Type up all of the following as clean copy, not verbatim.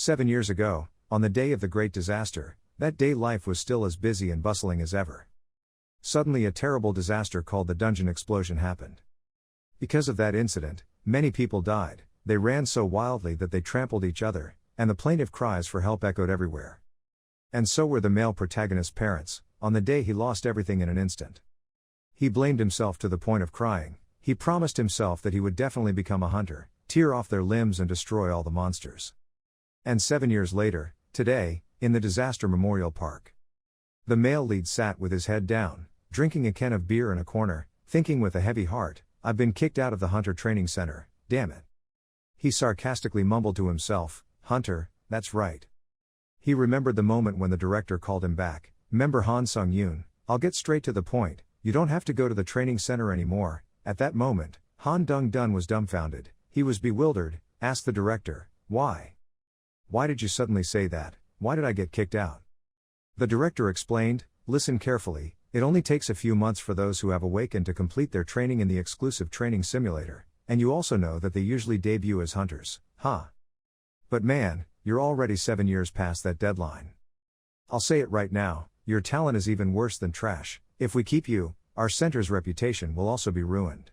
7 years ago, on the day of the great disaster, that day life was still as busy and bustling as ever. Suddenly a terrible disaster called the dungeon explosion happened. Because of that incident, many people died. They ran so wildly that they trampled each other, and the plaintive cries for help echoed everywhere. And so were the male protagonist's parents. On the day he lost everything in an instant. He blamed himself to the point of crying. He promised himself that he would definitely become a hunter, tear off their limbs and destroy all the monsters. And 7 years later, today, in the disaster memorial park, the male lead sat with his head down, drinking a can of beer in a corner, thinking with a heavy heart, "I've been kicked out of the hunter training center, damn it." He sarcastically mumbled to himself, "Hunter, that's right." He remembered the moment when the director called him back. "Member Han Sung-yoon, I'll get straight to the point, you don't have to go to the training center anymore." At that moment, Han Dun was dumbfounded. He was bewildered, asked the director, "Why? Why did you suddenly say that? Why did I get kicked out?" The director explained, "Listen carefully, it only takes a few months for those who have awakened to complete their training in the exclusive training simulator, and you also know that they usually debut as hunters, huh? But man, you're already 7 years past that deadline. I'll say it right now, your talent is even worse than trash. If we keep you, our center's reputation will also be ruined."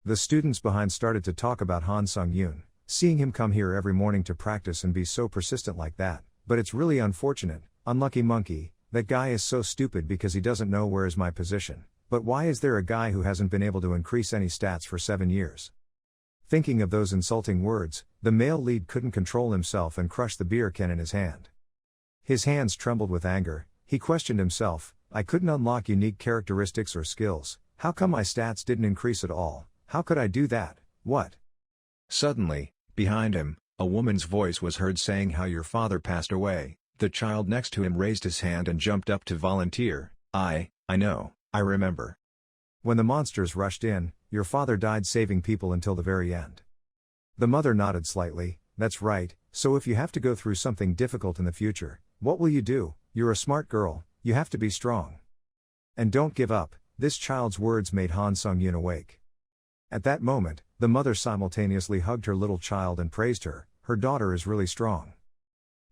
The students behind started to talk about Han Sung-yoon, seeing him come here every morning to practice and be so persistent like that, but it's really unfortunate, unlucky monkey, that guy is so stupid because he doesn't know where is my position. But why is there a guy who hasn't been able to increase any stats for 7 years? Thinking of those insulting words, the male lead couldn't control himself and crushed the beer can in his hand. His hands trembled with anger. He questioned himself, "I couldn't unlock unique characteristics or skills, how come my stats didn't increase at all? How could I do that? What?" Suddenly, behind him, a woman's voice was heard saying how your father passed away. The child next to him raised his hand and jumped up to volunteer. I know, I remember. When the monsters rushed in, your father died saving people until the very end. The mother nodded slightly. That's right, so if you have to go through something difficult in the future, what will you do? You're a smart girl, you have to be strong. And don't give up. This child's words made Han Sung-yoon awake. At that moment, the mother simultaneously hugged her little child and praised her. Her daughter is really strong.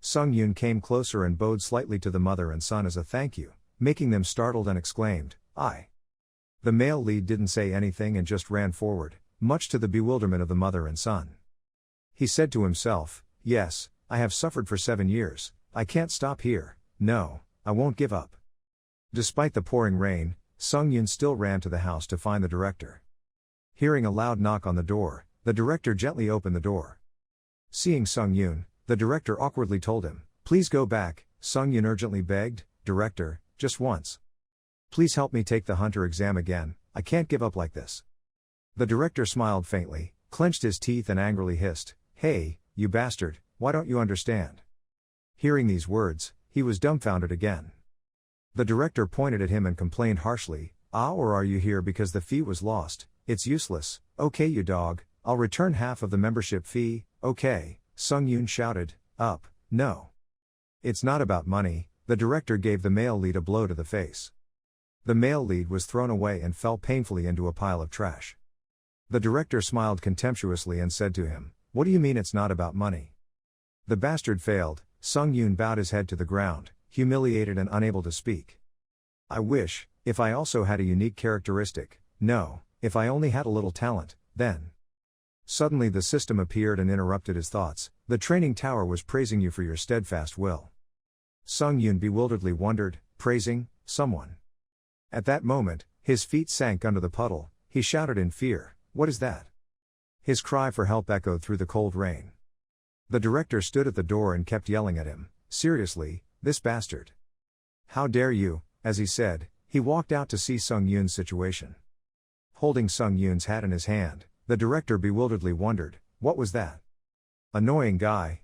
Sung-yoon came closer and bowed slightly to the mother and son as a thank you, making them startled and exclaimed, "I." The male lead didn't say anything and just ran forward, much to the bewilderment of the mother and son. He said to himself, "Yes, I have suffered for 7 years, I can't stop here, no, I won't give up." Despite the pouring rain, Sung-yoon still ran to the house to find the director. Hearing a loud knock on the door, the director gently opened the door. Seeing Sung-yoon, the director awkwardly told him, "Please go back." Sung-yoon urgently begged, "Director, just once. Please help me take the hunter exam again, I can't give up like this." The director smiled faintly, clenched his teeth and angrily hissed, "Hey, you bastard, why don't you understand?" Hearing these words, he was dumbfounded again. The director pointed at him and complained harshly, Or are you here because the fee was lost? It's useless." "Okay you dog, I'll return half of the membership fee." "Okay," Sung-yoon shouted, "Up, no. It's not about money." The director gave the male lead a blow to the face. The male lead was thrown away and fell painfully into a pile of trash. The director smiled contemptuously and said to him, "What do you mean it's not about money?" The bastard failed. Sung-yoon bowed his head to the ground, humiliated and unable to speak. "I wish, if I also had a unique characteristic, no, if I only had a little talent, then." Suddenly the system appeared and interrupted his thoughts. "The training tower was praising you for your steadfast will." Sung-yoon bewilderedly wondered, praising someone? At that moment, his feet sank under the puddle. He shouted in fear, "What is that?" His cry for help echoed through the cold rain. The director stood at the door and kept yelling at him, "Seriously, this bastard. How dare you?" As he said, he walked out to see Sung-yoon's situation. Holding Sung-yoon's hat in his hand, the director bewilderedly wondered, what was that? Annoying guy,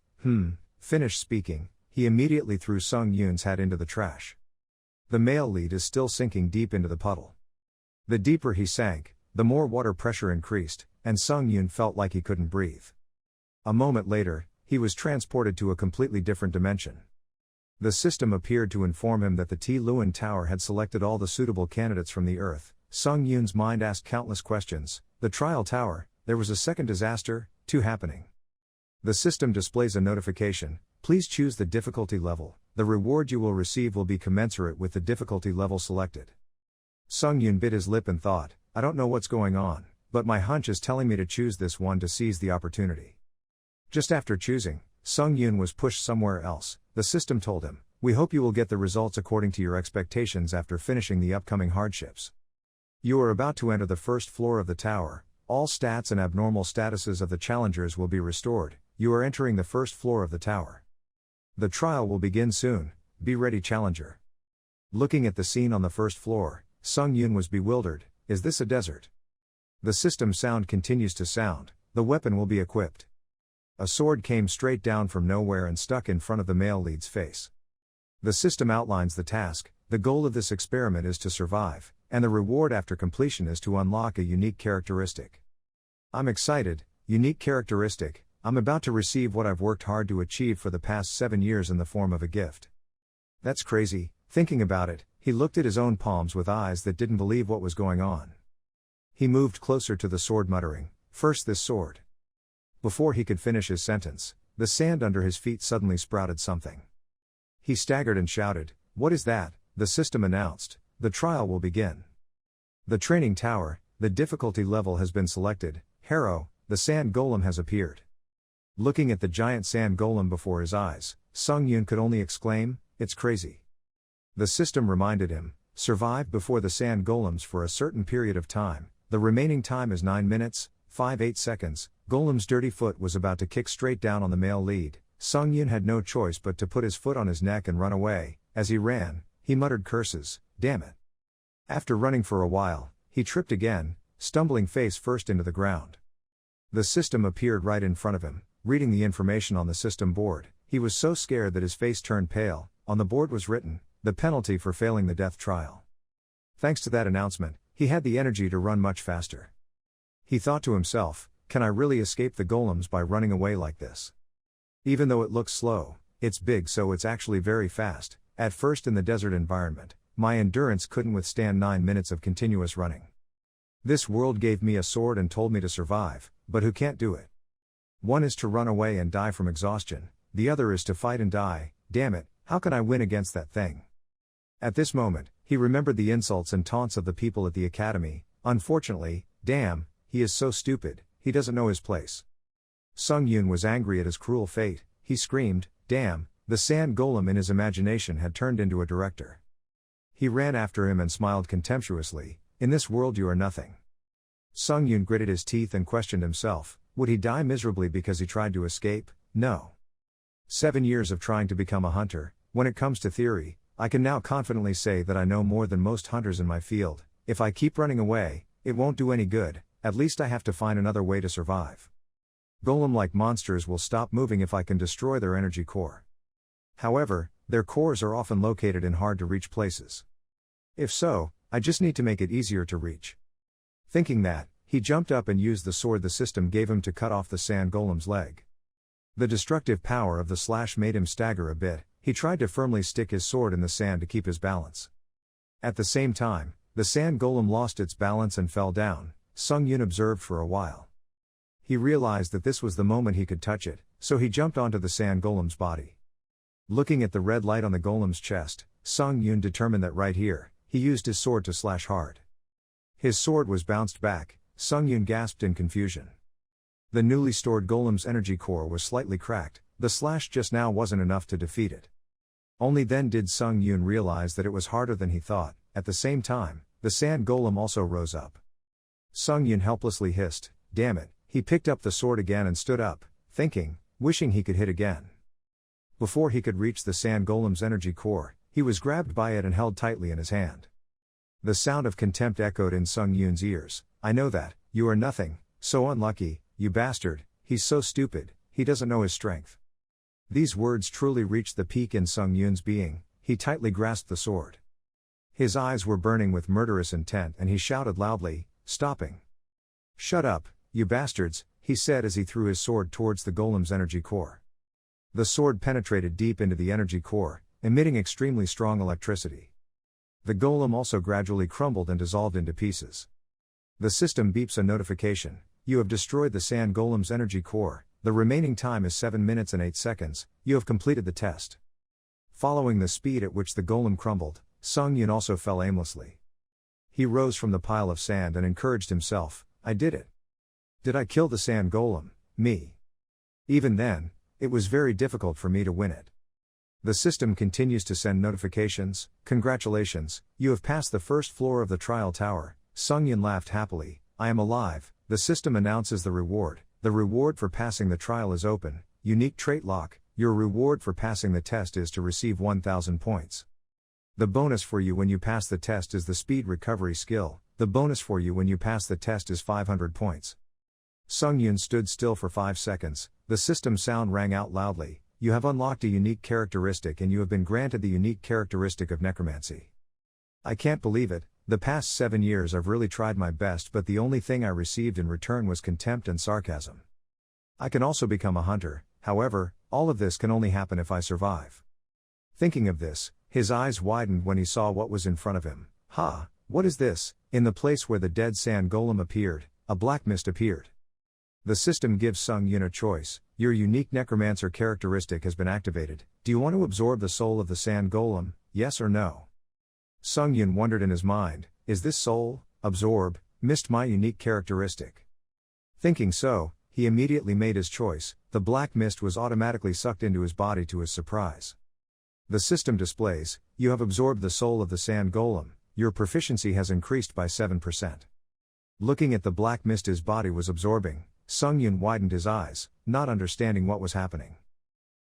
finished speaking, he immediately threw Sung-yoon's hat into the trash. The male lead is still sinking deep into the puddle. The deeper he sank, the more water pressure increased, and Sung-yoon felt like he couldn't breathe. A moment later, he was transported to a completely different dimension. The system appeared to inform him that the T-Lewin Tower had selected all the suitable candidates from the Earth. Sung-yoon's mind asked countless questions. The trial tower, there was a second disaster, 2 happening. The system displays a notification, Please choose the difficulty level. The reward you will receive will be commensurate with the difficulty level selected. Sung Yoon bit his lip and thought, I don't know what's going on, but my hunch is telling me to choose this one to seize the opportunity. Just after choosing, Sung Yoon was pushed somewhere else. The system told him, we hope you will get the results according to your expectations after finishing the upcoming hardships. You are about to enter the first floor of the tower. All stats and abnormal statuses of the challengers will be restored. You are entering the first floor of the tower. The trial will begin soon. Be ready, challenger. Looking at the scene on the first floor, Sung Yoon was bewildered. Is this a desert? The system sound continues to sound. The weapon will be equipped. A sword came straight down from nowhere and stuck in front of the male lead's face. The system outlines the task. The goal of this experiment is to survive, and the reward after completion is to unlock a unique characteristic. I'm excited. Unique characteristic. I'm about to receive what I've worked hard to achieve for the past 7 years in the form of a gift. That's crazy. Thinking about it, he looked at his own palms with eyes that didn't believe what was going on. He moved closer to the sword, muttering, first this sword. Before he could finish his sentence, the sand under his feet suddenly sprouted something. He staggered and shouted, what is that? The system announced, the trial will begin. The training tower, the difficulty level has been selected. Harrow, the sand golem has appeared. Looking at the giant sand golem before his eyes, Sung Yoon could only exclaim, it's crazy. The system reminded him, survive before the sand golems for a certain period of time. The remaining time is 9 minutes, 58 seconds. Golem's dirty foot was about to kick straight down on the male lead. Sung Yoon had no choice but to put his foot on his neck and run away. As he ran, he muttered curses, damn it. After running for a while, he tripped again, stumbling face first into the ground. The system appeared right in front of him. Reading the information on the system board, he was so scared that his face turned pale. On the board was written, the penalty for failing the death trial. Thanks to that announcement, he had the energy to run much faster. He thought to himself, can I really escape the golems by running away like this? Even though it looks slow, it's big, so it's actually very fast. At first, in the desert environment, my endurance couldn't withstand 9 minutes of continuous running. This world gave me a sword and told me to survive, but who can't do it? One is to run away and die from exhaustion, the other is to fight and die. Damn it, how can I win against that thing? At this moment, he remembered the insults and taunts of the people at the academy. Unfortunately, damn, he is so stupid, he doesn't know his place. Sung Yoon was angry at his cruel fate. He screamed, damn, the sand golem in his imagination had turned into a director. He ran after him and smiled contemptuously, in this world you are nothing. Sung Yoon gritted his teeth and questioned himself, would he die miserably because he tried to escape? No. 7 years of trying to become a hunter. When it comes to theory, I can now confidently say that I know more than most hunters in my field. If I keep running away, it won't do any good. At least I have to find another way to survive. Golem-like monsters will stop moving if I can destroy their energy core. However, their cores are often located in hard-to-reach places. If so, I just need to make it easier to reach. Thinking that, he jumped up and used the sword the system gave him to cut off the sand golem's leg. The destructive power of the slash made him stagger a bit. He tried to firmly stick his sword in the sand to keep his balance. At the same time, the sand golem lost its balance and fell down. Sung Yoon observed for a while. He realized that this was the moment he could touch it, so he jumped onto the sand golem's body. Looking at the red light on the golem's chest, Sung Yoon determined that right here, he used his sword to slash hard. His sword was bounced back. Sung Yoon gasped in confusion. The newly stored golem's energy core was slightly cracked. The slash just now wasn't enough to defeat it. Only then did Sung Yoon realize that it was harder than he thought. At the same time, the sand golem also rose up. Sung Yoon helplessly hissed, damn it. He picked up the sword again and stood up, thinking, wishing he could hit again. Before he could reach the sand golem's energy core, he was grabbed by it and held tightly in his hand. The sound of contempt echoed in Sung Yoon's ears. I know that, you are nothing, so unlucky, you bastard, he's so stupid, he doesn't know his strength. These words truly reached the peak in Sung Yoon's being. He tightly grasped the sword. His eyes were burning with murderous intent and he shouted loudly, stopping. Shut up, you bastards, he said as he threw his sword towards the golem's energy core. The sword penetrated deep into the energy core, emitting extremely strong electricity. The golem also gradually crumbled and dissolved into pieces. The system beeps a notification. You have destroyed the sand golem's energy core. The The remaining time is 7 minutes and 8 seconds, you have completed the test. Following the speed at which the golem crumbled, Sung Yun also fell aimlessly. He rose from the pile of sand and encouraged himself, I did it. Did I kill the sand golem? Me. Even then, it was very difficult for me to win it. The system continues to send notifications, congratulations, you have passed the first floor of the trial tower. Sung Yun laughed happily, I am alive. The system announces the reward for passing the trial is open, unique trait lock, your reward for passing the test is to receive 1000 points. The bonus for you when you pass the test is the speed recovery skill, the bonus for you when you pass the test is 500 points. Sung Yun stood still for 5 seconds, the system sound rang out loudly, you have unlocked a unique characteristic and you have been granted the unique characteristic of necromancy. I can't believe it, the past 7 years I've really tried my best but the only thing I received in return was contempt and sarcasm. I can also become a hunter, however, all of this can only happen if I survive. Thinking of this, his eyes widened when he saw what was in front of him. Ha, what is this? In the place where the dead sand golem appeared, a black mist appeared. The system gives Sung Yun a choice, your unique necromancer characteristic has been activated, do you want to absorb the soul of the sand golem, yes or no? Sung Yun wondered in his mind, is this soul, absorb, mist my unique characteristic? Thinking so, he immediately made his choice, the black mist was automatically sucked into his body to his surprise. The system displays, you have absorbed the soul of the sand golem, your proficiency has increased by 7%. Looking at the black mist his body was absorbing, Sung Yun widened his eyes, not understanding what was happening.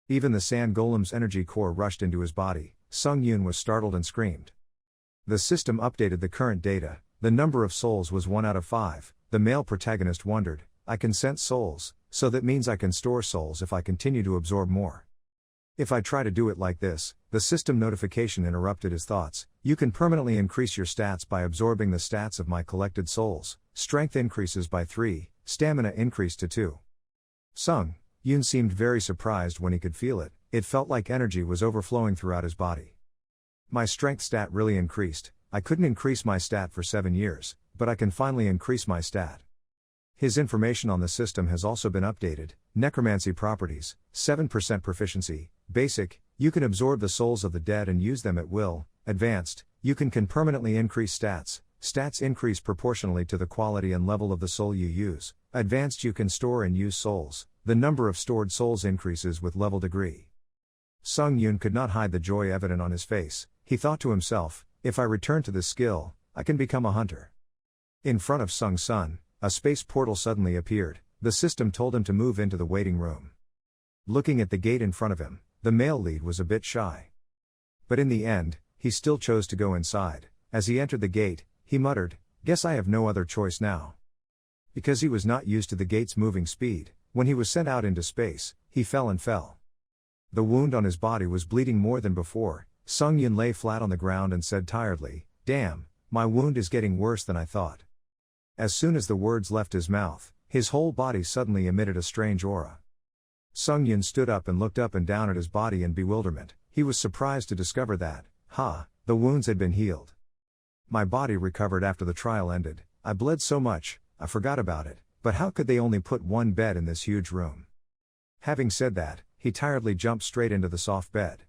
Even the sand golem's energy core rushed into his body, Sung Yun was startled and screamed. The system updated the current data, the number of souls was 1 out of 5, the male protagonist wondered, I can sense souls, so that means I can store souls if I continue to absorb more. If I try to do it like this, the system notification interrupted his thoughts, you can permanently increase your stats by absorbing the stats of my collected souls, strength increases by 3, stamina increased to 2. Sung Yun seemed very surprised when he could feel it, it felt like energy was overflowing throughout his body. My strength stat really increased, I couldn't increase my stat for 7 years, but I can finally increase my stat. His information on the system has also been updated, necromancy properties, 7% proficiency, basic, you can absorb the souls of the dead and use them at will, advanced, you can permanently increase stats, stats increase proportionally to the quality and level of the soul you use, advanced you can store and use souls, the number of stored souls increases with level degree. Sung Yun could not hide the joy evident on his face, he thought to himself, if I return to this skill, I can become a hunter. In front of Sung Sun, a space portal suddenly appeared, the system told him to move into the waiting room. Looking at the gate in front of him, the male lead was a bit shy. But in the end, he still chose to go inside. As he entered the gate, he muttered, guess I have no other choice now. Because he was not used to the gate's moving speed, when he was sent out into space, he fell and fell. The wound on his body was bleeding more than before, Sung Yun lay flat on the ground and said tiredly, damn, my wound is getting worse than I thought. As soon as the words left his mouth, his whole body suddenly emitted a strange aura. Sung Yun stood up and looked up and down at his body in bewilderment, he was surprised to discover that, the wounds had been healed. My body recovered after the trial ended, I bled so much, I forgot about it, but how could they only put one bed in this huge room? Having said that, he tiredly jumped straight into the soft bed.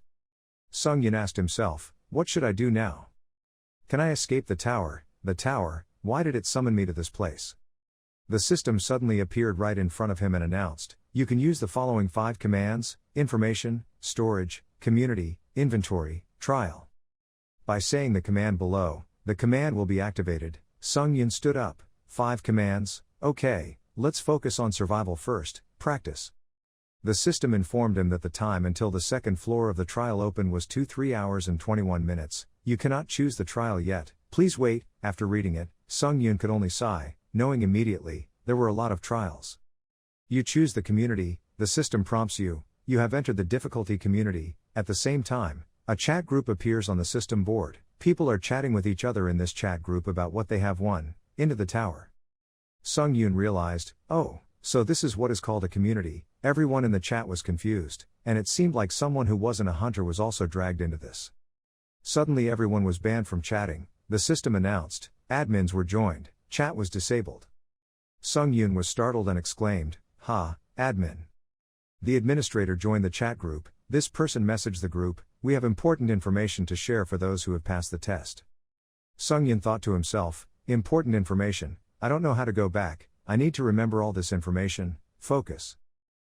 Sung Yun asked himself, what should I do now? Can I escape the tower, why did it summon me to this place? The system suddenly appeared right in front of him and announced, you can use the following 5 commands, information, storage, community, inventory, trial. By saying the command below, the command will be activated. Sung Yun stood up, 5 commands, okay, let's focus on survival first, practice. The system informed him that the time until the second floor of the trial open was 3 hours and 21 minutes, you cannot choose the trial yet, please wait. After reading it, Sung Yun could only sigh, knowing immediately, there were a lot of trials. You choose the community, the system prompts you, you have entered the difficulty community, at the same time, a chat group appears on the system board, people are chatting with each other in this chat group about what they have won, into the tower. Sung Yun realized, oh, so this is what is called a community, everyone in the chat was confused, and it seemed like someone who wasn't a hunter was also dragged into this. Suddenly everyone was banned from chatting, the system announced, admins were joined, chat was disabled. Sung Yun was startled and exclaimed, admin. The administrator joined the chat group. This person messaged the group, "We have important information to share for those who have passed the test." Sung-Yun thought to himself, important information, I don't know how to go back, I need to remember all this information, focus.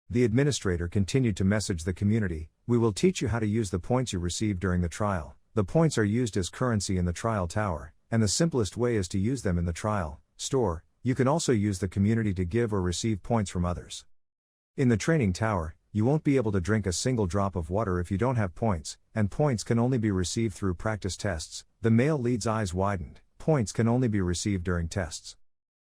The administrator continued to message the community, "We will teach you how to use the points you received during the trial. The points are used as currency in the trial tower, and the simplest way is to use them in the trial store. You can also use the community to give or receive points from others. In the training tower, you won't be able to drink a single drop of water if you don't have points, and points can only be received through practice tests." The male lead's eyes widened. Points can only be received during tests.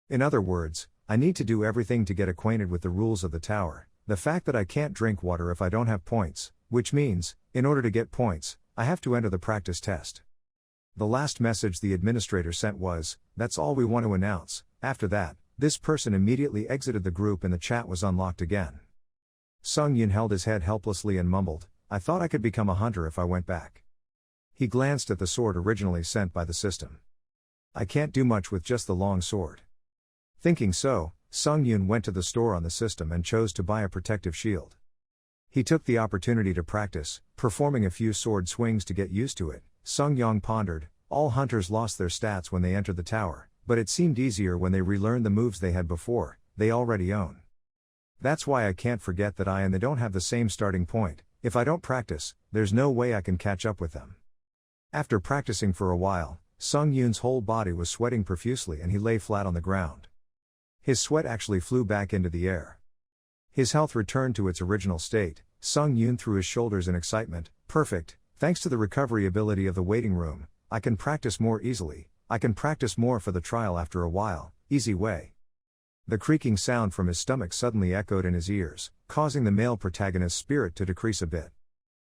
In other words, I need to do everything to get acquainted with the rules of the tower. The fact that I can't drink water if I don't have points, which means, in order to get points, I have to enter the practice test. The last message the administrator sent was, "That's all we want to announce." After that, this person immediately exited the group and the chat was unlocked again. Sung-Yun held his head helplessly and mumbled, "I thought I could become a hunter if I went back." He glanced at the sword originally sent by the system. "I can't do much with just the long sword." Thinking so, Sung-Yun went to the store on the system and chose to buy a protective shield. He took the opportunity to practice, performing a few sword swings to get used to it. Sung-Yong pondered, all hunters lost their stats when they entered the tower, but it seemed easier when they relearned the moves they had before, they already own. That's why I can't forget that I and they don't have the same starting point. If I don't practice, there's no way I can catch up with them. After practicing for a while, Sung-Yun's whole body was sweating profusely and he lay flat on the ground. His sweat actually flew back into the air. His health returned to its original state. Sung-Yun threw his shoulders in excitement. "Perfect, thanks to the recovery ability of the waiting room, I can practice more easily. I can practice more for the trial after a while, easy way." The creaking sound from his stomach suddenly echoed in his ears, causing the male protagonist's spirit to decrease a bit.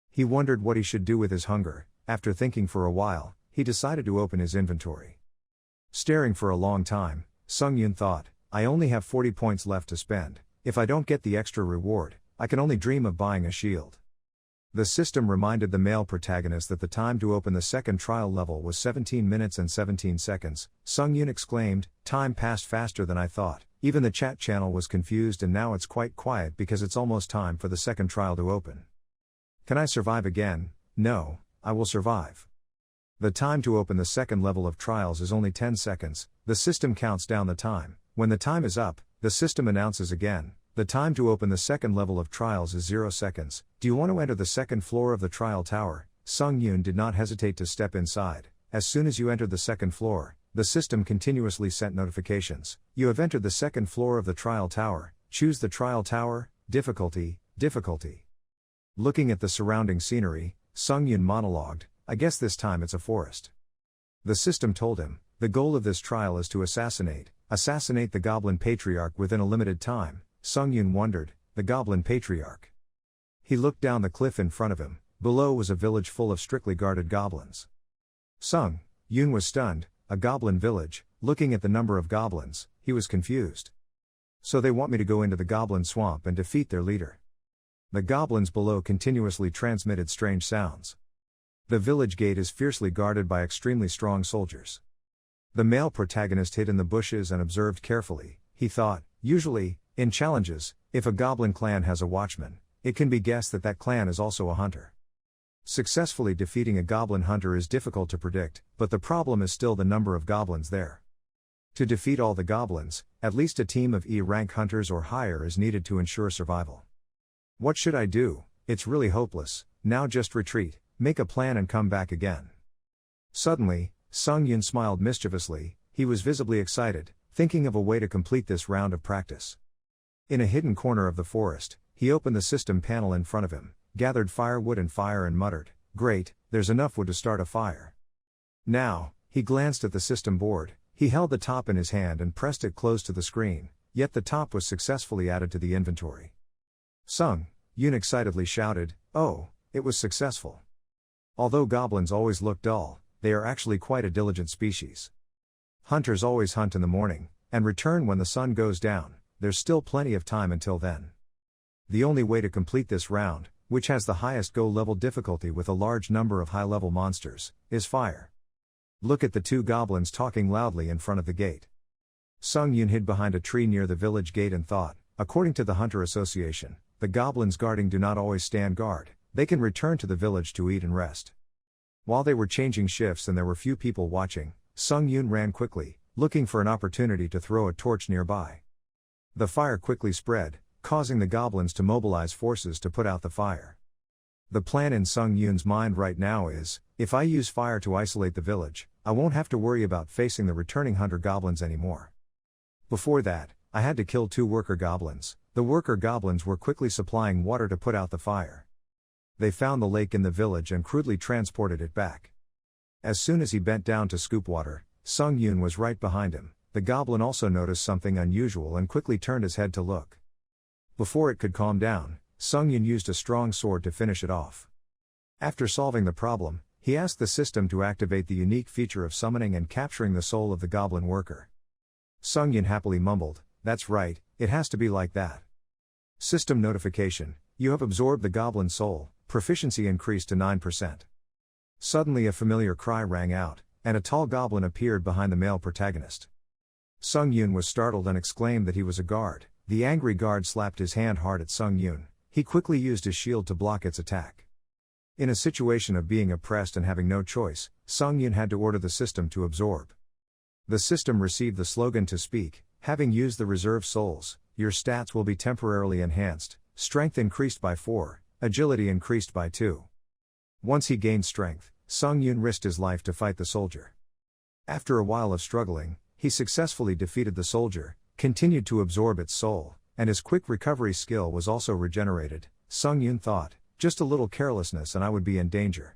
He wondered what he should do with his hunger. After thinking for a while, he decided to open his inventory. Staring for a long time, Sung-Yun thought, "I only have 40 points left to spend. If I don't get the extra reward, I can only dream of buying a shield." The system reminded the male protagonist that the time to open the second trial level was 17 minutes and 17 seconds. Sung-Yun exclaimed, "Time passed faster than I thought." Even the chat channel was confused and now it's quite quiet because it's almost time for the second trial to open. Can I survive again? No, I will survive. The time to open the second level of trials is only 10 seconds, the system counts down the time. When the time is up, the system announces again, the time to open the second level of trials is 0 seconds. Do you want to enter the second floor of the trial tower? Sung-Yun did not hesitate to step inside. As soon as you entered the second floor, the system continuously sent notifications. You have entered the second floor of the trial tower, choose the trial tower, difficulty, difficulty. Looking at the surrounding scenery, Sung-Yun monologued, "I guess this time it's a forest." The system told him, the goal of this trial is to assassinate the goblin patriarch within a limited time. Sung-Yun wondered, the goblin patriarch. He looked down the cliff in front of him, below was a village full of strictly guarded goblins. Sung-Yun was stunned. A goblin village. Looking at the number of goblins, he was confused. So they want me to go into the goblin swamp and defeat their leader. The goblins below continuously transmitted strange sounds. The village gate is fiercely guarded by extremely strong soldiers. The male protagonist hid in the bushes and observed carefully. He thought, usually, in challenges, if a goblin clan has a watchman, it can be guessed that that clan is also a hunter. Successfully defeating a goblin hunter is difficult to predict, but the problem is still the number of goblins there. To defeat all the goblins, at least a team of E-rank hunters or higher is needed to ensure survival. What should I do? It's really hopeless. Now just retreat, make a plan and come back again. Suddenly, Sung-Yun smiled mischievously. He was visibly excited, thinking of a way to complete this round of practice. In a hidden corner of the forest, he opened the system panel in front of him, gathered firewood and fire and muttered, "Great, there's enough wood to start a fire." Now, he glanced at the system board. He held the top in his hand and pressed it close to the screen, yet the top was successfully added to the inventory. Sung-Yun excitedly shouted, "Oh, it was successful." Although goblins always look dull, they are actually quite a diligent species. Hunters always hunt in the morning, and return when the sun goes down. There's still plenty of time until then. The only way to complete this round, which has the highest go-level difficulty with a large number of high-level monsters, is fire. Look at the two goblins talking loudly in front of the gate. Sung-Yun hid behind a tree near the village gate and thought, according to the Hunter Association, the goblins guarding do not always stand guard, they can return to the village to eat and rest. While they were changing shifts and there were few people watching, Sung Yoon ran quickly, looking for an opportunity to throw a torch nearby. The fire quickly spread, causing the goblins to mobilize forces to put out the fire. The plan in Sung Yoon's mind right now is, if I use fire to isolate the village, I won't have to worry about facing the returning hunter goblins anymore. Before that, I had to kill 2 worker goblins. The worker goblins were quickly supplying water to put out the fire. They found the lake in the village and crudely transported it back. As soon as he bent down to scoop water, Sung Yoon was right behind him. The goblin also noticed something unusual and quickly turned his head to look. Before it could calm down, Sung Yoon used a strong sword to finish it off. After solving the problem, he asked the system to activate the unique feature of summoning and capturing the soul of the goblin worker. Sung Yoon happily mumbled, "That's right, it has to be like that." System notification: you have absorbed the goblin soul, proficiency increased to 9%. Suddenly a familiar cry rang out, and a tall goblin appeared behind the male protagonist. Sung Yoon was startled and exclaimed that he was a guard. The angry guard slapped his hand hard at Sung Yoon. He quickly used his shield to block its attack. In a situation of being oppressed and having no choice, Sung Yoon had to order the system to absorb. The system received the slogan to speak: having used the reserve souls, your stats will be temporarily enhanced, strength increased by 4, agility increased by 2. Once he gained strength, Sung Yoon risked his life to fight the soldier. After a while of struggling, he successfully defeated the soldier, continued to absorb its soul, and his quick recovery skill was also regenerated. Sung Yoon thought, just a little carelessness and I would be in danger.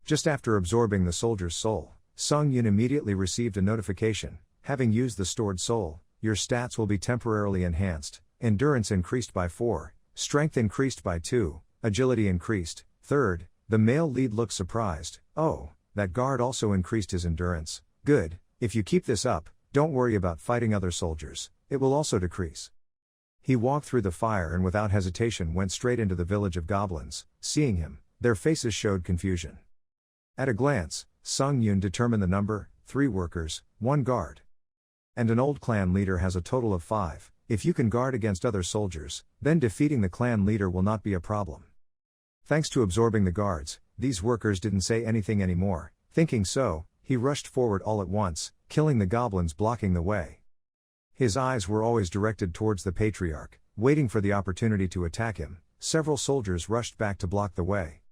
Just after absorbing the soldier's soul, Sung Yoon immediately received a notification: having used the stored soul, your stats will be temporarily enhanced, endurance increased by 4, strength increased by 2, agility increased. Third, the male lead looked surprised. Oh, that guard also increased his endurance. Good, if you keep this up, don't worry about fighting other soldiers, it will also decrease. He walked through the fire and without hesitation went straight into the village of goblins. Seeing him, their faces showed confusion. At a glance, Sung Yoon determined the number: 3 workers, 1 guard. And an old clan leader has a total of 5. If you can guard against other soldiers, then defeating the clan leader will not be a problem. Thanks to absorbing the guards, these workers didn't say anything anymore. Thinking so, he rushed forward all at once, killing the goblins blocking the way. His eyes were always directed towards the patriarch, waiting for the opportunity to attack him. Several soldiers rushed back to block the way.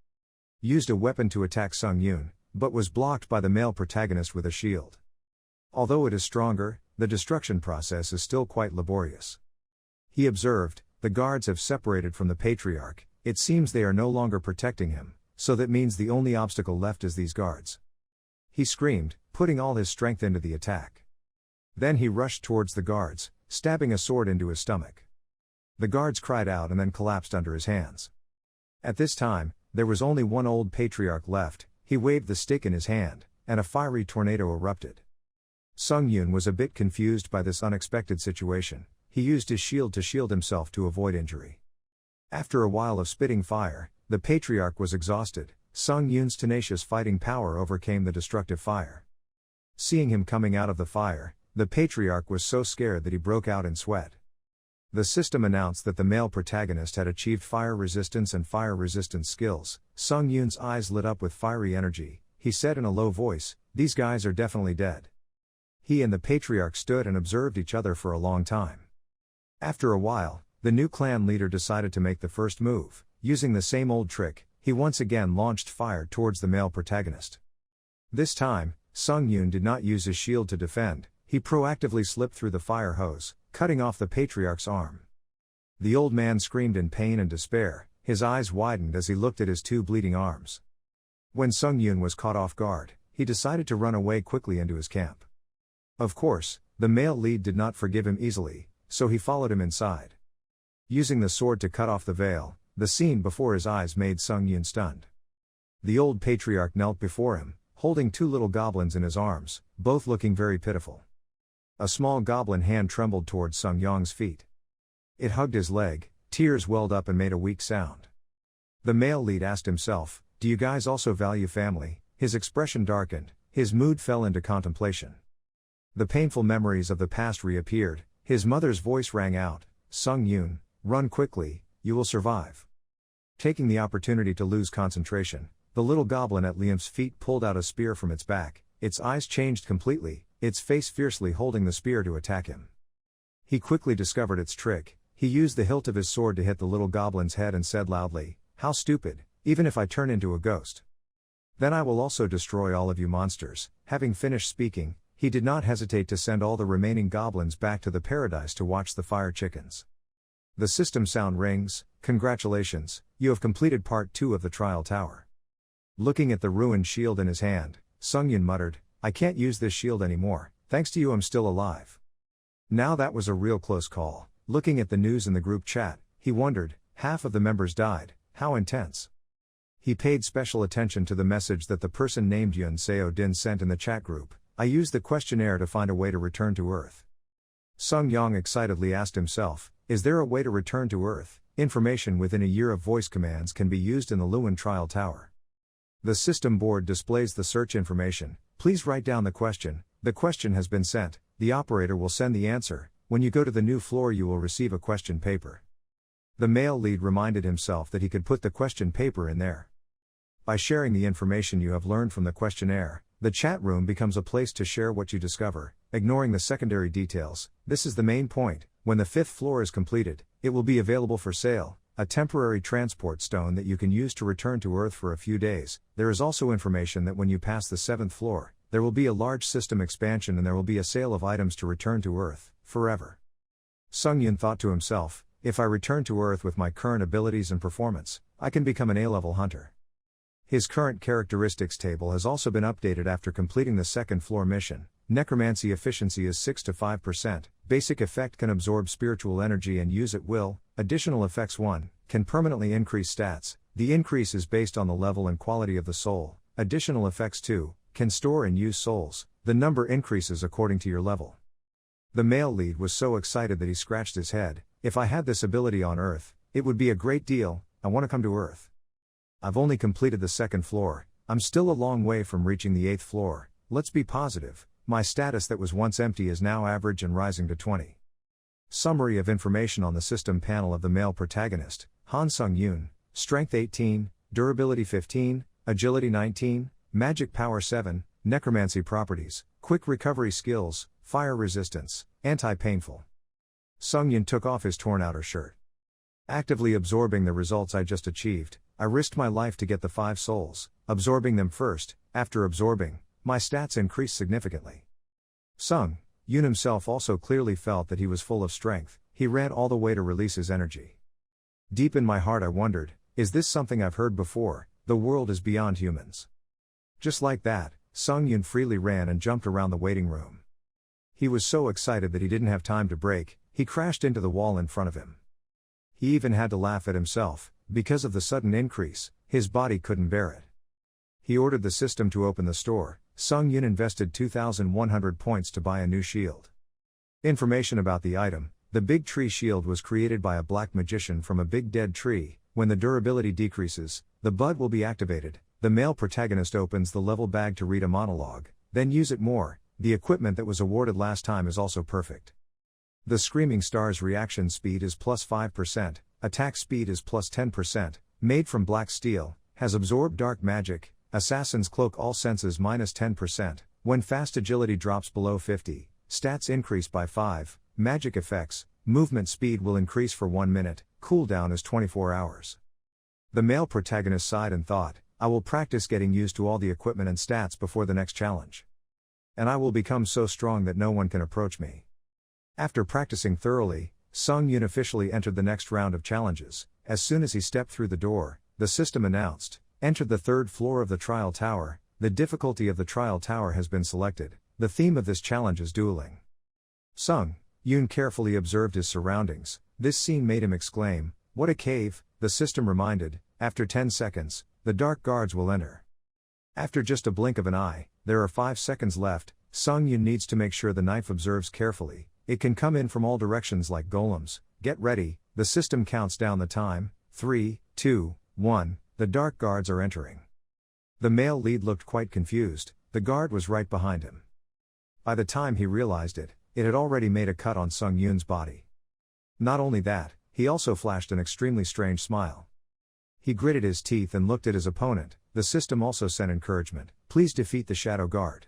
Used a weapon to attack Sung Yoon, but was blocked by the male protagonist with a shield. Although it is stronger, the destruction process is still quite laborious. He observed, the guards have separated from the patriarch. It seems they are no longer protecting him, so that means the only obstacle left is these guards. He screamed, putting all his strength into the attack. Then he rushed towards the guards, stabbing a sword into his stomach. The guards cried out and then collapsed under his hands. At this time, there was only one old patriarch left. He waved the stick in his hand, and a fiery tornado erupted. Sung Yoon was a bit confused by this unexpected situation. He used his shield to shield himself to avoid injury. After a while of spitting fire, the patriarch was exhausted. Sung Yoon's tenacious fighting power overcame the destructive fire. Seeing him coming out of the fire, the patriarch was so scared that he broke out in sweat. The system announced that the male protagonist had achieved fire resistance and fire resistance skills. Sung Yoon's eyes lit up with fiery energy. He said in a low voice, "These guys are definitely dead." He and the patriarch stood and observed each other for a long time. After a while, the new clan leader decided to make the first move. Using the same old trick, he once again launched fire towards the male protagonist. This time, Sung Yoon did not use his shield to defend. He proactively slipped through the fire hose, cutting off the patriarch's arm. The old man screamed in pain and despair. His eyes widened as he looked at his 2 bleeding arms. When Sung Yoon was caught off guard, he decided to run away quickly into his camp. Of course, the male lead did not forgive him easily, so he followed him inside. Using the sword to cut off the veil, the scene before his eyes made Sung Yoon stunned. The old patriarch knelt before him, holding 2 little goblins in his arms, both looking very pitiful. A small goblin hand trembled towards Sung Young's feet. It hugged his leg, tears welled up and made a weak sound. The male lead asked himself, "Do you guys also value family?" His expression darkened, his mood fell into contemplation. The painful memories of the past reappeared. His mother's voice rang out, "Sung Yoon, run quickly, you will survive. Taking the opportunity to lose concentration, the little goblin at Liam's feet pulled out a spear from its back, its eyes changed completely, its face fiercely holding the spear to attack him. He quickly discovered its trick. He used the hilt of his sword to hit the little goblin's head and said loudly, "How stupid, even if I turn into a ghost. Then I will also destroy all of you monsters." Having finished speaking, he did not hesitate to send all the remaining goblins back to the paradise to watch the fire chickens. The system sound rings. "Congratulations, you have completed part 2 of the trial tower." Looking at the ruined shield in his hand, Sungyun muttered, "I can't use this shield anymore, thanks to you I'm still alive." Now that was a real close call. Looking at the news in the group chat, he wondered, half of the members died, how intense. He paid special attention to the message that the person named Yun Seo Din sent in the chat group. "I used the questionnaire to find a way to return to Earth." Sung Yang excitedly asked himself, "Is there a way to return to Earth?" Information within a year of voice commands can be used in the Lewin trial tower. The system board displays the search information. Please write down the question. The question has been sent. The operator will send the answer. When you go to the new floor you will receive a question paper. The male lead reminded himself that he could put the question paper in there. By sharing the information you have learned from the questionnaire, the chat room becomes a place to share what you discover, ignoring the secondary details. This is the main point. When the 5th floor is completed, it will be available for sale, a temporary transport stone that you can use to return to Earth for a few days. There is also information that when you pass the 7th floor, there will be a large system expansion and there will be a sale of items to return to Earth, forever. Sungyun thought to himself, if I return to Earth with my current abilities and performance, I can become an A-level hunter. His current characteristics table has also been updated after completing the 2nd floor mission. Necromancy efficiency is 6 to 5%, basic effect can absorb spiritual energy and use at will, additional effects 1, can permanently increase stats, the increase is based on the level and quality of the soul, additional effects 2, can store and use souls, the number increases according to your level. The male lead was so excited that he scratched his head. If I had this ability on Earth, it would be a great deal. I want to come to Earth. I've only completed the 2nd floor, I'm still a long way from reaching the 8th floor, let's be positive, my status that was once empty is now average and rising to 20. Summary of information on the system panel of the male protagonist, Han Sung-yoon, Strength 18, Durability 15, Agility 19, Magic Power 7, Necromancy properties, Quick Recovery skills, Fire resistance, Anti-painful. Sung-yoon took off his torn outer shirt. Actively absorbing the results I just achieved, I risked my life to get the 5 souls, absorbing them first. After absorbing, my stats increased significantly. Sung-yoon himself also clearly felt that he was full of strength. He ran all the way to release his energy. Deep in my heart I wondered, is this something I've heard before? The world is beyond humans. Just like that, Sung-yoon freely ran and jumped around the waiting room. He was so excited that he didn't have time to brake, he crashed into the wall in front of him. He even had to laugh at himself, because of the sudden increase, his body couldn't bear it. He ordered the system to open the store. Sung-yoon invested 2,100 points to buy a new shield. Information about the item: the big tree shield was created by a black magician from a big dead tree. When the durability decreases, the bud will be activated. The male protagonist opens the level bag to read a monologue, then use it more. The equipment that was awarded last time is also perfect. The Screaming Star's reaction speed is plus 5%, attack speed is plus 10%, made from black steel, has absorbed dark magic, Assassin's Cloak all senses minus 10%, when fast agility drops below 50, stats increase by 5, magic effects, movement speed will increase for 1 minute, cooldown is 24 hours. The male protagonist sighed and thought, I will practice getting used to all the equipment and stats before the next challenge. And I will become so strong that no one can approach me. After practicing thoroughly, Sung-yoon officially entered the next round of challenges. As soon as he stepped through the door, the system announced, entered the 3rd floor of the trial tower. The difficulty of the trial tower has been selected. The theme of this challenge is dueling. Sung-yoon carefully observed his surroundings. This scene made him exclaim, what a cave. The system reminded, after 10 seconds, the dark guards will enter. After just a blink of an eye, there are 5 seconds left. Sung-yoon needs to make sure the knife observes carefully. It can come in from all directions like golems. Get ready, the system counts down the time. 3, 2, 1, the dark guards are entering. The male lead looked quite confused. The guard was right behind him. By the time he realized it, it had already made a cut on Sung-yoon's body. Not only that, he also flashed an extremely strange smile. He gritted his teeth and looked at his opponent. The system also sent encouragement. Please defeat the Shadow Guard.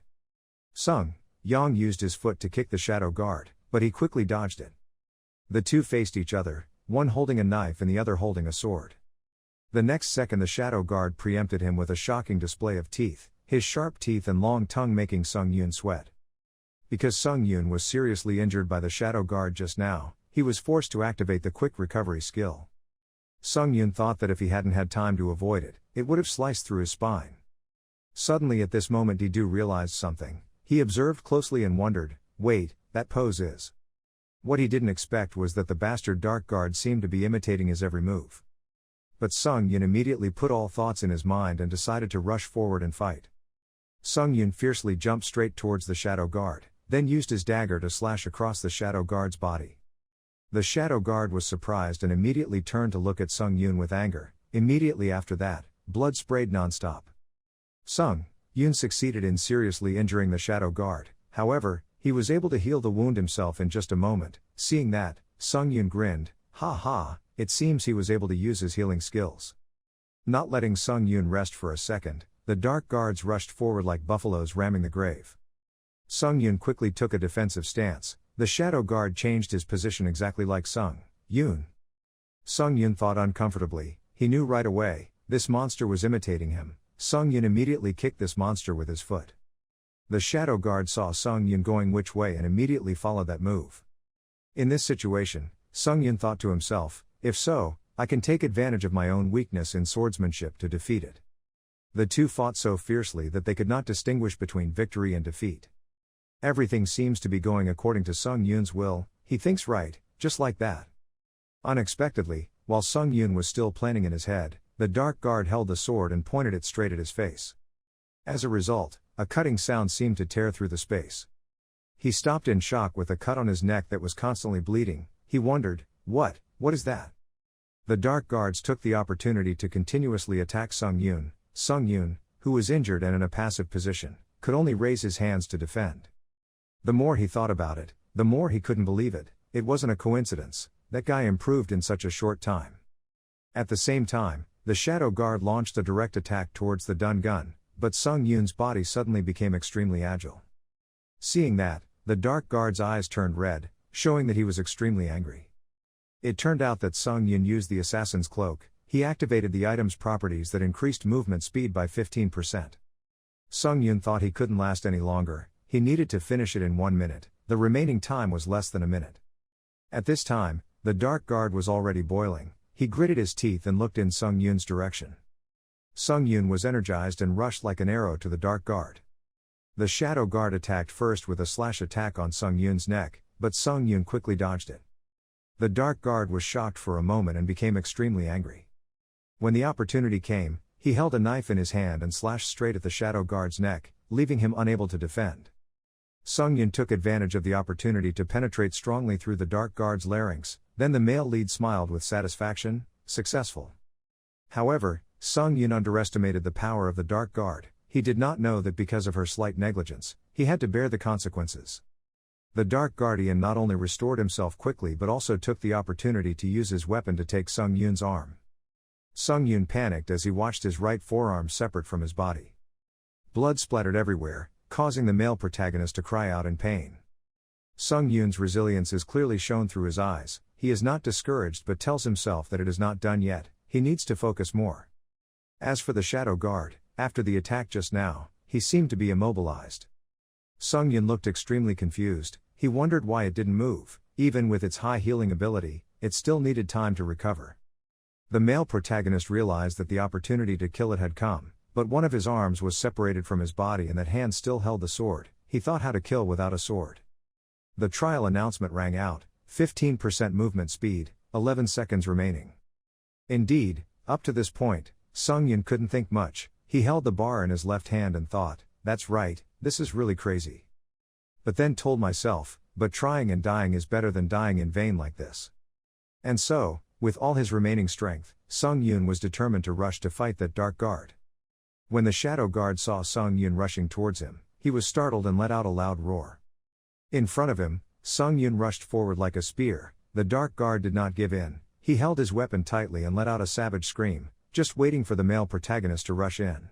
Sung Yang used his foot to kick the Shadow Guard, but he quickly dodged it. The two faced each other, one holding a knife and the other holding a sword. The next second the Shadow Guard preempted him with a shocking display of teeth, his sharp teeth and long tongue making Sung Yun sweat. Because Sung Yun was seriously injured by the Shadow Guard just now, he was forced to activate the quick recovery skill. Sung Yun thought that if he hadn't had time to avoid it, it would have sliced through his spine. Suddenly at this moment Didu realized something. He observed closely and wondered, wait, that pose is. What he didn't expect was that the bastard Dark Guard seemed to be imitating his every move. But Sung Yun immediately put all thoughts in his mind and decided to rush forward and fight. Sung Yun fiercely jumped straight towards the Shadow Guard, then used his dagger to slash across the Shadow Guard's body. The Shadow Guard was surprised and immediately turned to look at Sung Yun with anger. Immediately after that, blood sprayed non-stop. Sung Yun succeeded in seriously injuring the Shadow Guard, however, he was able to heal the wound himself in just a moment. Seeing that, Sung Yun grinned, ha ha, it seems he was able to use his healing skills. Not letting Sung Yun rest for a second, the Dark Guards rushed forward like buffaloes ramming the grave. Sung Yun quickly took a defensive stance. The Shadow Guard changed his position exactly like Sung Yun. Sung Yun thought uncomfortably, he knew right away, this monster was imitating him. Sung Yun immediately kicked this monster with his foot. The Shadow Guard saw Sung Yun going which way and immediately followed that move. In this situation, Sung Yun thought to himself, if so, I can take advantage of my own weakness in swordsmanship to defeat it. The two fought so fiercely that they could not distinguish between victory and defeat. Everything seems to be going according to Sung Yun's will, he thinks right, just like that. Unexpectedly, while Sung Yun was still planning in his head, the Dark Guard held the sword and pointed it straight at his face. As a result, a cutting sound seemed to tear through the space. He stopped in shock with a cut on his neck that was constantly bleeding. He wondered, what is that? The Dark Guards took the opportunity to continuously attack Sung Yun. Sung Yun, who was injured and in a passive position, could only raise his hands to defend. The more he thought about it, the more he couldn't believe it. It wasn't a coincidence, that guy improved in such a short time. At the same time, the Shadow Guard launched a direct attack towards the Dun gun, but Sung Yun's body suddenly became extremely agile. Seeing that, the Dark Guard's eyes turned red, showing that he was extremely angry. It turned out that Sung Yun used the Assassin's Cloak. He activated the item's properties that increased movement speed by 15%. Sung Yun thought he couldn't last any longer, he needed to finish it in 1 minute, the remaining time was less than a minute. At this time, the Dark Guard was already boiling. He gritted his teeth and looked in Sung Yun's direction. Sung Yun was energized and rushed like an arrow to the Dark Guard. The Shadow Guard attacked first with a slash attack on Sung Yun's neck, but Sung Yun quickly dodged it. The Dark Guard was shocked for a moment and became extremely angry. When the opportunity came, he held a knife in his hand and slashed straight at the Shadow Guard's neck, leaving him unable to defend. Sung Yun took advantage of the opportunity to penetrate strongly through the Dark Guard's larynx, then the male lead smiled with satisfaction, successful. However, Sung Yun underestimated the power of the Dark Guard. He did not know that because of her slight negligence, he had to bear the consequences. The Dark Guardian not only restored himself quickly but also took the opportunity to use his weapon to take Sung Yun's arm. Sung Yun panicked as he watched his right forearm separate from his body. Blood splattered everywhere, causing the male protagonist to cry out in pain. Sung Yun's resilience is clearly shown through his eyes. He is not discouraged but tells himself that it is not done yet, he needs to focus more. As for the Shadow Guard, after the attack just now, he seemed to be immobilized. Sung Yun looked extremely confused, he wondered why it didn't move. Even with its high healing ability, it still needed time to recover. The male protagonist realized that the opportunity to kill it had come, but one of his arms was separated from his body and that hand still held the sword. He thought how to kill without a sword. The trial announcement rang out, 15% movement speed, 11 seconds remaining. Indeed, up to this point, Sung Yun couldn't think much. He held the bar in his left hand and thought, that's right, this is really crazy. But then told myself, but trying and dying is better than dying in vain like this. And so, with all his remaining strength, Sung Yun was determined to rush to fight that Dark Guard. When the Shadow Guard saw Sung Yun rushing towards him, he was startled and let out a loud roar. In front of him, Sung Yun rushed forward like a spear. The Dark Guard did not give in. He held his weapon tightly and let out a savage scream, just waiting for the male protagonist to rush in.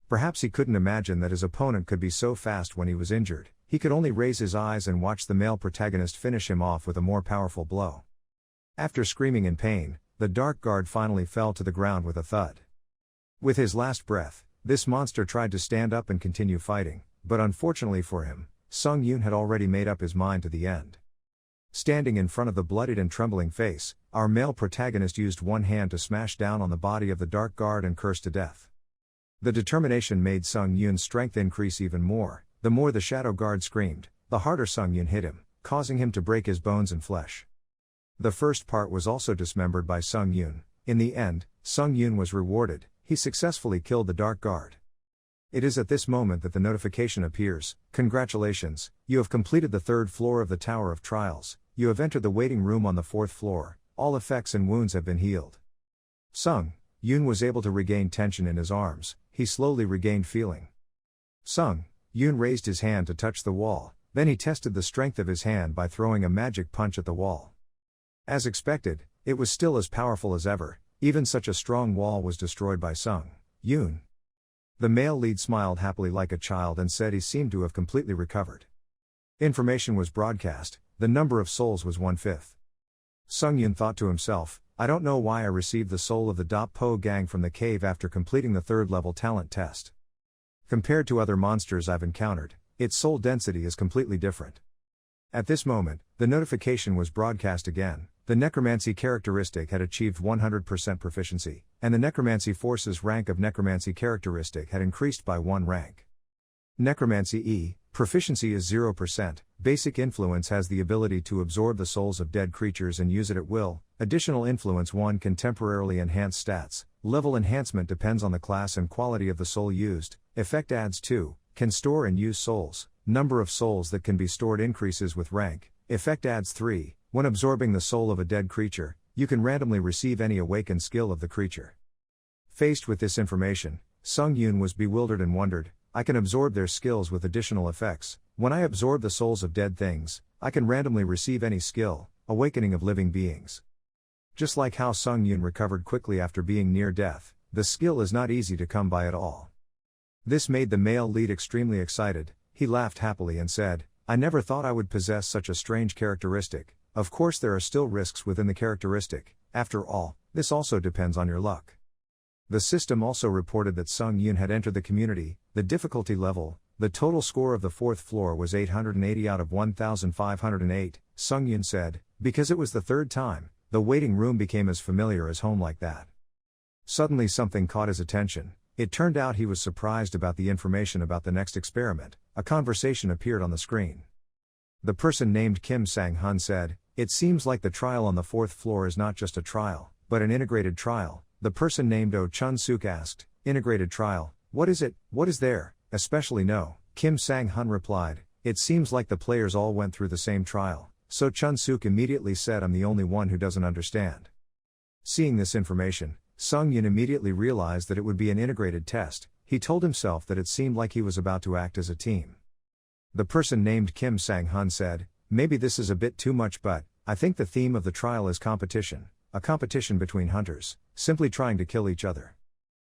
Perhaps he couldn't imagine that his opponent could be so fast when he was injured. He could only raise his eyes and watch the male protagonist finish him off with a more powerful blow. After screaming in pain, the dark guard finally fell to the ground with a thud. With his last breath, this monster tried to stand up and continue fighting, but unfortunately for him, Sung Yoon had already made up his mind to the end. Standing in front of the bloodied and trembling face, our male protagonist used one hand to smash down on the body of the dark guard and curse to death. The determination made Sung Yoon's strength increase even more. The more the shadow guard screamed, the harder Sung Yoon hit him, causing him to break his bones and flesh. The first part was also dismembered by Sung Yoon. In the end, Sung Yoon was rewarded. He successfully killed the dark guard. It is at this moment that the notification appears. Congratulations, you have completed the 3rd floor of the Tower of Trials. You have entered the waiting room on the 4th floor. All effects and wounds have been healed. Sung Yoon was able to regain tension in his arms. He slowly regained feeling. Sung Yoon raised his hand to touch the wall, then he tested the strength of his hand by throwing a magic punch at the wall. As expected, it was still as powerful as ever. Even such a strong wall was destroyed by Sung Yoon. The male lead smiled happily like a child and said he seemed to have completely recovered. Information was broadcast. The number of souls was 1/5. Sung Yoon thought to himself, I don't know why I received the soul of the Dop Po gang from the cave after completing the 3rd level talent test. Compared to other monsters I've encountered, its soul density is completely different. At this moment, the notification was broadcast again. The necromancy characteristic had achieved 100% proficiency, and the necromancy force's rank of necromancy characteristic had increased by 1 rank. Necromancy E, proficiency is 0%, basic influence has the ability to absorb the souls of dead creatures and use it at will, additional influence 1 can temporarily enhance stats, level enhancement depends on the class and quality of the soul used, effect adds 2, can store and use souls, number of souls that can be stored increases with rank, effect adds 3, when absorbing the soul of a dead creature, you can randomly receive any awakened skill of the creature. Faced with this information, Sung Yoon was bewildered and wondered, I can absorb their skills with additional effects. When I absorb the souls of dead things, I can randomly receive any skill, awakening of living beings. Just like how Sung Yoon recovered quickly after being near death, the skill is not easy to come by at all. This made the male lead extremely excited. He laughed happily and said, I never thought I would possess such a strange characteristic. Of course there are still risks within the characteristic. After all, this also depends on your luck. The system also reported that Sung Yoon had entered the community. The difficulty level, the total score of the 4th floor was 880 out of 1508, Sung Yoon said, because it was the 3rd time, the waiting room became as familiar as home like that. Suddenly something caught his attention. It turned out he was surprised about the information about the next experiment. A conversation appeared on the screen. The person named Kim Sang-hun said, it seems like the trial on the 4th floor is not just a trial, but an integrated trial. The person named Oh Chun-suk asked, integrated trial, what is it, what is there, especially no, Kim Sang-hun replied, it seems like the players all went through the same trial, so Chun-suk immediately said I'm the only one who doesn't understand. Seeing this information, Sung Yoon immediately realized that it would be an integrated test. He told himself that it seemed like he was about to act as a team. The person named Kim Sang-hun said, maybe this is a bit too much but, I think the theme of the trial is competition, a competition between hunters, simply trying to kill each other.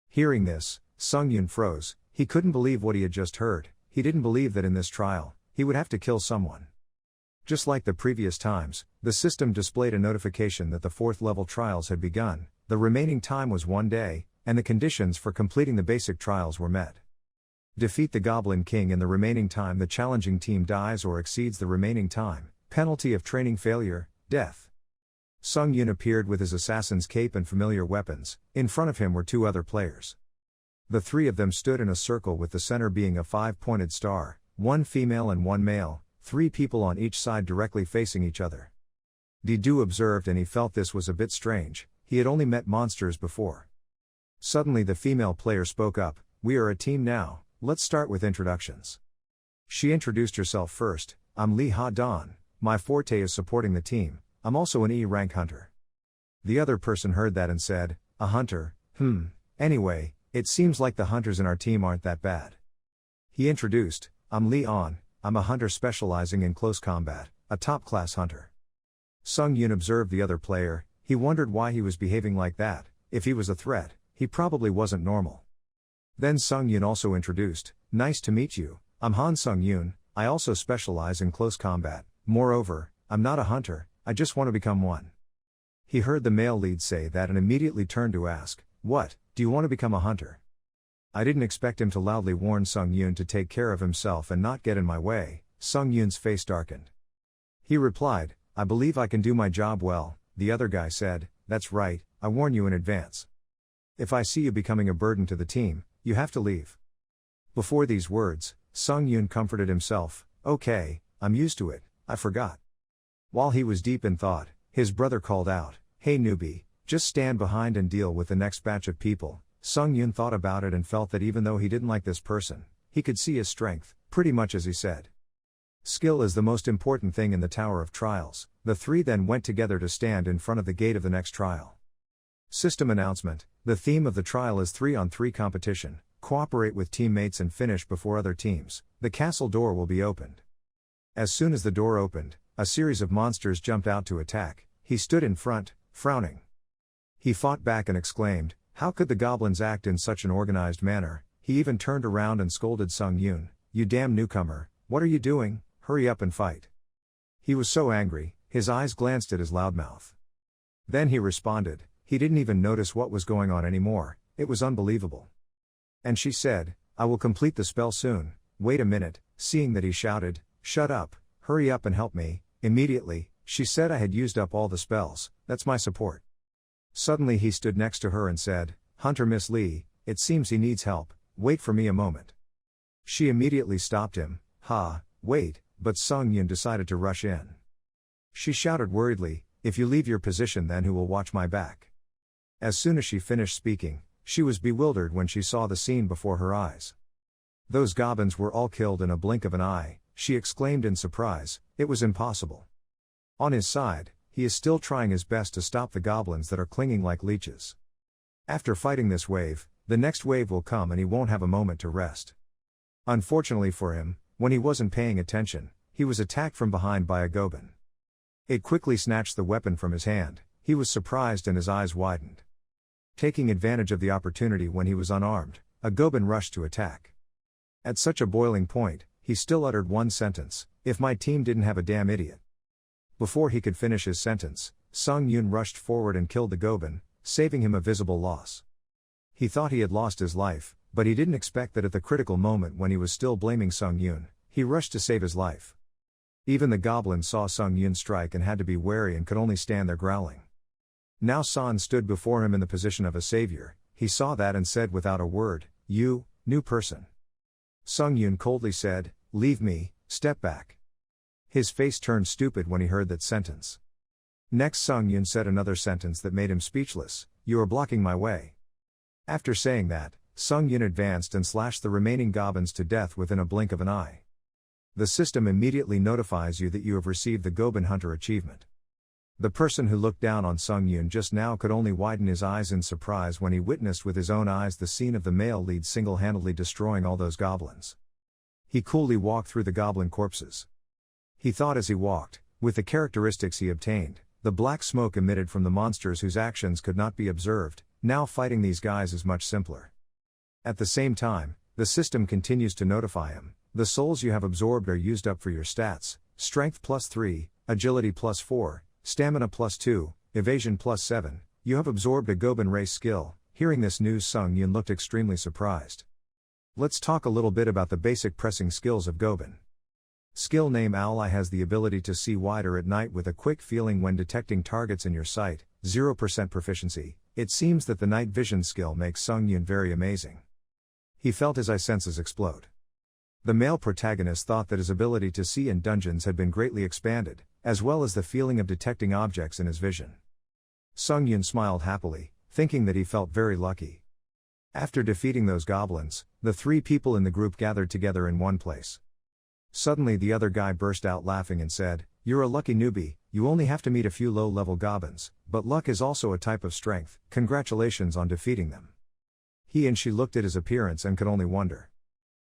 Hearing this, Sung Yoon froze. He couldn't believe what he had just heard. He didn't believe that in this trial, he would have to kill someone. Just like the previous times, the system displayed a notification that the 4th level trials had begun. The remaining time was 1 day, and the conditions for completing the basic trials were met. Defeat the Goblin King in the remaining time the challenging team dies or exceeds the remaining time, penalty of training failure, death. Sung Yoon appeared with his assassin's cape and familiar weapons. In front of him were 2 other players. The 3 of them stood in a circle with the center being a 5-pointed star, 1 female and 1 male, 3 people on each side directly facing each other. Di-do observed and he felt this was a bit strange. He had only met monsters before. Suddenly the female player spoke up, we are a team now, let's start with introductions. She introduced herself first, I'm Lee Ha-dan, my forte is supporting the team, I'm also an E-rank hunter. The other person heard that and said, a hunter, anyway, it seems like the hunters in our team aren't that bad. He introduced, I'm Lee On, I'm a hunter specializing in close combat, a top-class hunter. Sung Yoon observed the other player, He wondered why he was behaving like that. If he was a threat, he probably wasn't normal. Then Sung Yun also introduced, "Nice to meet you, I'm Han Sung Yun, I also specialize in close combat. Moreover, I'm not a hunter, I just want to become one." He heard the male lead say that and immediately turned to ask, "What, do you want to become a hunter?" I didn't expect him to loudly warn Sung Yun to take care of himself and not get in my way. Sung Yun's face darkened. He replied, "I believe I can do my job well." The other guy said, "That's right, I warn you in advance. If I see you becoming a burden to the team, you have to leave." Before these words, Sung Yun comforted himself, "Okay, I'm used to it, I forgot." While he was deep in thought, his brother called out, "Hey newbie, just stand behind and deal with the next batch of people." Sung Yun thought about it and felt that even though he didn't like this person, he could see his strength, pretty much as he said. Skill is the most important thing in the Tower of Trials. The three then went together to stand in front of the gate of the next trial. System announcement: the theme of the trial is 3-on-3 competition. Cooperate with teammates and finish before other teams. The castle door will be opened. As soon as the door opened, a series of monsters jumped out to attack. He stood in front, frowning. He fought back and exclaimed, "How could the goblins act in such an organized manner?" He even turned around and scolded Sung Yun, "You damn newcomer, what are you doing? Hurry up and fight." He was so angry, his eyes glanced at his loudmouth. Then he responded, he didn't even notice what was going on anymore, it was unbelievable. And she said, "I will complete the spell soon." Wait a minute, seeing that he shouted, "Shut up, hurry up and help me." Immediately, she said, "I had used up all the spells, that's my support." Suddenly he stood next to her and said, "Hunter Miss Lee, it seems he needs help, wait for me a moment." She immediately stopped him, wait, but Sung Yun decided to rush in. She shouted worriedly, "If you leave your position then who will watch my back?" As soon as she finished speaking, she was bewildered when she saw the scene before her eyes. Those goblins were all killed in a blink of an eye, she exclaimed in surprise, it was impossible. On his side, he is still trying his best to stop the goblins that are clinging like leeches. After fighting this wave, the next wave will come and he won't have a moment to rest. Unfortunately for him, when he wasn't paying attention, he was attacked from behind by a goblin. It quickly snatched the weapon from his hand, he was surprised and his eyes widened. Taking advantage of the opportunity when he was unarmed, a goblin rushed to attack. At such a boiling point, he still uttered one sentence, "If my team didn't have a damn idiot." Before he could finish his sentence, Sung Yun rushed forward and killed the goblin, saving him a visible loss. He thought he had lost his life, but he didn't expect that at the critical moment when he was still blaming Sung Yun, he rushed to save his life. Even the goblins saw Sung Yun strike and had to be wary and could only stand there growling. Now San stood before him in the position of a savior, he saw that and said without a word, "You, new person." Sung Yun coldly said, "Leave me, step back." His face turned stupid when he heard that sentence. Next Sung Yun said another sentence that made him speechless, "You are blocking my way." After saying that, Sung Yun advanced and slashed the remaining goblins to death within a blink of an eye. The system immediately notifies you that you have received the Goblin Hunter achievement. The person who looked down on Sung Yun just now could only widen his eyes in surprise when he witnessed with his own eyes the scene of the male lead single-handedly destroying all those goblins. He coolly walked through the goblin corpses. He thought as he walked, with the characteristics he obtained, the black smoke emitted from the monsters whose actions could not be observed, now fighting these guys is much simpler. At the same time, the system continues to notify him, the souls you have absorbed are used up for your stats, strength +3, agility +4, stamina +2, evasion +7, you have absorbed a Goblin race skill. Hearing this news, Sung Yun looked extremely surprised. Let's talk a little bit about the basic pressing skills of Goblin. Skill name Owli has the ability to see wider at night with a quick feeling when detecting targets in your sight, 0% proficiency. It seems that the night vision skill makes Sung Yun very amazing. He felt his eye senses explode. The male protagonist thought that his ability to see in dungeons had been greatly expanded, as well as the feeling of detecting objects in his vision. Sung Yun smiled happily, thinking that he felt very lucky. After defeating those goblins, the three people in the group gathered together in one place. Suddenly the other guy burst out laughing and said, "You're a lucky newbie, you only have to meet a few low-level goblins, but luck is also a type of strength, congratulations on defeating them." He and she looked at his appearance and could only wonder.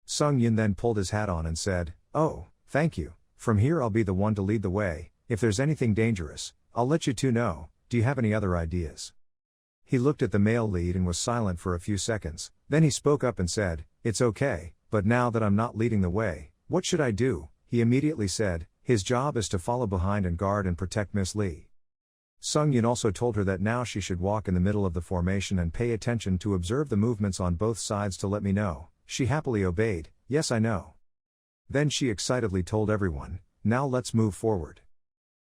Sung Yun then pulled his hat on and said, "Oh, thank you, from here I'll be the one to lead the way, if there's anything dangerous, I'll let you two know." do you have any other ideas? He looked at the male lead and was silent for a few seconds, then he spoke up and said, it's okay, but now that I'm not leading the way, what should I do? He immediately said, his job is to follow behind and guard and protect Miss Lee. Sung Yun also told her that now she should walk in the middle of the formation and pay attention to observe the movements on both sides to let me know. She happily obeyed, yes I know. Then she excitedly told everyone, now let's move forward.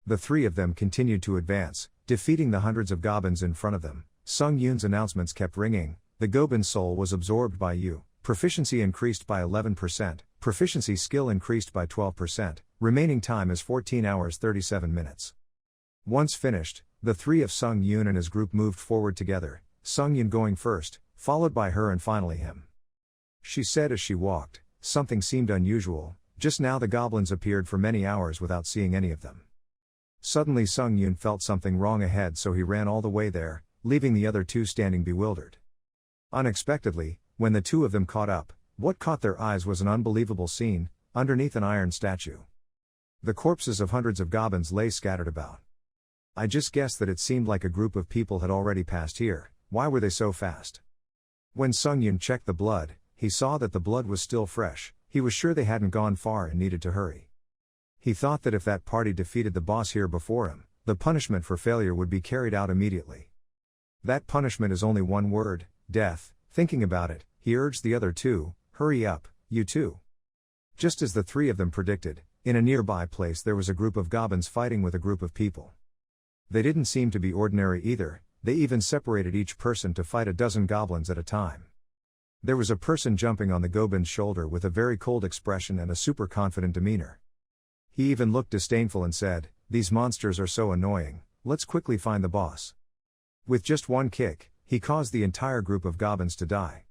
The three of them continued to advance, defeating the hundreds of goblins in front of them. Sung Yun's announcements kept ringing, the goblin soul was absorbed by you, proficiency increased by 11%, proficiency skill increased by 12%, remaining time is 14 hours 37 minutes. Once finished, the three of Sung Yun and his group moved forward together, Sung Yun going first, followed by her and finally him. She said as she walked, something seemed unusual, just now the goblins appeared for many hours without seeing any of them. Suddenly Sung Yun felt something wrong ahead, so he ran all the way there, leaving the other two standing bewildered. Unexpectedly, when the two of them caught up, what caught their eyes was an unbelievable scene, underneath an iron statue. The corpses of hundreds of goblins lay scattered about. I just guessed that it seemed like a group of people had already passed here, why were they so fast? When Sung Yun checked the blood, he saw that the blood was still fresh, he was sure they hadn't gone far and needed to hurry. He thought that if that party defeated the boss here before him, the punishment for failure would be carried out immediately. That punishment is only one word, death. Thinking about it, he urged the other two, hurry up, you two. Just as the three of them predicted, in a nearby place there was a group of goblins fighting with a group of people. They didn't seem to be ordinary either, they even separated each person to fight a dozen goblins at a time. There was a person jumping on the goblin's shoulder with a very cold expression and a super confident demeanor. He even looked disdainful and said, these monsters are so annoying, let's quickly find the boss. With just one kick, he caused the entire group of goblins to die.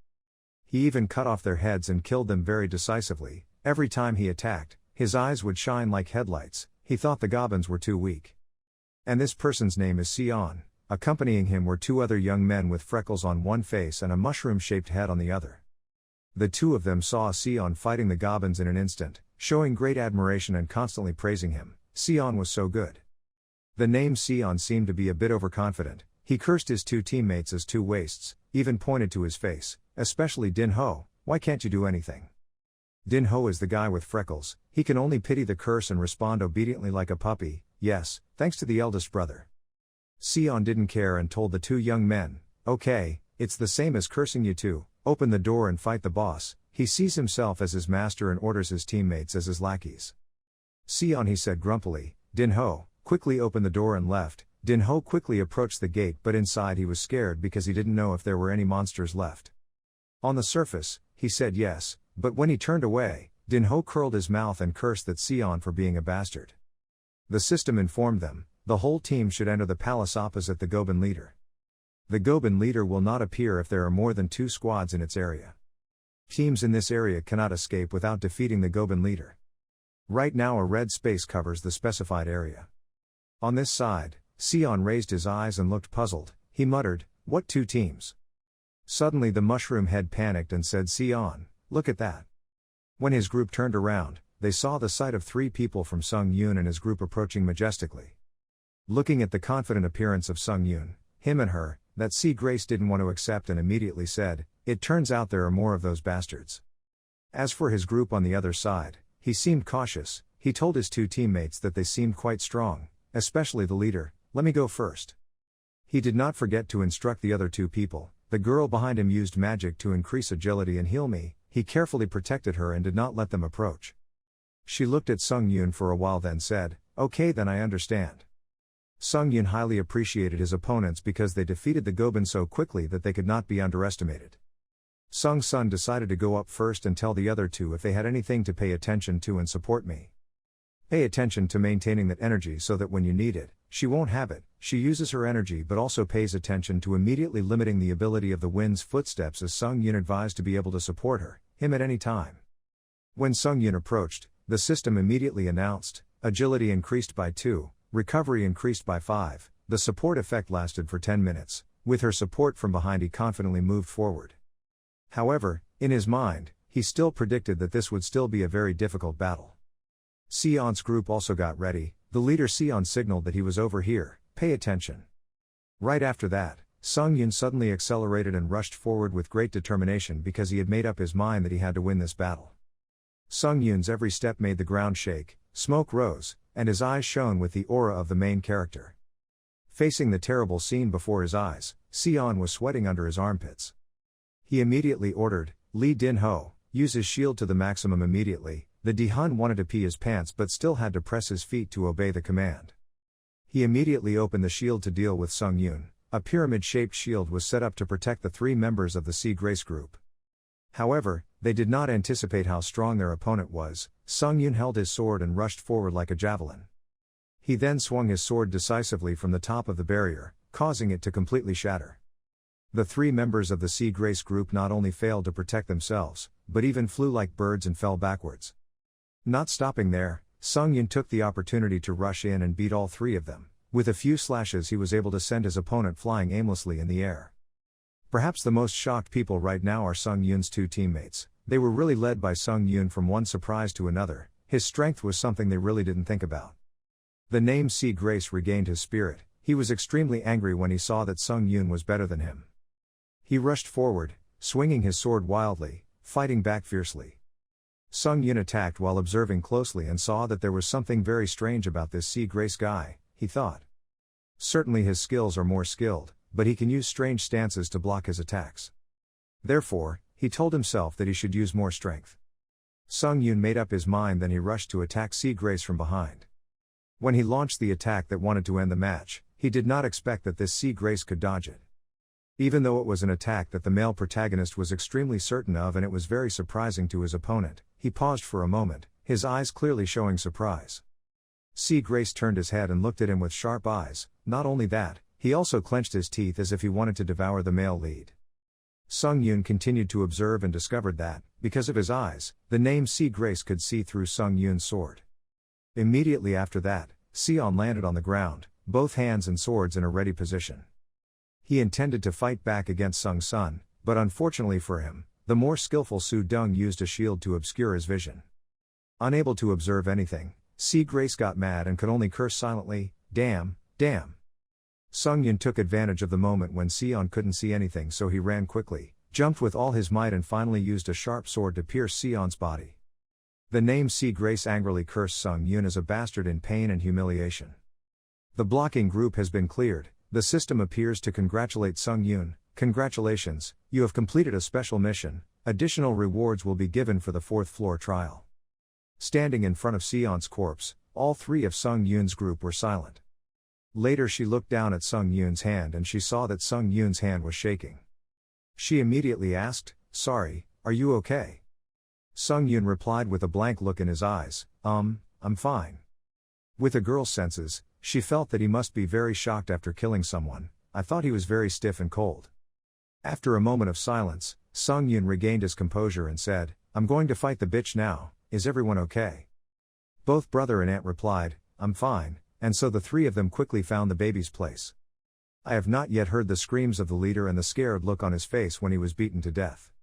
He even cut off their heads and killed them very decisively. Every time he attacked, his eyes would shine like headlights. He thought the goblins were too weak. And this person's name is Sion. Accompanying him were two other young men with freckles on one face and a mushroom-shaped head on the other. The two of them saw Sion fighting the goblins in an instant, showing great admiration and constantly praising him. Sion was so good. The name Sion seemed to be a bit overconfident. He cursed his two teammates as two wastes, even pointed to his face, especially Din Ho, why can't you do anything? Din Ho is the guy with freckles, he can only pity the curse and respond obediently like a puppy, yes, thanks to the eldest brother. Sion didn't care and told the two young men, okay, it's the same as cursing you two, open the door and fight the boss. He sees himself as his master and orders his teammates as his lackeys. Sion, he said grumpily, Din Ho, quickly opened the door and left. Din Ho quickly approached the gate, but inside he was scared because he didn't know if there were any monsters left. On the surface, he said yes, but when he turned away, Din Ho curled his mouth and cursed that Sion for being a bastard. The system informed them, the whole team should enter the palace opposite the goblin leader. The goblin leader will not appear if there are more than 2 squads in its area. Teams in this area cannot escape without defeating the goblin leader. Right now a red space covers the specified area. On this side, Sion raised his eyes and looked puzzled. He muttered, what 2 teams? Suddenly the mushroom head panicked and said, Sion, look at that. When his group turned around, they saw the sight of 3 people from Sung Yun and his group approaching majestically. Looking at the confident appearance of Sung Yun, him and her, that Sea Grace didn't want to accept and immediately said, it turns out there are more of those bastards. As for his group on the other side, he seemed cautious. He told his 2 teammates that they seemed quite strong, especially the leader, let me go first. He did not forget to instruct the other 2 people. The girl behind him used magic to increase agility and heal me. He carefully protected her and did not let them approach. She looked at Sung Yun for a while then said, okay then I understand. Sung Yun highly appreciated his opponents because they defeated the goblin so quickly that they could not be underestimated. Sung Sun decided to go up first and tell the other 2 if they had anything to pay attention to and support me. Pay attention to maintaining that energy so that when you need it, she won't have it. She uses her energy but also pays attention to immediately limiting the ability of the wind's footsteps as Sung Yun advised to be able to support her, him at any time. When Sung Yun approached, the system immediately announced, agility increased by 2, recovery increased by 5, the support effect lasted for 10 minutes, with her support from behind he confidently moved forward. However, in his mind, he still predicted that this would still be a very difficult battle. Sion's group also got ready. The leader Sion signaled that he was over here, pay attention. Right after that, Sung Yun suddenly accelerated and rushed forward with great determination because he had made up his mind that he had to win this battle. Sung Yun's every step made the ground shake, smoke rose, and his eyes shone with the aura of the main character. Facing the terrible scene before his eyes, Sion was sweating under his armpits. He immediately ordered, Li Din-ho, use his shield to the maximum immediately. The Dihun wanted to pee his pants but still had to press his feet to obey the command. He immediately opened the shield to deal with Sung Yun. A pyramid-shaped shield was set up to protect the 3 members of the Sea Grace group. However, they did not anticipate how strong their opponent was. Sung Yun held his sword and rushed forward like a javelin. He then swung his sword decisively from the top of the barrier, causing it to completely shatter. The 3 members of the Sea Grace group not only failed to protect themselves, but even flew like birds and fell backwards. Not stopping there, Sung Yun took the opportunity to rush in and beat all 3 of them. With a few slashes he was able to send his opponent flying aimlessly in the air. Perhaps the most shocked people right now are Sung Yun's 2 teammates. They were really led by Sung Yun from one surprise to another. His strength was something they really didn't think about. The name Sea Grace regained his spirit. He was extremely angry when he saw that Sung Yun was better than him. He rushed forward, swinging his sword wildly, fighting back fiercely. Sung Yun attacked while observing closely and saw that there was something very strange about this Sea Grace guy, he thought. Certainly his skills are more skilled, but he can use strange stances to block his attacks. Therefore, he told himself that he should use more strength. Sung Yun made up his mind, then he rushed to attack Sea Grace from behind. When he launched the attack that wanted to end the match, he did not expect that this Sea Grace could dodge it. Even though it was an attack that the male protagonist was extremely certain of and it was very surprising to his opponent, he paused for a moment, his eyes clearly showing surprise. Sea Grace turned his head and looked at him with sharp eyes. Not only that, he also clenched his teeth as if he wanted to devour the male lead. Sung Yun continued to observe and discovered that, because of his eyes, the name Sea Grace could see through Sung Yun's sword. Immediately after that, Sion landed on the ground, both hands and swords in a ready position. He intended to fight back against Sung Sun, but unfortunately for him, the more skillful Su Dung used a shield to obscure his vision. Unable to observe anything, Sea Grace got mad and could only curse silently, damn, damn. Sung Yun took advantage of the moment when Sion couldn't see anything, so he ran quickly, jumped with all his might and finally used a sharp sword to pierce Sion's body. The name Sea Grace angrily cursed Sung Yun as a bastard in pain and humiliation. The blocking group has been cleared. The system appears to congratulate Sung Yun. Congratulations, you have completed a special mission. Additional rewards will be given for the 4th floor trial. Standing in front of Sion's corpse, all 3 of Sung Yun's group were silent. Later she looked down at Sung Yun's hand and she saw that Sung Yun's hand was shaking. She immediately asked, "Sorry, are you okay?" Sung Yun replied with a blank look in his eyes, I'm fine." With a girl's senses, she felt that he must be very shocked after killing someone. I thought he was very stiff and cold. After a moment of silence, Sung Yun regained his composure and said, "I'm going to fight the bitch now, is everyone okay?" Both brother and aunt replied, "I'm fine," and so the 3 of them quickly found the baby's place. I have not yet heard the screams of the leader and the scared look on his face when he was beaten to death.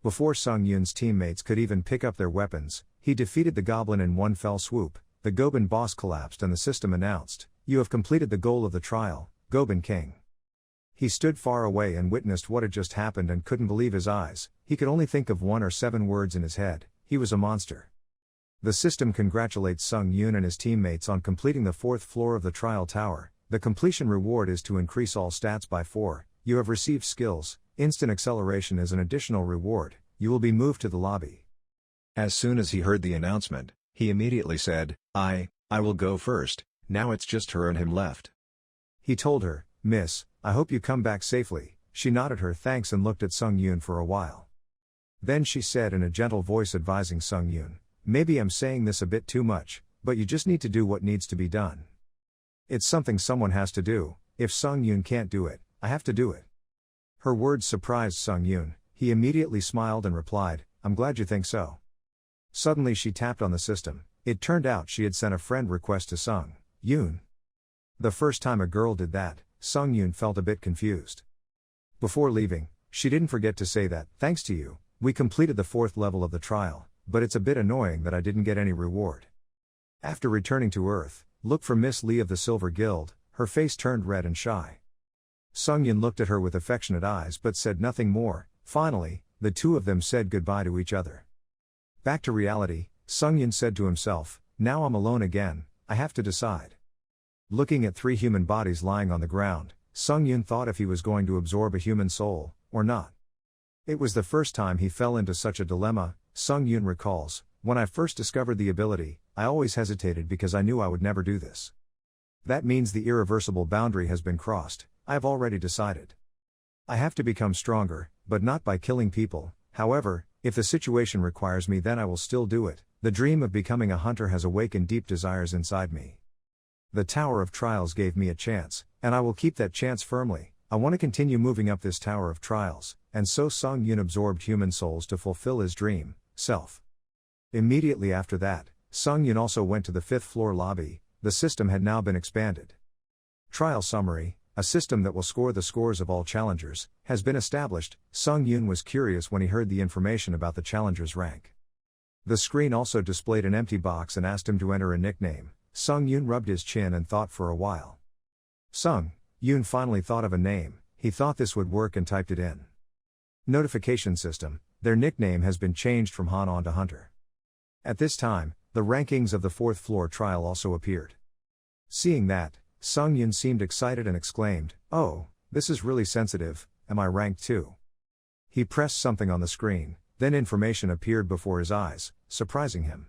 Before Sung Yun's teammates could even pick up their weapons, he defeated the goblin in one fell swoop. The Goblin boss collapsed and the system announced, "You have completed the goal of the trial, Goblin King." He stood far away and witnessed what had just happened and couldn't believe his eyes. He could only think of 1 or 7 words in his head: he was a monster. The system congratulates Sung Yun and his teammates on completing the 4th floor of the trial tower. The completion reward is to increase all stats by 4. You have received skills. Instant acceleration is an additional reward. You will be moved to the lobby. As soon as he heard the announcement, he immediately said, I will go first. Now it's just her and him left." He told her, "Miss, I hope you come back safely." She nodded her thanks and looked at Sung Yun for a while. Then she said in a gentle voice advising Sung Yun, "Maybe I'm saying this a bit too much, but you just need to do what needs to be done. It's something someone has to do. If Sung Yun can't do it, I have to do it." Her words surprised Sung Yun. He immediately smiled and replied, "I'm glad you think so." Suddenly she tapped on the system. It turned out she had sent a friend request to Sung Yun. The first time a girl did that, Sung Yun felt a bit confused. Before leaving, she didn't forget to say that, "Thanks to you, we completed the 4th level of the trial, but it's a bit annoying that I didn't get any reward." After returning to Earth, look for Miss Lee of the Silver Guild. Her face turned red and shy. Sung-Yun looked at her with affectionate eyes but said nothing more. Finally, the two of them said goodbye to each other. Back to reality, Sung-Yun said to himself, now I'm alone again, I have to decide. Looking at 3 human bodies lying on the ground, Sung-Yun thought if he was going to absorb a human soul, or not. It was the first time he fell into such a dilemma. Sung-Yun recalls, when I first discovered the ability, I always hesitated because I knew I would never do this. That means the irreversible boundary has been crossed, I have already decided. I have to become stronger, but not by killing people. However, if the situation requires me, then I will still do it. The dream of becoming a hunter has awakened deep desires inside me. The Tower of Trials gave me a chance, and I will keep that chance firmly. I want to continue moving up this Tower of Trials, and so Sung-Yun absorbed human souls to fulfill his dream, self. Immediately after that, Sung-Yun also went to the 5th floor lobby. The system had now been expanded. Trial Summary, a system that will score the scores of all challengers, has been established. Sung-Yun was curious when he heard the information about the challenger's rank. The screen also displayed an empty box and asked him to enter a nickname. Sung-Yun rubbed his chin and thought for a while. Sung-Yun finally thought of a name. He thought this would work and typed it in. Notification system, their nickname has been changed from Han on to Hunter. At this time, the rankings of the 4th floor trial also appeared. Seeing that, Sung-Yun seemed excited and exclaimed, oh, this is really sensitive, am I ranked too? He pressed something on the screen, then information appeared before his eyes, surprising him.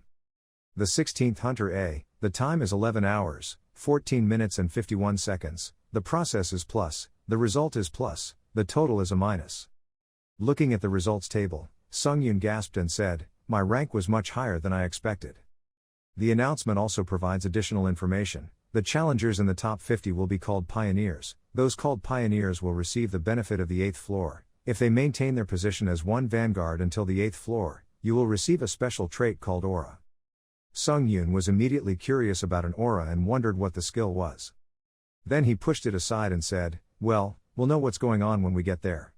The 16th Hunter A, the time is 11 hours, 14 minutes and 51 seconds, the process is plus, the result is plus, the total is a minus. Looking at the results table, Sung-Yun gasped and said, my rank was much higher than I expected. The announcement also provides additional information. The challengers in the top 50 will be called pioneers. Those called pioneers will receive the benefit of the 8th floor. If they maintain their position as one vanguard until the 8th floor, you will receive a special trait called aura. Sung-Yun was immediately curious about an aura and wondered what the skill was. Then he pushed it aside and said, well, we'll know what's going on when we get there.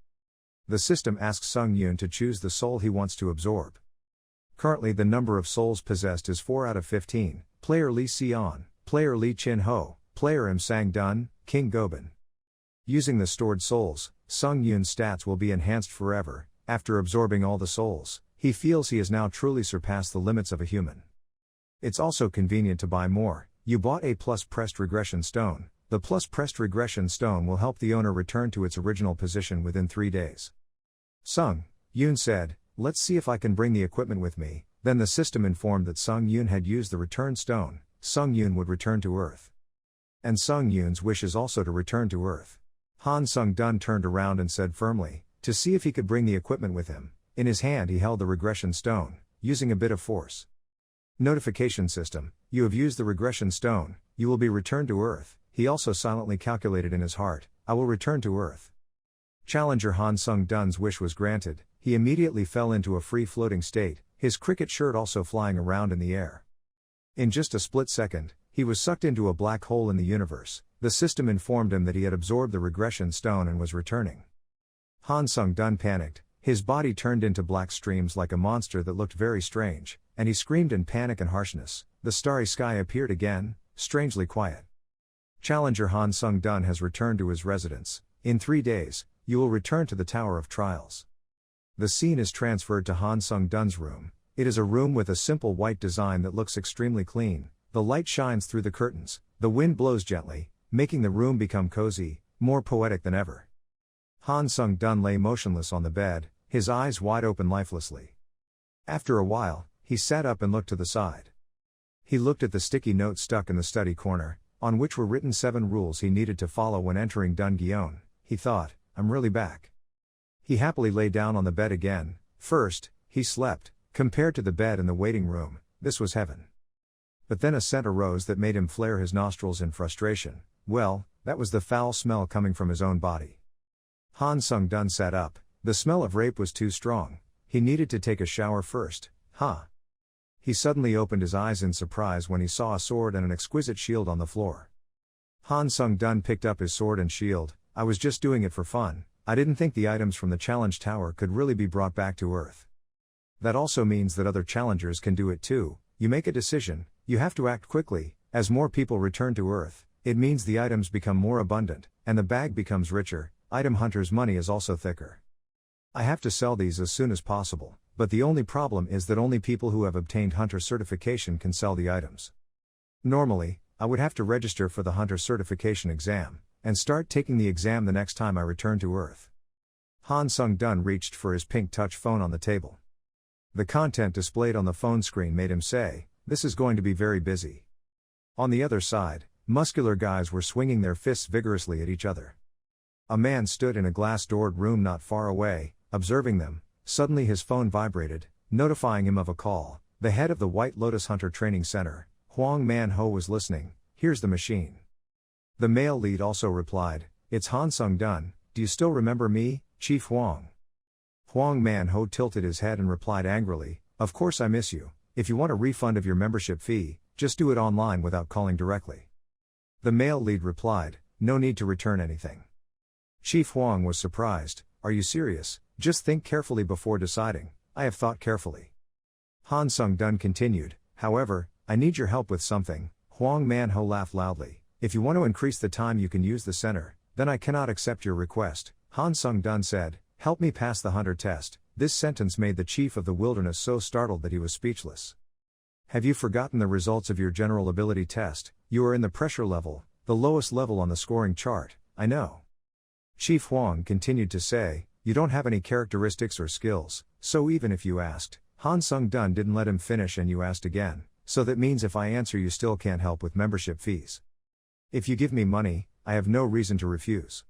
The system asks Sung-Yun to choose the soul he wants to absorb. Currently the number of souls possessed is 4 out of 15, player Lee Sion, player Lee Chin-ho, player Im Sang-dun, King Gobin. Using the stored souls, Sung-Yun's stats will be enhanced forever. After absorbing all the souls, he feels he has now truly surpassed the limits of a human. It's also convenient to buy more. You bought a plus pressed regression stone. The plus pressed regression stone will help the owner return to its original position within 3 days. Sung-Yun said, let's see if I can bring the equipment with me. Then the system informed that Sung-Yun had used the return stone. Sung-Yun would return to Earth. And Sung-Yun's wish is also to return to Earth. Han Sung-dun turned around and said firmly, to see if he could bring the equipment with him. In his hand he held the regression stone, using a bit of force. Notification system, you have used the regression stone, you will be returned to Earth. He also silently calculated in his heart, I will return to Earth. Challenger Han Sung-dun's wish was granted. He immediately fell into a free-floating state, his cricket shirt also flying around in the air. In just a split second, he was sucked into a black hole in the universe. The system informed him that he had absorbed the regression stone and was returning. Han Sung-dun panicked, his body turned into black streams like a monster that looked very strange, and he screamed in panic and harshness. The starry sky appeared again, strangely quiet. Challenger Han Sung-dun has returned to his residence. In 3 days, you will return to the Tower of Trials. The scene is transferred to Han Sung-dun's room. It is a room with a simple white design that looks extremely clean. The light shines through the curtains, the wind blows gently, making the room become cozy, more poetic than ever. Han Sung-dun lay motionless on the bed, his eyes wide open lifelessly. After a while, he sat up and looked to the side. He looked at the sticky note stuck in the study corner, on which were written 7 rules he needed to follow when entering Dongyeon. He thought, I'm really back. He happily lay down on the bed again. First, he slept. Compared to the bed in the waiting room, this was heaven. But then a scent arose that made him flare his nostrils in frustration. Well, that was the foul smell coming from his own body. Han Sung-dun sat up. The smell of rape was too strong. He needed to take a shower first. He suddenly opened his eyes in surprise when he saw a sword and an exquisite shield on the floor. Han Sung-dun picked up his sword and shield. I was just doing it for fun. I didn't think the items from the challenge tower could really be brought back to Earth. That also means that other challengers can do it too. You make a decision, you have to act quickly. As more people return to Earth, it means the items become more abundant, and the bag becomes richer. Item hunters' money is also thicker. I have to sell these as soon as possible, but the only problem is that only people who have obtained hunter certification can sell the items. Normally, I would have to register for the hunter certification exam, and start taking the exam the next time I return to Earth. Han Sung-dun reached for his pink touch phone on the table. The content displayed on the phone screen made him say, "This is going to be very busy." On the other side, muscular guys were swinging their fists vigorously at each other. A man stood in a glass-doored room not far away, observing them. Suddenly his phone vibrated, notifying him of a call. The head of the White Lotus Hunter Training Center, Huang Man-ho, was listening. "Here's the machine." The male lead also replied, "It's Han Sung-dun, do you still remember me, Chief Huang?" Huang Man-ho tilted his head and replied angrily, "Of course I miss you. If you want a refund of your membership fee, just do it online without calling directly." The male lead replied, "No need to return anything." Chief Huang was surprised. "Are you serious? Just think carefully before deciding." "I have thought carefully." Han Sung-dun continued, "However, I need your help with something." Huang Man-ho laughed loudly. "If you want to increase the time you can use the center, then I cannot accept your request." Han Sung-dun said, "Help me pass the hunter test." This sentence made the chief of the wilderness so startled that he was speechless. "Have you forgotten the results of your general ability test? You are in the pressure level, the lowest level on the scoring chart, I know." Chief Huang continued to say, "You don't have any characteristics or skills, so even if you asked." Han Sung-dun didn't let him finish and you asked again, "So that means if I answer you still can't help with membership fees." "If you give me money, I have no reason to refuse."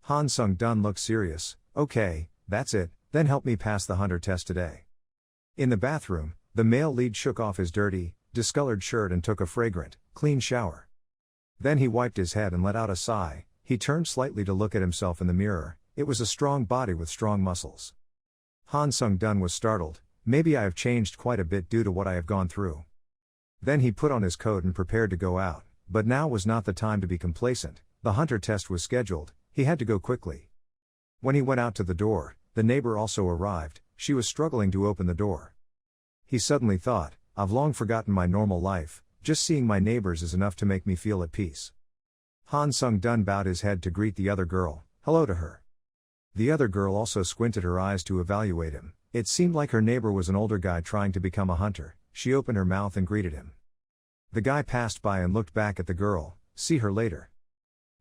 Han Sung-dun looked serious. "Okay, that's it, then help me pass the hunter test today." In the bathroom, the male lead shook off his dirty, discolored shirt and took a fragrant, clean shower. Then he wiped his head and let out a sigh. He turned slightly to look at himself in the mirror. It was a strong body with strong muscles. Han Sung-dun was startled. "Maybe I have changed quite a bit due to what I have gone through." Then he put on his coat and prepared to go out, but now was not the time to be complacent. The hunter test was scheduled, he had to go quickly. When he went out to the door, the neighbor also arrived. She was struggling to open the door. He suddenly thought, "I've long forgotten my normal life, just seeing my neighbors is enough to make me feel at peace." Han Sung-dun bowed his head to greet the other girl, hello to her. The other girl also squinted her eyes to evaluate him. It seemed like her neighbor was an older guy trying to become a hunter. She opened her mouth and greeted him. The guy passed by and looked back at the girl. "See her later."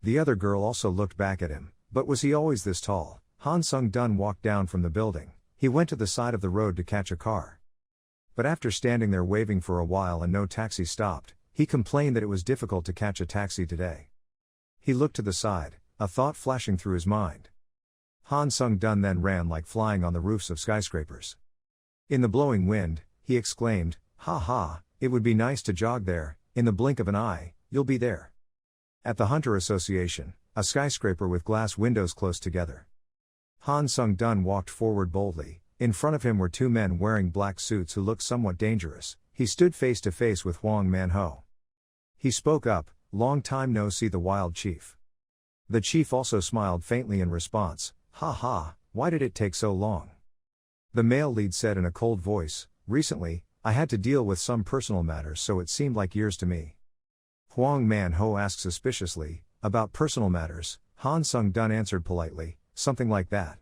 The other girl also looked back at him, but was he always this tall? Han Sung-dun walked down from the building. He went to the side of the road to catch a car. But after standing there waving for a while and no taxi stopped, he complained that it was difficult to catch a taxi today. He looked to the side, a thought flashing through his mind. Han Sung-dun then ran like flying on the roofs of skyscrapers. In the blowing wind, he exclaimed, "Ha ha, it would be nice to jog there, in the blink of an eye, you'll be there." At the Hunter Association, a skyscraper with glass windows close together. Han Sung-dun walked forward boldly. In front of him were two men wearing black suits who looked somewhat dangerous. He stood face to face with Huang Man-ho. He spoke up, "Long time no see, the wild chief." The chief also smiled faintly in response. "Ha ha, why did it take so long?" The male lead said in a cold voice, "Recently, I had to deal with some personal matters, so it seemed like years to me." Huang Man-ho asked suspiciously, "About personal matters?" Han Sung-dun answered politely, "Something like that."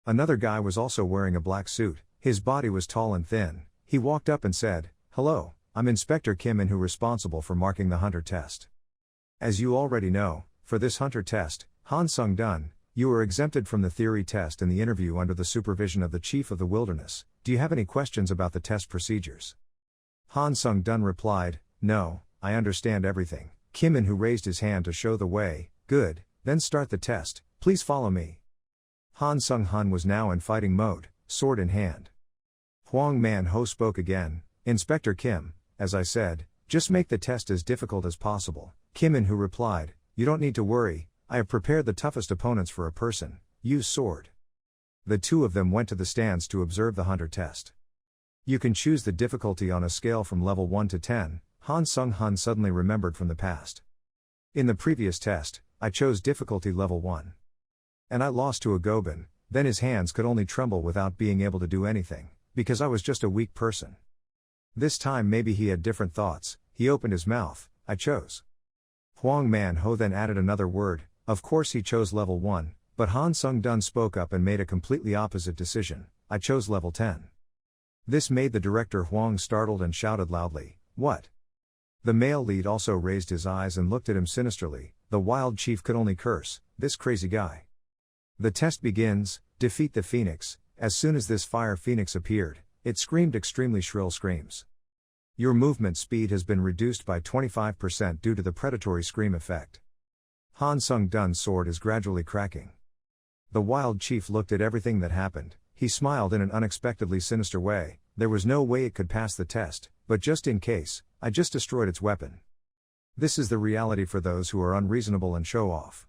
Another guy was also wearing a black suit. His body was tall and thin. He walked up and said, "Hello, I'm Inspector Kim and who responsible for marking the hunter test. As you already know, for this hunter test, Han Sung-dun, you are exempted from the theory test and the interview under the supervision of the Chief of the Wilderness. Do you have any questions about the test procedures?" Han Sung-dun replied, "No, I understand everything." Kim In, who raised his hand to show the way, "Good, then start the test, please follow me." Han Sung-hun was now in fighting mode, sword in hand. Huang Man-ho spoke again, "Inspector Kim, as I said, just make the test as difficult as possible." Kim In, who replied, "You don't need to worry, I have prepared the toughest opponents for a person, use sword." The two of them went to the stands to observe the hunter test. You can choose the difficulty on a scale from level 1 to 10, Han Sung-hun suddenly remembered from the past. "In the previous test, I chose difficulty level 1. And I lost to a goblin, then his hands could only tremble without being able to do anything, because I was just a weak person. This time maybe he had different thoughts, he opened his mouth, I chose." Huang Man-ho then added another word, Of course he chose level 1, but Han Sung-dun spoke up and made a completely opposite decision. I chose level 10. This made the director Huang startled and shouted loudly, "What?" The male lead also raised his eyes and looked at him sinisterly. The wild chief could only curse, "This crazy guy." The test begins, defeat the phoenix. As soon as this fire phoenix appeared, it screamed extremely shrill screams. Your movement speed has been reduced by 25% due to the predatory scream effect. Han Sung-dun's sword is gradually cracking. The wild chief looked at everything that happened. He smiled in an unexpectedly sinister way. There was no way it could pass the test, but just in case, I just destroyed its weapon. This is the reality for those who are unreasonable and show off.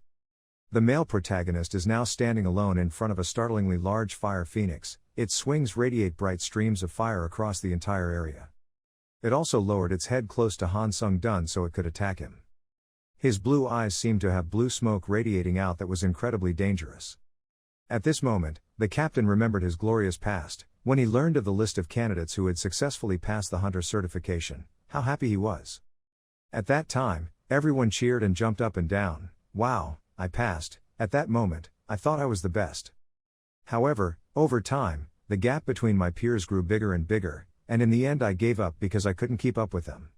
The male protagonist is now standing alone in front of a startlingly large fire phoenix. Its swings radiate bright streams of fire across the entire area. It also lowered its head close to Han Sung-dun so it could attack him. His blue eyes seemed to have blue smoke radiating out that was incredibly dangerous. At this moment, the captain remembered his glorious past. When he learned of the list of candidates who had successfully passed the hunter certification, how happy he was. At that time, everyone cheered and jumped up and down. Wow, I passed. At that moment, I thought I was the best. However, over time, the gap between my peers grew bigger and bigger, and in the end I gave up because I couldn't keep up with them.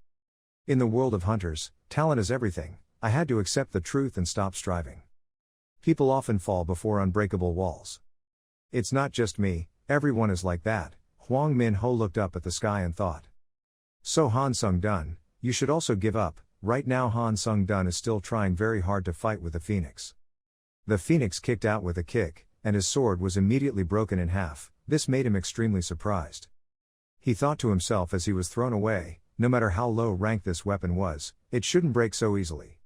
In the world of hunters, talent is everything. I had to accept the truth and stop striving. People often fall before unbreakable walls. It's not just me, everyone is like that. Huang Min-ho looked up at the sky and thought. So Han Sung-dun, you should also give up. Right now Han Sung-dun is still trying very hard to fight with the phoenix. The phoenix kicked out with a kick, and his sword was immediately broken in half. This made him extremely surprised. He thought to himself as he was thrown away, no matter how low ranked this weapon was, it shouldn't break so easily.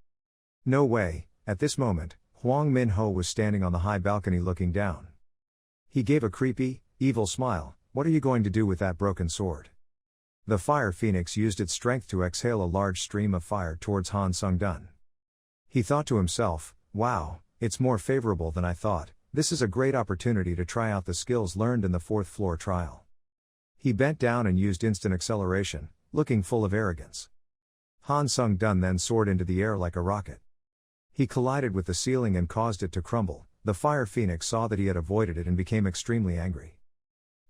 No way. At this moment, Huang Min-ho was standing on the high balcony looking down. He gave a creepy, evil smile. What are you going to do with that broken sword? The fire phoenix used its strength to exhale a large stream of fire towards Han Sung-dun. He thought to himself, wow, it's more favorable than I thought. This is a great opportunity to try out the skills learned in the 4th floor trial. He bent down and used instant acceleration, looking full of arrogance. Han Sung-dun then soared into the air like a rocket. He collided with the ceiling and caused it to crumble. The fire phoenix saw that he had avoided it and became extremely angry.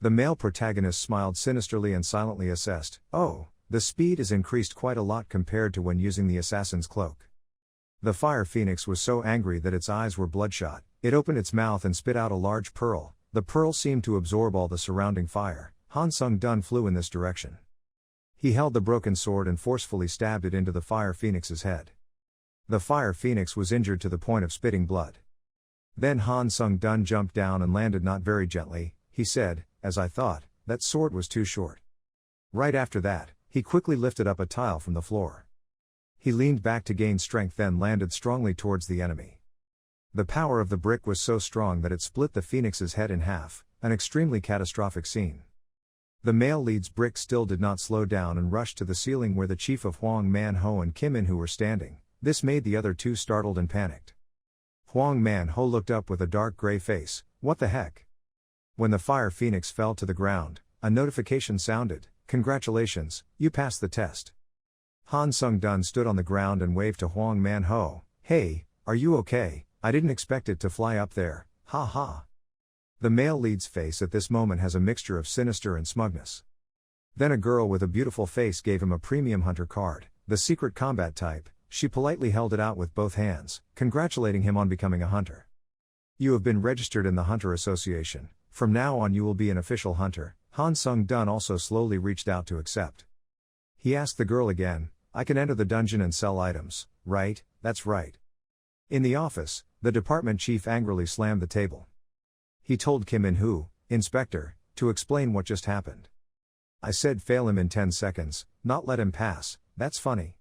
The male protagonist smiled sinisterly and silently assessed, oh, the speed is increased quite a lot compared to when using the assassin's cloak. The fire phoenix was so angry that its eyes were bloodshot. It opened its mouth and spit out a large pearl. The pearl seemed to absorb all the surrounding fire. Han Sung-dun flew in this direction. He held the broken sword and forcefully stabbed it into the fire phoenix's head. The fire phoenix was injured to the point of spitting blood. Then Han Sung-dun jumped down and landed not very gently. He said, as I thought, that sword was too short. Right after that, he quickly lifted up a tile from the floor. He leaned back to gain strength then landed strongly towards the enemy. The power of the brick was so strong that it split the phoenix's head in half, an extremely catastrophic scene. The male lead's brick still did not slow down and rushed to the ceiling where the chief of Huang Man-ho and Kim In-ho were standing. This made the other two startled and panicked. Huang Man-ho looked up with a dark gray face. What the heck? When the fire phoenix fell to the ground, a notification sounded. Congratulations, you passed the test. Han Sung-dun stood on the ground and waved to Huang Man-ho. Hey, are you okay? I didn't expect it to fly up there, ha ha. The male lead's face at this moment has a mixture of sinister and smugness. Then a girl with a beautiful face gave him a premium hunter card, the secret combat type. She politely held it out with both hands, congratulating him on becoming a hunter. You have been registered in the Hunter Association. From now on you will be an official hunter. Han Sung-dun also slowly reached out to accept. He asked the girl again, I can enter the dungeon and sell items, right? That's right. In the office, the department chief angrily slammed the table. He told Kim In-ho, Inspector, to explain what just happened. I said fail him in 10 seconds, not let him pass. That's funny.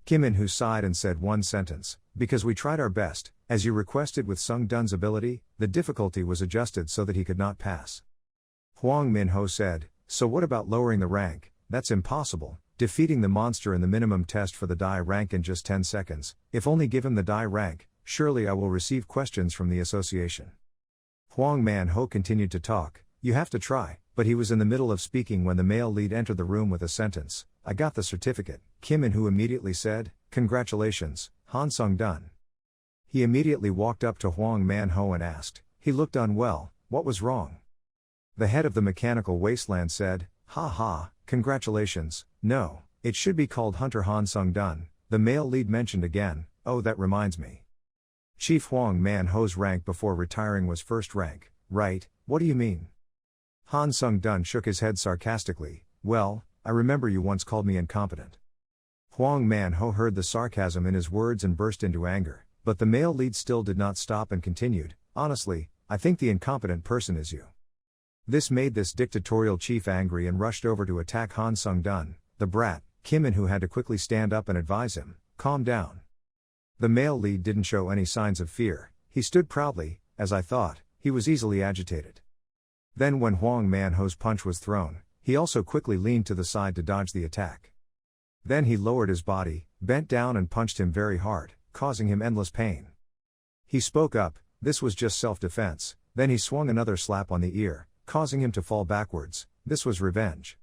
Kim In-ho sighed and said one sentence, because we tried our best, as you requested with Sung-dun's ability, the difficulty was adjusted so that he could not pass. Huang Min-ho said, so what about lowering the rank? That's impossible, defeating the monster in the minimum test for the die rank in just 10 seconds, if only give him the die rank, surely I will receive questions from the association. Huang Man-ho continued to talk, you have to try, but he was in the middle of speaking when the male lead entered the room with a sentence, I got the certificate. Kim In-ho immediately said, congratulations, Han Sung-dun. He immediately walked up to Huang Manhua and asked. He looked unwell. What was wrong? The head of the mechanical wasteland said, "Ha ha, congratulations, no, it should be called Hunter Han Sung-dun." The male lead mentioned again, "Oh, that reminds me. Chief Huang Manhua's rank before retiring was first rank, right? What do you mean?" Han Sung-dun shook his head sarcastically. "Well, I remember you once called me incompetent." Huang Manhua heard the sarcasm in his words and burst into anger, but the male lead still did not stop and continued, "Honestly, I think the incompetent person is you." This made this dictatorial chief angry and rushed over to attack Han Sung-dun. The brat, Kim-in, who had to quickly stand up and advise him, "Calm down." The male lead didn't show any signs of fear. He stood proudly. As I thought, he was easily agitated. Then when Huang Manhua's punch was thrown, he also quickly leaned to the side to dodge the attack. Then he lowered his body, bent down and punched him very hard, causing him endless pain. He spoke up, this was just self-defense. Then he swung another slap on the ear, causing him to fall backwards. This was revenge.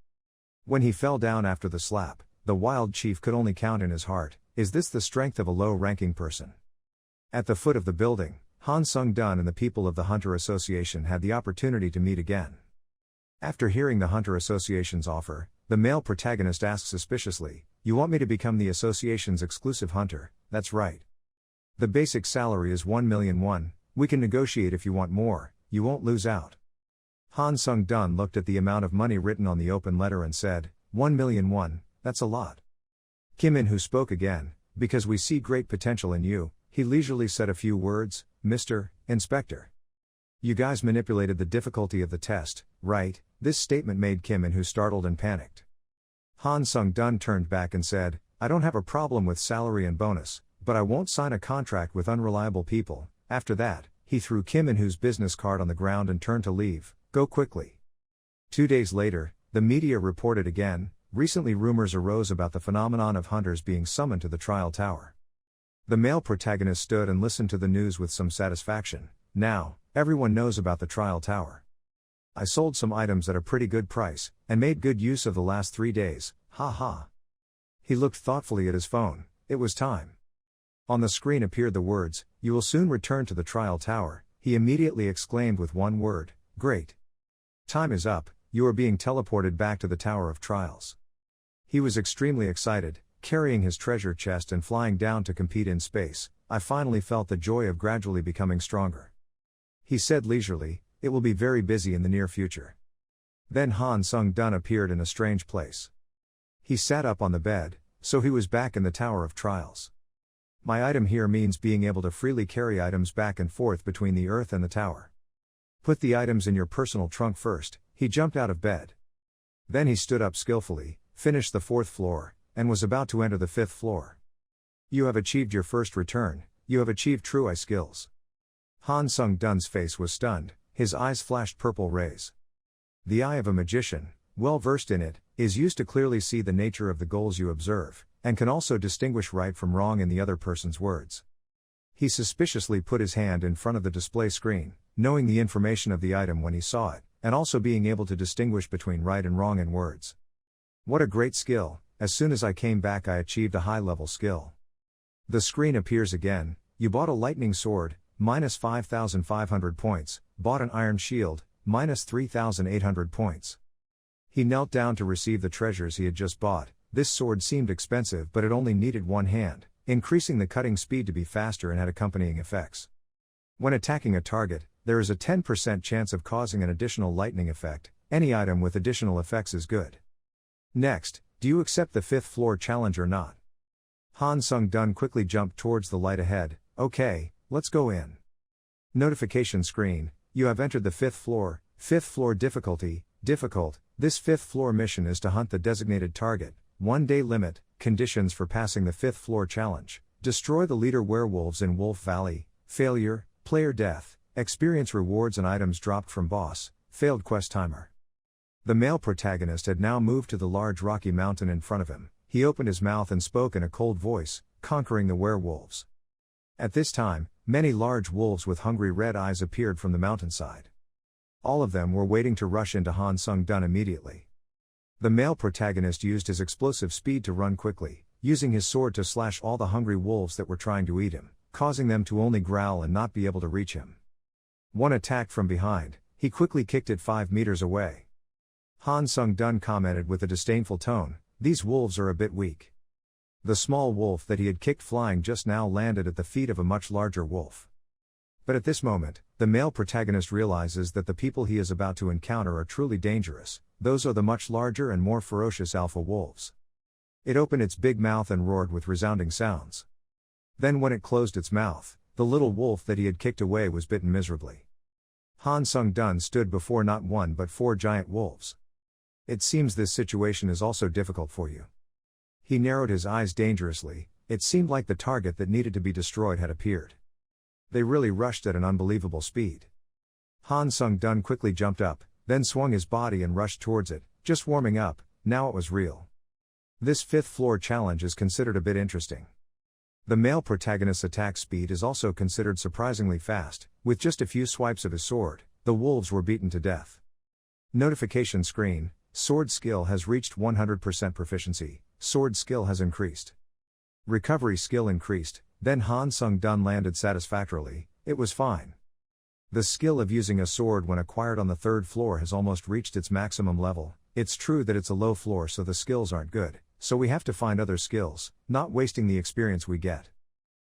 When he fell down after the slap, the wild chief could only count in his heart, "Is this the strength of a low-ranking person?" At the foot of the building, Han Sung-dun and the people of the Hunter Association had the opportunity to meet again. After hearing the Hunter Association's offer, the male protagonist asked suspiciously, "You want me to become the association's exclusive hunter?" "That's right. The basic salary is 1,000,000 won, we can negotiate if you want more, you won't lose out." Han Sung-dun looked at the amount of money written on the open letter and said, 1,000,000 won, that's a lot. Kim-in, who spoke again, "Because we see great potential in you," he leisurely said a few words, "Mr. Inspector. You guys manipulated the difficulty of the test, right?" This statement made Kim-in, who startled and panicked. Han Sung-dun turned back and said, "I don't have a problem with salary and bonus, but I won't sign a contract with unreliable people." After that, he threw Kim-in, whose business card on the ground and turned to leave. "Go quickly." 2 days later, the media reported again, recently rumors arose about the phenomenon of hunters being summoned to the trial tower. The male protagonist stood and listened to the news with some satisfaction. "Now, everyone knows about the trial tower. I sold some items at a pretty good price, and made good use of the last 3 days, ha ha." He looked thoughtfully at his phone. It was time. On the screen appeared the words, "You will soon return to the trial tower." He immediately exclaimed with one word, "Great. Time is up, you are being teleported back to the Tower of Trials." He was extremely excited, carrying his treasure chest and flying down to compete in space. "I finally felt the joy of gradually becoming stronger," he said leisurely. "It will be very busy in the near future." Then Han Sung-dun appeared in a strange place. He sat up on the bed, so he was back in the Tower of Trials. "My item here means being able to freely carry items back and forth between the Earth and the tower. Put the items in your personal trunk first." He jumped out of bed. Then he stood up skillfully, finished the 4th floor, and was about to enter the 5th floor. "You have achieved your first return, you have achieved true eye skills." Han Sung-dun's face was stunned, his eyes flashed purple rays. The eye of a magician, well versed in it, is used to clearly see the nature of the goals you observe, and can also distinguish right from wrong in the other person's words. He suspiciously put his hand in front of the display screen, knowing the information of the item when he saw it, and also being able to distinguish between right and wrong in words. "What a great skill, as soon as I came back I achieved a high-level skill." The screen appears again, "You bought a lightning sword, minus 5,500 points, bought an iron shield, minus 3,800 points." He knelt down to receive the treasures he had just bought. This sword seemed expensive, but it only needed one hand, increasing the cutting speed to be faster and had accompanying effects. When attacking a target, there is a 10% chance of causing an additional lightning effect. Any item with additional effects is good. Next, do you accept the 5th floor challenge or not? Han Sung-dun quickly jumped towards the light ahead. "Okay, let's go in." Notification screen, "You have entered the 5th floor, 5th floor difficulty, difficult. This 5th floor mission is to hunt the designated target. 1 day limit, conditions for passing the 5th floor challenge. Destroy the leader werewolves in Wolf Valley. Failure, player death. Experience rewards and items dropped from boss. Failed quest timer." The male protagonist had now moved to the large rocky mountain in front of him. He opened his mouth and spoke in a cold voice, conquering the werewolves. At this time, many large wolves with hungry red eyes appeared from the mountainside. All of them were waiting to rush into Han Sung-dun immediately. The male protagonist used his explosive speed to run quickly, using his sword to slash all the hungry wolves that were trying to eat him. causing them to only growl and not be able to reach him. One attacked from behind, he quickly kicked it 5 meters away. Han Sung-dun commented with a disdainful tone, "These wolves are a bit weak." The small wolf that he had kicked flying just now landed at the feet of a much larger wolf. But at this moment, the male protagonist realizes that the people he is about to encounter are truly dangerous. Those are the much larger and more ferocious alpha wolves. It opened its big mouth and roared with resounding sounds. Then when it closed its mouth, the little wolf that he had kicked away was bitten miserably. Han Sung-dun stood before not one but 4 giant wolves. It seems this situation is also difficult for you. He narrowed his eyes dangerously. It seemed like the target that needed to be destroyed had appeared. They really rushed at an unbelievable speed. Han Sung-dun quickly jumped up, then swung his body and rushed towards it, just warming up. Now it was real. This 5th floor challenge is considered a bit interesting. The male protagonist's attack speed is also considered surprisingly fast. With just a few swipes of his sword, the wolves were beaten to death. Notification screen: sword skill has reached 100% proficiency, sword skill has increased. Recovery skill increased. Then Han Sung-dun landed satisfactorily. It was fine. The skill of using a sword when acquired on the 3rd floor has almost reached its maximum level. It's true that it's a low floor, so the skills aren't good, so we have to find other skills, not wasting the experience we get.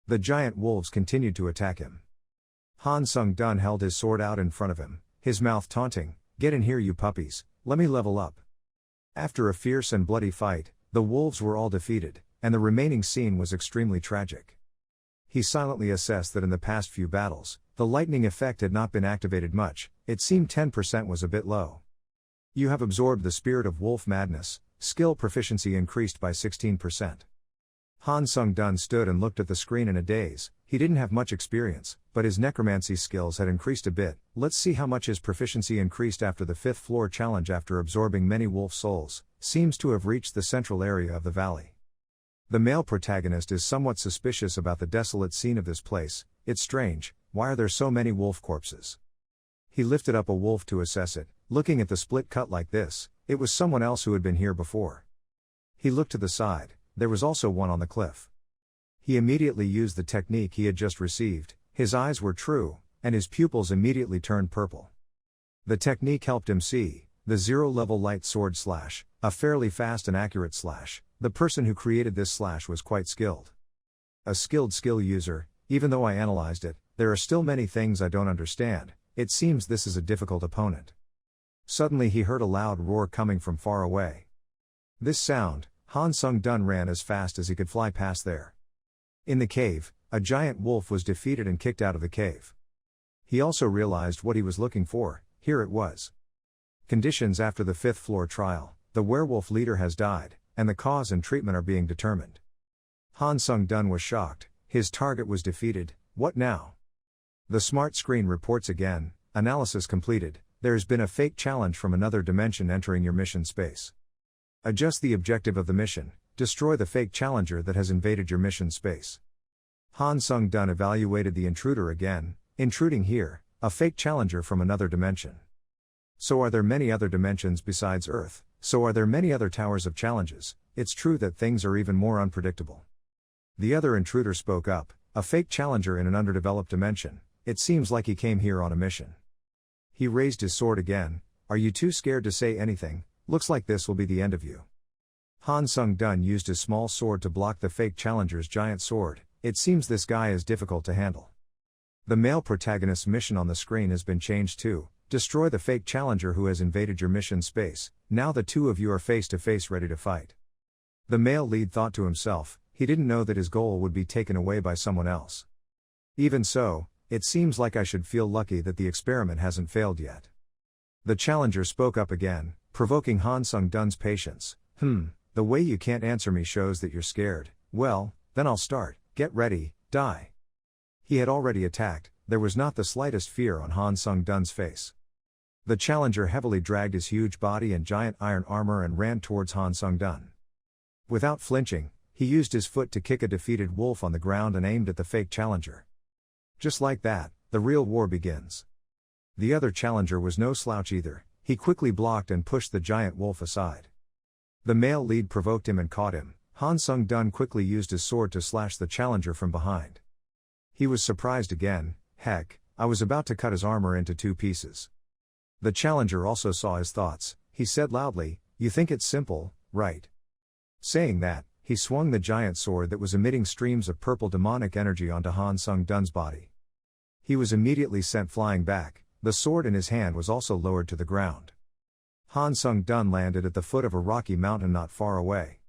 The giant wolves continued to attack him. Han Sung-dun held his sword out in front of him, his mouth taunting, "Get in here, you puppies, let me level up." After a fierce and bloody fight, the wolves were all defeated, and the remaining scene was extremely tragic. He silently assessed that in the past few battles, the lightning effect had not been activated much. It seemed 10% was a bit low. You have absorbed the spirit of wolf madness. Skill proficiency increased by 16%. Han Sung-dun stood and looked at the screen in a daze. He didn't have much experience, but his necromancy skills had increased a bit. Let's see how much his proficiency increased after the 5th floor challenge. After absorbing many wolf souls, seems to have reached the central area of the valley. The male protagonist is somewhat suspicious about the desolate scene of this place. It's strange, why are there so many wolf corpses? He lifted up a wolf to assess it. Looking at the split cut like this, it was someone else who had been here before. He looked to the side, there was also one on the cliff. He immediately used the technique he had just received. His eyes were true, and his pupils immediately turned purple. The technique helped him see the 0-level light sword slash, a fairly fast and accurate slash. The person who created this slash was quite skilled. A skilled skill user. Even though I analyzed it, there are still many things I don't understand. It seems this is a difficult opponent. Suddenly he heard a loud roar coming from far away. This sound, Han Sung-dun ran as fast as he could fly past there. In the cave, a giant wolf was defeated and kicked out of the cave. He also realized what he was looking for. Here it was. Conditions after the 5th floor trial: the werewolf leader has died, and the cause and treatment are being determined. Han Sung-dun was shocked. His target was defeated. What now? The smart screen reports again. Analysis completed. There's been a fake challenge from another dimension entering your mission space. Adjust the objective of the mission. Destroy the fake challenger that has invaded your mission space. Han Sung-dun evaluated the intruder again. Intruding here, a fake challenger from another dimension. So are there many other dimensions besides Earth? So are there many other towers of challenges? It's true that things are even more unpredictable. The other intruder spoke up. A fake challenger in an underdeveloped dimension. It seems like he came here on a mission. He raised his sword again. Are you too scared to say anything? Looks like this will be the end of you. Han Sung-dun used his small sword to block the fake challenger's giant sword. It seems this guy is difficult to handle. The male protagonist's mission on the screen has been changed to destroy the fake challenger who has invaded your mission space. Now the two of you are face to face, ready to fight. The male lead thought to himself, he didn't know that his goal would be taken away by someone else. Even so, it seems like I should feel lucky that the experiment hasn't failed yet. The challenger spoke up again, provoking Han Sung-dun's patience. The way you can't answer me shows that you're scared. Well, then I'll start. Get ready, die. He had already attacked. There was not the slightest fear on Han Sung-dun's face. The challenger heavily dragged his huge body and giant iron armor and ran towards Han Sung-dun. Without flinching, he used his foot to kick a defeated wolf on the ground and aimed at the fake challenger. Just like that, the real war begins. The other challenger was no slouch either. He quickly blocked and pushed the giant wolf aside. The male lead provoked him and caught him. Han Sung-dun quickly used his sword to slash the challenger from behind. He was surprised again. Heck, I was about to cut his armor into 2 pieces. The challenger also saw his thoughts. He said loudly, "You think it's simple, right?" Saying that, he swung the giant sword that was emitting streams of purple demonic energy onto Han Sung-dun's body. He was immediately sent flying back. The sword in his hand was also lowered to the ground. Han Sung-dun landed at the foot of a rocky mountain not far away.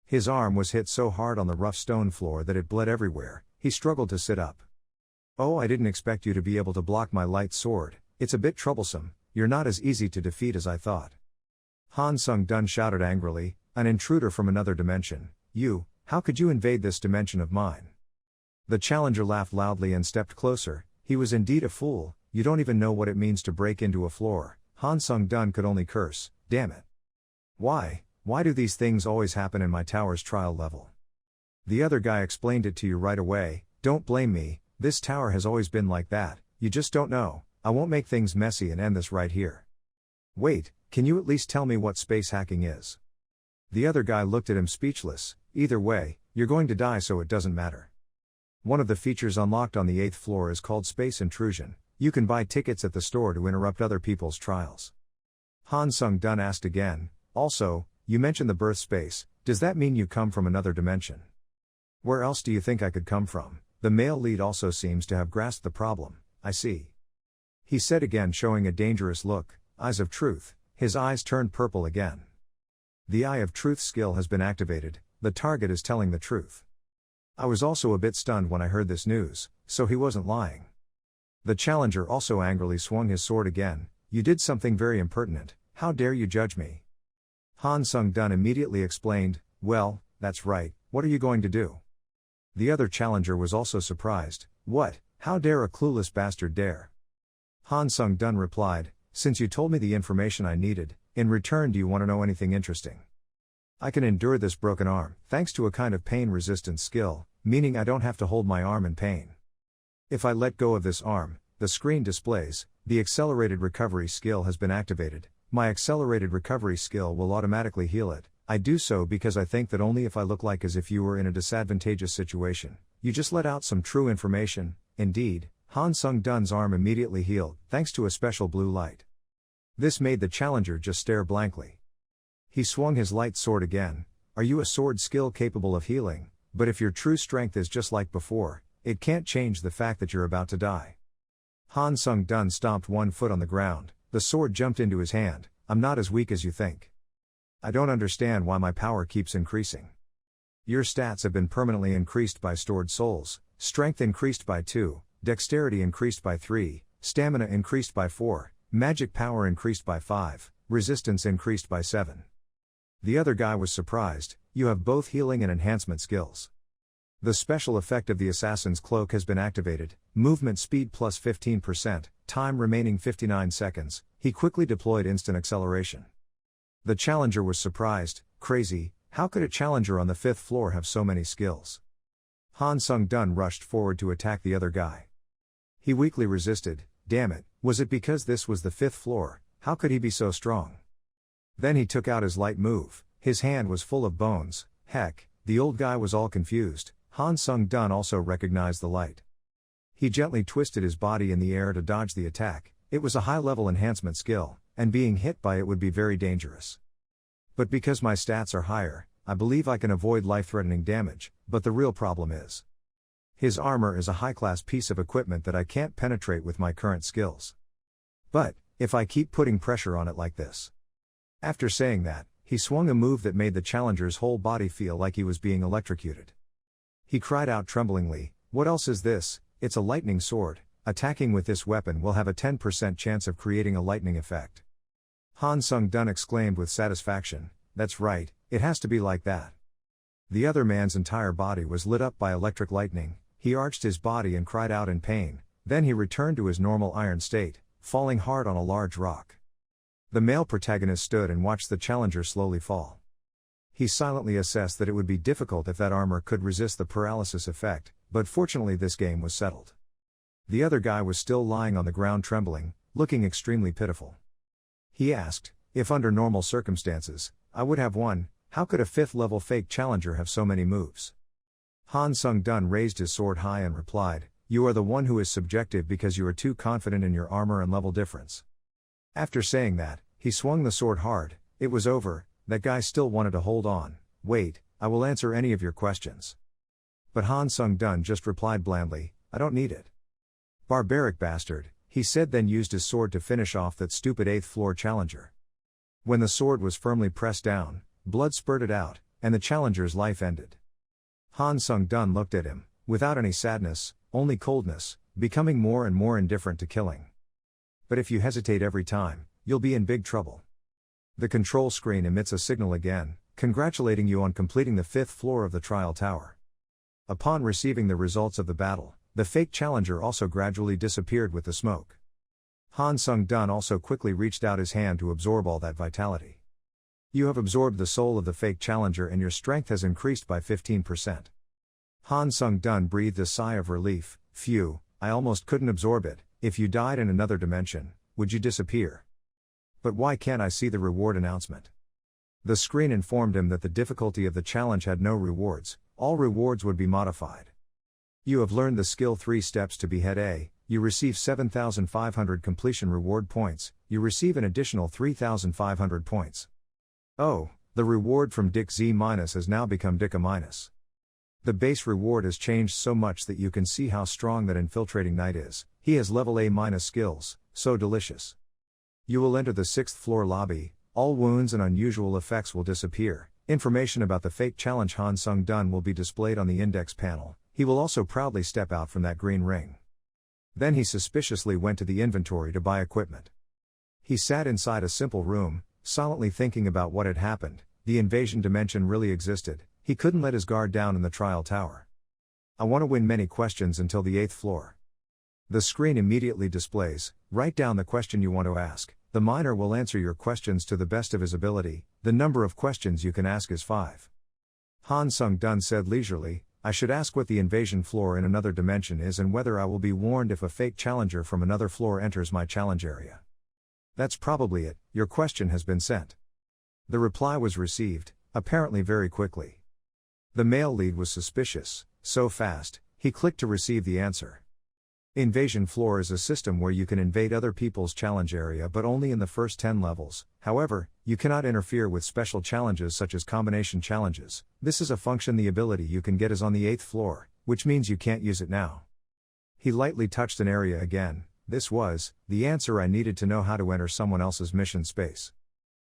His arm was hit so hard on the rough stone floor that it bled everywhere. He struggled to sit up. "Oh, I didn't expect you to be able to block my light sword. It's a bit troublesome. You're not as easy to defeat as I thought." Han Sung-dun shouted angrily, "An intruder from another dimension. How could you invade this dimension of mine?" The challenger laughed loudly and stepped closer. He was indeed a fool. "You don't even know what it means to break into a floor." Han Sung-dun could only curse. "Damn it. Why do these things always happen in my tower's trial level?" The other guy explained it to you right away. "Don't blame me, this tower has always been like that, you just don't know. I won't make things messy and end this right here." "Wait, can you at least tell me what space hacking is?" The other guy looked at him speechless. "Either way, you're going to die, so it doesn't matter. One of the features unlocked on the 8th floor is called space intrusion. You can buy tickets at the store to interrupt other people's trials." Han Sung-dun asked again, "Also, you mentioned the birth space, does that mean you come from another dimension?" "Where else do you think I could come from?" The male lead also seems to have grasped the problem. "I see," he said again, showing a dangerous look. "Eyes of truth." His eyes turned purple again. The Eye of Truth skill has been activated. The target is telling the truth. I was also a bit stunned when I heard this news, so he wasn't lying. The challenger also angrily swung his sword again. "You did something very impertinent. How dare you judge me?" Han Sung-dun immediately explained, "Well, that's right, what are you going to do?" The other challenger was also surprised. "What? How dare a clueless bastard dare?" Han Sung-dun replied, "Since you told me the information I needed, in return do you want to know anything interesting? I can endure this broken arm, thanks to a kind of pain-resistant skill, meaning I don't have to hold my arm in pain. If I let go of this arm, the screen displays, the accelerated recovery skill has been activated. My accelerated recovery skill will automatically heal it. I do so because I think that only if I look like as if you were in a disadvantageous situation. You just let out some true information." Indeed, Han Sung-dun's arm immediately healed, thanks to a special blue light. This made the challenger just stare blankly. He swung his light sword again. "Are you a sword skill capable of healing? But if your true strength is just like before, it can't change the fact that you're about to die." Han Sung-dun stomped one foot on the ground. The sword jumped into his hand. "I'm not as weak as you think. I don't understand why my power keeps increasing. Your stats have been permanently increased by stored souls, strength increased by 2, dexterity increased by 3, stamina increased by 4, magic power increased by 5, resistance increased by 7. The other guy was surprised. "You have both healing and enhancement skills." The special effect of the assassin's cloak has been activated. Movement speed plus 15%, time remaining 59 seconds. He quickly deployed instant acceleration. The challenger was surprised. "Crazy, how could a challenger on the 5th floor have so many skills?" Han Sung-dun rushed forward to attack the other guy. He weakly resisted. Damn it, was it because this was the 5th floor? How could he be so strong? Then he took out his light move. His hand was full of bones. Heck, the old guy was all confused. Han Sung-dun also recognized the light. He gently twisted his body in the air to dodge the attack. It was a high-level enhancement skill, and being hit by it would be very dangerous. But because my stats are higher, I believe I can avoid life-threatening damage, but the real problem is, his armor is a high-class piece of equipment that I can't penetrate with my current skills. But, if I keep putting pressure on it like this. After saying that, he swung a move that made the challenger's whole body feel like he was being electrocuted. He cried out tremblingly, "What else is this? It's a lightning sword. Attacking with this weapon will have a 10% chance of creating a lightning effect." Han Sung-dun exclaimed with satisfaction, "That's right, it has to be like that." The other man's entire body was lit up by electric lightning. He arched his body and cried out in pain. Then he returned to his normal iron state, falling hard on a large rock. The male protagonist stood and watched the challenger slowly fall. He silently assessed that it would be difficult if that armor could resist the paralysis effect, but fortunately this game was settled. The other guy was still lying on the ground trembling, looking extremely pitiful. He asked, "If under normal circumstances, I would have won, how could a 5th level fake challenger have so many moves?" Han Sung-dun raised his sword high and replied, you are the one who is subjective because you are too confident in your armor and level difference. After saying that, he swung the sword hard. It was over. That guy still wanted to hold on. Wait, I will answer any of your questions. But Han Sung-dun just replied blandly, I don't need it. Barbaric bastard, he said, then used his sword to finish off that stupid 8th floor challenger. When the sword was firmly pressed down, blood spurted out, and the challenger's life ended. Han Sung-dun looked at him, without any sadness, only coldness, becoming more and more indifferent to killing. But if you hesitate every time, you'll be in big trouble. The control screen emits a signal again, congratulating you on completing the 5th floor of the trial tower. Upon receiving the results of the battle, the fake challenger also gradually disappeared with the smoke. Han Sung-dun also quickly reached out his hand to absorb all that vitality. You have absorbed the soul of the fake challenger and your strength has increased by 15%. Han Sung-dun breathed a sigh of relief. Phew, I almost couldn't absorb it. If you died in another dimension, would you disappear? But why can't I see the reward announcement? The screen informed him that the difficulty of the challenge had no rewards, all rewards would be modified. You have learned the skill 3 steps to behead A, you receive 7,500 completion reward points, you receive an additional 3,500 points. Oh, the reward from Dick Z- has now become Dick A-. The base reward has changed so much that you can see how strong that infiltrating knight is. He has level A- skills, so delicious. You will enter the 6th floor lobby, all wounds and unusual effects will disappear. Information about the fake challenge Han Sung-dun will be displayed on the index panel. He will also proudly step out from that green ring. Then he suspiciously went to the inventory to buy equipment. He sat inside a simple room, silently thinking about what had happened. The invasion dimension really existed. He couldn't let his guard down in the trial tower. I want to win many questions until the 8th floor. The screen immediately displays, write down the question you want to ask. The miner will answer your questions to the best of his ability. The number of questions you can ask is 5. Han Sung-dun said leisurely, I should ask what the invasion floor in another dimension is and whether I will be warned if a fake challenger from another floor enters my challenge area. That's probably it, your question has been sent. The reply was received, apparently very quickly. The male lead was suspicious, so fast, he clicked to receive the answer. Invasion floor is a system where you can invade other people's challenge area but only in the first 10 levels, however, you cannot interfere with special challenges such as combination challenges. This is a function the ability you can get is on the 8th floor, which means you can't use it now. He lightly touched an area again. This was the answer I needed to know how to enter someone else's mission space.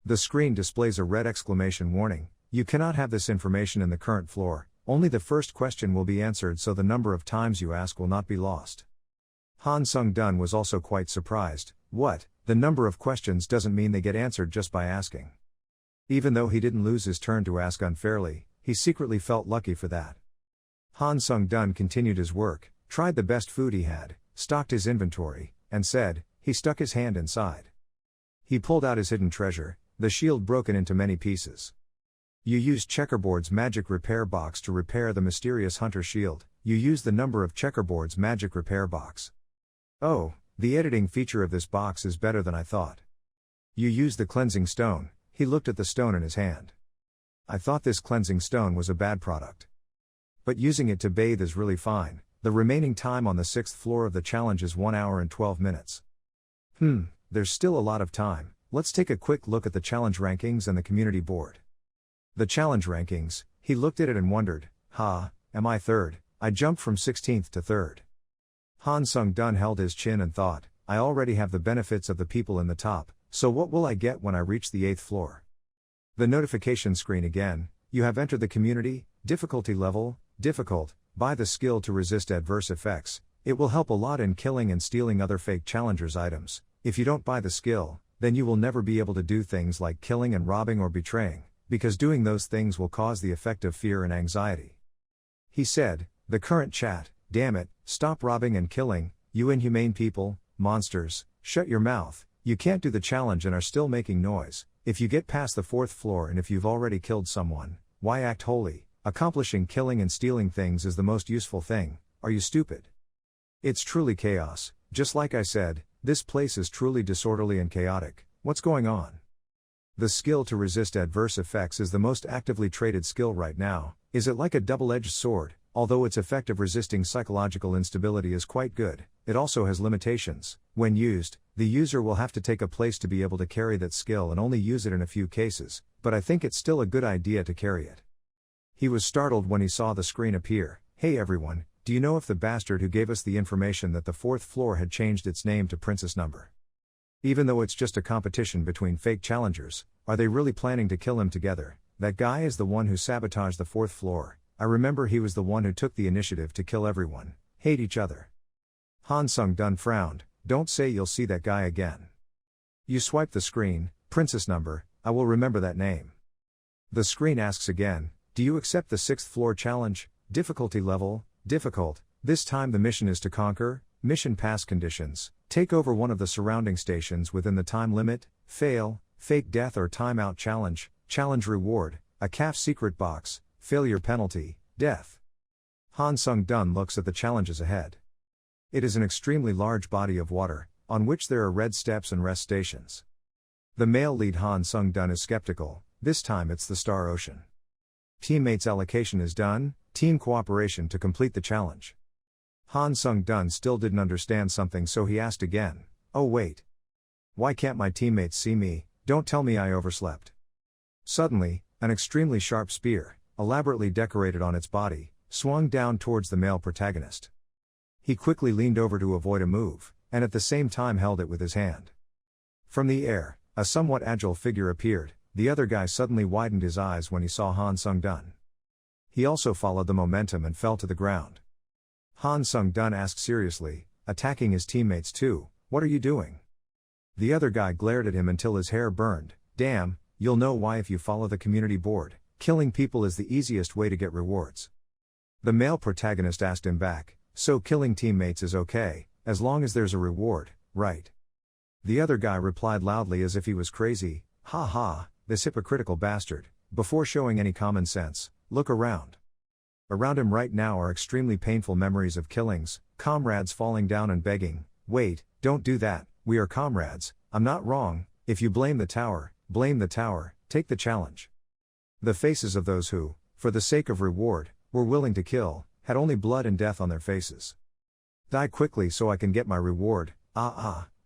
The screen displays a red exclamation warning. You cannot have this information in the current floor, only the first question will be answered so the number of times you ask will not be lost. Han Sung-dun was also quite surprised. What? The number of questions doesn't mean they get answered just by asking. Even though he didn't lose his turn to ask unfairly, he secretly felt lucky for that. Han Sung-dun continued his work, tried the best food he had, stocked his inventory, and said, he stuck his hand inside. He pulled out his hidden treasure, the shield broken into many pieces. You used Checkerboard's magic repair box to repair the mysterious hunter shield. You used the number of Checkerboard's magic repair box. Oh, the editing feature of this box is better than I thought. You used the cleansing stone. He looked at the stone in his hand. I thought this cleansing stone was a bad product. But using it to bathe is really fine. The remaining time on the 6th floor of the challenge is 1 hour and 12 minutes. There's still a lot of time. Let's take a quick look at the challenge rankings and the community board. The challenge rankings, he looked at it and wondered, am I 3rd? I jumped from 16th to 3rd. Han Sung-dun held his chin and thought, I already have the benefits of the people in the top, so what will I get when I reach the 8th floor? The notification screen again, you have entered the community, difficulty level, difficult, buy the skill to resist adverse effects. It will help a lot in killing and stealing other fake challengers' items. If you don't buy the skill, then you will never be able to do things like killing and robbing or betraying, because doing those things will cause the effect of fear and anxiety. He said, the current chat, damn it, stop robbing and killing, you inhumane people, monsters, shut your mouth, you can't do the challenge and are still making noise. If you get past the 4th floor and if you've already killed someone, why act holy? Accomplishing killing and stealing things is the most useful thing. Are you stupid? It's truly chaos. Just like I said, this place is truly disorderly and chaotic. What's going on? The skill to resist adverse effects is the most actively traded skill right now. Is it like a double-edged sword? although its effect of resisting psychological instability is quite good, it also has limitations. When used, the user will have to take a place to be able to carry that skill and only use it in a few cases, but I think it's still a good idea to carry it. He was startled when he saw the screen appear. Hey everyone, do you know if the bastard who gave us the information that the fourth floor had changed its name to Princess Number? Even though it's just a competition between fake challengers, are they really planning to kill him together? That guy is the one who sabotaged the fourth floor. I remember he was the one who took the initiative to kill everyone. Hate each other. Han Sung-dun frowned. Don't say you'll see that guy again. You swipe the screen, Princess Number, I will remember that name. The screen asks again, do you accept the sixth floor challenge? Difficulty level, difficult. This time the mission is to conquer. Mission pass conditions. Take over one of the surrounding stations within the time limit. Fail, fake death or timeout challenge. Challenge reward, a CAF secret box. Failure penalty, death. Han Sung-dun looks at the challenges ahead. It is an extremely large body of water, on which there are red steps and rest stations. The male lead Han Sung-dun is skeptical. This time it's the Star Ocean. Teammates allocation is done, team cooperation to complete the challenge. Han Sung-dun still didn't understand something, so he asked again, oh wait. Why can't my teammates see me? Don't tell me I overslept. Suddenly, an extremely sharp spear, elaborately decorated on its body, swung down towards the male protagonist. He quickly leaned over to avoid a move, and at the same time held it with his hand. From the air, a somewhat agile figure appeared. The other guy suddenly widened his eyes when he saw Han Sung-dun. He also followed the momentum and fell to the ground. Han Sung-dun asked seriously, attacking his teammates too, what are you doing? The other guy glared at him until his hair burned. Damn, you'll know why if you follow the community board. Killing people is the easiest way to get rewards. The male protagonist asked him back, so killing teammates is okay, as long as there's a reward, right? The other guy replied loudly as if he was crazy, ha ha, this hypocritical bastard. Before showing any common sense, look around. Around him right now are extremely painful memories of killings, comrades falling down and begging, wait, don't do that, we are comrades, I'm not wrong, if you blame the tower, take the challenge. The faces of those who, for the sake of reward, were willing to kill, had only blood and death on their faces. Die quickly so I can get my reward.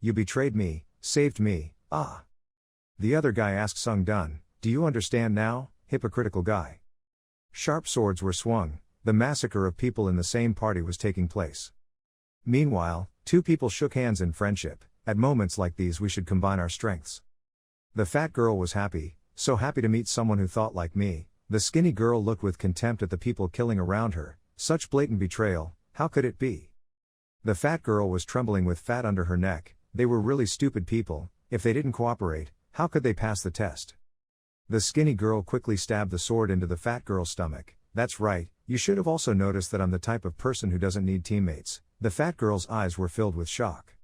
You betrayed me, saved me, The other guy asked Sung-dun, do you understand now, hypocritical guy? Sharp swords were swung, the massacre of people in the same party was taking place. Meanwhile, two people shook hands in friendship. At moments like these we should combine our strengths. The fat girl was happy, so happy to meet someone who thought like me. The skinny girl looked with contempt at the people killing around her. Such blatant betrayal, how could it be? The fat girl was trembling with fat under her neck. They were really stupid people. If they didn't cooperate, how could they pass the test? The skinny girl quickly stabbed the sword into the fat girl's stomach. That's right, you should have also noticed that I'm the type of person who doesn't need teammates. The fat girl's eyes were filled with shock.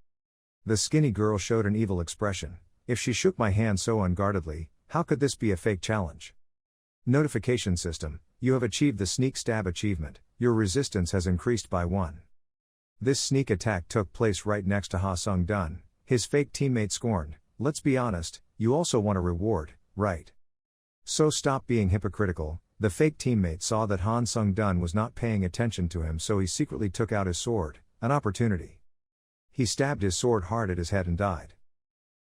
The skinny girl showed an evil expression. If she shook my hand so unguardedly, how could this be a fake challenge? Notification system, you have achieved the sneak stab achievement. Your resistance has increased by 1. This sneak attack took place right next to Han Sung-dun. His fake teammate scorned. Let's be honest, you also want a reward, right? So stop being hypocritical. The fake teammate saw that Han Sung-dun was not paying attention to him, so he secretly took out his sword, an opportunity. He stabbed his sword hard at his head and died.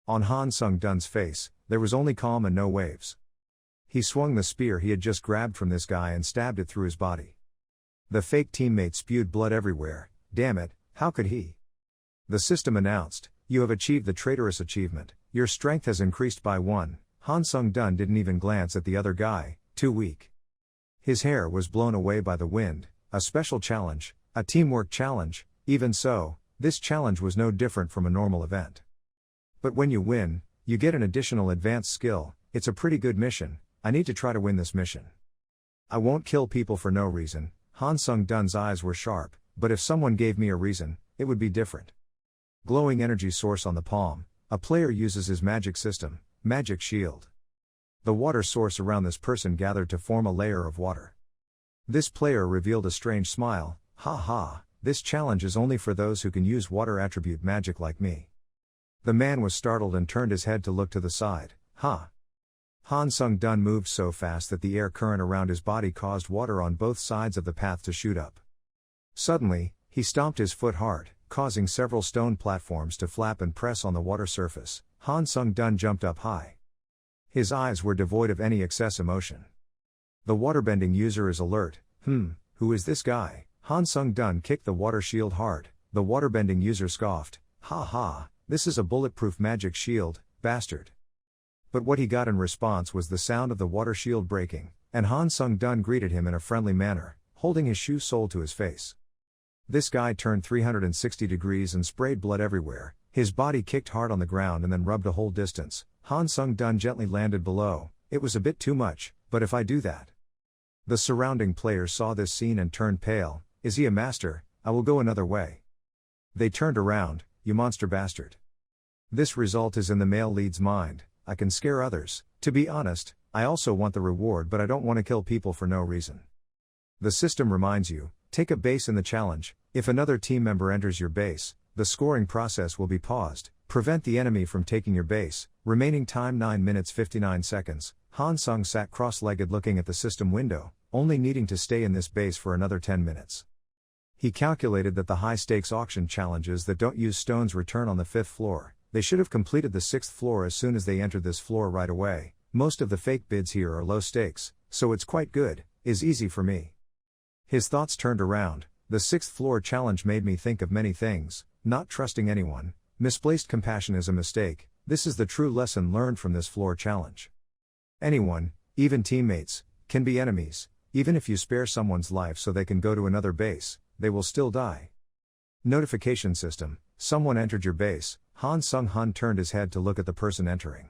On Han Sung-dun's face, there was only calm and no waves. He swung the spear he had just grabbed from this guy and stabbed it through his body. The fake teammate spewed blood everywhere. Damn it, how could he? The system announced, you have achieved the traitorous achievement. Your strength has increased by 1. Han Sung-dun didn't even glance at the other guy, too weak. His hair was blown away by the wind. A special challenge, a teamwork challenge. Even so, this challenge was no different from a normal event. But when you win, you get an additional advanced skill. It's a pretty good mission. I need to try to win this mission. I won't kill people for no reason. Han Sung-dun's eyes were sharp, but if someone gave me a reason, it would be different. Glowing energy source on the palm. A player uses his magic system, magic shield. The water source around this person gathered to form a layer of water. This player revealed a strange smile. Ha ha, this challenge is only for those who can use water attribute magic like me. The man was startled and turned his head to look to the side. Han Sung-dun moved so fast that the air current around his body caused water on both sides of the path to shoot up. Suddenly, he stomped his foot hard, causing several stone platforms to flap and press on the water surface. Han Sung-dun jumped up high. His eyes were devoid of any excess emotion. The waterbending user is alert. Who is this guy? Han Sung-dun kicked the water shield hard. The waterbending user scoffed. Ha ha, this is a bulletproof magic shield, bastard. But what he got in response was the sound of the water shield breaking, and Han Sung-dun greeted him in a friendly manner, holding his shoe sole to his face. This guy turned 360 degrees and sprayed blood everywhere. His body kicked hard on the ground and then rubbed a whole distance. Han Sung-dun gently landed below. It was a bit too much, but if I do that. The surrounding players saw this scene and turned pale. Is he a master? I will go another way. They turned around. You monster bastard. This result is in the male lead's mind. I can scare others. To be honest, I also want the reward, but I don't want to kill people for no reason. The system reminds you, take a base in the challenge. If another team member enters your base, the scoring process will be paused. Prevent the enemy from taking your base. Remaining time 9 minutes 59 seconds. Han Sung sat cross-legged looking at the system window, only needing to stay in this base for another 10 minutes. He calculated that the high-stakes auction challenges that don't use stones return on the 5th floor. They should have completed the 6th floor as soon as they entered this floor right away. Most of the fake bids here are low stakes, so it's quite good, is easy for me. His thoughts turned around. The 6th floor challenge made me think of many things. Not trusting anyone, misplaced compassion is a mistake. This is the true lesson learned from this floor challenge. Anyone, even teammates, can be enemies. Even if you spare someone's life so they can go to another base, they will still die. Notification system. Someone entered your base. Han Sung-hun turned his head to look at the person entering.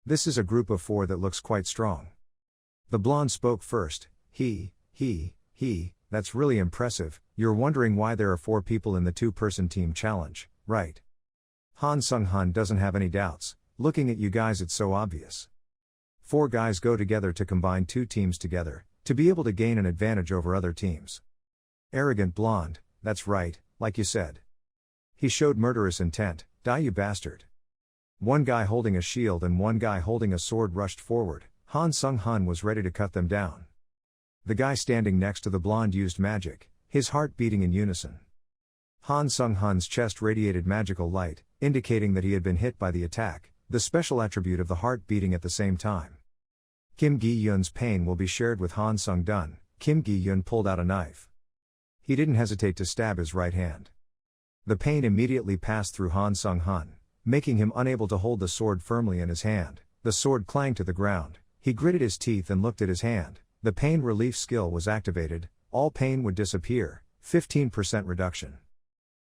This is a group of 4 that looks quite strong. The blonde spoke first. He, that's really impressive. You're wondering why there are 4 people in the 2-person team challenge, right? Han Sung-hun doesn't have any doubts. Looking at you guys, it's so obvious. 4 guys go together to combine 2 teams together, to be able to gain an advantage over other teams. Arrogant blonde, that's right, like you said. He showed murderous intent. Die you bastard. 1 guy holding a shield and 1 guy holding a sword rushed forward. Han Sung-hun was ready to cut them down. The guy standing next to the blonde used magic, his heart beating in unison. Han Sung-hun's chest radiated magical light, indicating that he had been hit by the attack, the special attribute of the heart beating at the same time. Kim Gi-yun's pain will be shared with Han Sung-dun. Kim Gi-yun pulled out a knife. He didn't hesitate to stab his right hand. The pain immediately passed through Han Sung-hun, making him unable to hold the sword firmly in his hand. The sword clanged to the ground. He gritted his teeth and looked at his hand. The pain relief skill was activated. All pain would disappear. 15% reduction.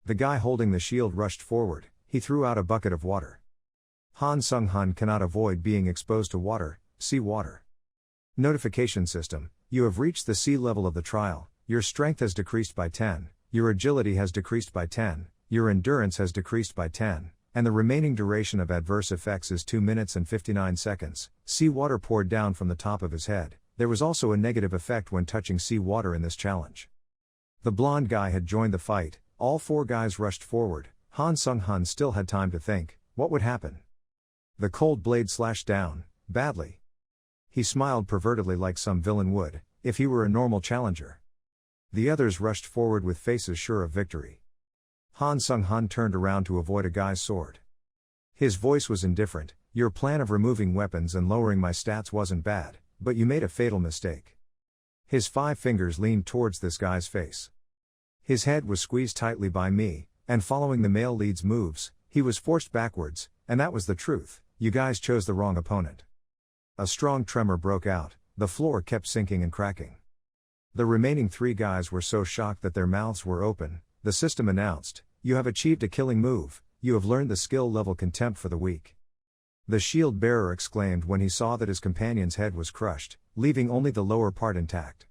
The guy holding the shield rushed forward. He threw out a bucket of water. Han Sung-hun cannot avoid being exposed to water. Sea water. Notification system. You have reached the sea level of the trial. Your strength has decreased by 10. Your agility has decreased by 10, your endurance has decreased by 10, and the remaining duration of adverse effects is 2 minutes and 59 seconds. Sea water poured down from the top of his head. There was also a negative effect when touching sea water in this challenge. The blonde guy had joined the fight. All 4 guys rushed forward. Han Sung-hun still had time to think, what would happen? The cold blade slashed down, badly. He smiled pervertedly like some villain would, if he were a normal challenger. The others rushed forward with faces sure of victory. Han Sung-hun turned around to avoid a guy's sword. His voice was indifferent. Your plan of removing weapons and lowering my stats wasn't bad, but you made a fatal mistake. His 5 fingers leaned towards this guy's face. His head was squeezed tightly by me, and following the male lead's moves, he was forced backwards, and that was the truth. You guys chose the wrong opponent. A strong tremor broke out. The floor kept sinking and cracking. The remaining 3 guys were so shocked that their mouths were open. The system announced, you have achieved a killing move. You have learned the skill level Contempt for the Weak. The shield bearer exclaimed when he saw that his companion's head was crushed, leaving only the lower part intact.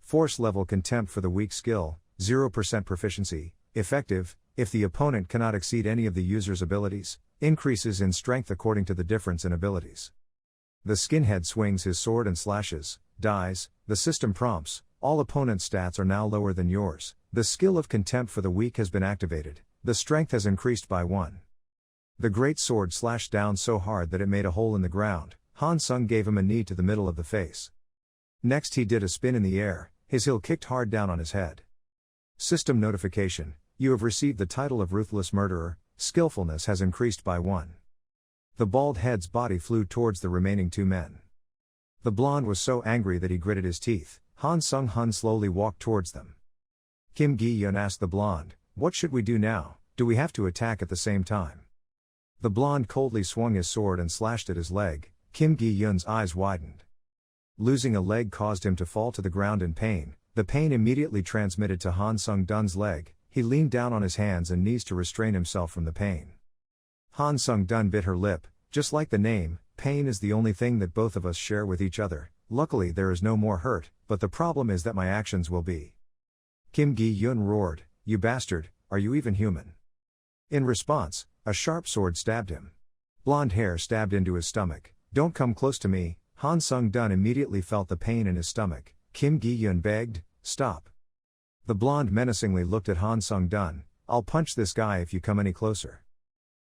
Force level Contempt for the Weak skill, 0% proficiency, effective, if the opponent cannot exceed any of the user's abilities, increases in strength according to the difference in abilities. The skinhead swings his sword and slashes, dies. The system prompts, all opponent stats are now lower than yours. The skill of Contempt for the Weak has been activated. The strength has increased by 1. The great sword slashed down so hard that it made a hole in the ground. Han Sung gave him a knee to the middle of the face. Next he did a spin in the air, his heel kicked hard down on his head. System notification: you have received the title of Ruthless Murderer, skillfulness has increased by 1. The bald head's body flew towards the remaining 2 men. The blonde was so angry that he gritted his teeth. Han Sung Hun slowly walked towards them. Kim Gi-yeon asked the blonde, "What should we do now? Do we have to attack at the same time?" The blonde coldly swung his sword and slashed at his leg. Kim Gi-yeon's eyes widened. Losing a leg caused him to fall to the ground in pain. The pain immediately transmitted to Han Sung-dun's leg. He leaned down on his hands and knees to restrain himself from the pain. Han Sung-dun bit her lip. Just like the name, pain is the only thing that both of us share with each other. Luckily there is no more hurt, but the problem is that my actions will be. Kim Gi-yeon roared, "You bastard, are you even human?" In response, a sharp sword stabbed him. Blonde hair stabbed into his stomach. "Don't come close to me." Han Sung-dun immediately felt the pain in his stomach. Kim Gi-yeon begged, "Stop." The blonde menacingly looked at Han Sung-dun. "I'll punch this guy if you come any closer."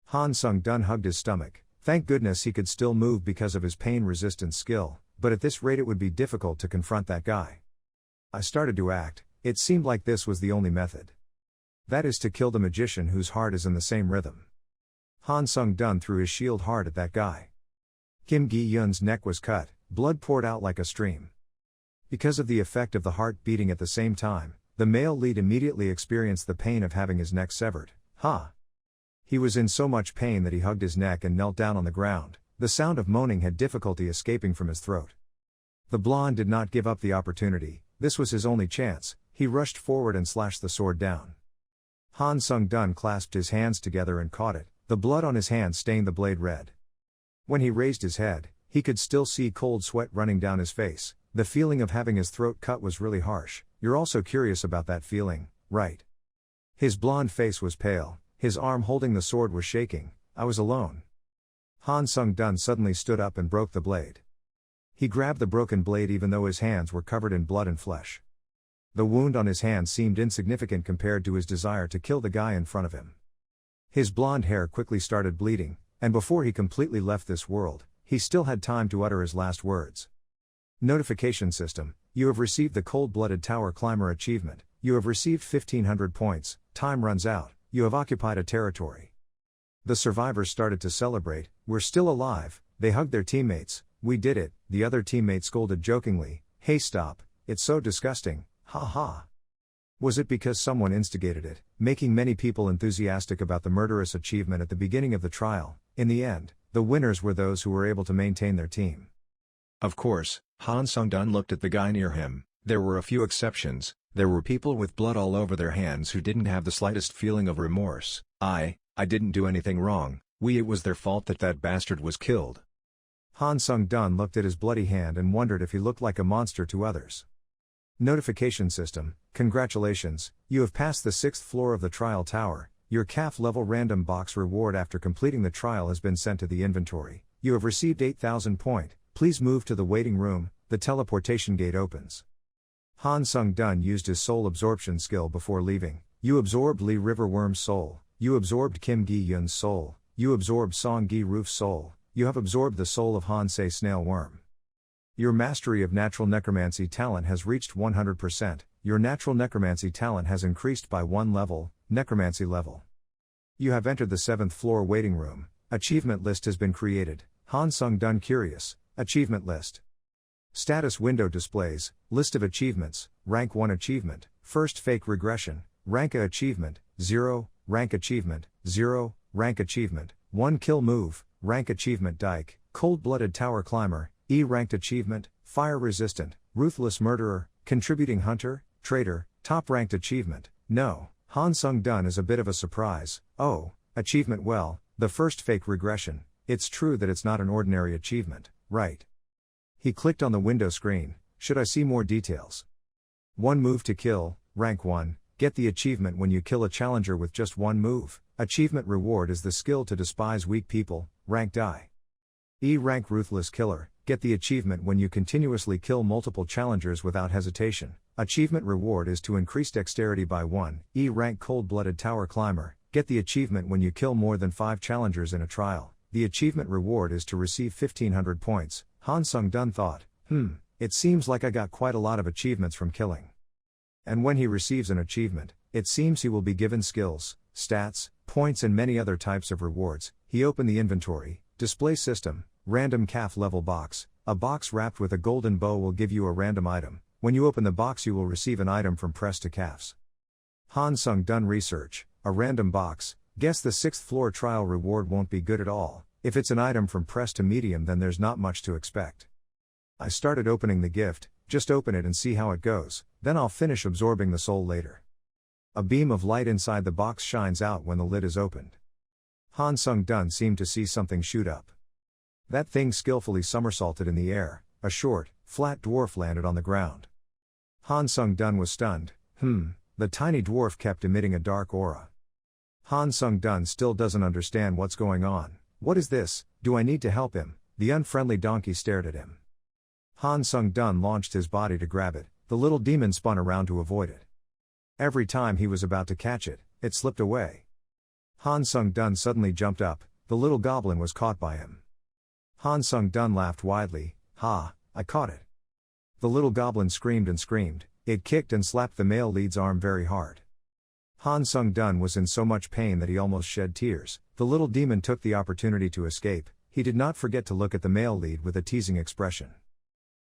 Han Sung-dun hugged his stomach. Thank goodness he could still move because of his pain-resistant skill, but at this rate it would be difficult to confront that guy. I started to act. It seemed like this was the only method. That is to kill the magician whose heart is in the same rhythm. Han Sung-dun threw his shield hard at that guy. Kim Gi-yeon's neck was cut, blood poured out like a stream. Because of the effect of the heart beating at the same time, the male lead immediately experienced the pain of having his neck severed. Ha! He was in so much pain that he hugged his neck and knelt down on the ground. The sound of moaning had difficulty escaping from his throat. The blonde did not give up the opportunity. This was his only chance. He rushed forward and slashed the sword down. Han Sung-dun clasped his hands together and caught it. The blood on his hands stained the blade red. When he raised his head, he could still see cold sweat running down his face. The feeling of having his throat cut was really harsh. You're also curious about that feeling, right? His blonde face was pale. His arm holding the sword was shaking. I was alone. Han Sung-dun suddenly stood up and broke the blade. He grabbed the broken blade even though his hands were covered in blood and flesh. The wound on his hand seemed insignificant compared to his desire to kill the guy in front of him. His blonde hair quickly started bleeding, and before he completely left this world, he still had time to utter his last words. Notification system: you have received the Cold-Blooded Tower Climber achievement. You have received 1500 points. Time runs out. You have occupied a territory. The survivors started to celebrate. We're still alive. They hugged their teammates. We did it. The other teammate scolded jokingly, "Hey, stop, it's so disgusting, ha ha." Was it because someone instigated it, making many people enthusiastic about the murderous achievement at the beginning of the trial? In the end, the winners were those who were able to maintain their team. Of course, Han Sung-dun looked at the guy near him. There were a few exceptions. There were people with blood all over their hands who didn't have the slightest feeling of remorse. I didn't do anything wrong. It was their fault that bastard was killed. Han Sung-dun looked at his bloody hand and wondered if he looked like a monster to others. Notification system: congratulations, you have passed the 6th floor of the trial tower. Your CAF level random box reward after completing the trial has been sent to the inventory. You have received 8000 point. Please move to the waiting room. The teleportation gate opens. Han Sung-dun used his soul absorption skill before leaving. You absorbed Lee Riverworm's soul. You absorbed Kim Gi-yeon's soul. You absorbed Song Gi-roof's soul. You have absorbed the soul of Han Se Snail Worm. Your mastery of natural necromancy talent has reached 100%. Your natural necromancy talent has increased by 1 level, necromancy level. You have entered the 7th floor waiting room. Achievement list has been created. Han Sung-dun curious. Achievement list. Status window displays, list of achievements, rank 1 achievement, first fake regression, rank A achievement, 0, rank achievement, 0, rank achievement, 1 kill move, rank achievement Dyke, Cold-Blooded Tower Climber, E ranked achievement, fire resistant, ruthless murderer, contributing hunter, traitor, top ranked achievement, no. Han Sung-dun is a bit of a surprise. Oh, achievement well, the first fake regression. It's true that it's not an ordinary achievement, right? He clicked on the window screen. Should I see more details? 1 move to kill, rank 1, get the achievement when you kill a challenger with just 1 move. Achievement reward is the skill to despise weak people, rank die. E rank ruthless killer, get the achievement when you continuously kill multiple challengers without hesitation. Achievement reward is to increase dexterity by 1. E rank cold-blooded tower climber, get the achievement when you kill more than 5 challengers in a trial. the achievement reward is to receive 1500 points. Han Sung-dun thought, it seems like I got quite a lot of achievements from killing. And when he receives an achievement, it seems he will be given skills, stats, points and many other types of rewards. He opened the inventory, display system, random calf level box. A box wrapped with a golden bow will give you a random item. When you open the box you will receive an item from press to calves. Han Sung-dun research, a random box. Guess the 6th floor trial reward won't be good at all. If it's an item from press to medium then there's not much to expect. I started opening the gift, just open it and see how it goes, then I'll finish absorbing the soul later. A beam of light inside the box shines out when the lid is opened. Han Sung-dun seemed to see something shoot up. That thing skillfully somersaulted in the air. A short, flat dwarf landed on the ground. Han Sung-dun was stunned. The tiny dwarf kept emitting a dark aura. Han Sung-dun still doesn't understand what's going on. What is this? Do I need to help him? The unfriendly donkey stared at him. Han Sung-dun launched his body to grab it. The little demon spun around to avoid it. Every time he was about to catch it, it slipped away. Han Sung-dun suddenly jumped up. The little goblin was caught by him. Han Sung-dun laughed widely. Ha, I caught it. The little goblin screamed and screamed. It kicked and slapped the male lead's arm very hard. Han Sung-dun was in so much pain that he almost shed tears. The little demon took the opportunity to escape. He did not forget to look at the male lead with a teasing expression.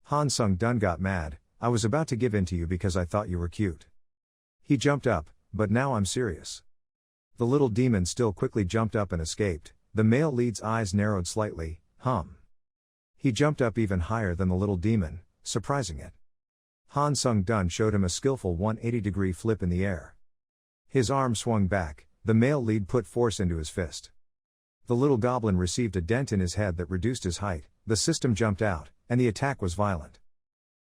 Han Sung-dun got mad. I was about to give in to you because I thought you were cute. He jumped up, but now I'm serious. The little demon still quickly jumped up and escaped. The male lead's eyes narrowed slightly. He jumped up even higher than the little demon, surprising it. Han Sung-dun showed him a skillful 180-degree flip in the air. His arm swung back. The male lead put force into his fist. The little goblin received a dent in his head that reduced his height. The system jumped out, and the attack was violent.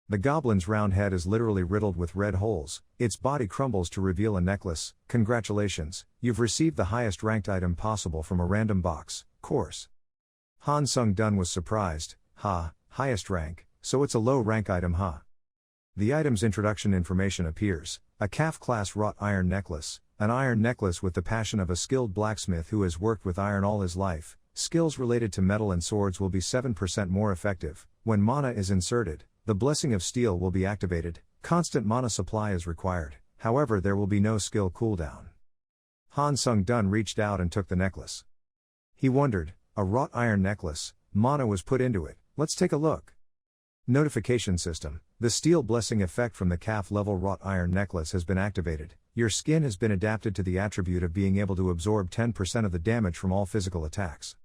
The goblin's round head is literally riddled with red holes. Its body crumbles to reveal a necklace. Congratulations, you've received the highest ranked item possible from a random box. Course. Han Sung-dun was surprised. Highest rank, so it's a low rank item The item's introduction information appears. A calf class wrought iron necklace. An iron necklace with the passion of a skilled blacksmith who has worked with iron all his life. Skills related to metal and swords will be 7% more effective. When mana is inserted, the blessing of steel will be activated. Constant mana supply is required. However, there will be no skill cooldown. Han Sung-dun reached out and took the necklace. He wondered, a wrought iron necklace, mana was put into it. Let's take a look. Notification system. The steel blessing effect from the calf level wrought iron necklace has been activated. Your skin has been adapted to the attribute of being able to absorb 10% of the damage from all physical attacks.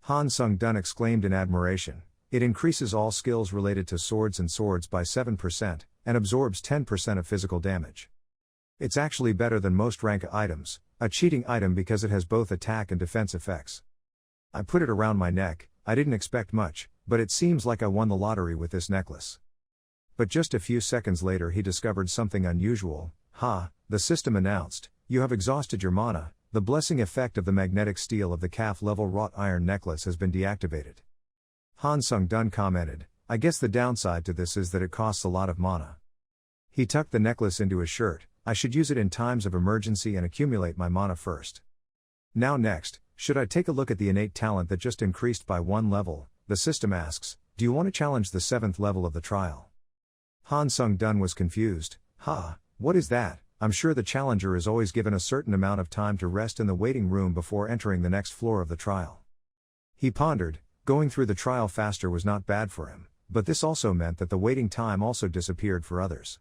Han Sung-dun exclaimed in admiration. It increases all skills related to swords by 7%, and absorbs 10% of physical damage. It's actually better than most rank items, a cheating item because it has both attack and defense effects. I put it around my neck. I didn't expect much, but it seems like I won the lottery with this necklace. But just a few seconds later he discovered something unusual. The system announced, you have exhausted your mana. The blessing effect of the magnetic steel of the calf level wrought iron necklace has been deactivated. Han Sung-dun commented, I guess the downside to this is that it costs a lot of mana. He tucked the necklace into his shirt. I should use it in times of emergency and accumulate my mana first. Now next, should I take a look at the innate talent that just increased by 1 level? The system asks, do you want to challenge the 7th level of the trial? Han Sung-dun was confused. What is that? I'm sure the challenger is always given a certain amount of time to rest in the waiting room before entering the next floor of the trial. He pondered, going through the trial faster was not bad for him, but this also meant that the waiting time also disappeared for others.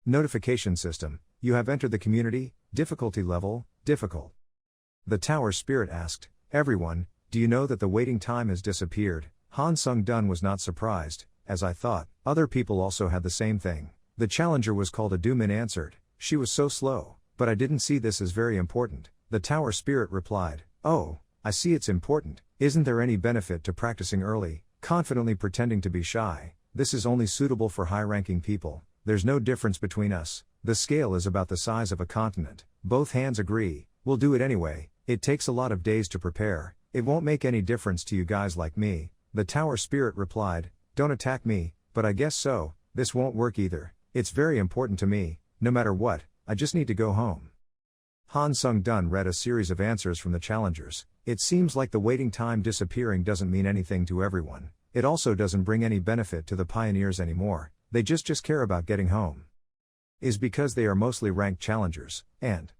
Notification system, you have entered the community, difficulty level, difficult. The tower spirit asked, everyone, do you know that the waiting time has disappeared? Han Sung-dun was not surprised, as I thought, other people also had the same thing. The challenger was called a Dumin answered, she was so slow, but I didn't see this as very important. The tower spirit replied, oh, I see it's important. Isn't there any benefit to practicing early, confidently pretending to be shy? This is only suitable for high-ranking people. There's no difference between us. The scale is about the size of a continent. Both hands agree, we'll do it anyway. It takes a lot of days to prepare. It won't make any difference to you guys like me. The tower spirit replied, don't attack me, but I guess so. This won't work either. It's very important to me. No matter what, I just need to go home. Han Sung-dun read a series of answers from the challengers. It seems like the waiting time disappearing doesn't mean anything to everyone. It also doesn't bring any benefit to the pioneers anymore, they just care about getting home. Is because they are mostly ranked challengers, and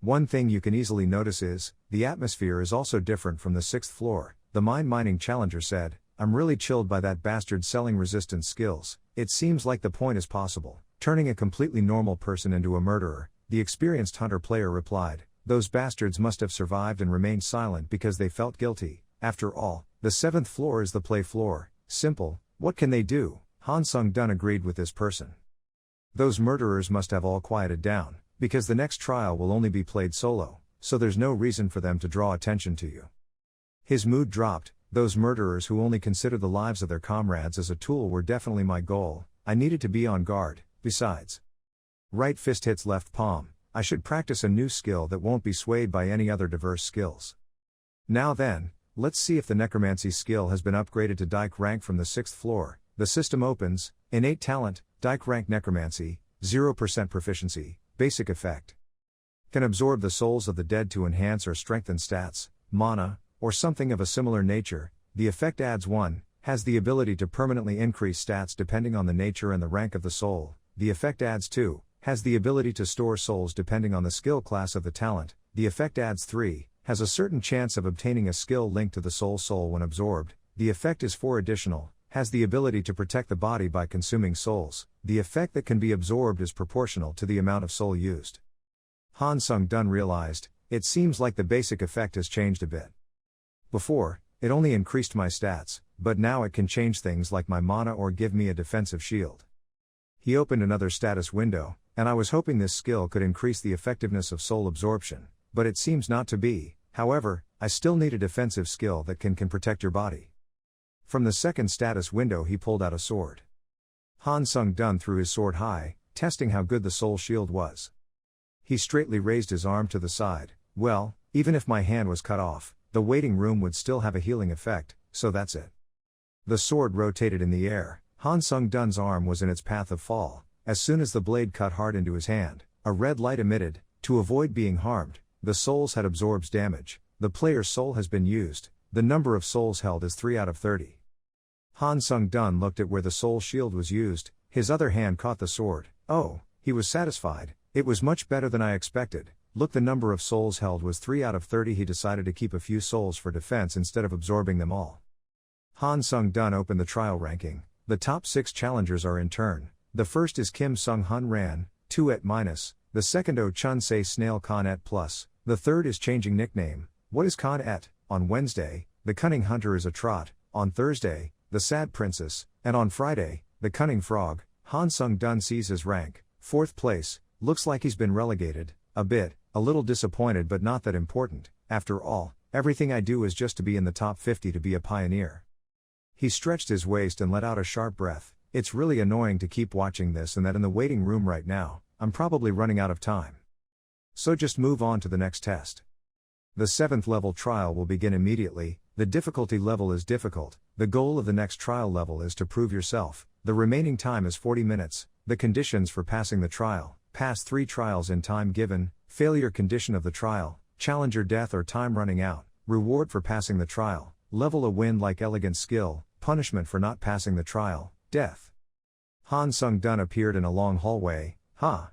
one thing you can easily notice is, the atmosphere is also different from the 6th floor, the mine-mining challenger said. I'm really chilled by that bastard selling resistance skills. It seems like the point is possible, turning a completely normal person into a murderer, the experienced hunter player replied. Those bastards must have survived and remained silent because they felt guilty. After all, the 7th floor is the play floor. Simple, what can they do? Han Sung-dun agreed with this person. Those murderers must have all quieted down, because the next trial will only be played solo, so there's no reason for them to draw attention to you. His mood dropped. Those murderers who only consider the lives of their comrades as a tool were definitely my goal. I needed to be on guard. Besides, right fist hits left palm. I should practice a new skill that won't be swayed by any other diverse skills. Now then, let's see if the necromancy skill has been upgraded to Dike rank from the 6th floor. The system opens. Innate talent, Dike rank necromancy, 0% proficiency, basic effect. Can absorb the souls of the dead to enhance or strengthen stats, mana, or something of a similar nature. The effect adds 1, has the ability to permanently increase stats depending on the nature and the rank of the soul. The effect adds 2, has the ability to store souls depending on the skill class of the talent. The effect adds 3, has a certain chance of obtaining a skill linked to the soul when absorbed. The effect is 4 additional, has the ability to protect the body by consuming souls. The effect that can be absorbed is proportional to the amount of soul used. Han Sung-dun realized, it seems like the basic effect has changed a bit. Before, it only increased my stats, but now it can change things like my mana or give me a defensive shield. He opened another status window, and I was hoping this skill could increase the effectiveness of soul absorption, but it seems not to be. However, I still need a defensive skill that can protect your body. From the second status window he pulled out a sword. Han Sung-dun threw his sword high, testing how good the soul shield was. He straightly raised his arm to the side. Well, even if my hand was cut off, the waiting room would still have a healing effect, so that's it. The sword rotated in the air. Han Sung-dun's arm was in its path of fall. As soon as the blade cut hard into his hand, a red light emitted. To avoid being harmed, the souls had absorbed damage. The player's soul has been used. The number of souls held is 3 out of 30. Han Sung-dun looked at where the soul shield was used. His other hand caught the sword. Oh, he was satisfied. It was much better than I expected. Look, the number of souls held was 3 out of 30. He decided to keep a few souls for defense instead of absorbing them all. Han Sung-dun opened the trial ranking. The top 6 challengers are in turn. The first is Kim Sung-hun Ran, 2 et minus. The second Oh Chun Se Snail Con et plus. The third is changing nickname. What is Con et? On Wednesday, the Cunning Hunter is a trot. On Thursday, the Sad Princess. And on Friday, the Cunning Frog. Han Sung-dun sees his rank, 4th place. Looks like he's been relegated. A little disappointed, but not that important. After all, everything I do is just to be in the top 50 to be a pioneer. He stretched his waist and let out a sharp breath. It's really annoying to keep watching this and that in the waiting room right now. I'm probably running out of time. So just move on to the next test. The 7th level trial will begin immediately. The difficulty level is difficult. The goal of the next trial level is to prove yourself. The remaining time is 40 minutes. The conditions for passing the trial: pass 3 trials in time given, failure condition of the trial, challenger death or time running out, reward for passing the trial, level a win like elegant skill, punishment for not passing the trial, death. Han Sung-dun appeared in a long hallway. Ha!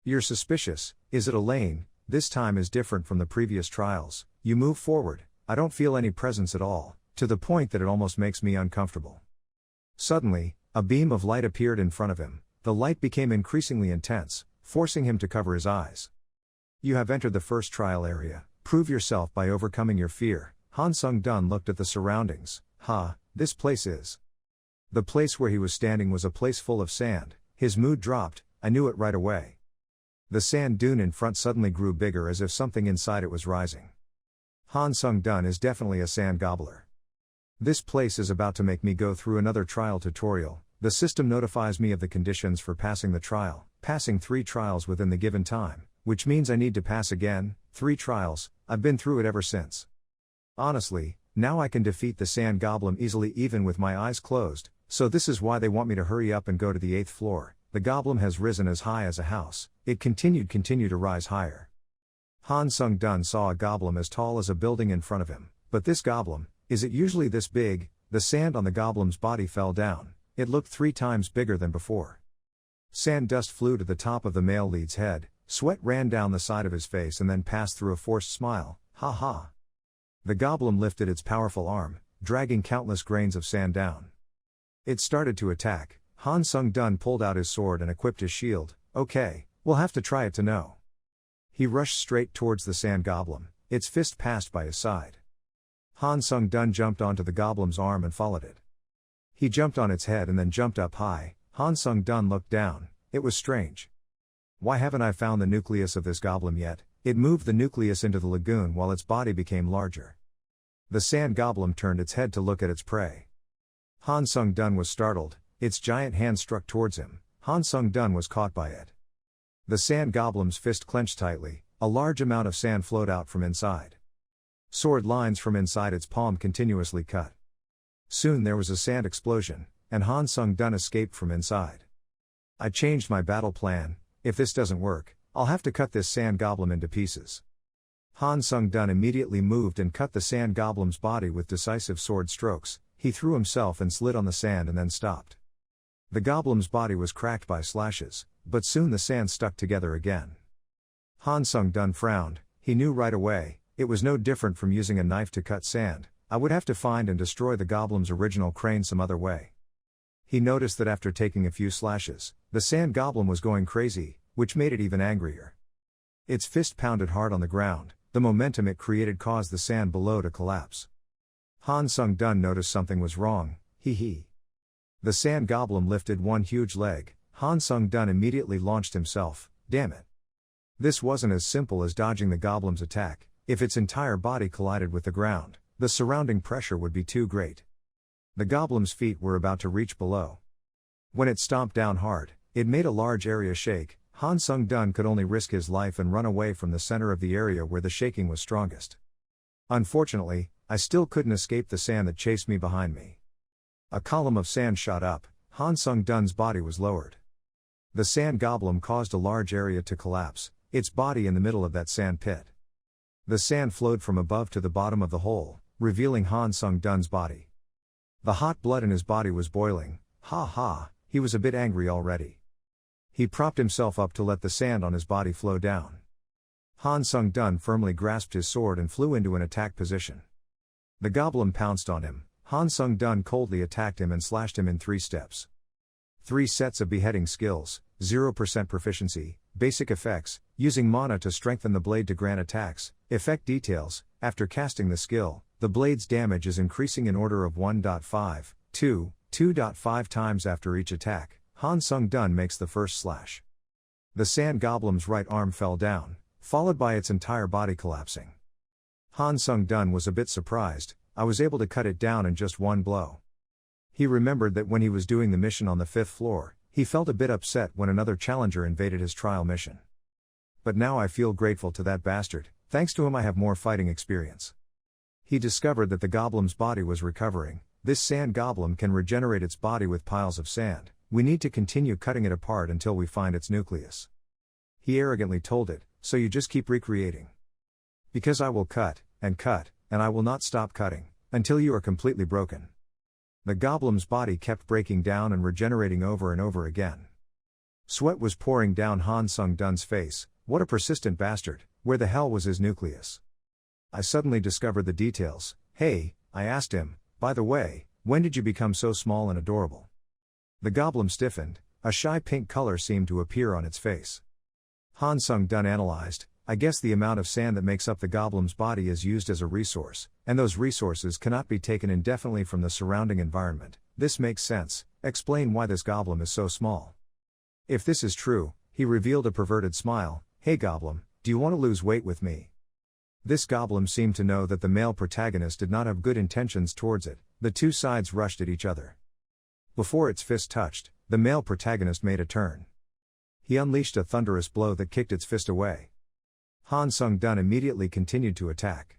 You're suspicious. Is it a lane? This time is different from the previous trials. You move forward. I don't feel any presence at all, to the point that it almost makes me uncomfortable. Suddenly, a beam of light appeared in front of him. The light became increasingly intense, forcing him to cover his eyes. You have entered the first trial area. Prove yourself by overcoming your fear. Han Sung-dun looked at the surroundings. This place is. The place where he was standing was a place full of sand. His mood dropped. I knew it right away. The sand dune in front suddenly grew bigger as if something inside it was rising. Han Sung-dun is definitely a sand gobbler. This place is about to make me go through another trial tutorial. The system notifies me of the conditions for passing the trial, passing 3 trials within the given time, which means I need to pass again, 3 trials. I've been through it ever since. Honestly, now I can defeat the sand goblin easily even with my eyes closed, so this is why they want me to hurry up and go to the 8th floor. The goblin has risen as high as a house. It continued to rise higher. Han Sung-dun saw a goblin as tall as a building in front of him, but this goblin, is it usually this big? The sand on the goblin's body fell down, it looked 3 times bigger than before. Sand dust flew to the top of the male lead's head, sweat ran down the side of his face and then passed through a forced smile, ha ha. The goblin lifted its powerful arm, dragging countless grains of sand down. It started to attack. Han Sung-dun pulled out his sword and equipped his shield. Okay, we'll have to try it to know. He rushed straight towards the sand goblin, its fist passed by his side. Han Sung-dun jumped onto the goblin's arm and followed it. He jumped on its head and then jumped up high. Han Sung-dun looked down. It was strange. Why haven't I found the nucleus of this goblin yet? It moved the nucleus into the lagoon while its body became larger. The sand goblin turned its head to look at its prey. Han Sung-dun was startled, its giant hand struck towards him. Han Sung-dun was caught by it. The sand goblin's fist clenched tightly, a large amount of sand flowed out from inside. Sword lines from inside its palm continuously cut. Soon there was a sand explosion, and Han Sung-dun escaped from inside. I changed my battle plan. If this doesn't work, I'll have to cut this sand goblin into pieces. Han Sung-dun immediately moved and cut the sand goblin's body with decisive sword strokes. He threw himself and slid on the sand and then stopped. The goblin's body was cracked by slashes, but soon the sand stuck together again. Han Sung-dun frowned. He knew right away, it was no different from using a knife to cut sand. I would have to find and destroy the goblin's original crane some other way. He noticed that after taking a few slashes, the sand goblin was going crazy, which made it even angrier. Its fist pounded hard on the ground. The momentum it created caused the sand below to collapse. Han Sung-dun noticed something was wrong. Hee. The sand goblin lifted one huge leg. Han Sung-dun immediately launched himself. Damn it. This wasn't as simple as dodging the goblin's attack. If its entire body collided with the ground, the surrounding pressure would be too great. The goblin's feet were about to reach below. When it stomped down hard, it made a large area shake. Han Sung-dun could only risk his life and run away from the center of the area where the shaking was strongest. Unfortunately, I still couldn't escape the sand that chased me behind me. A column of sand shot up. Han Sung-dun's body was lowered. The sand goblin caused a large area to collapse, its body in the middle of that sand pit. The sand flowed from above to the bottom of the hole, revealing Han Sung-dun's body. The hot blood in his body was boiling. Ha ha, he was a bit angry already. He propped himself up to let the sand on his body flow down. Han Sung-dun firmly grasped his sword and flew into an attack position. The goblin pounced on him. Han Sung-dun coldly attacked him and slashed him in 3 steps. 3 sets of beheading skills, 0% proficiency, basic effects, using mana to strengthen the blade to grant attacks, effect details. After casting the skill, the blade's damage is increasing in order of 1.5, 2.5 times after each attack. Han Sung-dun makes the first slash. The sand goblin's right arm fell down, followed by its entire body collapsing. Han Sung-dun was a bit surprised. I was able to cut it down in just one blow. He remembered that when he was doing the mission on the 5th floor, he felt a bit upset when another challenger invaded his trial mission. But now I feel grateful to that bastard, thanks to him I have more fighting experience. He discovered that the goblin's body was recovering. This sand goblin can regenerate its body with piles of sand. We need to continue cutting it apart until we find its nucleus. He arrogantly told it, so you just keep recreating. Because I will cut, and I will not stop cutting, until you are completely broken. The goblin's body kept breaking down and regenerating over and over again. Sweat was pouring down Han Sung-dun's face. What a persistent bastard, where the hell was his nucleus? I suddenly discovered the details. Hey, I asked him, by the way, when did you become so small and adorable? The goblin stiffened, a shy pink color seemed to appear on its face. Han Sung-dun analyzed, I guess the amount of sand that makes up the goblin's body is used as a resource, and those resources cannot be taken indefinitely from the surrounding environment. This makes sense. Explain why this goblin is so small. If this is true, he revealed a perverted smile. Hey goblin, do you want to lose weight with me? This goblin seemed to know that the male protagonist did not have good intentions towards it. The two sides rushed at each other. Before its fist touched, the male protagonist made a turn. He unleashed a thunderous blow that kicked its fist away. Han Sung-dun immediately continued to attack.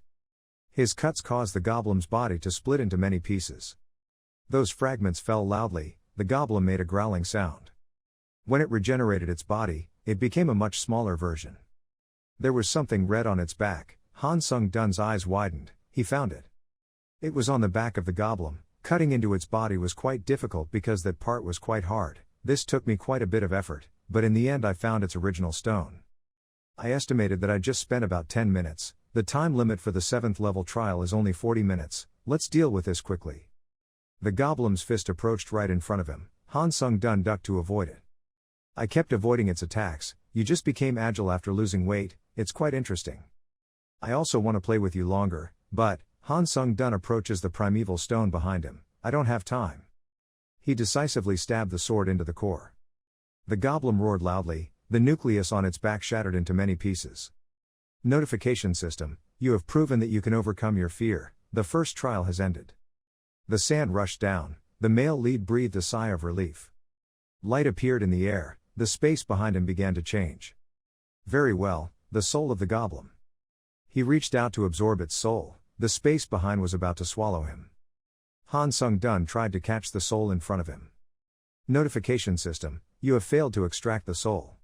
His cuts caused the goblin's body to split into many pieces. Those fragments fell loudly. The goblin made a growling sound. When it regenerated its body, it became a much smaller version. There was something red on its back. Han Sung-dun's eyes widened. He found it. It was on the back of the goblin. Cutting into its body was quite difficult because that part was quite hard. This took me quite a bit of effort, but in the end I found its original stone. I estimated that I just spent about 10 minutes. The time limit for the 7th level trial is only 40 minutes. Let's deal with this quickly. The goblin's fist approached right in front of him. Han Sung-dun ducked to avoid it. I kept avoiding its attacks. You just became agile after losing weight. It's quite interesting. I also want to play with you longer, but Han Sung-dun approaches the primeval stone behind him. I don't have time. He decisively stabbed the sword into the core. The goblin roared loudly, the nucleus on its back shattered into many pieces. Notification system, you have proven that you can overcome your fear. The first trial has ended. The sand rushed down. The male lead breathed a sigh of relief. Light appeared in the air. The space behind him began to change. Very well, the soul of the goblin. He reached out to absorb its soul. The space behind was about to swallow him. Han Sung-dun tried to catch the soul in front of him. Notification system, you have failed to extract the soul.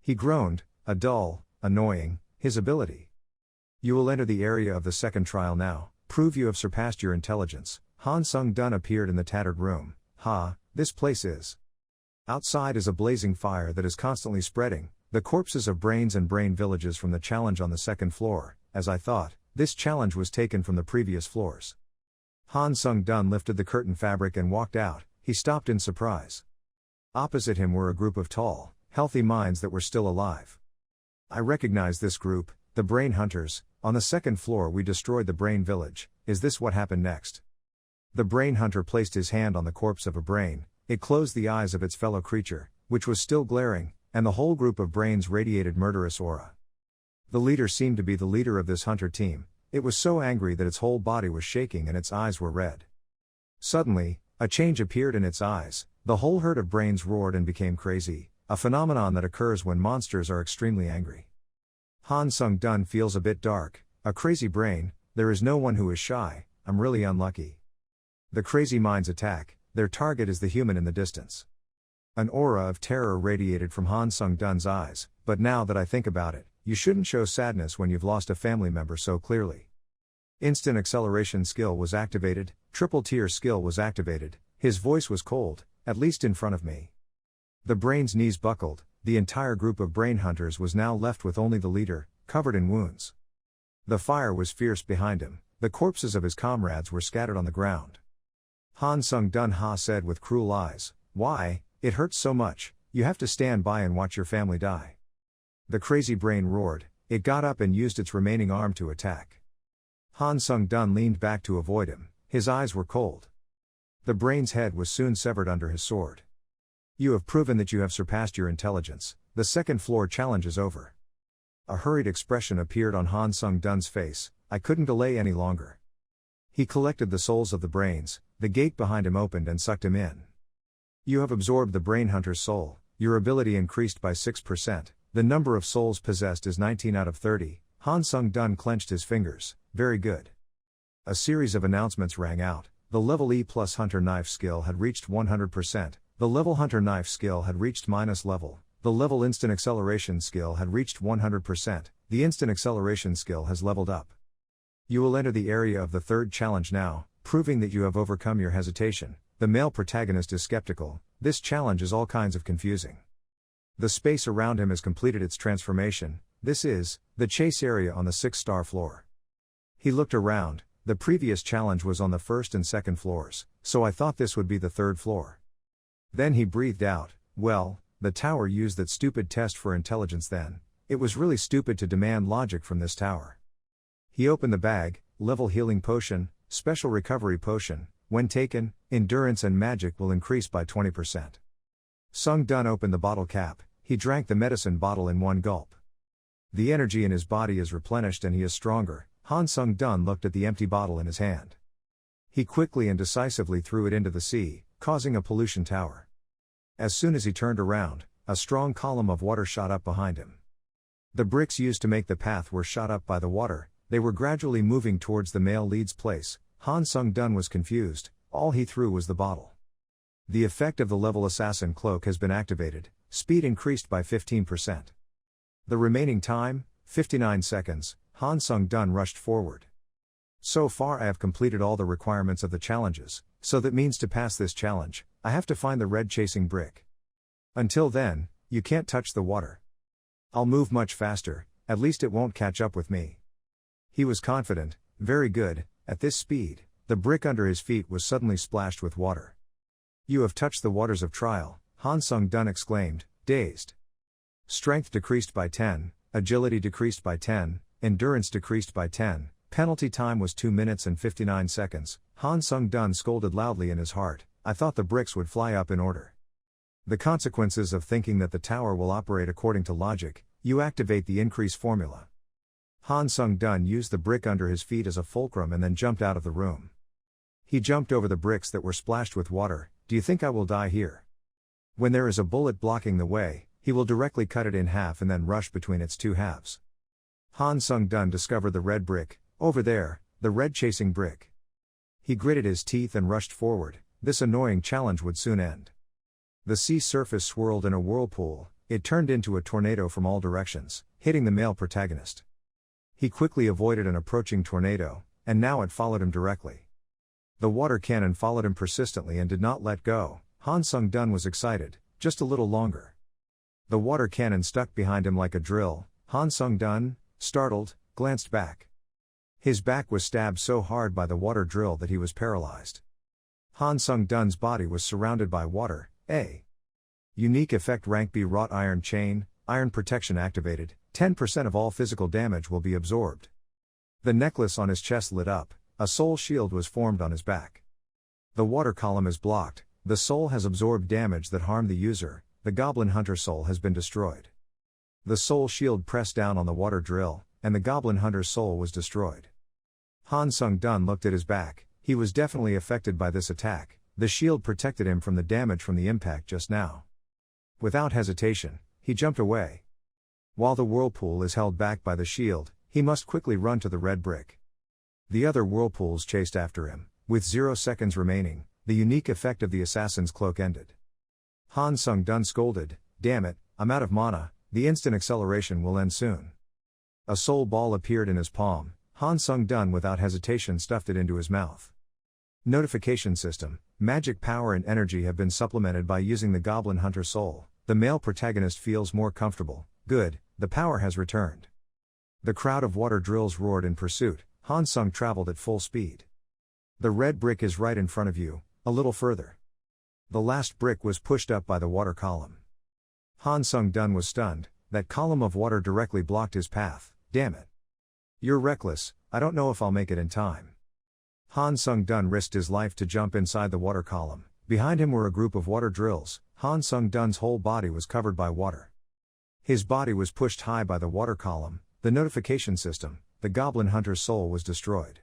He groaned, a dull, annoying, his ability. You will enter the area of the second trial now. Prove you have surpassed your intelligence. Han Sung-dun appeared in the tattered room. This place is. Outside is a blazing fire that is constantly spreading, the corpses of brains and brain villages from the challenge on the second floor. As I thought, this challenge was taken from the previous floors. Han Sung-dun lifted the curtain fabric and walked out. He stopped in surprise. Opposite him were a group of tall, healthy minds that were still alive. I recognized this group, the Brain Hunters. On the second floor we destroyed the Brain Village. Is this what happened next? The Brain Hunter placed his hand on the corpse of a brain. It closed the eyes of its fellow creature, which was still glaring, and the whole group of brains radiated murderous aura. The leader seemed to be the leader of this hunter team. It was so angry that its whole body was shaking and its eyes were red. Suddenly, a change appeared in its eyes. The whole herd of brains roared and became crazy, a phenomenon that occurs when monsters are extremely angry. Han Sung-dun feels a bit dark. A crazy brain, there is no one who is shy. I'm really unlucky. The crazy minds attack. Their target is the human in the distance. An aura of terror radiated from Han Sung-dun's eyes, but now that I think about it, you shouldn't show sadness when you've lost a family member so clearly. Instant acceleration skill was activated, triple tier skill was activated. His voice was cold, at least in front of me. The brain's knees buckled. The entire group of brain hunters was now left with only the leader, covered in wounds. The fire was fierce behind him. The corpses of his comrades were scattered on the ground. Han Sung-dun said with cruel eyes, "Why, it hurts so much, you have to stand by and watch your family die." The crazy brain roared. It got up and used its remaining arm to attack. Han Sung-dun leaned back to avoid him. His eyes were cold. The brain's head was soon severed under his sword. You have proven that you have surpassed your intelligence. The second floor challenge is over. A hurried expression appeared on Han Sung-dun's face. I couldn't delay any longer. He collected the souls of the brains. The gate behind him opened and sucked him in. You have absorbed the brain hunter's soul. Your ability increased by 6%. The number of souls possessed is 19 out of 30. Han Sung-dun clenched his fingers. Very good. A series of announcements rang out. The level E+ hunter knife skill had reached 100%. The level hunter knife skill had reached minus level. The level instant acceleration skill had reached 100%. The instant acceleration skill has leveled up. You will enter the area of the third challenge now, proving that you have overcome your hesitation. The male protagonist is skeptical. This challenge is all kinds of confusing. The space around him has completed its transformation. This is the chase area on the 6-star floor. He looked around. The previous challenge was on the first and second floors, so I thought this would be the third floor. Then he breathed out, well, the tower used that stupid test for intelligence then. It was really stupid to demand logic from this tower. He opened the bag. Level healing potion, special recovery potion. When taken, endurance and magic will increase by 20%. Sung-dun opened the bottle cap. He drank the medicine bottle in one gulp. The energy in his body is replenished and he is stronger. Han Sung-dun looked at the empty bottle in his hand. He quickly and decisively threw it into the sea, causing a pollution tower. As soon as he turned around, a strong column of water shot up behind him. The bricks used to make the path were shot up by the water. They were gradually moving towards the male lead's place. Han Sung-dun was confused. All he threw was the bottle. The effect of the level assassin cloak has been activated. Speed increased by 15%. The remaining time, 59 seconds, Han Sung-dun rushed forward. So far I have completed all the requirements of the challenges, so that means to pass this challenge, I have to find the red chasing brick. Until then, you can't touch the water. I'll move much faster, at least it won't catch up with me. He was confident, very good, at this speed, the brick under his feet was suddenly splashed with water. You have touched the waters of trial, Han Sung-dun exclaimed, dazed. Strength decreased by 10, agility decreased by 10, endurance decreased by 10, penalty time was 2 minutes and 59 seconds, Han Sung-dun scolded loudly in his heart, I thought the bricks would fly up in order. The consequences of thinking that the tower will operate according to logic, you activate the increase formula. Han Sung-dun used the brick under his feet as a fulcrum and then jumped out of the room. He jumped over the bricks that were splashed with water. Do you think I will die here? When there is a bullet blocking the way, he will directly cut it in half and then rush between its two halves. Han Sung-dun discovered the red brick, over there, the red chasing brick. He gritted his teeth and rushed forward, this annoying challenge would soon end. The sea surface swirled in a whirlpool, it turned into a tornado from all directions, hitting the male protagonist. He quickly avoided an approaching tornado, and now it followed him directly. The water cannon followed him persistently and did not let go. Han Sung-dun was excited, just a little longer. The water cannon stuck behind him like a drill. Han Sung-dun, startled, glanced back. His back was stabbed so hard by the water drill that he was paralyzed. Han Sung-dun's body was surrounded by water. A unique effect rank B wrought iron chain, iron protection activated, 10% of all physical damage will be absorbed. The necklace on his chest lit up, a soul shield was formed on his back. The water column is blocked, the soul has absorbed damage that harmed the user, the goblin hunter soul has been destroyed. The soul shield pressed down on the water drill, and the goblin hunter's soul was destroyed. Han Sung-dun looked at his back, he was definitely affected by this attack, the shield protected him from the damage from the impact just now. Without hesitation, he jumped away. While the whirlpool is held back by the shield, he must quickly run to the red brick. The other whirlpools chased after him. With 0 seconds remaining, the unique effect of the assassin's cloak ended. Han Sung-dun scolded, damn it, I'm out of mana, the instant acceleration will end soon. A soul ball appeared in his palm, Han Sung-dun without hesitation stuffed it into his mouth. Notification system, magic power and energy have been supplemented by using the goblin hunter soul, the male protagonist feels more comfortable, good, the power has returned. The crowd of water drills roared in pursuit, Han Sung traveled at full speed. The red brick is right in front of you, a little further. The last brick was pushed up by the water column. Han Sung-dun was stunned, that column of water directly blocked his path, damn it. You're reckless, I don't know if I'll make it in time. Han Sung-dun risked his life to jump inside the water column, behind him were a group of water drills, Han Sung-dun's whole body was covered by water. His body was pushed high by the water column, the notification system, the goblin hunter's soul was destroyed.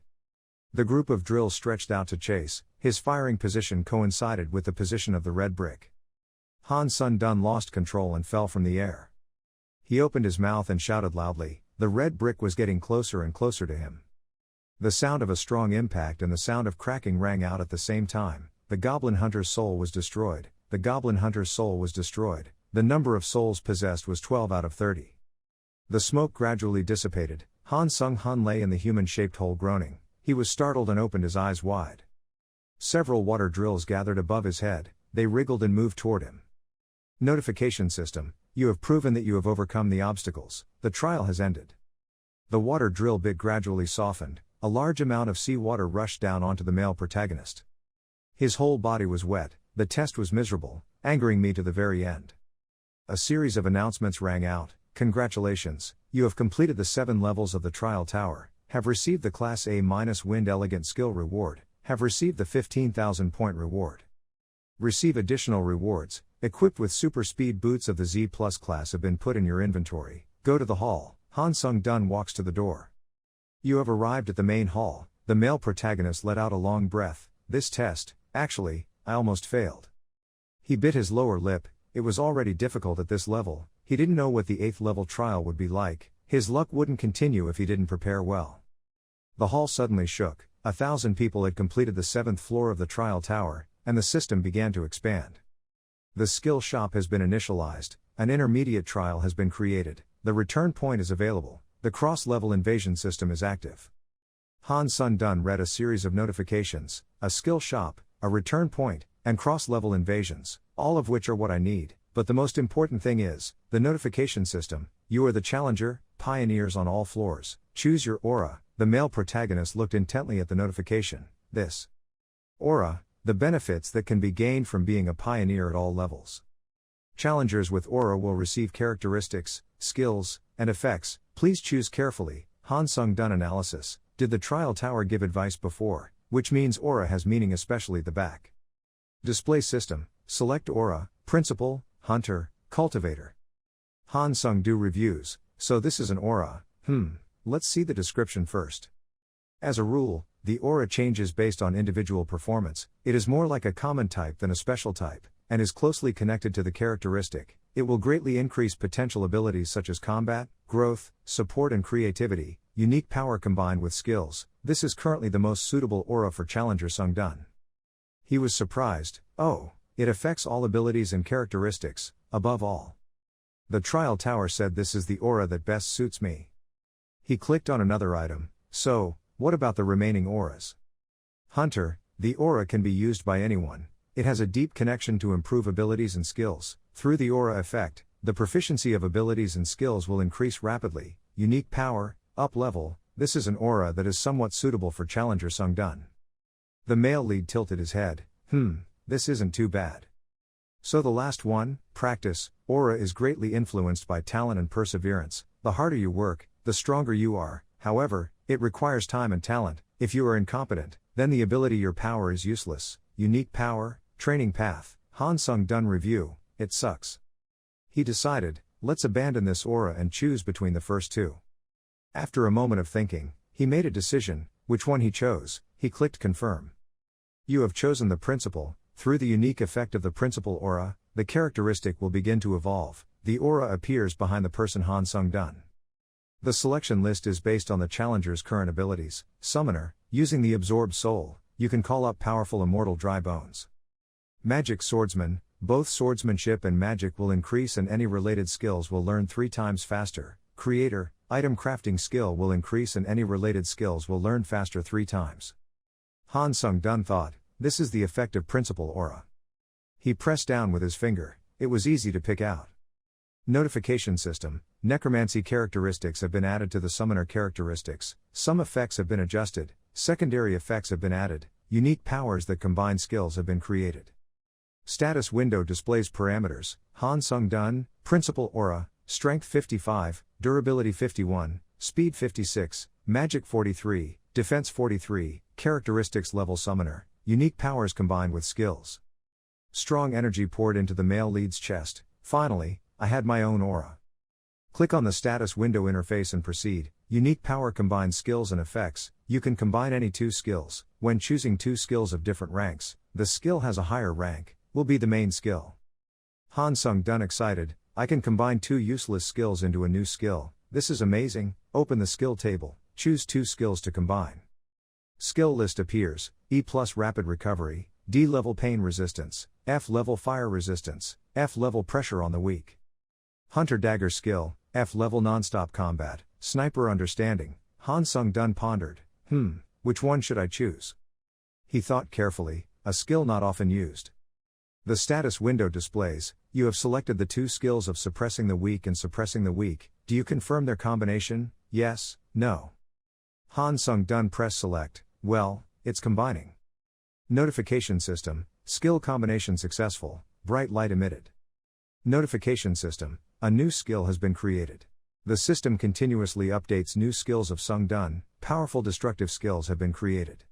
The group of drills stretched out to chase, his firing position coincided with the position of the red brick. Han Sung-dun lost control and fell from the air. He opened his mouth and shouted loudly, the red brick was getting closer and closer to him. The sound of a strong impact and the sound of cracking rang out at the same time, the goblin hunter's soul was destroyed, the goblin hunter's soul was destroyed, the number of souls possessed was 12 out of 30. The smoke gradually dissipated, Han Sung-dun lay in the human-shaped hole groaning, he was startled and opened his eyes wide. Several water drills gathered above his head, they wriggled and moved toward him. Notification system, you have proven that you have overcome the obstacles, the trial has ended. The water drill bit gradually softened, a large amount of seawater rushed down onto the male protagonist. His whole body was wet, the test was miserable, angering me to the very end. A series of announcements rang out, congratulations, you have completed the 7 levels of the trial tower, have received the Class A- Wind Elegant Skill Reward, have received the 15,000 point reward. Receive additional rewards, equipped with super speed boots of the Z+ class have been put in your inventory, go to the hall, Han Sung-dun walks to the door. You have arrived at the main hall, the male protagonist let out a long breath, this test, actually, I almost failed. He bit his lower lip, it was already difficult at this level, he didn't know what the 8th level trial would be like, his luck wouldn't continue if he didn't prepare well. The hall suddenly shook, 1,000 people had completed the 7th floor of the trial tower, and the system began to expand. The skill shop has been initialized, an intermediate trial has been created, the return point is available, the cross-level invasion system is active. Han Sung-dun read a series of notifications, a skill shop, a return point, and cross-level invasions, all of which are what I need, but the most important thing is, the notification system. You are the challenger, pioneers on all floors, choose your aura. The male protagonist looked intently at the notification. This aura, the benefits that can be gained from being a pioneer at all levels. Challengers with aura will receive characteristics, skills, and effects. Please choose carefully. Han Sung-dun analysis. Did the trial tower give advice before? Which means aura has meaning, especially the back. Display system. Select aura, principal, hunter, cultivator. Han Sung-du reviews. So this is an aura. Let's see the description first. As a rule, the aura changes based on individual performance. It is more like a common type than a special type, and is closely connected to the characteristic. It will greatly increase potential abilities such as combat, growth, support and creativity, unique power combined with skills. This is currently the most suitable aura for Challenger Sung-dun. He was surprised. Oh, it affects all abilities and characteristics, above all. The trial tower said this is the aura that best suits me. He clicked on another item. So, what about the remaining auras? Hunter, the aura can be used by anyone. It has a deep connection to improve abilities and skills. Through the aura effect, the proficiency of abilities and skills will increase rapidly. Unique power, up level. This is an aura that is somewhat suitable for Challenger Sung-dun. The male lead tilted his head. This isn't too bad. So the last one, practice. Aura is greatly influenced by talent and perseverance. The harder you work, the stronger you are. However, it requires time and talent. If you are incompetent, then the ability your power is useless. Unique power, training path. Han Sung-dun review. It sucks. He decided, let's abandon this aura and choose between the first two. After a moment of thinking, he made a decision. Which one he chose. He clicked confirm. You have chosen the principal. Through the unique effect of the principal aura, the characteristic will begin to evolve. The aura appears behind the person Han Sung-dun. The selection list is based on the challenger's current abilities. Summoner, using the absorbed soul, you can call up powerful immortal dry bones. Magic swordsman, both swordsmanship and magic will increase and any related skills will learn 3 times faster. Creator, item crafting skill will increase and any related skills will learn faster 3 times. Han Sung-dun thought, this is the effect of principal aura. He pressed down with his finger. It was easy to pick out. Notification system. Necromancy characteristics have been added to the summoner characteristics. Some effects have been adjusted. Secondary effects have been added. Unique powers that combine skills have been created. Status window displays parameters. Han Sung-dun, principal aura, strength 55, durability 51, speed 56, magic 43, defense 43, characteristics level summoner, unique powers combined with skills. Strong energy poured into the male lead's chest. Finally, I had my own aura. Click on the status window interface and proceed. Unique power combines skills and effects. You can combine any 2 skills. When choosing 2 skills of different ranks, the skill has a higher rank, will be the main skill. Han Sung-dun excited, I can combine 2 useless skills into a new skill. This is amazing. Open the skill table, choose 2 skills to combine. Skill list appears. E+ rapid recovery, D level pain resistance, F level fire resistance, F level pressure on the weak. Hunter dagger skill, F level non-stop combat, sniper understanding. Han Sung-dun pondered, which one should I choose? He thought carefully, a skill not often used. The status window displays, you have selected the 2 skills of suppressing the weak and suppressing the weak. Do you confirm their combination? Yes, no. Han Sung-dun press select. Well, it's combining. Notification system, skill combination successful, bright light emitted. Notification system, a new skill has been created. The system continuously updates new skills of Sung-dun. Powerful destructive skills have been created.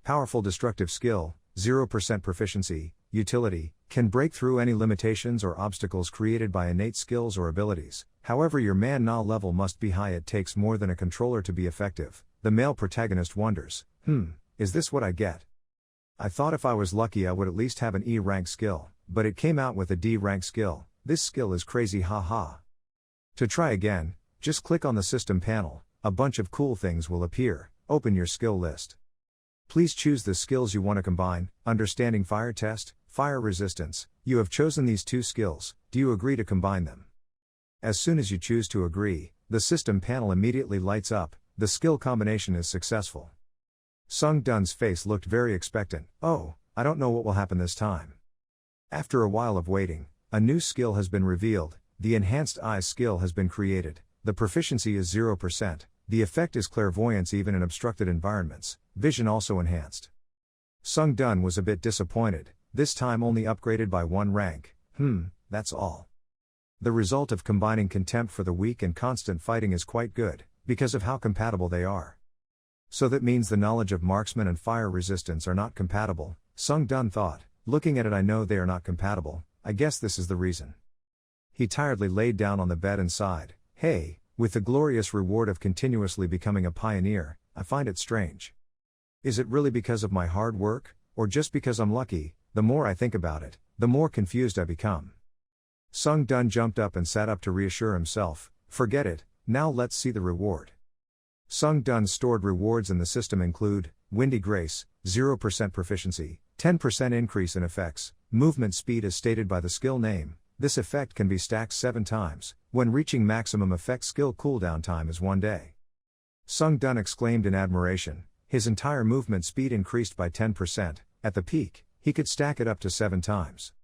Powerful destructive skill, 0% proficiency, utility, can break through any limitations or obstacles created by innate skills or abilities. However, your MANHWA level must be high. It takes more than a controller to be effective. The male protagonist wonders, is this what I get? I thought if I was lucky I would at least have an E rank skill, but it came out with a D rank skill. This skill is crazy, haha. To try again, just click on the system panel, a bunch of cool things will appear. Open your skill list. Please choose the skills you want to combine. Understanding fire test, fire resistance. You have chosen these 2 skills. Do you agree to combine them? As soon as you choose to agree, the system panel immediately lights up, the skill combination is successful. Sung Dun's face looked very expectant. Oh, I don't know what will happen this time. After a while of waiting, a new skill has been revealed, the Enhanced Eyes skill has been created, the proficiency is 0%, the effect is clairvoyance even in obstructed environments, vision also enhanced. Sung Dun was a bit disappointed, this time only upgraded by 1 rank, that's all. The result of combining contempt for the weak and constant fighting is quite good, because of how compatible they are. So that means the knowledge of marksman and fire resistance are not compatible, Sung Dun thought, looking at it I know they are not compatible, I guess this is the reason. He tiredly laid down on the bed and sighed, hey, with the glorious reward of continuously becoming a pioneer, I find it strange. Is it really because of my hard work, or just because I'm lucky? The more I think about it, the more confused I become. Sung Dun jumped up and sat up to reassure himself, forget it, now let's see the reward. Sung Dun's stored rewards in the system include, Windy Grace, 0% proficiency, 10% increase in effects, movement speed as stated by the skill name, this effect can be stacked 7 times, when reaching maximum effect skill cooldown time is 1 day. Sung Dun exclaimed in admiration, his entire movement speed increased by 10%, at the peak, he could stack it up to 7 times.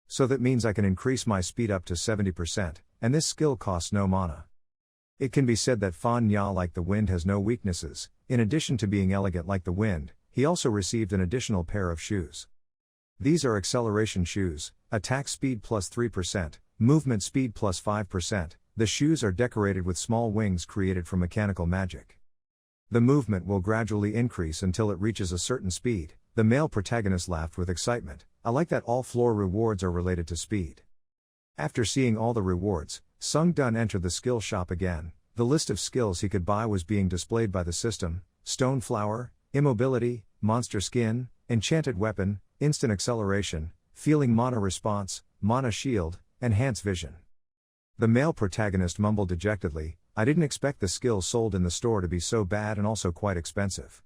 So that means I can increase my speed up to 70%, and this skill costs no mana. It can be said that Fan Nya like the wind has no weaknesses, in addition to being elegant like the wind, he also received an additional pair of shoes. These are acceleration shoes, attack speed plus 3%, movement speed plus 5%, the shoes are decorated with small wings created from mechanical magic. The movement will gradually increase until it reaches a certain speed. The male protagonist laughed with excitement, I like that all floor rewards are related to speed. After seeing all the rewards, Sung Dun entered the skill shop again, the list of skills he could buy was being displayed by the system, Stone Flower, Immobility, Monster Skin, Enchanted Weapon, Instant Acceleration, Feeling Mana Response, Mana Shield, Enhance Vision. The male protagonist mumbled dejectedly, I didn't expect the skills sold in the store to be so bad and also quite expensive.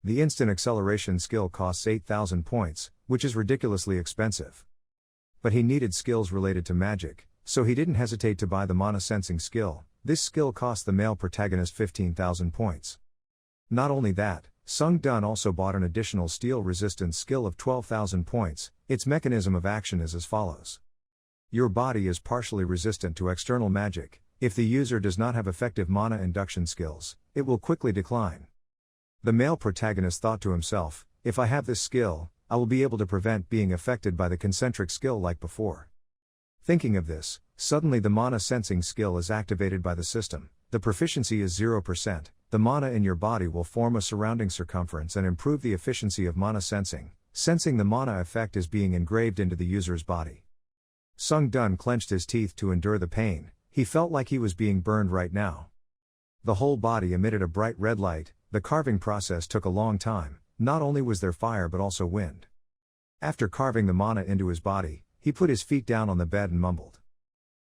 The Instant Acceleration skill costs 8,000 points, which is ridiculously expensive. But he needed skills related to magic, so he didn't hesitate to buy the Mana Sensing skill, this skill cost the male protagonist 15,000 points. Not only that, Sung Dun also bought an additional steel resistance skill of 12,000 points, its mechanism of action is as follows. Your body is partially resistant to external magic, if the user does not have effective mana induction skills, it will quickly decline. The male protagonist thought to himself, if I have this skill, I will be able to prevent being affected by the concentric skill like before. Thinking of this, suddenly the mana sensing skill is activated by the system, the proficiency is 0%, the mana in your body will form a surrounding circumference and improve the efficiency of mana sensing, sensing the mana effect is being engraved into the user's body. Sung Dun clenched his teeth to endure the pain, he felt like he was being burned right now. The whole body emitted a bright red light, the carving process took a long time, not only was there fire but also wind. After carving the mana into his body, he put his feet down on the bed and mumbled.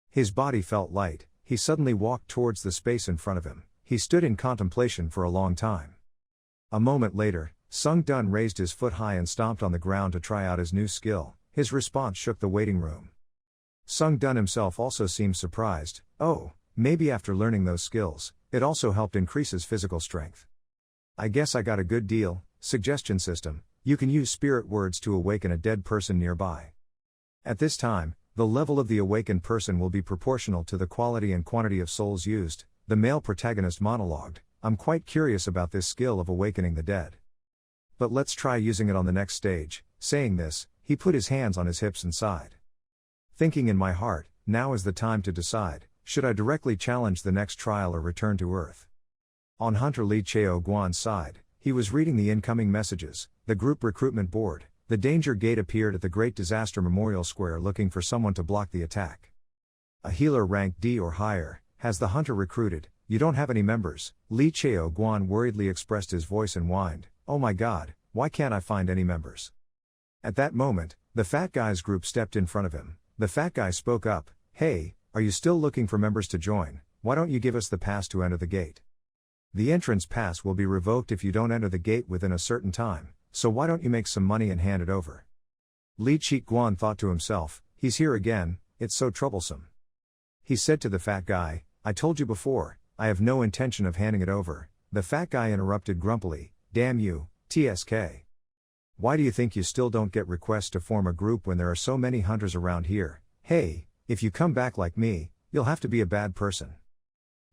His body felt light, he suddenly walked towards the space in front of him, he stood in contemplation for a long time. A moment later, Sung Dun raised his foot high and stomped on the ground to try out his new skill, his response shook the waiting room. Sung Dun himself also seemed surprised, oh, maybe after learning those skills, it also helped increase his physical strength. I guess I got a good deal. Suggestion system, you can use spirit words to awaken a dead person nearby. At this time, the level of the awakened person will be proportional to the quality and quantity of souls used, the male protagonist monologued, I'm quite curious about this skill of awakening the dead. But let's try using it on the next stage. Saying this, he put his hands on his hips and sighed. Thinking in my heart, now is the time to decide, should I directly challenge the next trial or return to Earth? On Hunter Li Cheo Guan's side, he was reading the incoming messages, the group recruitment board, the danger gate appeared at the Great Disaster Memorial Square looking for someone to block the attack. A healer rank D or higher, has the hunter recruited, you don't have any members, Li Cheo Guan worriedly expressed his voice and whined, oh my god, why can't I find any members? At that moment, the fat guy's group stepped in front of him, the fat guy spoke up, hey, are you still looking for members to join, why don't you give us the pass to enter the gate? The entrance pass will be revoked if you don't enter the gate within a certain time, so why don't you make some money and hand it over? Li Guan thought to himself, he's here again, it's so troublesome. He said to the fat guy, I told you before, I have no intention of handing it over, the fat guy interrupted grumpily. Damn you, TSK. Why do you think you still don't get requests to form a group when there are so many hunters around here? Hey, if you come back like me, you'll have to be a bad person.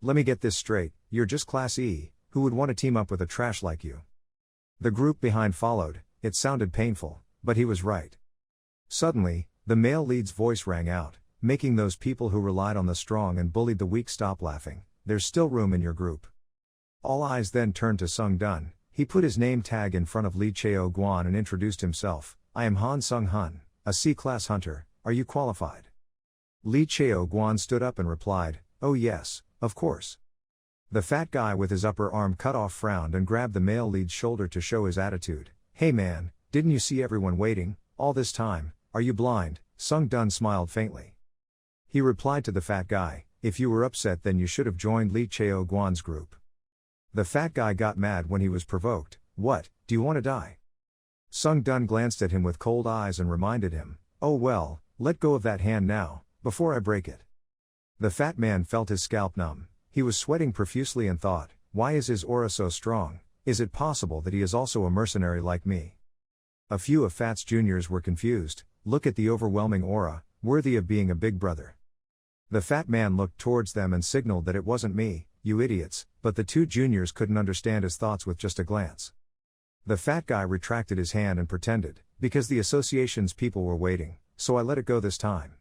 Let me get this straight, you're just Class E, who would want to team up with a trash like you? The group behind followed, it sounded painful, but he was right. Suddenly, the male lead's voice rang out, making those people who relied on the strong and bullied the weak stop laughing. There's still room in your group. All eyes then turned to Sung Dun. He put his name tag in front of Li Cheo Guan and introduced himself. I am Han Sung Hun, a C-class hunter, are you qualified? Li Cheo Guan stood up and replied, oh yes, of course. The fat guy with his upper arm cut off frowned and grabbed the male lead's shoulder to show his attitude. Hey man, didn't you see everyone waiting, all this time, are you blind? Sung Dun smiled faintly. He replied to the fat guy, if you were upset then you should have joined Li Cheo Guan's group. The fat guy got mad when he was provoked. What, do you want to die? Sung Dun glanced at him with cold eyes and reminded him, oh well, let go of that hand now, before I break it. The fat man felt his scalp numb. He was sweating profusely and thought, why is his aura so strong? Is it possible that he is also a mercenary like me? A few of Fat's juniors were confused. Look at the overwhelming aura, worthy of being a big brother. The fat man looked towards them and signaled that it wasn't me, you idiots, but the two juniors couldn't understand his thoughts with just a glance. The fat guy retracted his hand and pretended, because the association's people were waiting, so I let it go this time.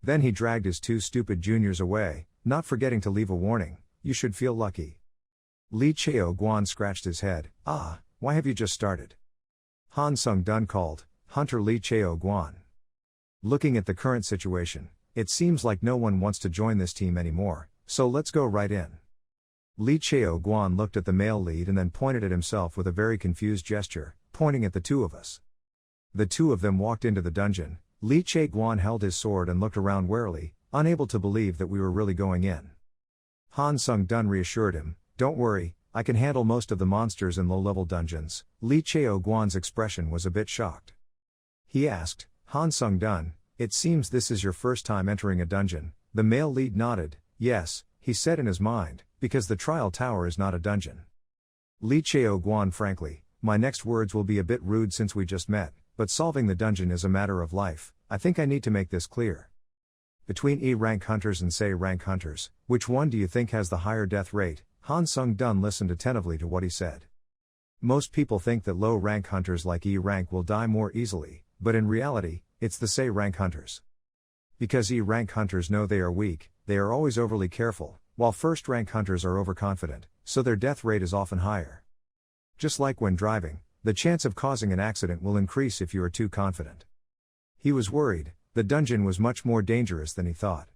Then he dragged his two stupid juniors away, not forgetting to leave a warning, you should feel lucky. Li Cheo Guan scratched his head, why have you just started? Han Sung Dun called, Hunter Li Cheo Guan. Looking at the current situation, it seems like no one wants to join this team anymore, so let's go right in. Li Cheo Guan looked at the male lead and then pointed at himself with a very confused gesture, pointing at the two of us. The two of them walked into the dungeon. Li Cheo Guan held his sword and looked around warily, unable to believe that we were really going in. Han Sung Dun reassured him, don't worry, I can handle most of the monsters in low-level dungeons. Li Cheo Guan's expression was a bit shocked. He asked, Han Sung Dun, it seems this is your first time entering a dungeon. The male lead nodded, yes, he said in his mind, because the trial tower is not a dungeon. Li Cheo Guan frankly, my next words will be a bit rude since we just met, but solving the dungeon is a matter of life, I think I need to make this clear. Between E-rank hunters and C-rank hunters, which one do you think has the higher death rate? Han Sung Dun listened attentively to what he said. Most people think that low-rank hunters like E-rank will die more easily, but in reality, it's the C-rank hunters. Because E-rank hunters know they are weak, they are always overly careful, while first-rank hunters are overconfident, so their death rate is often higher. Just like when driving, the chance of causing an accident will increase if you are too confident. He was worried, the dungeon was much more dangerous than he thought.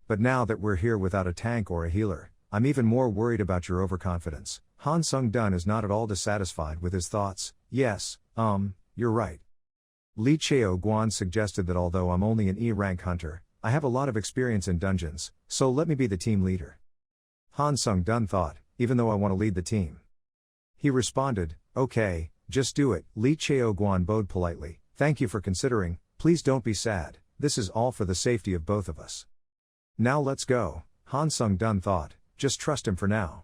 But now that we're here without a tank or a healer, I'm even more worried about your overconfidence. Han Sung Dun is not at all dissatisfied with his thoughts. Yes, you're right. Li Cheo Guan suggested that although I'm only an E-rank hunter, I have a lot of experience in dungeons, so let me be the team leader. Han Sung Dun thought, even though I want to lead the team. He responded, okay, just do it. Li Cheo Guan bowed politely, thank you for considering, please don't be sad, this is all for the safety of both of us. Now let's go, Han Sung Dun thought, just trust him for now.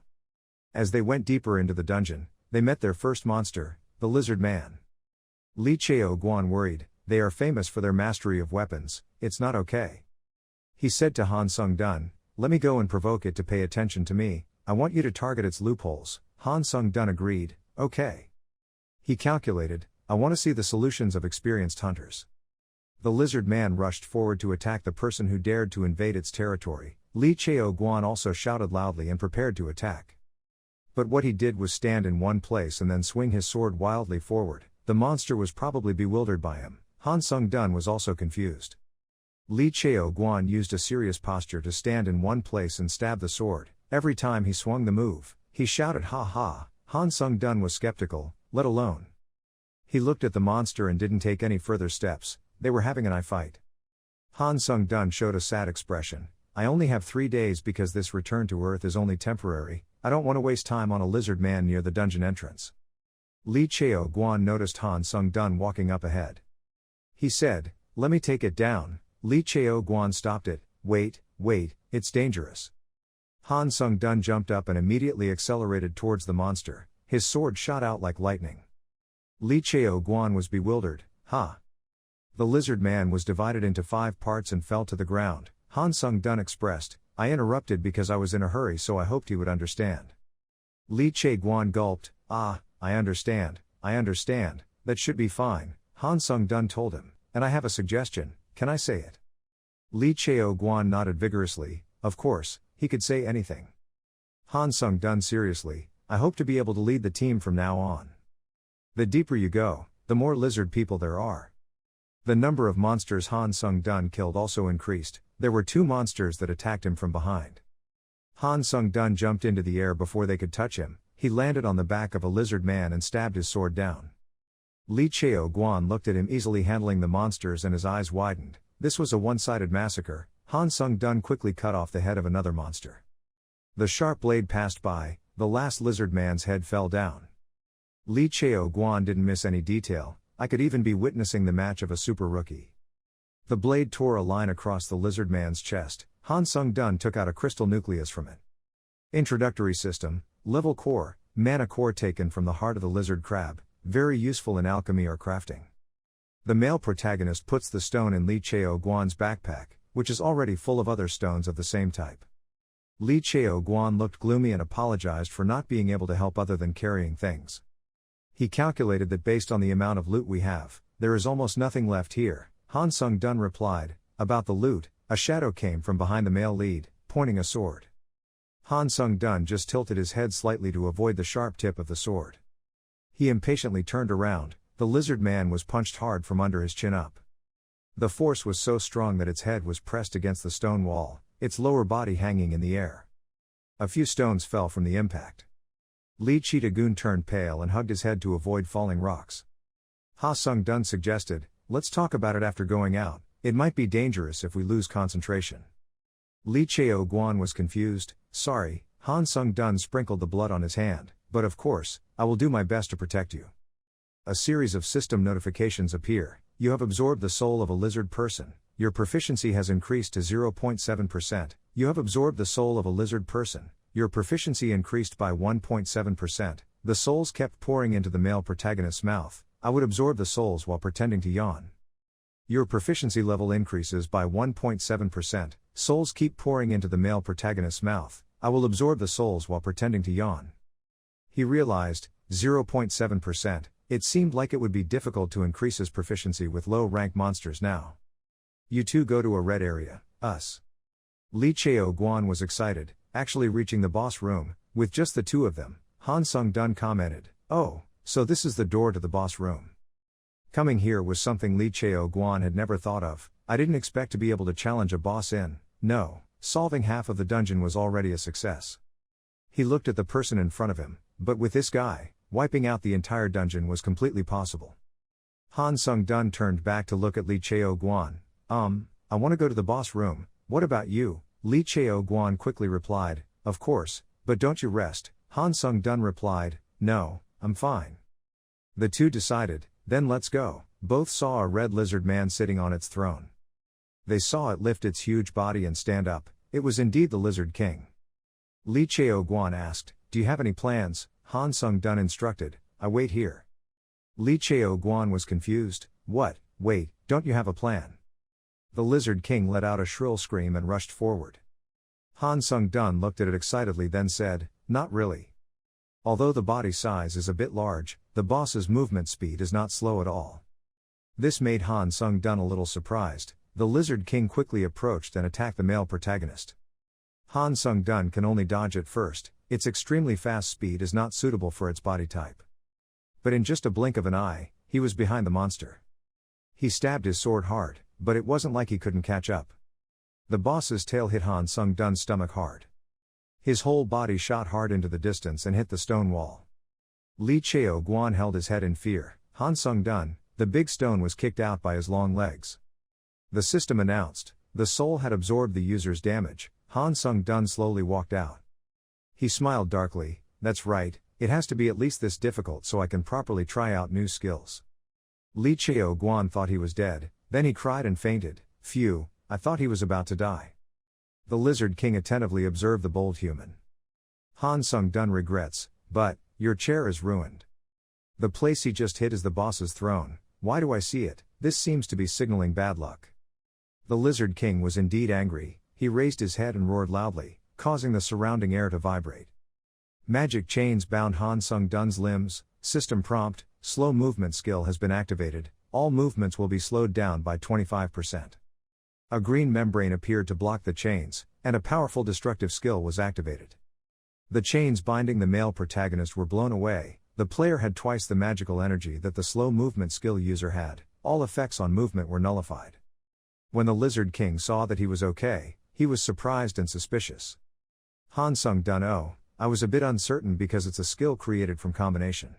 As they went deeper into the dungeon, they met their first monster, the lizard man. Li Cheo Guan worried, they are famous for their mastery of weapons, it's not okay. He said to Han Sung Dun, let me go and provoke it to pay attention to me, I want you to target its loopholes. Han Sung Dun agreed, okay. He calculated, I want to see the solutions of experienced hunters. The lizard man rushed forward to attack the person who dared to invade its territory. Li Cheo Guan also shouted loudly and prepared to attack. But what he did was stand in one place and then swing his sword wildly forward. The monster was probably bewildered by him. Han Sung Dun was also confused. Li Cheo Guan used a serious posture to stand in one place and stab the sword. Every time he swung the move, he shouted ha ha. Han Sung Dun was skeptical, let alone. He looked at the monster and didn't take any further steps. They were having an eye fight. Han Sung Dun showed a sad expression. I only have 3 days because this return to Earth is only temporary. I don't want to waste time on a lizard man near the dungeon entrance. Li Cheo Guan noticed Han Sung Dun walking up ahead. He said, let me take it down. Li Cheo Guan stopped it. Wait, it's dangerous. Han Sung-dun jumped up and immediately accelerated towards the monster, his sword shot out like lightning. Li Chao-guan was bewildered. Ha! The lizard man was divided into 5 parts and fell to the ground. Han Sung-dun expressed, I interrupted because I was in a hurry, so I hoped he would understand. Li Che-guan gulped, I understand, that should be fine, Han Sung-dun told him, and I have a suggestion, can I say it? Li Chao-guan nodded vigorously, of course, he could say anything. Han Sung-dun seriously, I hope to be able to lead the team from now on. The deeper you go, the more lizard people there are. The number of monsters Han Sung-dun killed also increased. There were 2 monsters that attacked him from behind. Han Sung-dun jumped into the air before they could touch him. He landed on the back of a lizard man and stabbed his sword down. Li Chao-guan looked at him easily handling the monsters and his eyes widened. This was a one-sided massacre. Han Sung-dun quickly cut off the head of another monster. The sharp blade passed by, the last lizard man's head fell down. Li Chao-guan didn't miss any detail. I could even be witnessing the match of a super rookie. The blade tore a line across the lizard man's chest. Han Sung-dun took out a crystal nucleus from it. Introductory system, level core, mana core taken from the heart of the lizard crab, very useful in alchemy or crafting. The male protagonist puts the stone in Li Chao-guan's backpack, which is already full of other stones of the same type. Li Chao-guan looked gloomy and apologized for not being able to help other than carrying things. He calculated that based on the amount of loot we have, there is almost nothing left here. Han Sung-dun replied, about the loot, a shadow came from behind the male lead, pointing a sword. Han Sung-dun just tilted his head slightly to avoid the sharp tip of the sword. He impatiently turned around. The lizard man was punched hard from under his chin up. The force was so strong that its head was pressed against the stone wall, its lower body hanging in the air. A few stones fell from the impact. Li Cheetah-gun turned pale and hugged his head to avoid falling rocks. Ha Sung-dun suggested, let's talk about it after going out, it might be dangerous if we lose concentration. Li Chao-guan was confused, sorry, Han Sung-dun sprinkled the blood on his hand, but of course, I will do my best to protect you. A series of system notifications appear. You have absorbed the soul of a lizard person. Your proficiency has increased to 0.7%. You have absorbed the soul of a lizard person. Your proficiency increased by 1.7%. The souls kept pouring into the male protagonist's mouth. I would absorb the souls while pretending to yawn. Your proficiency level increases by 1.7%. Souls keep pouring into the male protagonist's mouth. I will absorb the souls while pretending to yawn. He realized, 0.7%. It seemed like it would be difficult to increase his proficiency with low-rank monsters now. You two go to a red area, us. Li Chao-guan was excited, actually reaching the boss room, with just the 2 of them. Han Sung-dun commented, oh, so this is the door to the boss room. Coming here was something Li Chao-guan had never thought of. I didn't expect to be able to challenge a boss in. No, solving half of the dungeon was already a success. He looked at the person in front of him, but with this guy, wiping out the entire dungeon was completely possible. Han Sung-dun turned back to look at Li Chao-guan. I want to go to the boss room, what about you? Li Chao-guan quickly replied, of course, but don't you rest. Han Sung-dun replied, no, I'm fine. The 2 decided, then let's go. Both saw a red lizard man sitting on its throne. They saw it lift its huge body and stand up. It was indeed the Lizard King. Li Chao-guan asked, do you have any plans? Han Sung-dun instructed, I wait here. Li Chao-guan was confused, what, wait, don't you have a plan? The Lizard King let out a shrill scream and rushed forward. Han Sung-dun looked at it excitedly then said, not really. Although the body size is a bit large, the boss's movement speed is not slow at all. This made Han Sung-dun a little surprised. The Lizard King quickly approached and attacked the male protagonist. Han Sung-dun can only dodge at first, its extremely fast speed is not suitable for its body type. But in just a blink of an eye, he was behind the monster. He stabbed his sword hard, but it wasn't like he couldn't catch up. The boss's tail hit Han Sung-dun's stomach hard. His whole body shot hard into the distance and hit the stone wall. Li Chao-guan held his head in fear. Han Sung-dun, the big stone was kicked out by his long legs. The system announced, the soul had absorbed the user's damage. Han Sung-dun slowly walked out. He smiled darkly, that's right, it has to be at least this difficult so I can properly try out new skills. Li Chao-guan thought he was dead, then he cried and fainted, phew, I thought he was about to die. The Lizard King attentively observed the bold human. Han Sung-dun regrets, but, your chair is ruined. The place he just hit is the boss's throne. Why do I see it? This seems to be signaling bad luck. The Lizard King was indeed angry. He raised his head and roared loudly, causing the surrounding air to vibrate. Magic chains bound Han Sung-dun's limbs. System prompt, slow movement skill has been activated. All movements will be slowed down by 25%. A green membrane appeared to block the chains, and a powerful destructive skill was activated. The chains binding the male protagonist were blown away. The player had twice the magical energy that the slow movement skill user had. All effects on movement were nullified. When the Lizard King saw that he was okay, he was surprised and suspicious. Han Sung-dun, oh, I was a bit uncertain because it's a skill created from combination.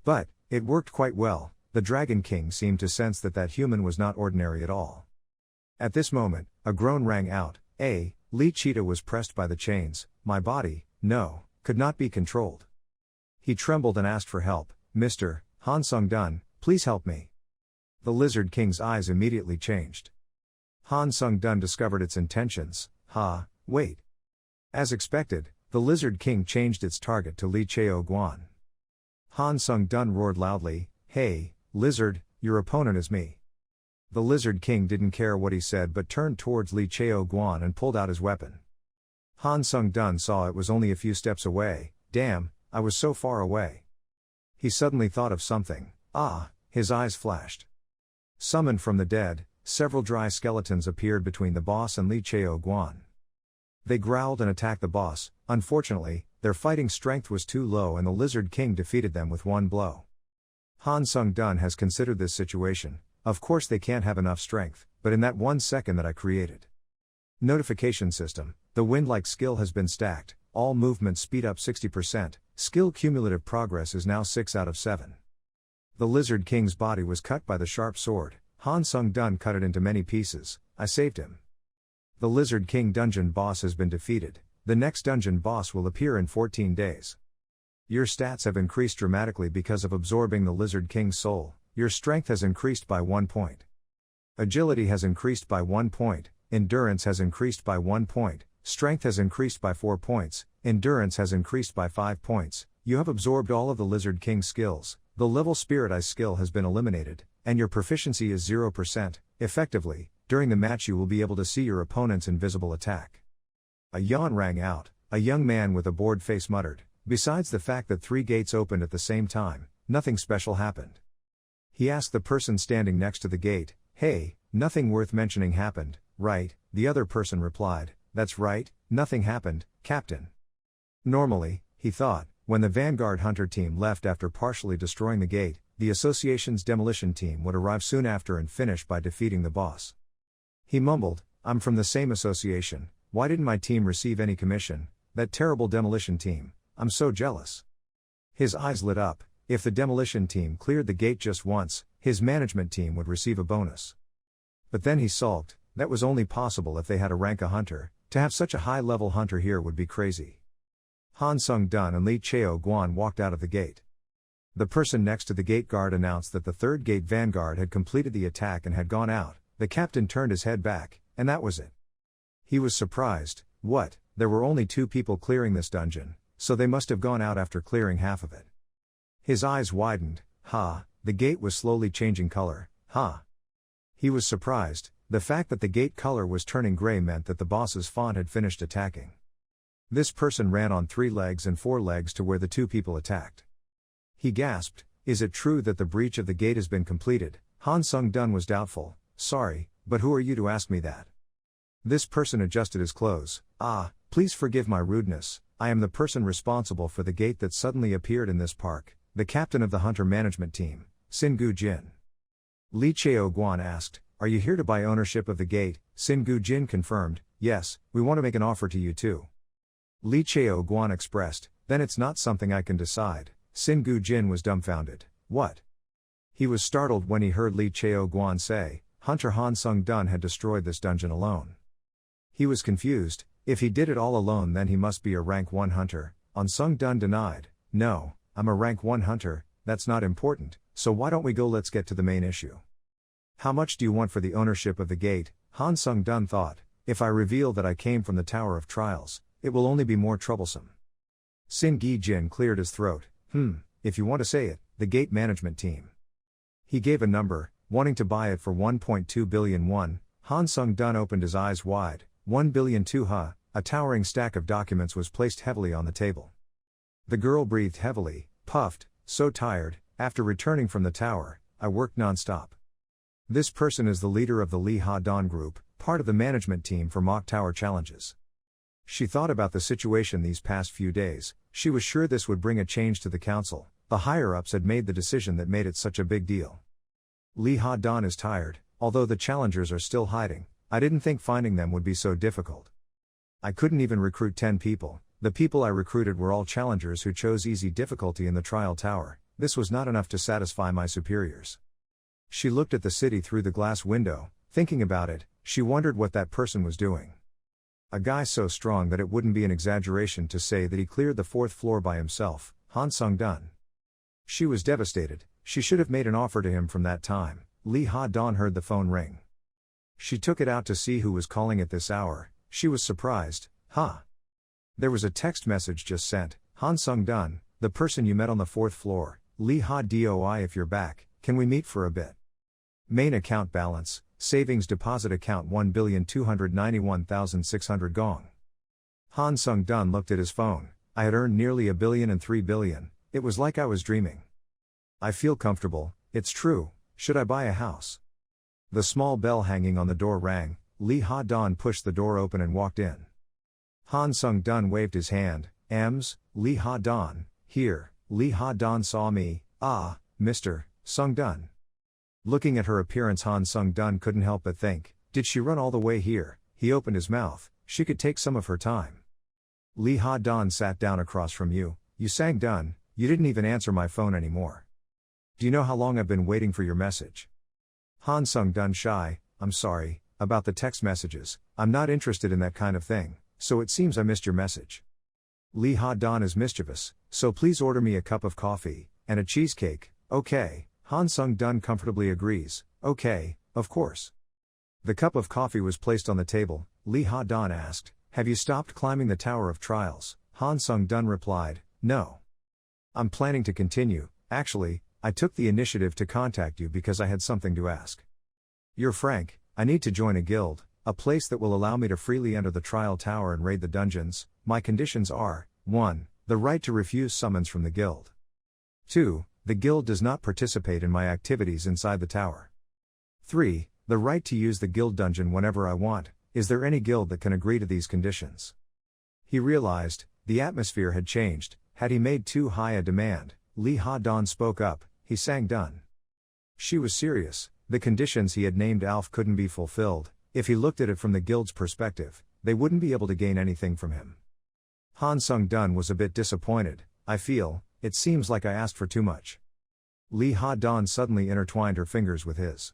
But, it worked quite well. The Dragon King seemed to sense that that human was not ordinary at all. At this moment, a groan rang out. Lee Cheetah was pressed by the chains. My body, no, could not be controlled. He trembled and asked for help. Mr. Han Sung-dun, please help me. The Lizard King's eyes immediately changed. Han Sung-dun discovered its intentions. Wait. As expected, the Lizard King changed its target to Li Cheo-guan. Han Sung-dun roared loudly, hey, Lizard, your opponent is me. The Lizard King didn't care what he said but turned towards Li Cheo-guan and pulled out his weapon. Han Sung-dun saw it was only a few steps away. Damn, I was so far away. He suddenly thought of something. His eyes flashed. Summoned from the dead, several dry skeletons appeared between the boss and Li Cheo-guan. They growled and attacked the boss. Unfortunately, their fighting strength was too low and the Lizard King defeated them with one blow. Han Sung-dun has considered this situation. Of course they can't have enough strength, but in that 1 second that I created. Notification system, the wind-like skill has been stacked, all movement speed up 60%, skill cumulative progress is now 6 out of 7. The Lizard King's body was cut by the sharp sword. Han Sung-dun cut it into many pieces. I saved him. The Lizard King dungeon boss has been defeated. The next dungeon boss will appear in 14 days. Your stats have increased dramatically because of absorbing the Lizard King's soul. Your strength has increased by 1 point. Agility has increased by 1 point. Endurance has increased by 1 point. Strength has increased by 4 points. Endurance has increased by 5 points. You have absorbed all of the Lizard King's skills. The level Spirit Eye skill has been eliminated, and your proficiency is 0%. Effectively, during the match you will be able to see your opponent's invisible attack. A yawn rang out. A young man with a bored face muttered, besides the fact that 3 gates opened at the same time, nothing special happened. He asked the person standing next to the gate, hey, nothing worth mentioning happened, right? The other person replied, that's right, nothing happened, Captain. Normally, he thought, when the Vanguard Hunter team left after partially destroying the gate, the Association's demolition team would arrive soon after and finish by defeating the boss. He mumbled, I'm from the same association, why didn't my team receive any commission? That terrible demolition team, I'm so jealous. His eyes lit up. If the demolition team cleared the gate just once, his management team would receive a bonus. But then he sulked, that was only possible if they had a rank a hunter. To have such a high-level hunter here would be crazy. Han Sung-dun and Li Cheo-guan walked out of the gate. The person next to the gate guard announced that the third gate vanguard had completed the attack and had gone out. The captain turned his head back, and that was it. He was surprised. What? There were only 2 people clearing this dungeon, so they must have gone out after clearing half of it. His eyes widened. The gate was slowly changing color. He was surprised. The fact that the gate color was turning gray meant that the boss's font had finished attacking. This person ran on 3 legs and 4 legs to where the 2 people attacked. He gasped, is it true that the breach of the gate has been completed? Han Sung-dun was doubtful. Sorry, but who are you to ask me that? This person adjusted his clothes. Please forgive my rudeness, I am the person responsible for the gate that suddenly appeared in this park, the captain of the hunter management team, Sin-gu Jin. Li Cheo-guan asked, are you here to buy ownership of the gate? Sin-gu Jin confirmed, yes, we want to make an offer to you too. Li Cheo-guan expressed, then it's not something I can decide. Sin-gu Jin was dumbfounded. What? He was startled when he heard Li Cheo-guan say, Hunter Han Sung-dun had destroyed this dungeon alone. He was confused. If he did it all alone then he must be a rank 1 hunter. Han Sung-dun denied, no, I'm a rank 1 hunter, that's not important, so why don't we go, let's get to the main issue. How much do you want for the ownership of the gate? Han Sung-dun thought, If I reveal that I came from the Tower of Trials, it will only be more troublesome. Sin Gi Jin cleared his throat. If you want to say it, the gate management team. He gave a number, wanting to buy it for 1.2 billion won. Han Sung-dun opened his eyes wide. 1 billion 2 ha. A towering stack of documents was placed heavily on the table. The girl breathed heavily, puffed, so tired. After returning from the tower, I worked non-stop. This person is the leader of the Lee Ha-don group, part of the management team for mock tower challenges. She thought about the situation these past few days. She was sure this would bring a change to the council. The higher-ups had made the decision that made it such a big deal. Lee Ha-don is tired. Although the challengers are still hiding, I didn't think finding them would be so difficult. I couldn't even recruit 10 people. The people I recruited were all challengers who chose easy difficulty in the trial tower. This was not enough to satisfy my superiors. She looked at the city through the glass window. Thinking about it, she wondered what that person was doing. A guy so strong that it wouldn't be an exaggeration to say that he cleared the 4th floor by himself, Han Sung-dun. She was devastated. She should have made an offer to him from that time. Lee Ha-don heard the phone ring. She took it out to see who was calling at this hour. She was surprised. There was a text message just sent. Han Sung-dun, the person you met on the 4th floor. Lee Ha-doi, if you're back, can we meet for a bit? Main account balance, savings deposit account 1,291,600 gong. Han Sung-dun looked at his phone. I had earned nearly 1 billion and 3 billion. It was like I was dreaming. I feel comfortable, it's true. Should I buy a house? The small bell hanging on the door rang. Lee Ha-don pushed the door open and walked in. Han Sung-dun waved his hand. Lee Ha-don, here. Lee Ha-don saw me. Mr. Sung-dun. Looking at her appearance, Han Sung-dun couldn't help but think, did she run all the way here? He opened his mouth. She could take some of her time. Lee Ha-don sat down across from you. You Sang-dun, you didn't even answer my phone anymore. Do you know how long I've been waiting for your message? Han Sung-dun shy, I'm sorry, about the text messages. I'm not interested in that kind of thing, so it seems I missed your message. Lee Ha-don is mischievous, so please order me a cup of coffee, and a cheesecake. Okay. Han Sung-dun comfortably agrees. Okay, of course. The cup of coffee was placed on the table. Lee Ha-don asked, have you stopped climbing the Tower of Trials? Han Sung-dun replied, no. I'm planning to continue. Actually, I took the initiative to contact you because I had something to ask. You're frank. I need to join a guild, a place that will allow me to freely enter the trial tower and raid the dungeons. My conditions are, 1. The right to refuse summons from the guild. 2. The guild does not participate in my activities inside the tower. 3. The right to use the guild dungeon whenever I want. Is there any guild that can agree to these conditions? He realized, the atmosphere had changed. Had he made too high a demand? Lee Ha-don spoke up. He Sang-dun. She was serious. The conditions he had named Alf couldn't be fulfilled. If he looked at it from the guild's perspective, they wouldn't be able to gain anything from him. Han Sung-dun was a bit disappointed. It seems like I asked for too much. Lee Ha-don suddenly intertwined her fingers with his.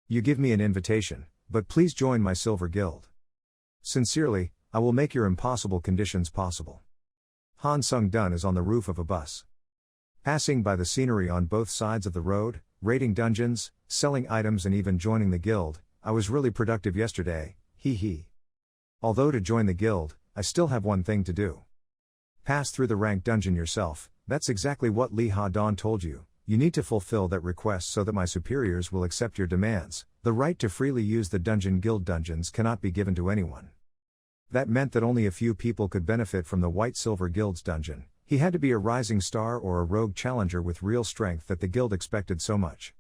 You give me an invitation, but please join my silver guild. Sincerely, I will make your impossible conditions possible. Han Sung-dun is on the roof of a bus. Passing by the scenery on both sides of the road, raiding dungeons, selling items and even joining the guild. I was really productive yesterday, Although to join the guild, I still have one thing to do. Pass through the ranked dungeon yourself. That's exactly what Lee Ha-don told you. You need to fulfill that request so that my superiors will accept your demands. The right to freely use the dungeon guild dungeons cannot be given to anyone. That meant that only a few people could benefit from the White Silver Guild's dungeon. He had to be a rising star or a rogue challenger with real strength that the guild expected so much.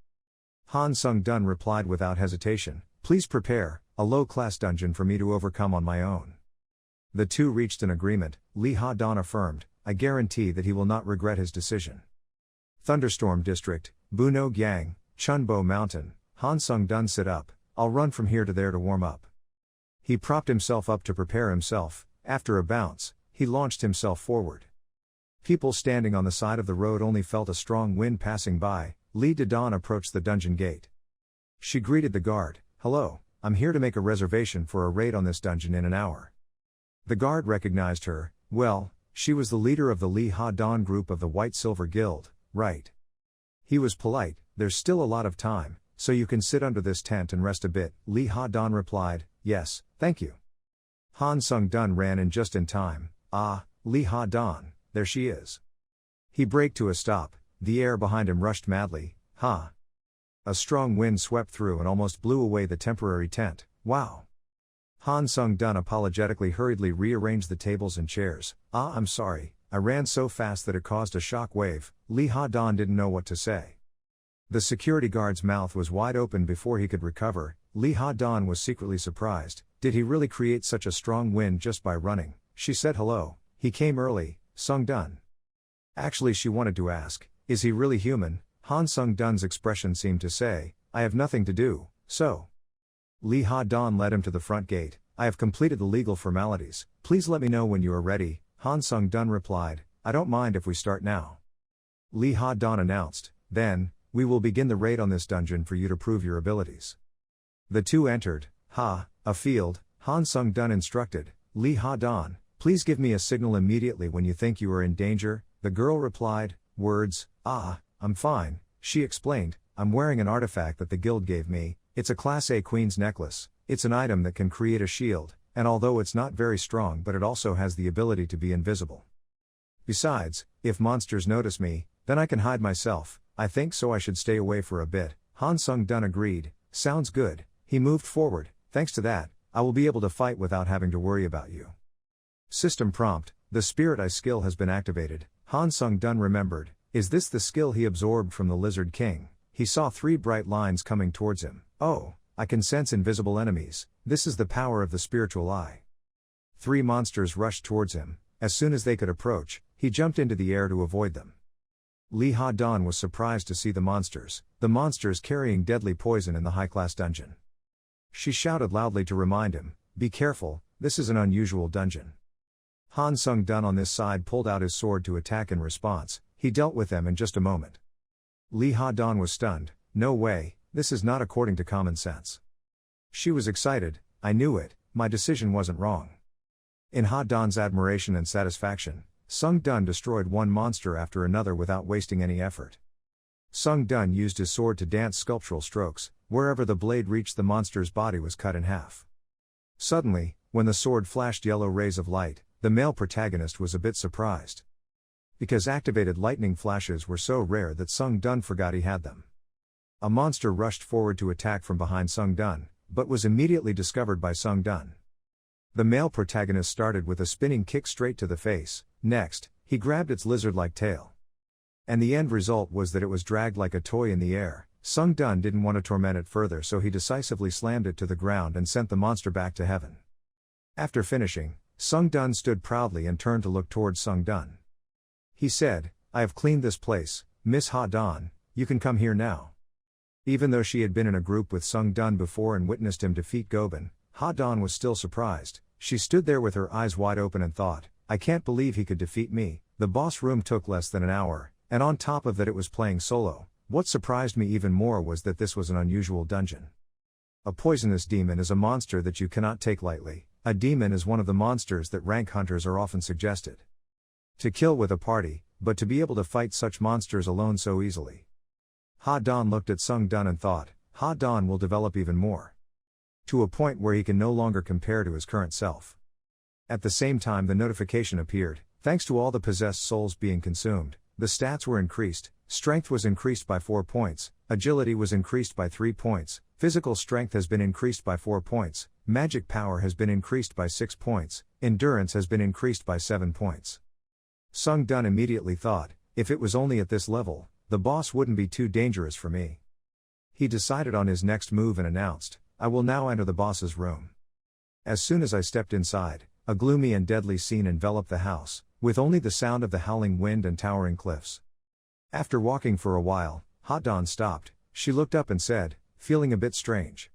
Han Sung-dun replied without hesitation, please prepare a low-class dungeon for me to overcome on my own. The two reached an agreement. Lee Ha-don affirmed, I guarantee that he will not regret his decision. Thunderstorm District, Buno-gyang, Chunbo Mountain. Han Sung-dun sit up. I'll run from here to there to warm up. He propped himself up to prepare himself. After a bounce, he launched himself forward. People standing on the side of the road only felt a strong wind passing by. Lee Da-don approached the dungeon gate. She greeted the guard. Hello, I'm here to make a reservation for a raid on this dungeon in an hour. The guard recognized her. Well, she was the leader of the Lee Ha-don group of the White Silver Guild, right? He was polite. There's still a lot of time, so you can sit under this tent and rest a bit. Lee Ha-don replied, yes, thank you. Han Sung-dun ran in just in time. Ah, Lee Ha-dan, there she is. He braked to a stop, the air behind him rushed madly. Ha! A strong wind swept through and almost blew away the temporary tent. Wow! Han Sung-dun apologetically hurriedly rearranged the tables and chairs. Ah, I'm sorry, I ran so fast that it caused a shock wave. Lee Ha-dan didn't know what to say. The security guard's mouth was wide open before he could recover. Lee Ha-dan was secretly surprised. Did he really create such a strong wind just by running? She said hello. He came early, Sung-dun. Actually, she wanted to ask, is he really human? Han Sung-dun's expression seemed to say, I have nothing to do, so. Lee Ha-dan led him to the front gate. I have completed the legal formalities. Please let me know when you are ready. Han Sung-dun replied, I don't mind if we start now. Lee Ha-dan announced, then, we will begin the raid on this dungeon for you to prove your abilities. The two entered. A field. Han Sung-dun instructed, Lee Ha-dan, please give me a signal immediately when you think you are in danger. The girl replied, words, I'm fine. She explained, I'm wearing an artifact that the guild gave me. It's a Class A Queen's necklace. It's an item that can create a shield, and although it's not very strong, but it also has the ability to be invisible. Besides, if monsters notice me, then I can hide myself. I think so I should stay away for a bit. Han Sung-dun agreed, sounds good. He moved forward. Thanks to that, I will be able to fight without having to worry about you. System prompt, the Spirit Eye skill has been activated. Han Sung-dun remembered, is this the skill he absorbed from the Lizard King? He saw 3 bright lines coming towards him. Oh, I can sense invisible enemies. This is the power of the spiritual eye. 3 monsters rushed towards him. As soon as they could approach, he jumped into the air to avoid them. Lee Ha-dan was surprised to see the monsters carrying deadly poison in the high-class dungeon. She shouted loudly to remind him, be careful, this is an unusual dungeon. Han Sung-dun on this side pulled out his sword to attack in response. He dealt with them in just a moment. Lee Ha-dan was stunned. No way, this is not according to common sense. She was excited. I knew it, my decision wasn't wrong. In Ha-dan's admiration and satisfaction, Sung-dun destroyed one monster after another without wasting any effort. Sung-dun used his sword to dance sculptural strokes. Wherever the blade reached, the monster's body was cut in half. Suddenly, when the sword flashed yellow rays of light, the male protagonist was a bit surprised. Because activated lightning flashes were so rare that Sung-dun forgot he had them. A monster rushed forward to attack from behind Sung-dun, but was immediately discovered by Sung-dun. The male protagonist started with a spinning kick straight to the face. Next, he grabbed its lizard-like tail. And the end result was that it was dragged like a toy in the air. Sung-dun didn't want to torment it further, so he decisively slammed it to the ground and sent the monster back to heaven. After finishing, Sung-dun stood proudly and turned to look towards Sung-dun. He said, I have cleaned this place, Miss Ha-dan, you can come here now. Even though she had been in a group with Sung-dun before and witnessed him defeat Goblin, Ha-dan was still surprised. She stood there with her eyes wide open and thought, I can't believe he could defeat me. The boss room took less than an hour, and on top of that it was playing solo. What surprised me even more was that this was an unusual dungeon. A poisonous demon is a monster that you cannot take lightly. A demon is one of the monsters that rank hunters are often suggested to kill with a party, but to be able to fight such monsters alone so easily. Ha-dan looked at Sung-dun and thought, Ha-dan will develop even more. To a point where he can no longer compare to his current self. At the same time the notification appeared, thanks to all the possessed souls being consumed, the stats were increased. Strength was increased by 4 points, agility was increased by 3 points, physical strength has been increased by 4 points, magic power has been increased by 6 points, endurance has been increased by 7 points. Sung-dun immediately thought, if it was only at this level, the boss wouldn't be too dangerous for me. He decided on his next move and announced, I will now enter the boss's room. As soon as I stepped inside, a gloomy and deadly scene enveloped the house, with only the sound of the howling wind and towering cliffs. After walking for a while, Ha-dan stopped. She looked up and said, feeling a bit strange.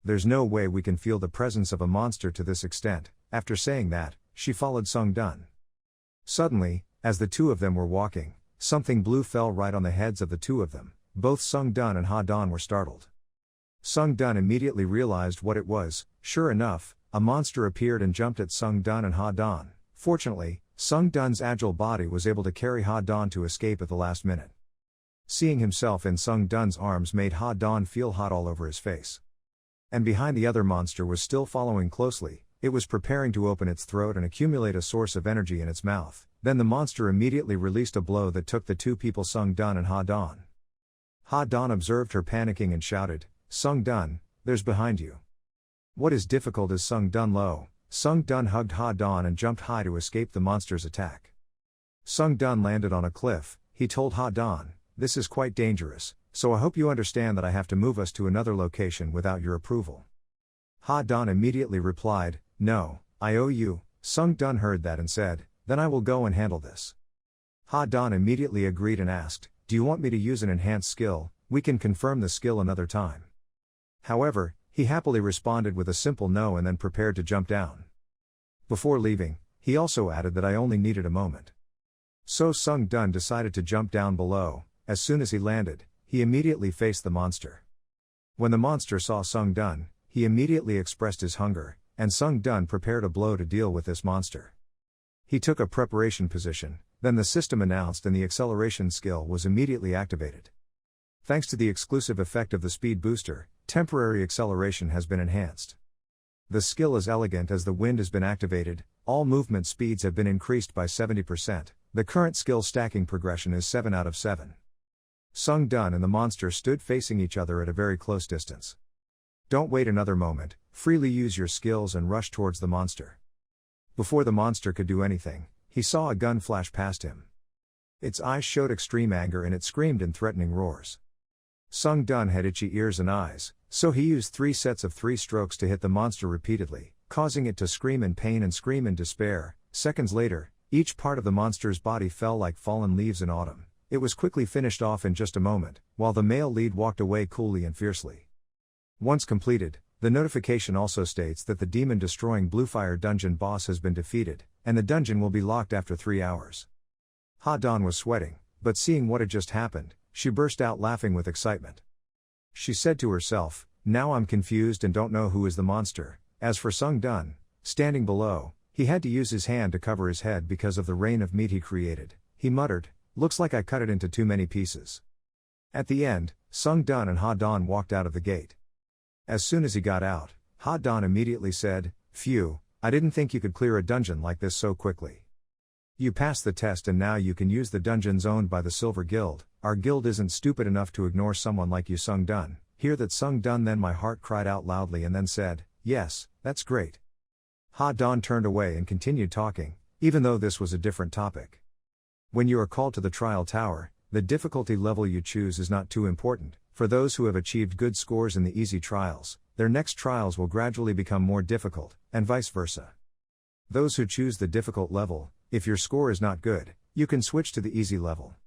There's no way we can feel the presence of a monster to this extent. After saying that, she followed Sung-dun. Suddenly, as the two of them were walking, something blue fell right on the heads of the two of them. Both Sung-dun and Ha-dan were startled. Sung-dun immediately realized what it was. Sure enough, a monster appeared and jumped at Sung-dun and Ha-dan. Fortunately, Sung-dun's agile body was able to carry Ha-dan to escape at the last minute. Seeing himself in Sung-dun's arms made Ha-dan feel hot all over his face. And behind the other monster was still following closely, It was preparing to open its throat and accumulate a source of energy in its mouth. Then the monster immediately released a blow that took the two people Sung Dun and Ha Dan. Ha Dan observed her panicking and shouted, "Sung Dun, there's behind you." "What is difficult is Sung Dun low." Sung Dun hugged Ha Dan and jumped high to escape the monster's attack. Sung Dun landed on a cliff. He told Ha Dan, "This is quite dangerous, so I hope you understand that I have to move us to another location without your approval." Ha Dan immediately replied, "No, I owe you." Sung Dun heard that and said, "Then I will go and handle this." Ha Dan immediately agreed and asked, "Do you want me to use an enhanced skill? We can confirm the skill another time." However, he happily responded with a simple no and then prepared to jump down. Before leaving, he also added that I only needed a moment. So Sung Dun decided to jump down below. As soon as he landed, he immediately faced the monster. When the monster saw Sung Dun, he immediately expressed his hunger, and Sung Dun prepared a blow to deal with this monster. He took a preparation position, then the system announced and the acceleration skill was immediately activated. Thanks to the exclusive effect of the speed booster, temporary acceleration has been enhanced. The skill is elegant as the wind has been activated, all movement speeds have been increased by 70%, the current skill stacking progression is 7 out of 7. Sung Dun and the monster stood facing each other at a very close distance. Don't wait another moment, freely use your skills and rush towards the monster. Before the monster could do anything, he saw a gun flash past him. Its eyes showed extreme anger and it screamed in threatening roars. Sung Dun had itchy ears and eyes, so he used 3 sets of 3 strokes to hit the monster repeatedly, causing it to scream in pain and scream in despair. Seconds later, each part of the monster's body fell like fallen leaves in autumn. It was quickly finished off in just a moment, while the male lead walked away coolly and fiercely. Once completed, the notification also states that the demon-destroying Bluefire dungeon boss has been defeated, and the dungeon will be locked after 3 hours. Ha Dan was sweating, but seeing what had just happened, she burst out laughing with excitement. She said to herself, "Now I'm confused and don't know who is the monster." As for Sung Dun, standing below, he had to use his hand to cover his head because of the rain of meat he created. He muttered, "Looks like I cut it into too many pieces." At the end, Sung Dun and Ha Dan walked out of the gate. As soon as he got out, Ha Dan immediately said, "Phew, I didn't think you could clear a dungeon like this so quickly. You passed the test and now you can use the dungeons owned by the Silver Guild. Our guild isn't stupid enough to ignore someone like you." Sung Dun. Hear that Sung Dun, then my heart cried out loudly and then said, "Yes, that's great." Ha Dan turned away and continued talking, even though this was a different topic. When you are called to the trial tower, the difficulty level you choose is not too important. For those who have achieved good scores in the easy trials, their next trials will gradually become more difficult, and vice versa. Those who choose the difficult level, if your score is not good, you can switch to the easy level.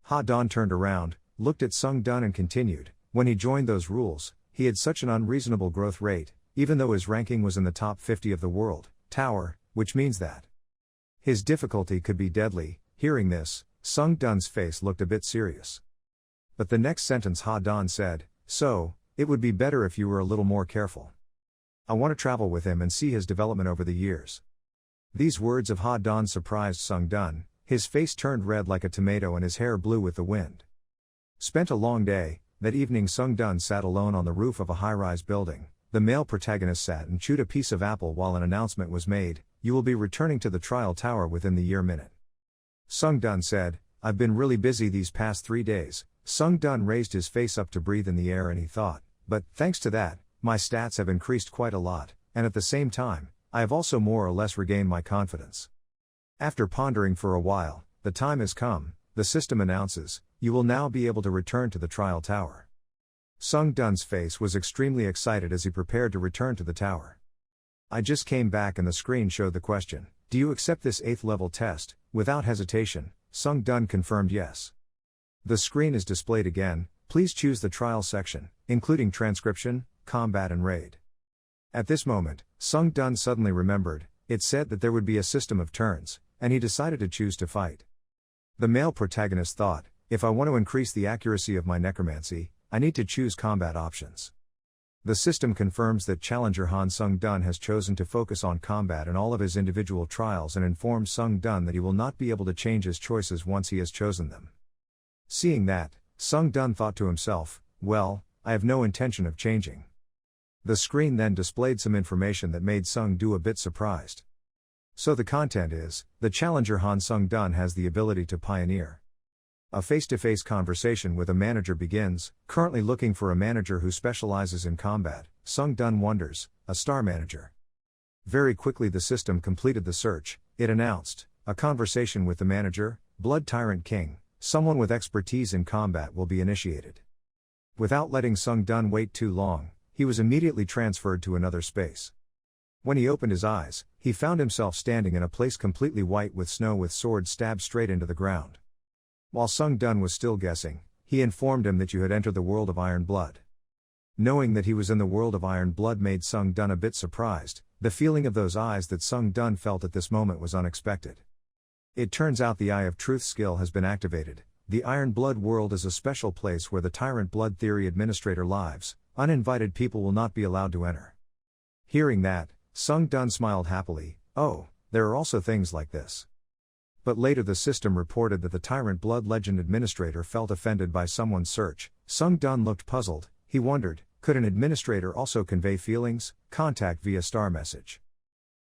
Ha Dan turned around, looked at Sung Dun and continued, when he joined those rules, he had such an unreasonable growth rate, even though his ranking was in the top 50 of the world tower, which means that his difficulty could be deadly. Hearing this, Sung Dun's face looked a bit serious. But the next sentence Ha Dan said, "So, it would be better if you were a little more careful. I want to travel with him and see his development over the years." These words of Ha Dan surprised Sung Dun. His face turned red like a tomato and his hair blew with the wind. Spent a long day. That evening Sung Dun sat alone on the roof of a high-rise building. The male protagonist sat and chewed a piece of apple while an announcement was made, "You will be returning to the trial tower within the year minute." Sung Dun said, "I've been really busy these past 3 days. Sung Dun raised his face up to breathe in the air and he thought, "But, thanks to that, my stats have increased quite a lot, and at the same time, I have also more or less regained my confidence." After pondering for a while, "The time has come," the system announces, "You will now be able to return to the trial tower." Sung Dun's face was extremely excited as he prepared to return to the tower. I just came back and the screen showed the question, "Do you accept this 8th level test?" Without hesitation, Sung Dun confirmed yes. The screen is displayed again. Please choose the trial section, including transcription, combat and raid. At this moment, Sung Dun suddenly remembered, it said that there would be a system of turns, and he decided to choose to fight. The male protagonist thought, "If I want to increase the accuracy of my necromancy, I need to choose combat options." The system confirms that challenger Han Sung Dun has chosen to focus on combat in all of his individual trials and informs Sung Dun that he will not be able to change his choices once he has chosen them. Seeing that, Sung Dun thought to himself, "Well, I have no intention of changing." The screen then displayed some information that made Sung Du a bit surprised. So the content is, the challenger Han Sung-dun has the ability to pioneer. A face-to-face conversation with a manager begins, currently looking for a manager who specializes in combat. Sung-dun wonders, a star manager. Very quickly the system completed the search. It announced, a conversation with the manager, Blood Tyrant King, someone with expertise in combat will be initiated. Without letting Sung-dun wait too long, he was immediately transferred to another space. When he opened his eyes, he found himself standing in a place completely white with snow with swords stabbed straight into the ground. While Sung-dun was still guessing, he informed him that you had entered the world of Iron Blood. Knowing that he was in the world of Iron Blood made Sung-dun a bit surprised. The feeling of those eyes that Sung-dun felt at this moment was unexpected. It turns out the Eye of Truth skill has been activated. The Iron Blood world is a special place where the Tyrant Blood Theory Administrator lives. Uninvited people will not be allowed to enter. Hearing that, Sung-dun smiled happily. Oh, there are also things like this. But later the system reported that the Tyrant Blood Legend Administrator felt offended by someone's search. Sung-dun looked puzzled. He wondered, could an administrator also convey feelings? Contact via star message.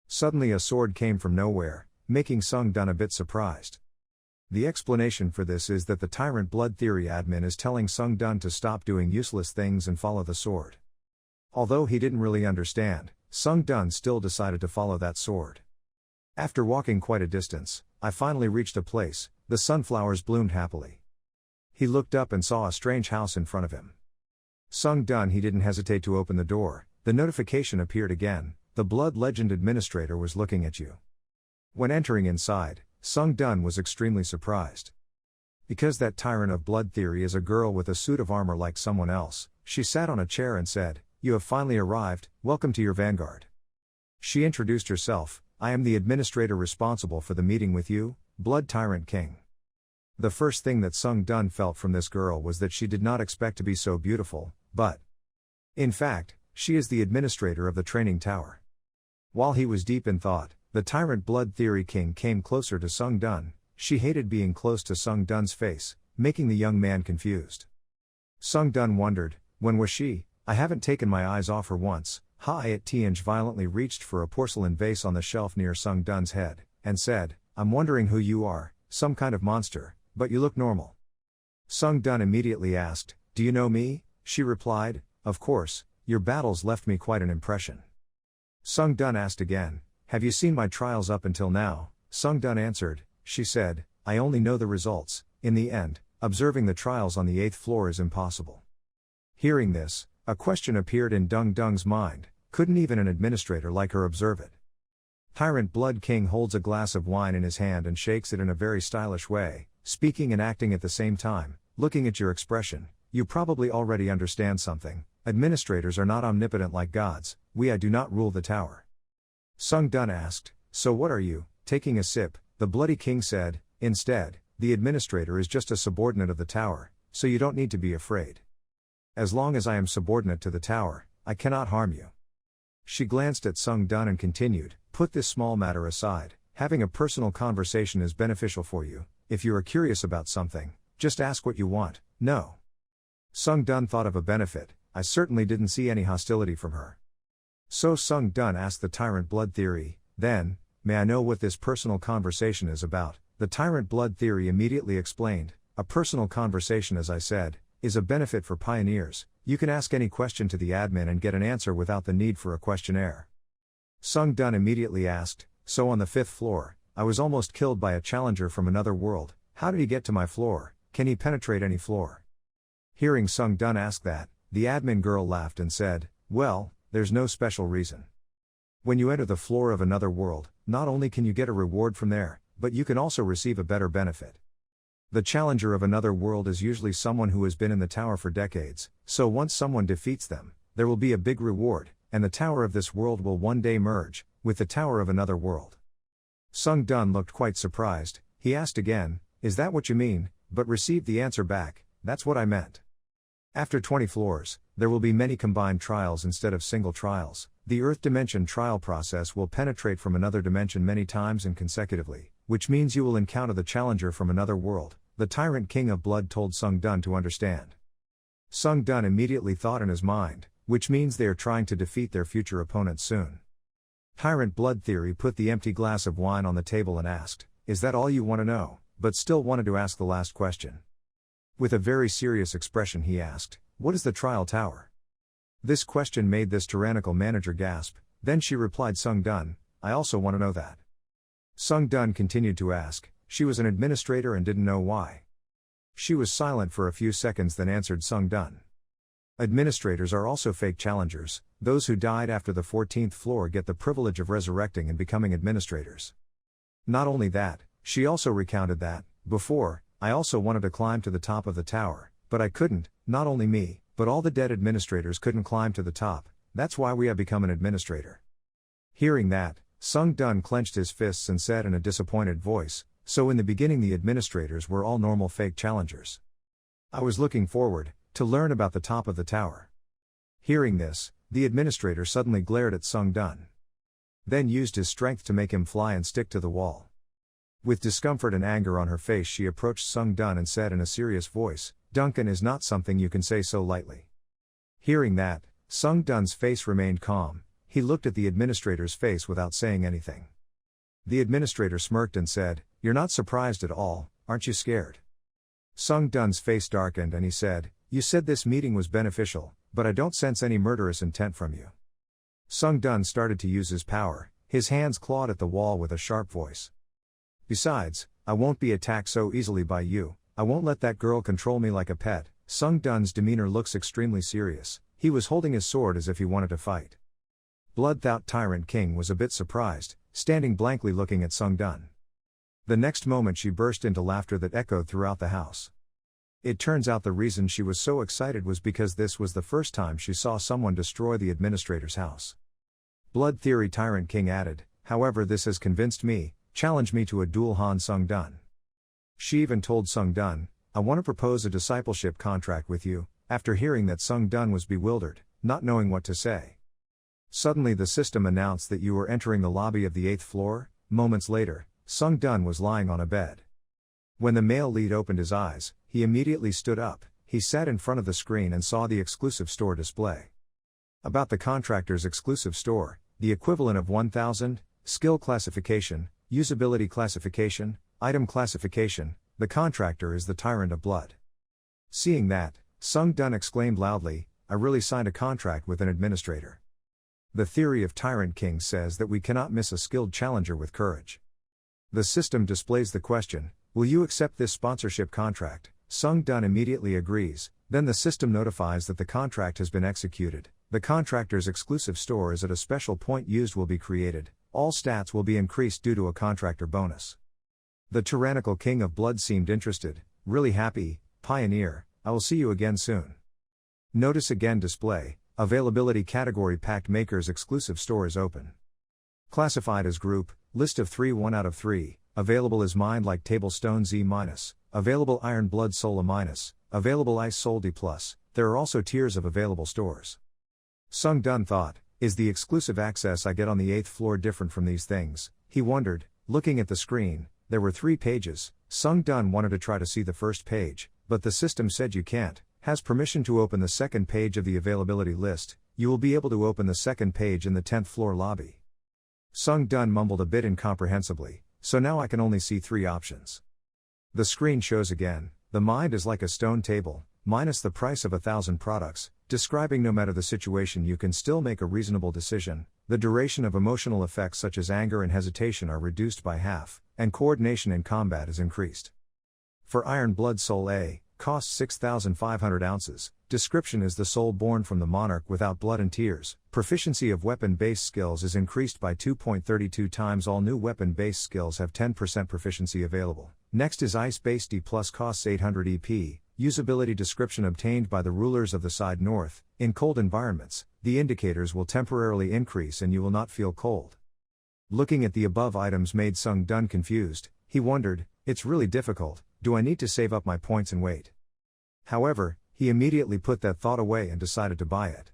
Suddenly a sword came from nowhere, making Sung-dun a bit surprised. The explanation for this is that the Tyrant Blood Theory admin is telling Sung-dun to stop doing useless things and follow the sword. Although he didn't really understand, Sung-dun still decided to follow that sword. After walking quite a distance, I finally reached a place. The sunflowers bloomed happily. He looked up and saw a strange house in front of him. Sung-dun he didn't hesitate to open the door. The notification appeared again, the Blood Legend Administrator was looking at you. When entering inside, Sung-dun was extremely surprised. Because that Tyrant of Blood Theory is a girl with a suit of armor like someone else, she sat on a chair and said, "You have finally arrived, welcome to your vanguard." She introduced herself, "I am the administrator responsible for the meeting with you, Blood Tyrant King." The first thing that Sung-dun felt from this girl was that she did not expect to be so beautiful, but in fact, she is the administrator of the training tower. While he was deep in thought, the Tyrant Blood Theory King came closer to Sung-dun. She hated being close to Sung-dun's face, making the young man confused. Sung-dun wondered, when was she? I haven't taken my eyes off her once. Ha-it-tianj violently reached for a porcelain vase on the shelf near Sung-dun's head, and said, "I'm wondering who you are, some kind of monster, but you look normal." Sung-dun immediately asked, "Do you know me?" She replied, "Of course, your battles left me quite an impression." Sung-dun asked again, "Have you seen my trials up until now?" Sung-dun answered, she said, "I only know the results. In the end, observing the trials on the 8th floor is impossible." Hearing this, a question appeared in Dung's mind, couldn't even an administrator like her observe it? Tyrant Blood King holds a glass of wine in his hand and shakes it in a very stylish way, speaking and acting at the same time. Looking at your expression, you probably already understand something. Administrators are not omnipotent like gods. I do not rule the tower. Sung-dun asked, "So what are you?" Taking a sip, the Bloody King said, "Instead, the administrator is just a subordinate of the tower, so you don't need to be afraid. As long as I am subordinate to the tower, I cannot harm you." She glanced at Sung-dun and continued, "Put this small matter aside. Having a personal conversation is beneficial for you. If you are curious about something, just ask what you want." "No." Sung-dun thought of a benefit. I certainly didn't see any hostility from her. So Sung-dun asked the Tyrant Blood Theory, "Then, may I know what this personal conversation is about?" The Tyrant Blood Theory immediately explained, "A personal conversation, as I said, is a benefit for pioneers. You can ask any question to the admin and get an answer without the need for a questionnaire." Sung-dun immediately asked, "So on the 5th floor, I was almost killed by a challenger from another world. How did he get to my floor? Can he penetrate any floor?" Hearing Sung-dun ask that, the admin girl laughed and said, "Well, there's no special reason. When you enter the floor of another world, not only can you get a reward from there, but you can also receive a better benefit. The challenger of another world is usually someone who has been in the tower for decades, so once someone defeats them, there will be a big reward, and the tower of this world will one day merge with the tower of another world." Sung-dun looked quite surprised. He asked again, "Is that what you mean?" but received the answer back, "That's what I meant." After 20 floors, there will be many combined trials instead of single trials. The Earth dimension trial process will penetrate from another dimension many times and consecutively, which means you will encounter the challenger from another world, the Tyrant King of Blood told Sung-dun to understand. Sung-dun immediately thought in his mind, which means they are trying to defeat their future opponent soon. Tyrant Blood Theory put the empty glass of wine on the table and asked, "Is that all you want to know?" but still wanted to ask the last question. With a very serious expression he asked, "What is the trial tower?" This question made this tyrannical manager gasp, then she replied, "Sung Dun, I also want to know that." Sung Dun continued to ask, she was an administrator and didn't know why. She was silent for a few seconds then answered, "Sung Dun. Administrators are also fake challengers, those who died after the 14th floor get the privilege of resurrecting and becoming administrators." Not only that, she also recounted that, "Before, I also wanted to climb to the top of the tower, but I couldn't, not only me, but all the dead administrators couldn't climb to the top, that's why we have become an administrator." Hearing that, Sung Dun clenched his fists and said in a disappointed voice, "So in the beginning the administrators were all normal fake challengers. I was looking forward to learn about the top of the tower." Hearing this, the administrator suddenly glared at Sung Dun. Then used his strength to make him fly and stick to the wall. With discomfort and anger on her face she approached Sung Dun and said in a serious voice, "Duncan is not something you can say so lightly." Hearing that, Sung Dun's face remained calm, he looked at the administrator's face without saying anything. The administrator smirked and said, "You're not surprised at all, aren't you scared?" Sung Dun's face darkened and he said, "You said this meeting was beneficial, but I don't sense any murderous intent from you." Sung Dun started to use his power, his hands clawed at the wall with a sharp voice. "Besides, I won't be attacked so easily by you, I won't let that girl control me like a pet." Sung Dun's demeanor looks extremely serious, he was holding his sword as if he wanted to fight. Bloodthout Tyrant King was a bit surprised, standing blankly looking at Sung Dun. The next moment she burst into laughter that echoed throughout the house. It turns out the reason she was so excited was because this was the first time she saw someone destroy the administrator's house. Blood Theory Tyrant King added, "However, this has convinced me, challenge me to a duel, Han Sung Dun." She even told Sung Dun, "I want to propose a discipleship contract with you." After hearing that, Sung Dun was bewildered, not knowing what to say. Suddenly the system announced that you were entering the lobby of the 8th floor. Moments later, Sung Dun was lying on a bed. When the male lead opened his eyes, he immediately stood up, he sat in front of the screen and saw the exclusive store display. About the contractor's exclusive store, the equivalent of 1000, skill classification, usability classification, item classification, the contractor is the Tyrant of Blood. Seeing that, Sung Dun exclaimed loudly, "I really signed a contract with an administrator." The theory of Tyrant King says that we cannot miss a skilled challenger with courage. The system displays the question, "Will you accept this sponsorship contract?" Sung Dun immediately agrees, then the system notifies that the contract has been executed. The contractor's exclusive store is at a special point used will be created, all stats will be increased due to a contractor bonus. The tyrannical King of Blood seemed interested, really happy, "Pioneer, I will see you again soon." Notice again display, availability category Pact Maker's exclusive store is open. Classified as group, list of 3 1 out of 3, available as Mind Like Table Stone Z-, available Iron Blood Soul A-, available Ice Soul D+, there are also tiers of available stores. Sung Dun thought, is the exclusive access I get on the 8th floor different from these things? He wondered, looking at the screen, there were 3 pages, Sung Dun wanted to try to see the first page, but the system said you can't, has permission to open the second page of the availability list, you will be able to open the second page in the 10th floor lobby. Sung Dun mumbled a bit incomprehensibly, so now I can only see 3 options. The screen shows again, the mind is like a stone table, minus the price of 1,000 products, describing no matter the situation you can still make a reasonable decision, the duration of emotional effects such as anger and hesitation are reduced by half, and coordination in combat is increased. For Iron Blood Soul A, costs 6,500 ounces, description is the soul born from the monarch without blood and tears, proficiency of weapon-based skills is increased by 2.32 times, all new weapon-based skills have 10% proficiency available. Next is Ice-based D+, costs 800 EP, usability description obtained by the rulers of the side north, in cold environments, the indicators will temporarily increase and you will not feel cold. Looking at the above items made Sung Dun confused, he wondered, it's really difficult, do I need to save up my points and wait? However, he immediately put that thought away and decided to buy it.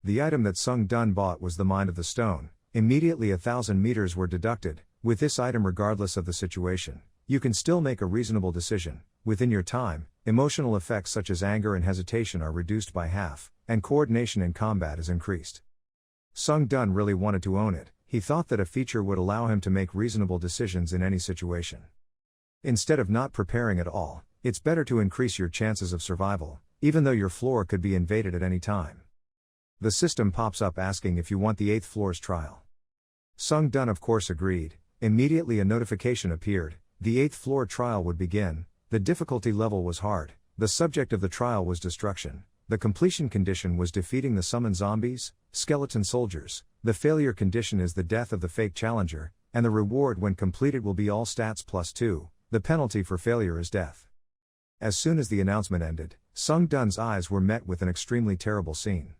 The item that Sung Dun bought was the Mind of the Stone, immediately 1,000 meters were deducted, with this item regardless of the situation. You can still make a reasonable decision. Within your time, emotional effects such as anger and hesitation are reduced by half, and coordination in combat is increased. Sung Dun really wanted to own it. He thought that a feature would allow him to make reasonable decisions in any situation. Instead of not preparing at all, it's better to increase your chances of survival, even though your floor could be invaded at any time. The system pops up asking if you want the 8th floor's trial. Sung Dun of course agreed. Immediately a notification appeared. The 8th floor trial would begin. The difficulty level was hard. The subject of the trial was destruction. The completion condition was defeating the summoned zombies, skeleton soldiers. The failure condition is the death of the fake challenger, and the reward when completed will be all stats +2. The penalty for failure is death. As soon as the announcement ended, Sung Dun's eyes were met with an extremely terrible scene.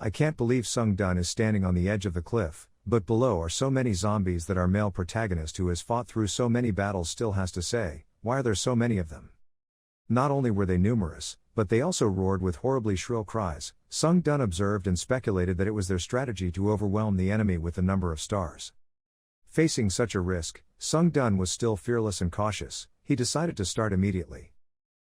I can't believe Sung Dun is standing on the edge of the cliff, but below are so many zombies that our male protagonist who has fought through so many battles still has to say, why are there so many of them? Not only were they numerous, but they also roared with horribly shrill cries. Sung Dun observed and speculated that it was their strategy to overwhelm the enemy with the number of stars. Facing such a risk, Sung Dun was still fearless and cautious. He decided to start immediately.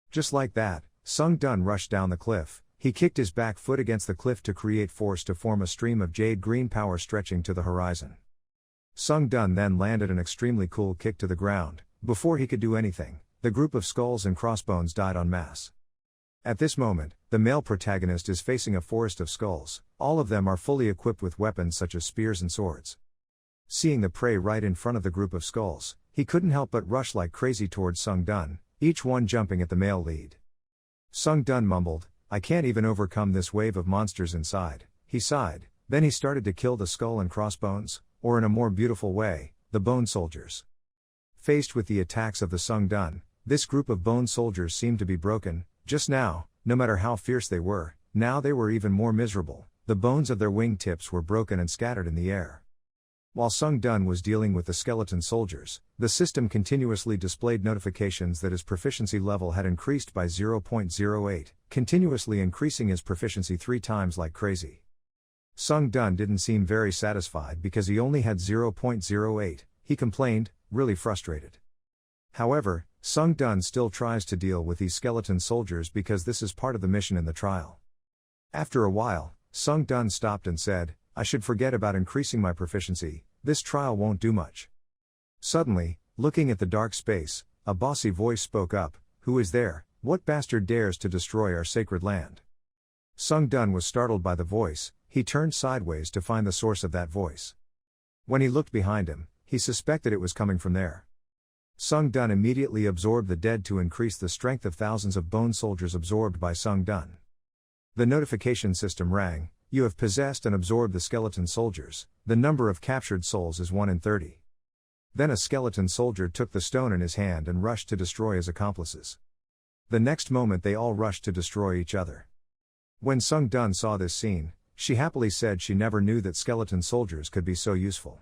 Just like that, Sung Dun rushed down the cliff. He kicked his back foot against the cliff to create force to form a stream of jade green power stretching to the horizon. Sung Dun then landed an extremely cool kick to the ground. Before he could do anything, the group of skulls and crossbones died en masse. At this moment, the male protagonist is facing a forest of skulls. All of them are fully equipped with weapons such as spears and swords. Seeing the prey right in front of the group of skulls, he couldn't help but rush like crazy towards Sung Dun, each one jumping at the male lead. Sung Dun mumbled, I can't even overcome this wave of monsters inside. He sighed, then he started to kill the skull and crossbones, or in a more beautiful way, the bone soldiers. Faced with the attacks of the Sung Dun, this group of bone soldiers seemed to be broken. Just now, no matter how fierce they were, now they were even more miserable. The bones of their wingtips were broken and scattered in the air. While Sung Dun was dealing with the skeleton soldiers, the system continuously displayed notifications that his proficiency level had increased by 0.08, continuously increasing his proficiency 3 times like crazy. Sung Dun didn't seem very satisfied because he only had 0.08, he complained, really frustrated. However, Sung Dun still tries to deal with these skeleton soldiers because this is part of the mission in the trial. After a while, Sung Dun stopped and said, I should forget about increasing my proficiency, this trial won't do much. Suddenly, looking at the dark space, a bossy voice spoke up, who is there? What bastard dares to destroy our sacred land? Sung Dun was startled by the voice. He turned sideways to find the source of that voice. When he looked behind him, he suspected it was coming from there. Sung Dun immediately absorbed the dead to increase the strength of thousands of bone soldiers absorbed by Sung Dun. The notification system rang, you have possessed and absorbed the skeleton soldiers. The number of captured souls is 1 in 30. Then a skeleton soldier took the stone in his hand and rushed to destroy his accomplices. The next moment they all rushed to destroy each other. When Sung Dun saw this scene, she happily said she never knew that skeleton soldiers could be so useful.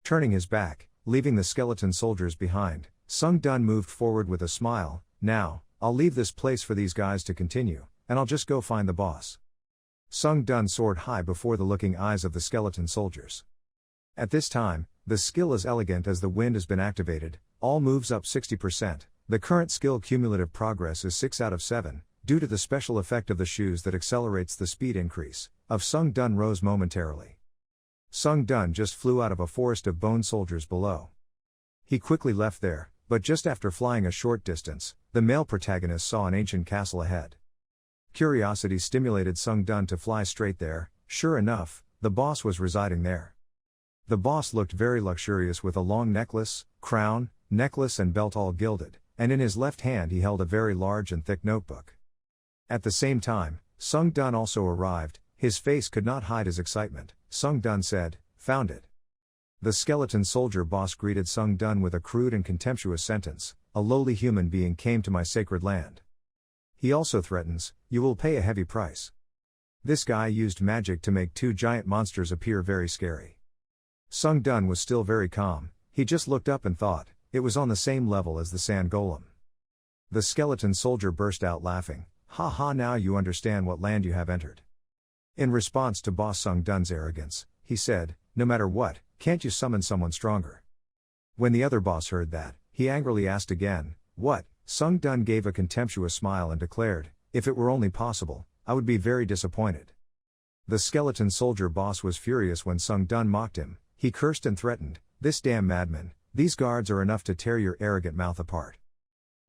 Turning his back, leaving the skeleton soldiers behind, Sung Dun moved forward with a smile. Now, I'll leave this place for these guys to continue, and I'll just go find the boss. Sung Dun soared high before the looking eyes of the skeleton soldiers. At this time, the skill is elegant as the wind has been activated, all moves up 60%, the current skill cumulative progress is 6 out of 7, due to the special effect of the shoes that accelerates the speed increase, of Sung Dun rose momentarily. Sung Dun just flew out of a forest of bone soldiers below. He quickly left there, but just after flying a short distance, the male protagonist saw an ancient castle ahead. Curiosity stimulated Sung Dun to fly straight there. Sure enough, the boss was residing there. The boss looked very luxurious with a long necklace, crown, necklace and belt all gilded, and in his left hand he held a very large and thick notebook. At the same time, Sung Dun also arrived. His face could not hide his excitement. Sung Dun said, found it. The skeleton soldier boss greeted Sung Dun with a crude and contemptuous sentence, a lowly human being came to my sacred land. He also threatens, you will pay a heavy price. This guy used magic to make 2 giant monsters appear very scary. Sung Dun was still very calm, he just looked up and thought, it was on the same level as the sand golem. The skeleton soldier burst out laughing, ha ha, now you understand what land you have entered. In response to boss Sung Dun's arrogance, he said, no matter what, can't you summon someone stronger? When the other boss heard that, he angrily asked again, "What?" Sung Dun gave a contemptuous smile and declared, "If it were only possible, I would be very disappointed." The skeleton soldier boss was furious when Sung Dun mocked him. He cursed and threatened, "This damn madman, these guards are enough to tear your arrogant mouth apart."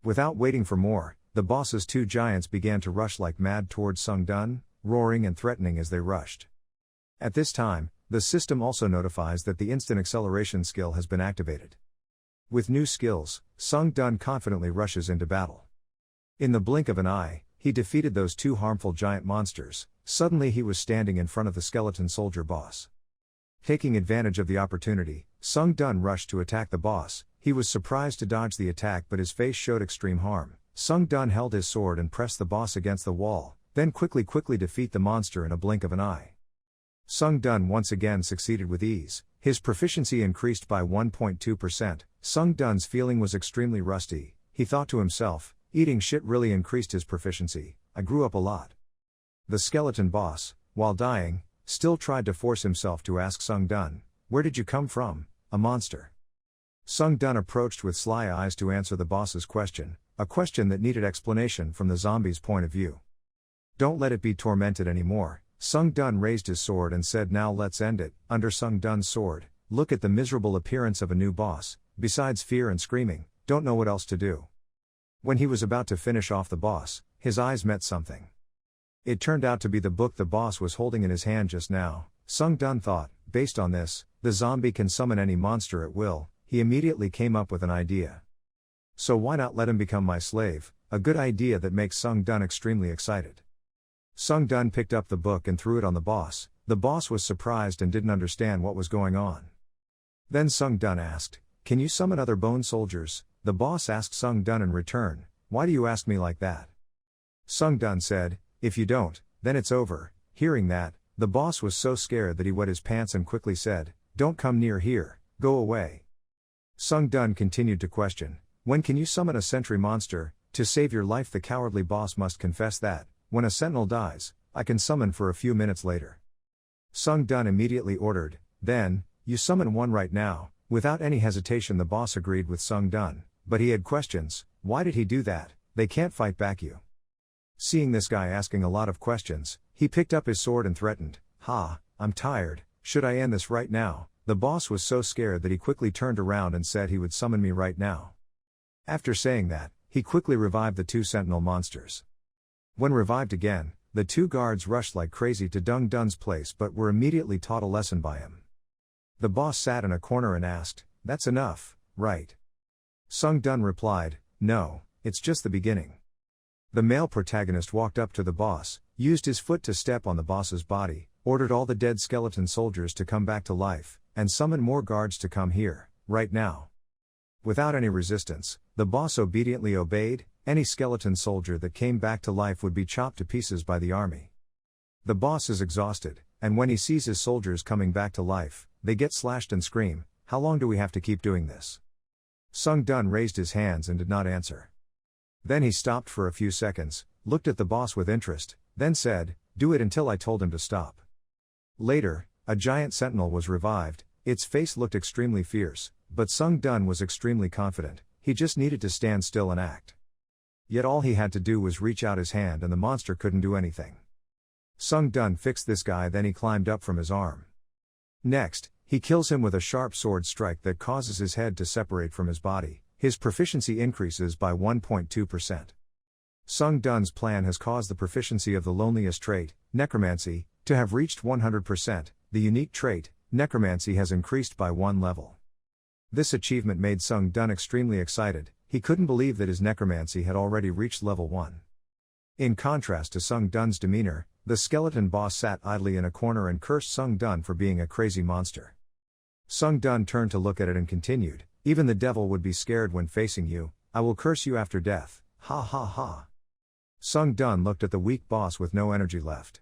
Without waiting for more, the boss's two giants began to rush like mad towards Sung Dun, roaring and threatening as they rushed. At this time, the system also notifies that the instant acceleration skill has been activated. With new skills, Sung Dun confidently rushes into battle. In the blink of an eye, he defeated those two harmful giant monsters. Suddenly he was standing in front of the skeleton soldier boss. Taking advantage of the opportunity, Sung Dun rushed to attack the boss. He was surprised to dodge the attack, but his face showed extreme harm. Sung Dun held his sword and pressed the boss against the wall, then quickly defeat the monster in a blink of an eye. Sung Dun once again succeeded with ease. His proficiency increased by 1.2%. Sung Dun's feeling was extremely rusty. He thought to himself, "Eating shit really increased his proficiency. I grew up a lot." The skeleton boss, while dying, still tried to force himself to ask Sung Dun, "Where did you come from, a monster?" Sung Dun approached with sly eyes to answer the boss's question, a question that needed explanation from the zombie's point of view. "Don't let it be tormented anymore." Sung Dun raised his sword and said, "Now let's end it." Under Sung Dun's sword, look at the miserable appearance of a new boss. Besides fear and screaming, don't know what else to do. When he was about to finish off the boss, his eyes met something. It turned out to be the book the boss was holding in his hand just now. Sung Dun thought, based on this, the zombie can summon any monster at will. He immediately came up with an idea. So why not let him become my slave? A good idea that makes Sung Dun extremely excited. Sung Dun picked up the book and threw it on the boss. The boss was surprised and didn't understand what was going on. Then Sung Dun asked, "Can you summon other bone soldiers?" The boss asked Sung Dun in return, "Why do you ask me like that?" Sung Dun said, "If you don't, then it's over." Hearing that, the boss was so scared that he wet his pants and quickly said, "Don't come near here, go away." Sung Dun continued to question, "When can you summon a sentry monster?" To save your life, the cowardly boss must confess that, "When a sentinel dies, I can summon for a few minutes later." Sung Dun immediately ordered, "Then, you summon one right now." Without any hesitation the boss agreed with Sung Dun, but he had questions. Why did he do that? They can't fight back you. Seeing this guy asking a lot of questions, he picked up his sword and threatened, "Ha, I'm tired, should I end this right now?" The boss was so scared that he quickly turned around and said he would summon me right now. After saying that, he quickly revived the two sentinel monsters. When revived again, the two guards rushed like crazy to Sung Dun's place but were immediately taught a lesson by him. The boss sat in a corner and asked, "That's enough, right?" Sung Dun replied, "No, it's just the beginning." The male protagonist walked up to the boss, used his foot to step on the boss's body, ordered all the dead skeleton soldiers to come back to life, and summoned more guards to come here, right now. Without any resistance, the boss obediently obeyed. Any skeleton soldier that came back to life would be chopped to pieces by the army. The boss is exhausted, and when he sees his soldiers coming back to life, they get slashed and scream, "How long do we have to keep doing this?" Sung Dun raised his hands and did not answer. Then he stopped for a few seconds, looked at the boss with interest, then said, "Do it until I told him to stop." Later, a giant sentinel was revived. Its face looked extremely fierce, but Sung Dun was extremely confident. He just needed to stand still and act. Yet all he had to do was reach out his hand and the monster couldn't do anything. Sung Dun fixed this guy, then he climbed up from his arm. Next, he kills him with a sharp sword strike that causes his head to separate from his body. His proficiency increases by 1.2%. Sung Dun's plan has caused the proficiency of the loneliest trait, necromancy, to have reached 100%. The unique trait, necromancy, has increased by 1 level. This achievement made Sung Dun extremely excited. He couldn't believe that his necromancy had already reached level 1. In contrast to Sung Dun's demeanor, the skeleton boss sat idly in a corner and cursed Sung Dun for being a crazy monster. Sung Dun turned to look at it and continued, "Even the devil would be scared when facing you. I will curse you after death. Ha ha ha." Sung Dun looked at the weak boss with no energy left.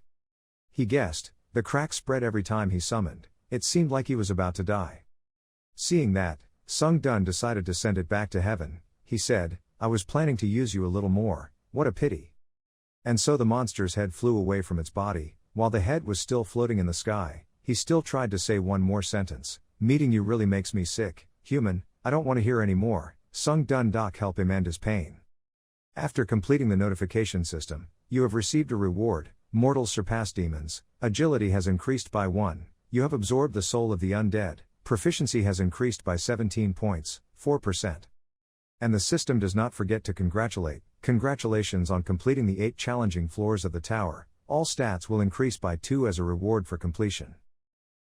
He guessed, the cracks spread every time he summoned. It seemed like he was about to die. Seeing that, Sung Dun decided to send it back to heaven. He said, "I was planning to use you a little more, what a pity." And so the monster's head flew away from its body. While the head was still floating in the sky, he still tried to say one more sentence, "Meeting you really makes me sick, human, I don't want to hear any more." Sung Dun Doc help him end his pain. After completing the notification system, you have received a reward. Mortals surpass demons, agility has increased by 1, you have absorbed the soul of the undead, proficiency has increased by 17 points, 4%. And the system does not forget to congratulate. Congratulations on completing the 8 challenging floors of the tower, all stats will increase by 2 as a reward for completion.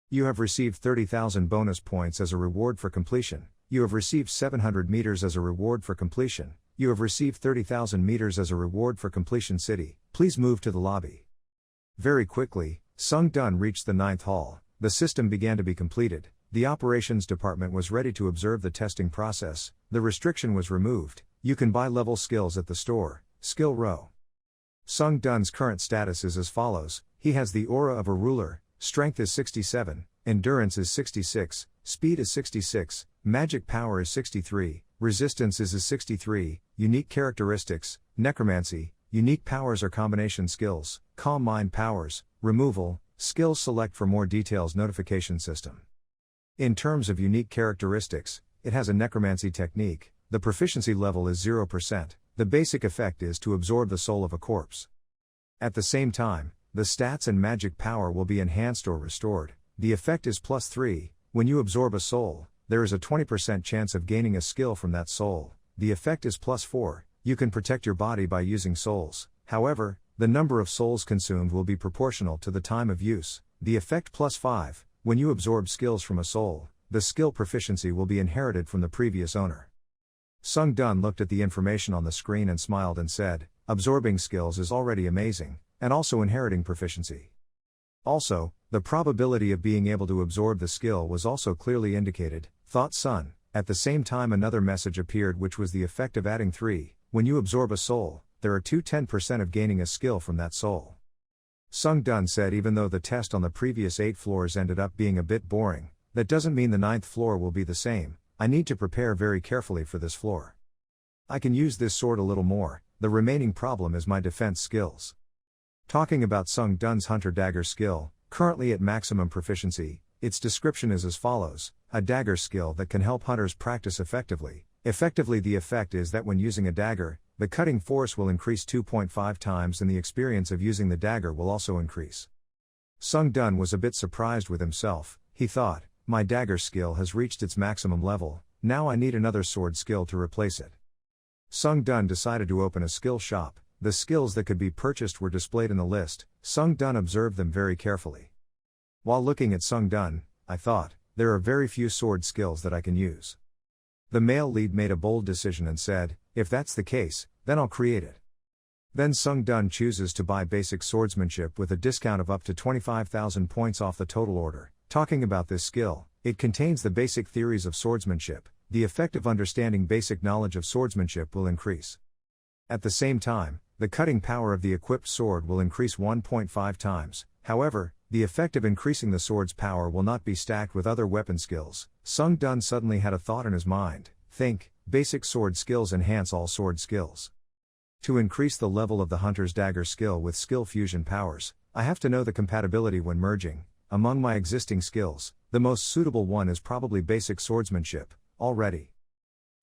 You have received 30,000 bonus points as a reward for completion, you have received 700 meters as a reward for completion, you have received 30,000 meters as a reward for completion city, please move to the lobby. Very quickly, Sung Dun reached the 9th hall, the system began to be completed, the operations department was ready to observe the testing process, the restriction was removed, you can buy level skills at the store, skill row. Sung Dun's current status is as follows, he has the aura of a ruler, strength is 67, endurance is 66, speed is 66, magic power is 63, resistance is 63, unique characteristics, necromancy, unique powers or combination skills, calm mind powers, removal, skills select for more details notification system. In terms of unique characteristics, it has a necromancy technique, the proficiency level is 0%, the basic effect is to absorb the soul of a corpse. At the same time, the stats and magic power will be enhanced or restored, the effect is +3, when you absorb a soul, there is a 20% chance of gaining a skill from that soul, the effect is +4, you can protect your body by using souls, however, the number of souls consumed will be proportional to the time of use, the effect +5, when you absorb skills from a soul, the skill proficiency will be inherited from the previous owner. Sung Dun looked at the information on the screen and smiled and said, absorbing skills is already amazing, and also inheriting proficiency. Also, the probability of being able to absorb the skill was also clearly indicated, thought Sun. At the same time another message appeared which was the effect of adding 3, when you absorb a soul, there are 10% of gaining a skill from that soul. Sung Dun said even though the test on the previous 8 floors ended up being a bit boring, that doesn't mean the 9th floor will be the same, I need to prepare very carefully for this floor. I can use this sword a little more, the remaining problem is my defense skills. Talking about Sung Dun's Hunter Dagger skill, currently at maximum proficiency, its description is as follows, a dagger skill that can help hunters practice effectively. Effectively the effect is that when using a dagger, the cutting force will increase 2.5 times and the experience of using the dagger will also increase. Sung Dun was a bit surprised with himself, he thought, my dagger skill has reached its maximum level, now I need another sword skill to replace it. Sung Dun decided to open a skill shop, the skills that could be purchased were displayed in the list, Sung Dun observed them very carefully. While looking at Sung Dun, I thought, there are very few sword skills that I can use. The male lead made a bold decision and said, if that's the case, then I'll create it. Then Sung Dun chooses to buy basic swordsmanship with a discount of up to 25,000 points off the total order. Talking about this skill, it contains the basic theories of swordsmanship, the effect of understanding basic knowledge of swordsmanship will increase. At the same time, the cutting power of the equipped sword will increase 1.5 times, however, the effect of increasing the sword's power will not be stacked with other weapon skills. Sung Dun suddenly had a thought in his mind, think, basic sword skills enhance all sword skills. To increase the level of the hunter's dagger skill with skill fusion powers, I have to know the compatibility when merging. Among my existing skills, the most suitable one is probably basic swordsmanship, already.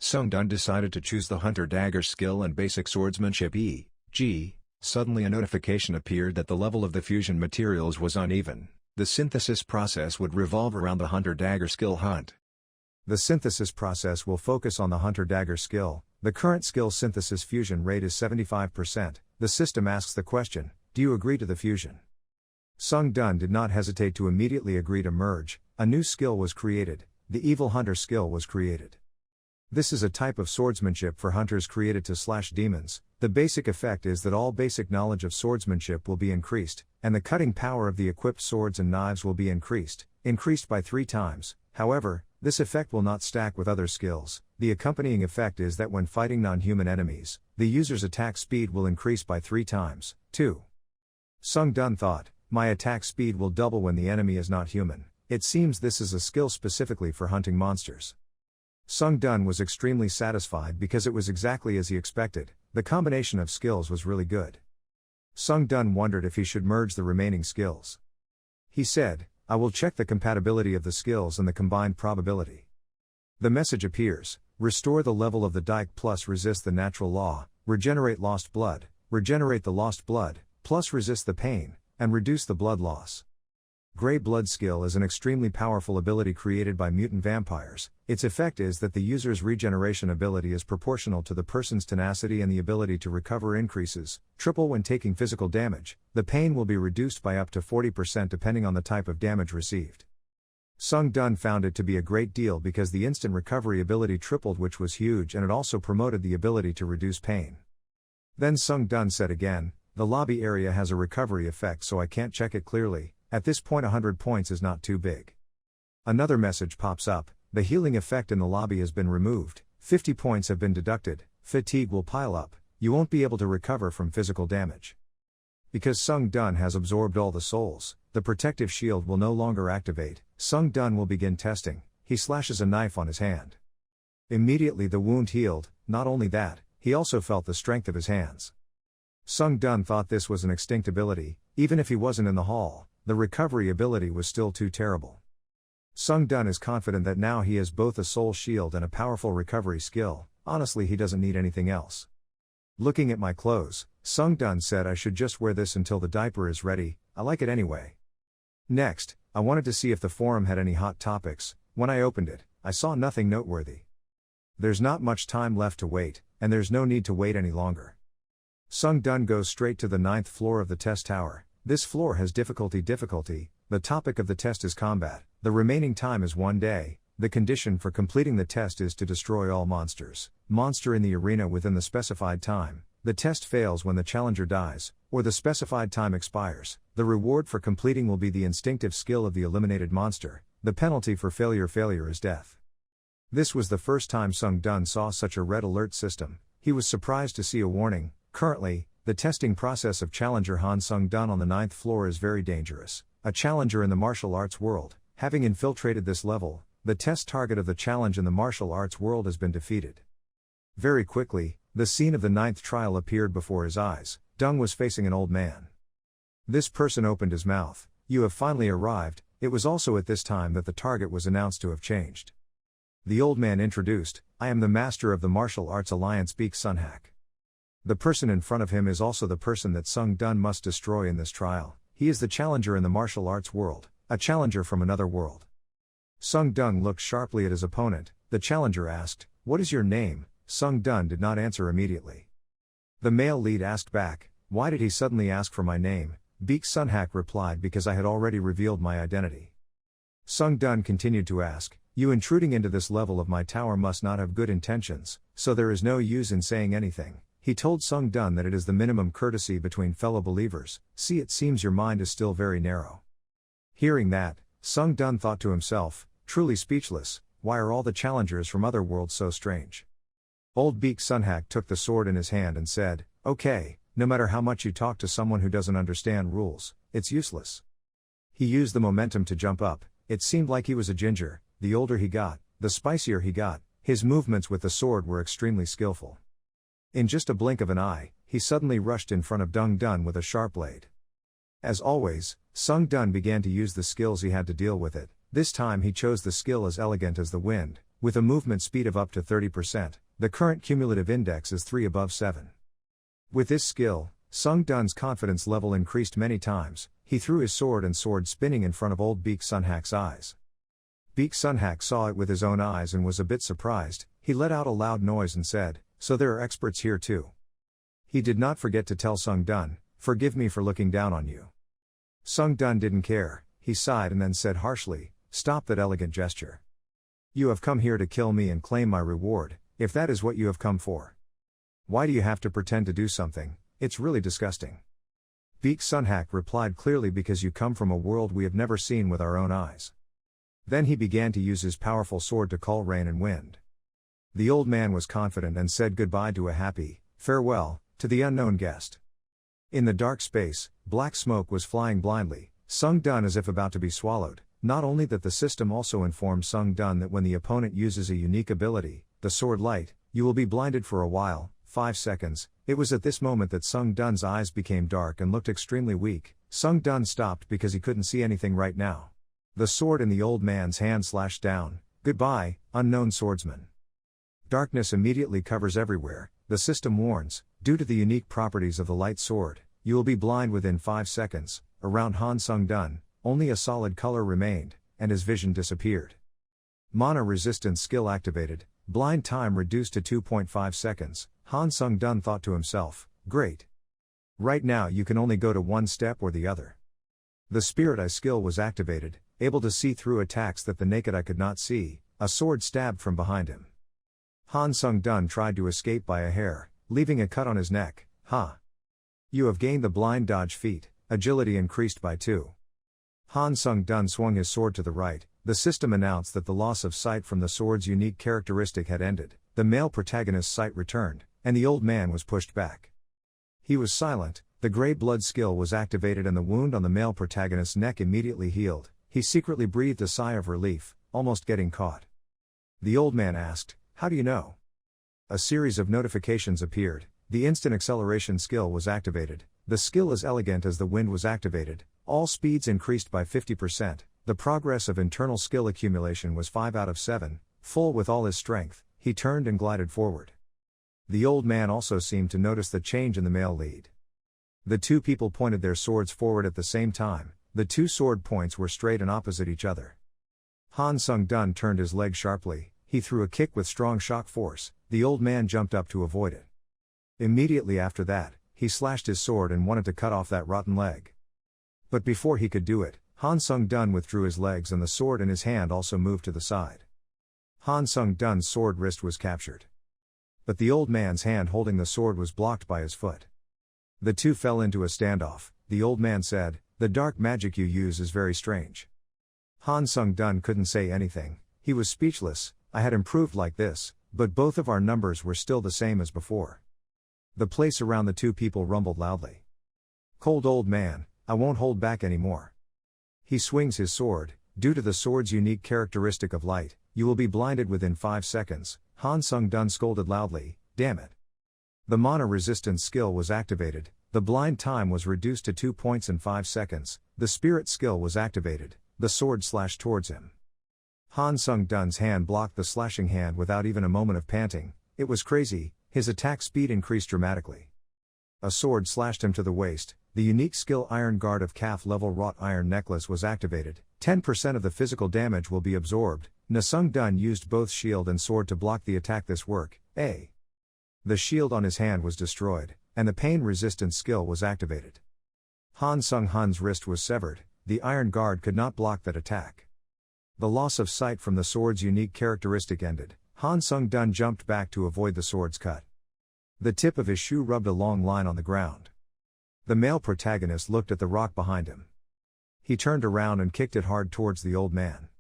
Sung Dun decided to choose the hunter dagger skill and basic swordsmanship e.g. Suddenly a notification appeared that the level of the fusion materials was uneven. The synthesis process would revolve around the hunter dagger skill hunt. The synthesis process will focus on the hunter dagger skill. The current skill synthesis fusion rate is 75%. The system asks the question, do you agree to the fusion? Sung Dun did not hesitate to immediately agree to merge. A new skill was created, the evil hunter skill was created. This is a type of swordsmanship for hunters created to slash demons. The basic effect is that all basic knowledge of swordsmanship will be increased, and the cutting power of the equipped swords and knives will be increased by 3 times. However, this effect will not stack with other skills. The accompanying effect is that when fighting non-human enemies, the user's attack speed will increase by 3 times. 2. Sung Dun thought, my attack speed will double when the enemy is not human. It seems this is a skill specifically for hunting monsters. Sung Dun was extremely satisfied because it was exactly as he expected, the combination of skills was really good. Sung Dun wondered if he should merge the remaining skills. He said, I will check the compatibility of the skills and the combined probability. The message appears, restore the level of the dike plus resist the natural law, regenerate the lost blood, plus resist the pain, and reduce the blood loss. Grey Blood skill is an extremely powerful ability created by mutant vampires. Its effect is that the user's regeneration ability is proportional to the person's tenacity and the ability to recover increases, triple when taking physical damage. The pain will be reduced by up to 40% depending on the type of damage received. Sung Dun found it to be a great deal because the instant recovery ability tripled, which was huge, and it also promoted the ability to reduce pain. Then Sung Dun said again, the lobby area has a recovery effect, so I can't check it clearly. At this point 100 points is not too big. Another message pops up, the healing effect in the lobby has been removed, 50 points have been deducted, fatigue will pile up, you won't be able to recover from physical damage. Because Sung Dun has absorbed all the souls, the protective shield will no longer activate. Sung Dun will begin testing. He slashes a knife on his hand. Immediately the wound healed. Not only that, he also felt the strength of his hands. Sung Dun thought this was an extinct ability. Even if he wasn't in the hall, the recovery ability was still too terrible. Sung Dun is confident that now he has both a soul shield and a powerful recovery skill. Honestly, he doesn't need anything else. Looking at my clothes, Sung Dun said I should just wear this until the diaper is ready. I like it anyway. Next, I wanted to see if the forum had any hot topics. When I opened it, I saw nothing noteworthy. There's not much time left to wait, and there's no need to wait any longer. Sung Dun goes straight to the 9th floor of the test tower. This floor has difficulty. The topic of the test is combat. The remaining time is 1 day. The condition for completing the test is to destroy all monsters in the arena within the specified time. The test fails when the challenger dies, or the specified time expires. The reward for completing will be the instinctive skill of the eliminated monster. The penalty for failure is death. This was the first time Sung Dun saw such a red alert system. He was surprised to see a warning. Currently, the testing process of Challenger Han Sung Dun on the 9th floor is very dangerous. A challenger in the martial arts world, having infiltrated this level, the test target of the challenge in the martial arts world has been defeated. Very quickly, the scene of the 9th trial appeared before his eyes. Gung was facing an old man. This person opened his mouth. You have finally arrived. It was also at this time that the target was announced to have changed. The old man introduced, I am the master of the Martial Arts Alliance Beak Sunhak. The person in front of him is also the person that Sung Dun must destroy in this trial. He is the challenger in the martial arts world, a challenger from another world. Sung Dun looked sharply at his opponent. The challenger asked, what is your name? Sung Dun did not answer immediately. The male lead asked back, why did he suddenly ask for my name? Beak Sunhak replied, because I had already revealed my identity. Sung Dun continued to ask, you intruding into this level of my tower must not have good intentions, so there is no use in saying anything. He told Sung Dun that it is the minimum courtesy between fellow believers. See, it seems your mind is still very narrow. Hearing that, Sung Dun thought to himself, truly speechless, why are all the challengers from other worlds so strange? Old Beak Sunhak took the sword in his hand and said, okay, no matter how much you talk to someone who doesn't understand rules, it's useless. He used the momentum to jump up. It seemed like he was a ginger. The older he got, the spicier he got. His movements with the sword were extremely skillful. In just a blink of an eye, he suddenly rushed in front of Sung Dun with a sharp blade. As always, Sung Dun began to use the skills he had to deal with it. This time he chose the skill as elegant as the wind, with a movement speed of up to 30%. The current cumulative index is 3 above 7. With this skill, Sung Dun's confidence level increased many times. He threw his sword and sword spinning in front of old Beak Sunhak's eyes. Beak Sunhak saw it with his own eyes and was a bit surprised. He let out a loud noise and said, so there are experts here too. He did not forget to tell Sung Dun, forgive me for looking down on you. Sung Dun didn't care. He sighed and then said harshly, stop that elegant gesture. You have come here to kill me and claim my reward, if that is what you have come for. Why do you have to pretend to do something? It's really disgusting. Beak Sunhak replied, clearly because you come from a world we have never seen with our own eyes. Then he began to use his powerful sword to call rain and wind. The old man was confident and said goodbye to a happy farewell to the unknown guest. In the dark space, black smoke was flying blindly. Sung Dun as if about to be swallowed. Not only that, the system also informed Sung Dun that when the opponent uses a unique ability, the sword light, you will be blinded for a while, 5 seconds. It was at this moment that Sung Dun's eyes became dark and looked extremely weak. Sung Dun stopped because he couldn't see anything right now. The sword in the old man's hand slashed down. Goodbye, unknown swordsman. Darkness immediately covers everywhere. The system warns, due to the unique properties of the light sword, you will be blind within 5 seconds. Around Han Sung-dun, only a solid color remained, and his vision disappeared. Mana resistance skill activated, blind time reduced to 2.5 seconds. Han Sung-dun thought to himself, great. Right now you can only go to one step or the other. The Spirit Eye skill was activated, able to see through attacks that the naked eye could not see. A sword stabbed from behind him. Han Sung-dun tried to escape by a hair, leaving a cut on his neck. Ha! You have gained the blind dodge feat, agility increased by 2. Han Sung-dun swung his sword to the right. The system announced that the loss of sight from the sword's unique characteristic had ended. The male protagonist's sight returned, and the old man was pushed back. He was silent. The grey blood skill was activated and the wound on the male protagonist's neck immediately healed. He secretly breathed a sigh of relief, almost getting caught. The old man asked, "How do you know?" A series of notifications appeared. The instant acceleration skill was activated. The skill as elegant as the wind was activated. All speeds increased by 50%. The progress of internal skill accumulation was 5 out of 7. Full with all his strength, he turned and glided forward. The old man also seemed to notice the change in the male lead. The two people pointed their swords forward at the same time. The two sword points were straight and opposite each other. Han Sung-dun turned his leg sharply. He threw a kick with strong shock force. The old man jumped up to avoid it. Immediately after that, he slashed his sword and wanted to cut off that rotten leg. But before he could do it, Han Sung-dun withdrew his legs and the sword in his hand also moved to the side. Han Sung-dun's sword wrist was captured. But the old man's hand holding the sword was blocked by his foot. The two fell into a standoff. The old man said, "The dark magic you use is very strange." Han Sung-dun couldn't say anything. He was speechless. "I had improved like this, but both of our numbers were still the same as before." The place around the two people rumbled loudly. "Cold old man, I won't hold back anymore." He swings his sword. Due to the sword's unique characteristic of light, you will be blinded within 5 seconds. Han Sung-dun scolded loudly, "Damn it." The mana resistance skill was activated. The blind time was reduced to 2 points and 5 seconds. The spirit skill was activated. The sword slashed towards him. Han Sung-dun's hand blocked the slashing hand without even a moment of panting. It was crazy. His attack speed increased dramatically. A sword slashed him to the waist. The unique skill Iron Guard of calf-level wrought iron necklace was activated. 10% of the physical damage will be absorbed. Na Sung-dun used both shield and sword to block the attack. This work. The shield on his hand was destroyed, and the pain resistance skill was activated. Han Sung-hun's wrist was severed. The Iron Guard could not block that attack. The loss of sight from the sword's unique characteristic ended. Han Sung-dun jumped back to avoid the sword's cut. The tip of his shoe rubbed a long line on the ground. The male protagonist looked at the rock behind him. He turned around and kicked it hard towards the old man.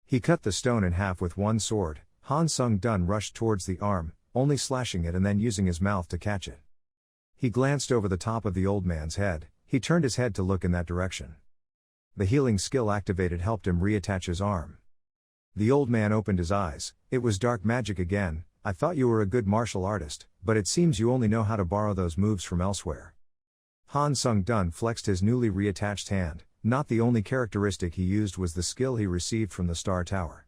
He cut the stone in half with one sword. Han Sung-dun rushed towards the arm, only slashing it and then using his mouth to catch it. He glanced over the top of the old man's head. He turned his head to look in that direction. The healing skill activated helped him reattach his arm. The old man opened his eyes. "It was dark magic again. I thought you were a good martial artist, but it seems you only know how to borrow those moves from elsewhere." Han Sung-dun flexed his newly reattached hand. Not the only characteristic he used was the skill he received from the Star Tower.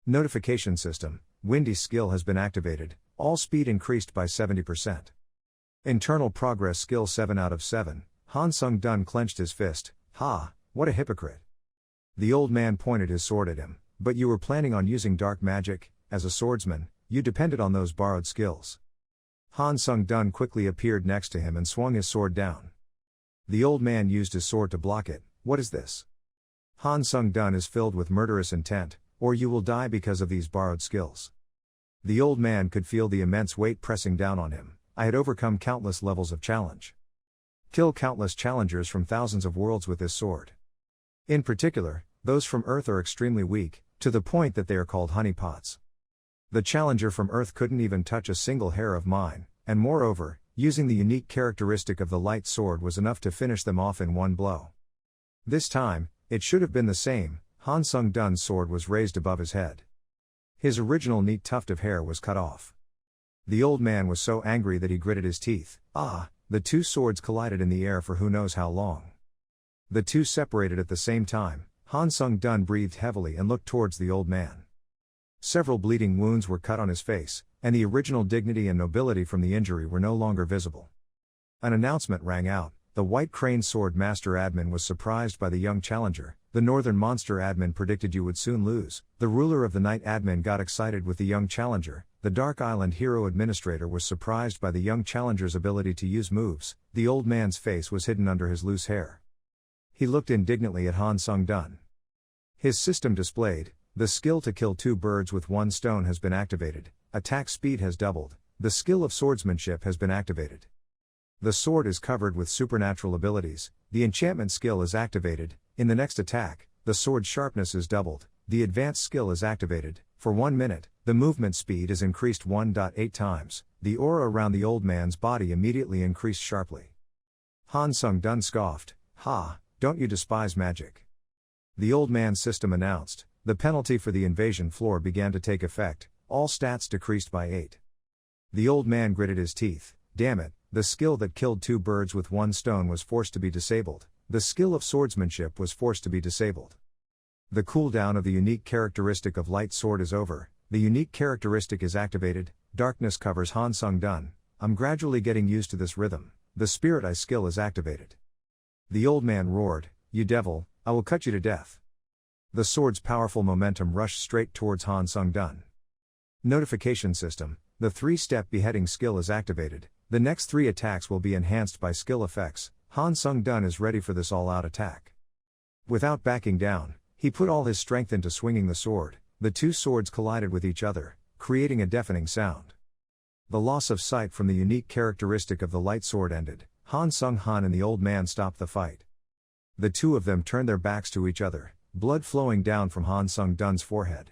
Notification system. Windy skill has been activated. All speed increased by 70%. Internal progress skill 7 out of 7. Han Sung-dun clenched his fist. "Ha, what a hypocrite." The old man pointed his sword at him. "But you were planning on using dark magic. As a swordsman, you depended on those borrowed skills." Han Sung-dun quickly appeared next to him and swung his sword down. The old man used his sword to block it. "What is this?" Han Sung-dun is filled with murderous intent, or you will die because of these borrowed skills. The old man could feel the immense weight pressing down on him. "I had overcome countless levels of challenge. Kill countless challengers from thousands of worlds with this sword. In particular, those from Earth are extremely weak, to the point that they are called honeypots. The challenger from Earth couldn't even touch a single hair of mine, and moreover, using the unique characteristic of the light sword was enough to finish them off in one blow. This time, it should have been the same. Han Sung-dun's sword was raised above his head. His original neat tuft of hair was cut off. The old man was so angry that he gritted his teeth. The two swords collided in the air for who knows how long. The two separated at the same time. Han Sung-dun breathed heavily and looked towards the old man. Several bleeding wounds were cut on his face, and the original dignity and nobility from the injury were no longer visible. An announcement rang out. The White Crane Sword Master admin was surprised by the young challenger. The Northern Monster admin predicted you would soon lose. The ruler of the Night admin got excited with the young challenger. The Dark Island Hero administrator was surprised by the young challenger's ability to use moves. The old man's face was hidden under his loose hair. He looked indignantly at Han Sung-dun. His system displayed, the skill to kill 2 birds with 1 stone has been activated. Attack speed has doubled. The skill of swordsmanship has been activated. The sword is covered with supernatural abilities. The enchantment skill is activated. In the next attack, the sword's sharpness is doubled. The advanced skill is activated. For 1 minute, the movement speed is increased 1.8 times. The aura around the old man's body immediately increased sharply. Han Sung-dun scoffed, "Ha, don't you despise magic?" The old man's system announced, the penalty for the invasion floor began to take effect. All stats decreased by 8. The old man gritted his teeth. Damn it, the skill that killed 2 birds with 1 stone was forced to be disabled. The skill of swordsmanship was forced to be disabled. The cooldown of the unique characteristic of light sword is over. The unique characteristic is activated. Darkness covers Han Sung-dun. I'm gradually getting used to this rhythm. The spirit eye skill is activated. The old man roared, "You devil, I will cut you to death." The sword's powerful momentum rushed straight towards Han Sung-dun. Notification system. The 3-step beheading skill is activated. The next 3 attacks will be enhanced by skill effects. Han Sung-dun is ready for this all-out attack. Without backing down, he put all his strength into swinging the sword. The 2 swords collided with each other, creating a deafening sound. The loss of sight from the unique characteristic of the light sword ended. Han Sung-han and the old man stopped the fight. The 2 of them turned their backs to each other, blood flowing down from Han Sung-dun's forehead.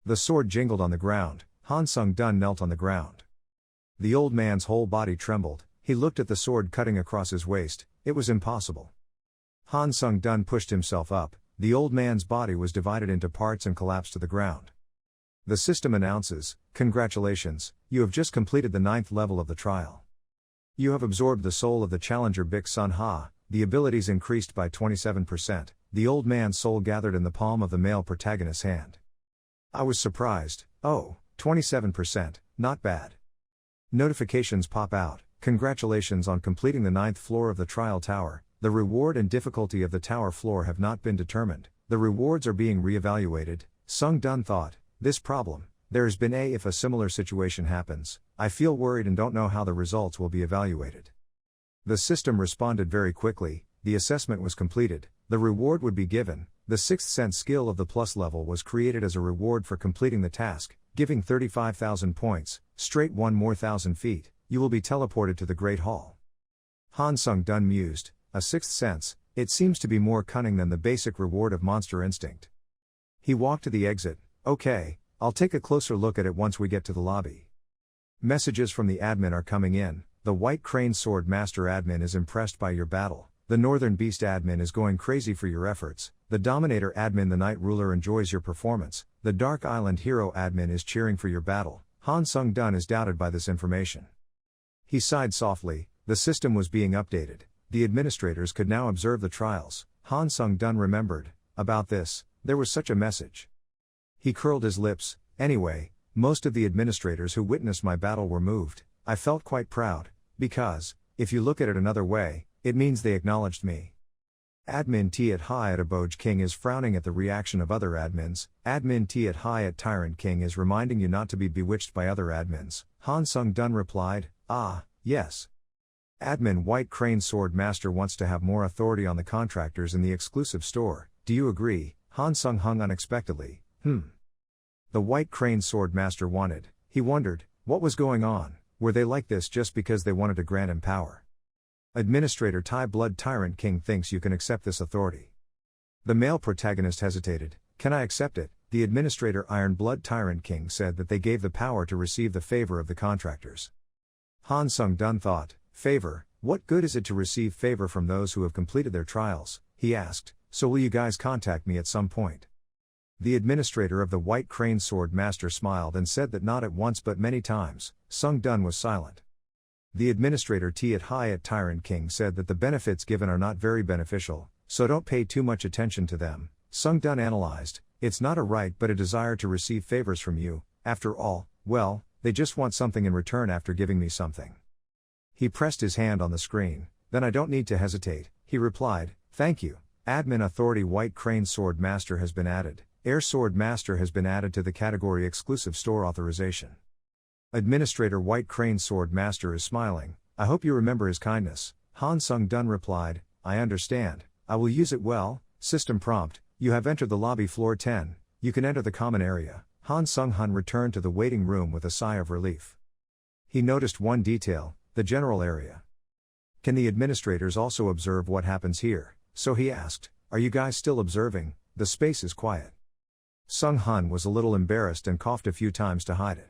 The sword jingled on the ground. Han Sung-dun knelt on the ground. The old man's whole body trembled. He looked at the sword cutting across his waist. It was impossible. Han Sung-dun pushed himself up. The old man's body was divided into parts and collapsed to the ground. The system announces, "Congratulations, you have just completed the 9th level of the trial. You have absorbed the soul of the challenger Bik Sun Ha. The abilities increased by 27%. The old man's soul gathered in the palm of the male protagonist's hand. I was surprised. Oh, 27%, not bad. Notifications pop out. Congratulations on completing the 9th floor of the trial tower. The reward and difficulty of the tower floor have not been determined. The rewards are being re-evaluated." Sung-dun thought, "This problem. There has been if a similar situation happens. I feel worried and don't know how the results will be evaluated." The system responded very quickly. The assessment was completed. The reward would be given. The 6th sense skill of the plus level was created as a reward for completing the task, giving 35,000 points, straight 1 more 1,000 feet. You will be teleported to the Great Hall. Han Sung-dun mused, a 6th sense, it seems to be more cunning than the basic reward of monster instinct. He walked to the exit. Okay, I'll take a closer look at it once we get to the lobby. Messages from the admin are coming in. The White Crane Sword Master admin is impressed by your battle. The Northern Beast admin is going crazy for your efforts. The Dominator admin, the Night Ruler, enjoys your performance. The Dark Island Hero admin is cheering for your battle. Han Sung-dun is doubted by this information. He sighed softly. The system was being updated. The administrators could now observe the trials. Han Sung-dun remembered, about this, there was such a message. He curled his lips. Anyway, most of the administrators who witnessed my battle were moved. I felt quite proud, because, if you look at it another way, it means they acknowledged me. Admin Tiat High at Aboj King is frowning at the reaction of other admins. Admin Tiat High at Tyrant King is reminding you not to be bewitched by other admins. Han Sung-dun replied, yes. Admin White Crane Sword Master wants to have more authority on the contractors in the exclusive store. Do you agree? Han Sung hung unexpectedly. The White Crane Sword Master wanted. He wondered, what was going on? Were they like this just because they wanted to grant him power? Administrator Tai Blood Tyrant King thinks you can accept this authority. The male protagonist hesitated. Can I accept it? The administrator Iron Blood Tyrant King said that they gave the power to receive the favor of the contractors. Han Sung-dun thought, favor, what good is it to receive favor from those who have completed their trials? He asked, so will you guys contact me at some point? The administrator of the White Crane Sword Master smiled and said that not at once but many times. Sung-dun was silent. The administrator Tiat High at Tyrant King said that the benefits given are not very beneficial, so don't pay too much attention to them. Sung-dun analyzed, it's not a right but a desire to receive favors from you, after all, well, they just want something in return after giving me something. He pressed his hand on the screen. Then I don't need to hesitate, he replied, thank you. Admin Authority White Crane Sword Master has been added. Air Sword Master has been added to the category Exclusive Store Authorization. Administrator White Crane Sword Master is smiling. I hope you remember his kindness. Han Sung-dun replied, I understand. I will use it well. System prompt, you have entered the lobby floor 10. You can enter the common area. Han Sung-hun returned to the waiting room with a sigh of relief. He noticed one detail, the general area. Can the administrators also observe what happens here? So he asked, are you guys still observing? The space is quiet. Sung-hun was a little embarrassed and coughed a few times to hide it.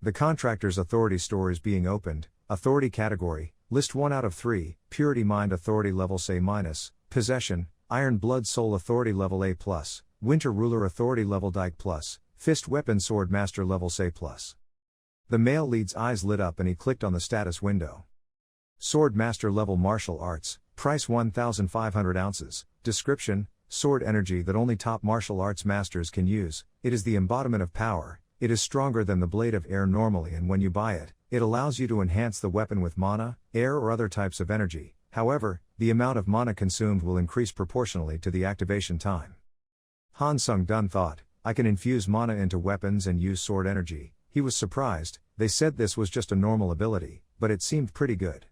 The Contractor's Authority store is being opened. Authority category, list 1 out of 3, Purity Mind Authority level A-, Possession, Iron Blood Soul Authority level A+, Winter Ruler Authority level Dike+, Fist Weapon Sword Master level A+. The male lead's eyes lit up and he clicked on the status window. Sword Master level Martial Arts, price 1,500 ounces, description, sword energy that only top martial arts masters can use, it is the embodiment of power, it is stronger than the blade of air normally and when you buy it, it allows you to enhance the weapon with mana, air or other types of energy, however, the amount of mana consumed will increase proportionally to the activation time. Han Sung-dun thought, I can infuse mana into weapons and use sword energy. He was surprised, they said this was just a normal ability, but it seemed pretty good.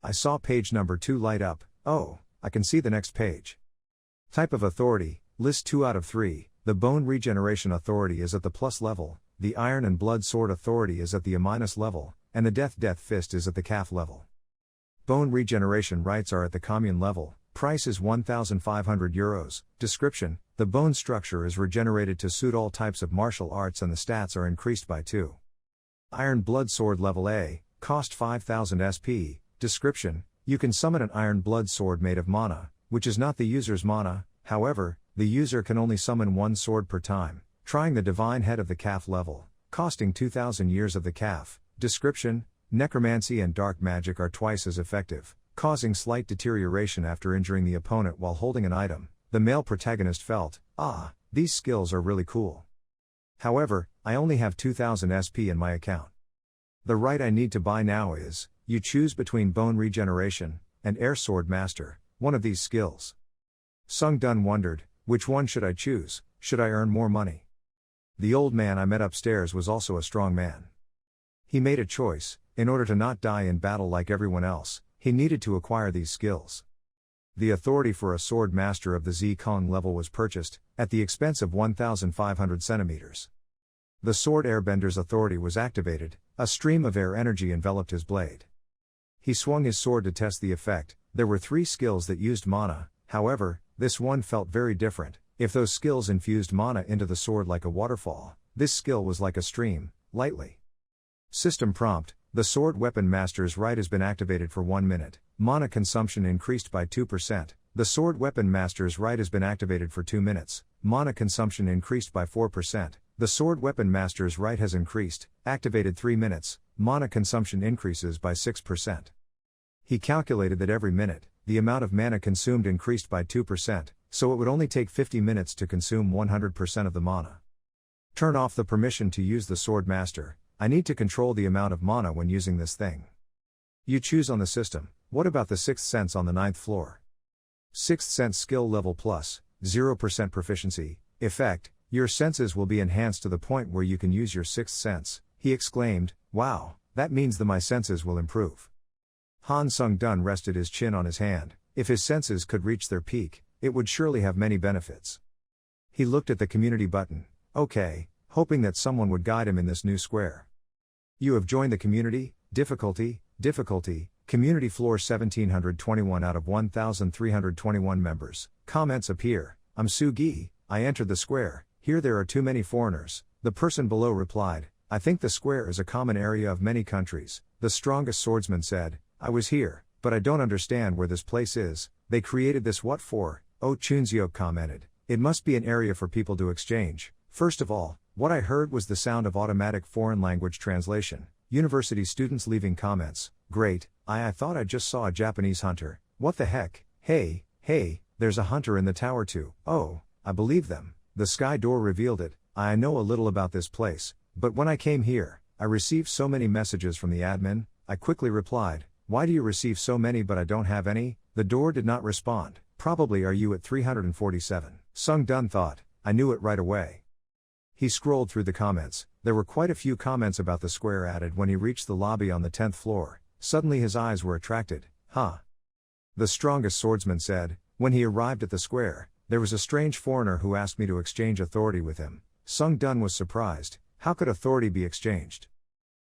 I saw page number 2 light up. Oh, I can see the next page. Type of authority, list 2 out of 3, the Bone Regeneration Authority is at the plus level, the Iron and Blood Sword Authority is at the A- level, and the Death Fist is at the CAF level. Bone Regeneration rights are at the commune level, price is 1,500 euros, description, the bone structure is regenerated to suit all types of martial arts and the stats are increased by 2. Iron Blood Sword level A, cost 5,000 SP, description, you can summon an iron blood sword made of mana, which is not the user's mana, however, the user can only summon one sword per time, trying the divine head of the CAF level, costing 2,000 years of the CAF, description, necromancy and dark magic are twice as effective, causing slight deterioration after injuring the opponent while holding an item. The male protagonist felt, these skills are really cool. However, I only have 2,000 SP in my account. The right I need to buy now is, you choose between Bone Regeneration and Air Sword Master, one of these skills. Sung-dun wondered, which one should I choose, should I earn more money? The old man I met upstairs was also a strong man. He made a choice, in order to not die in battle like everyone else, he needed to acquire these skills. The authority for a sword master of the Z-Kong level was purchased, at the expense of 1,500 centimeters. The sword airbender's authority was activated, a stream of air energy enveloped his blade. He swung his sword to test the effect. There were 3 skills that used mana, however, this one felt very different. If those skills infused mana into the sword like a waterfall, this skill was like a stream, lightly. System prompt, the sword weapon master's right has been activated for 1 minute, mana consumption increased by 2%, the sword weapon master's right has been activated for 2 minutes, mana consumption increased by 4%, the sword weapon master's right has increased, activated 3 minutes, mana consumption increases by 6%. He calculated that every minute, the amount of mana consumed increased by 2%, so it would only take 50 minutes to consume 100% of the mana. Turn off the permission to use the sword master, I need to control the amount of mana when using this thing. You choose on the system, what about the 6th sense on the 9th floor? 6th sense skill level plus, 0% proficiency, effect, your senses will be enhanced to the point where you can use your 6th sense, he exclaimed, wow, that means that my senses will improve. Han Sung-dun rested his chin on his hand, if his senses could reach their peak, it would surely have many benefits. He looked at the community button, okay, hoping that someone would guide him in this new square. You have joined the community, difficulty, community floor 1721 out of 1,321 members, comments appear, I'm Su-gi, I entered the square, here there are too many foreigners, the person below replied, I think the square is a common area of many countries, the strongest swordsman said, I was here, but I don't understand where this place is, they created this what for, Oh Chunseok commented, it must be an area for people to exchange, first of all, what I heard was the sound of automatic foreign language translation, university students leaving comments, great, I thought I just saw a Japanese hunter, what the heck, hey, there's a hunter in the tower too, oh, I believe them, the sky door revealed it. I know a little about this place, but when I came here, I received so many messages from the admin. I quickly replied, why do you receive so many but I don't have any? The door did not respond. Probably are you at 347. Sung Dun thought, I knew it right away. He scrolled through the comments. There were quite a few comments about the square added when he reached the lobby on the 10th floor. Suddenly his eyes were attracted. The strongest swordsman said, when he arrived at the square, there was a strange foreigner who asked me to exchange authority with him. Sung Dun was surprised. How could authority be exchanged?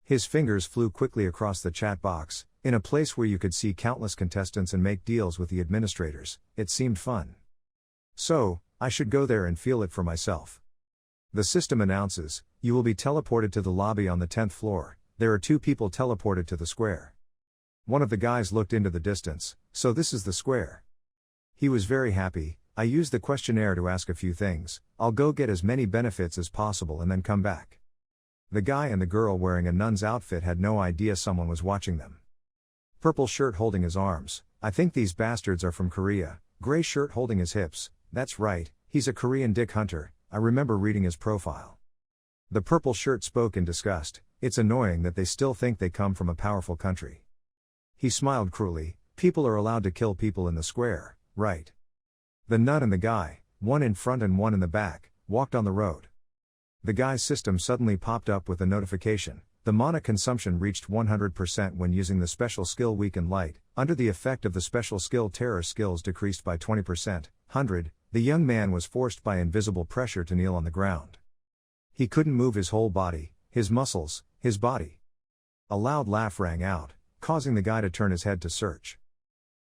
His fingers flew quickly across the chat box, in a place where you could see countless contestants and make deals with the administrators. It seemed fun. So, I should go there and feel it for myself. The system announces, you will be teleported to the lobby on the 10th floor. There are 2 people teleported to the square. One of the guys looked into the distance. So this is the square. He was very happy. I used the questionnaire to ask a few things. I'll go get as many benefits as possible and then come back. The guy and the girl wearing a nun's outfit had no idea someone was watching them. Purple shirt holding his arms. I think these bastards are from Korea. Gray shirt holding his hips. That's right, he's a Korean dick hunter. I remember reading his profile. The purple shirt spoke in disgust. It's annoying that they still think they come from a powerful country. He smiled cruelly. People are allowed to kill people in the square, right? The nun and the guy, one in front and one in the back, walked on the road. The guy's system suddenly popped up with a notification. The mana consumption reached 100% when using the special skill Weaken Light. Under the effect of the special skill, terror skills decreased by 20%. 100. The young man was forced by invisible pressure to kneel on the ground. He couldn't move his whole body, his muscles, his body. A loud laugh rang out, causing the guy to turn his head to search.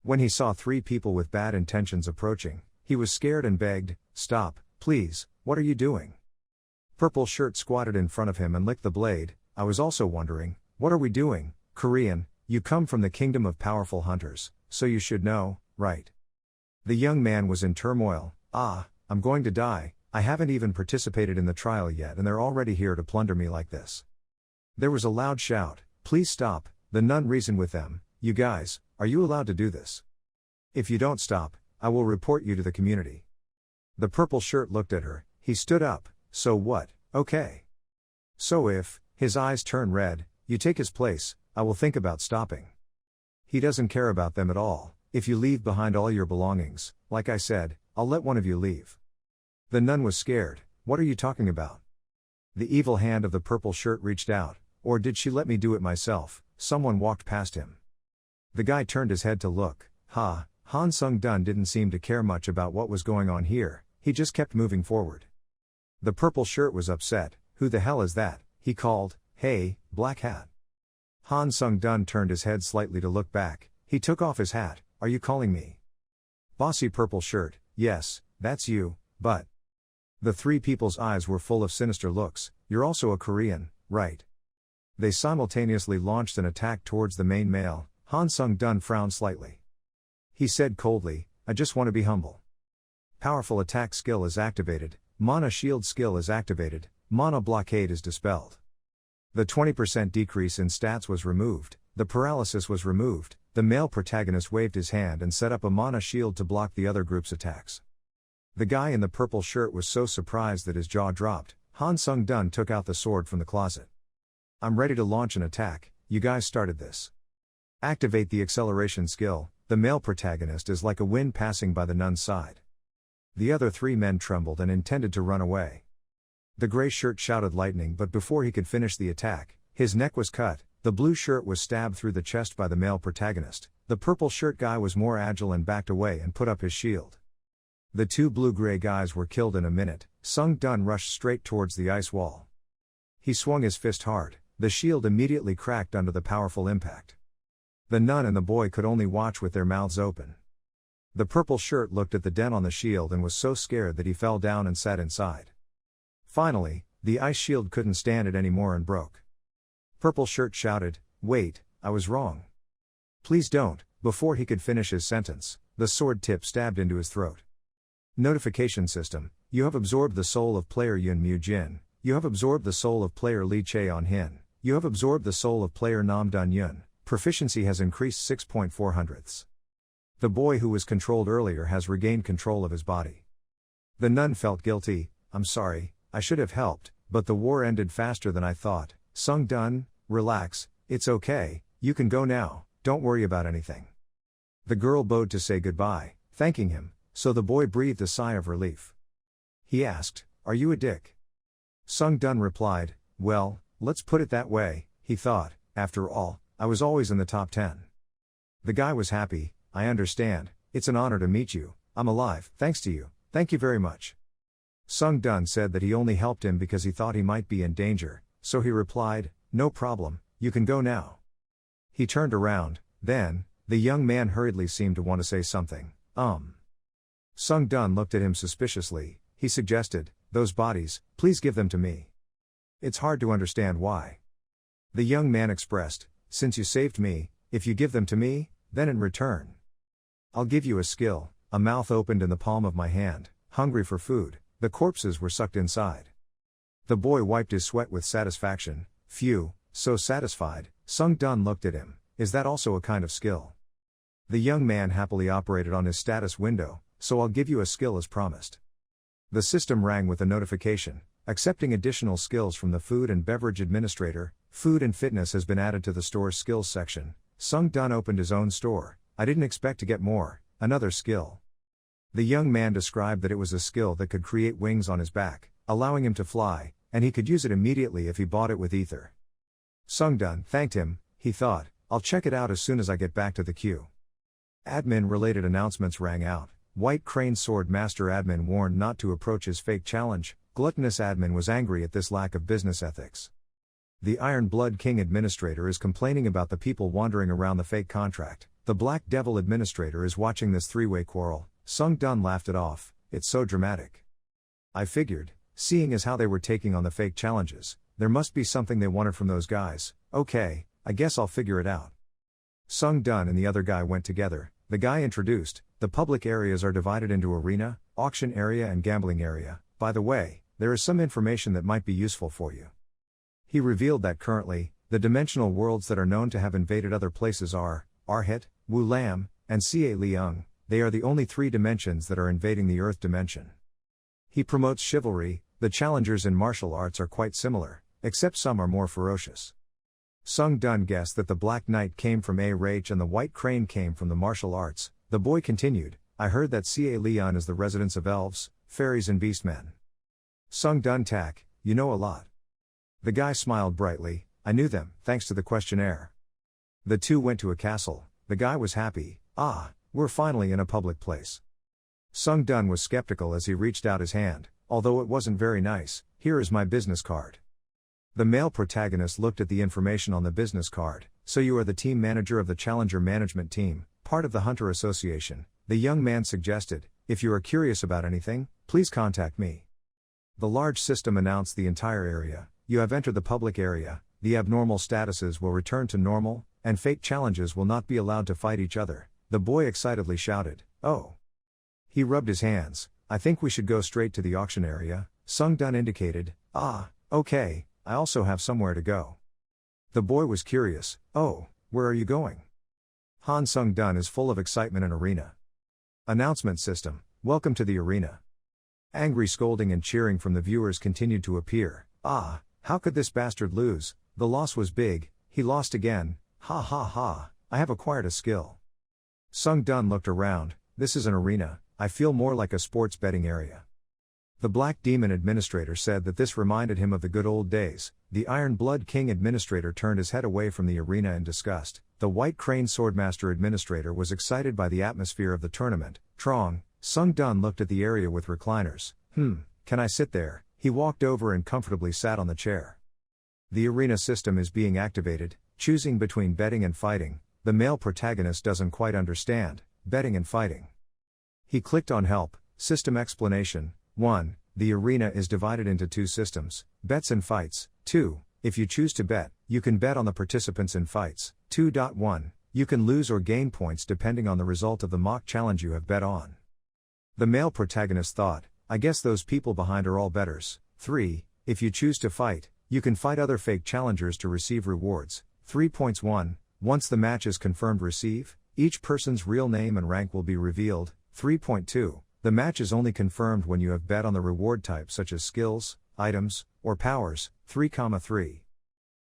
When he saw 3 people with bad intentions approaching, he was scared and begged, stop, please, what are you doing? Purple shirt squatted in front of him and licked the blade. I was also wondering, what are we doing? Korean, you come from the kingdom of powerful hunters, so you should know, right? The young man was in turmoil. I'm going to die. I haven't even participated in the trial yet and they're already here to plunder me like this. There was a loud shout, please stop. The nun reasoned with them, you guys, are you allowed to do this? If you don't stop, I will report you to the community. The purple shirt looked at her. He stood up. So what? Okay. So if, his eyes turn red, you take his place, I will think about stopping. He doesn't care about them at all. If you leave behind all your belongings, like I said, I'll let one of you leave. The nun was scared. What are you talking about? The evil hand of the purple shirt reached out. Or did she let me do it myself? Someone walked past him. The guy turned his head to look. Han Sung Dun didn't seem to care much about what was going on here. He just kept moving forward. The purple shirt was upset. Who the hell is that? He called. Hey, black hat. Han Sung Dun turned his head slightly to look back. He took off his hat. Are you calling me bossy purple shirt? Yes, that's you, but. The 3 people's eyes were full of sinister looks. You're also a Korean, right? They simultaneously launched an attack towards the main male. Han Sung Dun frowned slightly. He said coldly, I just want to be humble. Powerful attack skill is activated. Mana shield skill is activated. Mana blockade is dispelled. The 20% decrease in stats was removed. The paralysis was removed. The male protagonist waved his hand and set up a mana shield to block the other group's attacks. The guy in the purple shirt was so surprised that his jaw dropped. Han Sung Dun took out the sword from the closet. I'm ready to launch an attack. You guys started this. Activate the acceleration skill. The male protagonist is like a wind passing by the nun's side. The other 3 men trembled and intended to run away. The gray shirt shouted lightning, but before he could finish the attack, his neck was cut. The blue shirt was stabbed through the chest by the male protagonist. The purple shirt guy was more agile and backed away and put up his shield. The 2 blue-gray guys were killed in a minute. Sung Dun rushed straight towards the ice wall. He swung his fist hard. The shield immediately cracked under the powerful impact. The nun and the boy could only watch with their mouths open. The purple shirt looked at the dent on the shield and was so scared that he fell down and sat inside. Finally, the ice shield couldn't stand it anymore and broke. Purple shirt shouted, wait, I was wrong. Please don't. Before he could finish his sentence, the sword tip stabbed into his throat. Notification system, you have absorbed the soul of player Yun Mu Jin. You have absorbed the soul of player Lee Chae On Hin. You have absorbed the soul of player Nam Dun Yun. Proficiency has increased 6.4 hundredths. The boy who was controlled earlier has regained control of his body. The nun felt guilty. I'm sorry, I should have helped, but the war ended faster than I thought. Sung Dun, relax, it's okay, you can go now, don't worry about anything. The girl bowed to say goodbye, thanking him, so the boy breathed a sigh of relief. He asked, are you a dick? Sung Dun replied, well, let's put it that way, he thought, after all, I was always in the top 10. The guy was happy, I understand, it's an honor to meet you, I'm alive, thanks to you, thank you very much. Sung Dun said that he only helped him because he thought he might be in danger, so he replied, no problem, you can go now. He turned around, then, the young man hurriedly seemed to want to say something, Sung Dun looked at him suspiciously, he suggested, those bodies, please give them to me. It's hard to understand why. The young man expressed, since you saved me, if you give them to me, then in return, I'll give you a skill. A mouth opened in the palm of my hand, hungry for food, the corpses were sucked inside. The boy wiped his sweat with satisfaction, phew, so satisfied. Sung Dun looked at him, is that also a kind of skill? The young man happily operated on his status window, so I'll give you a skill as promised. The system rang with a notification, accepting additional skills from the Food and Beverage Administrator. Food and Fitness has been added to the store's skills section. Sung Dun opened his own store, I didn't expect to get more, another skill. The young man described that it was a skill that could create wings on his back, allowing him to fly, and he could use it immediately if he bought it with ether. Sung Dun thanked him, he thought, I'll check it out as soon as I get back to the queue. Admin-related announcements rang out. White Crane Sword Master Admin warned not to approach his fake challenge. Gluttonous Admin was angry at this lack of business ethics. The Iron Blood King Administrator is complaining about the people wandering around the fake contract. The Black Devil Administrator is watching this three-way quarrel. Sung Dun laughed it off, it's so dramatic. I figured, seeing as how they were taking on the fake challenges, there must be something they wanted from those guys. Okay, I guess I'll figure it out. Sung Dun and the other guy went together. The guy introduced, the public areas are divided into arena, auction area and gambling area. By the way, there is some information that might be useful for you. He revealed that currently, the dimensional worlds that are known to have invaded other places are Arhit, Wu Lam, and Xie Liang. They are the only 3 dimensions that are invading the Earth dimension. He promotes chivalry. The challengers in martial arts are quite similar, except some are more ferocious. Sung Dun guessed that the Black Knight came from A-Rach and the White Crane came from the martial arts. The boy continued, I heard that Xie Liang is the residence of elves, fairies and beastmen. Sung Dun tack, you know a lot. The guy smiled brightly, I knew them, thanks to the questionnaire. The two went to a castle. The guy was happy, we're finally in a public place. Sung Dun was skeptical as he reached out his hand, although it wasn't very nice, here is my business card. The male protagonist looked at the information on the business card, so you are the team manager of the Challenger Management Team, part of the Hunter Association. The young man suggested, if you are curious about anything, please contact me. The large system announced the entire area, you have entered the public area, the abnormal statuses will return to normal, and fake challenges will not be allowed to fight each other. The boy excitedly shouted, oh. He rubbed his hands, I think we should go straight to the auction area. Sung Dun indicated, okay, I also have somewhere to go. The boy was curious, oh, where are you going? Han Sung Dun is full of excitement and arena. Announcement system, welcome to the arena. Angry scolding and cheering from the viewers continued to appear. How could this bastard lose? The loss was big, he lost again, ha ha ha, I have acquired a skill. Sung Dun looked around, this is an arena, I feel more like a sports betting area. The Black Demon Administrator said that this reminded him of the good old days. The Iron Blood King Administrator turned his head away from the arena in disgust. The White Crane Swordmaster Administrator was excited by the atmosphere of the tournament. Trong, Sung Dun looked at the area with recliners. Can I sit there? He walked over and comfortably sat on the chair. The arena system is being activated, choosing between betting and fighting. The male protagonist doesn't quite understand, betting and fighting. He clicked on Help, System Explanation. 1. The arena is divided into 2 systems, bets and fights. 2. If you choose to bet, you can bet on the participants in fights. 2.1. You can lose or gain points depending on the result of the mock challenge you have bet on. The male protagonist thought, I guess those people behind are all bettors. 3. If you choose to fight, you can fight other fake challengers to receive rewards. 3.1. Once the match is confirmed receive, each person's real name and rank will be revealed. 3.2. the match is only confirmed when you have bet on the reward type such as skills, items, or powers. 3,3.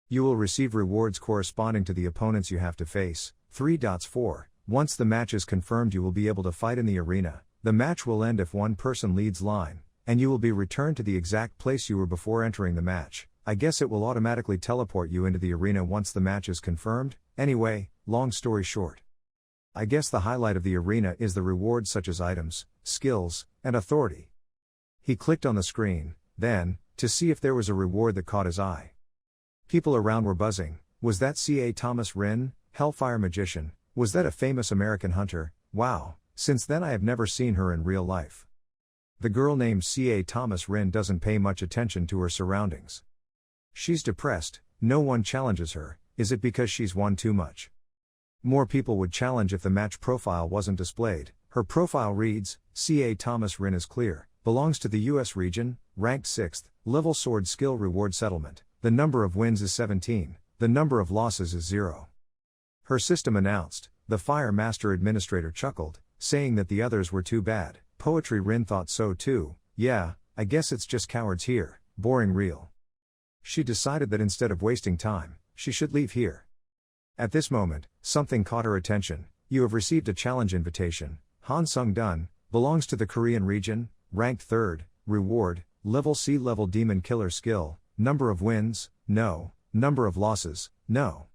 You will receive rewards corresponding to the opponents you have to face. 3.4. Once the match is confirmed, you will be able to fight in the arena. The match will end if one person leads line, and you will be returned to the exact place you were before entering the match. I guess it will automatically teleport you into the arena once the match is confirmed. Anyway, long story short, I guess the highlight of the arena is the rewards such as items, skills, and authority. He clicked on the screen, then, to see if there was a reward that caught his eye. People around were buzzing. Was that C.A. Thomas Rin, Hellfire Magician? Was that a famous American hunter? Wow, since then I have never seen her in real life. The girl named C.A. Thomas Rin doesn't pay much attention to her surroundings. She's depressed, no one challenges her. Is it because she's won too much? More people would challenge if the match profile wasn't displayed. Her profile reads, C.A. Thomas Rin is clear, belongs to the U.S. region, ranked 6th, level sword skill reward settlement. The number of wins is 17, the number of losses is 0. Her system announced. The Fire Master Administrator chuckled, saying that the others were too bad. Poetry Rin thought so too. Yeah, I guess it's just cowards here, boring real. She decided that instead of wasting time, she should leave here. At this moment, something caught her attention. You have received a challenge invitation. Han Sung-dun, belongs to the Korean region, ranked 3rd, reward, level C level demon killer skill, number of wins, no, number of losses, no.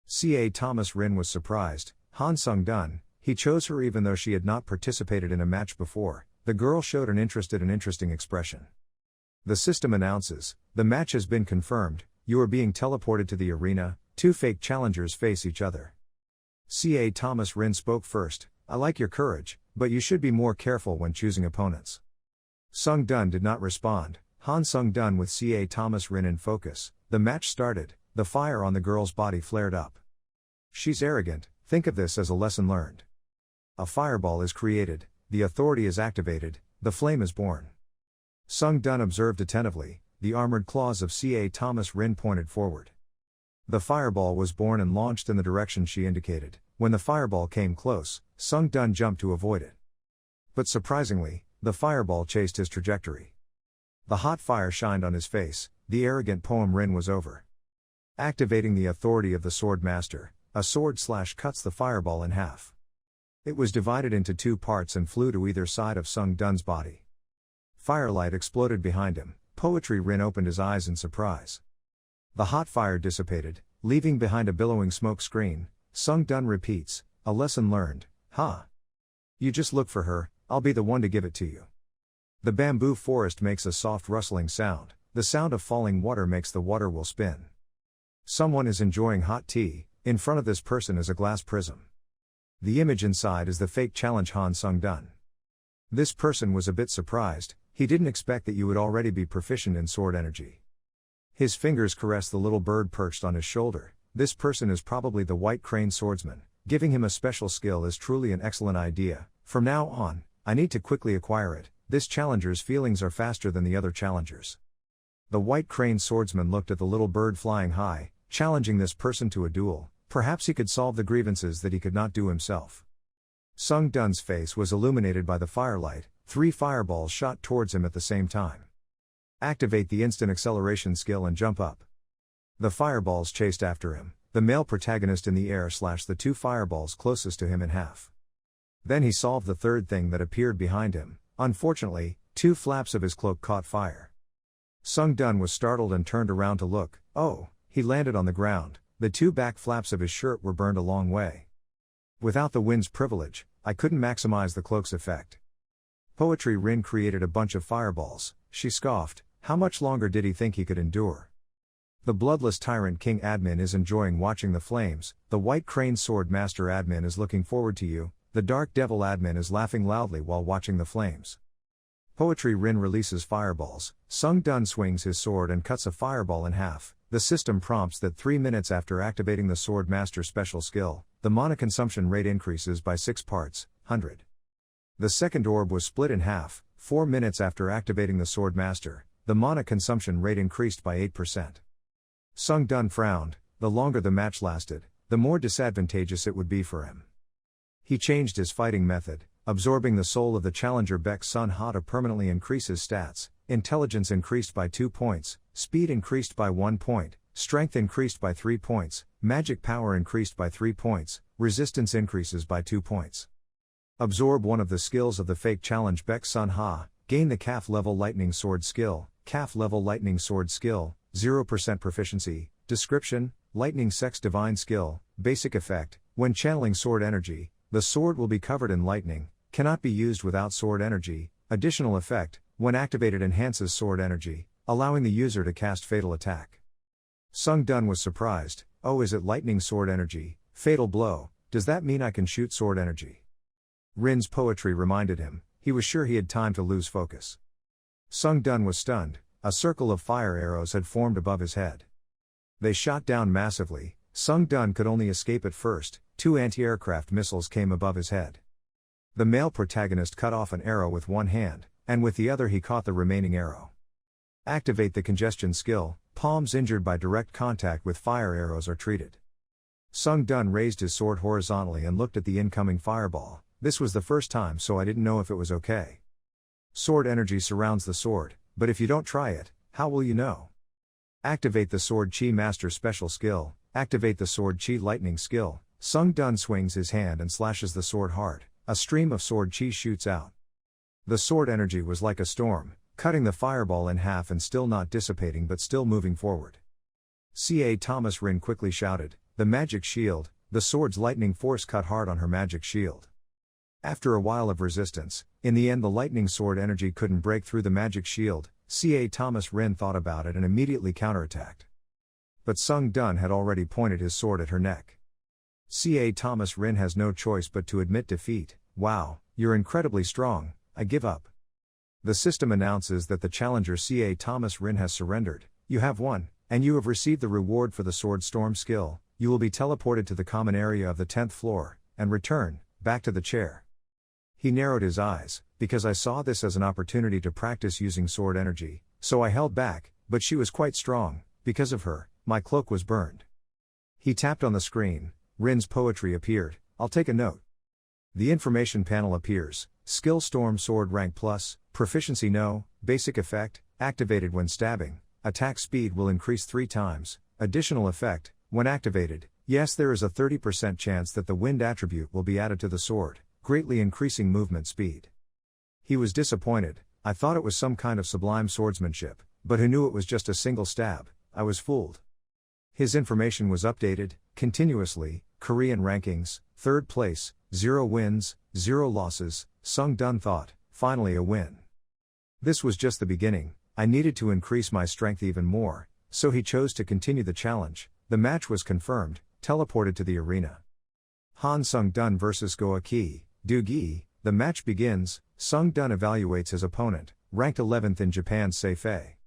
C.A. Thomas Rin was surprised. Han Sung-dun, he chose her even though she had not participated in a match before. The girl showed an interesting expression. The system announces, the match has been confirmed, you are being teleported to the arena, 2 fake challengers face each other. C.A. Thomas Rin spoke first, I like your courage, but you should be more careful when choosing opponents. Sung-dun did not respond. Han Sung-dun with C.A. Thomas Rin in focus. The match started, the fire on the girl's body flared up. She's arrogant, think of this as a lesson learned. A fireball is created, the authority is activated, the flame is born. Sung-dun observed attentively, the armored claws of C.A. Thomas Rin pointed forward. The fireball was born and launched in the direction she indicated. When the fireball came close, Sung-dun jumped to avoid it. But surprisingly, the fireball chased his trajectory. The hot fire shined on his face. The arrogant poem Rin was over. Activating the authority of the Sword Master, a sword slash cuts the fireball in half. It was divided into 2 parts and flew to either side of Sung-dun's body. Firelight exploded behind him. Poetry Rin opened his eyes in surprise. The hot fire dissipated, leaving behind a billowing smoke screen. Sung-dun repeats, a lesson learned, huh? You just look for her, I'll be the one to give it to you. The bamboo forest makes a soft rustling sound. The sound of falling water makes the water wheel spin. Someone is enjoying hot tea. In front of this person is a glass prism. The image inside is the fake challenge Han Sung-dun. This person was a bit surprised. He didn't expect that you would already be proficient in sword energy. His fingers caressed the little bird perched on his shoulder. This person is probably the White Crane Swordsman. Giving him a special skill is truly an excellent idea. From now on, I need to quickly acquire it. This challenger's feelings are faster than the other challengers. The White Crane Swordsman looked at the little bird flying high, challenging this person to a duel. Perhaps he could solve the grievances that he could not do himself. Sung-dun's face was illuminated by the firelight. 3 fireballs shot towards him at the same time. Activate the instant acceleration skill and jump up. The fireballs chased after him. The male protagonist in the air slashed the 2 fireballs closest to him in half. Then he solved the third thing that appeared behind him. Unfortunately, 2 flaps of his cloak caught fire. Sung-dun was startled and turned around to look. Oh, he landed on the ground. The 2 back flaps of his shirt were burned a long way. Without the wind's privilege, I couldn't maximize the cloak's effect. Poetry Rin created a bunch of fireballs. She scoffed. How much longer did he think he could endure? The bloodless tyrant king admin is enjoying watching the flames. The White Crane Sword Master admin is looking forward to you. The Dark Devil admin is laughing loudly while watching the flames. Poetry Rin releases fireballs. Sung-dun swings his sword and cuts a fireball in half. The system prompts that 3 minutes after activating the Sword Master special skill, the mana consumption rate increases by 6 parts, 100. The second orb was split in half. 4 minutes after activating the Sword Master, the mana consumption rate increased by 8%. Sung-dun frowned. The longer the match lasted, the more disadvantageous it would be for him. He changed his fighting method. absorbing the soul of the challenger Baek Sun Ha to permanently increase his stats. Intelligence increased by 2 points, speed increased by 1 point, strength increased by 3 points, magic power increased by 3 points, resistance increases by 2 points. Absorb one of the skills of the fake challenge Baek Sun Ha, gain the calf level lightning sword skill, calf level lightning sword skill, 0% proficiency, description, lightning sex divine skill, basic effect, when channeling sword energy, the sword will be covered in lightning, cannot be used without sword energy, additional effect, when activated enhances sword energy, allowing the user to cast fatal attack. Sung Dun was surprised, oh, is it lightning sword energy, fatal blow, does that mean I can shoot sword energy? Rin's poetry reminded him, he was sure he had time to lose focus. Sung Dun was stunned, a circle of fire arrows had formed above his head. They shot down massively, Sung Dun could only escape at first, 2 anti-aircraft missiles came above his head. The male protagonist cut off an arrow with one hand, and with the other he caught the remaining arrow. Activate the congestion skill, palms injured by direct contact with fire arrows are treated. Sung Dun raised his sword horizontally and looked at the incoming fireball. This was the first time, so I didn't know if it was okay. Sword energy surrounds the sword, but if you don't try it, how will you know? Activate the Sword Chi Master special skill, activate the Sword Chi lightning skill. Sung Dun swings his hand and slashes the sword hard, a stream of sword chi shoots out. The sword energy was like a storm, cutting the fireball in half and still not dissipating but still moving forward. C.A. Thomas Rin quickly shouted, the magic shield, the sword's lightning force cut hard on her magic shield. After a while of resistance, in the end the lightning sword energy couldn't break through the magic shield. C.A. Thomas Rin thought about it and immediately counterattacked. But Sung Dun had already pointed his sword at her neck. C.A. Thomas Rin has no choice but to admit defeat. Wow, you're incredibly strong, I give up. The system announces that the challenger C.A. Thomas Rin has surrendered. You have won, and you have received the reward for the Sword Storm skill. You will be teleported to the common area of the 10th floor, and return, back to the chair. He narrowed his eyes, because I saw this as an opportunity to practice using sword energy, so I held back, but she was quite strong. Because of her, my cloak was burned. He tapped on the screen, Rin's poetry appeared, I'll take a note. The information panel appears, skill Storm Sword rank plus, proficiency no, basic effect, activated when stabbing, attack speed will increase 3 times, additional effect, when activated, yes there is a 30% chance that the wind attribute will be added to the sword, greatly increasing movement speed. He was disappointed, I thought it was some kind of sublime swordsmanship, but who knew it was just a single stab, I was fooled. His information was updated, continuously, Korean rankings, 3rd place, 0 wins, 0 losses, Sung Dun thought, finally a win. This was just the beginning, I needed to increase my strength even more, so he chose to continue the challenge. The match was confirmed, teleported to the arena. Han Sung Dun vs Goa Ki, Du Gi, the match begins, Sung Dun evaluates his opponent, ranked 11th in Japan's Seifei.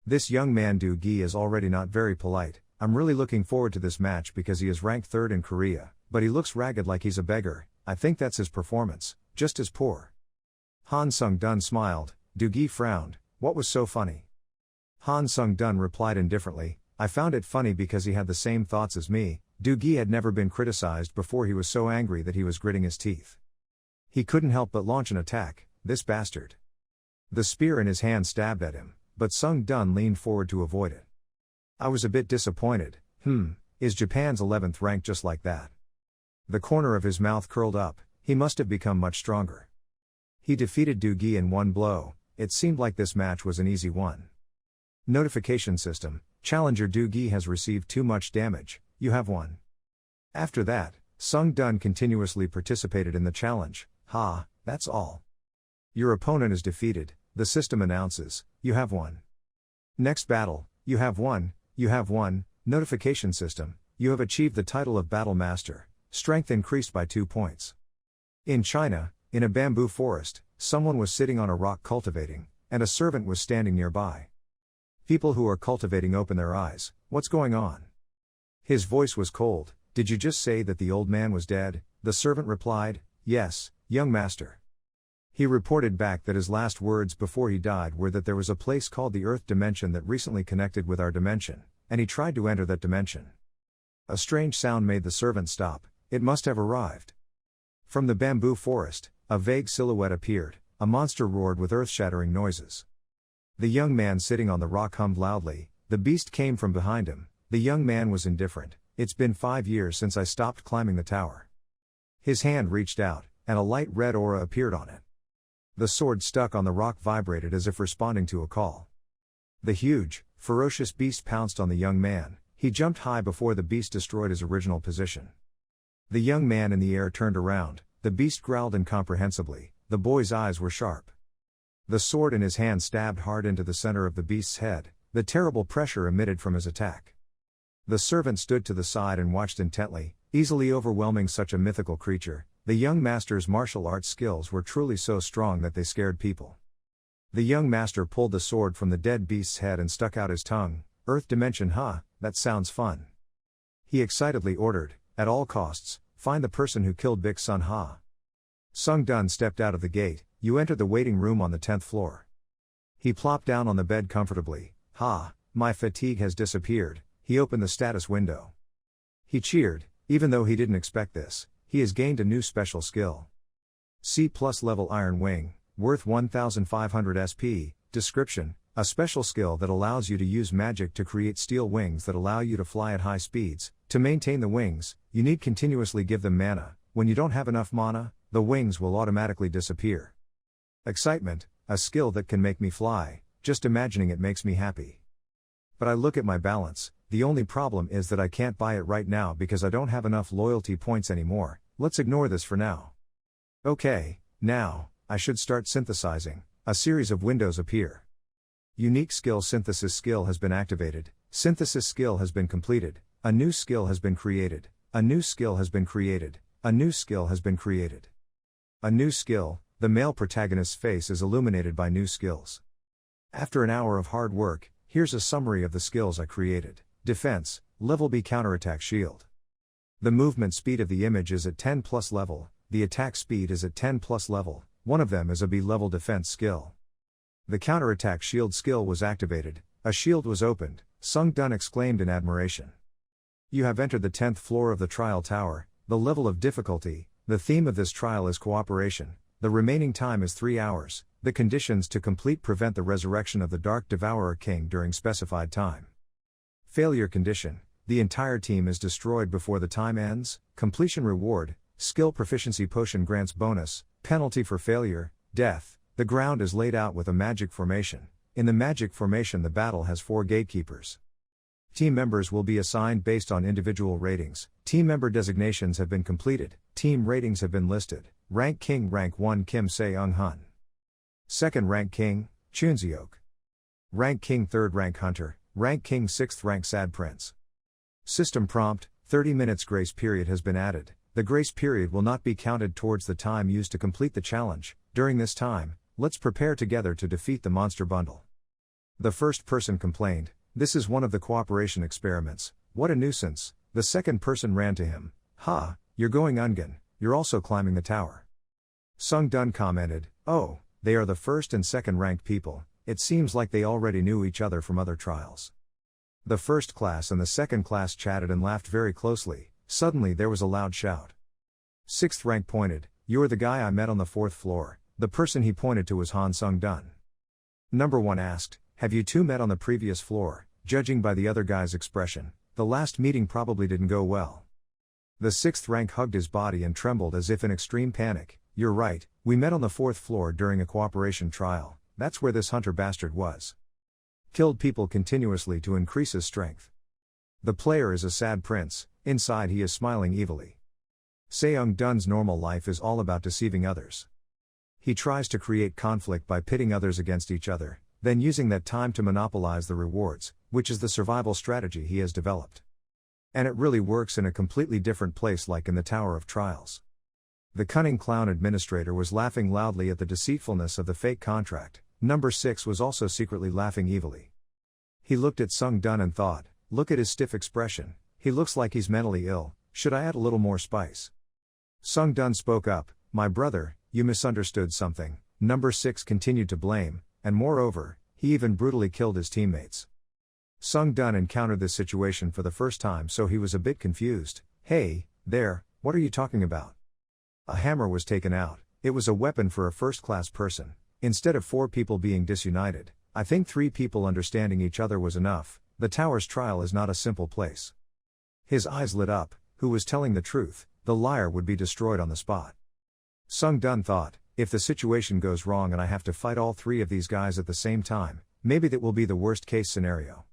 This young man Du Gi is already not very polite, I'm really looking forward to this match because he is ranked 3rd in Korea, but he looks ragged like he's a beggar, I think that's his performance, just as poor. Han Sung Dun smiled, Du Gi frowned, what was so funny? Han Sung Dun replied indifferently, I found it funny because he had the same thoughts as me. Du Gi had never been criticized before, he was so angry that he was gritting his teeth. He couldn't help but launch an attack, this bastard. The spear in his hand stabbed at him, but Sung Dun leaned forward to avoid it. I was a bit disappointed, is Japan's 11th rank just like that? The corner of his mouth curled up, he must have become much stronger. He defeated Du Gi in one blow, it seemed like this match was an easy one. Notification system, Challenger Du Gi has received too much damage, you have won. After that, Sung Dun continuously participated in the challenge, that's all. Your opponent is defeated, the system announces, you have won. Next battle, you have won, notification system, you have achieved the title of Battle Master, strength increased by 2 points. In China, in a bamboo forest, someone was sitting on a rock cultivating, and a servant was standing nearby. People who are cultivating open their eyes, what's going on? His voice was cold, did you just say that the old man was dead? The servant replied, yes, young master. He reported back that his last words before he died were that there was a place called the Earth Dimension that recently connected with our dimension, and he tried to enter that dimension. A strange sound made the servant stop, it must have arrived. From the bamboo forest, a vague silhouette appeared, a monster roared with earth-shattering noises. The young man sitting on the rock hummed loudly, the beast came from behind him, the young man was indifferent, it's been 5 years since I stopped climbing the tower. His hand reached out, and a light red aura appeared on it. The sword stuck on the rock vibrated as if responding to a call. The huge, ferocious beast pounced on the young man, he jumped high before the beast destroyed his original position. The young man in the air turned around, the beast growled incomprehensibly, the boy's eyes were sharp. The sword in his hand stabbed hard into the center of the beast's head, the terrible pressure emitted from his attack. The servant stood to the side and watched intently, easily overwhelming such a mythical creature. The young master's martial arts skills were truly so strong that they scared people. The young master pulled the sword from the dead beast's head and stuck out his tongue. Earth dimension, huh, that sounds fun. He excitedly ordered, at all costs, find the person who killed Bix Sun Ha. Sung Dun stepped out of the gate, you entered the waiting room on the 10th floor. He plopped down on the bed comfortably, ha, my fatigue has disappeared, he opened the status window. He cheered, even though he didn't expect this, he has gained a new special skill. C+ level Iron Wing, worth 1500 SP, description, a special skill that allows you to use magic to create steel wings that allow you to fly at high speeds. To maintain the wings, you need continuously give them mana, when you don't have enough mana, the wings will automatically disappear. Excitement, a skill that can make me fly, just imagining it makes me happy. But I look at my balance, the only problem is that I can't buy it right now because I don't have enough loyalty points anymore, let's ignore this for now. Okay, now, I should start synthesizing, a series of windows appear. Unique skill synthesis skill has been activated, synthesis skill has been completed, a new skill has been created, a new skill has been created, a new skill has been created. A new skill, the male protagonist's face is illuminated by new skills. After an hour of hard work, here's a summary of the skills I created. Defense, level B counterattack shield. The movement speed of the image is at 10+ level, the attack speed is at 10+ level, one of them is a B level defense skill. The counterattack shield skill was activated, a shield was opened, Sung Dun exclaimed in admiration. You have entered the 10th floor of the trial tower, the level of difficulty, the theme of this trial is cooperation, the remaining time is 3 hours, the conditions to complete prevent the resurrection of the Dark Devourer King during specified time. Failure condition, the entire team is destroyed before the time ends, completion reward, skill proficiency potion grants bonus, penalty for failure, death, the ground is laid out with a magic formation, in the magic formation the battle has 4 gatekeepers. Team members will be assigned based on individual ratings, team member designations have been completed, team ratings have been listed, rank King rank 1 Kim Se-ung Hun. Second rank King, Chunseok. Rank King third rank Hunter, rank King 6th rank Sad Prince. System prompt, 30 minutes grace period has been added, the grace period will not be counted towards the time used to complete the challenge, during this time, let's prepare together to defeat the monster bundle. The first person complained, this is one of the cooperation experiments, what a nuisance, the second person ran to him, ha, you're going Ungen, you're also climbing the tower. Sung Dun commented, oh, they are the first and second ranked people, it seems like they already knew each other from other trials. The first class and the second class chatted and laughed very closely, suddenly there was a loud shout. 6th rank pointed, you're the guy I met on the 4th floor, the person he pointed to was Han Sung Dun. Number 1 asked, have you two met on the previous floor? Judging by the other guy's expression, the last meeting probably didn't go well. The 6th rank hugged his body and trembled as if in extreme panic, you're right, we met on the 4th floor during a cooperation trial, that's where this hunter bastard was. Killed people continuously to increase his strength. The player is a sad prince, inside he is smiling evilly. Seung Dun's normal life is all about deceiving others. He tries to create conflict by pitting others against each other, then using that time to monopolize the rewards, which is the survival strategy he has developed. And it really works in a completely different place like in the Tower of Trials. The cunning clown administrator was laughing loudly at the deceitfulness of the fake contract, number 6 was also secretly laughing evilly. He looked at Sung Dun and thought, look at his stiff expression, he looks like he's mentally ill, should I add a little more spice? Sung Dun spoke up, my brother, you misunderstood something, number 6 continued to blame, and moreover, he even brutally killed his teammates. Sung Dun encountered this situation for the first time so he was a bit confused, hey, there, what are you talking about? A hammer was taken out, It was a weapon for a first-class person. Instead of 4 people being disunited, I think 3 people understanding each other was enough. The tower's trial is not a simple place. His eyes lit up. Who was telling the truth? The liar would be destroyed on the spot. Sung Dun thought, if the situation goes wrong and I have to fight all 3 of these guys at the same time, maybe that will be the worst case scenario.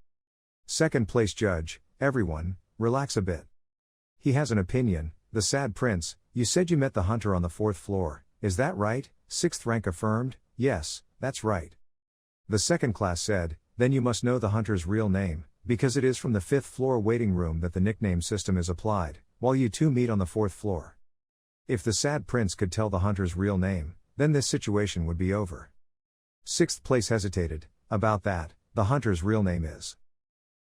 Second place judge, everyone, relax a bit. He has an opinion. The sad prince, you said you met the hunter on the 4th floor, is that right? 6th rank affirmed, yes, that's right. The second class said, then you must know the hunter's real name, because it is from the 5th floor waiting room that the nickname system is applied, while you 2 meet on the 4th floor. If the sad prince could tell the hunter's real name, then this situation would be over. 6th place hesitated, about that, the hunter's real name is.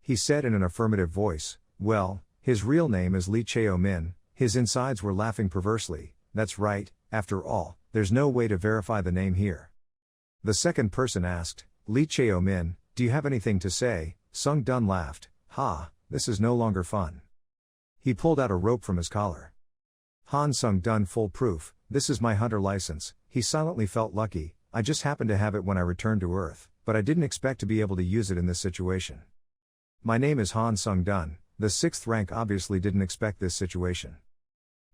He said in an affirmative voice, well, his real name is Lee Cheo Min. His insides were laughing perversely, that's right, after all, there's no way to verify the name here. The second person asked, Lee Cheo Min, do you have anything to say? Sung Dun laughed, ha, this is no longer fun. He pulled out a rope from his collar. Han Sung Dun full proof, this is my hunter license. He silently felt lucky, I just happened to have it when I returned to Earth, but I didn't expect to be able to use it in this situation. My name is Han Sung Dun. The 6th rank obviously didn't expect this situation.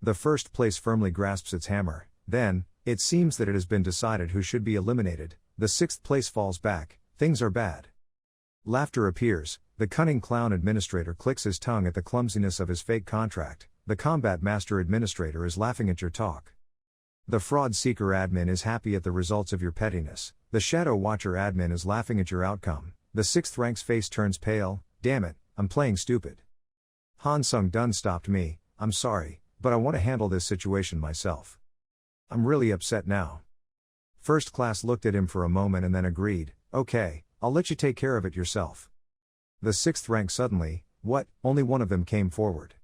The first place firmly grasps its hammer, then, it seems that it has been decided who should be eliminated. The 6th place falls back, things are bad. Laughter appears, the cunning clown administrator clicks his tongue at the clumsiness of his fake contract, the combat master administrator is laughing at your talk. The fraud seeker admin is happy at the results of your pettiness, the shadow watcher admin is laughing at your outcome, the 6th rank's face turns pale, damn it, I'm playing stupid. Han Sung Dun stopped me, I'm sorry, but I want to handle this situation myself. I'm really upset now. First class looked at him for a moment and then agreed, okay, I'll let you take care of it yourself. The 6th rank suddenly, what, only one of them came forward.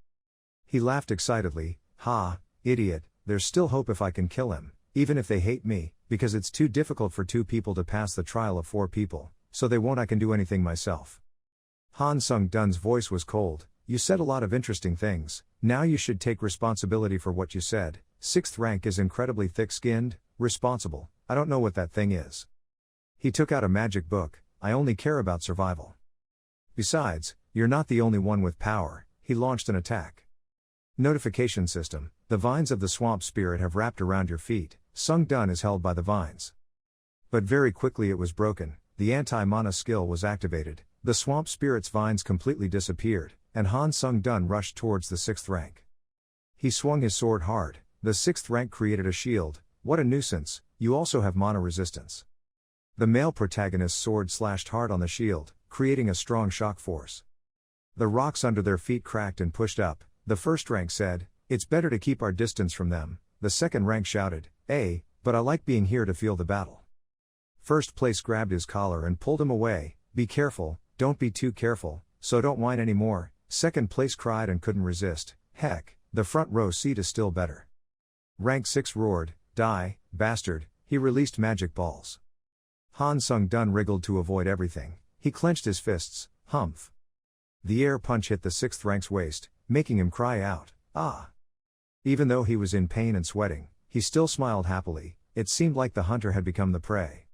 He laughed excitedly, ha, idiot, there's still hope if I can kill him, even if they hate me, because it's too difficult for 2 people to pass the trial of 4 people, so they won't I can do anything myself. Han Sung Dun's voice was cold. You said a lot of interesting things, now you should take responsibility for what you said. 6th rank is incredibly thick-skinned, responsible, I don't know what that thing is. He took out a magic book, I only care about survival. Besides, you're not the only one with power, he launched an attack. Notification system, the vines of the swamp spirit have wrapped around your feet, Sung Dun is held by the vines. But very quickly it was broken, the anti-mana skill was activated, the swamp spirit's vines completely disappeared, and Han Sung Dun rushed towards the 6th rank. He swung his sword hard, the 6th rank created a shield, what a nuisance, you also have mana resistance. The male protagonist's sword slashed hard on the shield, creating a strong shock force. The rocks under their feet cracked and pushed up, the 1st rank said, it's better to keep our distance from them, the 2nd rank shouted, but I like being here to feel the battle. First place grabbed his collar and pulled him away, be careful, don't be too careful, so don't whine anymore. 2nd place cried and couldn't resist, heck, the front row seat is still better. Rank 6 roared, die, bastard, he released magic balls. Han Sung Dun wriggled to avoid everything, he clenched his fists, humph. The air punch hit the 6th rank's waist, making him cry out, ah. Even though he was in pain and sweating, he still smiled happily, it seemed like the hunter had become the prey.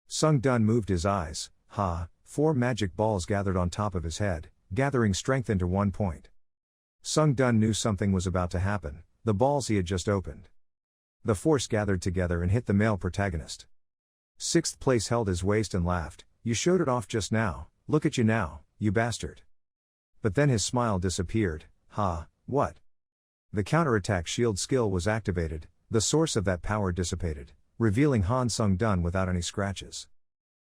Sung Dun moved his eyes, 4 magic balls gathered on top of his head, gathering strength into 1 point. Sung Dun knew something was about to happen, the balls he had just opened. The force gathered together and hit the male protagonist. 6th place held his waist and laughed, you showed it off just now, look at you now, you bastard. But then his smile disappeared, what? The counterattack shield skill was activated, the source of that power dissipated, revealing Han Sung Dun without any scratches.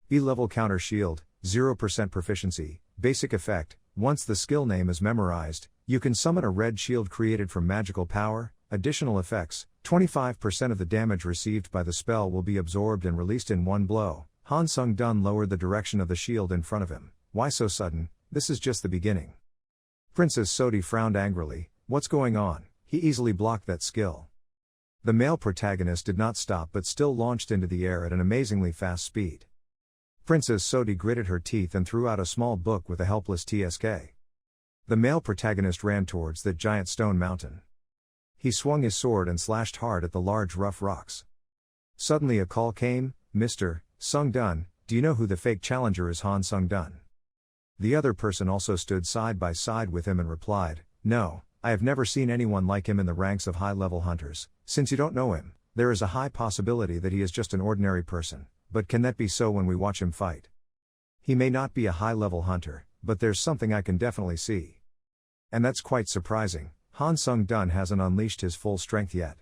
B-level counter shield, 0% proficiency, basic effect, once the skill name is memorized, you can summon a red shield created from magical power. Additional effects, 25% of the damage received by the spell will be absorbed and released in 1 blow. Han Sung Dun lowered the direction of the shield in front of him, why so sudden, this is just the beginning. Princess Sodi frowned angrily, what's going on? He easily blocked that skill. The male protagonist did not stop but still launched into the air at an amazingly fast speed. Princess Sodi gritted her teeth and threw out a small book with a helpless TSK. The male protagonist ran towards that giant stone mountain. He swung his sword and slashed hard at the large rough rocks. Suddenly a call came, Mr. Sung-dun, do you know who the fake challenger is? Han Sung-dun. The other person also stood side by side with him and replied, no, I have never seen anyone like him in the ranks of high-level hunters. Since you don't know him, there is a high possibility that he is just an ordinary person, but can that be so when we watch him fight? He may not be a high-level hunter, but there's something I can definitely see. And that's quite surprising, Han Sung-dun hasn't unleashed his full strength yet.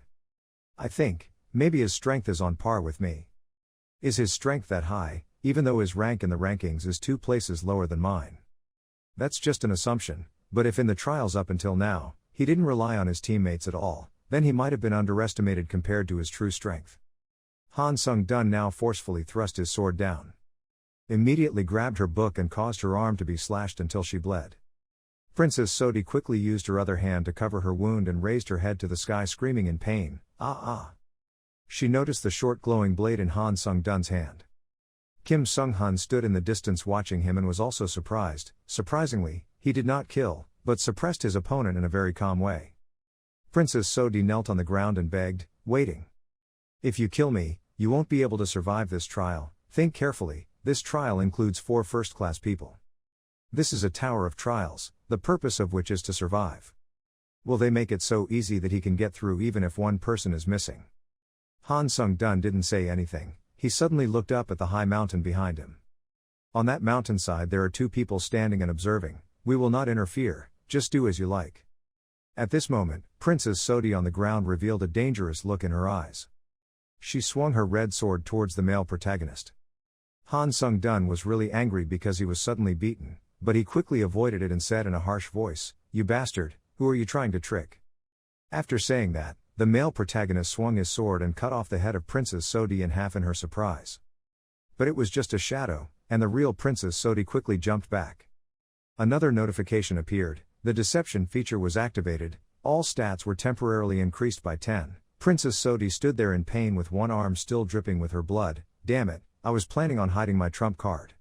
I think, maybe his strength is on par with me. Is his strength that high, even though his rank in the rankings is 2 places lower than mine? That's just an assumption, but if in the trials up until now, he didn't rely on his teammates at all, then he might have been underestimated compared to his true strength. Han Sung-dun now forcefully thrust his sword down. Immediately grabbed her book and caused her arm to be slashed until she bled. Princess Sodi quickly used her other hand to cover her wound and raised her head to the sky screaming in pain, ah ah. She noticed the short glowing blade in Han Sung-dun's hand. Kim Sung-hun stood in the distance watching him and was also surprised. Surprisingly, he did not kill, but suppressed his opponent in a very calm way. Princess Sodi knelt on the ground and begged, waiting. If you kill me, you won't be able to survive this trial. Think carefully, this trial includes 4 first-class people. This is a tower of trials, the purpose of which is to survive. Will they make it so easy that he can get through even if one person is missing? Han Sung-dun didn't say anything. He suddenly looked up at the high mountain behind him. On that mountainside there are 2 people standing and observing. We will not interfere, just do as you like. At this moment, Princess Sodi on the ground revealed a dangerous look in her eyes. She swung her red sword towards the male protagonist. Han Sung-dun was really angry because he was suddenly beaten, but he quickly avoided it and said in a harsh voice, you bastard, who are you trying to trick? After saying that, the male protagonist swung his sword and cut off the head of Princess Sodi in half in her surprise. But it was just a shadow, and the real Princess Sodi quickly jumped back. Another notification appeared, the deception feature was activated, all stats were temporarily increased by 10. Princess Sodi stood there in pain with one arm still dripping with her blood. Damn it, I was planning on hiding my trump card.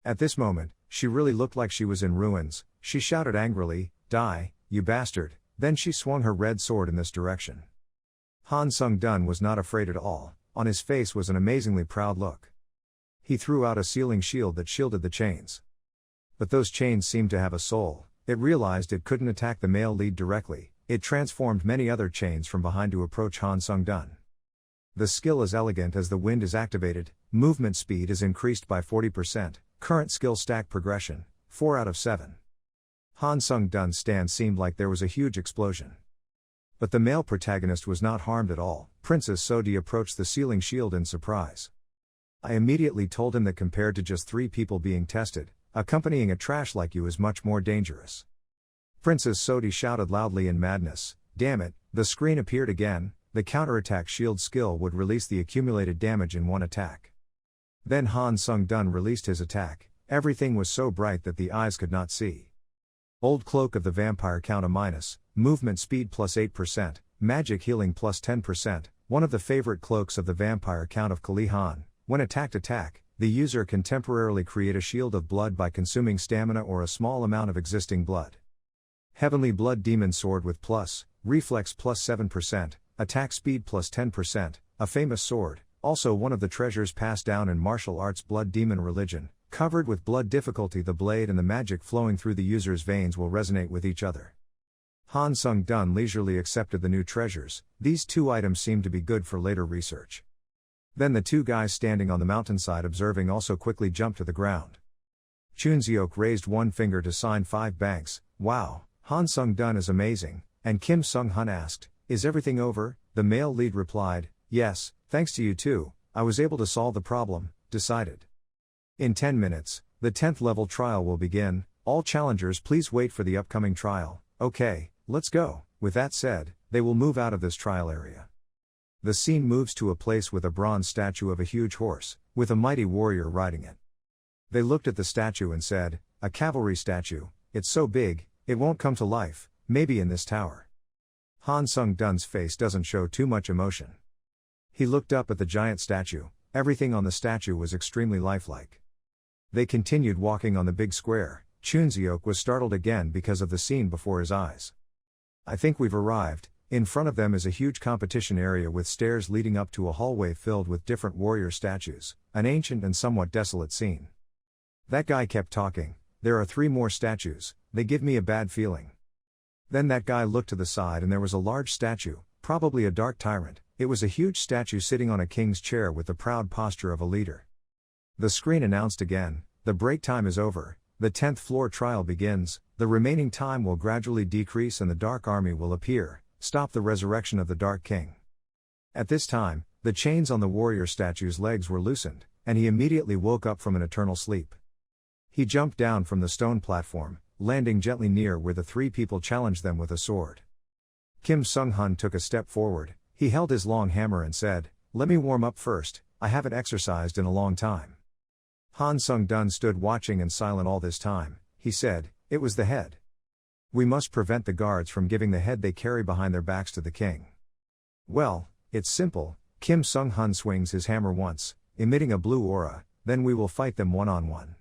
At this moment, she really looked like she was in ruins. She shouted angrily, die, you bastard. Then she swung her red sword in this direction. Han Sung-dun was not afraid at all, on his face was an amazingly proud look. He threw out a sealing shield that shielded the chains. But those chains seemed to have a soul. It realized it couldn't attack the male lead directly, it transformed many other chains from behind to approach Han Sung-dun. The skill is elegant as the wind is activated, movement speed is increased by 40%, current skill stack progression, 4 out of 7. Han Sung-dun's stand seemed like there was a huge explosion. But the male protagonist was not harmed at all. Princess Sodi approached the sealing shield in surprise. I immediately told him that compared to just 3 people being tested, accompanying a trash like you is much more dangerous. Princess Sodi shouted loudly in madness, damn it, the screen appeared again, the counterattack shield skill would release the accumulated damage in one attack. Then Han Sung-dun released his attack, everything was so bright that the eyes could not see. Old Cloak of the Vampire count a minus, movement speed plus 8%, magic healing plus 10%, one of the favorite cloaks of the Vampire count of Kali Han. When attack, the user can temporarily create a shield of blood by consuming stamina or a small amount of existing blood. Heavenly Blood Demon Sword with plus, reflex plus 7%, attack speed plus 10%, a famous sword, also one of the treasures passed down in martial arts Blood Demon religion. Covered with blood difficulty, the blade and the magic flowing through the user's veins will resonate with each other. Han Sung-dun leisurely accepted the new treasures. These 2 items seemed to be good for later research. Then the 2 guys standing on the mountainside observing also quickly jumped to the ground. Chunseok raised one finger to sign 5 banks. Wow, Han Sung-dun is amazing. And Kim Sung-hun asked, is everything over? The male lead replied, yes, thanks to you too, I was able to solve the problem, decided. In 10 minutes, the 10th level trial will begin. All challengers please wait for the upcoming trial. Okay, let's go. With that said, they will move out of this trial area. The scene moves to a place with a bronze statue of a huge horse, with a mighty warrior riding it. They looked at the statue and said, a cavalry statue, it's so big, it won't come to life, maybe in this tower. Han Sung-dun's face doesn't show too much emotion. He looked up at the giant statue, everything on the statue was extremely lifelike. They continued walking on the big square. Chunseok was startled again because of the scene before his eyes. I think we've arrived, In front of them is a huge competition area with stairs leading up to a hallway filled with different warrior statues, an ancient and somewhat desolate scene. That guy kept talking, "There are 3 more statues, they give me a bad feeling." Then that guy looked to the side and there was a large statue, probably a dark tyrant. It was a huge statue sitting on a king's chair with the proud posture of a leader. The screen announced again, "The break time is over, the 10th floor trial begins, the remaining time will gradually decrease and the Dark Army will appear, stop the resurrection of the Dark King." At this time, the chains on the warrior statue's legs were loosened, and he immediately woke up from an eternal sleep. He jumped down from the stone platform, landing gently near where the 3 people challenged them with a sword. Kim Sung-hun took a step forward, he held his long hammer and said, "Let me warm up first, I haven't exercised in a long time." Han Sung-dun stood watching and silent all this time. He said, "It was the head. We must prevent the guards from giving the head they carry behind their backs to the king." "Well, it's simple." Kim Sung-hun swings his hammer once, emitting a blue aura, "then we will fight them one-on-one."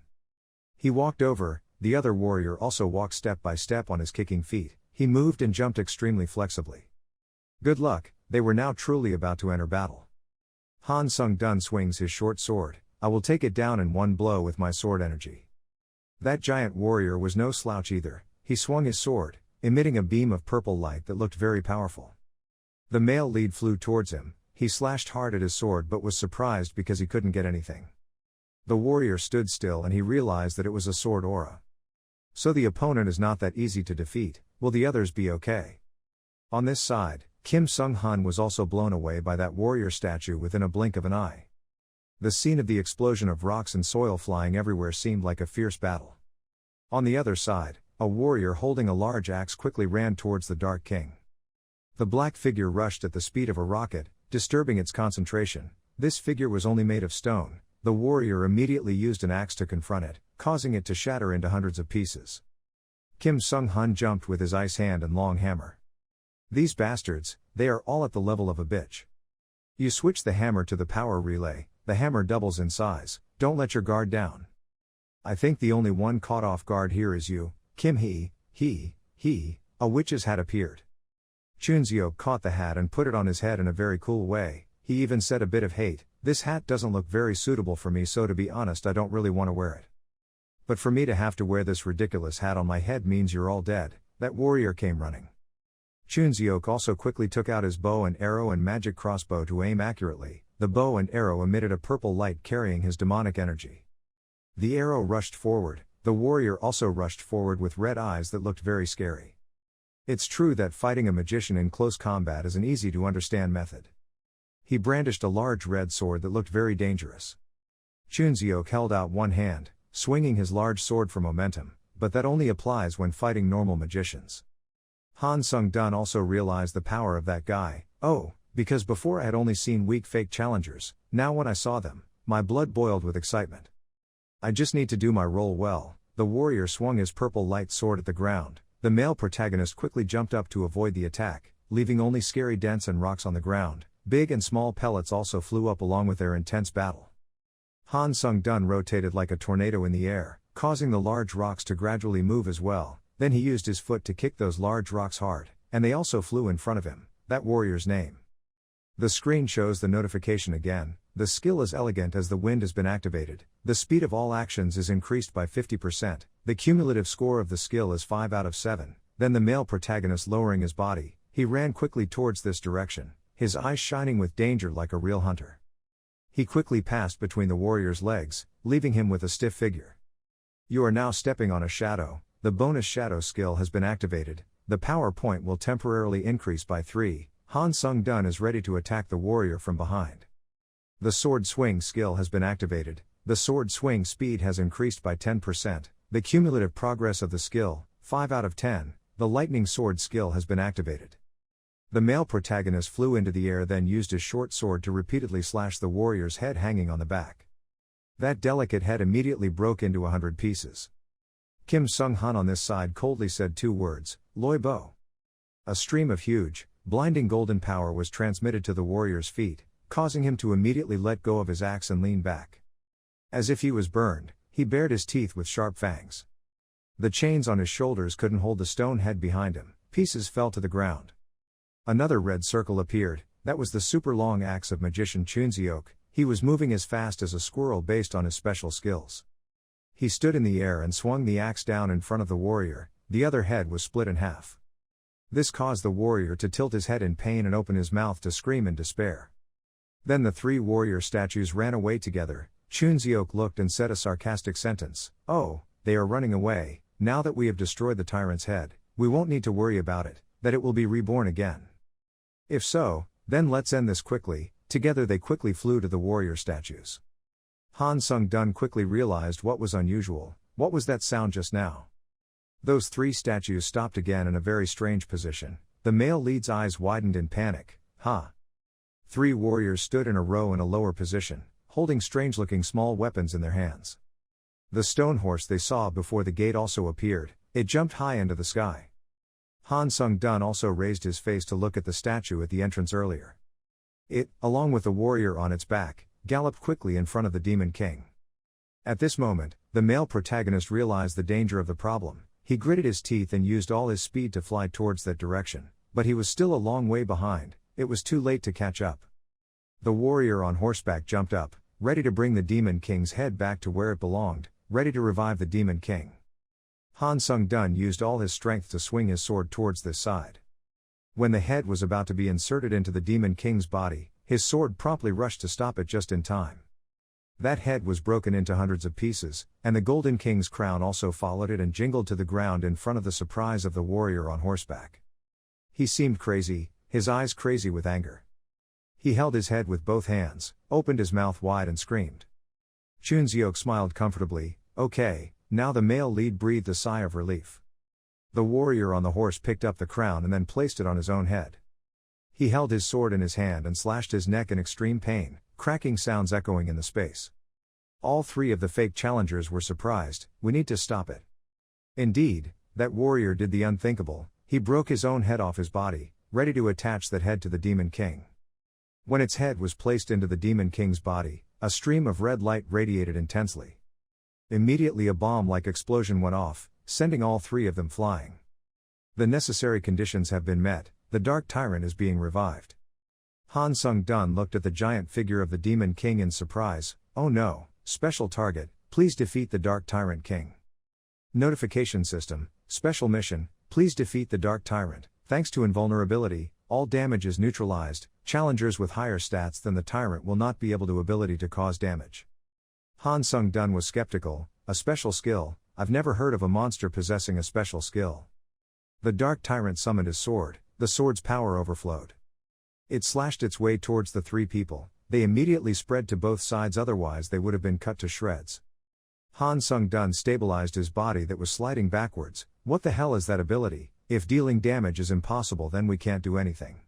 He walked over, the other warrior also walked step by step on his kicking feet, he moved and jumped extremely flexibly. Good luck, they were now truly about to enter battle. Han Sung-dun swings his short sword, "I will take it down in one blow with my sword energy." That giant warrior was no slouch either. He swung his sword, emitting a beam of purple light that looked very powerful. The male lead flew towards him, he slashed hard at his sword but was surprised because he couldn't get anything. The warrior stood still and he realized that it was a sword aura. So the opponent is not that easy to defeat, will the others be okay? On this side, Kim Sung-hun was also blown away by that warrior statue within a blink of an eye. The scene of the explosion of rocks and soil flying everywhere seemed like a fierce battle. On the other side, a warrior holding a large axe quickly ran towards the Dark King. The black figure rushed at the speed of a rocket, disturbing its concentration. This figure was only made of stone. The warrior immediately used an axe to confront it, causing it to shatter into hundreds of pieces. Kim Sung-hun jumped with his ice hand and long hammer. "These bastards, they are all at the level of a bitch. You switch the hammer to the power relay, the hammer doubles in size, don't let your guard down. I think the only one caught off guard here is you, Kim." A witch's hat appeared. Chunseok caught the hat and put it on his head in a very cool way, he even said a bit of hate, "This hat doesn't look very suitable for me, so to be honest I don't really want to wear it. But for me to have to wear this ridiculous hat on my head means you're all dead." That warrior came running. Chunseok also quickly took out his bow and arrow and magic crossbow to aim accurately. The bow and arrow emitted a purple light carrying his demonic energy. The arrow rushed forward, the warrior also rushed forward with red eyes that looked very scary. It's true that fighting a magician in close combat is an easy to understand method. He brandished a large red sword that looked very dangerous. Chunseok held out one hand, swinging his large sword for momentum, but that only applies when fighting normal magicians. Han Sung-dun also realized the power of that guy. Because before I had only seen weak fake challengers, now when I saw them, my blood boiled with excitement. I just need to do my role well. The warrior swung his purple light sword at the ground. The male protagonist quickly jumped up to avoid the attack, leaving only scary dents and rocks on the ground. Big and small pellets also flew up along with their intense battle. Han Sung-dun rotated like a tornado in the air, causing the large rocks to gradually move as well. Then he used his foot to kick those large rocks hard, and they also flew in front of him. That warrior's name. The screen shows the notification again. The skill is elegant as the wind has been activated. The speed of all actions is increased by 50%. The cumulative score of the skill is 5 out of 7. Then the male protagonist lowering his body, he ran quickly towards this direction, his eyes shining with danger like a real hunter. He quickly passed between the warrior's legs, leaving him with a stiff figure. You are now stepping on a shadow. The bonus shadow skill has been activated. The power point will temporarily increase by 3. Han Sung-dun is ready to attack the warrior from behind. The sword swing skill has been activated. The sword swing speed has increased by 10%. The cumulative progress of the skill, 5 out of 10. The lightning sword skill has been activated. The male protagonist flew into the air, then used his short sword to repeatedly slash the warrior's head hanging on the back. That delicate head immediately broke into 100 pieces. Kim Sung-hun on this side coldly said 2 words, "Loi Bo." A stream of huge, blinding golden power was transmitted to the warrior's feet, causing him to immediately let go of his axe and lean back. As if he was burned, he bared his teeth with sharp fangs. The chains on his shoulders couldn't hold the stone head behind him, pieces fell to the ground. Another red circle appeared. That was the super long axe of magician Chunseok. He was moving as fast as a squirrel based on his special skills. He stood in the air and swung the axe down in front of the warrior. The other head was split in half. This caused the warrior to tilt his head in pain and open his mouth to scream in despair. Then the three warrior statues ran away together. Chunseok looked and said a sarcastic sentence. "Oh, they are running away. Now that we have destroyed the tyrant's head, we won't need to worry about it, that it will be reborn again. If so, then let's end this quickly." Together they quickly flew to the warrior statues. Han Sung-dun quickly realized what was unusual. What was that sound just now? Those three statues stopped again in a very strange position. The male lead's eyes widened in panic. Three warriors stood in a row in a lower position, holding strange-looking small weapons in their hands. The stone horse they saw before the gate also appeared. It jumped high into the sky. Han Sung-dun also raised his face to look at the statue at the entrance earlier. It, along with the warrior on its back, galloped quickly in front of the Demon King. At this moment, the male protagonist realized the danger of the problem. He gritted his teeth and used all his speed to fly towards that direction, but he was still a long way behind. It was too late to catch up. The warrior on horseback jumped up, ready to bring the Demon King's head back to where it belonged, ready to revive the Demon King. Han Sung-dun used all his strength to swing his sword towards this side. When the head was about to be inserted into the Demon King's body, his sword promptly rushed to stop it just in time. That head was broken into hundreds of pieces, and the Golden King's crown also followed it and jingled to the ground in front of the surprise of the warrior on horseback. He seemed crazy, his eyes crazy with anger. He held his head with both hands, opened his mouth wide and screamed. Chunseok smiled comfortably. "Okay." Now the male lead breathed a sigh of relief. The warrior on the horse picked up the crown and then placed it on his own head. He held his sword in his hand and slashed his neck in extreme pain, cracking sounds echoing in the space. All three of the fake challengers were surprised. "We need to stop it." Indeed, that warrior did the unthinkable. He broke his own head off his body, ready to attach that head to the Demon King. When its head was placed into the Demon King's body, a stream of red light radiated intensely. Immediately a bomb-like explosion went off, sending all three of them flying. The necessary conditions have been met. The Dark Tyrant is being revived. Han Sung-dun looked at the giant figure of the Demon King in surprise. "Oh no, special target, please defeat the Dark Tyrant King. Notification system, special mission, please defeat the Dark Tyrant. Thanks to invulnerability, all damage is neutralized. Challengers with higher stats than the Tyrant will not be able to ability to cause damage." Han Sung-dun was skeptical. A special skill? I've never heard of a monster possessing a special skill. The Dark Tyrant summoned his sword. The sword's power overflowed. It slashed its way towards the three people. They immediately spread to both sides, otherwise they would have been cut to shreds. Han Sung-dun stabilized his body that was sliding backwards. What the hell is that ability? If dealing damage is impossible, then we can't do anything.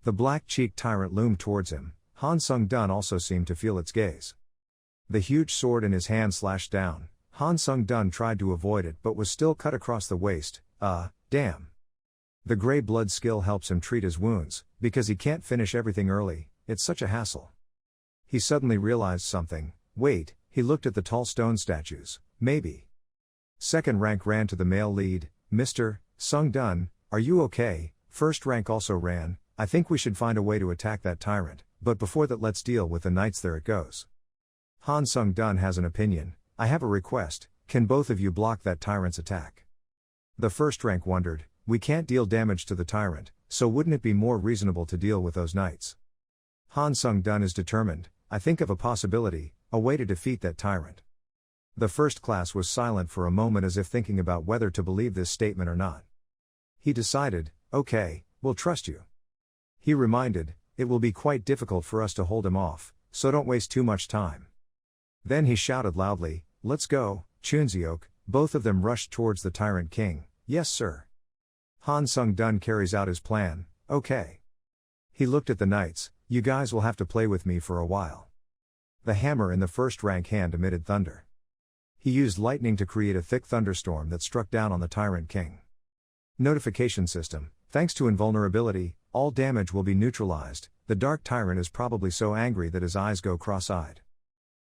The black-cheeked tyrant loomed towards him. Han Sung-dun also seemed to feel its gaze. The huge sword in his hand slashed down. Han Sung-dun tried to avoid it but was still cut across the waist. Damn. The gray blood skill helps him treat his wounds, because he can't finish everything early. It's such a hassle. He suddenly realized something. Wait, he looked at the tall stone statues. Maybe. Second rank ran to the male lead. "Mr. Sung-dun, are you okay?" First rank also ran. "I think we should find a way to attack that tyrant, but before that let's deal with the knights. There it goes." Han Sung-dun has an opinion. "I have a request, can both of you block that tyrant's attack?" The first rank wondered, "We can't deal damage to the tyrant, so wouldn't it be more reasonable to deal with those knights?" Han Sung-dun is determined. "I think of a possibility, a way to defeat that tyrant." The first class was silent for a moment as if thinking about whether to believe this statement or not. He decided, "Okay, we'll trust you." He reminded, "It will be quite difficult for us to hold him off, so don't waste too much time." Then he shouted loudly, "Let's go, Chunseok." Both of them rushed towards the Tyrant King. "Yes sir." Han Sung-dun carries out his plan. "Okay." He looked at the knights. "You guys will have to play with me for a while." The hammer in the first rank hand emitted thunder. He used lightning to create a thick thunderstorm that struck down on the Tyrant King. Notification system, thanks to invulnerability, all damage will be neutralized. The Dark Tyrant is probably so angry that his eyes go cross-eyed.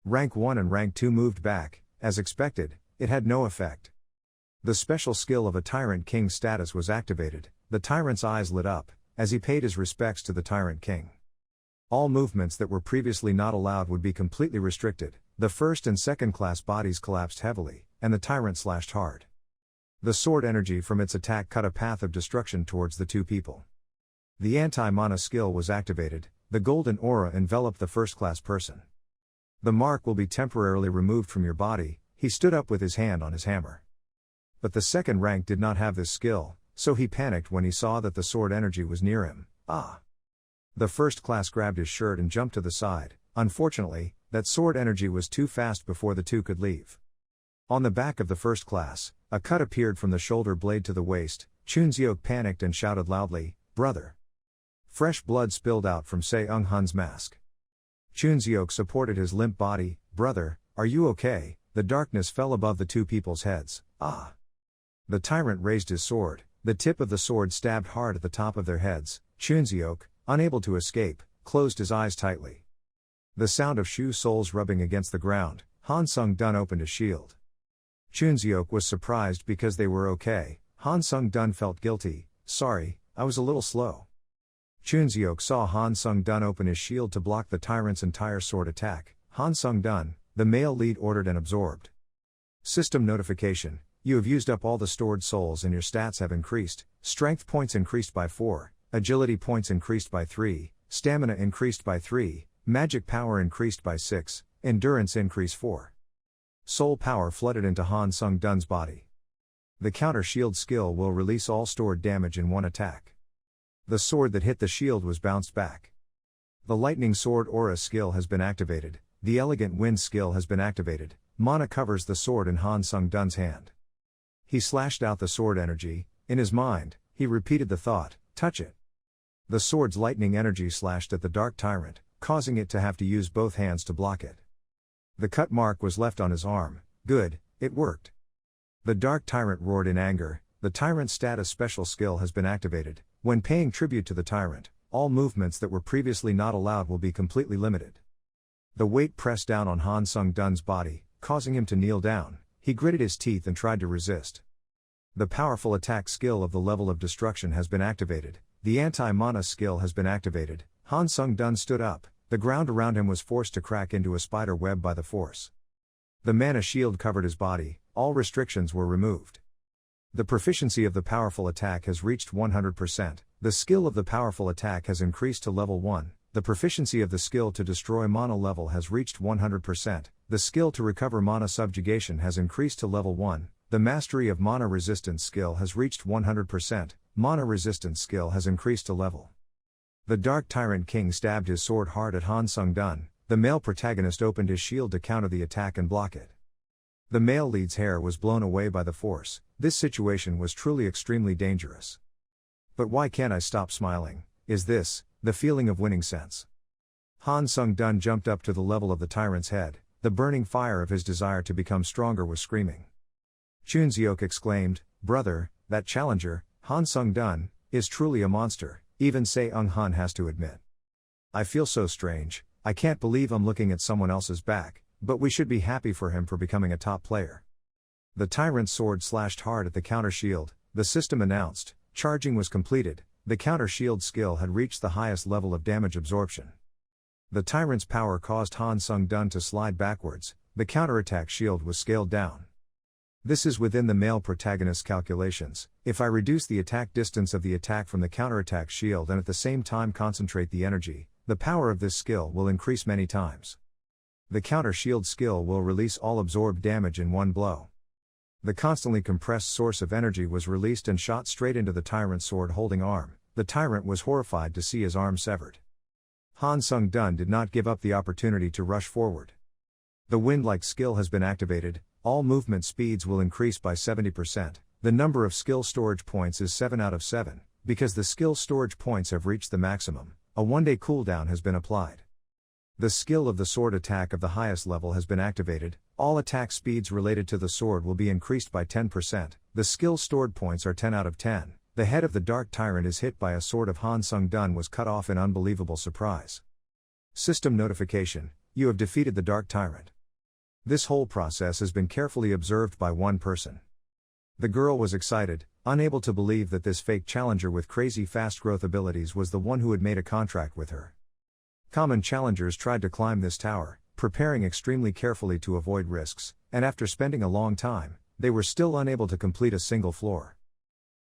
Rank 1 and Rank 2 moved back. As expected, it had no effect. The special skill of a Tyrant King's status was activated. The Tyrant's eyes lit up. as he paid his respects to the Tyrant King. All movements that were previously not allowed would be completely restricted, the first and second class bodies collapsed heavily, and the Tyrant slashed hard. The sword energy from its attack cut a path of destruction towards the two people. The anti-mana skill was activated, the golden aura enveloped the first-class person. The mark will be temporarily removed from your body. He stood up with his hand on his hammer. But the second rank did not have this skill, so he panicked when he saw that the sword energy was near him. The first class grabbed his shirt and jumped to the side. Unfortunately, that sword energy was too fast before the two could leave. On the back of the first class, a cut appeared from the shoulder blade to the waist. Chunseok panicked and shouted loudly, "Brother!" Fresh blood spilled out from Se-Eung-hun's mask. Chunseok supported his limp body. "Brother, are you okay?" The darkness fell above the two people's heads. The tyrant raised his sword. The tip of the sword stabbed hard at the top of their heads. Chunseok, unable to escape, closed his eyes tightly. The sound of shoe soles rubbing against the ground. Han Sung-dun opened his shield. Chunseok was surprised because they were okay. Han Sung-dun felt guilty. "Sorry, I was a little slow." Chunseok saw Han Sung-dun open his shield to block the tyrant's entire sword attack. "Han Sung-dun," the male lead ordered and absorbed. System notification: you have used up all the stored souls and your stats have increased. Strength points increased by 4, agility points increased by 3, stamina increased by 3, magic power increased by 6, endurance increased 4. Soul power flooded into Han Sung-dun's body. The counter shield skill will release all stored damage in one attack. The sword that hit the shield was bounced back. The lightning sword aura skill has been activated. The elegant wind skill has been activated. Mana covers the sword in Han Sung-dun's hand. He slashed out the sword energy. In his mind, he repeated the thought, "Touch it." The sword's lightning energy slashed at the dark tyrant, causing it to have to use both hands to block it. The cut mark was left on his arm. Good, it worked. The dark tyrant roared in anger. The tyrant's status special skill has been activated. When paying tribute to the tyrant, all movements that were previously not allowed will be completely limited. The weight pressed down on Han Sung-dun's body, causing him to kneel down. He gritted his teeth and tried to resist. The powerful attack skill of the level of destruction has been activated. The anti-mana skill has been activated. Han Sung-dun stood up. The ground around him was forced to crack into a spider web by the force. The mana shield covered his body. All restrictions were removed. The proficiency of the powerful attack has reached 100%. The skill of the powerful attack has increased to level 1. The proficiency of the skill to destroy mana level has reached 100%. The skill to recover mana subjugation has increased to level 1. The mastery of mana resistance skill has reached 100%. Mana resistance skill has increased to level. The Dark Tyrant King stabbed his sword hard at Han Sung-dun. The male protagonist opened his shield to counter the attack and block it. The male lead's hair was blown away by the force. This situation was truly extremely dangerous. But why can't I stop smiling? Is this the feeling of winning sense? Han Sung-dun jumped up to the level of the tyrant's head. The burning fire of his desire to become stronger was screaming. Chunseok exclaimed, "Brother, that challenger, Han Sung-dun, is truly a monster," even Se-Eung-hun has to admit. "I feel so strange, I can't believe I'm looking at someone else's back, but we should be happy for him for becoming a top player." The tyrant's sword slashed hard at the counter shield. The system announced, charging was completed. The counter shield skill had reached the highest level of damage absorption. The tyrant's power caused Han Sung-dun to slide backwards. The counterattack shield was scaled down. This is within the male protagonist's calculations. If I reduce the attack distance of the attack from the counterattack shield and at the same time concentrate the energy, the power of this skill will increase many times. The counter shield skill will release all absorbed damage in one blow. The constantly compressed source of energy was released and shot straight into the tyrant's sword-holding arm. The tyrant was horrified to see his arm severed. Han Sung-dun did not give up the opportunity to rush forward. The wind-like skill has been activated. All movement speeds will increase by 70%. The number of skill storage points is 7 out of 7. Because the skill storage points have reached the maximum, a one-day cooldown has been applied. The skill of the sword attack of the highest level has been activated. All attack speeds related to the sword will be increased by 10%. The skill stored points are 10 out of 10. The head of the Dark Tyrant is hit by a sword of Han Sung-dun was cut off in unbelievable surprise. System notification: you have defeated the Dark Tyrant. This whole process has been carefully observed by one person. The girl was excited. unable to believe that this fake challenger with crazy fast growth abilities was the one who had made a contract with her. Common challengers tried to climb this tower, preparing extremely carefully to avoid risks, and after spending a long time, they were still unable to complete a single floor.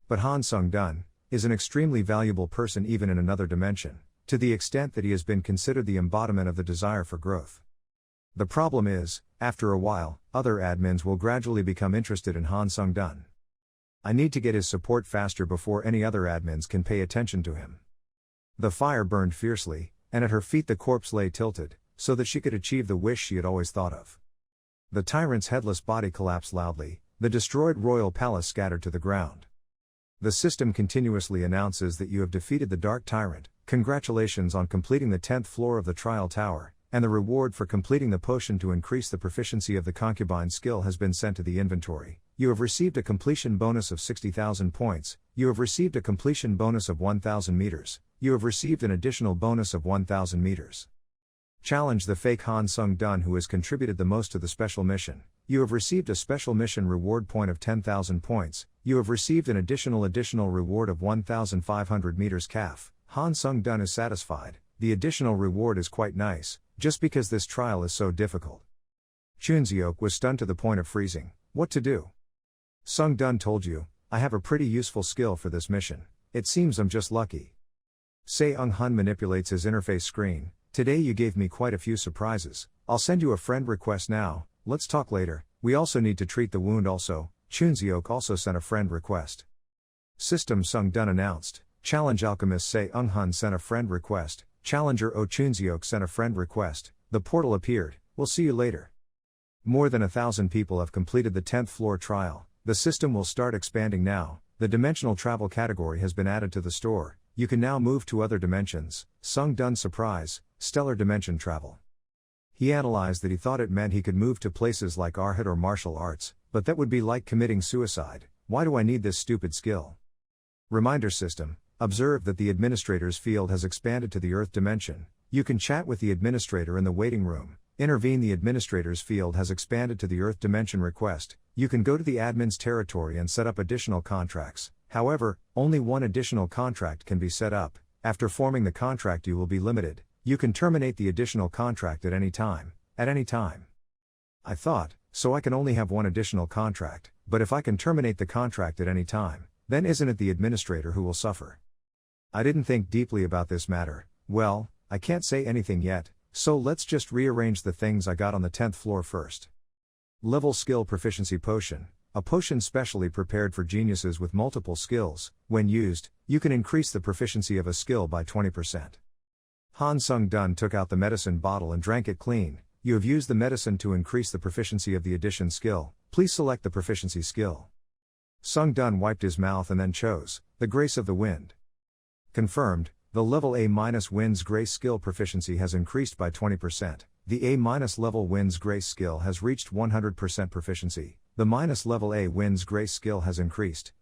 But Han Sung-dun is an extremely valuable person even in another dimension, to the extent that he has been considered the embodiment of the desire for growth. The problem is, after a while, other admins will gradually become interested in Han Sung-dun. I need to get his support faster before any other admins can pay attention to him. The fire burned fiercely, and at her feet the corpse lay tilted, so that she could achieve the wish she had always thought of. The tyrant's headless body collapsed loudly, the destroyed royal palace scattered to the ground. The system continuously announces that you have defeated the Dark Tyrant, congratulations on completing the 10th floor of the Trial Tower, and the reward for completing the potion to increase the proficiency of the concubine skill has been sent to the inventory. You have received a completion bonus of 60,000 points, you have received a completion bonus of 1,000 meters, you have received an additional bonus of 1,000 meters. Challenge the fake Han Sung-dun who has contributed the most to the special mission. You have received a special mission reward point of 10,000 points, you have received an additional reward of 1,500 meters CAF. Han Sung-dun is satisfied, the additional reward is quite nice, just because this trial is so difficult. Chunseok was stunned to the point of freezing. What to do? Sung-dun told you, I have a pretty useful skill for this mission. It seems I'm just lucky. Se-Eung-hun manipulates his interface screen. Today you gave me quite a few surprises. I'll send you a friend request now, let's talk later. We also need to treat the wound also. Chunseok also sent a friend request. System Sung-dun announced. Challenge Alchemist Se-Eung-hun sent a friend request. Challenger Oh Chunseok sent a friend request. The portal appeared. We'll see you later. More than 1,000 people have completed the 10th floor trial. The system will start expanding now. The dimensional travel category has been added to the store. You can now move to other dimensions. Sung-dun surprise, stellar dimension travel. He analyzed that he thought it meant he could move to places like Arhat or martial arts, but that would be like committing suicide. Why do I need this stupid skill? Reminder system. Observe that the administrator's field has expanded to the Earth dimension. You can chat with the administrator in the waiting room. Intervene. The administrator's field has expanded to the Earth dimension. Request. You can go to the admin's territory and set up additional contracts. However, only one additional contract can be set up. After forming the contract you will be limited. You can terminate the additional contract at any time. At any time. I thought, so I can only have one additional contract, but if I can terminate the contract at any time, then isn't it the administrator who will suffer? I didn't think deeply about this matter. Well, I can't say anything yet, so let's just rearrange the things I got on the 10th floor first. Level Skill Proficiency Potion. A potion specially prepared for geniuses with multiple skills. When used, you can increase the proficiency of a skill by 20%. Han Sung-dun took out the medicine bottle and drank it clean. You have used the medicine to increase the proficiency of the addition skill. Please select the proficiency skill. Sung-dun wiped his mouth and then chose the Grace of the Wind. Confirmed, the level A-Wind's Grace skill proficiency has increased by 20%. The A-level Wind's Grace skill has reached 100% proficiency. The -level A-Wind's Grace skill has increased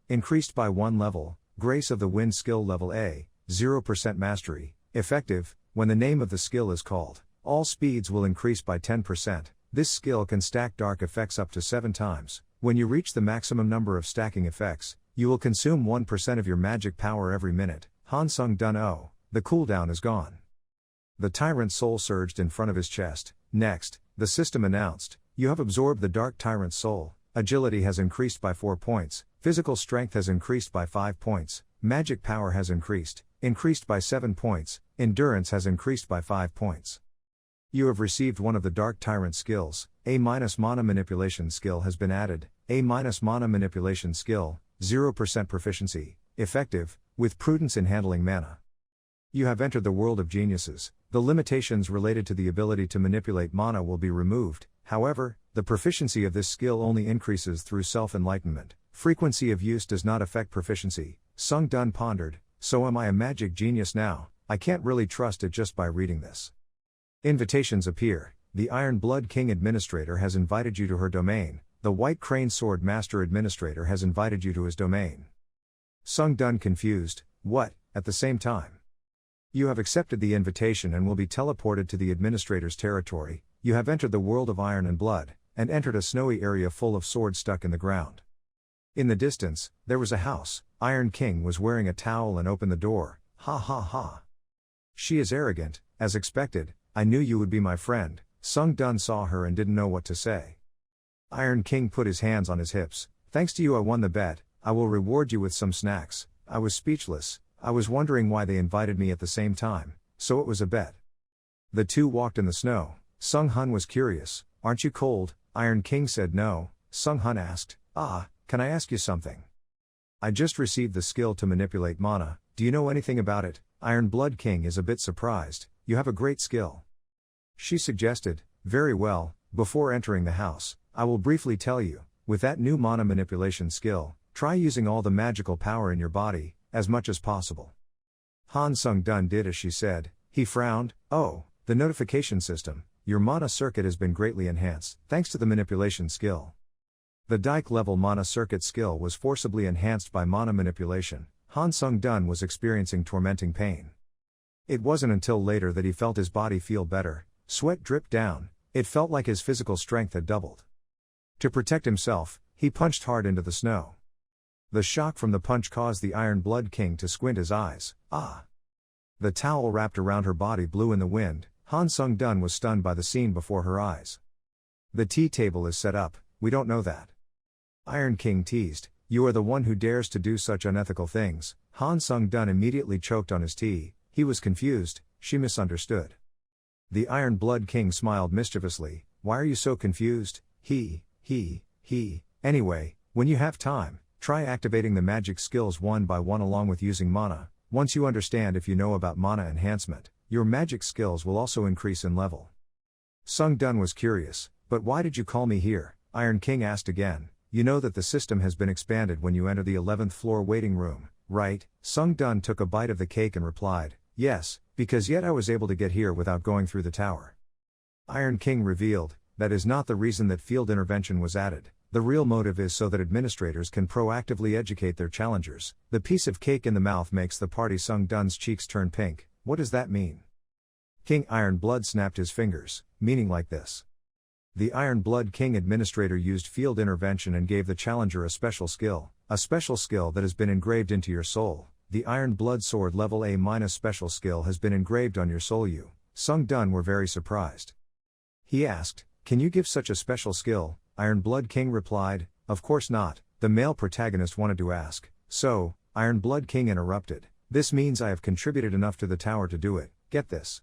by 1 level. Grace of the Wind skill level A, 0% mastery. Effective, when the name of the skill is called. All speeds will increase by 10%. This skill can stack dark effects up to 7 times. When you reach the maximum number of stacking effects, you will consume 1% of your magic power every minute. Han Sung-dun oh, the cooldown is gone. The tyrant's soul surged in front of his chest. Next, the system announced, you have absorbed the Dark Tyrant's soul. Agility has increased by 4 points, physical strength has increased by 5 points, magic power has increased by 7 points, endurance has increased by 5 points. You have received one of the Dark Tyrant skills. A-mana manipulation skill has been added. A-mana manipulation skill, 0% proficiency, effective, with prudence in handling mana. You have entered the world of geniuses. The limitations related to the ability to manipulate mana will be removed. However, the proficiency of this skill only increases through self-enlightenment. Frequency of use does not affect proficiency. Sung-dun pondered, so am I a magic genius now? I can't really trust it just by reading this. Invitations appear. The Iron Blood King Administrator has invited you to her domain. The White Crane Sword Master Administrator has invited you to his domain. Sung-dun confused, what, at the same time? You have accepted the invitation and will be teleported to the Administrator's territory. You have entered the world of iron and blood, and entered a snowy area full of swords stuck in the ground. In the distance, there was a house. Iron King was wearing a towel and opened the door. Ha ha ha. She is arrogant, as expected. I knew you would be my friend. Sung Dun saw her and didn't know what to say. Iron King put his hands on his hips. Thanks to you I won the bet. I will reward you with some snacks. I was speechless. I was wondering why they invited me at the same time, so it was a bet. The two walked in the snow. Sung Hun was curious. Aren't you cold? Iron King said no. Sung Hun asked, can I ask you something? I just received the skill to manipulate mana. Do you know anything about it? Iron Blood King is a bit surprised. You have a great skill. She suggested, very well, before entering the house, I will briefly tell you, with that new mana manipulation skill, try using all the magical power in your body, as much as possible. Han Sung Dun did as she said. He frowned. Oh, the notification system, your mana circuit has been greatly enhanced, thanks to the manipulation skill. The Dike level mana circuit skill was forcibly enhanced by mana manipulation. Han Sung Dun was experiencing tormenting pain. It wasn't until later that he felt his body feel better. Sweat dripped down. It felt like his physical strength had doubled. To protect himself, he punched hard into the snow. The shock from the punch caused the Iron Blood King to squint his eyes. The towel wrapped around her body blew in the wind. Han Sung Dun was stunned by the scene before her eyes. The tea table is set up, we don't know that. Iron King teased, you are the one who dares to do such unethical things. Han Sung Dun immediately choked on his tea. He was confused, she misunderstood. The Iron Blood King smiled mischievously. Why are you so confused? Anyway, when you have time, try activating the magic skills one by one along with using mana. Once you understand if you know about mana enhancement, your magic skills will also increase in level. Sung Dun was curious, but why did you call me here? Iron King asked again. You know that the system has been expanded when you enter the 11th floor waiting room, right? Sung Dun took a bite of the cake and replied, yes, because yet I was able to get here without going through the tower. Iron King revealed, that is not the reason that field intervention was added. The real motive is so that administrators can proactively educate their challengers. The piece of cake in the mouth makes the party Sung Dun's cheeks turn pink. What does that mean? King Iron Blood snapped his fingers, meaning like this. The Iron Blood King administrator used field intervention and gave the challenger a special skill that has been engraved into your soul. The Iron Blood Sword level A- special skill has been engraved on your soul. You, Sung Dun, were very surprised. He asked, can you give such a special skill? Iron Blood King replied, of course not. The male protagonist wanted to ask, so, Iron Blood King interrupted, this means I have contributed enough to the tower to do it, get this.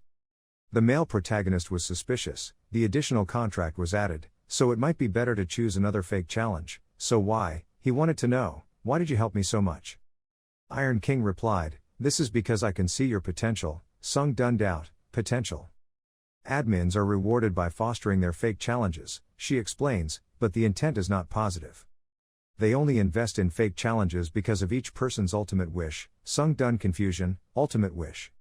The male protagonist was suspicious. The additional contract was added, so it might be better to choose another fake challenge. So why? He wanted to know, why did you help me so much? Iron King replied, this is because I can see your potential. Sung Dun doubt, potential. Admins are rewarded by fostering their fake challenges, she explains, but the intent is not positive. They only invest in fake challenges because of each person's ultimate wish. Sung Dun confusion, ultimate wish.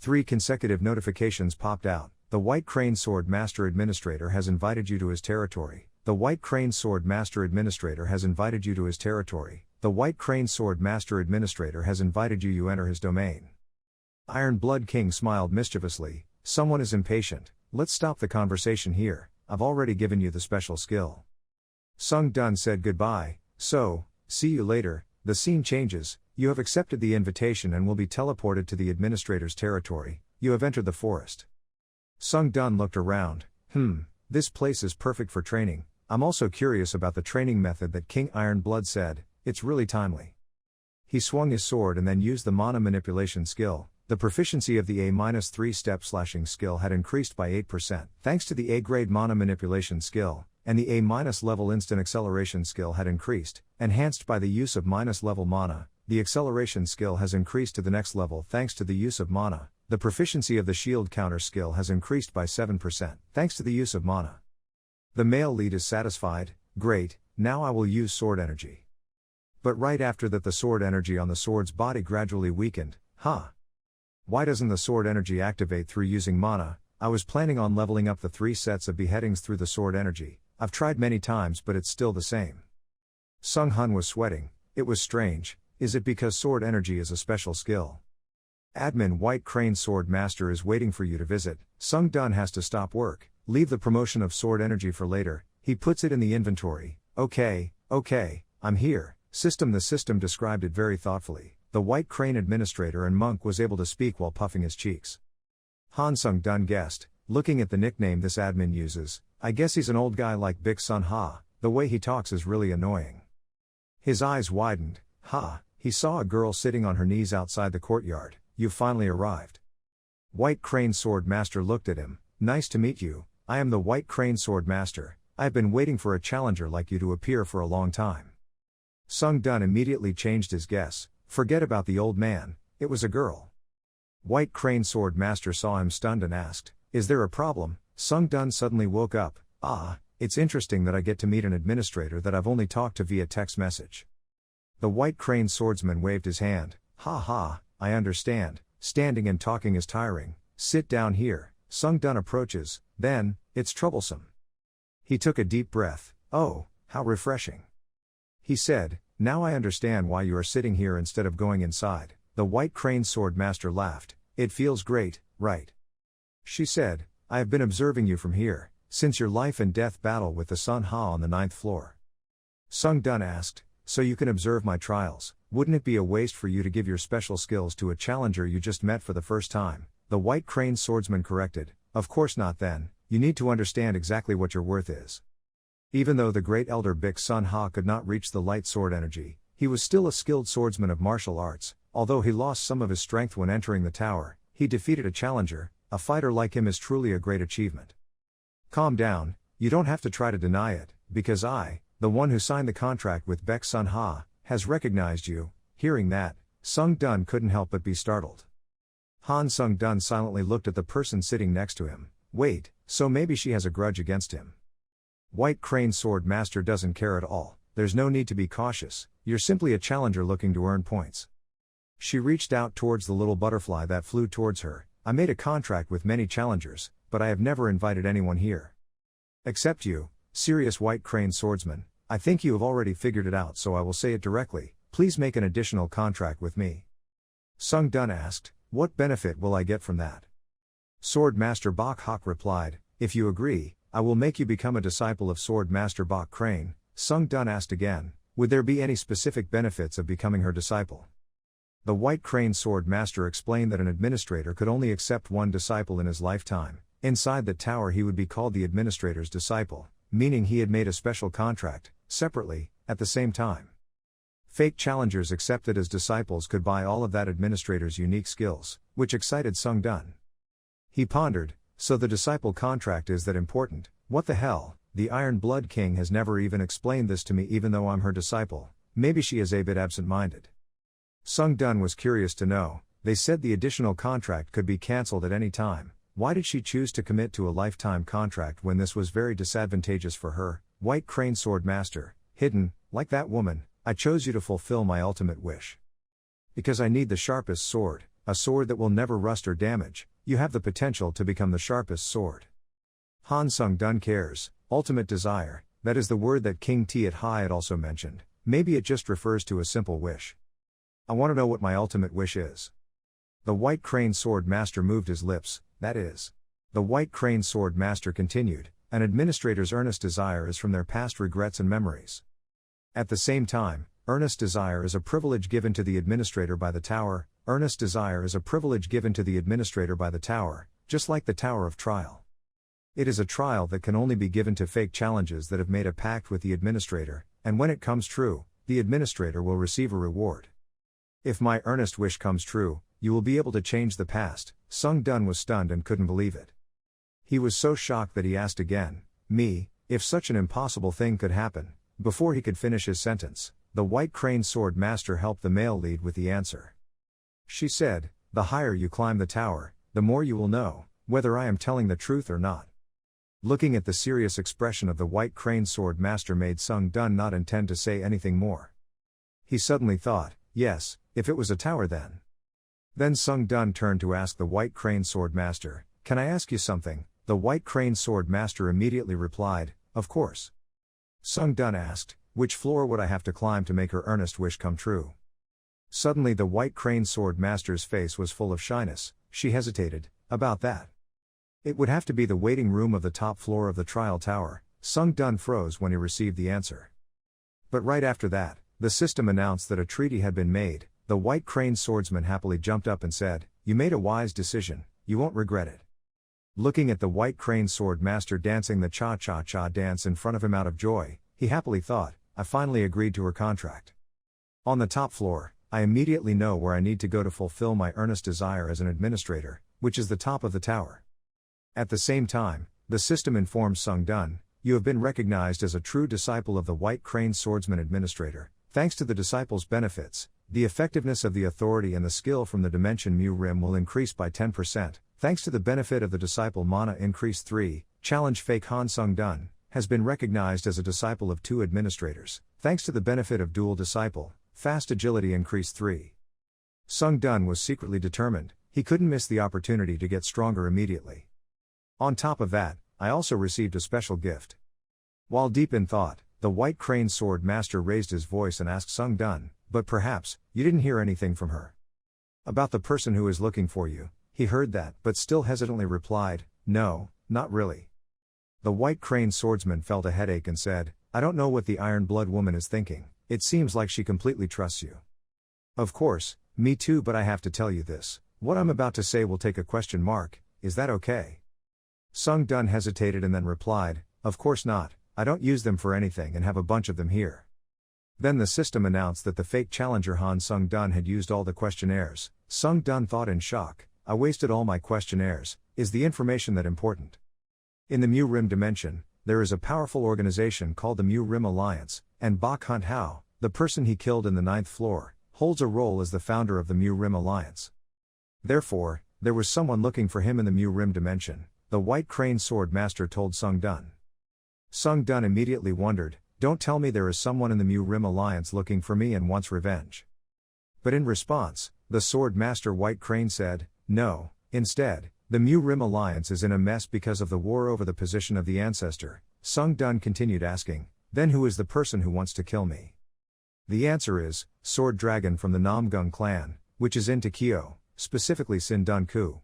3 consecutive notifications popped out. The White Crane Sword Master Administrator has invited you to his territory. The White Crane Sword Master Administrator has invited you to his territory. The White Crane Sword Master Administrator has invited you enter his domain. Iron Blood King smiled mischievously. Someone is impatient. Let's stop the conversation here. I've already given you the special skill. Sung Dun said goodbye. So, see you later. The scene changes. You have accepted the invitation and will be teleported to the administrator's territory. You have entered the forest. Sung Dun looked around. This place is perfect for training. I'm also curious about the training method that King Iron Blood said. It's really timely. He swung his sword and then used the mana manipulation skill. The proficiency of the A-3 step slashing skill had increased by 8%, thanks to the A-grade mana manipulation skill, and the A-level instant acceleration skill had increased, enhanced by the use of -level mana. The acceleration skill has increased to the next level thanks to the use of mana. The proficiency of the shield counter skill has increased by 7%, thanks to the use of mana. The male lead is satisfied. Great, now I will use sword energy. But right after that the sword energy on the sword's body gradually weakened. Why doesn't the sword energy activate through using mana? I was planning on leveling up the 3 sets of beheadings through the sword energy. I've tried many times but it's still the same. Sung Hun was sweating. It was strange. Is it because sword energy is a special skill? Admin White Crane Sword Master is waiting for you to visit. Sung Dun has to stop work. Leave the promotion of sword energy for later. He puts it in the inventory. Okay, I'm here, system. The system described it very thoughtfully. The White Crane administrator and monk was able to speak while puffing his cheeks. Han Sung-dun guessed, looking at the nickname this admin uses, I guess he's an old guy like Big Sun Ha, the way he talks is really annoying. His eyes widened. He saw a girl sitting on her knees outside the courtyard. You've finally arrived. White Crane Sword Master looked at him. Nice to meet you, I am the White Crane Sword Master. I have been waiting for a challenger like you to appear for a long time. Sung-dun immediately changed his guess. Forget about the old man, it was a girl. White Crane Sword Master saw him stunned and asked, is there a problem? Sung-dun suddenly woke up. It's interesting that I get to meet an administrator that I've only talked to via text message. The White Crane Swordsman waved his hand. I understand, standing and talking is tiring, sit down here. Sung-dun approaches, then, it's troublesome. He took a deep breath. Oh, how refreshing. He said, now I understand why you are sitting here instead of going inside. The White Crane Sword Master laughed. It feels great, right? She said, I have been observing you from here, since your life and death battle with the Sun Ha on the 9th floor. Sung-dun asked, so you can observe my trials, wouldn't it be a waste for you to give your special skills to a challenger you just met for the first time? The White Crane Swordsman corrected, of course not then, you need to understand exactly what your worth is. Even though the great elder Big Sun Ha could not reach the light sword energy, he was still a skilled swordsman of martial arts. Although he lost some of his strength when entering the tower, he defeated a challenger. A fighter like him is truly a great achievement. Calm down, you don't have to try to deny it, because I, the one who signed the contract with Big Sun Ha, has recognized you. Hearing that, Sung-dun couldn't help but be startled. Han Sung-dun silently looked at the person sitting next to him. Wait, so maybe she has a grudge against him. White Crane Sword Master doesn't care at all. There's no need to be cautious, you're simply a challenger looking to earn points. She reached out towards the little butterfly that flew towards her. I made a contract with many challengers, but I have never invited anyone here. Except you, serious White Crane Swordsman. I think you have already figured it out, so I will say it directly. Please make an additional contract with me. Sung-dun asked, what benefit will I get from that? Sword Master Bok Hok replied, if you agree, I will make you become a disciple of Sword Master Bok Crane. Sung-dun asked again, would there be any specific benefits of becoming her disciple? The White Crane Sword Master explained that an administrator could only accept one disciple in his lifetime. Inside the tower he would be called the administrator's disciple, meaning he had made a special contract, separately, at the same time. Fake challengers accepted as disciples could buy all of that administrator's unique skills, which excited Sung-dun. He pondered, so the disciple contract is that important? What the hell? The Iron Blood King has never even explained this to me even though I'm her disciple. Maybe she is a bit absent-minded. Sung-dun was curious to know. They said the additional contract could be cancelled at any time. Why did she choose to commit to a lifetime contract when this was very disadvantageous for her? White Crane Sword Master, hidden, like that woman, I chose you to fulfill my ultimate wish. Because I need the sharpest sword, a sword that will never rust or damage. You have the potential to become the sharpest sword. Han Sung-dun cares, ultimate desire, that is the word that King Tiat Hai had also mentioned. Maybe it just refers to a simple wish. I want to know what my ultimate wish is. The White Crane Sword Master moved his lips, that is. The White Crane Sword Master continued, an administrator's earnest desire is from their past regrets and memories. At the same time, earnest desire is a privilege given to the administrator by the tower. Earnest desire is a privilege given to the administrator by the tower, just like the Tower of Trial. It is a trial that can only be given to fake challenges that have made a pact with the administrator, and when it comes true, the administrator will receive a reward. If my earnest wish comes true, you will be able to change the past. Sung-dun was stunned and couldn't believe it. He was so shocked that he asked again, me, if such an impossible thing could happen. Before he could finish his sentence, the White Crane Sword Master helped the male lead with the answer. She said, the higher you climb the tower, the more you will know, whether I am telling the truth or not. Looking at the serious expression of the White Crane Sword Master made Sung-dun not intend to say anything more. He suddenly thought, yes, if it was a tower then. Then Sung-dun turned to ask the White Crane Sword Master, can I ask you something? The White Crane Sword Master immediately replied, of course. Sung-dun asked, which floor would I have to climb to make her earnest wish come true? Suddenly the White Crane Sword Master's face was full of shyness. She hesitated, about that. It would have to be the waiting room of the top floor of the trial tower. Sung-dun froze when he received the answer. But right after that, the system announced that a treaty had been made. The White Crane swordsman happily jumped up and said, "You made a wise decision, you won't regret it." Looking at the White Crane sword master dancing the cha-cha-cha dance in front of him out of joy, he happily thought, "I finally agreed to her contract. On the top floor, I immediately know where I need to go to fulfill my earnest desire as an administrator, which is the top of the tower." At the same time, the system informs Sung Dun, "You have been recognized as a true disciple of the White Crane swordsman administrator. Thanks to the disciple's benefits, the effectiveness of the authority and the skill from the dimension Mu Rim will increase by 10%. Thanks to the benefit of the disciple mana increase 3, challenge fake Han Sung Dun, has been recognized as a disciple of 2 administrators. Thanks to the benefit of dual disciple, fast agility increase 3. Sung Dun was secretly determined, he couldn't miss the opportunity to get stronger immediately. On top of that, I also received a special gift. While deep in thought, the White Crane sword master raised his voice and asked Sung Dun, "But perhaps, you didn't hear anything from her about the person who is looking for you?" He heard that, but still hesitantly replied, "No, not really." The White Crane swordsman felt a headache and said, "I don't know what the Iron Blood woman is thinking, it seems like she completely trusts you." "Of course, me too, but I have to tell you this, what I'm about to say will take a question mark, is that okay?" Sung Dun hesitated and then replied, "Of course not, I don't use them for anything and have a bunch of them here." Then the system announced that the fake challenger Han Sung Dun had used all the questionnaires. Sung Dun thought in shock, "I wasted all my questionnaires, is the information that important?" In the Mu Rim dimension, there is a powerful organization called the Mu Rim Alliance, and Bok Hunt Hao, the person he killed in the 9th floor, holds a role as the founder of the Mu Rim Alliance. Therefore, there was someone looking for him in the Mu Rim dimension, the White Crane sword master told Sung Dun. Sung Dun immediately wondered, "Don't tell me there is someone in the Mu Rim Alliance looking for me and wants revenge." But in response, the sword master White Crane said, "No, instead, the Mu Rim Alliance is in a mess because of the war over the position of the ancestor." Sung Dun continued asking, "Then who is the person who wants to kill me?" The answer is, Sword Dragon from the Gung clan, which is in Tokyo, specifically Sin Dun Ku.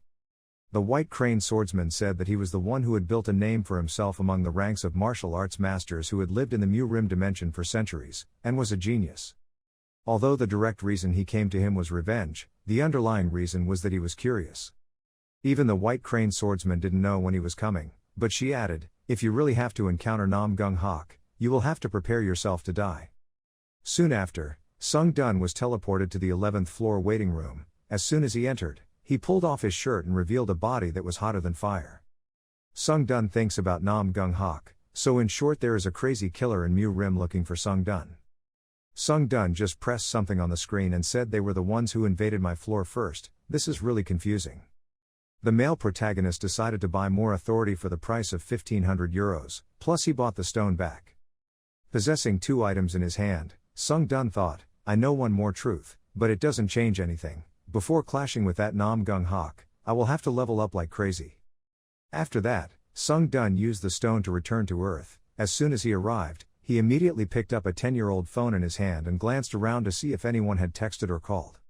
The White Crane swordsman said that he was the one who had built a name for himself among the ranks of martial arts masters who had lived in the Mu Rim dimension for centuries, and was a genius. Although the direct reason he came to him was revenge, the underlying reason was that he was curious. Even the White Crane swordsman didn't know when he was coming, but she added, "If you really have to encounter Nam Gung Hak, you will have to prepare yourself to die." Soon after, Sung Dun was teleported to the 11th floor waiting room. As soon as he entered, he pulled off his shirt and revealed a body that was hotter than fire. Sung Dun thinks about Nam Gung Hak, so in short there is a crazy killer in Mu Rim looking for Sung Dun. Sung Dun just pressed something on the screen and said they were the ones who invaded my floor first. This is really confusing. The male protagonist decided to buy more authority for the price of 1,500 euros, plus he bought the stone back. Possessing 2 items in his hand, Sung Dun thought, "I know one more truth, but it doesn't change anything. Before clashing with that Nam Gung Hak, I will have to level up like crazy." After that, Sung Dun used the stone to return to Earth. As soon as he arrived, he immediately picked up a 10-year-old phone in his hand and glanced around to see if anyone had texted or called.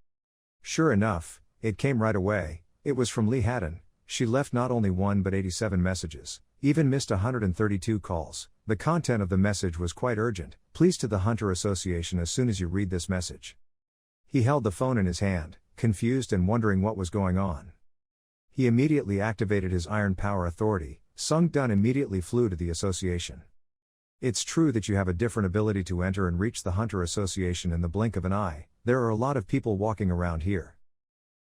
Sure enough, it came right away. It was from Lee Haddon. She left not only 1 but 87 messages, even missed 132 calls. The content of the message was quite urgent. "Please to the Hunter Association as soon as you read this message." He held the phone in his hand, confused and wondering what was going on. He immediately activated his Iron Power Authority. Sung Dun immediately flew to the association. It's true that you have a different ability to enter and reach the Hunter Association in the blink of an eye. There are a lot of people walking around here.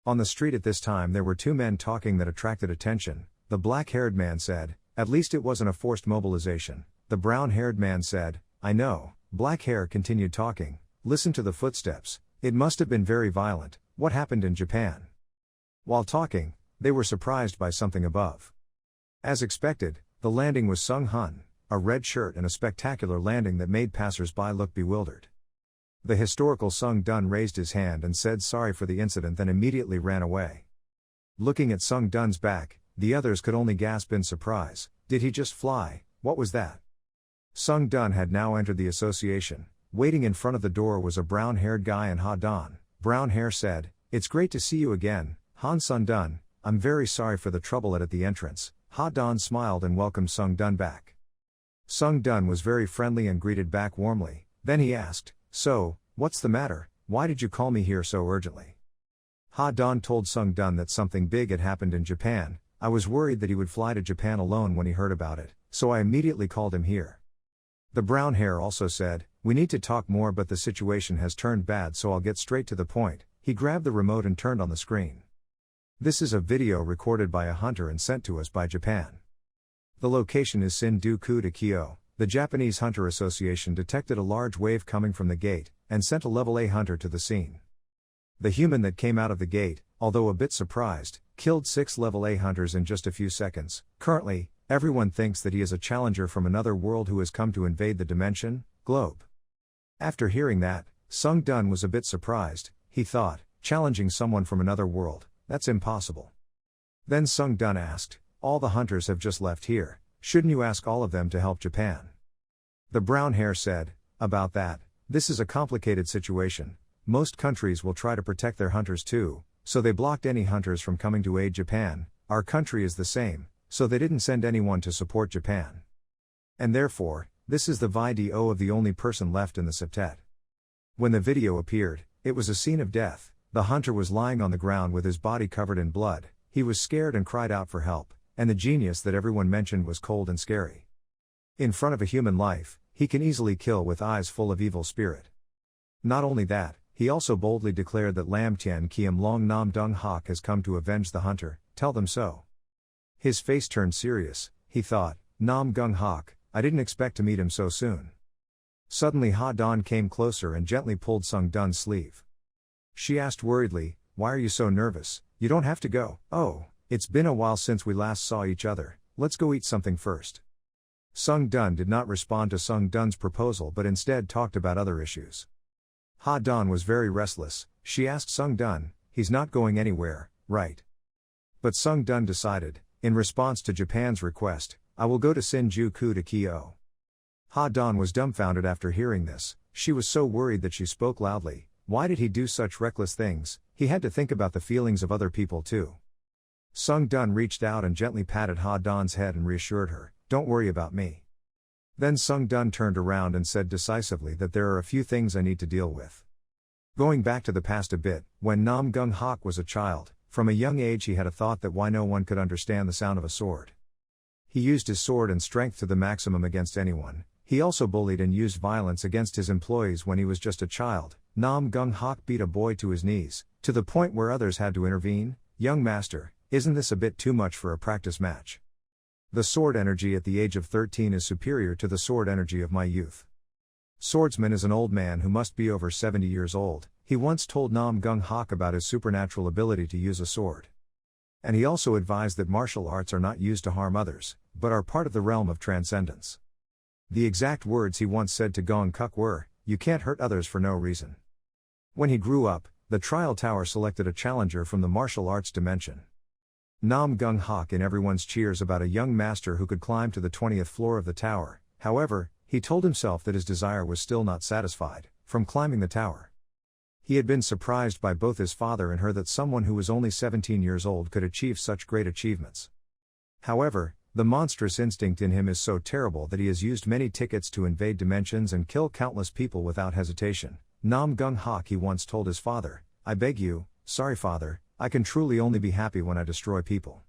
On the street at this time there were 2 men talking that attracted attention. The black-haired man said, "At least it wasn't a forced mobilization." The brown-haired man said, "I know." Black hair continued talking, "Listen to the footsteps. It must have been very violent. What happened in Japan?" While talking, they were surprised by something above. As expected, the landing was Sung Hun, a red shirt and a spectacular landing that made passers-by look bewildered. The historical Sung Dun raised his hand and said sorry for the incident, then immediately ran away. Looking at Sung Dun's back, the others could only gasp in surprise. Did he just fly? What was that? Sung Dun had now entered the association. Waiting in front of the door was a brown-haired guy and Ha Dan. Brown hair said, "It's great to see you again, Han Sung Dun. I'm very sorry for the trouble at the entrance." Ha Dan smiled and welcomed Sung Dun back. Sung Dun was very friendly and greeted back warmly. Then he asked, "So, what's the matter? Why did you call me here so urgently?" Ha Don told Sung Dun that something big had happened in Japan. "I was worried that he would fly to Japan alone when he heard about it, so I immediately called him here." The brown hair also said, "We need to talk more, but the situation has turned bad, so I'll get straight to the point." He grabbed the remote and turned on the screen. This is a video recorded by a hunter and sent to us by Japan. The location is Shin-do-ku to Kyo. The Japanese Hunter Association detected a large wave coming from the gate, and sent a level A hunter to the scene. The human that came out of the gate, although a bit surprised, killed 6 level A hunters in just a few seconds. Currently, everyone thinks that he is a challenger from another world who has come to invade the dimension, globe. After hearing that, Sung Dun was a bit surprised. He thought, challenging someone from another world, that's impossible. Then Sung Dun asked, "All the hunters have just left here, shouldn't you ask all of them to help Japan?" The brown hair said, "About that, this is a complicated situation. Most countries will try to protect their hunters too, so they blocked any hunters from coming to aid Japan. Our country is the same, so they didn't send anyone to support Japan. And therefore, this is the video of the only person left in the septet." When the video appeared, it was a scene of death. The hunter was lying on the ground with his body covered in blood. He was scared and cried out for help, and the genius that everyone mentioned was cold and scary. In front of a human life, he can easily kill with eyes full of evil spirit. Not only that, he also boldly declared that Lam Tien Kiem Long Nam Dung Hak has come to avenge the hunter. Tell them so. His face turned serious. He thought, Nam Gung Hak, I didn't expect to meet him so soon. Suddenly Ha Don came closer and gently pulled Sung Dun's sleeve. She asked worriedly, "Why are you so nervous? You don't have to go." "Oh, it's been a while since we last saw each other, let's go eat something first." Sung Dun did not respond to Sung Dun's proposal but instead talked about other issues. Ha Don was very restless. She asked Sung Dun, "He's not going anywhere, right?" But Sung Dun decided, in response to Japan's request, "I will go to Shin-ju-ku to Kyo." Ha Don was dumbfounded after hearing this. She was so worried that she spoke loudly. Why did he do such reckless things? He had to think about the feelings of other people too. Sung Dun reached out and gently patted Ha Don's head and reassured her, "Don't worry about me." Then Sung Dun turned around and said decisively that there are a few things I need to deal with. Going back to the past a bit, when Nam Gung Hak was a child, from a young age he had a thought that why no one could understand the sound of a sword. He used his sword and strength to the maximum against anyone. He also bullied and used violence against his employees when he was just a child. Nam Gung Hak beat a boy to his knees, to the point where others had to intervene. "Young master, isn't this a bit too much for a practice match? The sword energy at the age of 13 is superior to the sword energy of my youth. Swordsman is an old man who must be over 70 years old," he once told Nam Gung Hak about his supernatural ability to use a sword. And he also advised that martial arts are not used to harm others, but are part of the realm of transcendence. The exact words he once said to Gong Kuk were, "You can't hurt others for no reason." When he grew up, the Trial Tower selected a challenger from the martial arts dimension. Nam Gung Hak in everyone's cheers about a young master who could climb to the 20th floor of the tower. However, he told himself that his desire was still not satisfied from climbing the tower. He had been surprised by both his father and her that someone who was only 17 years old could achieve such great achievements. However, the monstrous instinct in him is so terrible that he has used many tickets to invade dimensions and kill countless people without hesitation. Nam Gung Hak he once told his father, "I beg you, sorry father, I can truly only be happy when I destroy people."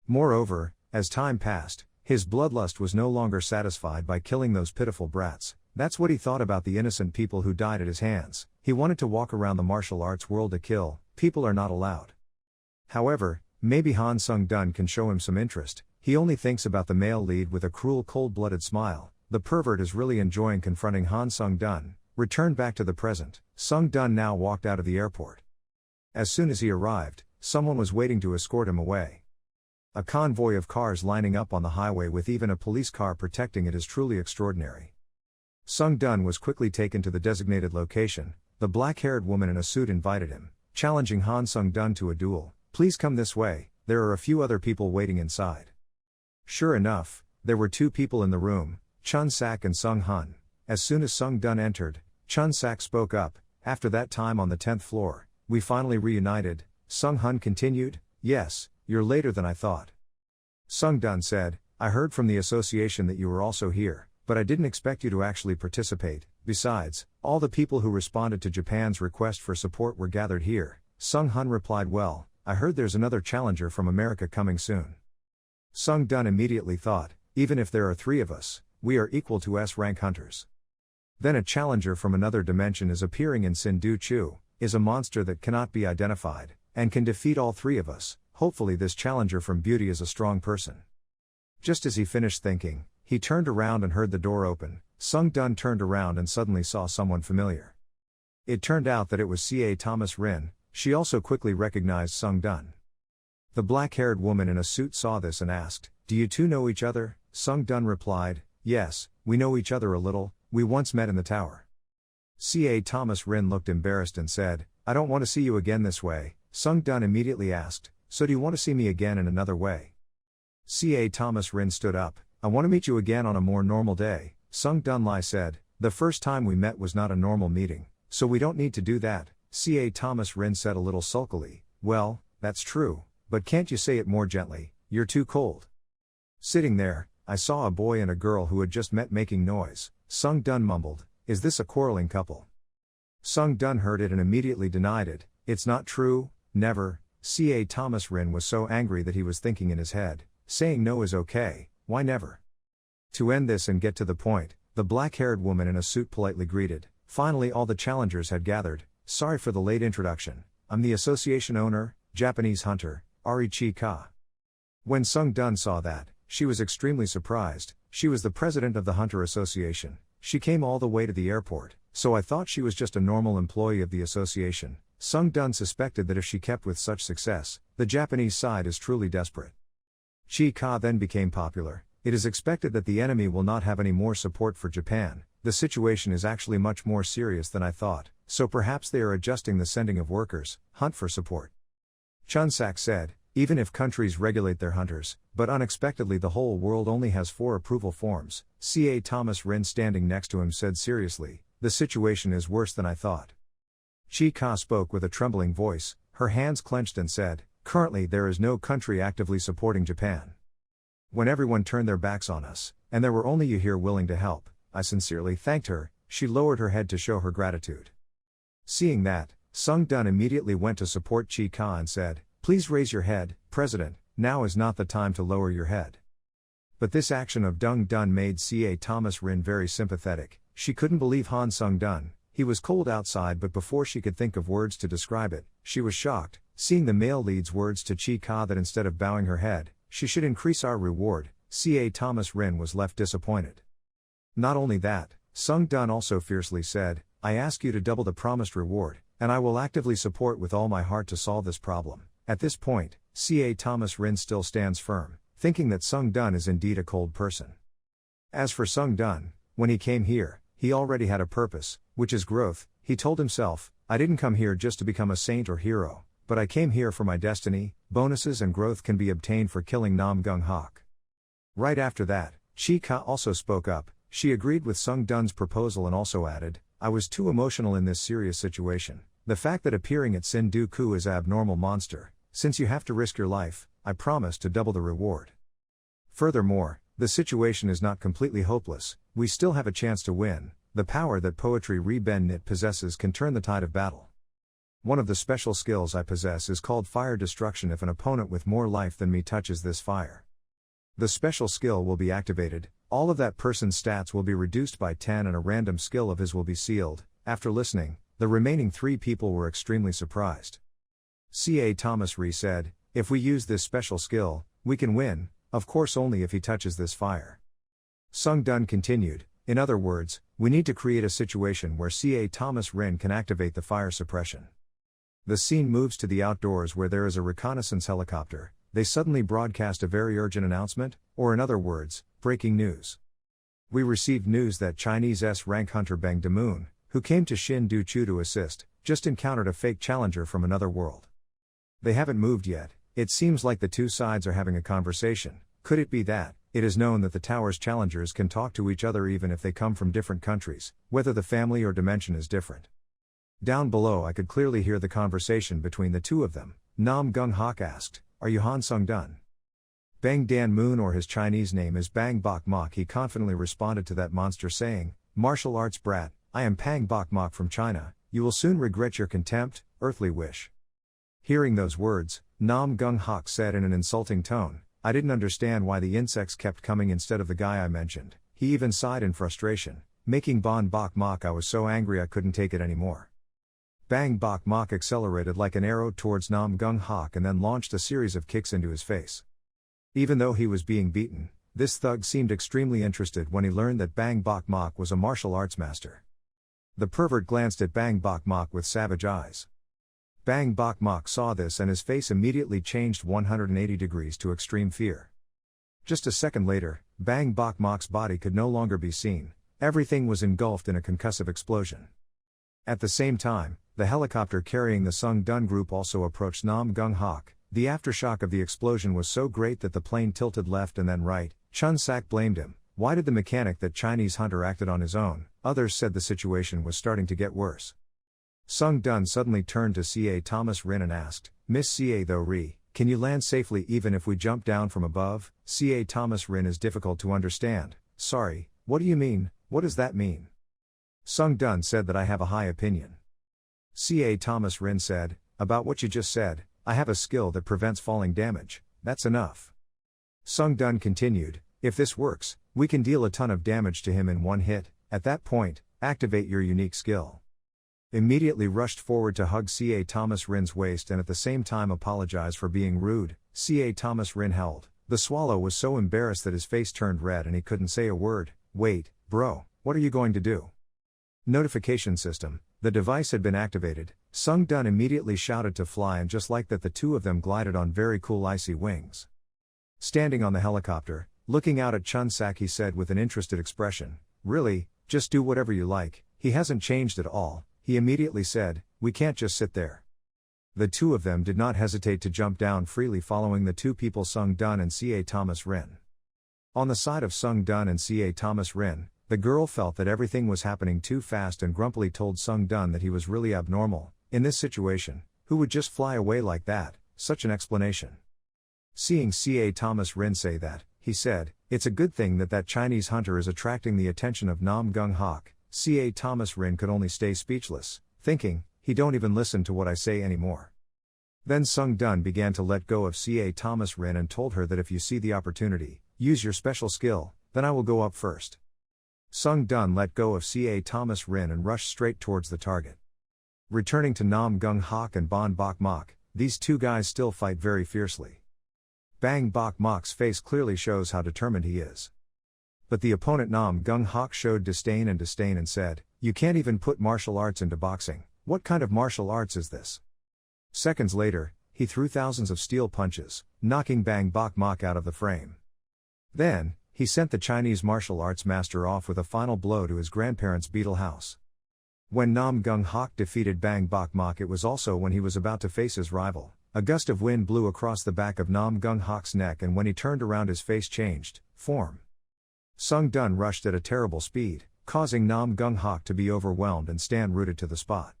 Moreover, as time passed, his bloodlust was no longer satisfied by killing those pitiful brats. That's what he thought about the innocent people who died at his hands. He wanted to walk around the martial arts world to kill. People are not allowed. However, maybe Han Sung Dun can show him some interest. He only thinks about the male lead with a cruel cold-blooded smile. The pervert is really enjoying confronting Han Sung Dun. Returned back to the present, Sung Dun now walked out of the airport. As soon as he arrived, someone was waiting to escort him away. A convoy of cars lining up on the highway with even a police car protecting it is truly extraordinary. Sung Dun was quickly taken to the designated location. The black-haired woman in a suit invited him, challenging Han Sung Dun to a duel. "Please come this way, there are a few other people waiting inside." Sure enough, there were 2 people in the room, Chun Sak and Sung Hun. As soon as Sung Dun entered, Chun Sak spoke up, "After that time on the 10th floor, we finally reunited." Sung Hun continued, "Yes, you're later than I thought." Sung Dun said, "I heard from the association that you were also here, but I didn't expect you to actually participate." Besides, all the people who responded to Japan's request for support were gathered here. Sung Hun replied, well, I heard there's another challenger from America coming soon. Sung Dun immediately thought, even if there are 3 of us, we are equal to S-rank hunters. Then a challenger from another dimension is appearing in Sindu Chu, is a monster that cannot be identified, and can defeat all 3 of us. Hopefully this challenger from Beauty is a strong person. Just as he finished thinking, he turned around and heard the door open. Sung Dun turned around and suddenly saw someone familiar. It turned out that it was C.A. Thomas Rin. She also quickly recognized Sung Dun. The black-haired woman in a suit saw this and asked, do you two know each other? Sung Dun replied, yes, we know each other a little, we once met in the tower. C.A. Thomas Rin looked embarrassed and said, I don't want to see you again this way. Sung Dun immediately asked, so do you want to see me again in another way? C.A. Thomas Rin stood up, I want to meet you again on a more normal day. Sung Dun Lai said, the first time we met was not a normal meeting, so we don't need to do that. C.A. Thomas Rin said a little sulkily, well, that's true, but can't you say it more gently, you're too cold. Sitting there, I saw a boy and a girl who had just met making noise. Sung Dun mumbled, is this a quarreling couple? Sung Dun heard it and immediately denied it, it's not true, never. C.A. Thomas Rin was so angry that he was thinking in his head, saying no is okay, why never? To end this and get to the point, the black-haired woman in a suit politely greeted. Finally all the challengers had gathered. Sorry for the late introduction, I'm the association owner, Japanese hunter, Ari Chi-ka. When Sung Dun saw that, she was extremely surprised. She was the president of the Hunter Association. She came all the way to the airport, so I thought she was just a normal employee of the association. Sung Dun suspected that if she kept with such success, the Japanese side is truly desperate. Chi-ka then became popular. It is expected that the enemy will not have any more support for Japan. The situation is actually much more serious than I thought, so perhaps they are adjusting the sending of workers, hunt for support. Chun Sak said, even if countries regulate their hunters, but unexpectedly the whole world only has 4 approval forms. C.A. Thomas Rin standing next to him said seriously, the situation is worse than I thought. Chi-ka spoke with a trembling voice, her hands clenched and said, currently there is no country actively supporting Japan. When everyone turned their backs on us, and there were only you here willing to help, I sincerely thanked her. She lowered her head to show her gratitude. Seeing that, Sung Dun immediately went to support Chi-ka and said, please raise your head, President, now is not the time to lower your head. But this action of Dung Dun made C.A. Thomas Rin very sympathetic. She couldn't believe Han Sung Dun. He was cold outside, but before she could think of words to describe it, she was shocked, seeing the male lead's words to Chi-ka that instead of bowing her head, she should increase our reward. C.A. Thomas Rin was left disappointed. Not only that, Sung Dun also fiercely said, I ask you to double the promised reward, and I will actively support with all my heart to solve this problem. At this point, C.A. Thomas Rin still stands firm, thinking that Sung Dun is indeed a cold person. As for Sung Dun, when he came here, he already had a purpose, which is growth. He told himself, I didn't come here just to become a saint or hero, but I came here for my destiny. Bonuses and growth can be obtained for killing Nam Gung Hak. Right after that, Chi-ka also spoke up. She agreed with Sung Dun's proposal and also added, I was too emotional in this serious situation. The fact that appearing at Sindu Ku is abnormal monster. Since you have to risk your life, I promise to double the reward. Furthermore, the situation is not completely hopeless. We still have a chance to win. The power that poetry Re-Ben Nit possesses can turn the tide of battle. One of the special skills I possess is called Fire Destruction if an opponent with more life than me touches this fire. The special skill will be activated, all of that person's stats will be reduced by 10 and a random skill of his will be sealed. After listening, the remaining 3 people were extremely surprised. C.A. Thomas Ri said, if we use this special skill, we can win, of course only if he touches this fire. Sung Dun continued, in other words, we need to create a situation where C.A. Thomas Rin can activate the fire suppression. The scene moves to the outdoors where there is a reconnaissance helicopter. They suddenly broadcast a very urgent announcement, or in other words, breaking news. We received news that Chinese S-rank hunter Bang Damoon, who came to Shin Du Chu to assist, just encountered a fake challenger from another world. They haven't moved yet. It seems like the two sides are having a conversation. Could it be that, it is known that the tower's challengers can talk to each other even if they come from different countries, whether the family or dimension is different. Down below I could clearly hear the conversation between the two of them. Nam Gung Hak asked, are you Han Sung Dun? Bang Dan Moon, or his Chinese name is Bang Bok Mok. He confidently responded to that monster saying, martial arts brat, I am Pang Bok Mok from China, you will soon regret your contempt, earthly wish. Hearing those words, Nam Gung Hok said in an insulting tone, I didn't understand why the insects kept coming instead of the guy I mentioned. He even sighed in frustration, making Bon Bok Mok I was so angry I couldn't take it anymore. Bang Bok Mok accelerated like an arrow towards Nam Gung Hok and then launched a series of kicks into his face. Even though he was being beaten, this thug seemed extremely interested when he learned that Bang Bok Mok was a martial arts master. The pervert glanced at Bang Bok Mok with savage eyes. Bang Bok Mok saw this and his face immediately changed 180 degrees to extreme fear. Just a second later, Bang Bok Mok's body could no longer be seen, everything was engulfed in a concussive explosion. At the same time, the helicopter carrying the Sung Dun group also approached Nam Gung Hok. The aftershock of the explosion was so great that the plane tilted left and then right. Chun Sak blamed him. Why did the mechanic that Chinese hunter acted on his own? Others said the situation was starting to get worse. Sung Dun suddenly turned to C.A. Thomas Rin and asked, Miss C.A. Tho Ri, can you land safely even if we jump down from above? C.A. Thomas Rin is difficult to understand. Sorry, what do you mean? What does that mean? Sung Dun said that I have a high opinion. C.A. Thomas Rin said, about what you just said, I have a skill that prevents falling damage, that's enough. Sung Dun continued, if this works, we can deal a ton of damage to him in one hit. At that point, activate your unique skill. Immediately rushed forward to hug C.A. Thomas Rin's waist and at the same time apologize for being rude. C.A. Thomas Rin held. The swallow was so embarrassed that his face turned red and he couldn't say a word. Wait, bro, what are you going to do? Notification system, the device had been activated. Sung Dun immediately shouted to fly and just like that the two of them glided on very cool icy wings. Standing on the helicopter, looking out at Chun Sak he said with an interested expression, really, just do whatever you like, he hasn't changed at all. He immediately said, we can't just sit there. The two of them did not hesitate to jump down freely following the two people Sung Dun and C.A. Thomas Rin. On the side of Sung Dun and C.A. Thomas Rin, the girl felt that everything was happening too fast and grumpily told Sung Dun that he was really abnormal. In this situation, who would just fly away like that? Such an explanation. Seeing C.A. Thomas Rin say that, he said, it's a good thing that Chinese hunter is attracting the attention of Nam Gung Hok. C.A. Thomas Rin could only stay speechless, thinking, he don't even listen to what I say anymore. Then Sung Dun began to let go of C.A. Thomas Rin and told her that if you see the opportunity, use your special skill, then I will go up first. Sung Dun let go of C.A. Thomas Rin and rushed straight towards the target. Returning to Nam Gung Hok and Bon Bok Mok, these two guys still fight very fiercely. Bang Bok Mok's face clearly shows how determined he is. But the opponent Nam Gung Hok showed disdain and said, you can't even put martial arts into boxing, what kind of martial arts is this? Seconds later, he threw thousands of steel punches, knocking Bang Bok Mok out of the frame. Then, he sent the Chinese martial arts master off with a final blow to his grandparents' beetle house. When Nam Gung Hok defeated Bang Bok Mok it was also when he was about to face his rival. A gust of wind blew across the back of Nam Gung Hok's neck and when he turned around his face changed form. Sung Dun rushed at a terrible speed, causing Nam Gung Hok to be overwhelmed and stand rooted to the spot.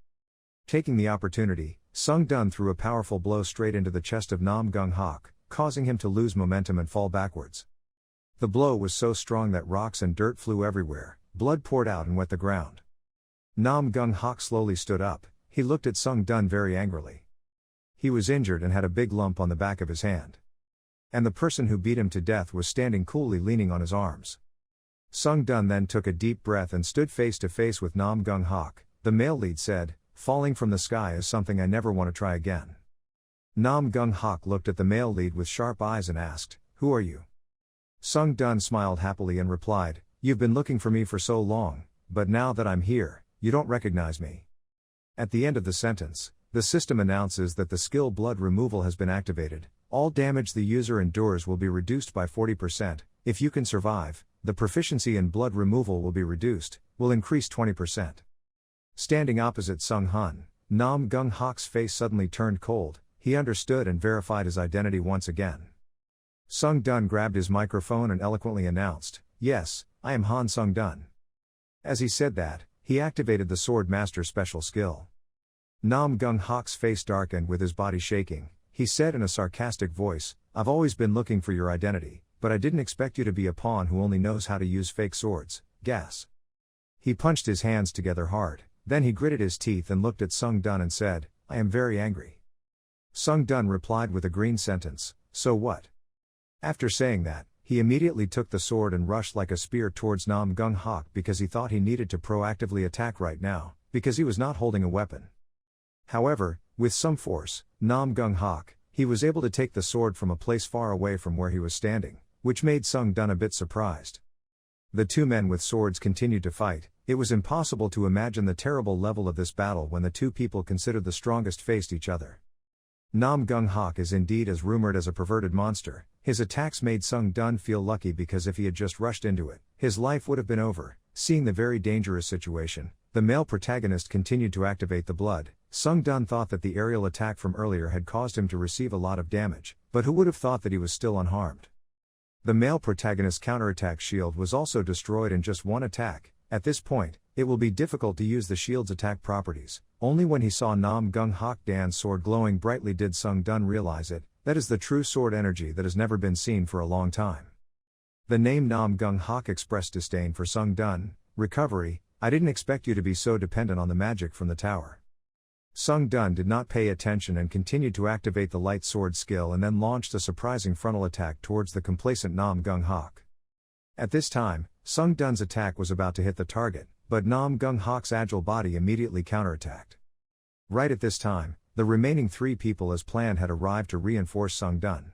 Taking the opportunity, Sung Dun threw a powerful blow straight into the chest of Nam Gung Hok, causing him to lose momentum and fall backwards. The blow was so strong that rocks and dirt flew everywhere, blood poured out and wet the ground. Nam Gung Hok slowly stood up, he looked at Sung Dun very angrily. He was injured and had a big lump on the back of his hand. And the person who beat him to death was standing coolly leaning on his arms. Sung Dun then took a deep breath and stood face to face with Nam Gung Hok. The male lead said, falling from the sky is something I never want to try again. Nam Gung Hok looked at the male lead with sharp eyes and asked, who are you? Sung Dun smiled happily and replied, you've been looking for me for so long, but now that I'm here, you don't recognize me. At the end of the sentence, the system announces that the skill blood removal has been activated. All damage the user endures will be reduced by 40%. If you can survive, the proficiency in blood removal will be reduced, will increase 20%. Standing opposite Sung Hun, Nam Gung Hok's face suddenly turned cold, he understood and verified his identity once again. Sung Dun grabbed his microphone and eloquently announced, yes, I am Han Sung Dun. As he said that, he activated the Sword Master special skill. Nam Gung Hok's face darkened with his body shaking, he said in a sarcastic voice, I've always been looking for your identity, but I didn't expect you to be a pawn who only knows how to use fake swords, gas. He punched his hands together hard, then he gritted his teeth and looked at Sung Dun and said, "I am very angry." Sung Dun replied with a green sentence, "So what?" After saying that, he immediately took the sword and rushed like a spear towards Nam Gung Hak because he thought he needed to proactively attack right now, because he was not holding a weapon. However, with some force, Nam Gung Hak, he was able to take the sword from a place far away from where he was standing, which made Sung Dun a bit surprised. The two men with swords continued to fight. It was impossible to imagine the terrible level of this battle when the two people considered the strongest faced each other. Nam Gung Hak is indeed as rumored as a perverted monster. His attacks made Sung Dun feel lucky because if he had just rushed into it, his life would have been over. Seeing the very dangerous situation, the male protagonist continued to activate the blood. Sung Dun thought that the aerial attack from earlier had caused him to receive a lot of damage, but who would have thought that he was still unharmed? The male protagonist's counterattack shield was also destroyed in just one attack. At this point, it will be difficult to use the shield's attack properties. Only when he saw Nam Gung Hak Dan's sword glowing brightly did Sung Dun realize it. That is the true sword energy that has never been seen for a long time. The name Nam Gung Hak expressed disdain for Sung Dun. Recovery, I didn't expect you to be so dependent on the magic from the tower. Sung Dun did not pay attention and continued to activate the light sword skill and then launched a surprising frontal attack towards the complacent Nam Gung Hak. At this time, Sung Dun's attack was about to hit the target, but Nam Gung Hak's agile body immediately counterattacked. Right at this time, the remaining three people as planned had arrived to reinforce Sung Dun.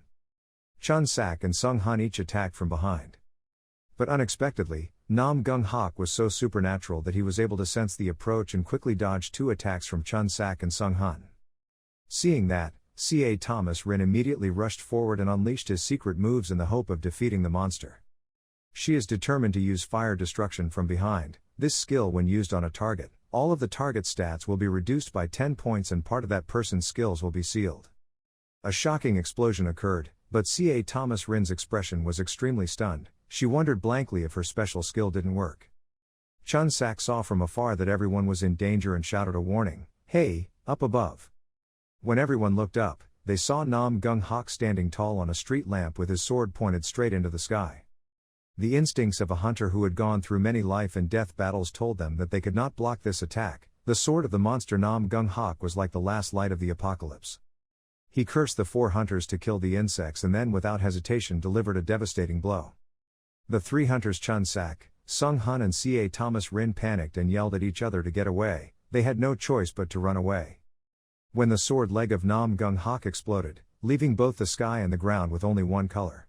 Chun Sak and Sung Hun each attacked from behind. But unexpectedly, Nam Gung Hak was so supernatural that he was able to sense the approach and quickly dodged two attacks from Chun Sak and Sung Hun. Seeing that, C.A. Thomas Rin immediately rushed forward and unleashed his secret moves in the hope of defeating the monster. She is determined to use fire destruction from behind. This skill, when used on a target, all of the target's stats will be reduced by 10 points and part of that person's skills will be sealed. A shocking explosion occurred, but C.A. Thomas Rin's expression was extremely stunned. She wondered blankly if her special skill didn't work. Chun Sak saw from afar that everyone was in danger and shouted a warning, "Hey, up above!" When everyone looked up, they saw Nam Gung Hak standing tall on a street lamp with his sword pointed straight into the sky. The instincts of a hunter who had gone through many life and death battles told them that they could not block this attack. The sword of the monster Nam Gung Hak was like the last light of the apocalypse. He cursed the four hunters to kill the insects and then without hesitation delivered a devastating blow. The three hunters Chun Sak, Sung Hun and C.A. Thomas Rin panicked and yelled at each other to get away. They had no choice but to run away. When the sword leg of Nam Gung Hak exploded, leaving both the sky and the ground with only one color.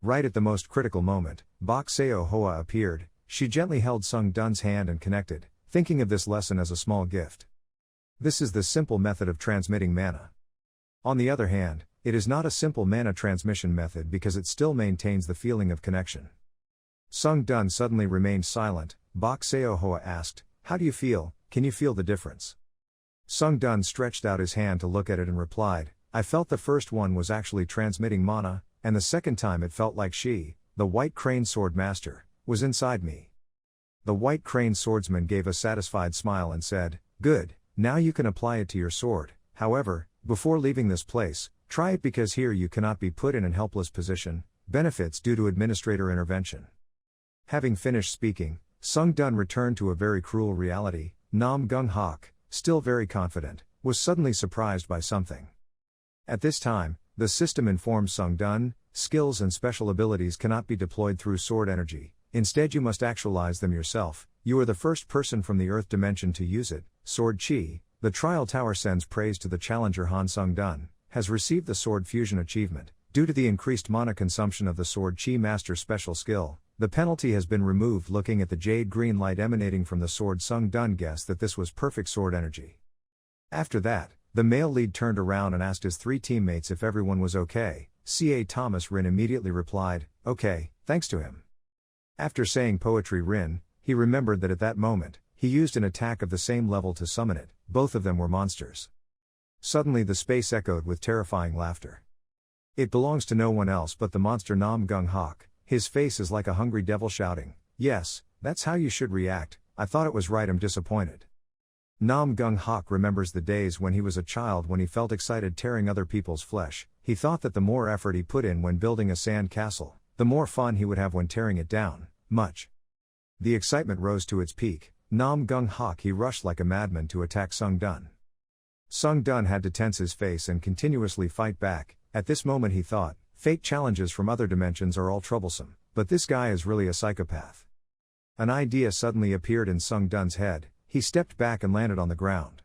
Right at the most critical moment, Bok Seo Hoa appeared. She gently held Sung Dun's hand and connected, thinking of this lesson as a small gift. This is the simple method of transmitting mana. On the other hand, it is not a simple mana transmission method because it still maintains the feeling of connection. Sung Dun suddenly remained silent. Bok Seo Hoa asked, "How do you feel? Can you feel the difference?" Sung Dun stretched out his hand to look at it and replied, "I felt the first one was actually transmitting mana, and the second time it felt like she, the White Crane Sword Master, was inside me." The White Crane Swordsman gave a satisfied smile and said, "Good, now you can apply it to your sword. However, before leaving this place, try it because here you cannot be put in an helpless position. Benefits due to administrator intervention." Having finished speaking, Sung Dun returned to a very cruel reality. Nam Gung Hak, still very confident, was suddenly surprised by something. At this time, the system informed Sung Dun, skills and special abilities cannot be deployed through sword energy, instead you must actualize them yourself. You are the first person from the Earth dimension to use it. Sword Chi, the Trial Tower sends praise to the challenger Han Sung Dun, has received the Sword Fusion achievement. Due to the increased mana consumption of the Sword Chi Master special skill, the penalty has been removed. Looking at the jade green light emanating from the sword, Sung Dun guessed that this was perfect sword energy. After that, the male lead turned around and asked his three teammates if everyone was okay. C.A. Thomas Rin immediately replied, "Okay, thanks to him." After saying poetry Rin, he remembered that at that moment, he used an attack of the same level to summon it. Both of them were monsters. Suddenly the space echoed with terrifying laughter. It belongs to no one else but the monster Nam Gung Hak. His face is like a hungry devil shouting, "Yes, that's how you should react. I thought it was right, I'm disappointed." Nam Gung Hak remembers the days when he was a child when he felt excited tearing other people's flesh. He thought that the more effort he put in when building a sand castle, the more fun he would have when tearing it down. Much. the excitement rose to its peak. Nam Gung Hak he rushed like a madman to attack Sung Dun. Sung Dun had to tense his face and continuously fight back. At this moment he thought, fate challenges from other dimensions are all troublesome, but this guy is really a psychopath. An idea suddenly appeared in Sung Dun's head. He stepped back and landed on the ground.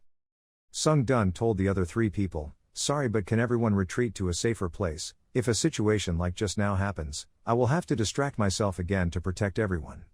Sung Dun told the other 3 people, sorry but can everyone retreat to a safer place? If a situation like just now happens, I will have to distract myself again to protect everyone.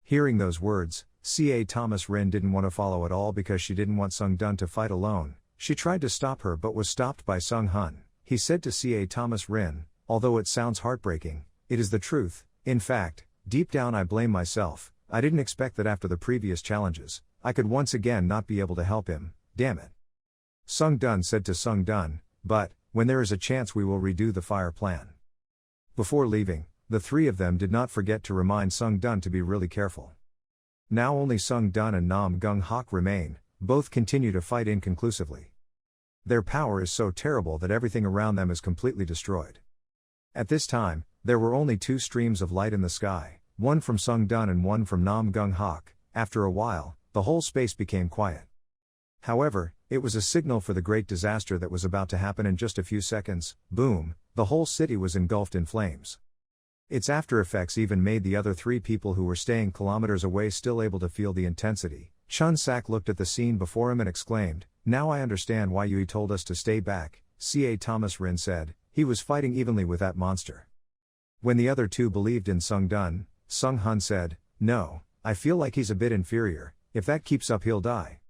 Hearing those words, Ca Thomas Rin didn't want to follow at all because she didn't want Sung Dun to fight alone. She tried to stop her but was stopped by Sung Hun. He said to Ca Thomas Rin, although it sounds heartbreaking, it is the truth. In fact, deep down I blame myself. I didn't expect that after the previous challenges, I could once again not be able to help him, damn it. Sung Dun said to Sung Dun, but, when there is a chance we will redo the fire plan. Before leaving, the 3 of them did not forget to remind Sung Dun to be really careful. Now only Sung Dun and Nam Gung Hak remain, both continue to fight inconclusively. Their power is so terrible that everything around them is completely destroyed. At this time, there were only 2 streams of light in the sky, one from Sung Dun and one from Nam Gung Hak. After a while, the whole space became quiet. However, it was a signal for the great disaster that was about to happen in just a few seconds. Boom, the whole city was engulfed in flames. Its after effects even made the other 3 people who were staying kilometers away still able to feel the intensity. Chun Sak looked at the scene before him and exclaimed, now I understand why Yui told us to stay back. Ca Thomas Rin said, he was fighting evenly with that monster. When the other 2 believed in Sung Dun, Sung Hun said, no, I feel like he's a bit inferior, if that keeps up he'll die.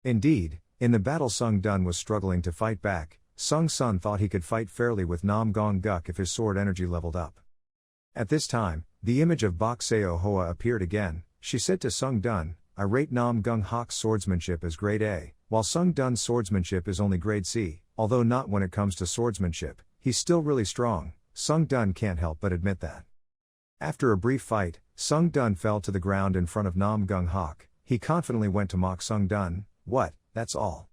Indeed, in the battle Sung Dun was struggling to fight back. Sung Sun thought he could fight fairly with Nam Gong Guk if his sword energy leveled up. At this time, the image of Bok Seo Hoa appeared again. She said to Sung Dun, I rate Nam Gung Hak's swordsmanship as grade A, while Sung Dun's swordsmanship is only grade C, although not when it comes to swordsmanship, he's still really strong. Sung Dun can't help but admit that. After a brief fight, Sung Dun fell to the ground in front of Nam Gung Hak. He confidently went to mock Sung Dun, what, that's all.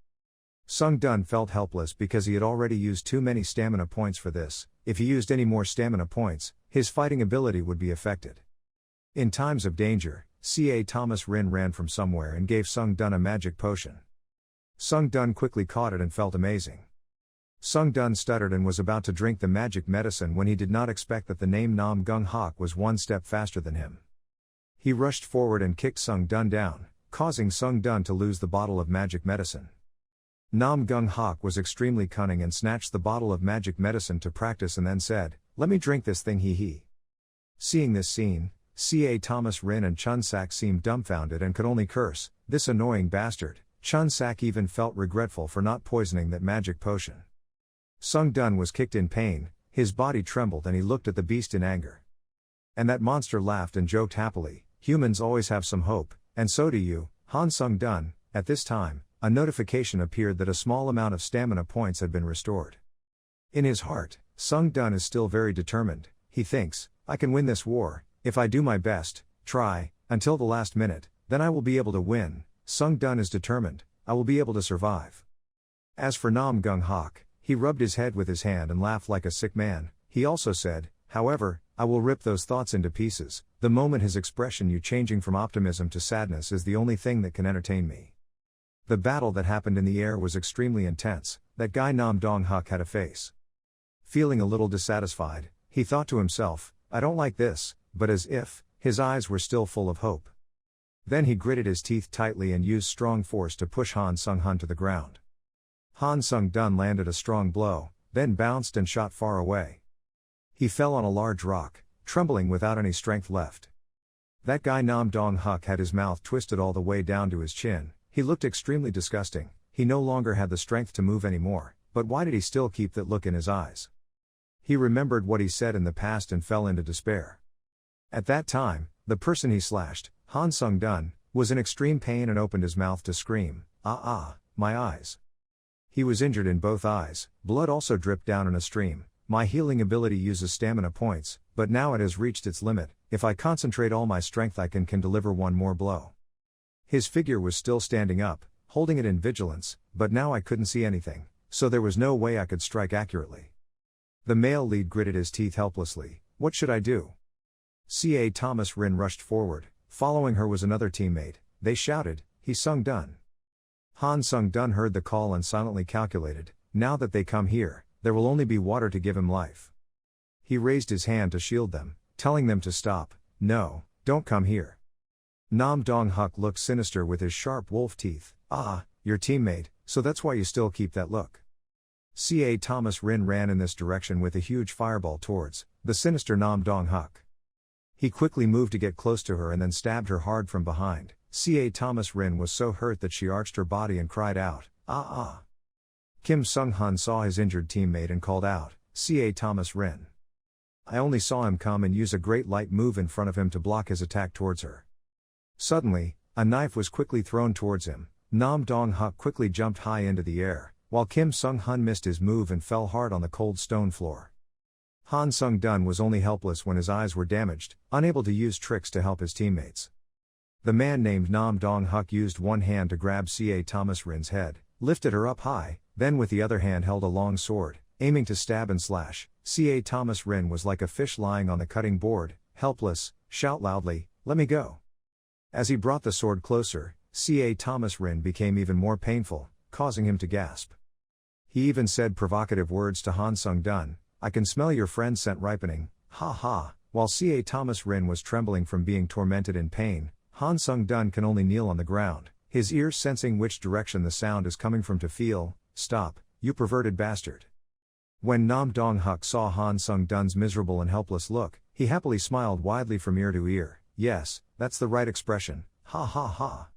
Sung Dun felt helpless because he had already used too many stamina points for this. If he used any more stamina points, his fighting ability would be affected. In times of danger, Ca Thomas Rin ran from somewhere and gave Sung Dun a magic potion. Sung Dun quickly caught it and felt amazing. Sung Dun stuttered and was about to drink the magic medicine when he did not expect that the name Nam Gung Hak was one step faster than him. He rushed forward and kicked Sung Dun down, causing Sung Dun to lose the bottle of magic medicine. Nam Gung Hak was extremely cunning and snatched the bottle of magic medicine to practice and then said, let me drink this thing he. Seeing this scene, Ca Thomas Rin and Chun Sak seemed dumbfounded and could only curse, this annoying bastard. Chun Sak even felt regretful for not poisoning that magic potion. Sung Dun was kicked in pain, his body trembled and he looked at the beast in anger. And that monster laughed and joked happily, humans always have some hope, and so do you, Han Sung Dun. At this time, a notification appeared that a small amount of stamina points had been restored. In his heart, Sung Dun is still very determined. He thinks, I can win this war, if I do my best, try, until the last minute, then I will be able to win. Sung Dun is determined, I will be able to survive. As for Nam Gung Hak, he rubbed his head with his hand and laughed like a sick man. He also said, however, I will rip those thoughts into pieces. The moment his expression you changing from optimism to sadness is the only thing that can entertain me. The battle that happened in the air was extremely intense. That guy Nam Dong Hak had a face. Feeling a little dissatisfied, he thought to himself, I don't like this, but as if, his eyes were still full of hope. Then he gritted his teeth tightly and used strong force to push Han Sung Hun to the ground. Han Sung Dun landed a strong blow, then bounced and shot far away. He fell on a large rock, trembling without any strength left. That guy Nam Dong Hak had his mouth twisted all the way down to his chin. He looked extremely disgusting. He no longer had the strength to move anymore, but why did he still keep that look in his eyes? He remembered what he said in the past and fell into despair. At that time, the person he slashed, Han Sung Dun, was in extreme pain and opened his mouth to scream, my eyes. He was injured in both eyes, blood also dripped down in a stream. My healing ability uses stamina points, but now it has reached its limit. If I concentrate all my strength I can deliver one more blow. His figure was still standing up, holding it in vigilance, but now I couldn't see anything, so there was no way I could strike accurately. The male lead gritted his teeth helplessly. What should I do? Ca Thomas Rin rushed forward. Following her was another teammate. They shouted, "He Sung Dun." Han Sung Dun heard the call and silently calculated, now that they come here, there will only be water to give him life. He raised his hand to shield them, telling them to stop. "No, don't come here." Nam Dong Huk looked sinister with his sharp wolf teeth. "Ah, your teammate, so that's why you still keep that look." C.A. Thomas Rin ran in this direction with a huge fireball towards the sinister Nam Dong Huk. He quickly moved to get close to her and then stabbed her hard from behind. C.A. Thomas Rin was so hurt that she arched her body and cried out, "Ah ah." Kim Sung Hun saw his injured teammate and called out, "C.A. Thomas Rin." I only saw him come and use a great light move in front of him to block his attack towards her. Suddenly, a knife was quickly thrown towards him. Nam Dong Huk quickly jumped high into the air, while Kim Sung Hun missed his move and fell hard on the cold stone floor. Han Sung Dun was only helpless when his eyes were damaged, unable to use tricks to help his teammates. The man named Nam Dong Huk used one hand to grab C.A. Thomas Rin's head, lifted her up high, then with the other hand held a long sword, aiming to stab and slash. C.A. Thomas Rin was like a fish lying on the cutting board, helpless. "Shout loudly, let me go." As he brought the sword closer, C.A. Thomas Rin became even more painful, causing him to gasp. He even said provocative words to Han Sung Dun, "I can smell your friend's scent ripening, ha ha." While C.A. Thomas Rin was trembling from being tormented in pain, Han Sung Dun can only kneel on the ground, his ears sensing which direction the sound is coming from to feel, "Stop, you perverted bastard." When Nam Dong Huk saw Han Sung Dun's miserable and helpless look, he happily smiled widely from ear to ear. "Yes, that's the right expression, ha ha ha."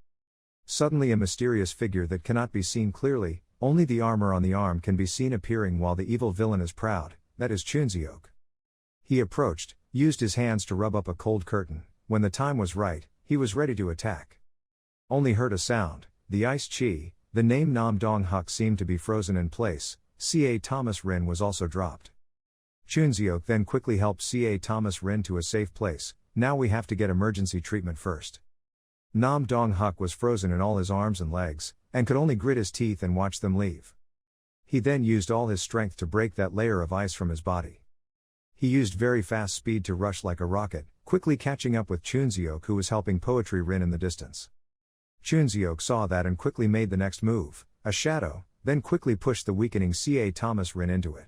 Suddenly a mysterious figure that cannot be seen clearly, only the armor on the arm can be seen appearing while the evil villain is proud, that is Chunseok. He approached, used his hands to rub up a cold curtain. When the time was right, he was ready to attack. Only heard a sound, the ice chi. The name Nam Dong Huk seemed to be frozen in place. C.A. Thomas Rin was also dropped. Chunseok then quickly helped C.A. Thomas Rin to a safe place. "Now we have to get emergency treatment first." Nam Dong Huk was frozen in all his arms and legs, and could only grit his teeth and watch them leave. He then used all his strength to break that layer of ice from his body. He used very fast speed to rush like a rocket, quickly catching up with Chunseok, who was helping Poetry Rin in the distance. Chunseok saw that and quickly made the next move, a shadow, then quickly pushed the weakening C.A. Thomas Rin into it.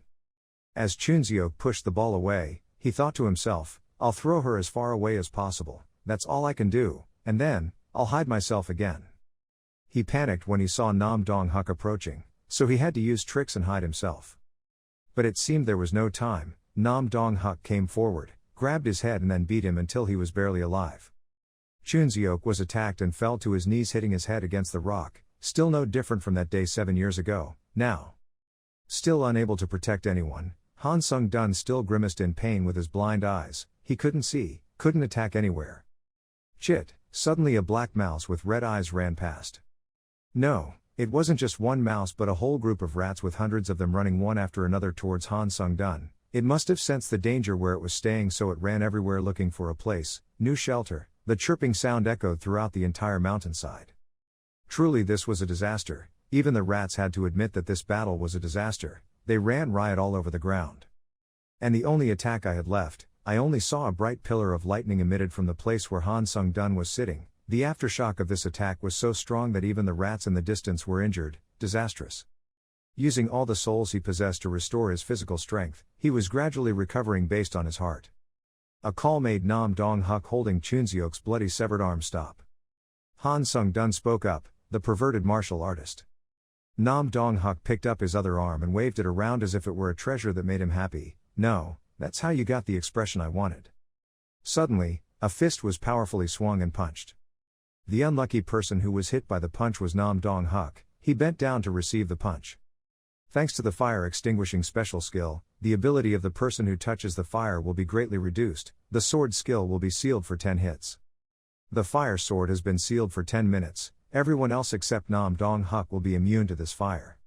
As Chunseok pushed the ball away, he thought to himself, "I'll throw her as far away as possible, that's all I can do, and then, I'll hide myself again." He panicked when he saw Nam Dong Huk approaching, so he had to use tricks and hide himself. But it seemed there was no time. Nam Dong Huk came forward, grabbed his head and then beat him until he was barely alive. Chunseok was attacked and fell to his knees, hitting his head against the rock, still no different from that day 7 years ago. Now, still unable to protect anyone, Han Sung Dun still grimaced in pain with his blind eyes. He couldn't see, couldn't attack anywhere. Chit! Suddenly a black mouse with red eyes ran past. No, it wasn't just one mouse but a whole group of rats with hundreds of them running one after another towards Han Sung Dun. It must have sensed the danger where it was staying, so it ran everywhere looking for a place, new shelter. The chirping sound echoed throughout the entire mountainside. Truly this was a disaster. Even the rats had to admit that this battle was a disaster. They ran riot all over the ground. And the only attack I had left, I only saw a bright pillar of lightning emitted from the place where Han Sung Dun was sitting. The aftershock of this attack was so strong that even the rats in the distance were injured. Disastrous. Using all the souls he possessed to restore his physical strength, he was gradually recovering based on his heart. A call made Nam Dong Huk holding Chunseok's bloody severed arm stop. Han Sung Dun spoke up, the perverted martial artist. Nam Dong Huk picked up his other arm and waved it around as if it were a treasure that made him happy. "No, that's how you got the expression I wanted." Suddenly, a fist was powerfully swung and punched. The unlucky person who was hit by the punch was Nam Dong Huk. He bent down to receive the punch. Thanks to the fire extinguishing special skill, the ability of the person who touches the fire will be greatly reduced. The sword skill will be sealed for 10 hits. The fire sword has been sealed for 10 minutes. Everyone else except Nam Dong Huk will be immune to this fire.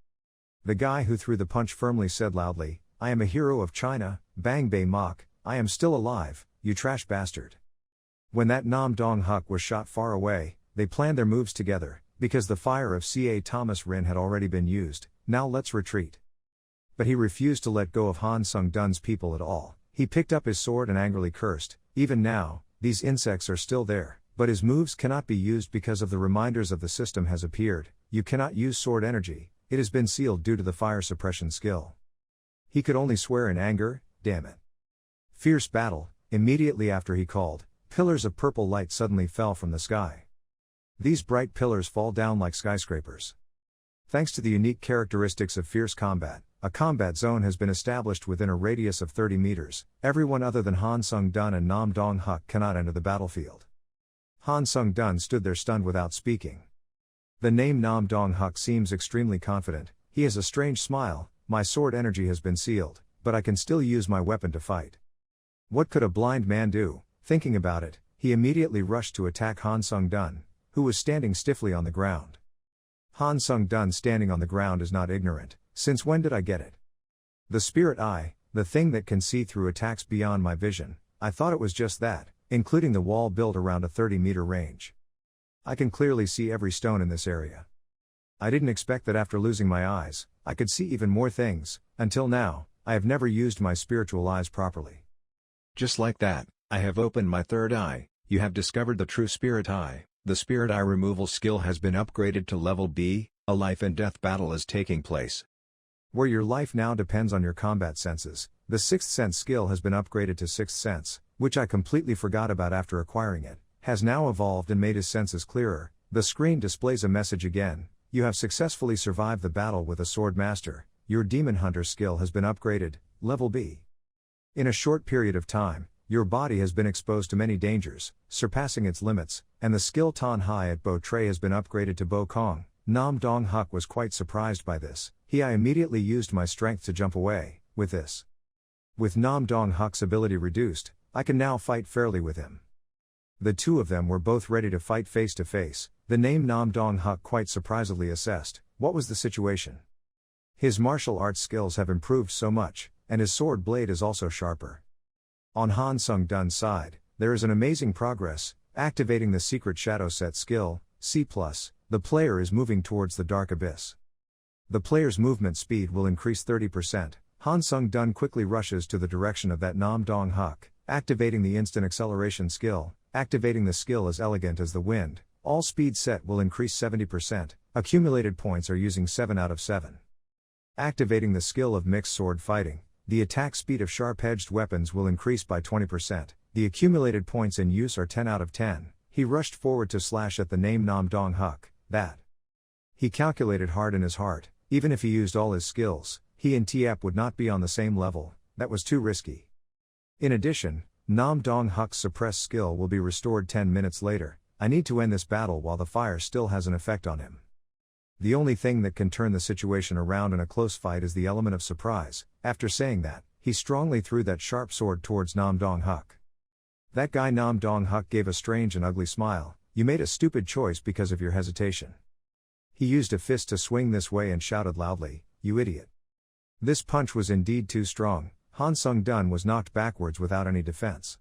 The guy who threw the punch firmly said loudly, "I am a hero of China, Bang Bei Mok, I am still alive, you trash bastard." When that Nam Dong Huk was shot far away, they planned their moves together, because the fire of C.A. Thomas Rin had already been used. "Now let's retreat." But he refused to let go of Han Sung Dun's people at all. He picked up his sword and angrily cursed, "Even now, these insects are still there. but his moves cannot be used because of the reminders of the system has appeared. You cannot use sword energy, it has been sealed due to the fire suppression skill. He could only swear in anger, damn it. Fierce battle. Immediately after he called, pillars of purple light suddenly fell from the sky. These bright pillars fall down like skyscrapers. Thanks to the unique characteristics of fierce combat, a combat zone has been established within a radius of 30 meters. Everyone other than Han Sung-dun and Nam Dong-huk cannot enter the battlefield. Han Sung-dun stood there stunned without speaking. The name Nam Dong-huk seems extremely confident. He has a strange smile. My sword energy has been sealed, but I can still use my weapon to fight. What could a blind man do? Thinking about it, he immediately rushed to attack Han Sung-dun, who was standing stiffly on the ground. Han Sung-dun standing on the ground is not ignorant. Since when did I get it? The spirit eye, the thing that can see through attacks beyond my vision. I thought it was just that, including the wall built around a 30-meter range. I can clearly see every stone in this area. I didn't expect that after losing my eyes, I could see even more things. Until now, I have never used my spiritual eyes properly. Just like that, I have opened my third eye. You have discovered the true spirit eye. The spirit eye removal skill has been upgraded to level B. A life and death battle is taking place, where your life now depends on your combat senses. The sixth sense skill has been upgraded to sixth sense, which I completely forgot about after acquiring it, has now evolved and made his senses clearer. The screen displays a message again. You have successfully survived the battle with a sword master. Your demon hunter skill has been upgraded, level B. In a short period of time, your body has been exposed to many dangers, surpassing its limits, and the skill Tan Hai at Bo Tre has been upgraded to Bo Kong. Nam Dong-huk was quite surprised by this. I immediately used my strength to jump away. With this, with Nam Dong-huk's ability reduced, I can now fight fairly with him. The two of them were both ready to fight face to face. The name Nam Dong-huk quite surprisingly assessed. What was the situation? His martial arts skills have improved so much, and his sword blade is also sharper. On Han Sung-dun's side, there is an amazing progress. Activating the secret shadow set skill, C+, the player is moving towards the dark abyss. The player's movement speed will increase 30%. Han Sung-dun quickly rushes to the direction of that Nam Dong-huk, activating the instant acceleration skill. Activating the skill as elegant as the wind. All speed set will increase 70%. Accumulated points are using 7 out of 7. Activating the skill of mixed sword fighting. The attack speed of sharp-edged weapons will increase by 20%. The accumulated points in use are 10 out of 10. He rushed forward to slash at the name Nam Dong-huk. That. He calculated hard in his heart. Even if he used all his skills, he and Tiep would not be on the same level. That was too risky. In addition, Nam Dong-huk's suppressed skill will be restored 10 minutes later. I need to end this battle while the fire still has an effect on him. The only thing that can turn the situation around in a close fight is the element of surprise. After saying that, he strongly threw that sharp sword towards Nam Dong-huk. That guy Nam Dong-huk gave a strange and ugly smile. You made a stupid choice because of your hesitation. He used a fist to swing this way and shouted loudly, "You idiot." This punch was indeed too strong. Han Sung-dun was knocked backwards without any defense.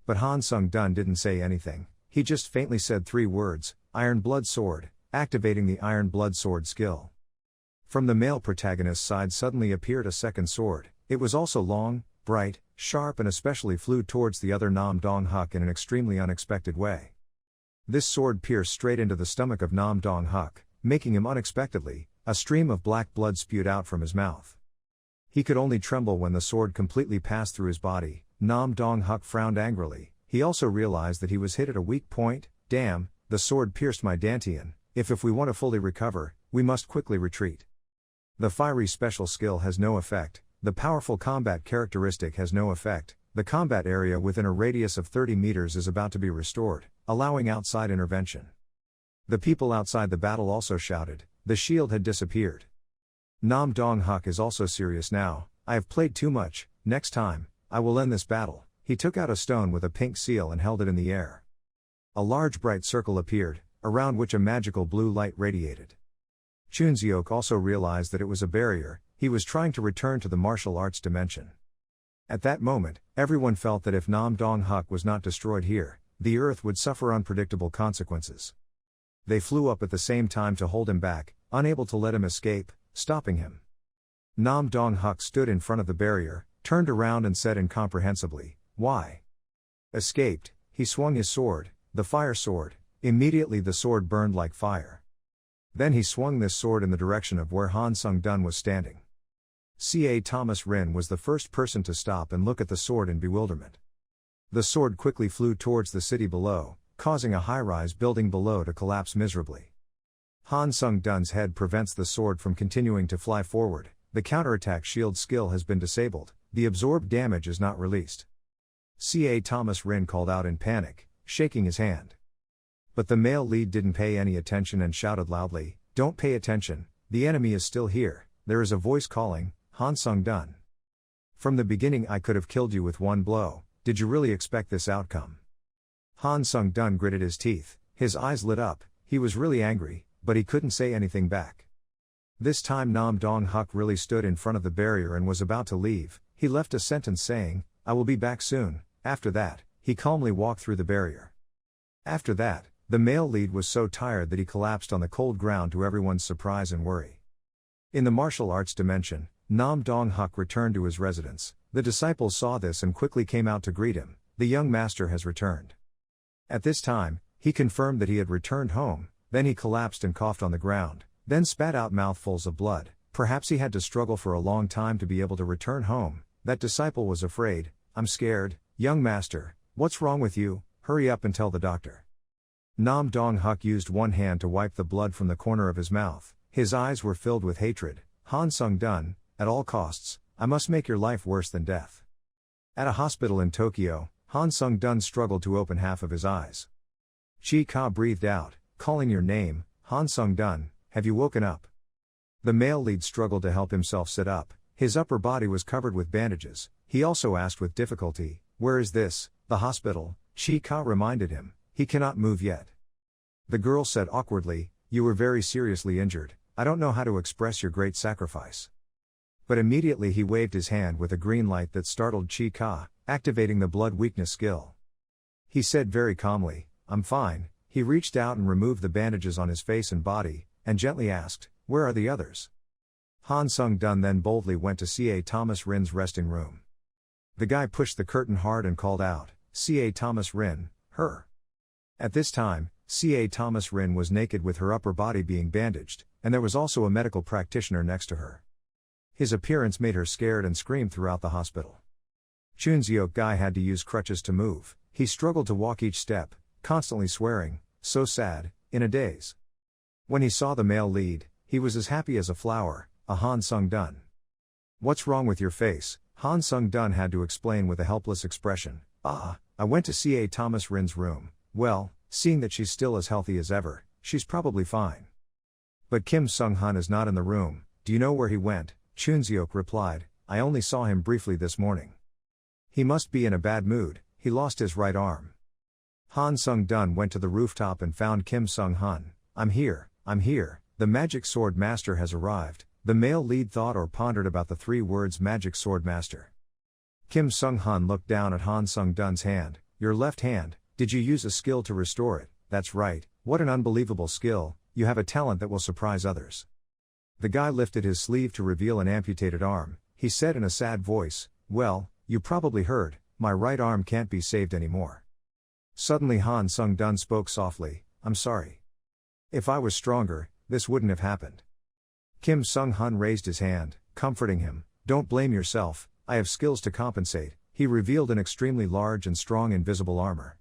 But Han Sung-dun didn't say anything. He just faintly said 3 words, Iron Blood Sword, activating the Iron Blood Sword skill. From the male protagonist's side suddenly appeared a second sword. It was also long, bright, sharp and especially flew towards the other Nam Dong-huk in an extremely unexpected way. This sword pierced straight into the stomach of Nam Dong-huk, making him unexpectedly, a stream of black blood spewed out from his mouth. He could only tremble when the sword completely passed through his body. Nam Dong-huk frowned angrily. He also realized that he was hit at a weak point. Damn, the sword pierced my dantian. If we want to fully recover, we must quickly retreat. The fiery special skill has no effect. The powerful combat characteristic has no effect. The combat area within a radius of 30 meters is about to be restored, allowing outside intervention. The people outside the battle also shouted. The shield had disappeared. Nam Dong-huk is also serious now. I have played too much. Next time, I will end this battle. He took out a stone with a pink seal and held it in the air. A large bright circle appeared, around which a magical blue light radiated. Chunseok also realized that it was a barrier. He was trying to return to the martial arts dimension. At that moment, everyone felt that if Nam Dong-huk was not destroyed here, the earth would suffer unpredictable consequences. They flew up at the same time to hold him back, unable to let him escape, stopping him. Nam Dong-huk stood in front of the barrier, turned around and said incomprehensibly, "Why?" Escaped. He swung his sword. the fire sword. Immediately the sword burned like fire. Then he swung this sword in the direction of where Han Sung-dun was standing. Ca Thomas Rin was the first person to stop and look at the sword in bewilderment. The sword quickly flew towards the city below, causing a high-rise building below to collapse miserably. Han Sung-dun's head prevents the sword from continuing to fly forward. The counterattack shield skill has been disabled, the absorbed damage is not released. Ca Thomas Rin called out in panic, shaking his hand. But the male lead didn't pay any attention and shouted loudly, "Don't pay attention, the enemy is still here." There is a voice calling, "Han Sung-dun. From the beginning I could have killed you with one blow, did you really expect this outcome?" Han Sung-dun gritted his teeth, his eyes lit up, he was really angry, but he couldn't say anything back. This time Nam Dong-huk really stood in front of the barrier and was about to leave. He left a sentence saying, "I will be back soon." After that, he calmly walked through the barrier. After that, the male lead was so tired that he collapsed on the cold ground to everyone's surprise and worry. In the martial arts dimension, Nam Dong-huk returned to his residence. The disciples saw this and quickly came out to greet him. The young master has returned. At this time, he confirmed that he had returned home, then he collapsed and coughed on the ground, then spat out mouthfuls of blood. Perhaps he had to struggle for a long time to be able to return home. That disciple was afraid. "I'm scared, young master, what's wrong with you? Hurry up and tell the doctor." Nam Dong-huk used one hand to wipe the blood from the corner of his mouth. His eyes were filled with hatred. "Han Sung-dun, at all costs, I must make your life worse than death." At a hospital in Tokyo, Han Sung-dun struggled to open half of his eyes. Chi-ka breathed out, calling your name, "Han Sung-dun, have you woken up?" The male lead struggled to help himself sit up. His upper body was covered with bandages. He also asked with difficulty, "Where is this?" "The hospital," Chi-ka reminded him. "He cannot move yet." The girl said awkwardly, "You were very seriously injured. I don't know how to express your great sacrifice." But immediately he waved his hand with a green light that startled Chi-ka, activating the blood weakness skill. He said very calmly, "I'm fine." He reached out and removed the bandages on his face and body, and gently asked, "Where are the others?" Han Sung-dun then boldly went to Ca Thomas Rin's resting room. The guy pushed the curtain hard and called out, "Ca Thomas Rin, her." At this time, Ca Thomas Rin was naked with her upper body being bandaged, and there was also a medical practitioner next to her. His appearance made her scared and screamed throughout the hospital. Chunseok guy had to use crutches to move. He struggled to walk each step, constantly swearing, "So sad," in a daze. When he saw the male lead, he was as happy as a flower, a Han Sung-dun. "What's wrong with your face?" Han Sung-dun had to explain with a helpless expression. I went to Ca Thomas Rin's room. Well, seeing that she's still as healthy as ever, she's probably fine. But Kim Sung-hun is not in the room. Do you know where he went?" Chunseok replied, "I only saw him briefly this morning. He must be in a bad mood, he lost his right arm." Han Sung-dun went to the rooftop and found Kim Sung-hun. I'm here, the magic sword master has arrived." The male lead thought or pondered about the 3 words magic sword master. Kim Sung-hun looked down at Han Sung-dun's hand. "Your left hand, did you use a skill to restore it?" "That's right, what an unbelievable skill, you have a talent that will surprise others." The guy lifted his sleeve to reveal an amputated arm. He said in a sad voice, "Well, you probably heard, my right arm can't be saved anymore." Suddenly Han Sung-dun spoke softly, "I'm sorry. If I was stronger, this wouldn't have happened." Kim Sung-hun raised his hand, comforting him, "Don't blame yourself, I have skills to compensate." He revealed an extremely large and strong invisible armor.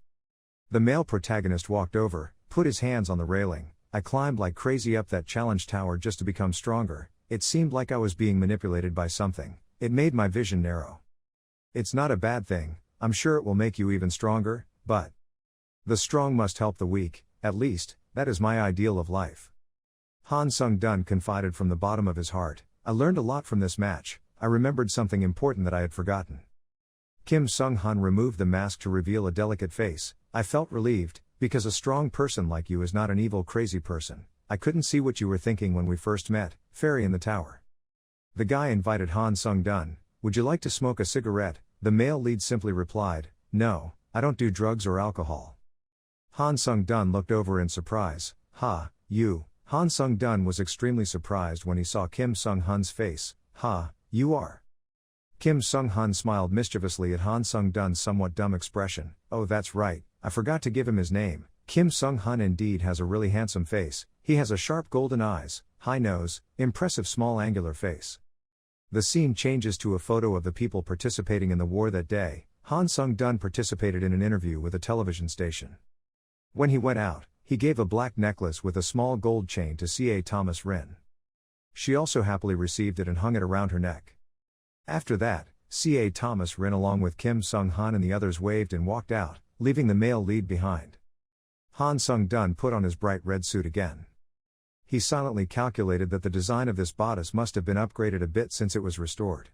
The male protagonist walked over, put his hands on the railing. "I climbed like crazy up that challenge tower just to become stronger. It seemed like I was being manipulated by something. It made my vision narrow. It's not a bad thing, I'm sure it will make you even stronger, but the strong must help the weak, at least, that is my ideal of life." Han Sung-dun confided from the bottom of his heart, "I learned a lot from this match, I remembered something important that I had forgotten." Kim Sung-hun removed the mask to reveal a delicate face. "I felt relieved, because a strong person like you is not an evil crazy person. I couldn't see what you were thinking when we first met, fairy in the tower." The guy invited Han Sung-dun, "Would you like to smoke a cigarette?" The male lead simply replied, "No, I don't do drugs or alcohol." Han Sung-dun looked over in surprise. You. Han Sung-dun was extremely surprised when he saw Kim Sung-hun's face. You are. Kim Sung-hun smiled mischievously at Han Sung-dun's somewhat dumb expression. "Oh, that's right, I forgot to give him his name. Kim Sung-hun indeed has a really handsome face. He has a sharp golden eyes, high nose, impressive small angular face. The scene changes to a photo of the people participating in the war that day. Han Sung-dun participated in an interview with a television station. When he went out, he gave a black necklace with a small gold chain to C.A. Thomas Rin. She also happily received it and hung it around her neck. After that, C.A. Thomas Rin along with Kim Sung-hun and the others waved and walked out, leaving the male lead behind. Han Sung-dun put on his bright red suit again. He silently calculated that the design of this bodice must have been upgraded a bit since it was restored.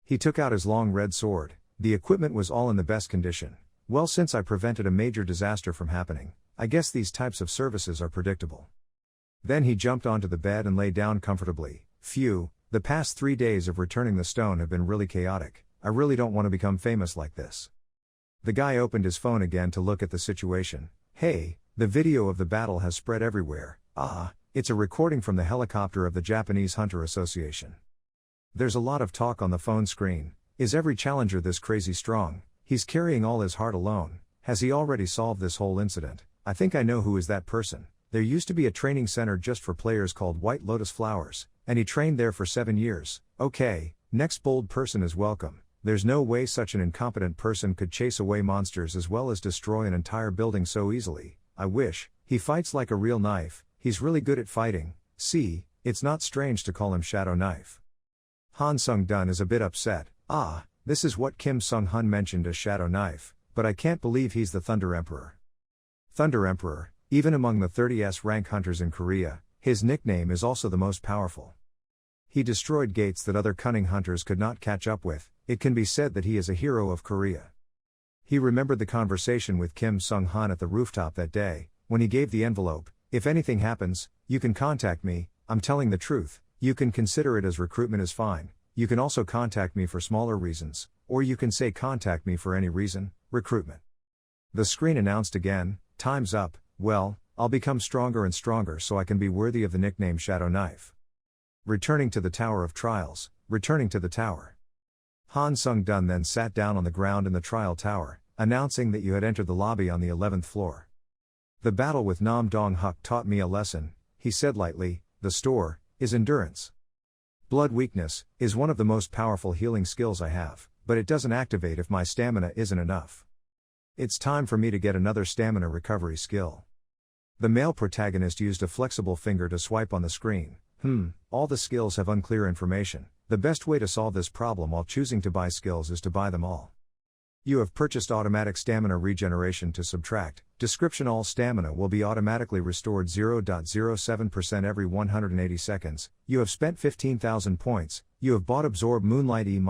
He took out his long red sword. The equipment was all in the best condition. Well, since I prevented a major disaster from happening, I guess these types of services are predictable. Then he jumped onto the bed and lay down comfortably. Phew, the past 3 days of returning the stone have been really chaotic. I really don't want to become famous like this. The guy opened his phone again to look at the situation. Hey, the video of the battle has spread everywhere. It's a recording from the helicopter of the Japanese Hunter Association. There's a lot of talk on the phone screen. Is every challenger this crazy strong? He's carrying all his heart alone. Has he already solved this whole incident? I think I know who is that person. There used to be a training center just for players called White Lotus Flowers, and he trained there for 7 years. Okay, next bold person is welcome. There's no way such an incompetent person could chase away monsters as well as destroy an entire building so easily. I wish. He fights like a real knife. He's really good at fighting. See, it's not strange to call him Shadow Knife. Han Sung-dun is a bit upset. This is what Kim Sung-hun mentioned as Shadow Knife, but I can't believe he's the Thunder Emperor. Thunder Emperor, even among the 30s rank hunters in Korea, his nickname is also the most powerful. He destroyed gates that other cunning hunters could not catch up with. It can be said that he is a hero of Korea. He remembered the conversation with Kim Sung-hun at the rooftop that day, when he gave the envelope. If anything happens, you can contact me. I'm telling the truth. You can consider it as recruitment is fine. You can also contact me for smaller reasons, or you can say contact me for any reason, recruitment. The screen announced again, time's up. Well, I'll become stronger and stronger so I can be worthy of the nickname Shadow Knife. Returning to the Tower of Trials, returning to the tower. Han Sung-dun then sat down on the ground in the trial tower, announcing that you had entered the lobby on the 11th floor. The battle with Nam Dong-huk taught me a lesson, he said lightly. The store is endurance. Blood weakness is one of the most powerful healing skills I have, but it doesn't activate if my stamina isn't enough. It's time for me to get another stamina recovery skill. The male protagonist used a flexible finger to swipe on the screen. All the skills have unclear information. The best way to solve this problem while choosing to buy skills is to buy them all. You have purchased automatic stamina regeneration to subtract. Description: all stamina will be automatically restored 0.07% every 180 seconds. You have spent 15,000 points. You have bought Absorb Moonlight E-.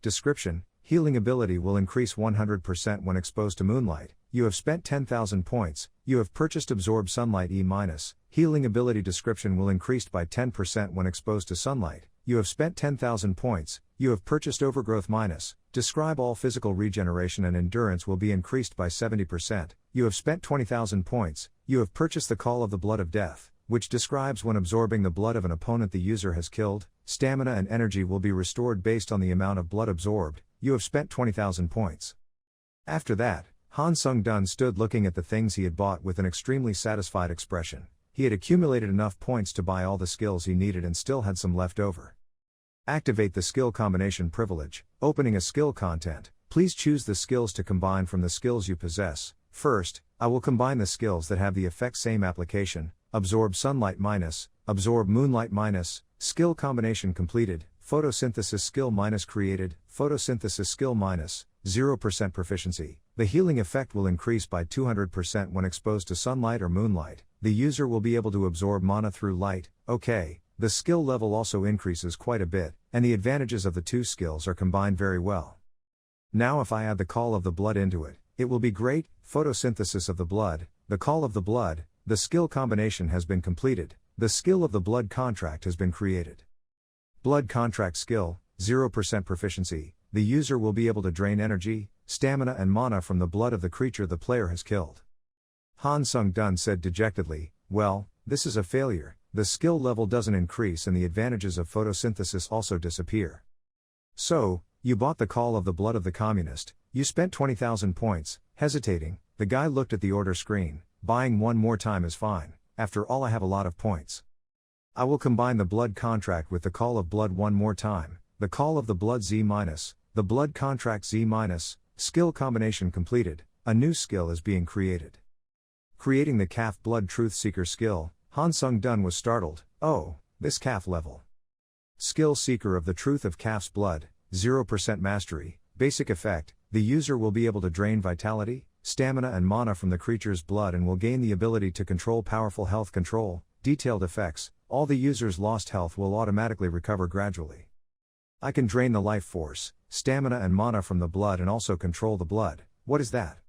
Description: healing ability will increase 100% when exposed to moonlight. You have spent 10,000 points. You have purchased Absorb Sunlight E-. Healing ability description will increase by 10% when exposed to sunlight. You have spent 10,000 points. You have purchased Overgrowth -. Describe: all physical regeneration and endurance will be increased by 70%. You have spent 20,000 points. You have purchased the Call of the Blood of Death, which describes when absorbing the blood of an opponent the user has killed. Stamina and energy will be restored based on the amount of blood absorbed. You have spent 20,000 points. After that, Han Sung-dun stood looking at the things he had bought with an extremely satisfied expression. He had accumulated enough points to buy all the skills he needed and still had some left over. Activate the skill combination privilege. Opening a skill content. Please choose the skills to combine from the skills you possess. First, I will combine the skills that have the effect same application. Absorb Sunlight -, Absorb Moonlight -, skill combination completed. Photosynthesis skill created. Photosynthesis skill -0% proficiency. The healing effect will increase by 200% when exposed to sunlight or moonlight. The user will be able to absorb mana through light. Okay, the skill level also increases quite a bit, and the advantages of the two skills are combined very well. Now if I add the Call of the Blood into it, it will be great. Photosynthesis of the blood, the Call of the Blood, the skill combination has been completed. The skill of the Blood contract has been created. Blood contract skill, 0% proficiency. The user will be able to drain energy, stamina and mana from the blood of the creature the player has killed. Han Sung-dun said dejectedly, well, this is a failure. The skill level doesn't increase and the advantages of photosynthesis also disappear. So, You bought the call of the blood of the communist, you spent 20,000 points. Hesitating, the guy looked at the order screen. Buying one more time is fine, after all I have a lot of points. I will combine the blood contract with the call of blood one more time, the call of the blood Z-, the blood contract Z-, skill combination completed, a new skill is being created. Creating the calf blood truth seeker skill, Han Sung-dun was startled. Oh, this calf level. Skill seeker of the truth of calf's blood, 0% mastery, basic effect, the user will be able to drain vitality, stamina and mana from the creature's blood and will gain the ability to control powerful health control. Detailed effects, all the user's lost health will automatically recover gradually. I can drain the life force, stamina and mana from the blood and also control the blood. What is that?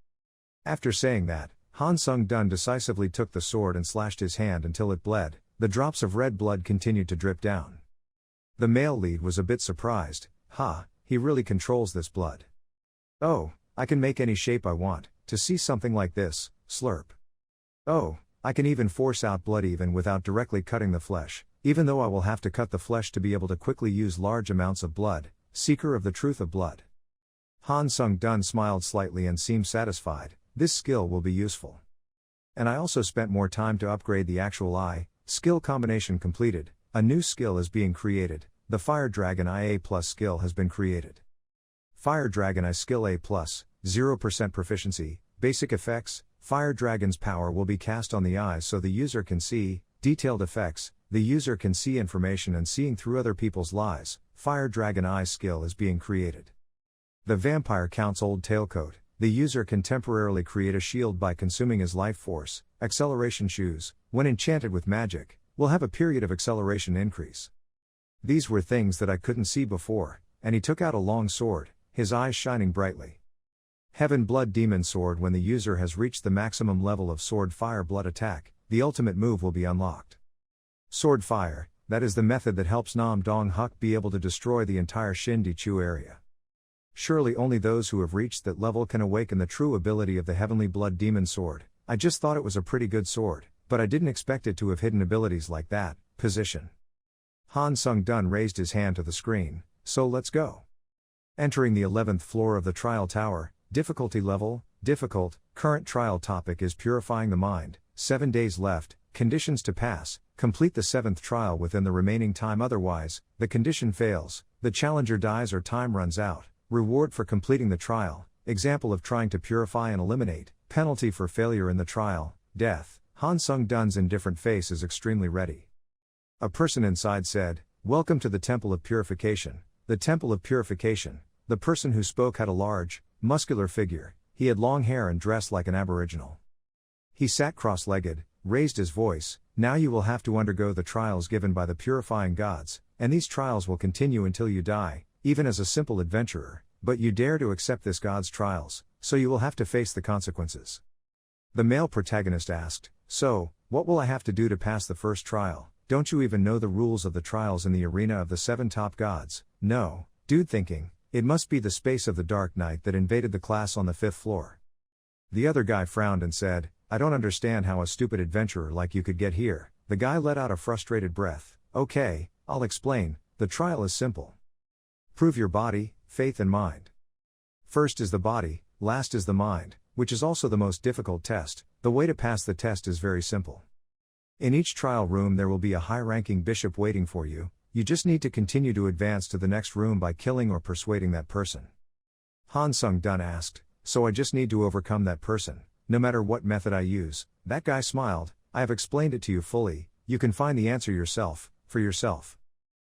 After saying that, Han Sung-dun decisively took the sword and slashed his hand until it bled. The drops of red blood continued to drip down. The male lead was a bit surprised. He really controls this blood. Oh, I can make any shape I want. To see something like this, slurp. Oh, I can even force out blood even without directly cutting the flesh, even though I will have to cut the flesh to be able to quickly use large amounts of blood. Seeker of the truth of blood. Han Sung-dun smiled slightly and seemed satisfied. This skill will be useful. And I also spent more time to upgrade the actual skill combination completed. A new skill is being created. The Fire Dragon IA Plus skill has been created. Fire Dragon I skill A+, 0% proficiency, basic effects, Fire Dragon's power will be cast on the eyes so the user can see. Detailed effects, the user can see information and seeing through other people's lies. Fire Dragon Eye skill is being created. The Vampire Count's Old Tailcoat, the user can temporarily create a shield by consuming his life force. Acceleration Shoes, when enchanted with magic, will have a period of acceleration increase. These were things that I couldn't see before, and he took out a long sword, his eyes shining brightly. Heaven Blood Demon Sword. When the user has reached the maximum level of Sword Fire Blood attack, the ultimate move will be unlocked. Sword Fire, that is the method that helps Nam Dong Huk be able to destroy the entire Shin Chu area. Surely only those who have reached that level can awaken the true ability of the Heavenly Blood Demon Sword. I just thought it was a pretty good sword, but I didn't expect it to have hidden abilities like that. Position. Han Sung-dun raised his hand to the screen. So let's go. Entering the 11th floor of the trial tower. Difficulty level, difficult. Current trial topic is purifying the mind. 7 days left. Conditions to pass. Complete the 7th trial within the remaining time, otherwise, the condition fails, the challenger dies or time runs out. Reward for completing the trial. Example of trying to purify and eliminate. Penalty for failure in the trial, death. Han Sung-dun's indifferent face is extremely ready. A person inside said, "Welcome to the Temple of Purification." The Temple of Purification. The person who spoke had a large, muscular figure. He had long hair and dressed like an aboriginal. He sat cross-legged, raised his voice. Now you will have to undergo the trials given by the purifying gods, and these trials will continue until you die, even as a simple adventurer, but you dare to accept this god's trials, so you will have to face the consequences. The male protagonist asked, "So, what will I have to do to pass the first trial? Don't you even know the rules of the trials in the arena of the 7 top gods?" "No, dude." Thinking, it must be the space of the Dark Knight that invaded the class on the 5th floor. The other guy frowned and said, "I don't understand how a stupid adventurer like you could get here." The guy let out a frustrated breath. "Okay, I'll explain. The trial is simple. Prove your body, faith and mind. First is the body, last is the mind, which is also the most difficult test. The way to pass the test is very simple. In each trial room there will be a high-ranking bishop waiting for you. You just need to continue to advance to the next room by killing or persuading that person." Han Sung-dun asked, "So I just need to overcome that person, no matter what method I use?" That guy smiled. "I have explained it to you fully, you can find the answer for yourself.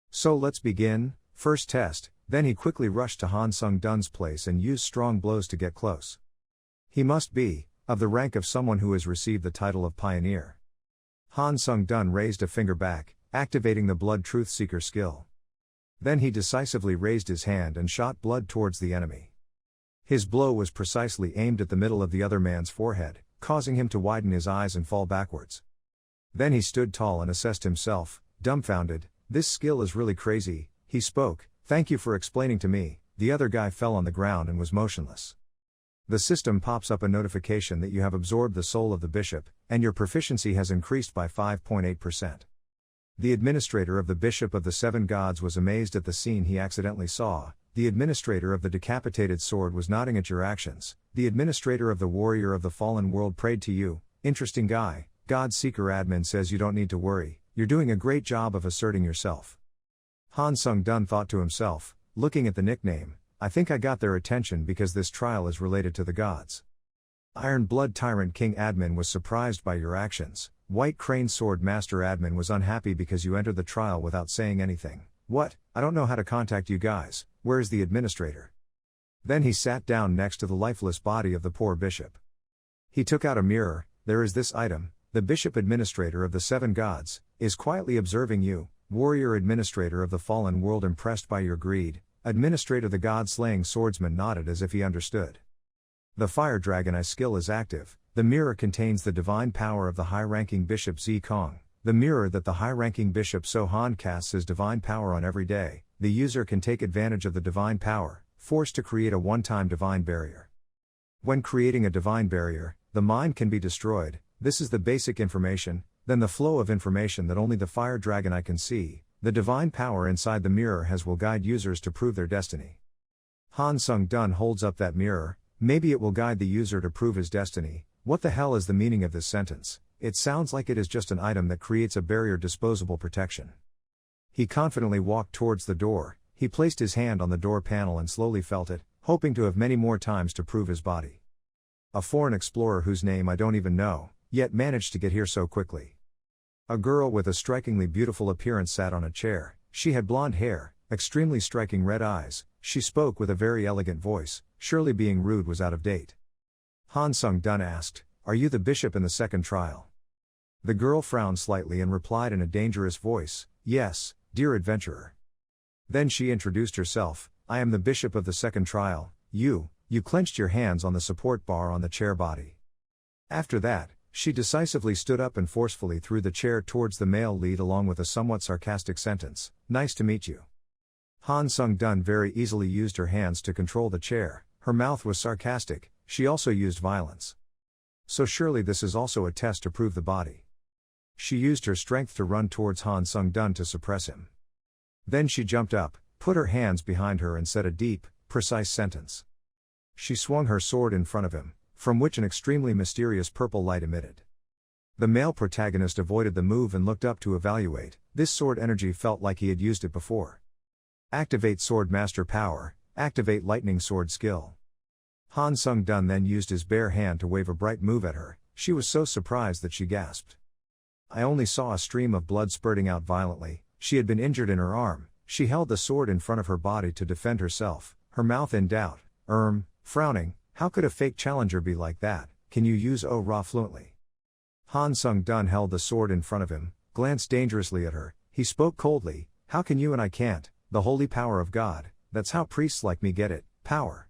So let's begin. First test." Then he quickly rushed to Han Sung-dun's place and used strong blows to get close. He must be of the rank of someone who has received the title of pioneer. Han Sung-dun raised a finger back, activating the Blood Truth Seeker skill. Then he decisively raised his hand and shot blood towards the enemy. His blow was precisely aimed at the middle of the other man's forehead, causing him to widen his eyes and fall backwards. Then he stood tall and assessed himself, dumbfounded. "This skill is really crazy," he spoke. "Thank you for explaining to me." The other guy fell on the ground and was motionless. The system pops up a notification that you have absorbed the soul of the bishop, and your proficiency has increased by 5.8%. The administrator of the Bishop of the 7 Gods was amazed at the scene he accidentally saw. the administrator of the decapitated sword was nodding at your actions. The administrator of the warrior of the fallen world prayed to you. Interesting guy. God Seeker admin says you don't need to worry, you're doing a great job of asserting yourself. Han Sung-dun thought to himself, looking at the nickname, I think I got their attention because this trial is related to the gods. Iron Blood Tyrant King admin was surprised by your actions. White Crane Sword Master admin was unhappy because you entered the trial without saying anything. What? I don't know how to contact you guys, where is the administrator? Then he sat down next to the lifeless body of the poor bishop. He took out a mirror. There is this item. The bishop administrator of the seven gods is quietly observing you. Warrior administrator of the fallen world impressed by your greed. Administrator the god-slaying swordsman nodded as if he understood. The fire dragon eye skill is active. The mirror contains the divine power of the high-ranking bishop Z Kong. The mirror that the high-ranking bishop So Han casts his divine power on every day. The user can take advantage of the divine power, forced to create a one-time divine barrier. When creating a divine barrier, the mind can be destroyed. This is the basic information, then the flow of information that only the fire dragon eye can see. The divine power inside the mirror will guide users to prove their destiny. Han Sung-dun holds up that mirror. Maybe it will guide the user to prove his destiny. What the hell is the meaning of this sentence? It sounds like it is just an item that creates a barrier disposable protection. He confidently walked towards the door. He placed his hand on the door panel and slowly felt it, hoping to have many more times to prove his body. A foreign explorer whose name I don't even know, yet managed to get here so quickly. A girl with a strikingly beautiful appearance sat on a chair. She had blonde hair, extremely striking red eyes. She spoke with a very elegant voice. Surely being rude was out of date. Han Sung-dun asked, "Are you the bishop in the second trial?" The girl frowned slightly and replied in a dangerous voice, "Yes, dear adventurer." Then she introduced herself, "I am the bishop of the second trial, you clenched your hands on the support bar on the chair body." After that, she decisively stood up and forcefully threw the chair towards the male lead along with a somewhat sarcastic sentence, "Nice to meet you." Han Sung-dun very easily used her hands to control the chair. Her mouth was sarcastic. She also used violence. So surely this is also a test to prove the body. She used her strength to run towards Han Sung-dun to suppress him. Then she jumped up, put her hands behind her and said a deep, precise sentence. She swung her sword in front of him, from which an extremely mysterious purple light emitted. The male protagonist avoided the move and looked up to evaluate. This sword energy felt like he had used it before. Activate Sword Master Power, activate Lightning Sword Skill. Han Sung-dun then used his bare hand to wave a bright move at her. She was so surprised that she gasped. I only saw a stream of blood spurting out violently. She had been injured in her arm. She held the sword in front of her body to defend herself, her mouth in doubt, frowning. How could a fake challenger be like that? Can you use Ra fluently? Han Sung-dun held the sword in front of him, glanced dangerously at her. He spoke coldly, "How can you and I can't? The holy power of God, that's how priests like me get it, power."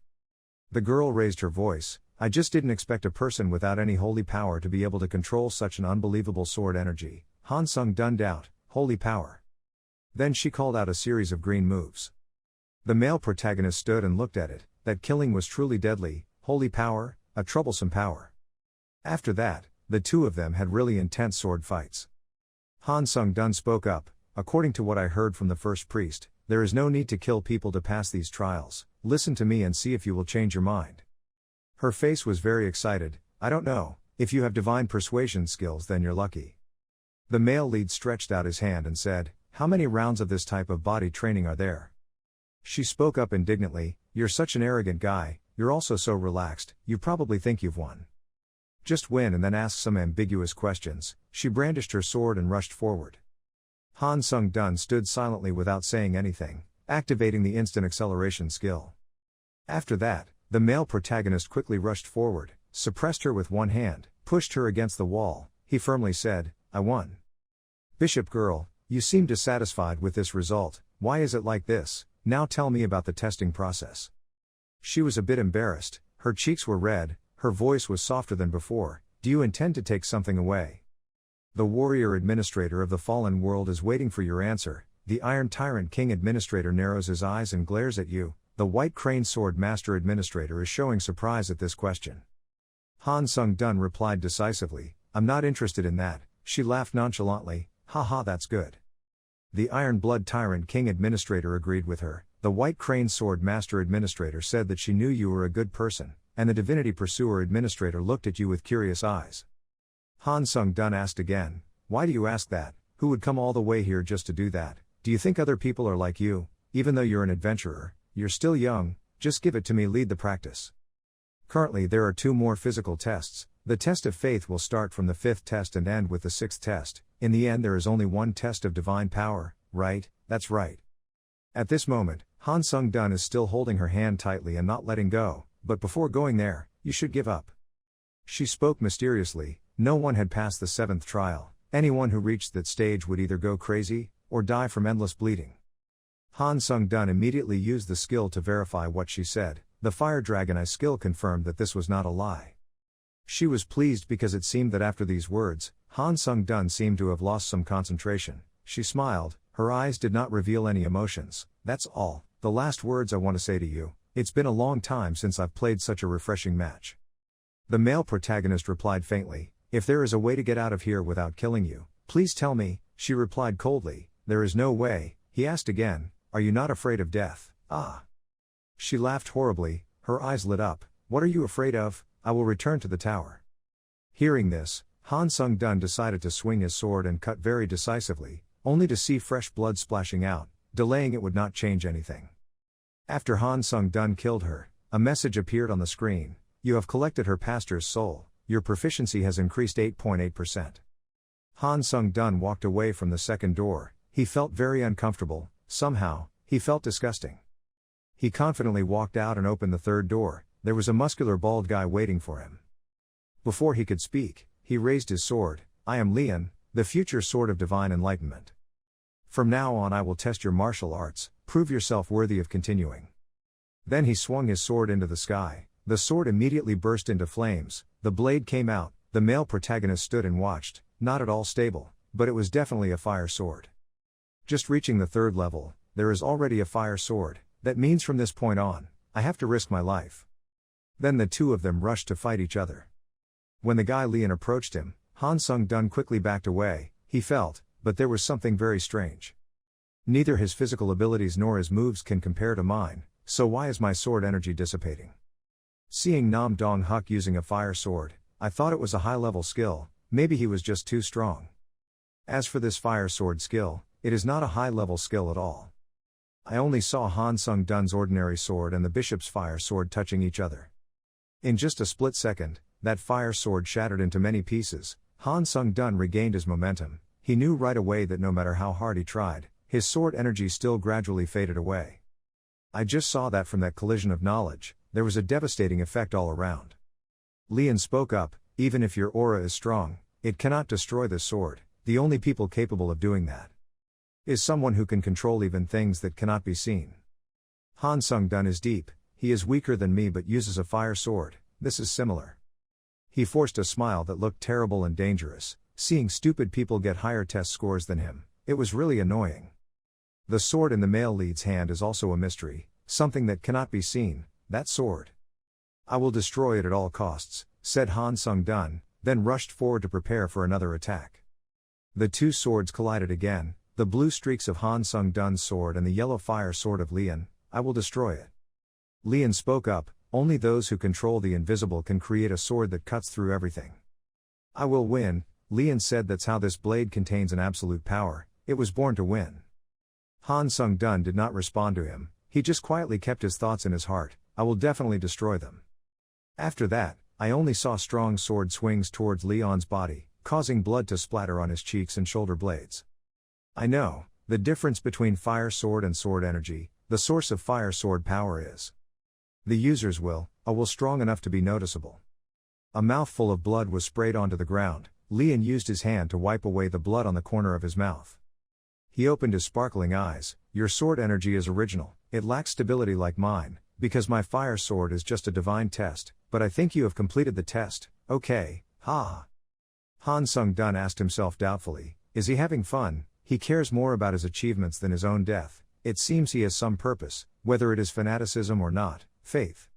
The girl raised her voice, "I just didn't expect a person without any holy power to be able to control such an unbelievable sword energy." Han Sung-dun doubt, "Holy power." Then she called out a series of green moves. The male protagonist stood and looked at it. That killing was truly deadly. Holy power, a troublesome power. After that, the two of them had really intense sword fights. Han Sung-dun spoke up, "According to what I heard from the first priest, there is no need to kill people to pass these trials. Listen to me and see if you will change your mind." Her face was very excited. "I don't know, if you have divine persuasion skills then you're lucky." The male lead stretched out his hand and said, "How many rounds of this type of body training are there?" She spoke up indignantly, "You're such an arrogant guy, you're also so relaxed, you probably think you've won. Just win and then ask some ambiguous questions." She brandished her sword and rushed forward. Han Sung-dun stood silently without saying anything, activating the instant acceleration skill. After that, the male protagonist quickly rushed forward, suppressed her with one hand, pushed her against the wall. He firmly said, "I won." "Bishop girl, you seem dissatisfied with this result. Why is it like this? Now tell me about the testing process." She was a bit embarrassed, her cheeks were red, her voice was softer than before. "Do you intend to take something away?" "The warrior administrator of the fallen world is waiting for your answer." The Iron Tyrant King administrator narrows his eyes and glares at you. The White Crane Sword Master administrator is showing surprise at this question. Han Sung-dun replied decisively, "I'm not interested in that." She laughed nonchalantly, "Haha, that's good." The Iron Blood Tyrant King administrator agreed with her. The White Crane Sword Master Administrator said that she knew you were a good person, and the Divinity Pursuer Administrator looked at you with curious eyes. Han Sung-dun asked again, why do you ask that? Who would come all the way here just to do that? Do you think other people are like you? Even though you're an adventurer, you're still young, just give it to me, lead the practice. Currently there are 2 more physical tests. The test of faith will start from the 5th test and end with the 6th test. In the end there is only one test of divine power, right? That's right. At this moment, Han Sung-dun is still holding her hand tightly and not letting go, but before going there, you should give up. She spoke mysteriously. No one had passed the 7th trial. Anyone who reached that stage would either go crazy, or die from endless bleeding. Han Sung-dun immediately used the skill to verify what she said. The Fire Dragon Eye skill confirmed that this was not a lie. She was pleased because it seemed that after these words, Han Sung-dun seemed to have lost some concentration. She smiled, her eyes did not reveal any emotions. That's all, the last words I want to say to you. It's been a long time since I've played such a refreshing match. The male protagonist replied faintly, if there is a way to get out of here without killing you, please tell me. She replied coldly, there is no way. He asked again, are you not afraid of death? Ah. She laughed horribly, her eyes lit up. What are you afraid of? I will return to the tower. Hearing this, Han Sung-dun decided to swing his sword and cut very decisively, only to see fresh blood splashing out. Delaying it would not change anything. After Han Sung-dun killed her, a message appeared on the screen. You have collected her pastor's soul. Your proficiency has increased 8.8%. Han Sung-dun walked away from the second door. He felt very uncomfortable. Somehow, he felt disgusting. He confidently walked out and opened the third door. There was a muscular bald guy waiting for him. Before he could speak, he raised his sword. I am Leon, the future sword of divine enlightenment. From now on I will test your martial arts, prove yourself worthy of continuing. Then he swung his sword into the sky. The sword immediately burst into flames, the blade came out, the male protagonist stood and watched, not at all stable, but it was definitely a fire sword. Just reaching the 3rd level, there is already a fire sword. That means from this point on, I have to risk my life. Then the 2 of them rushed to fight each other. When the guy Leon approached him, Han Sung-dun quickly backed away. He felt, but there was something very strange. Neither his physical abilities nor his moves can compare to mine, so why is my sword energy dissipating? Seeing Nam Dong-huk using a fire sword, I thought it was a high-level skill. Maybe he was just too strong. As for this fire sword skill, it is not a high-level skill at all. I only saw Han Sung-dun's ordinary sword and the bishop's fire sword touching each other. In just a split second, that fire sword shattered into many pieces. Han Sung-dun regained his momentum. He knew right away that no matter how hard he tried, his sword energy still gradually faded away. I just saw that from that collision of knowledge, there was a devastating effect all around. Leon spoke up, even if your aura is strong, it cannot destroy this sword. The only people capable of doing that is someone who can control even things that cannot be seen. Han Sung-dun is deep, he is weaker than me but uses a fire sword, this is similar. He forced a smile that looked terrible and dangerous, seeing stupid people get higher test scores than him, it was really annoying. The sword in the male lead's hand is also a mystery, something that cannot be seen, that sword. I will destroy it at all costs, said Han Sung-dun, then rushed forward to prepare for another attack. The 2 swords collided again, the blue streaks of Han Sung-dun's sword and the yellow fire sword of Leon. I will destroy it. Leon spoke up, only those who control the invisible can create a sword that cuts through everything. I will win, Leon said, that's how this blade contains an absolute power, it was born to win. Han Sung-dun did not respond to him, he just quietly kept his thoughts in his heart, I will definitely destroy them. After that, I only saw strong sword swings towards Leon's body, causing blood to splatter on his cheeks and shoulder blades. I know, the difference between fire sword and sword energy, the source of fire sword power is. The user's will strong enough to be noticeable. A mouthful of blood was sprayed onto the ground, Leon used his hand to wipe away the blood on the corner of his mouth. He opened his sparkling eyes, your sword energy is original, it lacks stability like mine, because my fire sword is just a divine test, but I think you have completed the test, okay, ha. Han Sung-dun asked himself doubtfully, is he having fun? He cares more about his achievements than his own death, it seems he has some purpose, whether it is fanaticism or not, faith.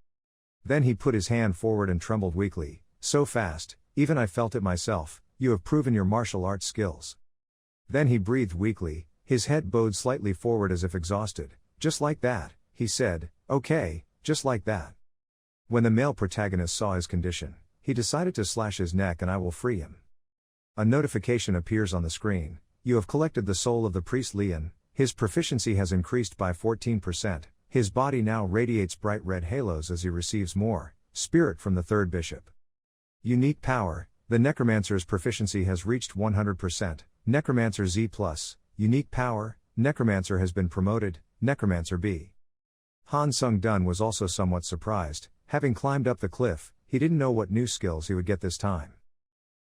Then he put his hand forward and trembled weakly, so fast, even I felt it myself, you have proven your martial arts skills. Then he breathed weakly, his head bowed slightly forward as if exhausted, just like that, he said, "Okay, just like that." When the male protagonist saw his condition, he decided to slash his neck and I will free him. A notification appears on the screen. You have collected the soul of the priest Leon. His proficiency has increased by 14%. His body now radiates bright red halos as he receives more spirit from the third bishop. Unique power. The Necromancer's proficiency has reached 100%. Necromancer Z+. Unique power. Necromancer has been promoted. Necromancer B. Han Sung-dun was also somewhat surprised. Having climbed up the cliff, he didn't know what new skills he would get this time.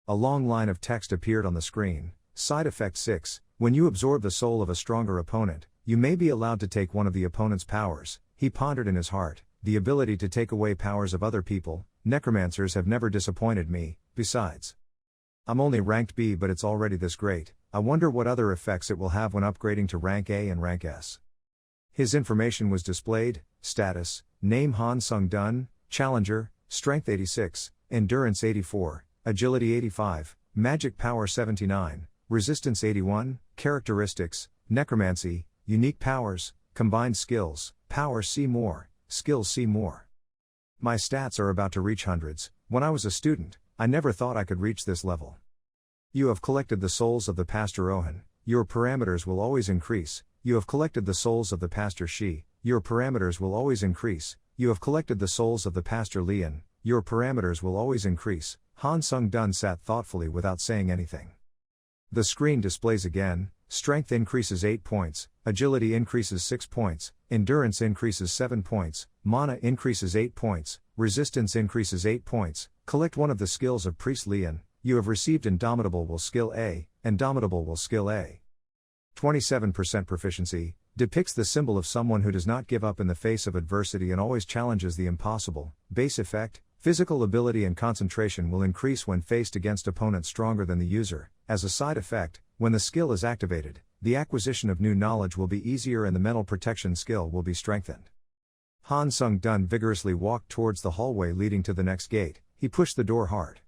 A long line of text appeared on the screen. Side effect 6. When you absorb the soul of a stronger opponent, you may be allowed to take one of the opponent's powers. He pondered in his heart, the ability to take away powers of other people. Necromancers have never disappointed me, besides. I'm only ranked B, but it's already this great. I wonder what other effects it will have when upgrading to rank A and rank S. His information was displayed. Status, name Han Sung-dun, Challenger, Strength 86, Endurance 84, Agility 85, Magic Power 79, Resistance 81, Characteristics, Necromancy, Unique Powers, Combined Skills, Power C more, Skills C more. My stats are about to reach hundreds. When I was a student, I never thought I could reach this level. You have collected the souls of the Pastor Ohan. Your parameters will always increase. You have collected the souls of the Pastor Shi. Your parameters will always increase. You have collected the souls of the Pastor Leon. Your parameters will always increase. Han Sung-dun sat thoughtfully without saying anything. The screen displays again. Strength increases 8 points, Agility increases 6 points, Endurance increases 7 points, Mana increases 8 points, Resistance increases 8 points. Collect one of the skills of Priest Leon. You have received Indomitable Will Skill A, Indomitable Will Skill A. 27% proficiency, depicts the symbol of someone who does not give up in the face of adversity and always challenges the impossible. Base effect, physical ability and concentration will increase when faced against opponents stronger than the user. As a side effect, when the skill is activated, the acquisition of new knowledge will be easier and the mental protection skill will be strengthened. Han Sung-dun vigorously walked towards the hallway leading to the next gate. He pushed the door hard.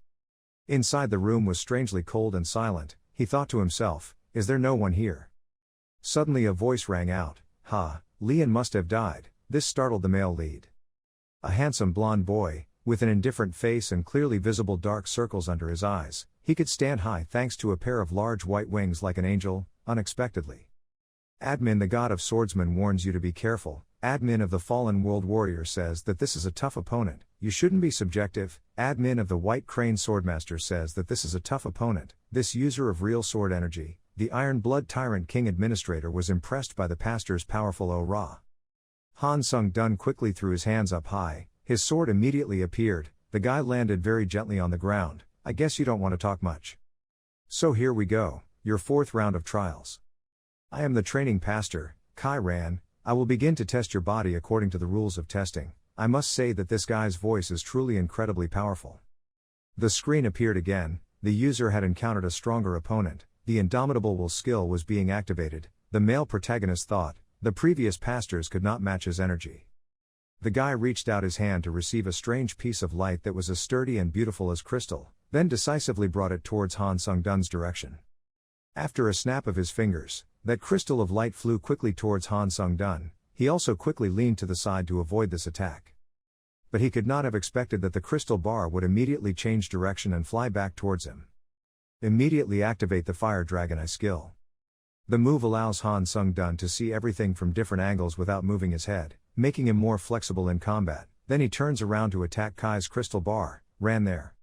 Inside the room was strangely cold and silent. He thought to himself, is there no one here? Suddenly a voice rang out, "Ha, Leon must have died." This startled the male lead. A handsome blonde boy, with an indifferent face and clearly visible dark circles under his eyes, he could stand high thanks to a pair of large white wings like an angel, unexpectedly. Admin the God of Swordsmen warns you to be careful. Admin of the Fallen World Warrior says that this is a tough opponent, you shouldn't be subjective. Admin of the White Crane Swordmaster says that this is a tough opponent, this user of real sword energy. The Iron Blood Tyrant King Administrator was impressed by the pastor's powerful aura. Han Sung-dun quickly threw his hands up high, his sword immediately appeared. The guy landed very gently on the ground. I guess you don't want to talk much. So here we go, your 4th round of trials. I am the training pastor, Kai Ran. I will begin to test your body according to the rules of testing. I must say that this guy's voice is truly incredibly powerful. The screen appeared again. The user had encountered a stronger opponent. The Indomitable Will skill was being activated. The male protagonist thought, the previous pastors could not match his energy. The guy reached out his hand to receive a strange piece of light that was as sturdy and beautiful as crystal, then decisively brought it towards Han Sung-dun's direction. After a snap of his fingers, that crystal of light flew quickly towards Han Sung-dun. He also quickly leaned to the side to avoid this attack. But he could not have expected that the crystal bar would immediately change direction and fly back towards him. Immediately activate the Fire Dragon Eye skill. The move allows Han Sung-dun to see everything from different angles without moving his head, making him more flexible in combat. Then he turns around to attack Kai's crystal bar. Ran there.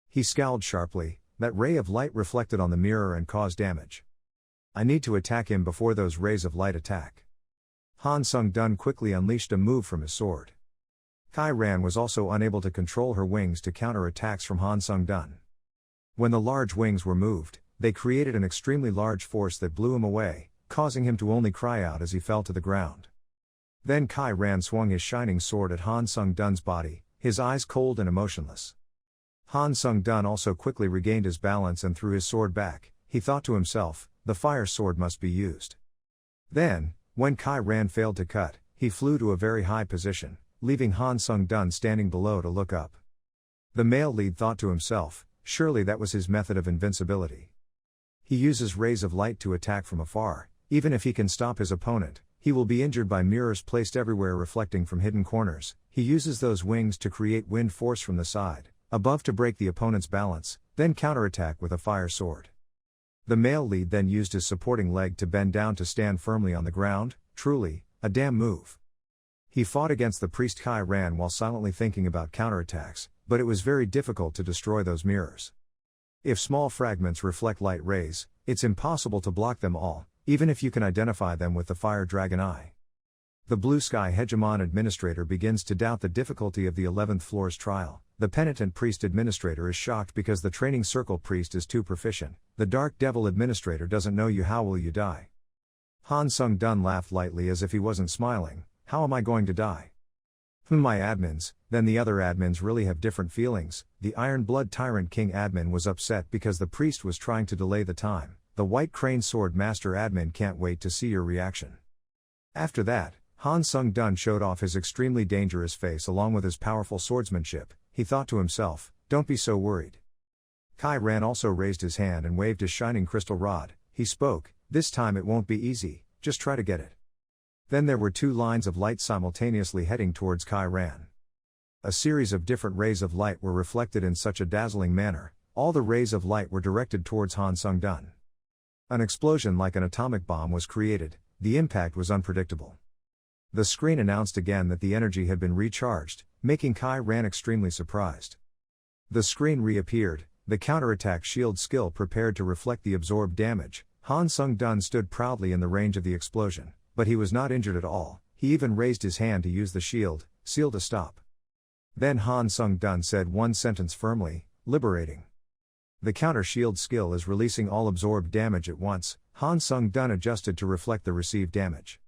He scowled sharply. That ray of light reflected on the mirror and caused damage. I need to attack him before those rays of light attack. Han Sung-dun quickly unleashed a move from his sword. Kai Ran was also unable to control her wings to counter attacks from Han Sung-dun. When the large wings were moved, they created an extremely large force that blew him away, causing him to only cry out as he fell to the ground. Then Kai Ran swung his shining sword at Han Sung-dun's body, his eyes cold and emotionless. Han Sung-dun also quickly regained his balance and threw his sword back. He thought to himself, the fire sword must be used. Then, when Kai Ran failed to cut, he flew to a very high position, leaving Han Sung-dun standing below to look up. The male lead thought to himself, surely that was his method of invincibility. He uses rays of light to attack from afar. Even if he can stop his opponent, He will be injured by mirrors placed everywhere reflecting from hidden corners. He uses those wings to create wind force from the side, above to break the opponent's balance, then counterattack with a fire sword. The male lead then used his supporting leg to bend down to stand firmly on the ground. Truly, a damn move. He fought against the priest Kai Ran while silently thinking about counterattacks, but it was very difficult to destroy those mirrors. If small fragments reflect light rays, it's impossible to block them all, even if you can identify them with the fire dragon eye. The Blue Sky Hegemon administrator begins to doubt the difficulty of the 11th floor's trial. The penitent priest administrator is shocked because the training circle priest is too proficient. The dark devil administrator doesn't know you. How will you die? Han Sung-dun laughed lightly as if he wasn't smiling. How am I going to die? My admins. Then the other admins really have different feelings. The Iron Blood Tyrant King admin was upset because the priest was trying to delay the time. The White Crane Sword Master admin can't wait to see your reaction. After that, Han Sung-dun showed off his extremely dangerous face along with his powerful swordsmanship. He thought to himself, don't be so worried. Kai Ran also raised his hand and waved his shining crystal rod. He spoke, this time it won't be easy, just try to get it. Then there were two lines of light simultaneously heading towards Kai Ran. A series of different rays of light were reflected in such a dazzling manner. All the rays of light were directed towards Han Sung-dun. An explosion like an atomic bomb was created. The impact was unpredictable. The screen announced again that the energy had been recharged, making Kai Ran extremely surprised. The screen reappeared, the counterattack shield skill prepared to reflect the absorbed damage. Han Sung-dun stood proudly in the range of the explosion, but he was not injured at all. He even raised his hand to use the shield seal to stop. Then Han Sung-dun said one sentence firmly, liberating. The counter shield skill is releasing all absorbed damage at once. Han Sung-dun adjusted to reflect the received damage.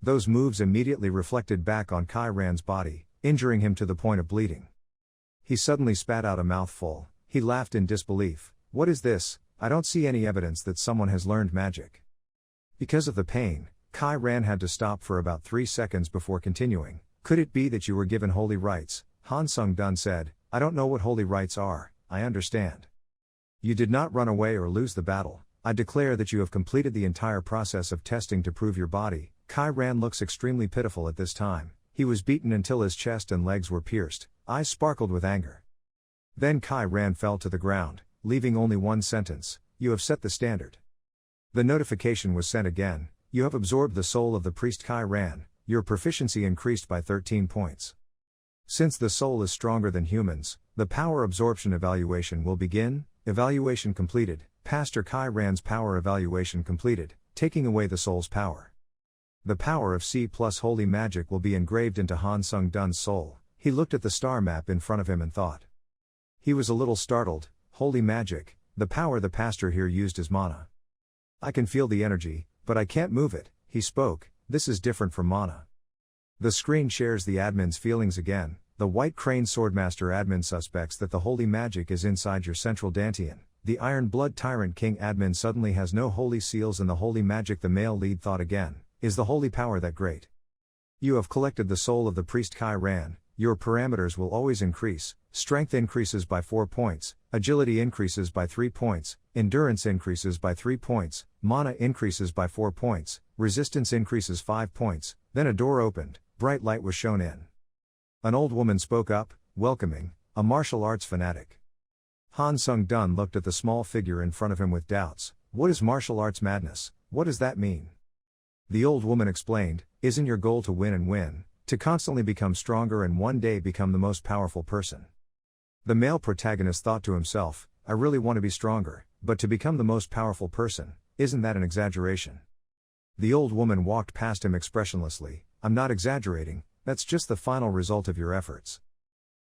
Those moves immediately reflected back on Kai Ran's body, injuring him to the point of bleeding. He suddenly spat out a mouthful. He laughed in disbelief. What is this? I don't see any evidence that someone has learned magic. Because of the pain, Kai Ran had to stop for about 3 seconds before continuing. Could it be that you were given holy rites? Han Sung-dun said, I don't know what holy rites are, I understand. You did not run away or lose the battle. I declare that you have completed the entire process of testing to prove your body. Kai Ran looks extremely pitiful at this time. He was beaten until his chest and legs were pierced, eyes sparkled with anger. Then Kai Ran fell to the ground, leaving only one sentence, you have set the standard. The notification was sent again, you have absorbed the soul of the priest Kai Ran, your proficiency increased by 13 points. Since the soul is stronger than humans, the power absorption evaluation will begin. Evaluation completed, Pastor Kai Ran's power evaluation completed, taking away the soul's power. The power of C plus holy magic will be engraved into Han Sung-dun's soul. He looked at the star map in front of him and thought. He was a little startled. Holy magic, the power the pastor here used is mana. I can feel the energy, but I can't move it, he spoke, this is different from mana. The screen shares the admin's feelings again. The White Crane Swordmaster admin suspects that the holy magic is inside your central dantian. The Iron Blood Tyrant King admin suddenly has no holy seals and the holy magic. The male lead thought again, is the holy power that great? You have collected the soul of the priest Kai Ran, your parameters will always increase, strength increases by 4 points, agility increases by 3 points, endurance increases by 3 points, mana increases by 4 points, resistance increases 5 points. Then a door opened, bright light was shown in. An old woman spoke up, welcoming, a martial arts fanatic. Han Sung-dun looked at the small figure in front of him with doubts. What is martial arts madness? What does that mean? The old woman explained, isn't your goal to win and win, to constantly become stronger and one day become the most powerful person? The male protagonist thought to himself, I really want to be stronger, but to become the most powerful person, isn't that an exaggeration? The old woman walked past him expressionlessly, I'm not exaggerating, that's just the final result of your efforts.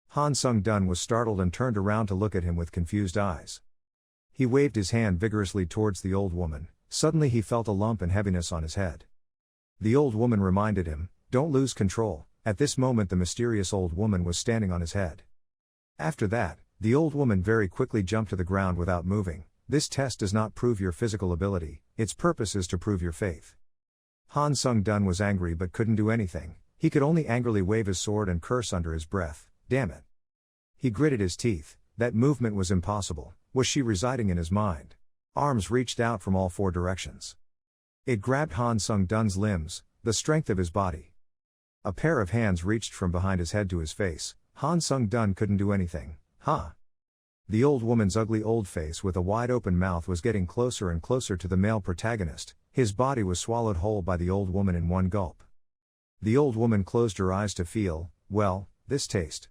Han Sung-dun was startled and turned around to look at him with confused eyes. He waved his hand vigorously towards the old woman. Suddenly he felt a lump and heaviness on his head. The old woman reminded him, don't lose control. At this moment the mysterious old woman was standing on his head. After that, the old woman very quickly jumped to the ground without moving. This test does not prove your physical ability, its purpose is to prove your faith. Han Sung-dun was angry but couldn't do anything. He could only angrily wave his sword and curse under his breath, damn it. He gritted his teeth, that movement was impossible. Was she residing in his mind? Arms reached out from all 4 directions. It grabbed Han Sung-dun's limbs, The strength of his body. A pair of hands reached from behind his head to his face. Han Sung-dun couldn't do anything. Huh? The old woman's ugly old face with a wide-open mouth was getting closer and closer to the male protagonist. His body was swallowed whole by the old woman in one gulp. The old woman closed her eyes to feel, well, this taste.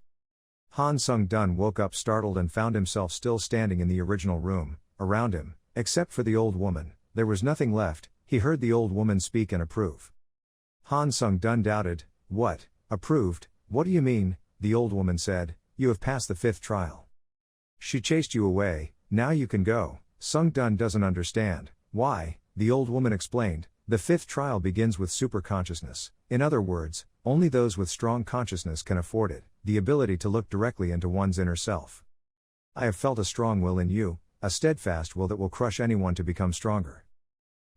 Han Sung-dun woke up startled and found himself still standing in the original room. Around him, except for the old woman, there was nothing left. He heard the old woman speak and approve. Han Sung-dun doubted. What? Approved? What do you mean? The old woman said. You have passed the 5th trial. She chased you away, now you can go. Sung-dun doesn't understand. Why? The old woman explained. The 5th trial begins with superconsciousness. In other words, only those with strong consciousness can afford it, the ability to look directly into one's inner self. I have felt a strong will in you, a steadfast will that will crush anyone to become stronger.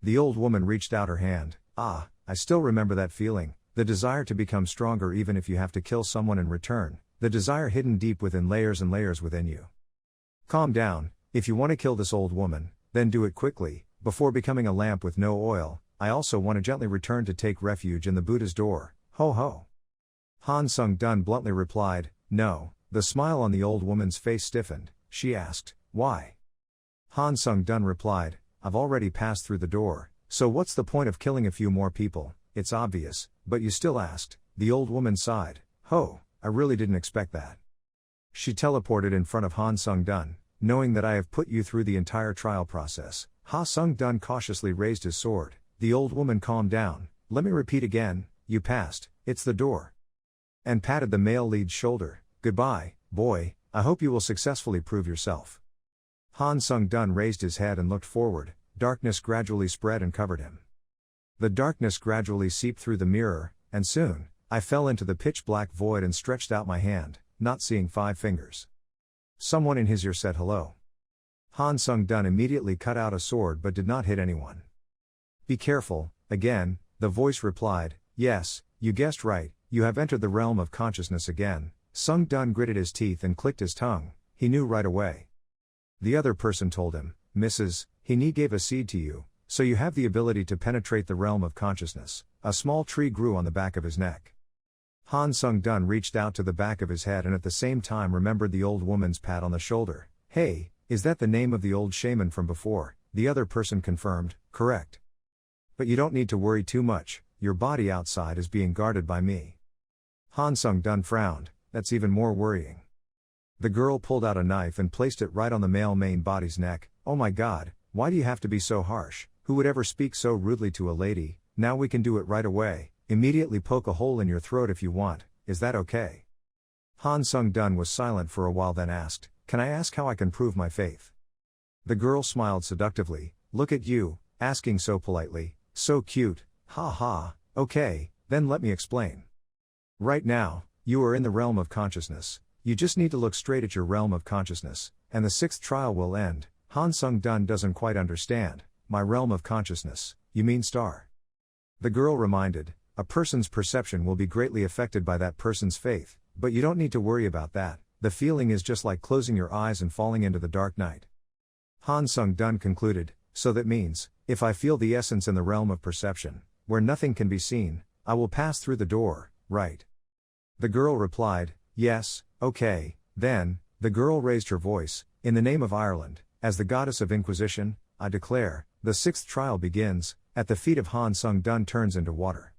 The old woman reached out her hand. Ah, I still remember that feeling, the desire to become stronger even if you have to kill someone in return, the desire hidden deep within layers and layers within you. Calm down, if you want to kill this old woman, then do it quickly, before becoming a lamp with no oil. I also want to gently return to take refuge in the Buddha's door. Ho ho. Han Sung-dun bluntly replied, no. The smile on the old woman's face stiffened. She asked, why? Han Sung-dun replied, I've already passed through the door, so what's the point of killing a few more people? It's obvious, but you still asked. The old woman sighed. Ho, I really didn't expect that. She teleported in front of Han Sung-dun. Knowing that I have put you through the entire trial process, Ha Sung-dun cautiously raised his sword. The old woman calmed down. Let me repeat again, you passed, it's the door. And patted the male lead's shoulder. Goodbye, boy, I hope you will successfully prove yourself. Han Sung-dun raised his head and looked forward. Darkness gradually spread and covered him. The darkness gradually seeped through the mirror, and soon, I fell into the pitch-black void and stretched out my hand, not seeing 5 fingers. Someone in his ear said hello. Han Sung-dun immediately cut out a sword but did not hit anyone. Be careful, again, the voice replied. Yes, you guessed right, you have entered the realm of consciousness again. Sung-dun gritted his teeth and clicked his tongue. He knew right away. The other person told him, Mrs. He gave a seed to you, so you have the ability to penetrate the realm of consciousness. A small tree grew on the back of his neck. Han Sung-dun reached out to the back of his head and at the same time remembered the old woman's pat on the shoulder. Hey, is that the name of the old shaman from before? The other person confirmed, correct. But you don't need to worry too much, your body outside is being guarded by me. Han Sung-dun frowned, that's even more worrying. The girl pulled out a knife and placed it right on the male main body's neck. Oh my god, why do you have to be so harsh? Who would ever speak so rudely to a lady? Now we can do it right away. Immediately poke a hole in your throat if you want, is that okay? Han Sung-dun was silent for a while then asked, can I ask how I can prove my faith? The girl smiled seductively. Look at you, asking so politely. So cute, ha ha, okay, then let me explain. Right now, you are in the realm of consciousness, you just need to look straight at your realm of consciousness, and the 6th trial will end. Han Sung-dun doesn't quite understand. My realm of consciousness, you mean star? The girl reminded, a person's perception will be greatly affected by that person's faith, but you don't need to worry about that, the feeling is just like closing your eyes and falling into the dark night. Han Sung-dun concluded, so that means, if I feel the essence in the realm of perception, where nothing can be seen, I will pass through the door, right? The girl replied, yes, okay, then. The girl raised her voice, in the name of Ireland, as the goddess of Inquisition, I declare, the 6th trial begins. At the feet of Han Sung-dun turns into water.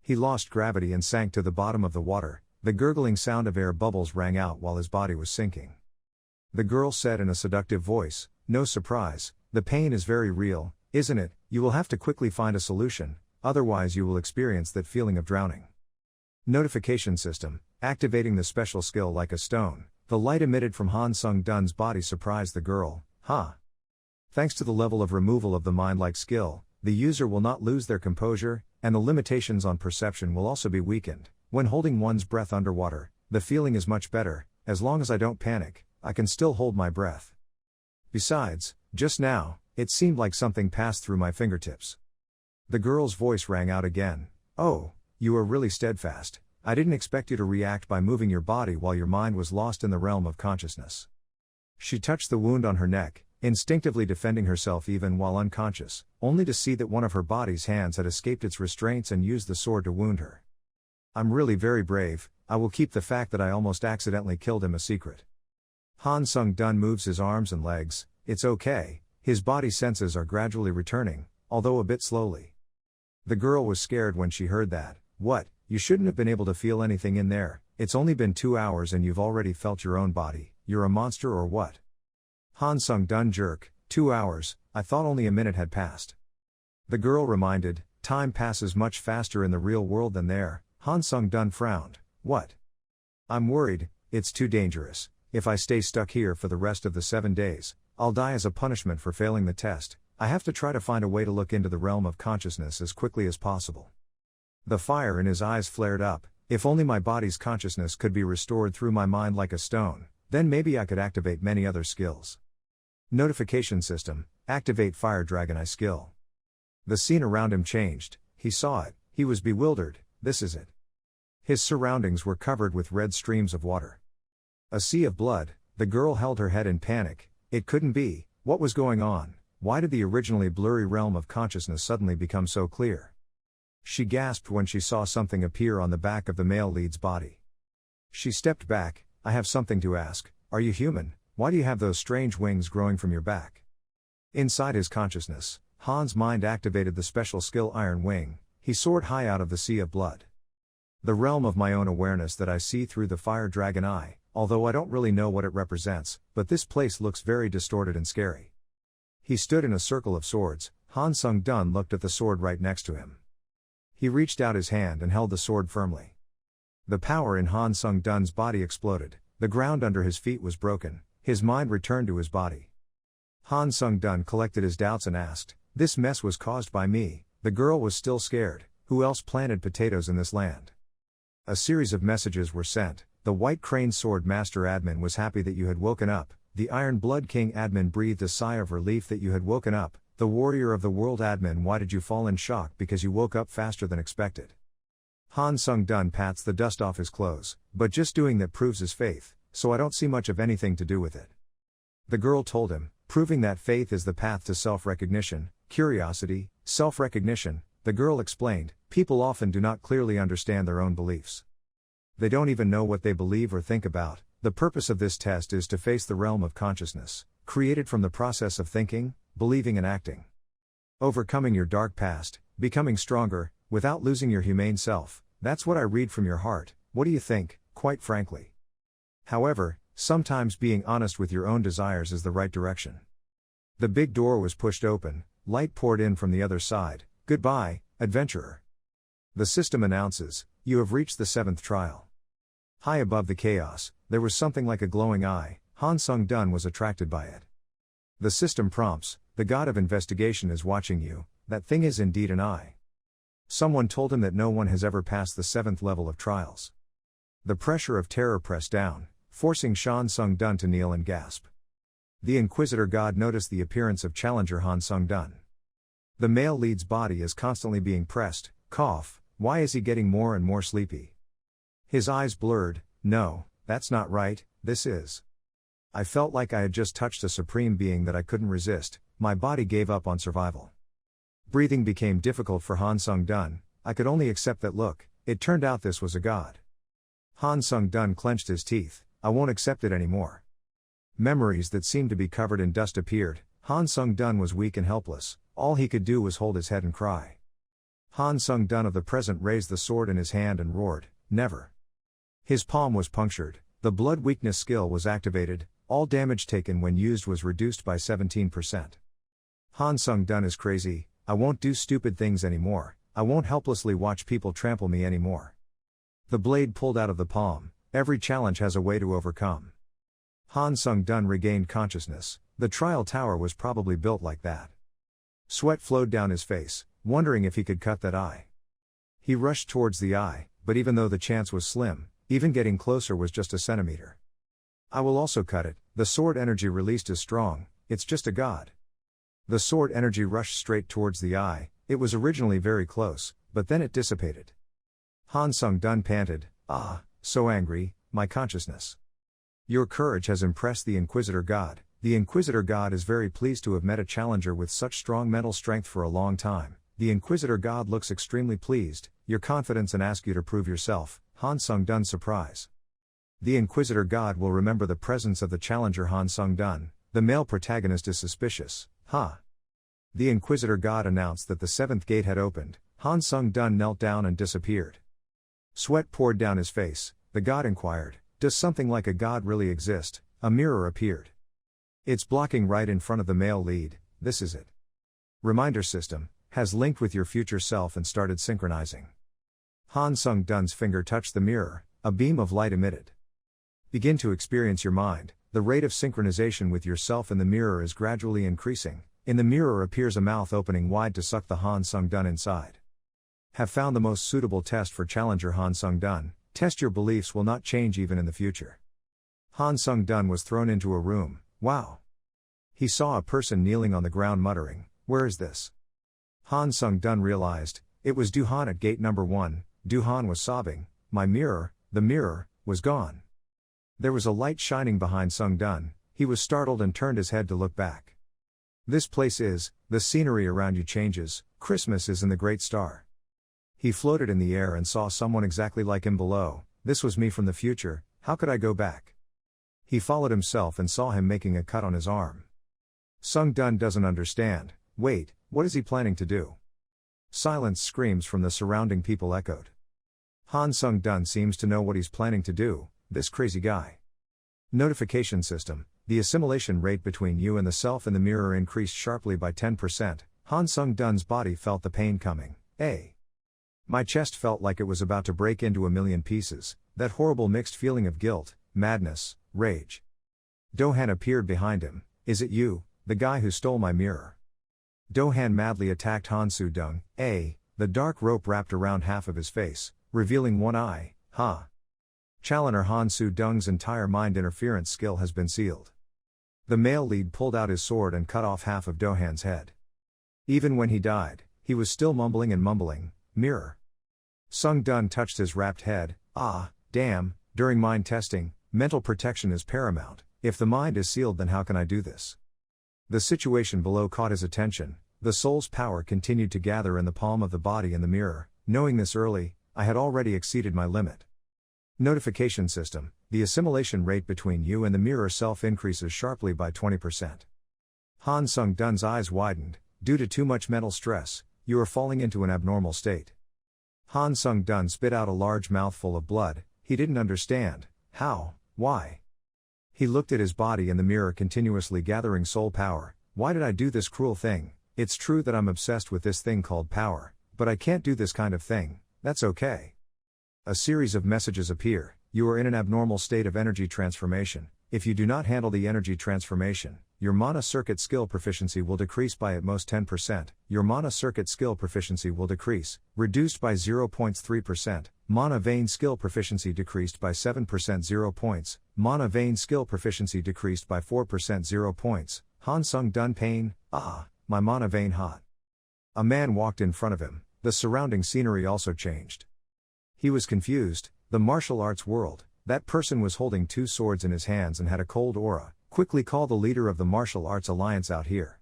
He lost gravity and sank to the bottom of the water. The gurgling sound of air bubbles rang out while his body was sinking. The girl said in a seductive voice, no surprise, the pain is very real, isn't it? You will have to quickly find a solution, otherwise you will experience that feeling of drowning. Notification system, activating the special skill like a stone. The light emitted from Han Sung-dun's body surprised the girl. Thanks to the level of removal of the mind-like skill, the user will not lose their composure, and the limitations on perception will also be weakened. When holding one's breath underwater, the feeling is much better. As long as I don't panic, I can still hold my breath. Besides, just now, it seemed like something passed through my fingertips. The girl's voice rang out again. Oh, you are really steadfast. I didn't expect you to react by moving your body while your mind was lost in the realm of consciousness. She touched the wound on her neck. instinctively defending herself even while unconscious, only to see that one of her body's hands had escaped its restraints and used the sword to wound her. I'm really very brave, I will keep the fact that I almost accidentally killed him a secret. Han Sung-dun moves his arms and legs, it's okay, his body senses are gradually returning, although a bit slowly. The girl was scared when she heard that. What, you shouldn't have been able to feel anything in there, it's only been 2 hours and you've already felt your own body, you're a monster or what? Han Sung-dun jerk, 2 hours, I thought only a minute had passed. The girl reminded, time passes much faster in the real world than there. Han Sung-dun frowned, what? I'm worried, it's too dangerous, if I stay stuck here for the rest of the 7 days, I'll die as a punishment for failing the test, I have to try to find a way to look into the realm of consciousness as quickly as possible. The fire in his eyes flared up, if only my body's consciousness could be restored through my mind like a stone, then maybe I could activate many other skills. Notification system, activate Fire Dragon Eye skill. The scene around him changed, he saw it, he was bewildered, this is it. His surroundings were covered with red streams of water. A sea of blood, the girl held her head in panic, it couldn't be, what was going on, why did the originally blurry realm of consciousness suddenly become so clear? She gasped when she saw something appear on the back of the male lead's body. She stepped back, I have something to ask, are you human, why do you have those strange wings growing from your back? Inside his consciousness, Han's mind activated the special skill Iron Wing, he soared high out of the sea of blood. The realm of my own awareness that I see through the Fire Dragon Eye, although I don't really know what it represents, but this place looks very distorted and scary. He stood in a circle of swords, Han Sung-dun looked at the sword right next to him. He reached out his hand and held the sword firmly. The power in Han Sung-dun's body exploded, the ground under his feet was broken, his mind returned to his body. Han Sung-dun collected his doubts and asked, this mess was caused by me, the girl was still scared, who else planted potatoes in this land? A series of messages were sent, the White Crane Sword Master admin was happy that you had woken up, the Iron Blood King admin breathed a sigh of relief that you had woken up, the Warrior of the World admin why did you fall in shock because you woke up faster than expected. Han Sung-dun pats the dust off his clothes, but just doing that proves his faith, so I don't see much of anything to do with it. The girl told him, proving that faith is the path to self-recognition, curiosity, self-recognition, the girl explained, people often do not clearly understand their own beliefs. They don't even know what they believe or think about. The purpose of this test is to face the realm of consciousness, created from the process of thinking, believing and acting. Overcoming your dark past, becoming stronger, without losing your humane self, that's what I read from your heart, what do you think, quite frankly? However, sometimes being honest with your own desires is the right direction. The big door was pushed open, light poured in from the other side, goodbye, adventurer. The system announces, you have reached the 7th trial. High above the chaos, there was something like a glowing eye, Han Sung-dun was attracted by it. The system prompts, the god of investigation is watching you, that thing is indeed an eye. Someone told him that no one has ever passed the 7th level of trials. The pressure of terror pressed down, forcing Han Sung-dun to kneel and gasp. The Inquisitor God noticed the appearance of challenger Han Sung-dun. The male lead's body is constantly being pressed, cough, why is he getting more and more sleepy? His eyes blurred, no, that's not right, this is. I felt like I had just touched a supreme being that I couldn't resist, my body gave up on survival. Breathing became difficult for Han Sung-dun, I could only accept that look, it turned out this was a god. Han Sung-dun clenched his teeth, I won't accept it anymore. Memories that seemed to be covered in dust appeared, Han Sung-dun was weak and helpless, all he could do was hold his head and cry. Han Sung-dun of the present raised the sword in his hand and roared, never. His palm was punctured, the blood weakness skill was activated, all damage taken when used was reduced by 17%. Han Sung-dun is crazy, I won't do stupid things anymore, I won't helplessly watch people trample me anymore. The blade pulled out of the palm, every challenge has a way to overcome. Han Sung-dun regained consciousness, the trial tower was probably built like that. Sweat flowed down his face, wondering if he could cut that eye. He rushed towards the eye, but even though the chance was slim, even getting closer was just a centimeter. I will also cut it, the sword energy released is strong, it's just a god. The sword energy rushed straight towards the eye, it was originally very close, but then it dissipated. Han Sung-dun panted, so angry, my consciousness. Your courage has impressed the Inquisitor God, The Inquisitor God is very pleased to have met a challenger with such strong mental strength for a long time. The Inquisitor God looks extremely pleased, your confidence, and asks you to prove yourself. Han Sung-dun's surprise. The Inquisitor God will remember the presence of the challenger Han Sung-dun. The male protagonist is suspicious. The Inquisitor God announced that the seventh gate had opened. Han Sung-dun knelt down and disappeared. Sweat poured down his face. The god inquired, "Does something like a god really exist?" A mirror appeared. "It's blocking right in front of the male lead, this is it. Reminder system, has linked with your future self and started synchronizing." Han Sung-dun's finger touched the mirror, a beam of light emitted. Begin to experience your mind. The rate of synchronization with yourself in the mirror is gradually increasing. In the mirror appears a mouth opening wide to suck the Han Sung-dun inside. Have found the most suitable test for challenger Han Sung-dun. Test your beliefs will not change even in the future. Han Sung-dun was thrown into a room. Wow. He saw a person kneeling on the ground muttering, "Where is this?" Han Sung-dun realized, it was Du-han at gate number 1. Du-han was sobbing, "My mirror," the mirror, was gone. There was a light shining behind Sung-dun. He was startled and turned his head to look back. "This place is," the scenery around you changes, "Christmas is in the Great Star." He floated in the air and saw someone exactly like him below. "This was me from the future, how could I go back?" He followed himself and saw him making a cut on his arm. Sung-dun doesn't understand. Wait, what is he planning to do? Silence screams from the surrounding people echoed. Han Sung-dun seems to know what he's planning to do, this crazy guy. Notification system, the assimilation rate between you and the self in the mirror increased sharply by 10%. Han Sung-dun's body felt the pain coming. My chest felt like it was about to break into a million pieces, that horrible mixed feeling of guilt, madness, rage. Do-han appeared behind him. "Is it you, the guy who stole my mirror?" Do-han madly attacked Han Sung-dun. The dark rope wrapped around half of his face, revealing one eye. Challenger Han Sung-dun's entire mind interference skill has been sealed. The male lead pulled out his sword and cut off half of Do-han's head. Even when he died, he was still mumbling and mumbling, "Mirror." Sung-dun touched his wrapped head. Damn, during mind testing, mental protection is paramount. If the mind is sealed, then how can I do this? The situation below caught his attention. The soul's power continued to gather in the palm of the body in the mirror. Knowing this early, I had already exceeded my limit. Notification system, the assimilation rate between you and the mirror self increases sharply by 20%. Han Sung-dun's eyes widened. Due to too much mental stress, you are falling into an abnormal state. Han Sung-dun spit out a large mouthful of blood. He didn't understand. How? Why? He looked at his body in the mirror, continuously gathering soul power. Why did I do this cruel thing? It's true that I'm obsessed with this thing called power, but I can't do this kind of thing. That's okay. A series of messages appear. You are in an abnormal state of energy transformation. If you do not handle the energy transformation, your mana circuit skill proficiency will decrease by at most 10%. Your mana circuit skill proficiency will decrease, reduced by 0.3%. Mana vein skill proficiency decreased by 7%, 0 points. Mana vein skill proficiency decreased by 4%, 0 points. Han Sung-dun pain. My mana vein hot. A man walked in front of him. The surrounding scenery also changed. He was confused. The martial arts world. That person was holding two swords in his hands and had a cold aura. Quickly call the leader of the martial arts alliance out here.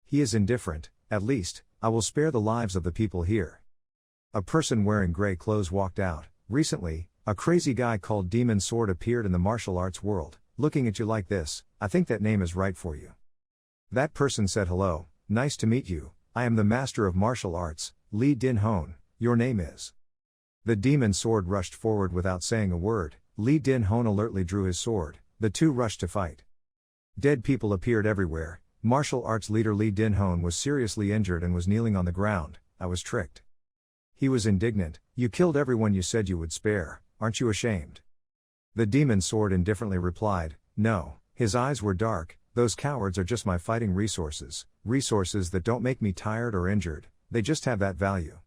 He is indifferent. At least, I will spare the lives of the people here. A person wearing gray clothes walked out. Recently, a crazy guy called Demon Sword appeared in the martial arts world. Looking at you like this, I think that name is right for you. That person said, "Hello, nice to meet you. I am the master of martial arts, Lee Din-hon. Your name is?" The Demon Sword rushed forward without saying a word. Lee Din-hon alertly drew his sword. The two rushed to fight. Dead people appeared everywhere. Martial arts leader Lee Din-hon was seriously injured and was kneeling on the ground. I was tricked. He was indignant. You killed everyone you said you would spare. Aren't you ashamed? The Demon Sword indifferently replied, "No." His eyes were dark. Those cowards are just my fighting resources. Resources that don't make me tired or injured. They just have that value.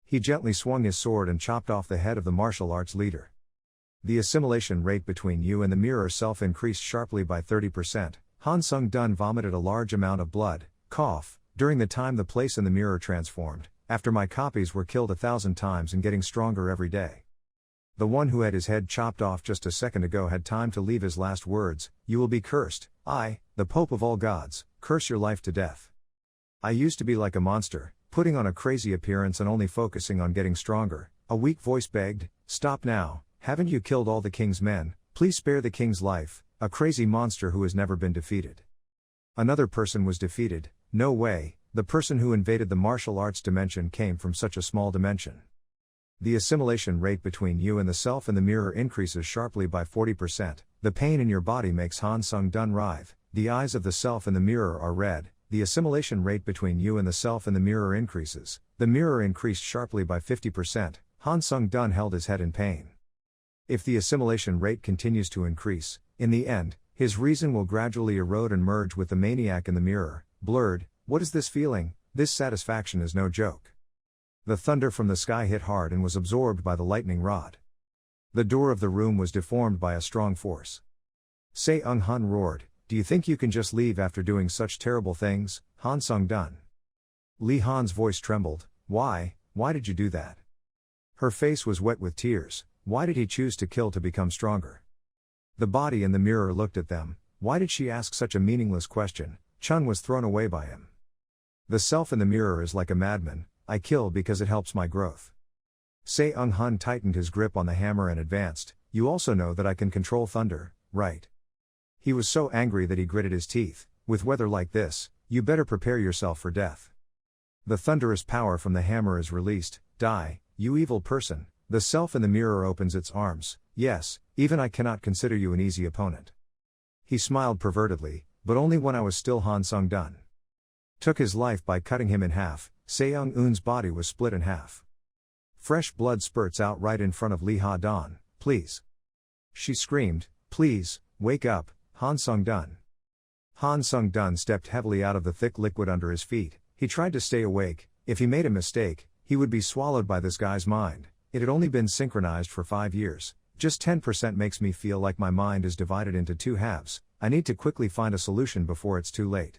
He gently swung his sword and chopped off the head of the martial arts leader. The assimilation rate between you and the mirror self increased sharply by 30%. Han Sung-dun vomited a large amount of blood. Cough. During the time the place in the mirror transformed, after my copies were killed 1,000 times and getting stronger every day. The one who had his head chopped off just a second ago had time to leave his last words: "You will be cursed. I, the Pope of all gods, curse your life to death. I used to be like a monster, putting on a crazy appearance and only focusing on getting stronger." A weak voice begged, "Stop now, haven't you killed all the king's men? Please spare the king's life, a crazy monster who has never been defeated." Another person was defeated. No way, the person who invaded the martial arts dimension came from such a small dimension. The assimilation rate between you and the self in the mirror increases sharply by 40%. The pain in your body makes Han Sung-dun writhe. The eyes of the self in the mirror are red. The assimilation rate between you and the self in the mirror increases. The mirror increased sharply by 50%. Han Sung-dun held his head in pain. If the assimilation rate continues to increase, in the end, his reason will gradually erode and merge with the maniac in the mirror. Blurred, what is this feeling? This satisfaction is no joke. The thunder from the sky hit hard and was absorbed by the lightning rod. The door of the room was deformed by a strong force. Se-Eung-hun roared, "Do you think you can just leave after doing such terrible things, Han Sung-dun?" Lee Han's voice trembled. Why did you do that?" Her face was wet with tears. Why did he choose to kill to become stronger? The body in the mirror looked at them. Why did she ask such a meaningless question? Chun was thrown away by him. The self in the mirror is like a madman. I kill because it helps my growth. Se-Eung-hun tightened his grip on the hammer and advanced. You also know that I can control thunder, right? He was so angry that he gritted his teeth. With weather like this, you better prepare yourself for death. The thunderous power from the hammer is released. Die, you evil person. The self in the mirror opens its arms. Yes, even I cannot consider you an easy opponent. He smiled pervertedly, but only when I was still Han Sung-dun. Took his life by cutting him in half. Se-Eung-un's body was split in half. Fresh blood spurts out right in front of Lee Ha-dan. Please. She screamed, please, wake up, Han Sung-dun. Han Sung-dun stepped heavily out of the thick liquid under his feet. He tried to stay awake. If he made a mistake, he would be swallowed by this guy's mind. It had only been synchronized for 5 years. Just 10% makes me feel like my mind is divided into 2 halves. I need to quickly find a solution before it's too late.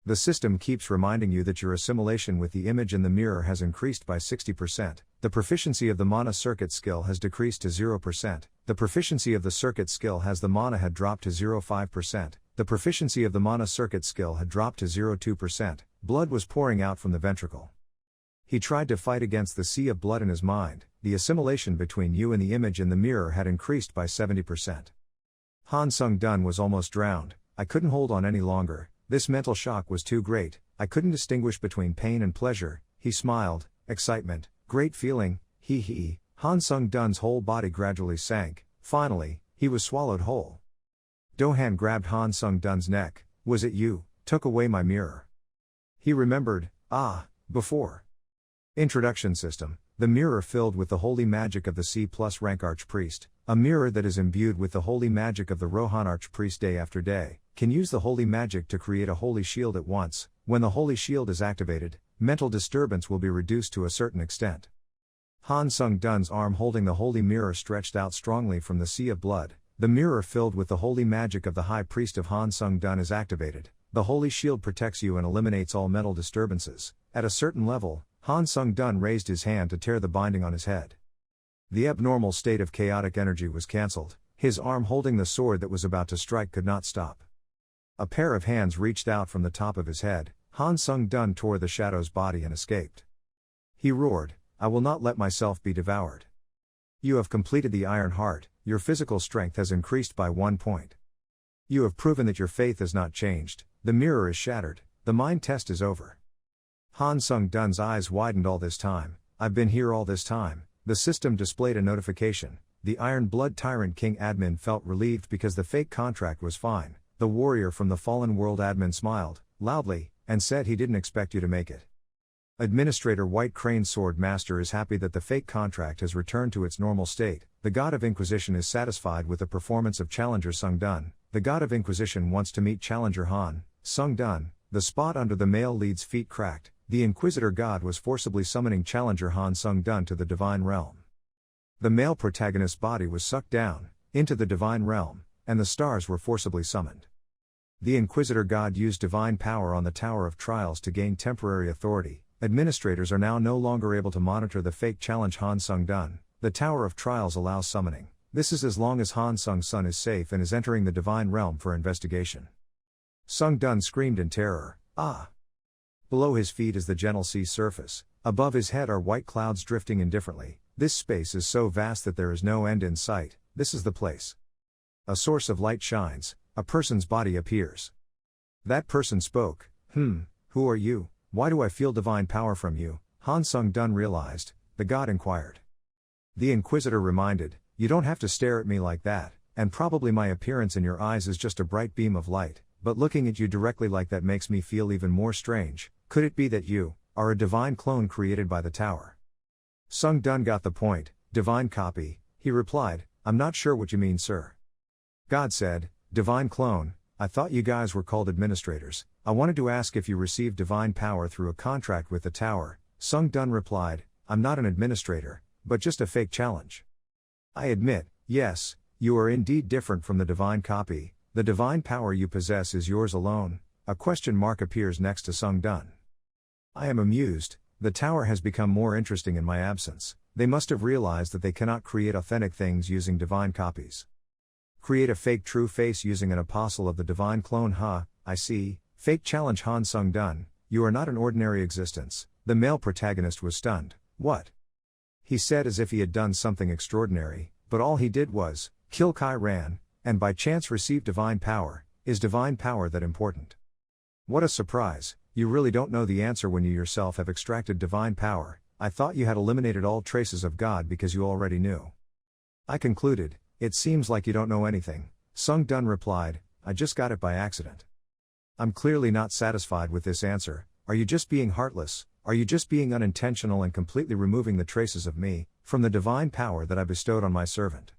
The system keeps reminding you that your assimilation with the image in the mirror has increased by 60%. The proficiency of the mana circuit skill has decreased to 0%. The proficiency of the circuit skill has the mana had dropped to 0.5%. The proficiency of the mana circuit skill had dropped to 0.2%. Blood was pouring out from the ventricle. He tried to fight against the sea of blood in his mind. The assimilation between you and the image in the mirror had increased by 70%. Han Sung-dun was almost drowned. I couldn't hold on any longer. This mental shock was too great. I couldn't distinguish between pain and pleasure. He smiled. Excitement. Great feeling. He. Han Sung-dun's whole body gradually sank. Finally, he was swallowed whole. Do-han grabbed Han Sung-dun's neck. Was it you? Took away my mirror. He remembered. Before. Introduction system. The mirror filled with the holy magic of the C+ rank Archpriest. A mirror that is imbued with the holy magic of the Rohan Archpriest day after day, can use the holy magic to create a holy shield at once. When the holy shield is activated, mental disturbance will be reduced to a certain extent. Han Sung-dun's arm holding the holy mirror stretched out strongly from the sea of blood. The mirror filled with the holy magic of the High Priest of Han Sung-dun is activated. The holy shield protects you and eliminates all mental disturbances. At a certain level, Han Sung-dun raised his hand to tear the binding on his head. The abnormal state of chaotic energy was cancelled. His arm holding the sword that was about to strike could not stop. A pair of hands reached out from the top of his head. Han Sung-dun tore the shadow's body and escaped. He roared, I will not let myself be devoured. You have completed the Iron Heart. Your physical strength has increased by 1 point. You have proven that your faith has not changed. The mirror is shattered. The mind test is over. Han Sung-dun's eyes widened. All this time. I've been here all this time. The system displayed a notification. The Iron Blood Tyrant King admin felt relieved because the fake contract was fine. The warrior from the Fallen World admin smiled, loudly, and said he didn't expect you to make it. Administrator White Crane's Sword Master is happy that the fake contract has returned to its normal state. The God of Inquisition is satisfied with the performance of Challenger Sung-dun. The God of Inquisition wants to meet Challenger Han Sung-dun. The spot under the male lead's feet cracked. The Inquisitor God was forcibly summoning Challenger Han Sung-dun to the Divine Realm. The male protagonist's body was sucked down into the Divine Realm, and the stars were forcibly summoned. The Inquisitor God used divine power on the Tower of Trials to gain temporary authority. Administrators are now no longer able to monitor the fake challenge Han Sung-dun. the Tower of Trials allows summoning. This is as long as Han Sung-sun is safe and is entering the Divine Realm for investigation. Sung-dun screamed in terror, "Ah!" Below his feet is the gentle sea surface, above his head are white clouds drifting indifferently. This space is so vast that there is no end in sight. This is the place. A source of light shines, a person's body appears. That person spoke, who are you? Why do I feel divine power from you? Han Sung-dun realized. The god inquired. The Inquisitor reminded, you don't have to stare at me like that, and probably my appearance in your eyes is just a bright beam of light, but looking at you directly like that makes me feel even more strange. Could it be that you are a divine clone created by the tower? Sung-dun got the point. Divine copy, he replied. I'm not sure what you mean, sir. God said, divine clone, I thought you guys were called administrators. I wanted to ask if you received divine power through a contract with the tower. Sung-dun replied, I'm not an administrator, but just a fake challenge. I admit, yes, you are indeed different from the divine copy. The divine power you possess is yours alone. A question mark appears next to Sung-dun. I am amused. The tower has become more interesting in my absence. They must have realized that they cannot create authentic things using divine copies. Create a fake true face using an apostle of the divine clone. I see. Fake challenge. Han Sung-dun, you are not an ordinary existence. The male protagonist was stunned. What? He said as if he had done something extraordinary, but all he did was kill Kai Ran, and by chance receive divine power. Is divine power that important? What a surprise. You really don't know the answer when you yourself have extracted divine power. I thought you had eliminated all traces of God because you already knew. I concluded, it seems like you don't know anything. Sung-dun replied, I just got it by accident. I'm clearly not satisfied with this answer. Are you just being heartless? Are you just being unintentional and completely removing the traces of me, from the divine power that I bestowed on my servant?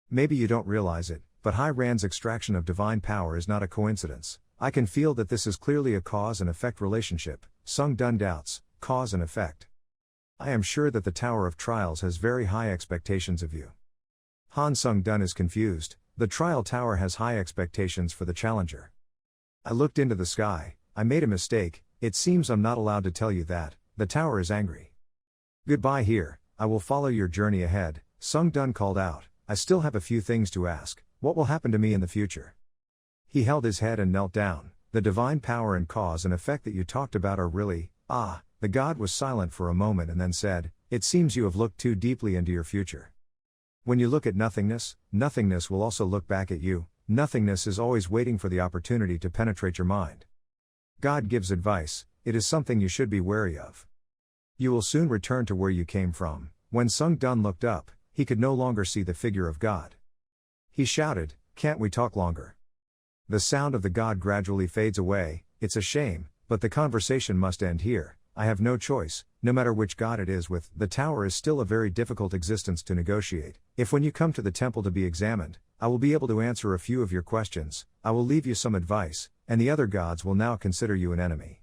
Maybe you don't realize it, but Hai Ran's extraction of divine power is not a coincidence. I can feel that this is clearly a cause and effect relationship. Sung-dun doubts, cause and effect. I am sure that the Tower of Trials has very high expectations of you. Han Sung-dun is confused. The Trial Tower has high expectations for the challenger. I looked into the sky. I made a mistake. It seems I'm not allowed to tell you that. The tower is angry. Goodbye here. I will follow your journey ahead. Sung-dun called out. I still have a few things to ask. What will happen to me in the future? He held his head and knelt down. The divine power and cause and effect that you talked about are really, the god was silent for a moment and then said, it seems you have looked too deeply into your future. When you look at nothingness, nothingness will also look back at you. Nothingness is always waiting for the opportunity to penetrate your mind. God gives advice, it is something you should be wary of. You will soon return to where you came from. When Sung-dun looked up, he could no longer see the figure of God. He shouted, can't we talk longer? The sound of the god gradually fades away. It's a shame, but the conversation must end here. I have no choice. No matter which god it is with, the tower is still a very difficult existence to negotiate. If when you come to the temple to be examined, I will be able to answer a few of your questions, I will leave you some advice, and the other gods will now consider you an enemy.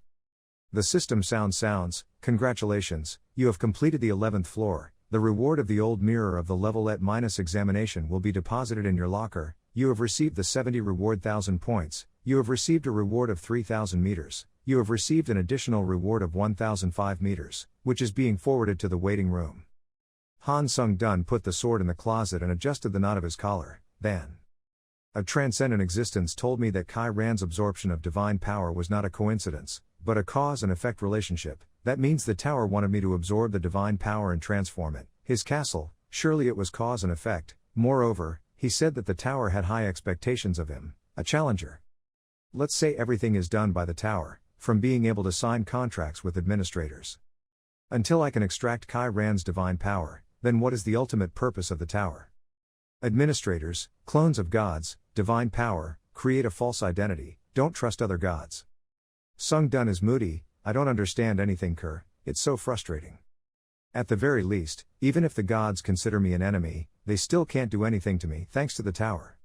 The system sounds, congratulations, you have completed the 11th floor. The reward of the old mirror of the level at minus examination will be deposited in your locker. You have received the 70 reward 1000 points, you have received a reward of 3000 meters, you have received an additional reward of 1005 meters, which is being forwarded to the waiting room. Han Sung-dun put the sword in the closet and adjusted the knot of his collar, then. A transcendent existence told me that Kai Ran's absorption of divine power was not a coincidence, but a cause and effect relationship. That means the tower wanted me to absorb the divine power and transform it. His castle, surely it was cause and effect. Moreover, he said that the tower had high expectations of him, a challenger. Let's say everything is done by the tower, from being able to sign contracts with administrators. Until I can extract Kai Ran's divine power, then what is the ultimate purpose of the tower? Administrators, clones of gods, divine power, create a false identity, don't trust other gods. Sung-dun is moody, I don't understand anything, Kerr, it's so frustrating. At the very least, even if the gods consider me an enemy, they still can't do anything to me thanks to the tower.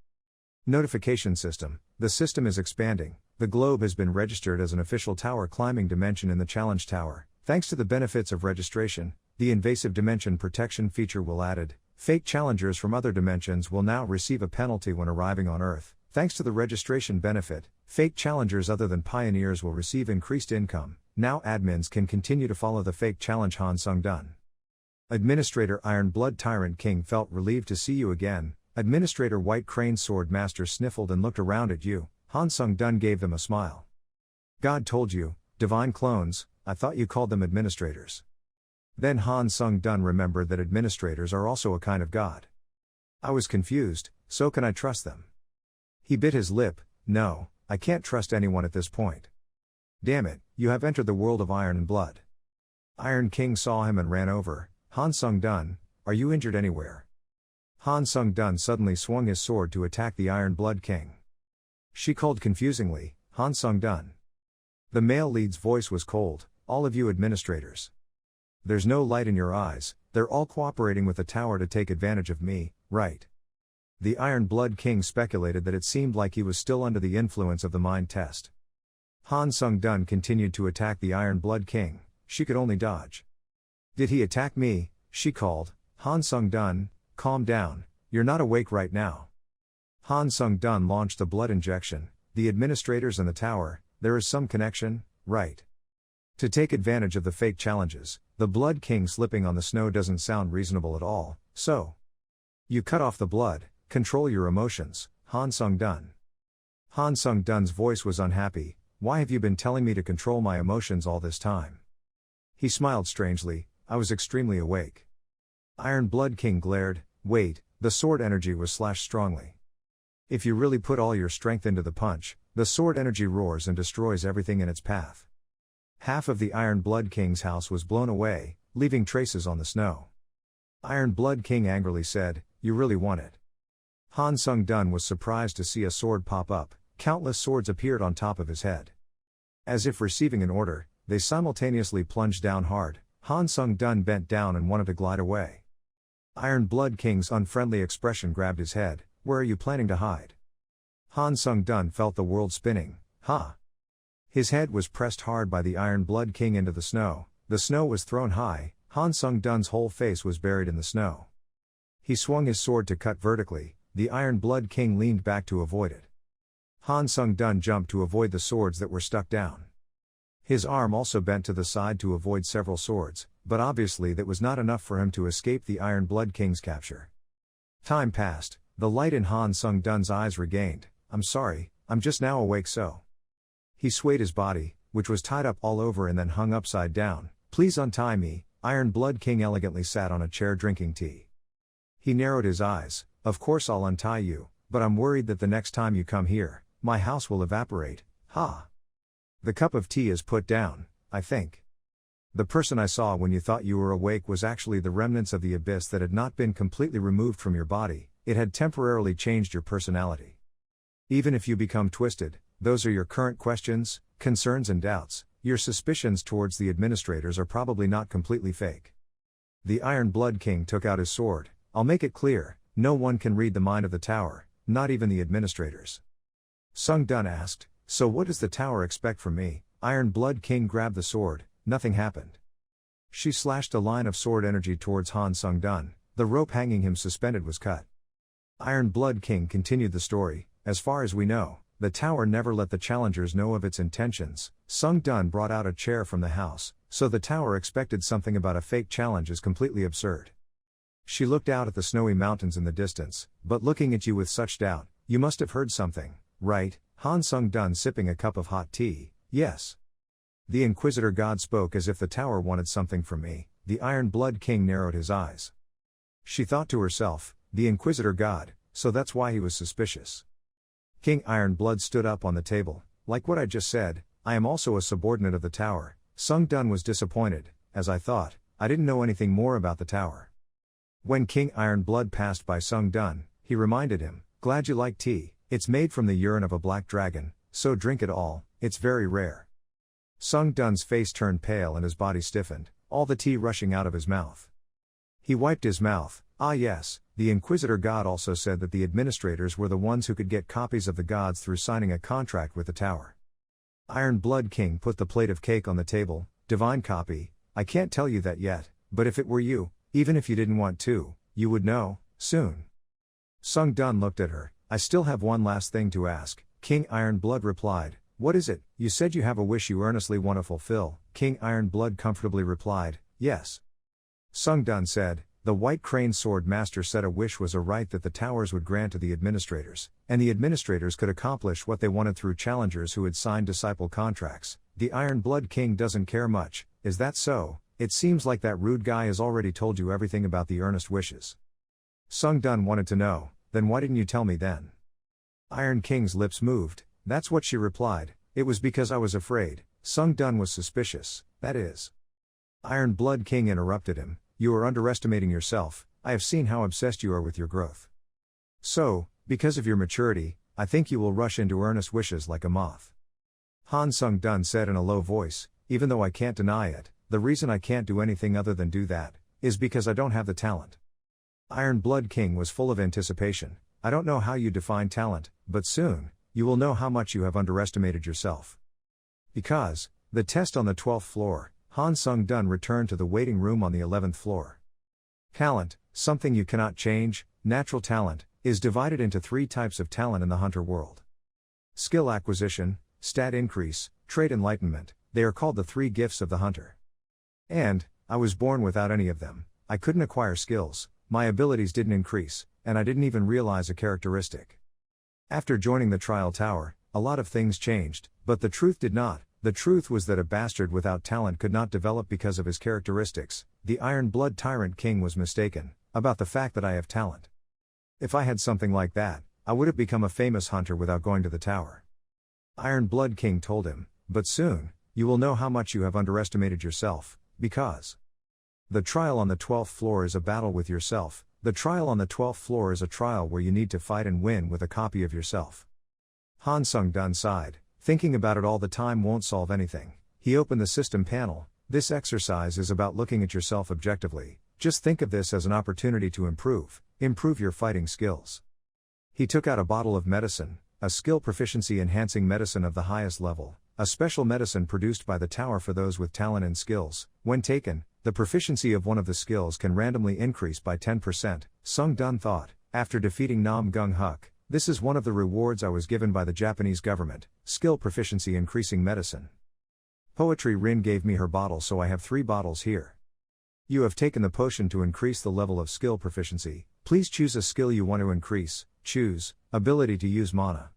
Notification system, the system is expanding, the globe has been registered as an official tower climbing dimension in the challenge tower. Thanks to the benefits of registration, the invasive dimension protection feature will added. Fake challengers from other dimensions will now receive a penalty when arriving on Earth. Thanks to the registration benefit, fake challengers other than pioneers will receive increased income. Now admins can continue to follow the fake challenge Han Sung-dun. Administrator Iron Blood Tyrant King felt relieved to see you again. Administrator White Crane Sword Master sniffled and looked around at you. Han Sung-dun gave them a smile. God told you, divine clones, I thought you called them administrators. Then Han Sung-dun remembered that administrators are also a kind of god. I was confused, so can I trust them? He bit his lip. No, I can't trust anyone at this point. Damn it, you have entered the world of Iron and Blood. Iron King saw him and ran over. Han Sung-dun, are you injured anywhere? Han Sung-dun suddenly swung his sword to attack the Iron Blood King. She called confusingly, Han Sung-dun. The male lead's voice was cold, all of you administrators. There's no light in your eyes, they're all cooperating with the tower to take advantage of me, right? The Iron Blood King speculated that it seemed like he was still under the influence of the mind test. Han Sung-dun continued to attack the Iron Blood King. She could only dodge. Did he attack me? She called. Han Sung-dun, calm down, you're not awake right now. Han Sung-dun launched a blood injection. The administrators and the tower, there is some connection, right? To take advantage of the fake challenges, the Blood King slipping on the snow doesn't sound reasonable at all, so. You cut off the blood, control your emotions, Han Sung-dun. Han Sung-dun's voice was unhappy. Why have you been telling me to control my emotions all this time? He smiled strangely. I was extremely awake. Iron Blood King glared. Wait, the sword energy was slashed strongly. If you really put all your strength into the punch, the sword energy roars and destroys everything in its path. Half of the Iron Blood King's house was blown away, leaving traces on the snow. Iron Blood King angrily said, you really want it. Han Sung-dun was surprised to see a sword pop up. Countless swords appeared on top of his head. As if receiving an order, they simultaneously plunged down hard. Han Sung-dun bent down and wanted to glide away. Iron Blood King's unfriendly expression grabbed his head. Where are you planning to hide? Han Sung-dun felt the world spinning. Ha! His head was pressed hard by the Iron Blood King into the snow. The snow was thrown high. Han Sung-dun's whole face was buried in the snow. He swung his sword to cut vertically. The Iron Blood King leaned back to avoid it. Han Sung-dun jumped to avoid the swords that were stuck down. His arm also bent to the side to avoid several swords, but obviously that was not enough for him to escape the Iron Blood King's capture. Time passed, the light in Han Sung-dun's eyes regained. I'm sorry, I'm just now awake so. He swayed his body, which was tied up all over and then hung upside down. Please untie me. Iron Blood King elegantly sat on a chair drinking tea. He narrowed his eyes. Of course I'll untie you, but I'm worried that the next time you come here, my house will evaporate. Ha! The cup of tea is put down, I think. The person I saw when you thought you were awake was actually the remnants of the abyss that had not been completely removed from your body, it had temporarily changed your personality. Even if you become twisted, those are your current questions, concerns and doubts, your suspicions towards the administrators are probably not completely fake. The Iron Blood King took out his sword. I'll make it clear, no one can read the mind of the tower, not even the administrators. Sung-dun asked, so what does the tower expect from me? Iron Blood King grabbed the sword, nothing happened. She slashed a line of sword energy towards Han Sung-dun, the rope hanging him suspended was cut. Iron Blood King continued the story, as far as we know, the tower never let the challengers know of its intentions. Sung-dun brought out a chair from the house, so the tower expected something about a fake challenge is completely absurd. She looked out at the snowy mountains in the distance, but looking at you with such doubt, you must have heard something, right? Han Sung-dun sipping a cup of hot tea, yes. The Inquisitor God spoke as if the tower wanted something from me. The Iron Blood King narrowed his eyes. She thought to herself, the Inquisitor God, so that's why he was suspicious. King Iron Blood stood up on the table. Like what I just said, I am also a subordinate of the tower. Sung-dun was disappointed. As I thought, I didn't know anything more about the tower. When King Iron Blood passed by Sung-dun, he reminded him, glad you like tea, it's made from the urine of a black dragon, so drink it all, it's very rare. Sung-dun's face turned pale and his body stiffened, all the tea rushing out of his mouth. He wiped his mouth. Ah yes, the Inquisitor God also said that the administrators were the ones who could get copies of the gods through signing a contract with the tower. Iron Blood King put the plate of cake on the table. Divine copy, I can't tell you that yet, but if it were you, even if you didn't want to, you would know, soon. Sung-dun looked at her. I still have one last thing to ask. King Iron Blood replied. What is it? You said you have a wish you earnestly want to fulfill. King Iron Blood comfortably replied, yes. Sung Dun said, "The White Crane Sword Master said a wish was a right that the towers would grant to the administrators, and the administrators could accomplish what they wanted through challengers who had signed disciple contracts. The Iron Blood King doesn't care much, is that so? It seems like that rude guy has already told you everything about the earnest wishes." Sung Dun wanted to know, "Then why didn't you tell me then?" Iron King's lips moved. "That's what she replied, it was because I was afraid." Sung Dun was suspicious, that is. Iron Blood King interrupted him, "You are underestimating yourself, I have seen how obsessed you are with your growth. So, because of your maturity, I think you will rush into earnest wishes like a moth." Han Sung Dun said in a low voice, "Even though I can't deny it, the reason I can't do anything other than do that, is because I don't have the talent." Iron Blood King was full of anticipation. "I don't know how you define talent, but soon, you will know how much you have underestimated yourself." Because, the test on the 12th floor, Han Sung Dun returned to the waiting room on the 11th floor. Talent, something you cannot change, natural talent, is divided into 3 types of talent in the hunter world. Skill acquisition, stat increase, trait enlightenment, they are called the 3 gifts of the hunter. And, I was born without any of them, I couldn't acquire skills, my abilities didn't increase, and I didn't even realize a characteristic. After joining the trial tower, a lot of things changed, but the truth did not. The truth was that a bastard without talent could not develop because of his characteristics. The Iron Blood Tyrant King was mistaken about the fact that I have talent. If I had something like that, I would have become a famous hunter without going to the tower. Iron Blood King told him, "But soon, you will know how much you have underestimated yourself, because the trial on the 12th floor is a battle with yourself. The trial on the 12th floor is a trial where you need to fight and win with a copy of yourself." Han Sung Dun sighed. Thinking about it all the time won't solve anything. He opened the system panel. "This exercise is about looking at yourself objectively. Just think of this as an opportunity to improve your fighting skills." He took out a bottle of medicine, a skill proficiency enhancing medicine of the highest level, a special medicine produced by the tower for those with talent and skills. When taken, the proficiency of one of the skills can randomly increase by 10%. Sung Dun thought, after defeating Nam Gung Huk, "This is one of the rewards I was given by the Japanese government, skill proficiency increasing medicine." Poetry Rin gave me her bottle, so I have 3 bottles here. You have taken the potion to increase the level of skill proficiency. Please choose a skill you want to increase. Choose, ability to use mana.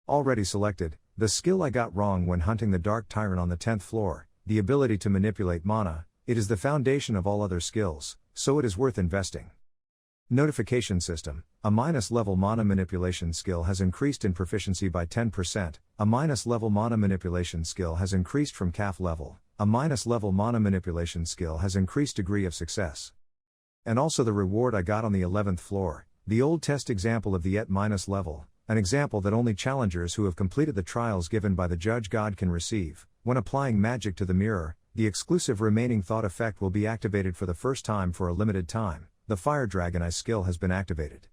Already selected, the skill I got wrong when hunting the Dark Tyrant on the 10th floor, the ability to manipulate mana. It is the foundation of all other skills, so it is worth investing. Notification system, a -level mana manipulation skill has increased in proficiency by 10%, a -level mana manipulation skill has increased from calf level, a -level mana manipulation skill has increased degree of success. And also the reward I got on the 11th floor, the old test example of the ET- level, an example that only challengers who have completed the trials given by the Judge God can receive. When applying magic to the mirror, the exclusive remaining thought effect will be activated for the first time for a limited time. The Fire Dragon Eye skill has been activated.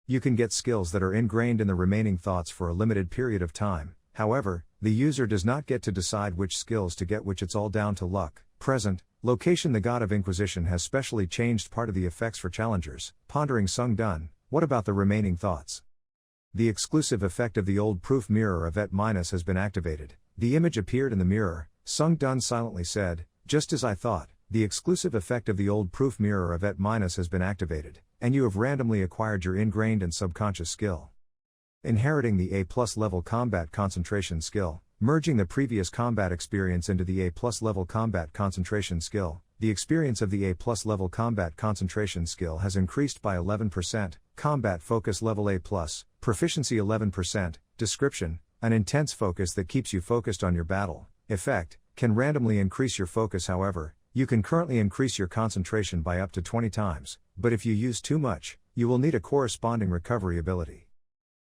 You can get skills that are ingrained in the remaining thoughts for a limited period of time. However, the user does not get to decide which skills to get, which it's all down to luck. Present, location. The God of Inquisition has specially changed part of the effects for challengers. Pondering Sung Dun, what about the remaining thoughts? The exclusive effect of the old proof mirror of ET- has been activated. The image appeared in the mirror. Sung Dun silently said, "Just as I thought. The exclusive effect of the old proof mirror of ET- has been activated, and you have randomly acquired your ingrained and subconscious skill. Inheriting the A+ level combat concentration skill, merging the previous combat experience into the A+ level combat concentration skill. The experience of the A+ level combat concentration skill has increased by 11%, combat focus level A+, proficiency 11%, description, an intense focus that keeps you focused on your battle. Effect, can randomly increase your focus. However, you can currently increase your concentration by up to 20 times, but if you use too much, you will need a corresponding recovery ability."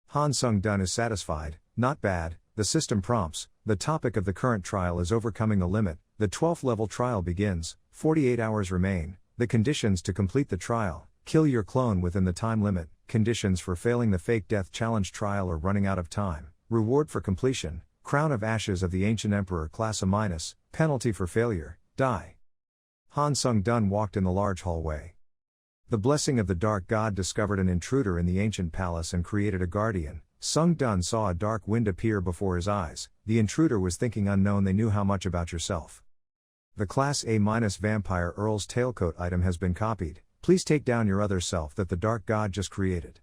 Han Sung Dun is satisfied. Not bad. The system prompts, the topic of the current trial is overcoming the limit. The 12th level trial begins, 48 hours remain. The conditions to complete the trial, kill your clone within the time limit. Conditions for failing the fake death challenge trial or running out of time. Reward for completion, Crown of Ashes of the Ancient Emperor class A-, penalty for failure, die. Han Sung Dun walked in the large hallway. The blessing of the Dark God discovered an intruder in the ancient palace and created a guardian. Sung Dun saw a dark wind appear before his eyes. The intruder was thinking, unknown, they knew how much about yourself. The Class A-Vampire Earl's Tailcoat item has been copied. Please take down your other self that the Dark God just created.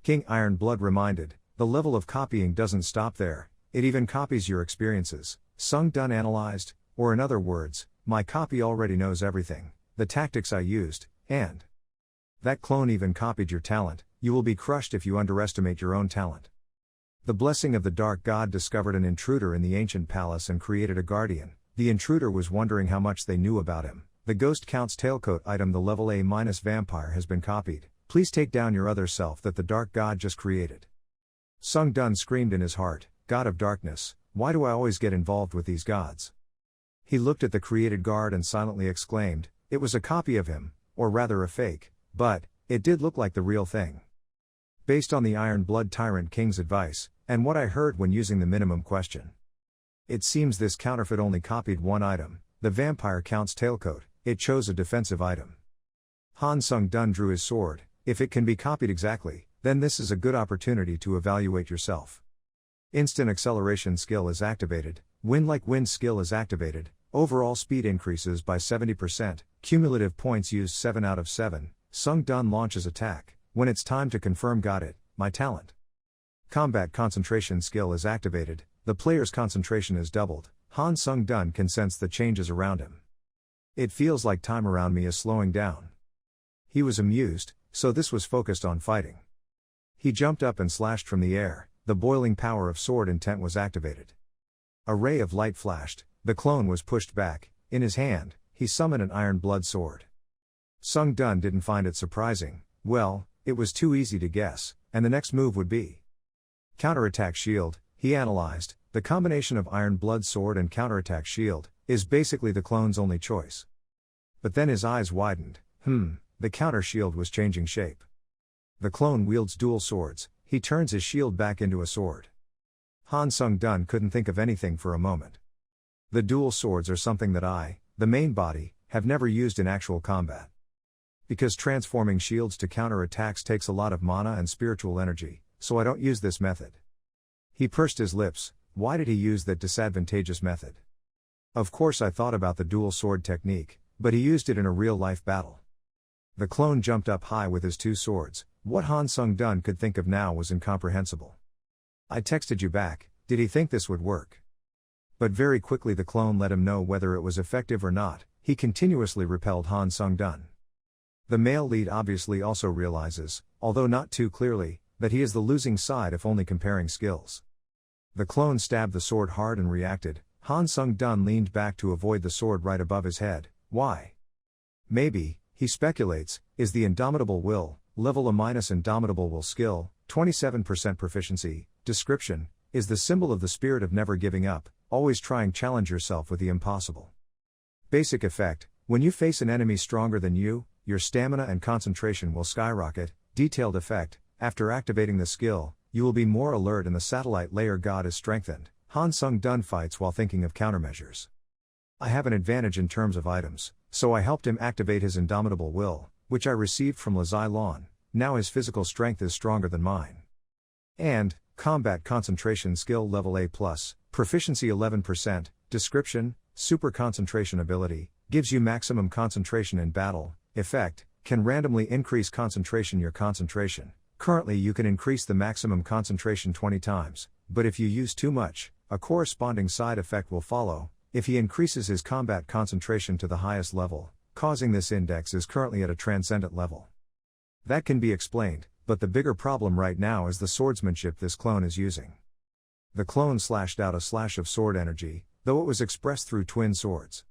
King Ironblood reminded, the level of copying doesn't stop there, it even copies your experiences. Sung Dun analyzed, or in other words, my copy already knows everything, the tactics I used, and that clone even copied your talent. You will be crushed if you underestimate your own talent. The blessing of the Dark God discovered an intruder in the ancient palace and created a guardian. The intruder was wondering how much they knew about him. The Ghost Count's Tailcoat item, the level A-Vampire, has been copied. Please take down your other self that the Dark God just created. Sung Dun screamed in his heart, God of Darkness, why do I always get involved with these gods? He looked at the created guard and silently exclaimed, it was a copy of him, or rather a fake, but it did look like the real thing. Based on the Iron Blood Tyrant King's advice, and what I heard when using the minimum question, it seems this counterfeit only copied one item, the Vampire Count's Tailcoat. It chose a defensive item. Han Sung Dun drew his sword. If it can be copied exactly, then this is a good opportunity to evaluate yourself. Instant acceleration skill is activated, wind like wind skill is activated, overall speed increases by 70%, cumulative points used 7 out of 7, Sung Dun launches attack, when it's time to confirm got it, my talent. Combat concentration skill is activated, the player's concentration is doubled, Han Sung Dun can sense the changes around him. It feels like time around me is slowing down. He was amused, so this was focused on fighting. He jumped up and slashed from the air, the boiling power of sword intent was activated. A ray of light flashed, the clone was pushed back, in his hand, he summoned an Iron Blood sword. Sung Dun didn't find it surprising, well, it was too easy to guess, and the next move would be counterattack shield, he analyzed, the combination of Iron Blood sword and counterattack shield is basically the clone's only choice. But then his eyes widened, the counter shield was changing shape. The clone wields dual swords, he turns his shield back into a sword. Han Sung Dun couldn't think of anything for a moment. The dual swords are something that I, the main body, have never used in actual combat. Because transforming shields to counter attacks takes a lot of mana and spiritual energy, so I don't use this method. He pursed his lips, why did he use that disadvantageous method? Of course I thought about the dual sword technique, but he used it in a real-life battle. The clone jumped up high with his two swords, what Han Sung Dun could think of now was incomprehensible. I texted you back, did he think this would work? But very quickly the clone let him know whether it was effective or not, he continuously repelled Han Sung Dun. The male lead obviously also realizes, although not too clearly, that he is the losing side if only comparing skills. The clone stabbed the sword hard and reacted. Han Sung Dun leaned back to avoid the sword right above his head. Why? Maybe, he speculates, is the Indomitable Will, level A- Indomitable Will skill, 27% proficiency, description, is the symbol of the spirit of never giving up, always trying challenge yourself with the impossible. Basic effect, when you face an enemy stronger than you, your stamina and concentration will skyrocket. Detailed effect, after activating the skill, you will be more alert and the satellite layer god is strengthened. Han Sung Dun fights while thinking of countermeasures. I have an advantage in terms of items, so I helped him activate his Indomitable Will, which I received from Lazai Lon. Now his physical strength is stronger than mine. And, combat concentration skill level A+, proficiency 11%, description, super concentration ability, gives you maximum concentration in battle, effect, can randomly increase concentration your concentration. Currently you can increase the maximum concentration 20 times, but if you use too much, a corresponding side effect will follow. If he increases his combat concentration to the highest level, causing this index is currently at a transcendent level. That can be explained, but the bigger problem right now is the swordsmanship this clone is using. The clone slashed out a slash of sword energy, though it was expressed through twin swords.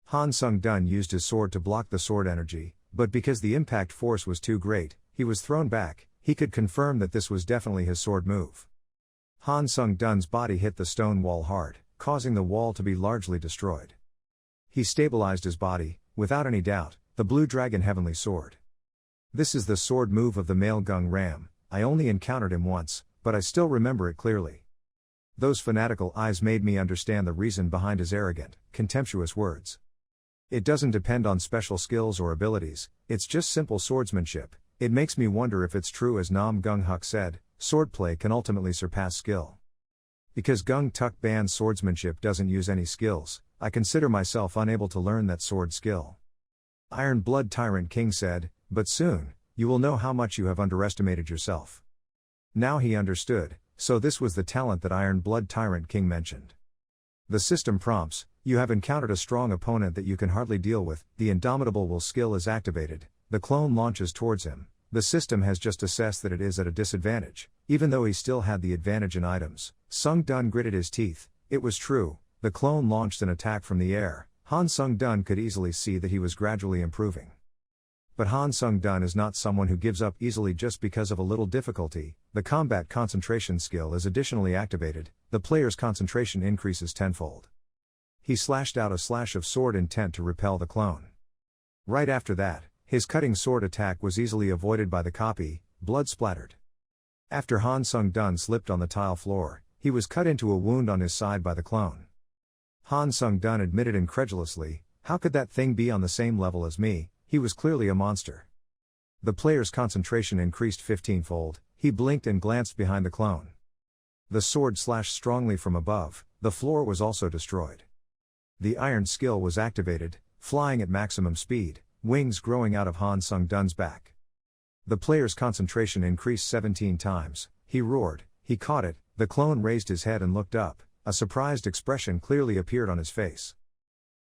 Han Sung Dun used his sword to block the sword energy, but because the impact force was too great, he was thrown back. He could confirm that this was definitely his sword move. Han Sung Dun's body hit the stone wall hard, causing the wall to be largely destroyed. He stabilized his body, without any doubt, the Blue Dragon Heavenly Sword. This is the sword move of the male Gung Ram. I only encountered him once, but I still remember it clearly. Those fanatical eyes made me understand the reason behind his arrogant, contemptuous words. It doesn't depend on special skills or abilities, it's just simple swordsmanship. It makes me wonder if it's true as Nam Gung Huk said, swordplay can ultimately surpass skill. Because Gung Tuk Ban's swordsmanship doesn't use any skills, I consider myself unable to learn that sword skill. Iron Blood Tyrant King said, but soon, you will know how much you have underestimated yourself. Now he understood, so this was the talent that Iron Blood Tyrant King mentioned. The system prompts, you have encountered a strong opponent that you can hardly deal with, the Indomitable Will skill is activated, the clone launches towards him, the system has just assessed that it is at a disadvantage, even though he still had the advantage in items. Sung Dun gritted his teeth, it was true, the clone launched an attack from the air, Han Sung Dun could easily see that he was gradually improving. But Han Sung Dun is not someone who gives up easily just because of a little difficulty. The combat concentration skill is additionally activated, the player's concentration increases tenfold. He slashed out a slash of sword intent to repel the clone. Right after that, his cutting sword attack was easily avoided by the copy, blood splattered. After Han Sung Dun slipped on the tile floor, he was cut into a wound on his side by the clone. Han Sung Dun admitted incredulously, how could that thing be on the same level as me? He was clearly a monster. The player's concentration increased 15-fold, he blinked and glanced behind the clone. The sword slashed strongly from above, the floor was also destroyed. The iron skill was activated, flying at maximum speed, wings growing out of Han Sung Dun's back. The player's concentration increased 17 times, he roared, he caught it, the clone raised his head and looked up, a surprised expression clearly appeared on his face.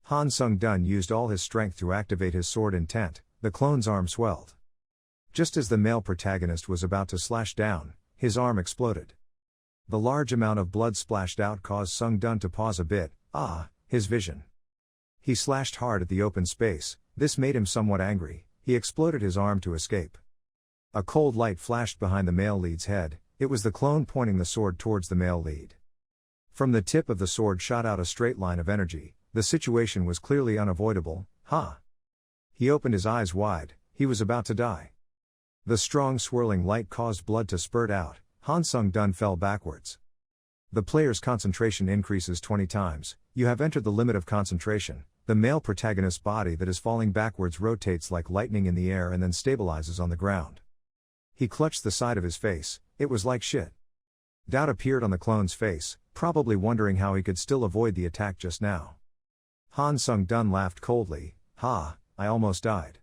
Han Sung Dun used all his strength to activate his sword intent, the clone's arm swelled. Just as the male protagonist was about to slash down, his arm exploded. The large amount of blood splashed out caused Sung Dun to pause a bit, his vision. He slashed hard at the open space, this made him somewhat angry, he exploded his arm to escape. A cold light flashed behind the male lead's head, it was the clone pointing the sword towards the male lead. From the tip of the sword shot out a straight line of energy. The situation was clearly unavoidable, He opened his eyes wide, he was about to die. The strong swirling light caused blood to spurt out, Han Sung Dun fell backwards. The player's concentration increases 20 times, you have entered the limit of concentration, the male protagonist's body that is falling backwards rotates like lightning in the air and then stabilizes on the ground. He clutched the side of his face, it was like shit. Doubt appeared on the clone's face, probably wondering how he could still avoid the attack just now. Han Sung Dun laughed coldly, I almost died.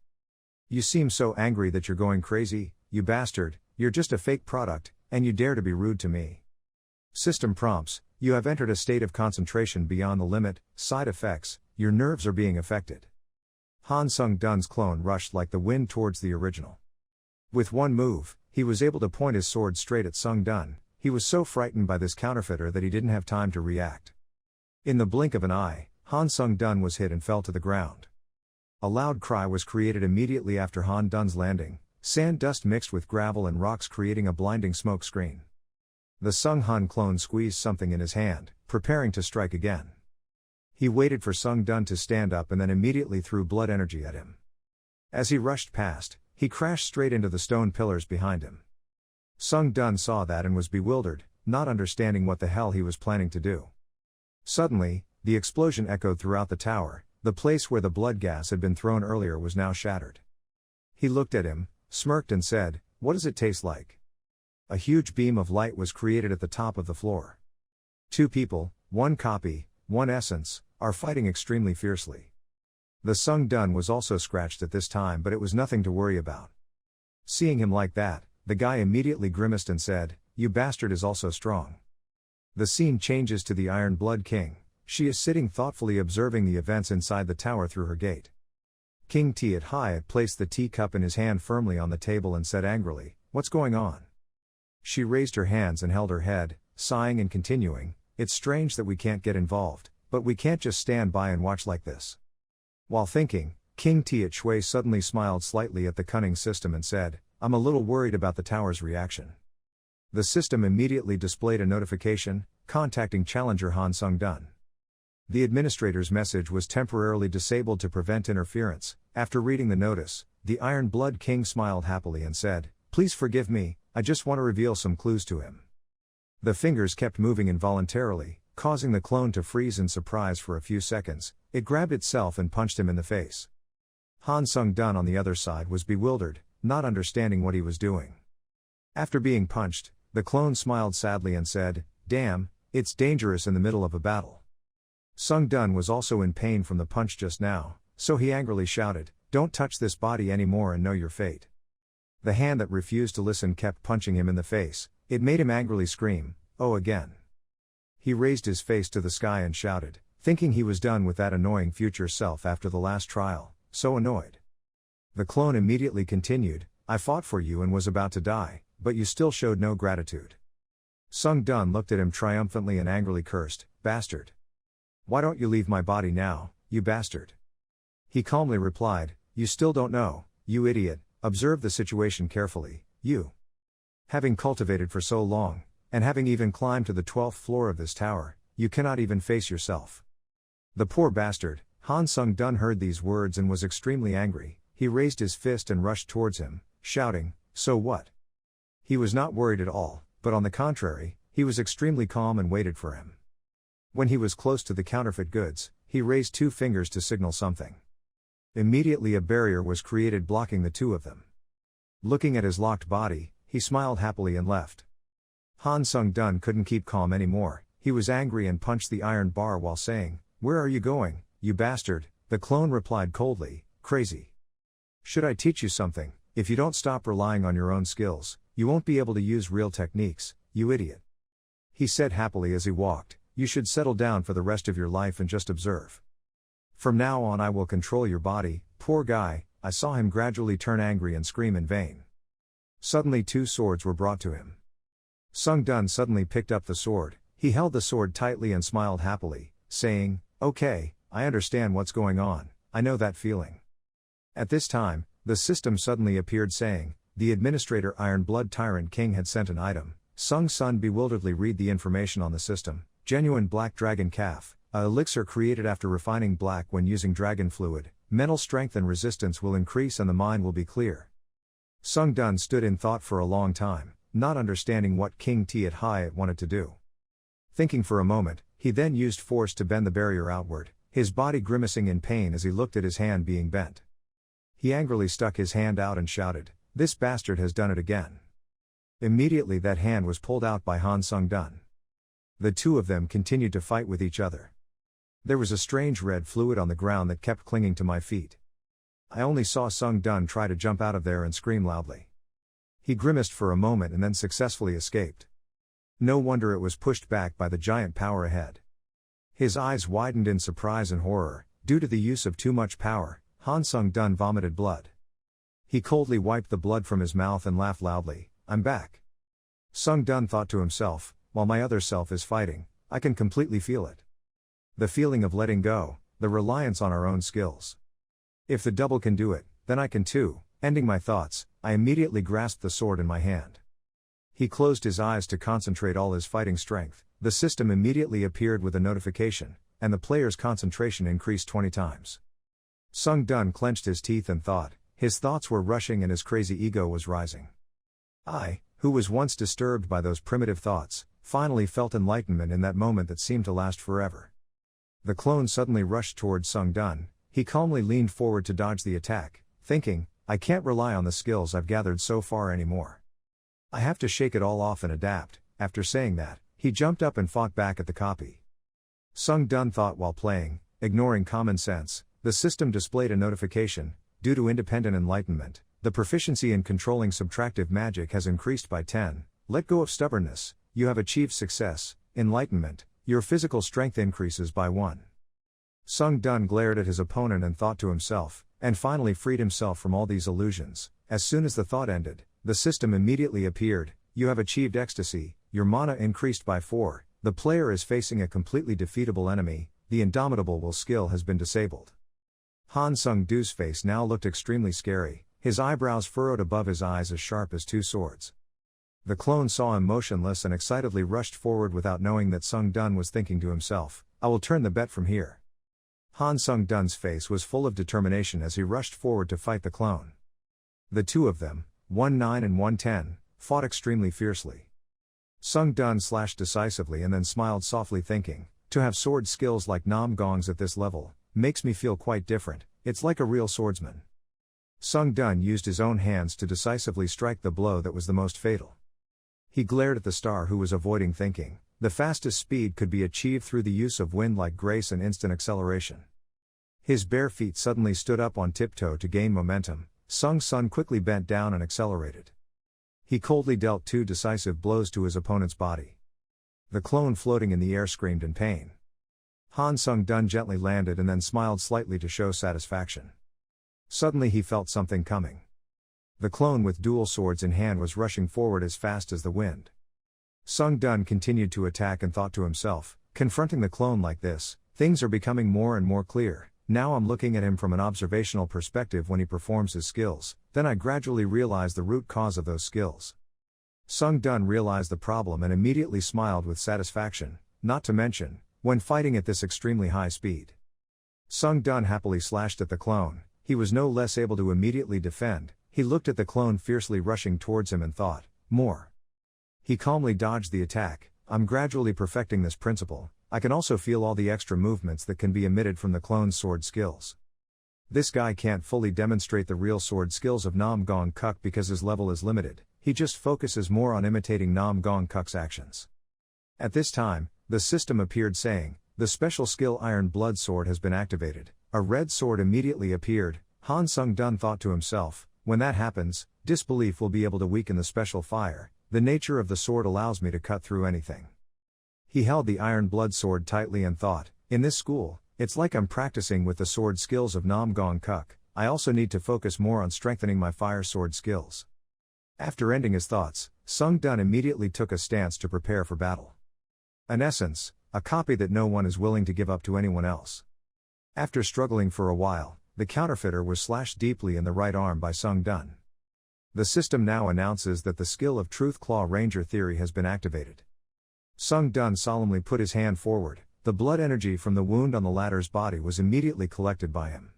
You seem so angry that you're going crazy, you bastard, you're just a fake product, and you dare to be rude to me. System prompts, you have entered a state of concentration beyond the limit, side effects, your nerves are being affected. Han Sung Dun's clone rushed like the wind towards the original. With one move, he was able to point his sword straight at Sung Dun, he was so frightened by this counterfeiter that he didn't have time to react. In the blink of an eye, Han Sung Dun was hit and fell to the ground. A loud cry was created immediately after Han Dun's landing, sand dust mixed with gravel and rocks creating a blinding smoke screen. The Sung Hun clone squeezed something in his hand, preparing to strike again. He waited for Sung Dun to stand up and then immediately threw blood energy at him. As he rushed past, he crashed straight into the stone pillars behind him. Sung Dun saw that and was bewildered, not understanding what the hell he was planning to do. Suddenly, the explosion echoed throughout the tower, the place where the blood gas had been thrown earlier was now shattered. He looked at him, smirked and said, what does it taste like? A huge beam of light was created at the top of the floor. Two people, one copy, one essence, are fighting extremely fiercely. The Sung Dun was also scratched at this time, but it was nothing to worry about. Seeing him like that, the guy immediately grimaced and said, you bastard is also strong. The scene changes to the Iron Blood King. She is sitting thoughtfully observing the events inside the tower through her gate. King Tiat Hyatt placed the teacup in his hand firmly on the table and said angrily, what's going on? She raised her hands and held her head, sighing and continuing, it's strange that we can't get involved, but we can't just stand by and watch like this. While thinking, King Tiat Shui suddenly smiled slightly at the cunning system and said, I'm a little worried about the tower's reaction. The system immediately displayed a notification, contacting challenger Han Sung Dun. The administrator's message was temporarily disabled to prevent interference. After reading the notice, the Iron Blood King smiled happily and said, please forgive me, I just want to reveal some clues to him. The fingers kept moving involuntarily, causing the clone to freeze in surprise for a few seconds. It grabbed itself and punched him in the face. Han Sung Dun on the other side was bewildered, not understanding what he was doing. After being punched, the clone smiled sadly and said, damn, it's dangerous in the middle of a battle. Sung Dun was also in pain from the punch just now, so he angrily shouted, "Don't touch this body anymore and know your fate." The hand that refused to listen kept punching him in the face. It made him angrily scream, "Oh, again." He raised his face to the sky and shouted, thinking he was done with that annoying future self after the last trial, so annoyed. The clone immediately continued, "I fought for you and was about to die, but you still showed no gratitude." Sung Dun looked at him triumphantly and angrily cursed, "Bastard. Why don't you leave my body now, you bastard?" He calmly replied, "You still don't know, you idiot. Observe the situation carefully, you. Having cultivated for so long, and having even climbed to the 12th floor of this tower, you cannot even face yourself." The poor bastard, Han Sung Dun heard these words and was extremely angry. He raised his fist and rushed towards him, shouting, "So what?" He was not worried at all, but on the contrary, he was extremely calm and waited for him. When he was close to the counterfeit goods, he raised 2 fingers to signal something. Immediately a barrier was created blocking the 2 of them. Looking at his locked body, he smiled happily and left. Han Sung Dun couldn't keep calm anymore. He was angry and punched the iron bar while saying, "Where are you going, you bastard?" The clone replied coldly, "Crazy. Should I teach you something? If you don't stop relying on your own skills, you won't be able to use real techniques, you idiot." He said happily as he walked, "You should settle down for the rest of your life and just observe. From now on I will control your body." Poor guy, I saw him gradually turn angry and scream in vain. Suddenly 2 swords were brought to him. Sung Dun suddenly picked up the sword. He held the sword tightly and smiled happily, saying, "Okay, I understand what's going on, I know that feeling." At this time, the system suddenly appeared saying, "The administrator Iron Blood Tyrant King had sent an item." Sung Sun bewilderedly read the information on the system. Genuine Black Dragon Calf, a elixir created after refining black when using dragon fluid. Mental strength and resistance will increase and the mind will be clear. Sung Dun stood in thought for a long time, not understanding what King Tiat Hyatt wanted to do. Thinking for a moment, he then used force to bend the barrier outward, his body grimacing in pain as he looked at his hand being bent. He angrily stuck his hand out and shouted, "This bastard has done it again." Immediately that hand was pulled out by Han Sung Dun. The 2 of them continued to fight with each other. There was a strange red fluid on the ground that kept clinging to my feet. I only saw Sung Dun try to jump out of there and scream loudly. He grimaced for a moment and then successfully escaped. No wonder it was pushed back by the giant power ahead. His eyes widened in surprise and horror. Due to the use of too much power, Han Sung Dun vomited blood. He coldly wiped the blood from his mouth and laughed loudly, "I'm back." Sung Dun thought to himself, "While my other self is fighting, I can completely feel it. The feeling of letting go, the reliance on our own skills. If the double can do it, then I can too." Ending my thoughts, I immediately grasped the sword in my hand. He closed his eyes to concentrate all his fighting strength. The system immediately appeared with a notification, and the player's concentration increased 20 times. Sung Dun clenched his teeth and thought. His thoughts were rushing and his crazy ego was rising. I, who was once disturbed by those primitive thoughts, finally felt enlightenment in that moment that seemed to last forever. The clone suddenly rushed towards Sung Dun. He calmly leaned forward to dodge the attack, thinking, "I can't rely on the skills I've gathered so far anymore. I have to shake it all off and adapt." After saying that, he jumped up and fought back at the copy. Sung Dun thought while playing, ignoring common sense. The system displayed a notification. Due to independent enlightenment, the proficiency in controlling subtractive magic has increased by 10. Let go of stubbornness. You have achieved success. Enlightenment. Your physical strength increases by 1. Sung Dun glared at his opponent and thought to himself, and finally freed himself from all these illusions. As soon as the thought ended, the system immediately appeared. You have achieved ecstasy. Your mana increased by 4. The player is facing a completely defeatable enemy. The indomitable will skill has been disabled. Han Sung Du's face now looked extremely scary, his eyebrows furrowed above his eyes as sharp as 2 swords. The clone saw him motionless and excitedly rushed forward without knowing that Sung Dun was thinking to himself, "I will turn the bet from here." Han Sung Dun's face was full of determination as he rushed forward to fight the clone. The 2 of them, 1-9 and 1-10, fought extremely fiercely. Sung Dun slashed decisively and then smiled softly thinking, "To have sword skills like Nam Gong's at this level, makes me feel quite different, it's like a real swordsman." Sung Dun used his own hands to decisively strike the blow that was the most fatal. He glared at the star who was avoiding thinking, The fastest speed could be achieved through the use of wind-like grace and instant acceleration. His bare feet suddenly stood up on tiptoe to gain momentum. Sung Sun quickly bent down and accelerated. He coldly dealt 2 decisive blows to his opponent's body. The clone floating in the air screamed in pain. Han Sung-dun gently landed and then smiled slightly to show satisfaction. Suddenly he felt something coming. The clone with dual swords in hand was rushing forward as fast as the wind. Sung-dun continued to attack and thought to himself, confronting the clone like this, things are becoming more and more clear. Now I'm looking at him from an observational perspective when he performs his skills, then I gradually realize the root cause of those skills. Sung-dun realized the problem and immediately smiled with satisfaction, not to mention, when fighting at this extremely high speed. Sung-dun happily slashed at the clone. He was no less able to immediately defend. He looked at the clone fiercely rushing towards him and thought, more. He calmly dodged the attack. I'm gradually perfecting this principle. I can also feel all the extra movements that can be emitted from the clone's sword skills. This guy can't fully demonstrate the real sword skills of Nam Gong Kuk because his level is limited. He just focuses more on imitating Nam Gong Kuk's actions. At this time, the system appeared saying, the special skill Iron Blood Sword has been activated. A red sword immediately appeared. Han Sung-dun thought to himself, when that happens, disbelief will be able to weaken the special fire. The nature of the sword allows me to cut through anything. He held the Iron Blood Sword tightly and thought, in this school, it's like I'm practicing with the sword skills of Nam Gong Kuk. I also need to focus more on strengthening my fire sword skills. After ending his thoughts, Sung-dun immediately took a stance to prepare for battle. An essence, a copy that no one is willing to give up to anyone else. After struggling for a while, the counterfeiter was slashed deeply in the right arm by Sung-dun. The system now announces that the skill of Truth Claw Ranger Theory has been activated. Sung-dun solemnly put his hand forward. The blood energy from the wound on the latter's body was immediately collected by him.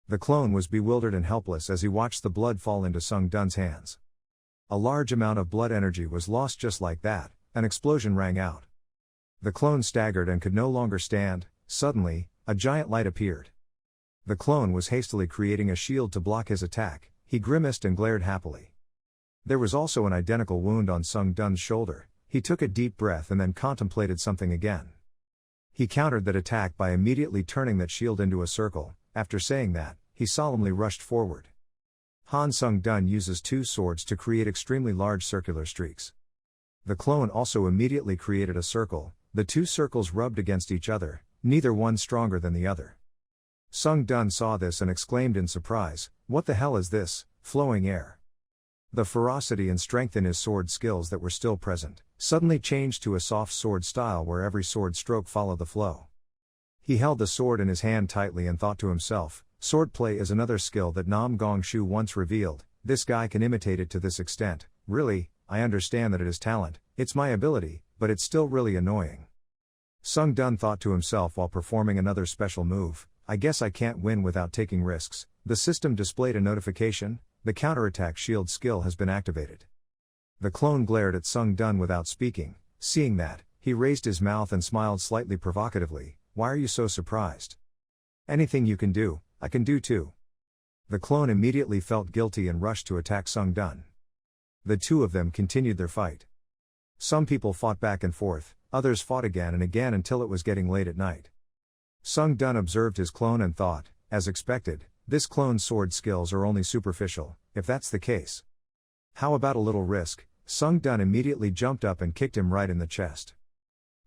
The clone was bewildered and helpless as he watched the blood fall into Sung-dun's hands. A large amount of blood energy was lost just like that. An explosion rang out. The clone staggered and could no longer stand. Suddenly, a giant light appeared. The clone was hastily creating a shield to block his attack. He grimaced and glared happily. There was also an identical wound on Sung-dun's shoulder. He took a deep breath and then contemplated something again. He countered that attack by immediately turning that shield into a circle. After saying that, he solemnly rushed forward. Han Sung-dun uses 2 swords to create extremely large circular streaks. The clone also immediately created a circle. The 2 circles rubbed against each other, neither one stronger than the other. Sung-dun saw this and exclaimed in surprise, "What the hell is this, flowing air?" The ferocity and strength in his sword skills that were still present, suddenly changed to a soft sword style where every sword stroke followed the flow. He held the sword in his hand tightly and thought to himself, swordplay is another skill that Nam Gong Shu once revealed. This guy can imitate it to this extent. Really, I understand that it is talent, it's my ability, but it's still really annoying. Sung-dun thought to himself while performing another special move, I guess I can't win without taking risks. The system displayed a notification, the counterattack shield skill has been activated. The clone glared at Sung-dun without speaking. Seeing that, he raised his mouth and smiled slightly provocatively, why are you so surprised? Anything you can do, I can do too. The clone immediately felt guilty and rushed to attack Sung-dun. The 2 of them continued their fight. Some people fought back and forth, others fought again and again until it was getting late at night. Sung-dun observed his clone and thought, as expected, this clone's sword skills are only superficial. If that's the case, how about a little risk? Sung-dun immediately jumped up and kicked him right in the chest.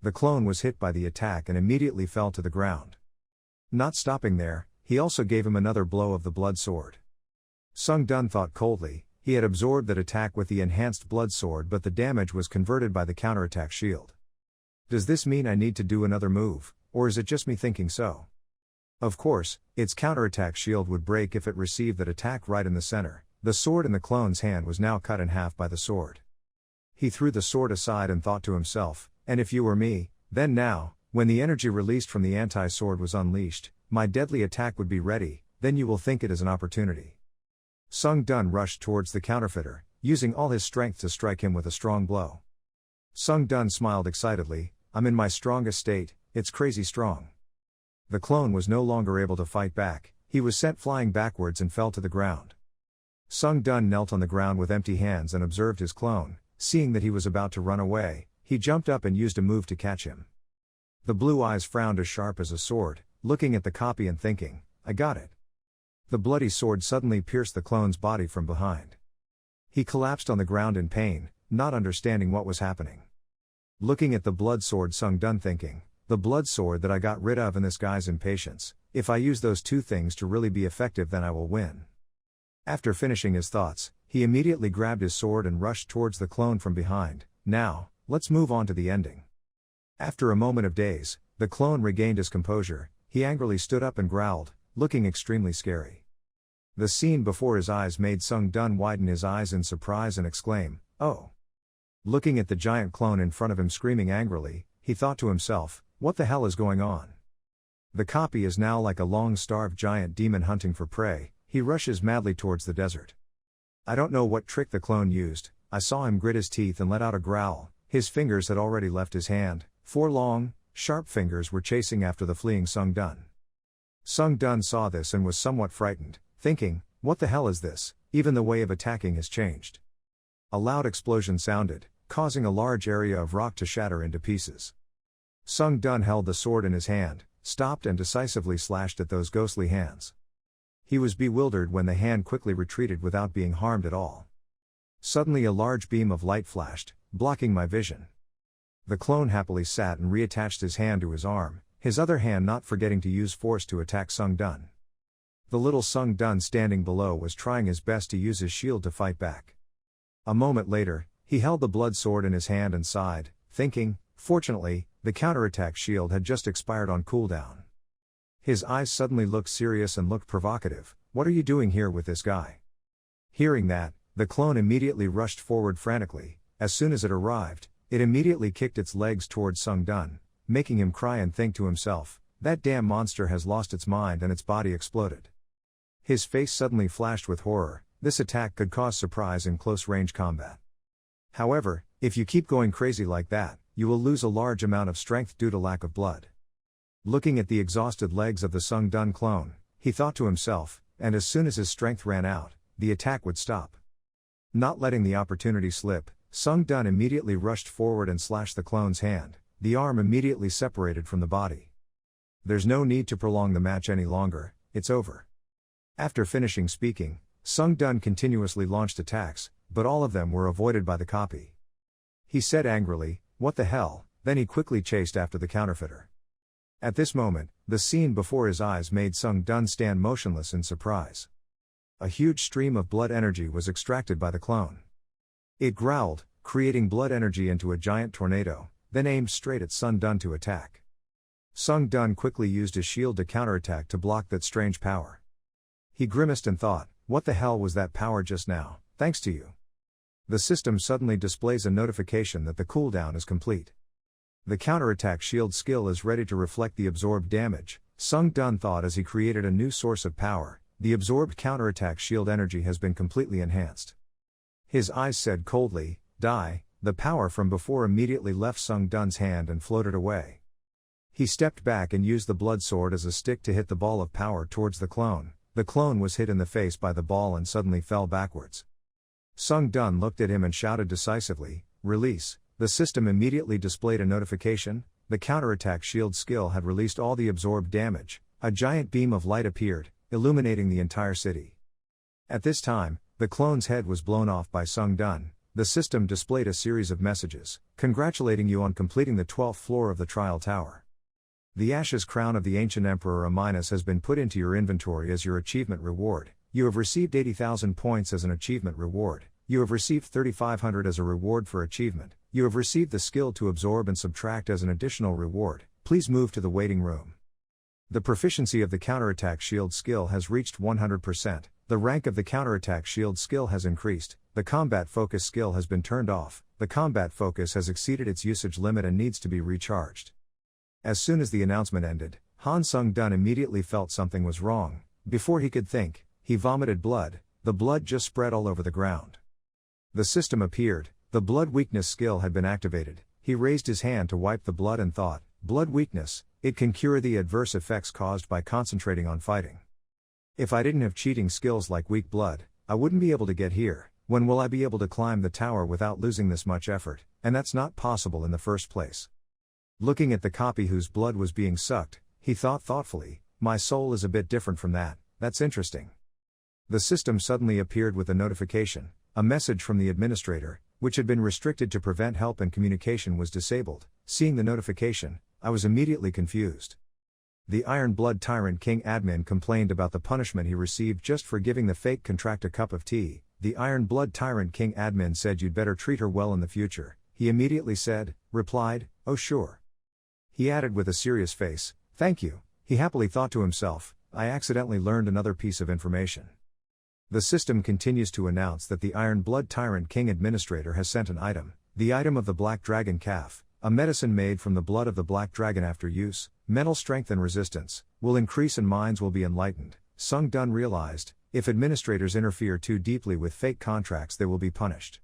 The clone was hit by the attack and immediately fell to the ground. Not stopping there, he also gave him another blow of the blood sword. Sung-dun thought coldly, he had absorbed that attack with the enhanced blood sword, but the damage was converted by the counterattack shield. Does this mean I need to do another move, or is it just me thinking so? Of course, its counterattack shield would break if it received that attack right in the center. The sword in the clone's hand was now cut in half by the sword. He threw the sword aside and thought to himself, and if you were me, then now, when the energy released from the anti-sword was unleashed, my deadly attack would be ready, then you will think it is an opportunity. Sung-dun rushed towards the counterfeiter, using all his strength to strike him with a strong blow. Sung-dun smiled excitedly, I'm in my strongest state, it's crazy strong. The clone was no longer able to fight back, he was sent flying backwards and fell to the ground. Sung-dun knelt on the ground with empty hands and observed his clone. Seeing that he was about to run away, he He jumped up and used a move to catch him. The blue eyes frowned as sharp as a sword, looking at the copy and thinking, I got it. The bloody sword suddenly pierced the clone's body from behind. He collapsed on the ground in pain, not understanding what was happening. Looking at the blood sword, Sung Dun thinking, the blood sword that I got rid of and this guy's impatience, if I use those two things to really be effective then I will win. After finishing his thoughts, he immediately grabbed his sword and rushed towards the clone from behind. Now, let's move on to the ending. After a moment of daze, the clone regained his composure. He angrily stood up and growled, looking extremely scary. The scene before his eyes made Sung Dun widen his eyes in surprise and exclaim, oh. Looking at the giant clone in front of him screaming angrily, he thought to himself, what the hell is going on? The copy is now like a long-starved giant demon hunting for prey. He rushes madly towards the desert. I don't know what trick the clone used. I saw him grit his teeth and let out a growl. His fingers had already left his hand. 4 long, sharp fingers were chasing after the fleeing Sung Dun. Sung Dun saw this and was somewhat frightened, thinking, what the hell is this? Even the way of attacking has changed. A loud explosion sounded, causing a large area of rock to shatter into pieces. Sung Dun held the sword in his hand, stopped and decisively slashed at those ghostly hands. He was bewildered when the hand quickly retreated without being harmed at all. Suddenly a large beam of light flashed, blocking my vision. The clone happily sat and reattached his hand to his arm, his other hand not forgetting to use force to attack Sung Dun. The little Sung Dun standing below was trying his best to use his shield to fight back. A moment later, he held the blood sword in his hand and sighed, thinking, fortunately, the counterattack shield had just expired on cooldown. His eyes suddenly looked serious and looked provocative. What are you doing here with this guy? Hearing that, the clone immediately rushed forward frantically. As soon as it arrived, it immediately kicked its legs towards Sung Dun, making him cry and think to himself, that damn monster has lost its mind, and its body exploded. His face suddenly flashed with horror. This attack could cause surprise in close-range combat. However, if you keep going crazy like that, you will lose a large amount of strength due to lack of blood. Looking at the exhausted legs of the Sung Dun clone, he thought to himself, and as soon as his strength ran out, the attack would stop. Not letting the opportunity slip, Sung Dun immediately rushed forward and slashed the clone's hand. The arm immediately separated from the body. There's no need to prolong the match any longer, it's over. After finishing speaking, Sung Dun continuously launched attacks, but all of them were avoided by the copy. He said angrily, what the hell, then he quickly chased after the counterfeiter. At this moment, the scene before his eyes made Sung Dun stand motionless in surprise. A huge stream of blood energy was extracted by the clone. It growled, creating blood energy into a giant tornado, then aimed straight at Sung Dun to attack. Sung Dun quickly used his shield to counterattack to block that strange power. He grimaced and thought, what the hell was that power just now, thanks to you? The system suddenly displays a notification that the cooldown is complete. The counterattack shield skill is ready to reflect the absorbed damage, Sung Dun thought as he created a new source of power. The absorbed counterattack shield energy has been completely enhanced. His eyes said coldly, die. The power from before immediately left Sung Dun's hand and floated away. He stepped back and used the blood sword as a stick to hit the ball of power towards the clone. The clone was hit in the face by the ball and suddenly fell backwards. Sung Dun looked at him and shouted decisively, release. The system immediately displayed a notification. The counterattack shield skill had released all the absorbed damage. A giant beam of light appeared, illuminating the entire city. At this time, the clone's head was blown off by Sung Dun. The system displayed a series of messages, congratulating you on completing the 12th floor of the Trial Tower. The Ashes Crown of the Ancient Emperor Aminus has been put into your inventory as your achievement reward. You have received 80,000 points as an achievement reward. You have received 3,500 as a reward for achievement. You have received the skill to absorb and subtract as an additional reward. Please move to the waiting room. The proficiency of the counterattack shield skill has reached 100%. The rank of the counterattack shield skill has increased. The combat focus skill has been turned off. The combat focus has exceeded its usage limit and needs to be recharged. As soon as the announcement ended, Sung Dun immediately felt something was wrong. Before he could think, he vomited blood. The blood just spread all over the ground. The system appeared. The blood weakness skill had been activated. He raised his hand to wipe the blood and thought, blood weakness, it can cure the adverse effects caused by concentrating on fighting. If I didn't have cheating skills like weak blood, I wouldn't be able to get here. When will I be able to climb the tower without losing this much effort? and that's not possible in the first place. Looking at the copy whose blood was being sucked, he thought thoughtfully, my soul is a bit different from that, that's interesting. The system suddenly appeared with a notification, a message from the administrator, which had been restricted to prevent help and communication was disabled. Seeing the notification, I was immediately confused. The Iron Blood Tyrant King admin complained about the punishment he received just for giving the fake contract a cup of tea. The Iron Blood Tyrant King admin said you'd better treat her well in the future. He immediately replied, oh sure. He added with a serious face, thank you. He happily thought to himself, I accidentally learned another piece of information. The system continues to announce that the Iron Blood Tyrant King administrator has sent an item, the item of the Black Dragon Calf, a medicine made from the blood of the Black Dragon after use, mental strength and resistance, will increase and minds will be enlightened. Sung Dun realized, if administrators interfere too deeply with fake contracts they will be punished.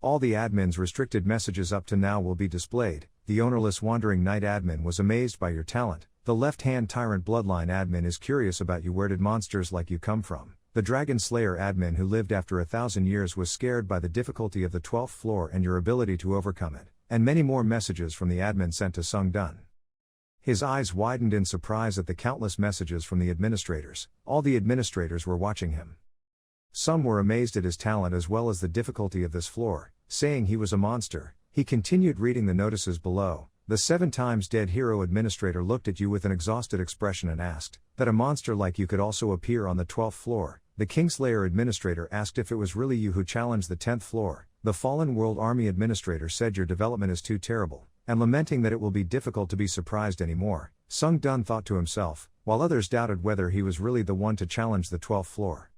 All the admin's restricted messages up to now will be displayed. The ownerless Wandering Knight admin was amazed by your talent. The left-hand Tyrant Bloodline admin is curious about you. Where did monsters like you come from? The Dragon Slayer admin who lived after 1,000 years was scared by the difficulty of the 12th floor and your ability to overcome it, and many more messages from the admin sent to Sung Dun. His eyes widened in surprise at the countless messages from the administrators. All the administrators were watching him. Some were amazed at his talent as well as the difficulty of this floor, saying he was a monster. He continued reading the notices below. The 7 times dead hero administrator looked at you with an exhausted expression and asked, that a monster like you could also appear on the 12th floor. The Kingslayer administrator asked if it was really you who challenged the 10th floor. The Fallen World Army administrator said your development is too terrible, and lamenting that it will be difficult to be surprised anymore. Sung Dun thought to himself, while others doubted whether he was really the one to challenge the 12th floor.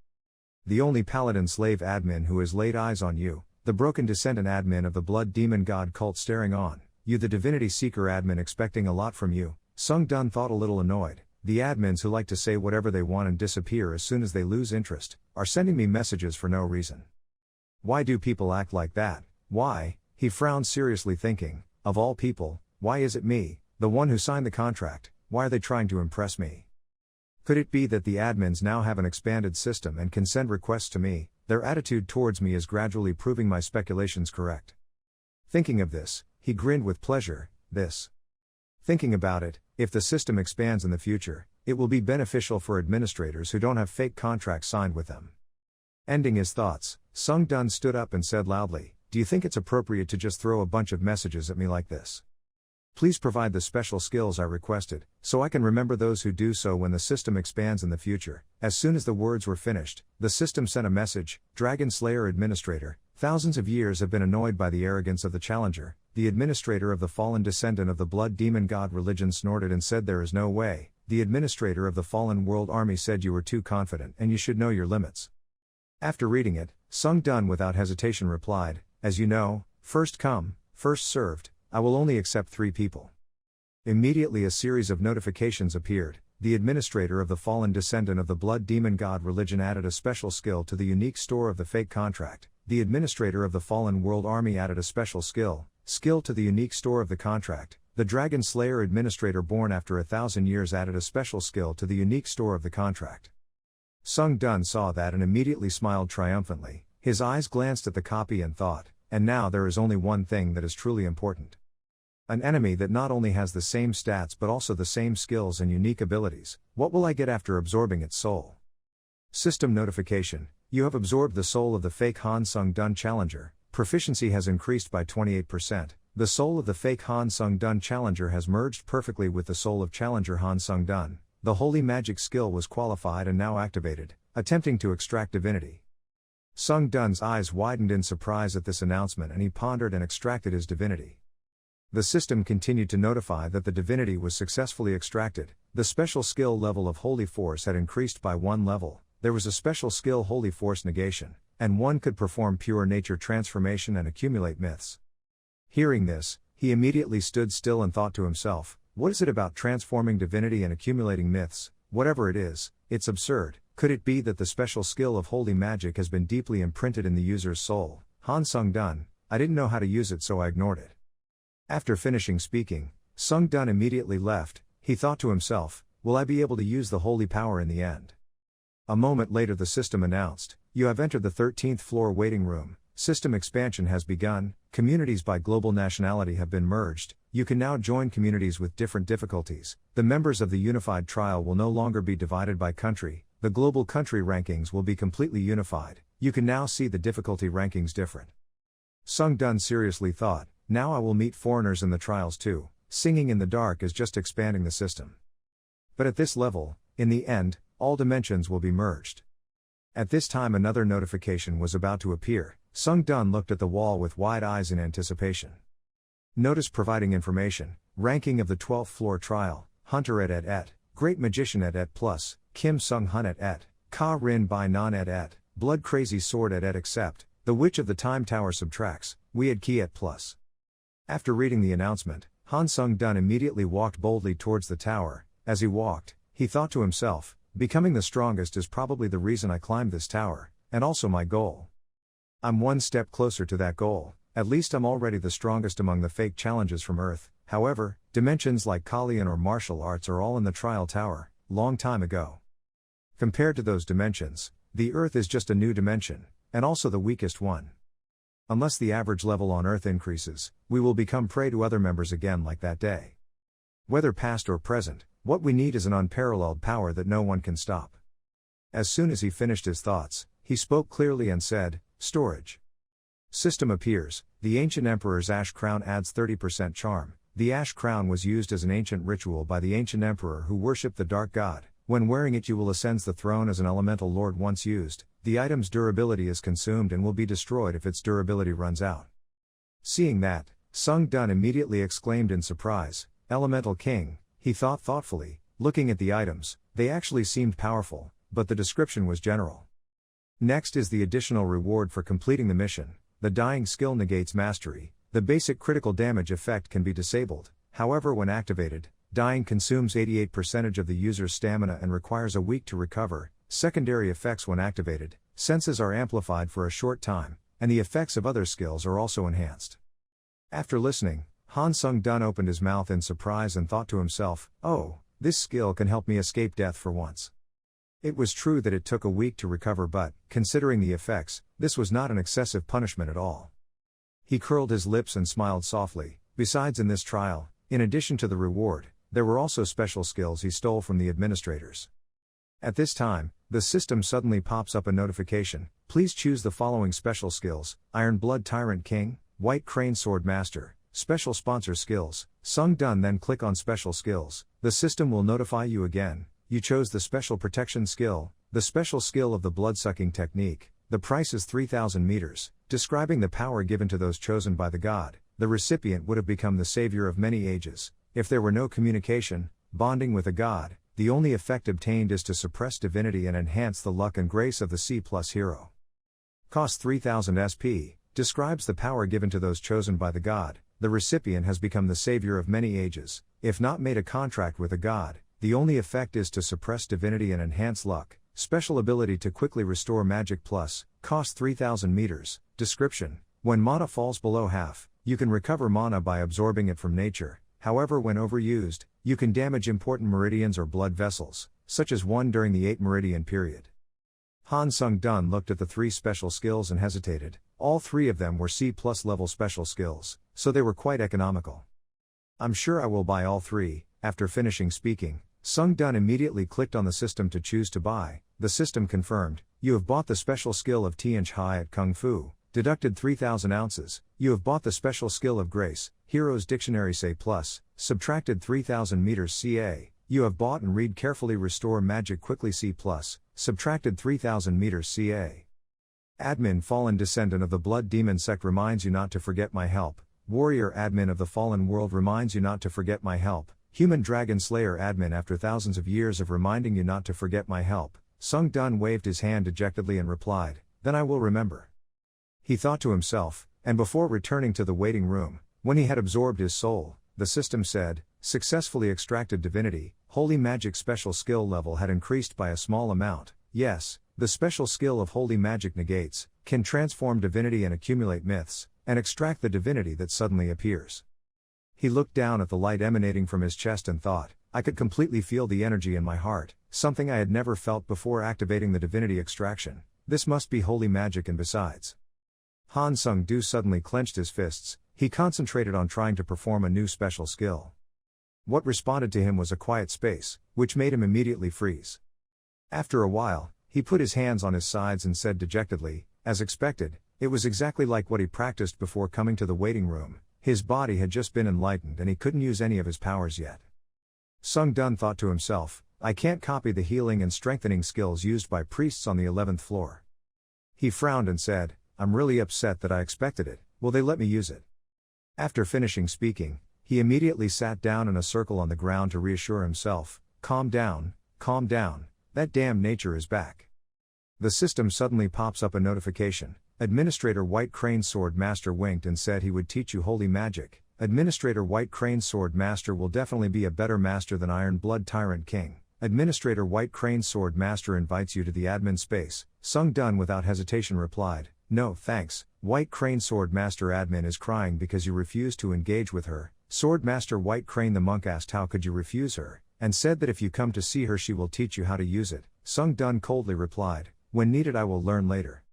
The only Paladin Slave admin who has laid eyes on you, the Broken Descendant admin of the Blood Demon God cult staring on you, the Divinity Seeker admin expecting a lot from you. Sung Dun thought a little annoyed. The admins who like to say whatever they want and disappear as soon as they lose interest, are sending me messages for no reason. Why do people act like that? Why? He frowned seriously thinking, of all people, why is it me, the one who signed the contract? Why are they trying to impress me? Could it be that the admins now have an expanded system and can send requests to me? Their attitude towards me is gradually proving my speculations correct. Thinking of this, he grinned with pleasure. Thinking about it, if the system expands in the future, it will be beneficial for administrators who don't have fake contracts signed with them. Ending his thoughts, Sung Dun stood up and said loudly, do you think it's appropriate to just throw a bunch of messages at me like this? Please provide the special skills I requested, so I can remember those who do so when the system expands in the future. As soon as the words were finished, the system sent a message, Dragon Slayer Administrator, thousands of years have been annoyed by the arrogance of the challenger. The administrator of the fallen descendant of the Blood Demon God religion snorted and said there is no way. The administrator of the Fallen World Army said you were too confident and you should know your limits. After reading it, Sung Dun without hesitation replied, as you know, first come, first served, I will only accept 3 people. Immediately a series of notifications appeared. The administrator of the fallen descendant of the Blood Demon God religion added a special skill to the unique store of the fake contract. The administrator of the Fallen World Army added a special skill to the unique store of the contract. The Dragon Slayer administrator born after 1,000 years added a special skill to the unique store of the contract. Sung Dun saw that and immediately smiled triumphantly. His eyes glanced at the copy and thought, and now there is only one thing that is truly important. An enemy that not only has the same stats but also the same skills and unique abilities. What will I get after absorbing its soul? System notification, you have absorbed the soul of the fake Han Sung Dun challenger. Proficiency has increased by 28%. The soul of the fake Han Sung Dun challenger has merged perfectly with the soul of challenger Han Sung Dun. The holy magic skill was qualified and now activated, attempting to extract divinity. Sung Dun's eyes widened in surprise at this announcement and he pondered and extracted his divinity. The system continued to notify that the divinity was successfully extracted. The special skill level of Holy Force had increased by 1 level. There was a special skill Holy Force Negation, and one could perform pure nature transformation and accumulate myths. Hearing this, he immediately stood still and thought to himself, what is it about transforming divinity and accumulating myths? Whatever it is, it's absurd. Could it be that the special skill of holy magic has been deeply imprinted in the user's soul? Han Sung Dun, I didn't know how to use it so I ignored it. After finishing speaking, Sung Dun immediately left. He thought to himself, will I be able to use the holy power in the end? A moment later the system announced, you have entered the 13th floor waiting room. system expansion has begun, communities by global nationality have been merged, you can now join communities with different difficulties, the members of the unified trial will no longer be divided by country, the global country rankings will be completely unified, you can now see the difficulty rankings different. Sung Dun seriously thought, now I will meet foreigners in the trials too, singing in the dark is just expanding the system. But at this level, in the end, all dimensions will be merged. At this time another notification was about to appear. Sung Dun looked at the wall with wide eyes in anticipation. Notice providing information, ranking of the 12th floor trial, Hunter et, Great Magician et plus, Kim Sung Hun et, Ka Rin Bai Non et, Blood Crazy Sword et except, The Witch of the Time Tower subtracts, Wead Ki et plus. After reading the announcement, Han Sung Dun immediately walked boldly towards the tower. As he walked, he thought to himself, becoming the strongest is probably the reason I climbed this tower, and also my goal. I'm one step closer to that goal, at least I'm already the strongest among the fake challenges from Earth, however, dimensions like Kalian or martial arts are all in the trial tower, long time ago. Compared to those dimensions, the Earth is just a new dimension, and also the weakest one. Unless the average level on Earth increases, we will become prey to other members again like that day. Whether past or present, what we need is an unparalleled power that no one can stop. As soon as he finished his thoughts, he spoke clearly and said, storage. System appears, the ancient emperor's ash crown adds 30% charm. The ash crown was used as an ancient ritual by the ancient emperor who worshipped the dark god. When wearing it you will ascend the throne as an elemental lord once used. The item's durability is consumed and will be destroyed if its durability runs out. Seeing that, Sung Dun immediately exclaimed in surprise, Elemental King, he thought thoughtfully, looking at the items, they actually seemed powerful, but the description was general. Next is the additional reward for completing the mission. The dying skill negates mastery, the basic critical damage effect can be disabled, however when activated, dying consumes 88% of the user's stamina and requires a week to recover. Secondary effects when activated, senses are amplified for a short time, and the effects of other skills are also enhanced. After listening, Han Sung Dun opened his mouth in surprise and thought to himself, oh, this skill can help me escape death for once. It was true that it took a week to recover but, considering the effects, this was not an excessive punishment at all. He curled his lips and smiled softly. Besides in this trial, in addition to the reward, there were also special skills he stole from the administrators. At this time, the system suddenly pops up a notification, please choose the following special skills, Iron Blood Tyrant King, White Crane Sword Master, Special Sponsor Skills. Sung Dun then click on Special Skills, the system will notify you again, you chose the Special Protection Skill, the special skill of the blood-sucking technique, the price is 3,000 meters, describing the power given to those chosen by the god, the recipient would have become the savior of many ages, if there were no communication, bonding with a god, the only effect obtained is to suppress divinity and enhance the luck and grace of the C+ hero. Cost 3,000 SP, describes the power given to those chosen by the god, the recipient has become the savior of many ages, if not made a contract with a god, the only effect is to suppress divinity and enhance luck, special ability to quickly restore magic plus, cost 3,000 meters, description, when mana falls below half, you can recover mana by absorbing it from nature, however when overused, you can damage important meridians or blood vessels, such as one during the 8 meridian period. Han Sung Dun looked at the 3 special skills and hesitated, all 3 of them were C+ level special skills, so they were quite economical. I'm sure I will buy all 3, after finishing speaking, Sung Dun immediately clicked on the system to choose to buy, the system confirmed, you have bought the special skill of Tianch Hai at Kung Fu, deducted 3,000 ounces, you have bought the special skill of Grace, Heroes Dictionary Say Plus, subtracted 3,000 meters CA, you have bought and read carefully Restore Magic Quickly C+, subtracted 3,000 meters CA. Admin Fallen Descendant of the Blood Demon Sect reminds you not to forget my help, Warrior Admin of the Fallen World reminds you not to forget my help, Human Dragon Slayer Admin after thousands of years of reminding you not to forget my help, Sung Dun waved his hand dejectedly and replied, then I will remember. He thought to himself, and before returning to the waiting room, when he had absorbed his soul, the system said, successfully extracted divinity, holy magic special skill level had increased by a small amount, yes, the special skill of holy magic negates, can transform divinity and accumulate myths, and extract the divinity that suddenly appears. He looked down at the light emanating from his chest and thought, I could completely feel the energy in my heart, something I had never felt before activating the divinity extraction, this must be holy magic and besides. Han Sung-do suddenly clenched his fists. He concentrated on trying to perform a new special skill. What responded to him was a quiet space, which made him immediately freeze. After a while, he put his hands on his sides and said dejectedly, as expected, it was exactly like what he practiced before coming to the waiting room. His body had just been enlightened and he couldn't use any of his powers yet. Sung-dun thought to himself, I can't copy the healing and strengthening skills used by priests on the 11th floor. He frowned and said, I'm really upset that I expected it, will they let me use it? After finishing speaking, he immediately sat down in a circle on the ground to reassure himself, calm down, that damn nature is back. The system suddenly pops up a notification. Administrator White Crane Sword Master winked and said he would teach you holy magic. Administrator White Crane Sword Master will definitely be a better master than Iron Blood Tyrant King. Administrator White Crane Sword Master invites you to the admin space. Sung-dun without hesitation replied, no thanks, White Crane Sword Master admin is crying because you refused to engage with her. Sword Master White Crane the monk asked how could you refuse her, and said that if you come to see her she will teach you how to use it. Sung-dun coldly replied, when needed I will learn later.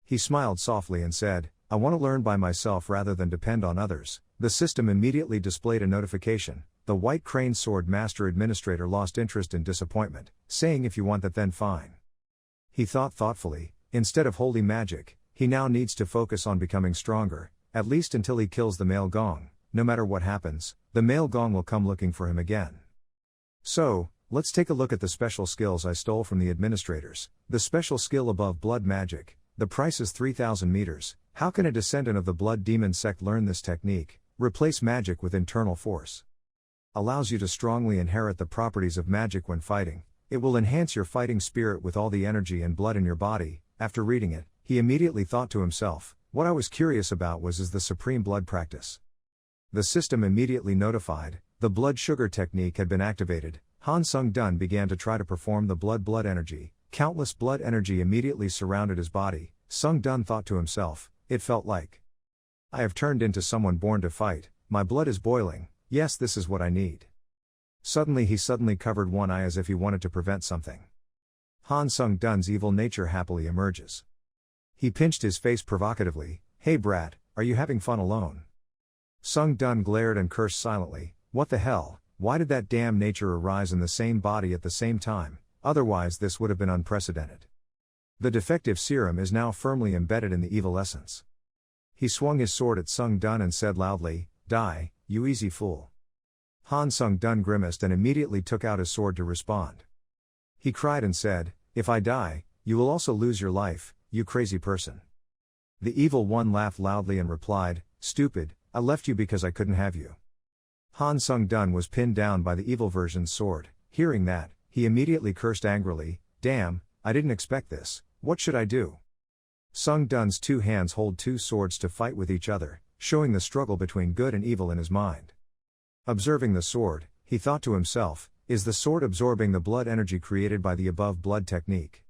He smiled softly and said, I want to learn by myself rather than depend on others. The system immediately displayed a notification. The White Crane Sword Master Administrator lost interest in disappointment, saying if you want that then fine. He thought thoughtfully, instead of holy magic, he now needs to focus on becoming stronger, at least until he kills the male Gung. No matter what happens, the male Gung will come looking for him again. So, let's take a look at the special skills I stole from the administrators. The special skill above blood magic. The price is 3,000 meters. How can a descendant of the blood demon sect learn this technique? Replace magic with internal force. Allows you to strongly inherit the properties of magic when fighting. It will enhance your fighting spirit with all the energy and blood in your body. After reading it, he immediately thought to himself, what I was curious about is the supreme blood practice. The system immediately notified, the blood sugar technique had been activated. Han Sung-dun began to try to perform the blood energy. Countless blood energy immediately surrounded his body. Sung-dun thought to himself, it felt like I have turned into someone born to fight, my blood is boiling, yes this is what I need. Suddenly he covered one eye as if he wanted to prevent something. Han Sung-dun's evil nature happily emerges. He pinched his face provocatively, hey brat, are you having fun alone? Sung-dun glared and cursed silently, what the hell, why did that damn nature arise in the same body at the same time? Otherwise this would have been unprecedented. The defective serum is now firmly embedded in the evil essence. He swung his sword at Sung-dun and said loudly, die, you easy fool. Han Sung-dun grimaced and immediately took out his sword to respond. He cried and said, if I die, you will also lose your life, you crazy person. The evil one laughed loudly and replied, stupid, I left you because I couldn't have you. Han Sung-dun was pinned down by the evil version's sword. Hearing that, he immediately cursed angrily, damn, I didn't expect this, what should I do? Sung-dun's two hands hold two swords to fight with each other, showing the struggle between good and evil in his mind. Observing the sword, he thought to himself, is the sword absorbing the blood energy created by the above blood technique?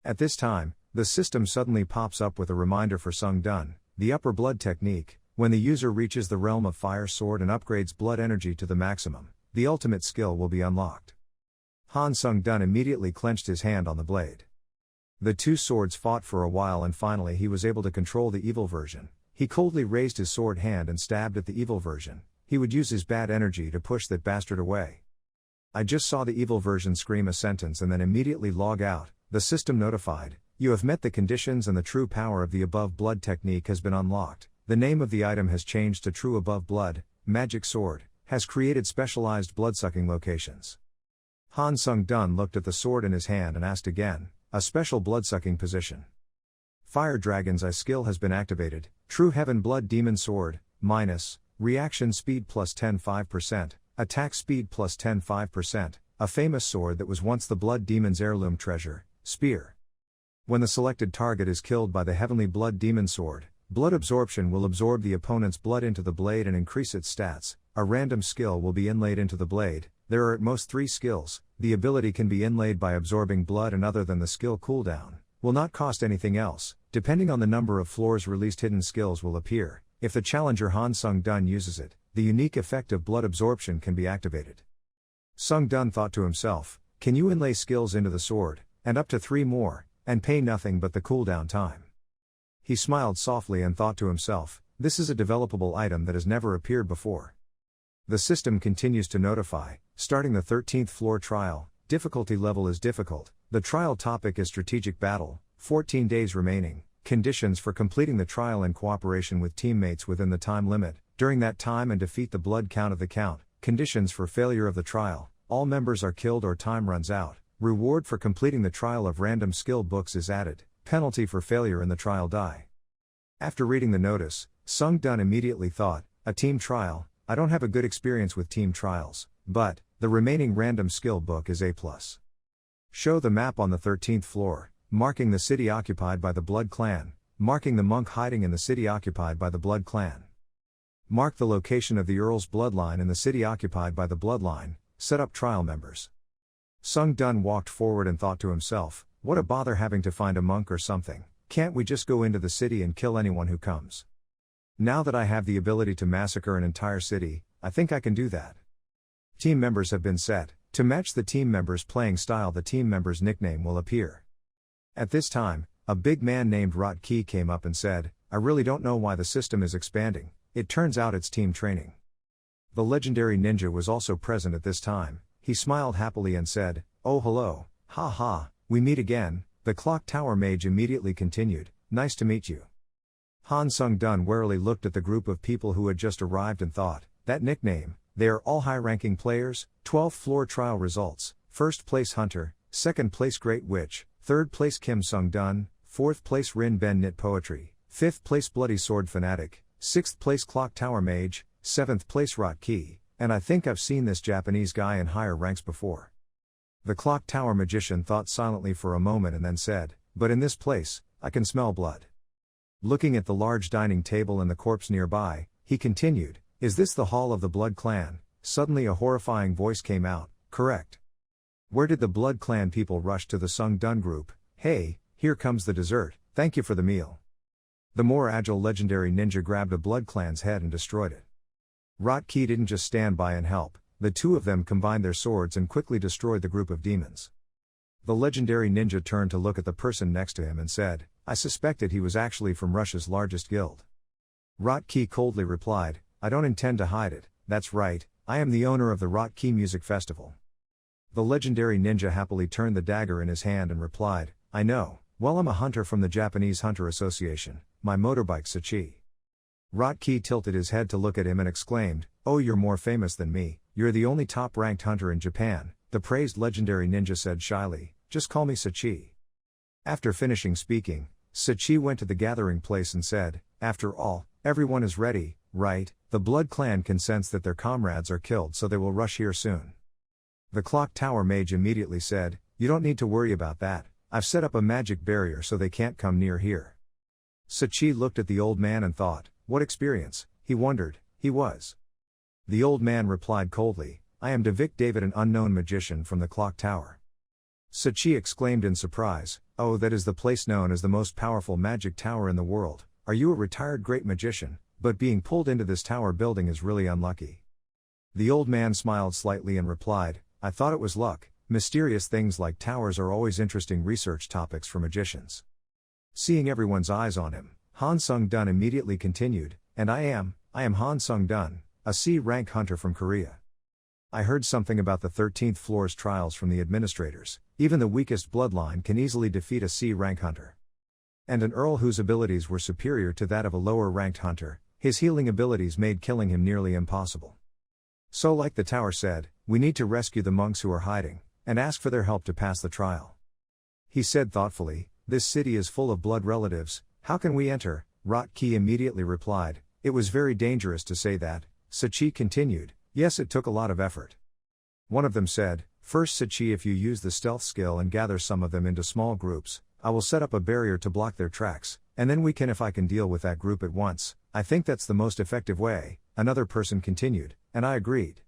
At this time, the system suddenly pops up with a reminder for Sung-dun, the upper blood technique. When the user reaches the realm of fire sword and upgrades blood energy to the maximum, the ultimate skill will be unlocked. Han Sung-dun immediately clenched his hand on the blade. The two swords fought for a while and finally he was able to control the evil version. He coldly raised his sword hand and stabbed at the evil version. He would use his bad energy to push that bastard away. I just saw the evil version scream a sentence and then immediately log out. The system notified, you have met the conditions and the true power of the above blood technique has been unlocked. The name of the item has changed to True Above Blood, Magic Sword, has created specialized bloodsucking locations. Han Sung-dun looked at the sword in his hand and asked again, a special bloodsucking position. Fire Dragon's Eye skill has been activated, True Heaven Blood Demon Sword, minus, reaction speed plus 10-5%, attack speed plus 10-5%, a famous sword that was once the Blood Demon's heirloom treasure, Spear. When the selected target is killed by the Heavenly Blood Demon Sword, blood absorption will absorb the opponent's blood into the blade and increase its stats. A random skill will be inlaid into the blade. There are at most 3 skills. The ability can be inlaid by absorbing blood and other than the skill cooldown, will not cost anything else. Depending on the number of floors released, hidden skills will appear. If the challenger Han Sung-dun uses it, the unique effect of blood absorption can be activated. Sung-dun thought to himself, can you inlay skills into the sword, and up to 3 more, and pay nothing but the cooldown time? He smiled softly and thought to himself, this is a developable item that has never appeared before. The system continues to notify, starting the 13th floor trial, difficulty level is difficult, the trial topic is strategic battle, 14 days remaining, conditions for completing the trial in cooperation with teammates within the time limit, during that time and defeat the blood count of the count, conditions for failure of the trial, all members are killed or time runs out, reward for completing the trial of random skill books is added, penalty for failure in the trial die. After reading the notice, Sung Dun immediately thought, a team trial, I don't have a good experience with team trials, but, the remaining random skill book is A+. Show the map on the 13th floor, marking the city occupied by the Blood Clan, marking the monk hiding in the city occupied by the Blood Clan. Mark the location of the Earl's bloodline in the city occupied by the Bloodline, set up trial members. Sung Dun walked forward and thought to himself, what a bother having to find a monk or something, can't we just go into the city and kill anyone who comes? Now that I have the ability to massacre an entire city, I think I can do that. Team members have been set. To match the team members' playing style, the team member's nickname will appear. At this time, a big man named Rot Ki came up and said, I really don't know why the system is expanding, it turns out it's team training. The legendary ninja was also present at this time. He smiled happily and said, oh hello, ha ha, we meet again. The clock tower mage immediately continued, nice to meet you. Han Sung Dun warily looked at the group of people who had just arrived and thought, that nickname, they are all high-ranking players. 12th floor trial results, 1st place Hunter, 2nd place Great Witch, 3rd place Kim Sung Dun, 4th place Rin Ben Knit Poetry, 5th place Bloody Sword Fanatic, 6th place Clock Tower Mage, 7th place Rot Ki, and I think I've seen this Japanese guy in higher ranks before. The Clock Tower Magician thought silently for a moment and then said, but in this place, I can smell blood. Looking at the large dining table and the corpse nearby, he continued, is this the Hall of the Blood Clan? Suddenly a horrifying voice came out, correct. Where did the Blood Clan people rush to the Sung Dun group? Hey, here comes the dessert, thank you for the meal. The more agile legendary ninja grabbed a Blood Clan's head and destroyed it. Rot Ki didn't just stand by and help, the two of them combined their swords and quickly destroyed the group of demons. The legendary ninja turned to look at the person next to him and said, I suspected he was actually from Russia's largest guild. Rot Ki coldly replied, I don't intend to hide it, that's right, I am the owner of the Rot Ki Music Festival. The legendary ninja happily turned the dagger in his hand and replied, I know, well I'm a hunter from the Japanese Hunter Association, my motorbike Sachi. Rot Ki tilted his head to look at him and exclaimed, oh you're more famous than me, you're the only top-ranked hunter in Japan, the praised legendary ninja said shyly, just call me Sachi. After finishing speaking, Sachi went to the gathering place and said, after all, everyone is ready, right? The Blood Clan can sense that their comrades are killed so they will rush here soon. The Clock Tower Mage immediately said, you don't need to worry about that, I've set up a magic barrier so they can't come near here. Sachi looked at the old man and thought, what experience, he wondered, he was. The old man replied coldly, I am Devik David, an unknown magician from the Clock Tower. Sachi exclaimed in surprise, oh that is the place known as the most powerful magic tower in the world, are you a retired great magician, but being pulled into this tower building is really unlucky. The old man smiled slightly and replied, I thought it was luck, mysterious things like towers are always interesting research topics for magicians. Seeing everyone's eyes on him, Han Sung Dun immediately continued, and I am Han Sung Dun, a C-rank hunter from Korea. I heard something about the 13th floor's trials from the administrators, even the weakest bloodline can easily defeat a C-rank hunter. And an earl whose abilities were superior to that of a lower-ranked hunter, his healing abilities made killing him nearly impossible. So like the tower said, we need to rescue the monks who are hiding, and ask for their help to pass the trial. He said thoughtfully, this city is full of blood relatives, how can we enter? Rot Ki immediately replied, it was very dangerous to say that. Sachi continued, yes it took a lot of effort. One of them said, first Sachi, if you use the stealth skill and gather some of them into small groups, I will set up a barrier to block their tracks, and then we can if I can deal with that group at once, I think that's the most effective way, another person continued, and I agreed.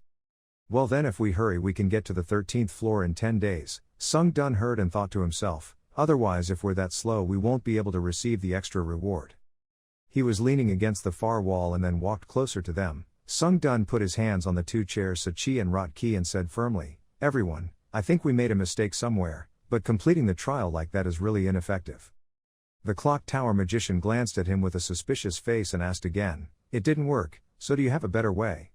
Well then if we hurry we can get to the 13th floor in 10 days, Sung Dun heard and thought to himself, otherwise if we're that slow we won't be able to receive the extra reward. He was leaning against the far wall and then walked closer to them. Sung Dun put his hands on the two chairs Sachi and Rot Ki and said firmly, everyone, I think we made a mistake somewhere, but completing the trial like that is really ineffective. The clock tower magician glanced at him with a suspicious face and asked again, "It didn't work, so do you have a better way?"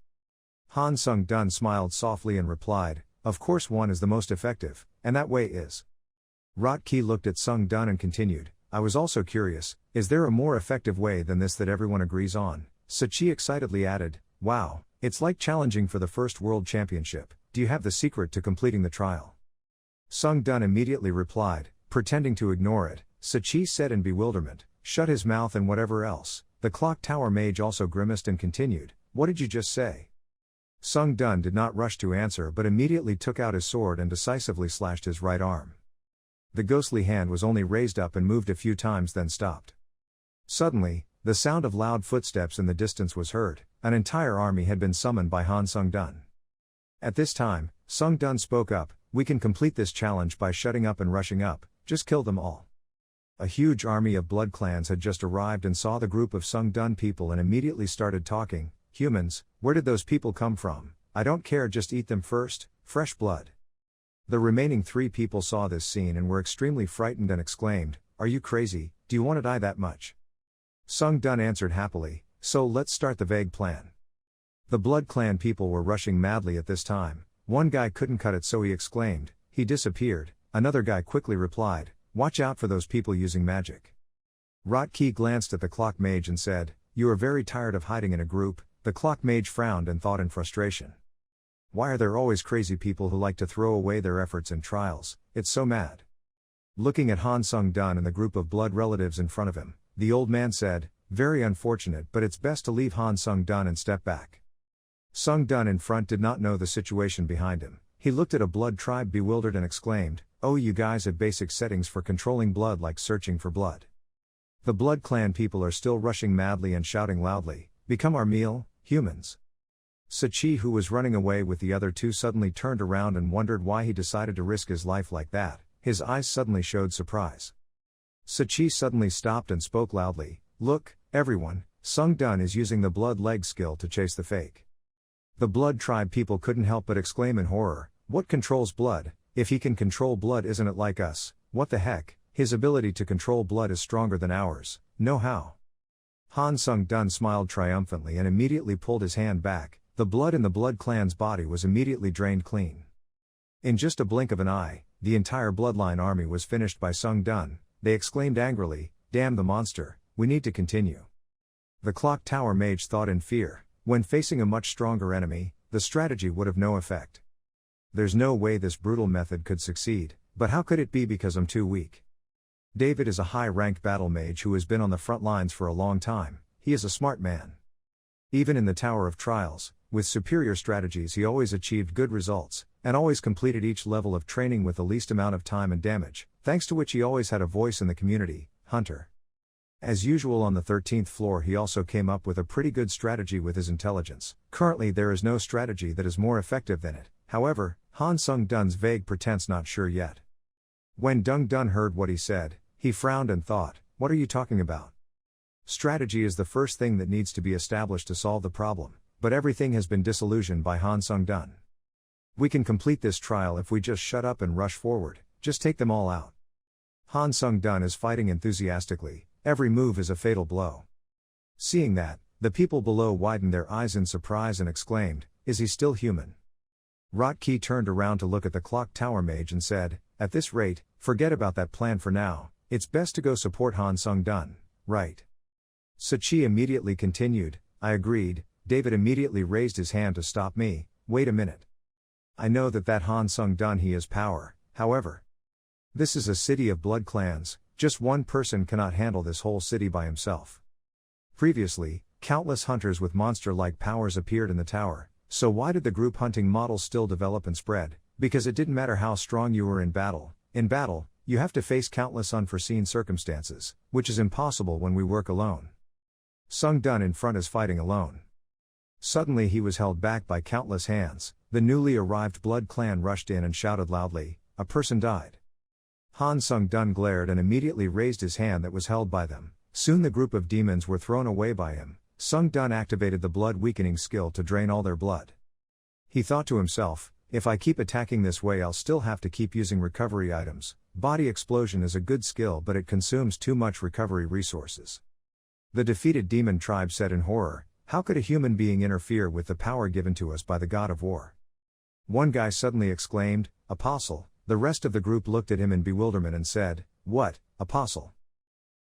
Han Sung-dun smiled softly and replied, "Of course one is the most effective, and that way is." Rot-Ki looked at Sung-dun and continued, "I was also curious, is there a more effective way than this that everyone agrees on?" Sachi excitedly added, "Wow, it's like challenging for the first world championship. Do you have the secret to completing the trial?" Sung-dun immediately replied, pretending to ignore it. Sachi said in bewilderment, "Shut his mouth and whatever else." The clock tower mage also grimaced and continued, "What did you just say?" Sung-dun did not rush to answer but immediately took out his sword and decisively slashed his right arm. The ghostly hand was only raised up and moved a few times then stopped. Suddenly, the sound of loud footsteps in the distance was heard. An entire army had been summoned by Han Sung-dun. At this time, Sung-dun spoke up, "We can complete this challenge by shutting up and rushing up, just kill them all." A huge army of blood clans had just arrived and saw the group of Sung-dun people and immediately started talking, "Humans, where did those people come from? I don't care, just eat them first, fresh blood." The remaining 3 people saw this scene and were extremely frightened and exclaimed, "Are you crazy? Do you want to die that much?" Sung-dun answered happily, "So let's start the vague plan." The blood clan people were rushing madly at this time. One guy couldn't cut it so he exclaimed, "He disappeared." Another guy quickly replied, "Watch out for those people using magic." Rot-Ki glanced at the clock mage and said, "You are very tired of hiding in a group." The clock mage frowned and thought in frustration, "Why are there always crazy people who like to throw away their efforts in trials? It's so mad." Looking at Han Sung-dun and the group of blood relatives in front of him, the old man said, "Very unfortunate, but it's best to leave Han Sung-dun and step back." Sung-dun in front did not know the situation behind him. He looked at a blood tribe bewildered and exclaimed, "Oh, you guys have basic settings for controlling blood like searching for blood." The blood clan people are still rushing madly and shouting loudly, "Become our meal, humans." Sachi, who was running away with the other 2, suddenly turned around and wondered why he decided to risk his life like that. His eyes suddenly showed surprise. Sachi suddenly stopped and spoke loudly, "Look, everyone, Sung-dun is using the blood leg skill to chase the fake." The blood tribe people couldn't help but exclaim in horror, "What controls blood? If he can control blood, isn't it like us? What the heck? His ability to control blood is stronger than ours. No how." Han Sung-dun smiled triumphantly and immediately pulled his hand back. The blood in the blood clan's body was immediately drained clean. In just a blink of an eye, the entire bloodline army was finished by Sung-dun. They exclaimed angrily, "Damn the monster, we need to continue." The clock tower mage thought in fear, when facing a much stronger enemy, the strategy would have no effect. There's no way this brutal method could succeed, but how could it be because I'm too weak? David is a high-ranked battle mage who has been on the front lines for a long time. He is a smart man. Even in the Tower of Trials, with superior strategies he always achieved good results, and always completed each level of training with the least amount of time and damage, thanks to which he always had a voice in the community, Hunter. As usual on the 13th floor he also came up with a pretty good strategy with his intelligence. Currently there is no strategy that is more effective than it. However, Han Sung-dun's vague pretense not sure yet. When Dung-dun heard what he said, he frowned and thought, "What are you talking about? Strategy is the first thing that needs to be established to solve the problem, but everything has been disillusioned by Han Sung-dun. We can complete this trial if we just shut up and rush forward, just take them all out." Han Sung-dun is fighting enthusiastically, every move is a fatal blow. Seeing that, the people below widened their eyes in surprise and exclaimed, "Is he still human?" Rot-Ki turned around to look at the clock tower mage and said, "At this rate, forget about that plan for now, it's best to go support Han Sung-dun, right?" Sachi immediately continued, "I agreed." David immediately raised his hand to stop me. "Wait a minute. I know that Han Sung-dun he has power, however. This is a city of blood clans, just one person cannot handle this whole city by himself. Previously, countless hunters with monster-like powers appeared in the tower, so why did the group hunting model still develop and spread? Because it didn't matter how strong you were in battle, you have to face countless unforeseen circumstances, which is impossible when we work alone. Sung-dun in front is fighting alone." Suddenly he was held back by countless hands. The newly arrived blood clan rushed in and shouted loudly, "A person died." Han Sung-dun glared and immediately raised his hand that was held by them. Soon the group of demons were thrown away by him. Sung-dun activated the blood weakening skill to drain all their blood. He thought to himself, "If I keep attacking this way I'll still have to keep using recovery items, body explosion is a good skill, but it consumes too much recovery resources. The defeated demon tribe said in horror, "How could a human being interfere with the power given to us by the god of war?" One guy suddenly exclaimed, "Apostle." The rest of the group looked at him in bewilderment and said, "What, apostle?"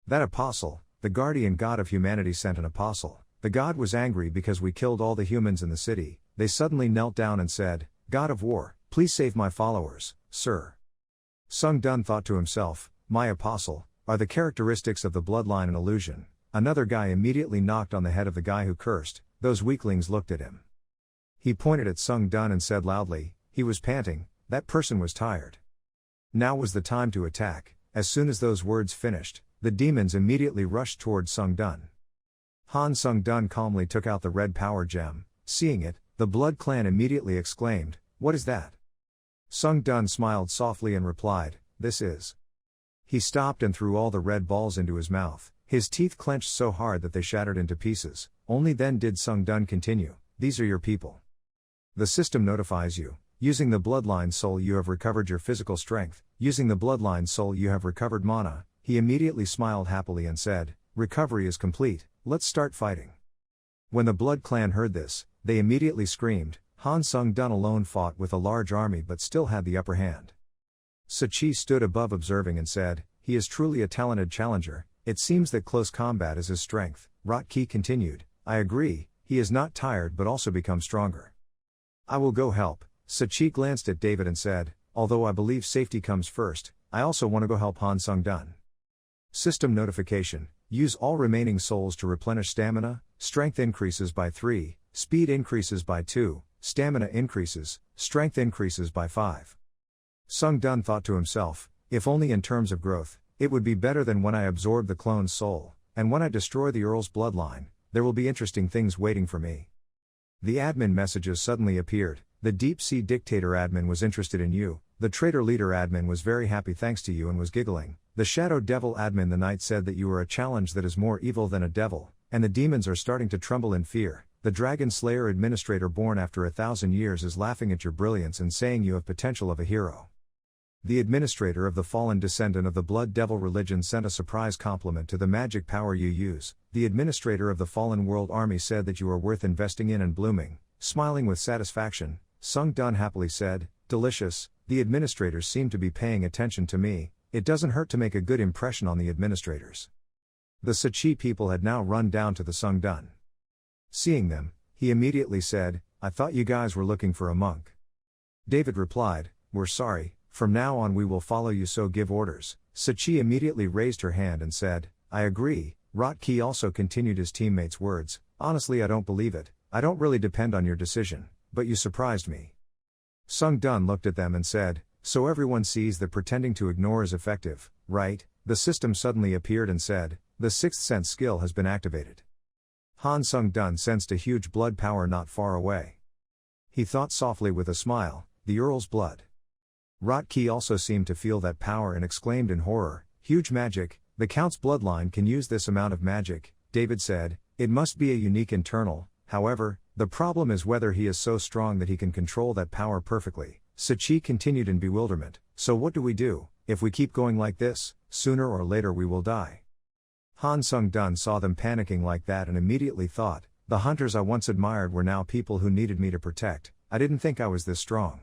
"That apostle, the guardian god of humanity sent an apostle. The god was angry because we killed all the humans in the city. They suddenly knelt down and said, 'God of war, please save my followers, sir.'" Sung Dun thought to himself, "My apostle, are the characteristics of the bloodline an illusion?" Another guy immediately knocked on the head of the guy who cursed. Those weaklings looked at him. He pointed at Sung Dun and said loudly, he was panting, that person was tired. Now was the time to attack. As soon as those words finished, the demons immediately rushed towards Sung Dun. Sung Dun calmly took out the red power gem. Seeing it, the Blood Clan immediately exclaimed, "What is that?" Sung Dun smiled softly and replied, "This is." He stopped and threw all the red balls into his mouth. His teeth clenched so hard that they shattered into pieces. Only then did Sung Dun continue, "These are your people. The system notifies you. Using the bloodline soul you have recovered your physical strength. Using the bloodline soul you have recovered mana." He immediately smiled happily and said, "Recovery is complete, let's start fighting." When the Blood Clan heard this, they immediately screamed. Sung Dun alone fought with a large army but still had the upper hand. Sachi stood above observing and said, "He is truly a talented challenger. It seems that close combat is his strength." Rotki continued, "I agree, he is not tired but also become stronger." "I will go help." Sachi glanced at David and said, "Although I believe safety comes first, I also want to go help Sung Dun." System notification: use all remaining souls to replenish stamina. Strength increases by 3, speed increases by 2, stamina increases, strength increases by 5. Sung Dun thought to himself, if only in terms of growth, it would be better than when I absorb the clone's soul, and when I destroy the Earl's bloodline, there will be interesting things waiting for me. The admin messages suddenly appeared. The Deep Sea Dictator admin was interested in you. The Traitor Leader admin was very happy thanks to you and was giggling. The Shadow Devil admin the Knight said that you are a challenge that is more evil than a devil, and the demons are starting to tremble in fear. The Dragon Slayer administrator born after 1,000 years is laughing at your brilliance and saying you have potential of a hero. The administrator of the fallen descendant of the Blood Devil religion sent a surprise compliment to the magic power you use. The administrator of the Fallen World Army said that you are worth investing in and blooming. Smiling with satisfaction, Sung Dun happily said, "Delicious." The administrators seem to be paying attention to me. It doesn't hurt to make a good impression on the administrators. The Sachi people had now run down to the Sung Dun. Seeing them, he immediately said, "I thought you guys were looking for a monk." David replied, "We're sorry, from now on we will follow you, so give orders." Sachi immediately raised her hand and said, "I agree." Rotki also continued his teammates' words, "Honestly, I don't believe it. I don't really depend on your decision, but you surprised me." Sung Dun looked at them and said, "So everyone sees that pretending to ignore is effective, right?" The system suddenly appeared and said, "The sixth sense skill has been activated." Sung Dun sensed a huge blood power not far away. He thought softly with a smile, "The Earl's blood." Rotki also seemed to feel that power and exclaimed in horror, "Huge magic, the Count's bloodline can use this amount of magic." David said, "It must be a unique internal, however, the problem is whether he is so strong that he can control that power perfectly." Sachi continued in bewilderment, "So what do we do? If we keep going like this, sooner or later we will die." Sung Dun saw them panicking like that and immediately thought, "The hunters I once admired were now people who needed me to protect. I didn't think I was this strong."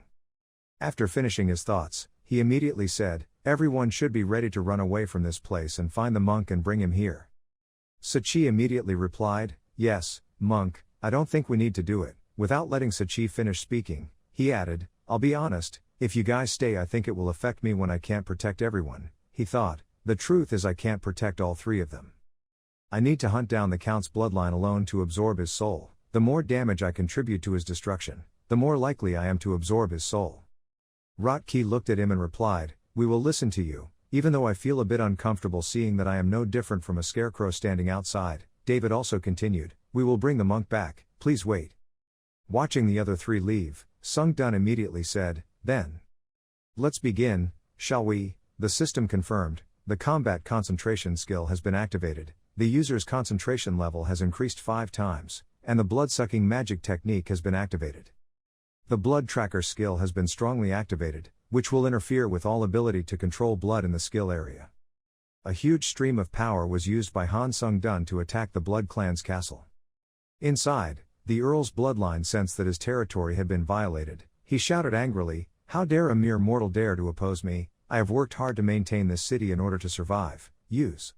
After finishing his thoughts, he immediately said, "Everyone should be ready to run away from this place and find the monk and bring him here." Sachi immediately replied, "Yes, monk, I don't think we need to do it." Without letting Sachi finish speaking, he added, "I'll be honest, if you guys stay I think it will affect me when I can't protect everyone." He thought, "The truth is I can't protect all three of them. I need to hunt down the Count's bloodline alone to absorb his soul. The more damage I contribute to his destruction, the more likely I am to absorb his soul." Rotki looked at him and replied, "We will listen to you, even though I feel a bit uncomfortable seeing that I am no different from a scarecrow standing outside." David also continued, "We will bring the monk back, please wait." Watching the other three leave, Sung Dun immediately said, "Then let's begin, shall we?" The system confirmed, "The combat concentration skill has been activated. The user's concentration level has increased 5 times, and the blood-sucking magic technique has been activated. The blood tracker skill has been strongly activated. which will interfere with all ability to control blood in the skill area. A huge stream of power was used by Han Sung-dun to attack the Blood Clan's castle. Inside, the Earl's bloodline sensed that his territory had been violated. He shouted angrily, "How dare a mere mortal dare to oppose me? I have worked hard to maintain this city in order to survive, use.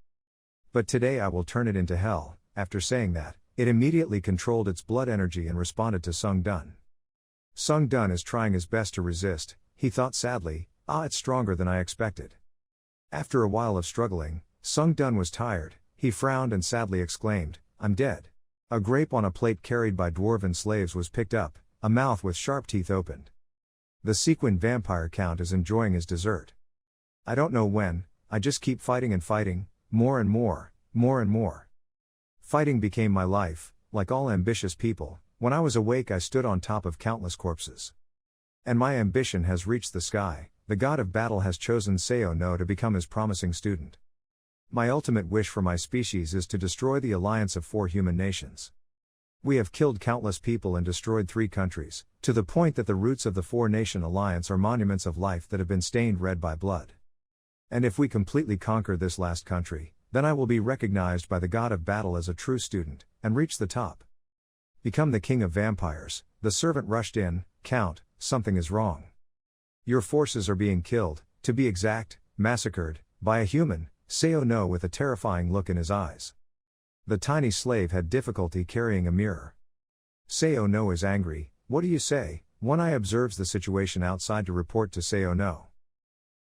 But today I will turn it into hell." After saying that, it immediately controlled its blood energy and responded to Sung-dun. Sung-dun is trying his best to resist, he thought sadly, it's stronger than I expected. After a while of struggling, Sung-dun was tired, he frowned and sadly exclaimed, "I'm dead." A grape on a plate carried by dwarven slaves was picked up, a mouth with sharp teeth opened. The sequined vampire count is enjoying his dessert. "I don't know when, I just keep fighting and fighting, more and more, more and more. Fighting became my life, like all ambitious people. When I was awake I stood on top of countless corpses. And my ambition has reached the sky. The god of battle has chosen Seo no to become his promising student. My ultimate wish for my species is to destroy the alliance of 4 human nations. We have killed countless people and destroyed 3 countries, to the point that the roots of the 4-nation alliance are monuments of life that have been stained red by blood. And if we completely conquer this last country, then I will be recognized by the god of battle as a true student, and reach the top. Become the king of vampires." The servant rushed in, "Count, something is wrong. Your forces are being killed, to be exact, massacred, by a human," Seo no with a terrifying look in his eyes. The tiny slave had difficulty carrying a mirror. Seo no is angry. "What do you say?" One Eye observes the situation outside to report to Seo no.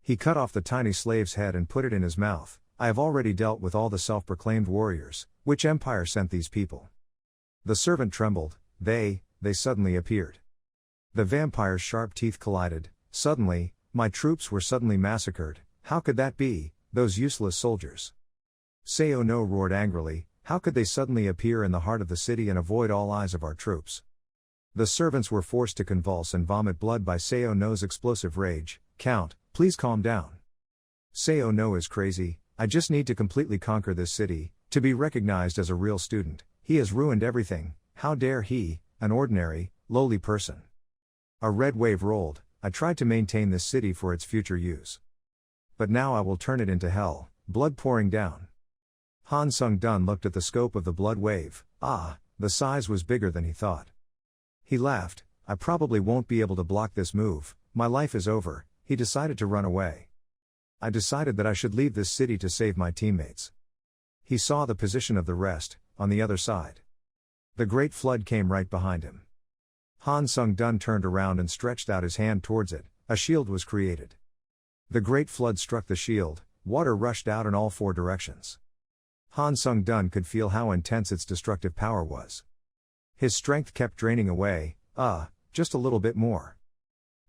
He cut off the tiny slave's head and put it in his mouth. "I have already dealt with all the self-proclaimed warriors. Which empire sent these people?" The servant trembled. They suddenly appeared. The vampire's sharp teeth collided. "Suddenly, my troops were suddenly massacred. How could that be, those useless soldiers?" Seo no roared angrily, "How could they suddenly appear in the heart of the city and avoid all eyes of our troops?" The servants were forced to convulse and vomit blood by Seo no's explosive rage. "Count, please calm down. Seo no is crazy. I just need to completely conquer this city, to be recognized as a real student. He has ruined everything. How dare he, an ordinary, lowly person?" A red wave rolled. "I tried to maintain this city for its future use. But now I will turn it into hell," blood pouring down. Han Sung-dun looked at the scope of the blood wave. The size was bigger than he thought. He laughed. "I probably won't be able to block this move, my life is over." He decided to run away. "I decided that I should leave this city to save my teammates." He saw the position of the rest, on the other side. The great flood came right behind him. Han Sung-dun turned around and stretched out his hand towards it. A shield was created. The great flood struck the shield, water rushed out in all 4 directions. Han Sung-dun could feel how intense its destructive power was. His strength kept draining away. Just a little bit more.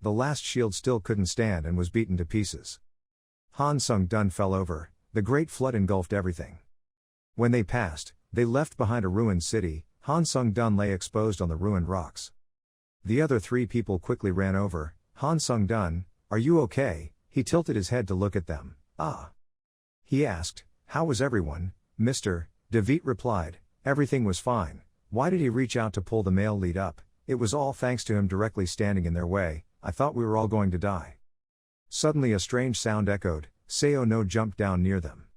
The last shield still couldn't stand and was beaten to pieces. Han Sung-dun fell over. The great flood engulfed everything. When they passed, they left behind a ruined city. Han Sung-dun lay exposed on the ruined rocks. The other 3 people quickly ran over. "Han Sung-dun, are you okay?" He tilted his head to look at them. He asked, "How was everyone, Mr. DeVitt?" replied, "Everything was fine." Why did he reach out to pull the male lead up? It was all thanks to him directly standing in their way. I thought we were all going to die. Suddenly a strange sound echoed. Seo no jumped down near them.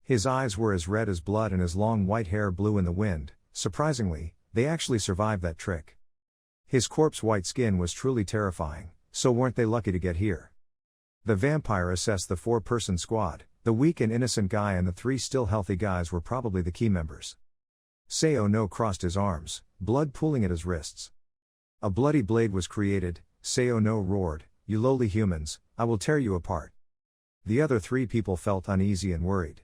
His eyes were as red as blood and his long white hair blew in the wind. Surprisingly, they actually survived that trick. His corpse-white skin was truly terrifying, so weren't they lucky to get here? The vampire assessed the 4-person squad. The weak and innocent guy and the 3 still healthy guys were probably the key members. Seo no crossed his arms, blood pooling at his wrists. A bloody blade was created. Seo no roared, "You lowly humans, I will tear you apart." The other 3 people felt uneasy and worried.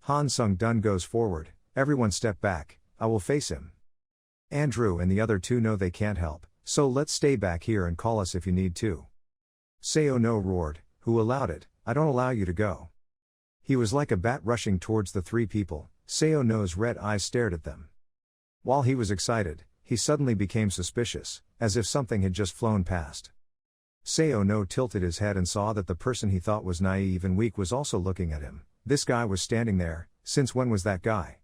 Han Sung-dun goes forward. "Everyone step back, I will face him. Andrew and the other 2 know they can't help, so let's stay back here and call us if you need to." Seo no roared, "Who allowed it? I don't allow you to go." He was like a bat rushing towards the 3 people. Seo no's red eyes stared at them. While he was excited, he suddenly became suspicious, as if something had just flown past. Seo no tilted his head and saw that the person he thought was naive and weak was also looking at him. This guy was standing there. Since when was that guy?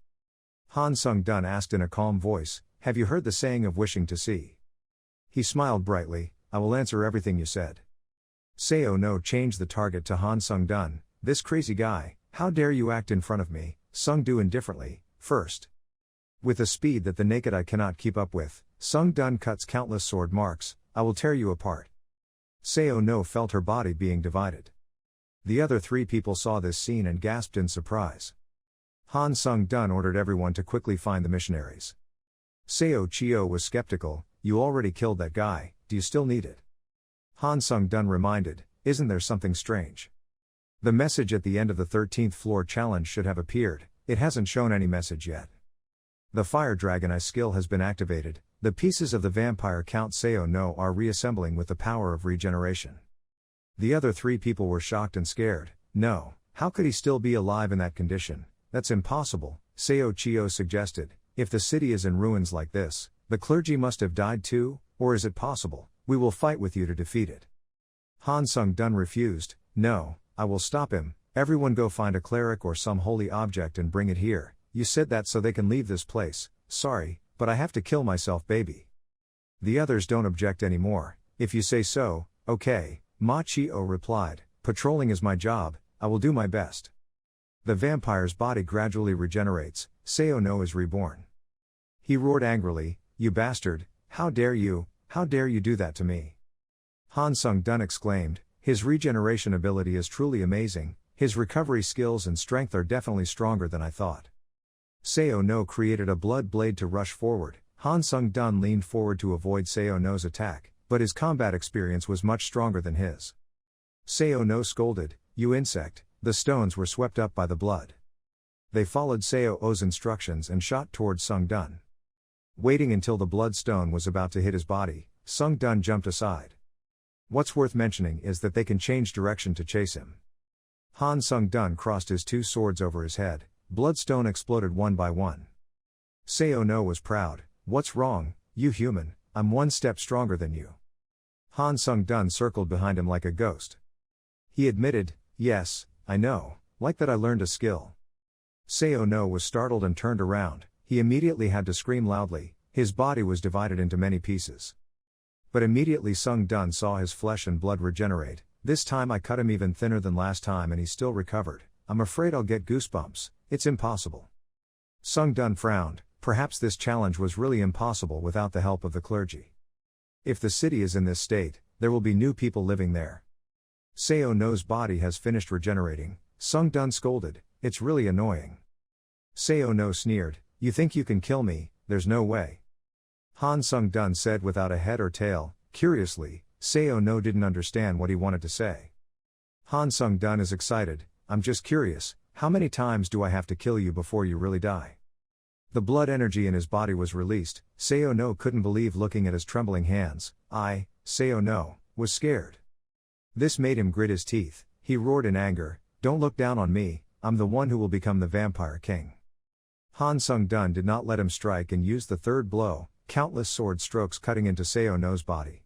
Han Sung-dun asked in a calm voice, "Have you heard the saying of wishing to see?" He smiled brightly, "I will answer everything you said." Seo no changed the target to Han Sung-dun. This crazy guy, how dare you act in front of me, Sung-du indifferently, first. With a speed that the naked eye cannot keep up with, Sung-dun cuts countless sword marks. I will tear you apart. Seo no felt her body being divided. The other three people saw this scene and gasped in surprise. Han Sung-dun ordered everyone to quickly find the missionaries. Seo Chio was skeptical. You already killed that guy, do you still need it? Han Sung-dun reminded, isn't there something strange? The message at the end of the 13th floor challenge should have appeared, it hasn't shown any message yet. The Fire Dragon Eye skill has been activated, the pieces of the vampire Count Seo no are reassembling with the power of regeneration. The other three people were shocked and scared. No, how could he still be alive in that condition? That's impossible, Seo Chio suggested. If the city is in ruins like this, the clergy must have died too, or is it possible? We will fight with you to defeat it. Han Sung-dun refused. No, I will stop him. Everyone go find a cleric or some holy object and bring it here. You said that so they can leave this place. Sorry, but I have to kill myself, baby. The others don't object anymore. If you say so, okay, Ma Chi-o replied. Patrolling is my job, I will do my best. The vampire's body gradually regenerates. Seo no is reborn. He roared angrily, you bastard, how dare you do that to me? Han Sung-dun exclaimed, his regeneration ability is truly amazing, his recovery skills and strength are definitely stronger than I thought. Seo no created a blood blade to rush forward. Han Sung-dun leaned forward to avoid Seo no's attack, but his combat experience was much stronger than his. Seo no scolded, you insect, the stones were swept up by the blood. They followed Seo O's instructions and shot towards Sung-dun. Waiting until the bloodstone was about to hit his body, Sung-dun jumped aside. What's worth mentioning is that they can change direction to chase him. Han Sung-dun crossed his two swords over his head, bloodstone exploded one by one. Seo no was proud, what's wrong, you human, I'm one step stronger than you. Han Sung-dun circled behind him like a ghost. He admitted, yes, I know, like that I learned a skill. Seo no was startled and turned around. He immediately had to scream loudly, his body was divided into many pieces. But immediately Sung-dun saw his flesh and blood regenerate. This time I cut him even thinner than last time and he still recovered. I'm afraid I'll get goosebumps, it's impossible. Sung-dun frowned, perhaps this challenge was really impossible without the help of the clergy. If the city is in this state, there will be new people living there. Seo no's body has finished regenerating, Sung-dun scolded, it's really annoying. Seo no sneered, you think you can kill me, there's no way. Han Sung-dun said without a head or tail. Curiously, Seo no didn't understand what he wanted to say. Han Sung-dun is excited, I'm just curious, how many times do I have to kill you before you really die? The blood energy in his body was released. Seo no couldn't believe looking at his trembling hands. Seo no, was scared. This made him grit his teeth. He roared in anger, don't look down on me, I'm the one who will become the vampire king. Han Sung-dun did not let him strike and used the third blow, countless sword strokes cutting into Seo no's body.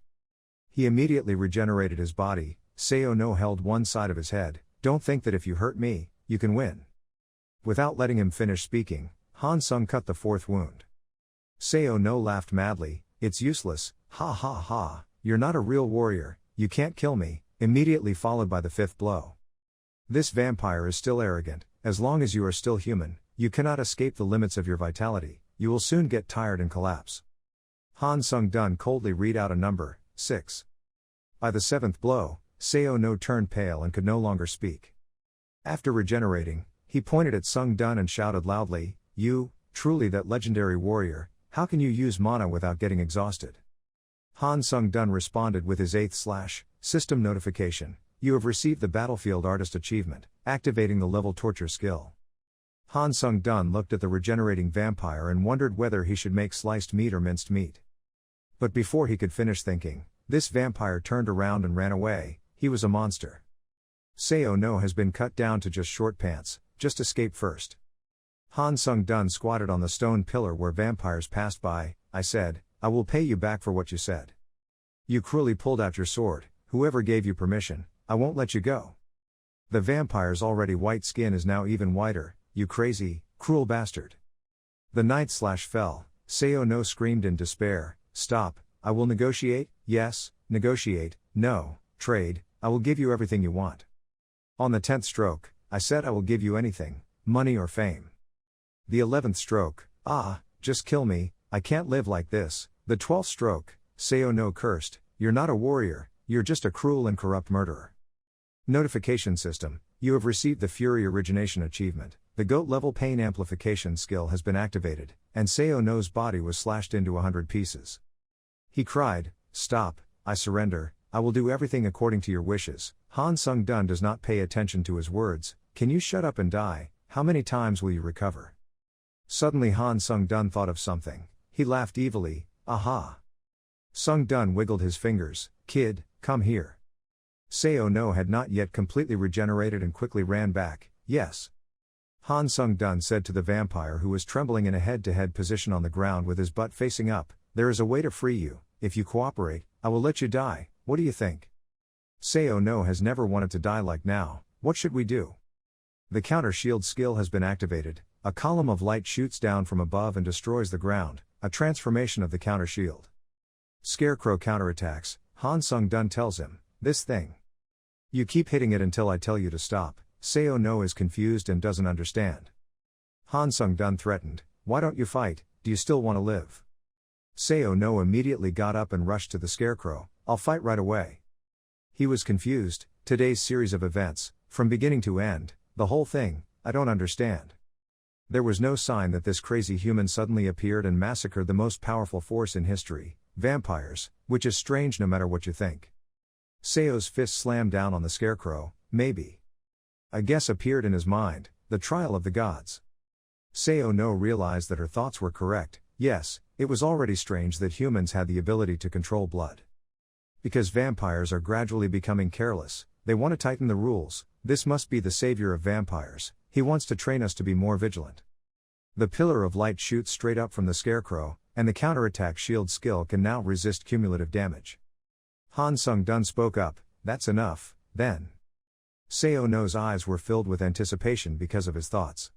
He immediately regenerated his body. Seo no held one side of his head, don't think that if you hurt me, you can win. Without letting him finish speaking, Han Sung cut the fourth wound. Seo no laughed madly, it's useless, ha ha ha, you're not a real warrior, you can't kill me, immediately followed by the fifth blow. This vampire is still arrogant, as long as you are still human, you cannot escape the limits of your vitality, you will soon get tired and collapse. Han Sung-dun coldly read out a number, 6. By the seventh blow, Seo no turned pale and could no longer speak. After regenerating, he pointed at Sung-dun and shouted loudly, you, truly that legendary warrior, how can you use mana without getting exhausted? Han Sung-dun responded with his 8th system notification, you have received the Battlefield Artist Achievement, activating the level torture skill. Han Sung-dun looked at the regenerating vampire and wondered whether he should make sliced meat or minced meat. But before he could finish thinking, this vampire turned around and ran away. He was a monster. Seo no has been cut down to just short pants, just escape first. Han Sung-dun squatted on the stone pillar where vampires passed by. I said, I will pay you back for what you said. You cruelly pulled out your sword, whoever gave you permission, I won't let you go. The vampire's already white skin is now even whiter, you crazy, cruel bastard. The knight/fell, Seo no screamed in despair, stop, I will negotiate, yes, negotiate, no, trade, I will give you everything you want. On the 10th stroke, I said I will give you anything, money or fame. The 11th stroke, just kill me, I can't live like this. The 12th stroke, Sayo no cursed, you're not a warrior, you're just a cruel and corrupt murderer. Notification system, you have received the Fury Origination Achievement. The GOAT level pain amplification skill has been activated, and Sayo no's body was slashed into 100 pieces. He cried, stop, I surrender, I will do everything according to your wishes. Han Sung-dun does not pay attention to his words, can you shut up and die, how many times will you recover? Suddenly Han Sung-dun thought of something, he laughed evilly, aha. Sung-dun wiggled his fingers, kid, come here. Sayo no had not yet completely regenerated and quickly ran back, yes. Han Sung-dun said to the vampire who was trembling in a head-to-head position on the ground with his butt facing up, there is a way to free you, if you cooperate, I will let you die, what do you think? Sayo no has never wanted to die like now, what should we do? The counter shield skill has been activated, a column of light shoots down from above and destroys the ground, a transformation of the counter shield. Scarecrow counterattacks, Han Sung-dun tells him, this thing. You keep hitting it until I tell you to stop. Sayo no is confused and doesn't understand. Han Sung-dun threatened, why don't you fight, do you still want to live? Sayo no immediately got up and rushed to the Scarecrow, I'll fight right away. He was confused, today's series of events, from beginning to end, the whole thing, I don't understand. There was no sign that this crazy human suddenly appeared and massacred the most powerful force in history, vampires, which is strange no matter what you think. Sayo's fist slammed down on the Scarecrow, maybe. A guess appeared in his mind, the trial of the gods. Sayo no realized that her thoughts were correct, yes, it was already strange that humans had the ability to control blood. Because vampires are gradually becoming careless, they want to tighten the rules, this must be the savior of vampires, he wants to train us to be more vigilant. The pillar of light shoots straight up from the Scarecrow, and the counterattack shield skill can now resist cumulative damage. Han Sung-dun spoke up, that's enough, then. Sayo no's eyes were filled with anticipation because of his thoughts.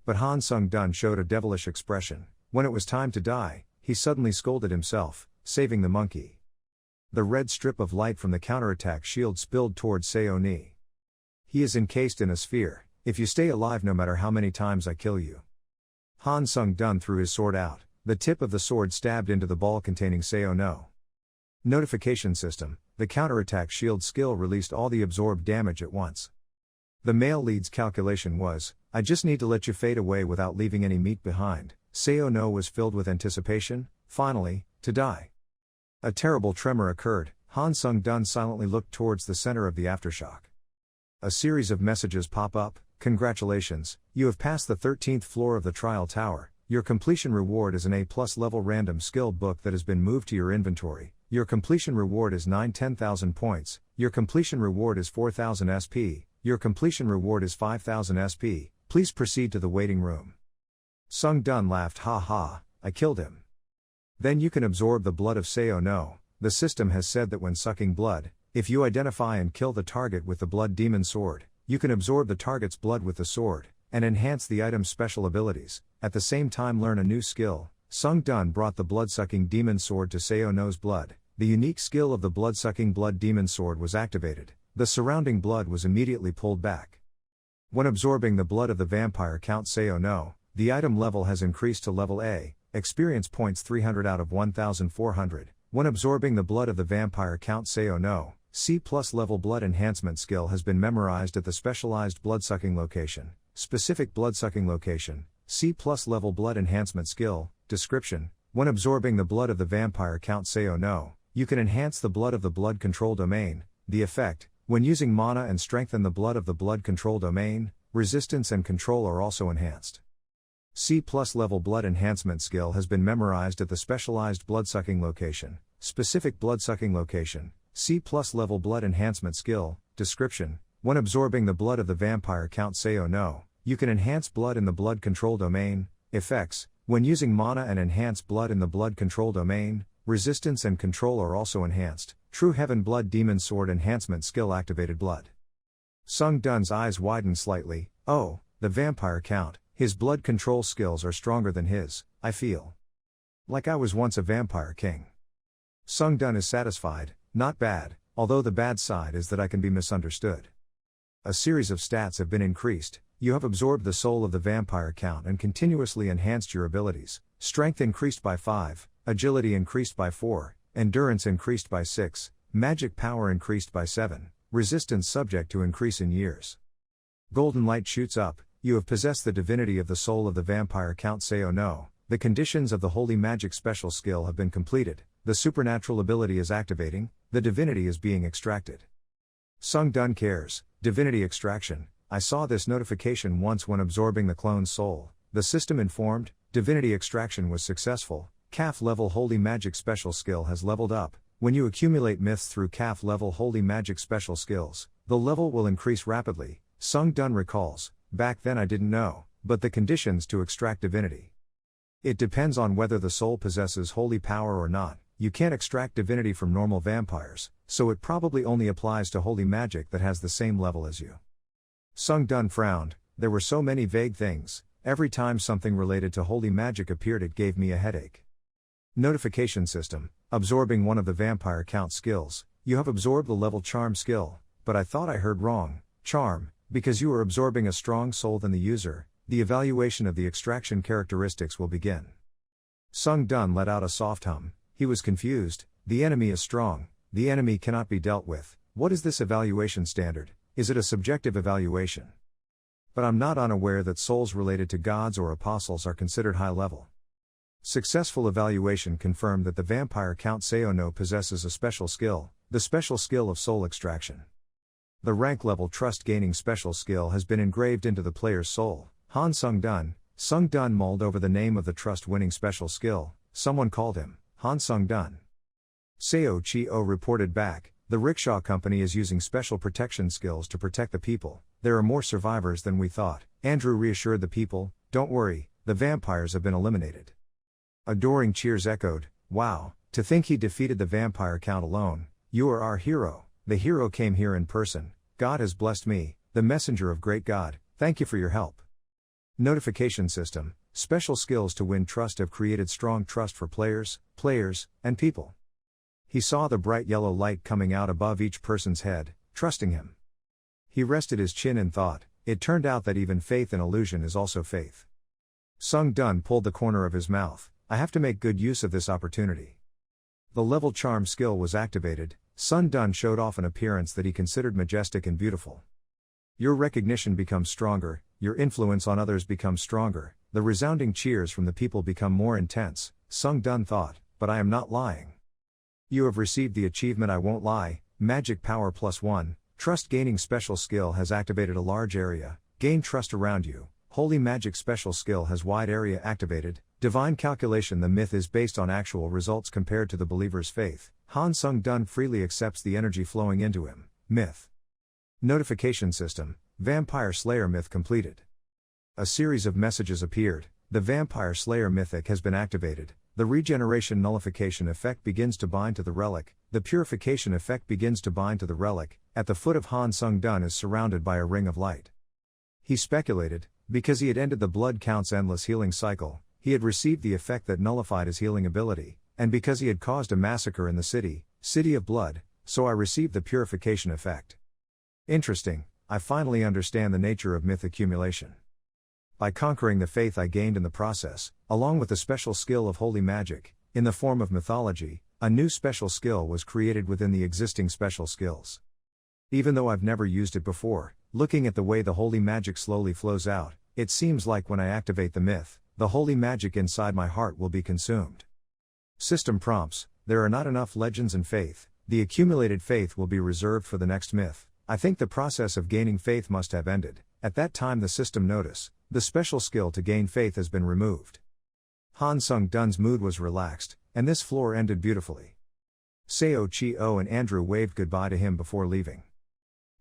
But Han Sung-dun showed a devilish expression, when it was time to die, he suddenly scolded himself, saving the monkey. The red strip of light from the counterattack shield spilled towards Sayo ni. He is encased in a sphere, if you stay alive no matter how many times I kill you. Han Sung-dun threw his sword out, the tip of the sword stabbed into the ball containing Sayo no. Notification system, the counterattack shield skill released all the absorbed damage at once. The male lead's calculation was, I just need to let you fade away without leaving any meat behind. Sayo no was filled with anticipation, finally, to die. A terrible tremor occurred, Han Sung-dun silently looked towards the center of the aftershock. A series of messages pop up, congratulations, you have passed the 13th floor of the trial tower, your completion reward is an A+ level random skill book that has been moved to your inventory. Your completion reward is 10,000 points, your completion reward is 4,000 SP, your completion reward is 5,000 SP, please proceed to the waiting room. Sung-dun laughed, ha ha, I killed him. Then you can absorb the blood of Sayo no, the system has said that when sucking blood, if you identify and kill the target with the blood demon sword, you can absorb the target's blood with the sword, and enhance the item's special abilities, at the same time learn a new skill. Sung-dun brought the blood-sucking demon sword to Sayo no's blood. The unique skill of the blood-sucking blood demon sword was activated, the surrounding blood was immediately pulled back. When absorbing the blood of the vampire Count Sayo no, the item level has increased to level A, experience points 300 out of 1400. When absorbing the blood of the vampire Count Sayo no, C+ level blood enhancement skill has been memorized at the specialized blood-sucking location, specific blood-sucking location, C+ level blood enhancement skill, description, when absorbing the blood of the vampire Count Sayo no, you can enhance the blood of the blood control domain, the effect, when using mana and strengthen the blood of the blood control domain, resistance and control are also enhanced. C+ level blood enhancement skill has been memorized at the specialized blood-sucking location, specific blood-sucking location, C+ level blood enhancement skill, description, when absorbing the blood of the vampire Count Sayo no, you can enhance blood in the blood control domain, effects, when using mana and enhance blood in the blood control domain, resistance and control are also enhanced. True Heaven Blood Demon Sword Enhancement Skill activated blood. Sung-dun's eyes widened slightly, oh, the vampire Count, his blood control skills are stronger than his, I feel. Like I was once a vampire king. Sung-dun is satisfied, not bad, although the bad side is that I can be misunderstood. A series of stats have been increased. You have absorbed the soul of the vampire count and continuously enhanced your abilities. Strength increased by 5, agility increased by 4, endurance increased by 6, magic power increased by 7, resistance subject to increase in years. Golden light shoots up. You have possessed the divinity of the soul of the vampire count. Say oh no. The conditions of the holy magic special skill have been completed. The supernatural ability is activating. The divinity is being extracted. Sung Dun cares. Divinity extraction. I saw this notification once when absorbing the clone's soul. The system informed, divinity extraction was successful. CAF level holy magic special skill has leveled up. When you accumulate myths through CAF level holy magic special skills, the level will increase rapidly. Sung Dun recalls, back then I didn't know, but the conditions to extract divinity. It depends on whether the soul possesses holy power or not. You can't extract divinity from normal vampires, so it probably only applies to holy magic that has the same level as you. Sung Dun frowned. There were so many vague things. Every time something related to holy magic appeared it gave me a headache. Notification system. Absorbing one of the vampire count skills. You have absorbed the level charm skill, but I thought I heard wrong. Charm, because you are absorbing a strong soul than the user. The evaluation of the extraction characteristics will begin. Sung Dun let out a soft hum. He was confused. The enemy is strong. The enemy cannot be dealt with. What is this evaluation standard? Is it a subjective evaluation? But I'm not unaware that souls related to gods or apostles are considered high level. Successful evaluation confirmed that the vampire count Seono possesses a special skill, the special skill of soul extraction. The rank level trust gaining special skill has been engraved into the player's soul. Han Sung Dun mulled over the name of the trust winning special skill. Someone called him Han Sung Dun. Seo Chi-o reported back, the rickshaw company is using special protection skills to protect the people. There are more survivors than we thought. Andrew reassured the people, don't worry, the vampires have been eliminated. Adoring cheers echoed, wow, to think he defeated the vampire count alone. You are our hero. The hero came here in person. God has blessed me, the messenger of great God. Thank you for your help. Notification system. Special skills to win trust have created strong trust for players, and people. He saw the bright yellow light coming out above each person's head, trusting him. He rested his chin in thought. It turned out that even faith in illusion is also faith. Sung Dun pulled the corner of his mouth. I have to make good use of this opportunity. The level charm skill was activated. Sun Dun showed off an appearance that he considered majestic and beautiful. Your recognition becomes stronger, your influence on others becomes stronger, the resounding cheers from the people become more intense. Sung Dun thought, but I am not lying. You have received the achievement I won't lie, magic power +1, trust gaining special skill has activated a large area, gain trust around you, holy magic special skill has wide area activated, divine calculation. The myth is based on actual results compared to the believer's faith. Han Sung Dun freely accepts the energy flowing into him. Myth. Notification system, Vampire Slayer myth completed. A series of messages appeared. The Vampire Slayer mythic has been activated. The regeneration nullification effect begins to bind to the relic. The purification effect begins to bind to the relic. At the foot of Han Sung Dun is surrounded by a ring of light. He speculated, because he had ended the blood count's endless healing cycle, he had received the effect that nullified his healing ability, and because he had caused a massacre in the city of blood, so I received the purification effect. Interesting, I finally understand the nature of myth accumulation. By conquering the faith I gained in the process, along with the special skill of holy magic, in the form of mythology, a new special skill was created within the existing special skills. Even though I've never used it before, looking at the way the holy magic slowly flows out, it seems like when I activate the myth, the holy magic inside my heart will be consumed. System prompts, there are not enough legends and faith, the accumulated faith will be reserved for the next myth. I think the process of gaining faith must have ended. At that time the system notice, the special skill to gain faith has been removed. Han Sung Dun's mood was relaxed, and this floor ended beautifully. Seo Chi-o and Andrew waved goodbye to him before leaving.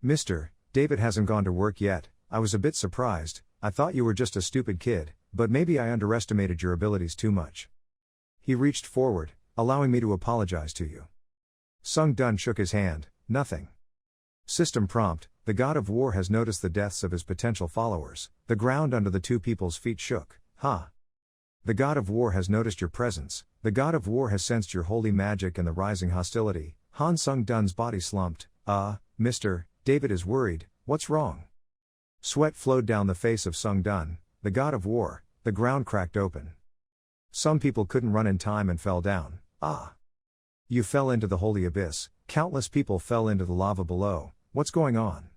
Mr. David hasn't gone to work yet. I was a bit surprised. I thought you were just a stupid kid, but maybe I underestimated your abilities too much. He reached forward, allowing me to apologize to you. Sung Dun shook his hand, nothing. System prompt, the God of War has noticed the deaths of his potential followers. The ground under the two people's feet shook. The God of War has noticed your presence. The God of War has sensed your holy magic and the rising hostility. Han Sung-dun's body slumped. Mr. David is worried, what's wrong? Sweat flowed down the face of Sung-dun, the god of war, the ground cracked open. Some people couldn't run in time and fell down. You fell into the holy abyss, countless people fell into the lava below, what's going on?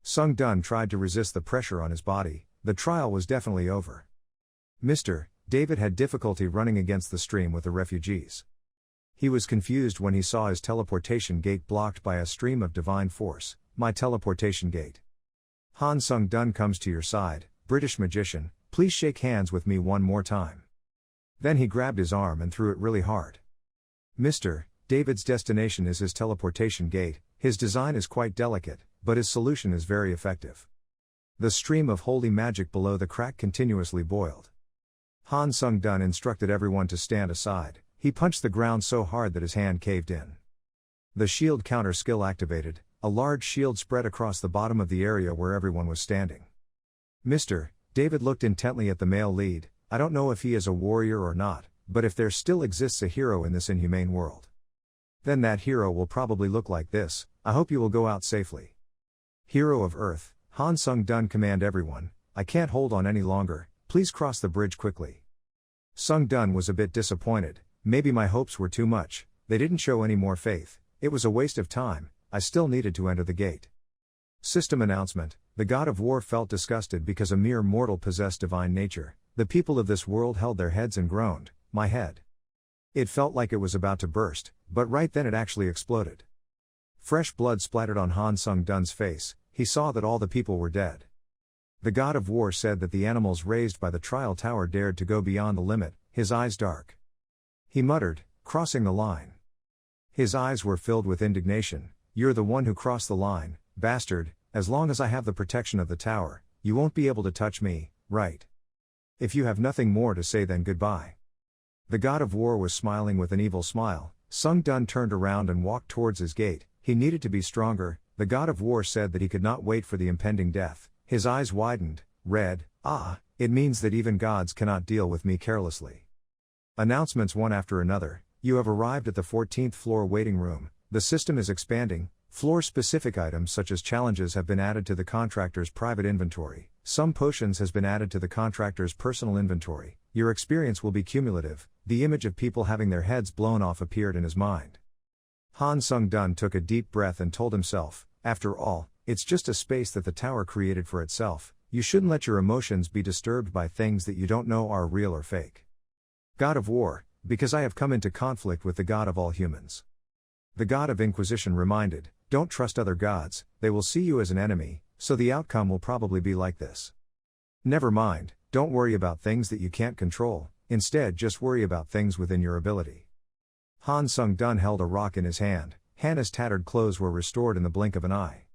Sung-dun tried to resist the pressure on his body, the trial was definitely over. Mr. David had difficulty running against the stream with the refugees. He was confused when he saw his teleportation gate blocked by a stream of divine force. My teleportation gate. Han Sung-dun comes to your side, British magician, please shake hands with me one more time. Then he grabbed his arm and threw it really hard. Mr. David's destination is his teleportation gate, his design is quite delicate, but his solution is very effective. The stream of holy magic below the crack continuously boiled. Han Sung-dun instructed everyone to stand aside, he punched the ground so hard that his hand caved in. The shield counter skill activated, a large shield spread across the bottom of the area where everyone was standing. Mr. David looked intently at the male lead, I don't know if he is a warrior or not, but if there still exists a hero in this inhumane world, then that hero will probably look like this, I hope you will go out safely. Hero of Earth, Han Sung-dun command everyone, I can't hold on any longer, please cross the bridge quickly. Sung-dun was a bit disappointed, maybe my hopes were too much, they didn't show any more faith, it was a waste of time, I still needed to enter the gate. System announcement, the god of war felt disgusted because a mere mortal possessed divine nature, the people of this world held their heads and groaned, my head. It felt like it was about to burst, but right then it actually exploded. Fresh blood splattered on Han Sung-dun's face, he saw that all the people were dead. The god of war said that the animals raised by the trial tower dared to go beyond the limit, his eyes dark. He muttered, crossing the line. His eyes were filled with indignation, you're the one who crossed the line, bastard, as long as I have the protection of the tower, you won't be able to touch me, right? If you have nothing more to say then goodbye. The god of war was smiling with an evil smile, Sung-dun turned around and walked towards his gate, he needed to be stronger, the god of war said that he could not wait for the impending death, his eyes widened, red, it means that even gods cannot deal with me carelessly. Announcements one after another, you have arrived at the 14th floor waiting room, the system is expanding, floor-specific items such as challenges have been added to the contractor's private inventory, some potions has been added to the contractor's personal inventory, your experience will be cumulative, the image of people having their heads blown off appeared in his mind. Han Sung-dun took a deep breath and told himself, after all, it's just a space that the tower created for itself, you shouldn't let your emotions be disturbed by things that you don't know are real or fake. God of War, because I have come into conflict with the God of all humans. The God of Inquisition reminded, don't trust other gods, they will see you as an enemy, so the outcome will probably be like this. Never mind, don't worry about things that you can't control, instead just worry about things within your ability. Han Sung-dun held a rock in his hand, Hannah's tattered clothes were restored in the blink of an eye.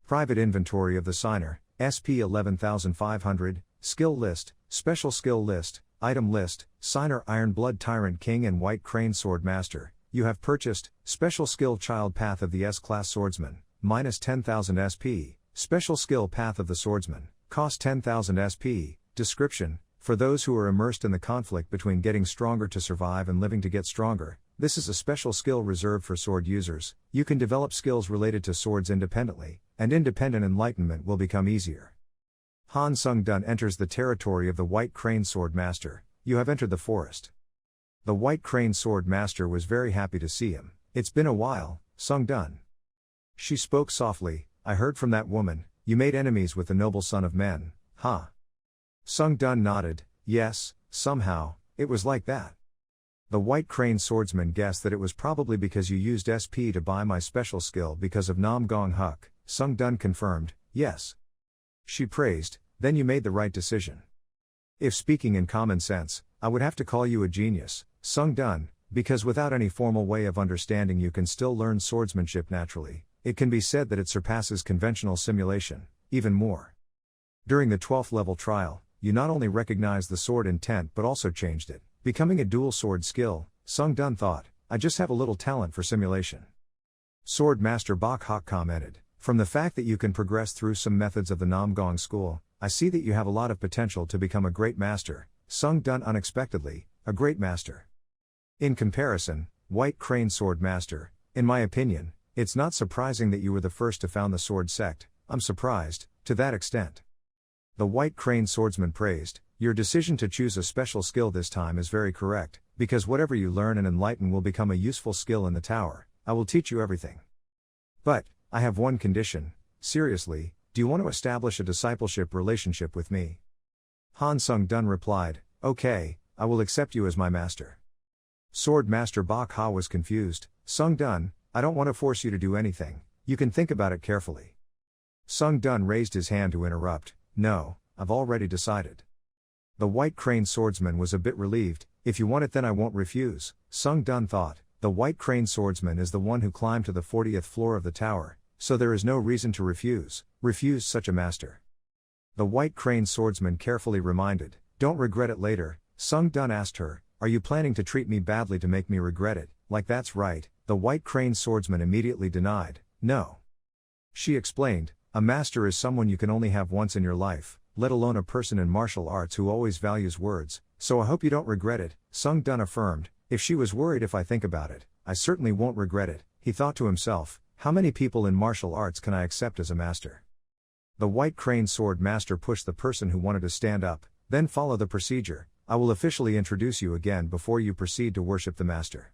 Private inventory of the signer, SP 11500, skill list, special skill list, item list, signer Iron Blood Tyrant King and White Crane Sword Master, you have purchased, special skill Child Path of the S-Class Swordsman, minus 10,000 SP, special skill Path of the Swordsman, cost 10,000 SP, description, for those who are immersed in the conflict between getting stronger to survive and living to get stronger, this is a special skill reserved for sword users, you can develop skills related to swords independently, and independent enlightenment will become easier. Han Sung-dun enters the territory of the White Crane Sword Master, you have entered the forest. The White Crane Sword Master was very happy to see him, it's been a while, Sung-dun. She spoke softly, I heard from that woman, you made enemies with the noble son of men, huh? Sung-dun nodded, yes, somehow, it was like that. The White Crane Swordsman guessed that it was probably because you used SP to buy my special skill because of Nam Gong Huk, Sung-dun confirmed, yes. She praised, then you made the right decision. If speaking in common sense, I would have to call you a genius, Sung-dun, because without any formal way of understanding you can still learn swordsmanship naturally, it can be said that it surpasses conventional simulation, even more. During the 12th level trial, you not only recognized the sword intent but also changed it, becoming a dual sword skill, Sung-dun thought, I just have a little talent for simulation. Sword Master Bok Hok commented, from the fact that you can progress through some methods of the Nam Gong school, I see that you have a lot of potential to become a great master, Sung-dun unexpectedly, a great master. In comparison, White Crane Sword Master, In my opinion, it's not surprising that you were the first to found the sword sect. I'm surprised, to that extent. The White Crane Swordsman praised, your decision to choose a special skill this time is very correct, because whatever you learn and enlighten will become a useful skill in the tower. I will teach you everything. But, I have one condition. Seriously, do you want to establish a discipleship relationship with me? Han Sung-dun replied, okay, I will accept you as my master. Sword Master Bok Ha was confused, Sung-dun, I don't want to force you to do anything, you can think about it carefully. Sung-dun raised his hand to interrupt, no, I've already decided. The White Crane Swordsman was a bit relieved, if you want it then I won't refuse. Sung-dun thought, the White Crane Swordsman is the one who climbed to the 40th floor of the tower, so there is no reason to refuse such a master. The White Crane Swordsman carefully reminded, don't regret it later. Sung-dun asked her, are you planning to treat me badly to make me regret it? Like that's right. The White Crane Swordsman immediately denied, no. She explained, a master is someone you can only have once in your life, let alone a person in martial arts who always values words, so I hope you don't regret it. Sung-dun affirmed, if she was worried if I think about it, I certainly won't regret it. He thought to himself, how many people in martial arts can I accept as a master? The White Crane Sword Master pushed the person who wanted to stand up, then follow the procedure. I will officially introduce you again before you proceed to worship the master.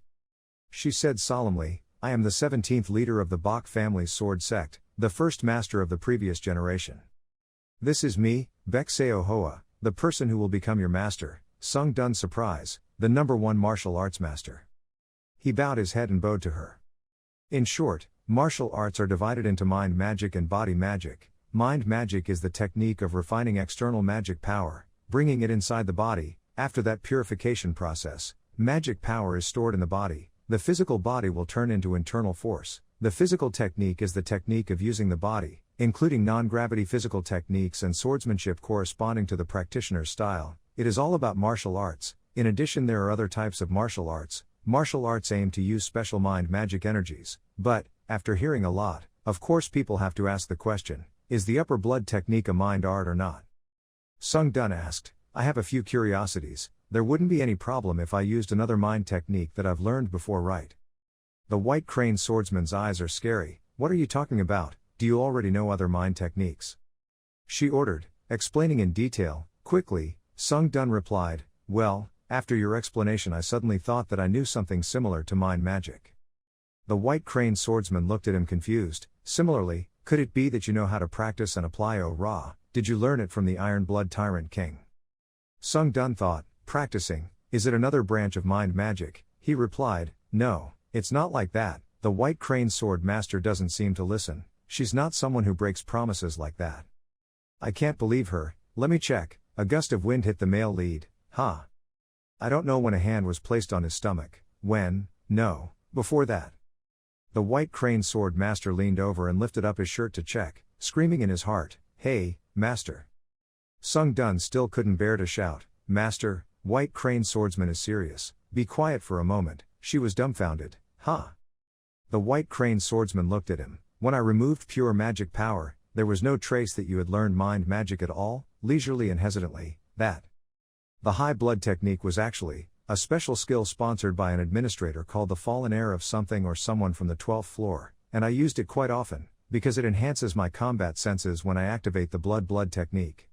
She said solemnly, I am the 17th leader of the Bok family's sword sect, the first master of the previous generation. This is me, Baek Seo Hoa, the person who will become your master. Sung-dun's surprise, the number 1 martial arts master. He bowed his head and bowed to her. In short, martial arts are divided into mind magic and body magic. Mind magic is the technique of refining external magic power, bringing it inside the body. After that purification process, magic power is stored in the body. The physical body will turn into internal force. The physical technique is the technique of using the body, including non-gravity physical techniques and swordsmanship corresponding to the practitioner's style. It is all about martial arts. In addition, there are other types of martial arts. Martial arts aim to use special mind magic energies. But, after hearing a lot, of course people have to ask the question, is the upper blood technique a mind art or not? Sung-dun asked, I have a few curiosities. There wouldn't be any problem if I used another mind technique that I've learned before, right? The White Crane Swordsman's eyes are scary. What are you talking about? Do you already know other mind techniques? She ordered, explaining in detail. Quickly, Sung-dun replied, well, after your explanation I suddenly thought that I knew something similar to mind magic. The White Crane Swordsman looked at him confused. Similarly, could it be that you know how to practice and apply Ra? Did you learn it from the Iron Blood Tyrant King? Sung-dun thought, practicing, is it another branch of mind magic? He replied, no, it's not like that. The White Crane Sword Master doesn't seem to listen. She's not someone who breaks promises like that. I can't believe her. Let me check. A gust of wind hit the male lead. I don't know when a hand was placed on his stomach. When? No, before that. The White Crane Sword Master leaned over and lifted up his shirt to check, screaming in his heart, hey, Master. Sung-dun still couldn't bear to shout, Master, White Crane Swordsman is serious, be quiet for a moment. She was dumbfounded. The White Crane Swordsman looked at him. When I removed pure magic power, there was no trace that you had learned mind magic at all. Leisurely and hesitantly, that. The high blood technique was actually a special skill sponsored by an administrator called the Fallen Heir of something or someone from the 12th floor, and I used it quite often, because it enhances my combat senses when I activate the blood technique.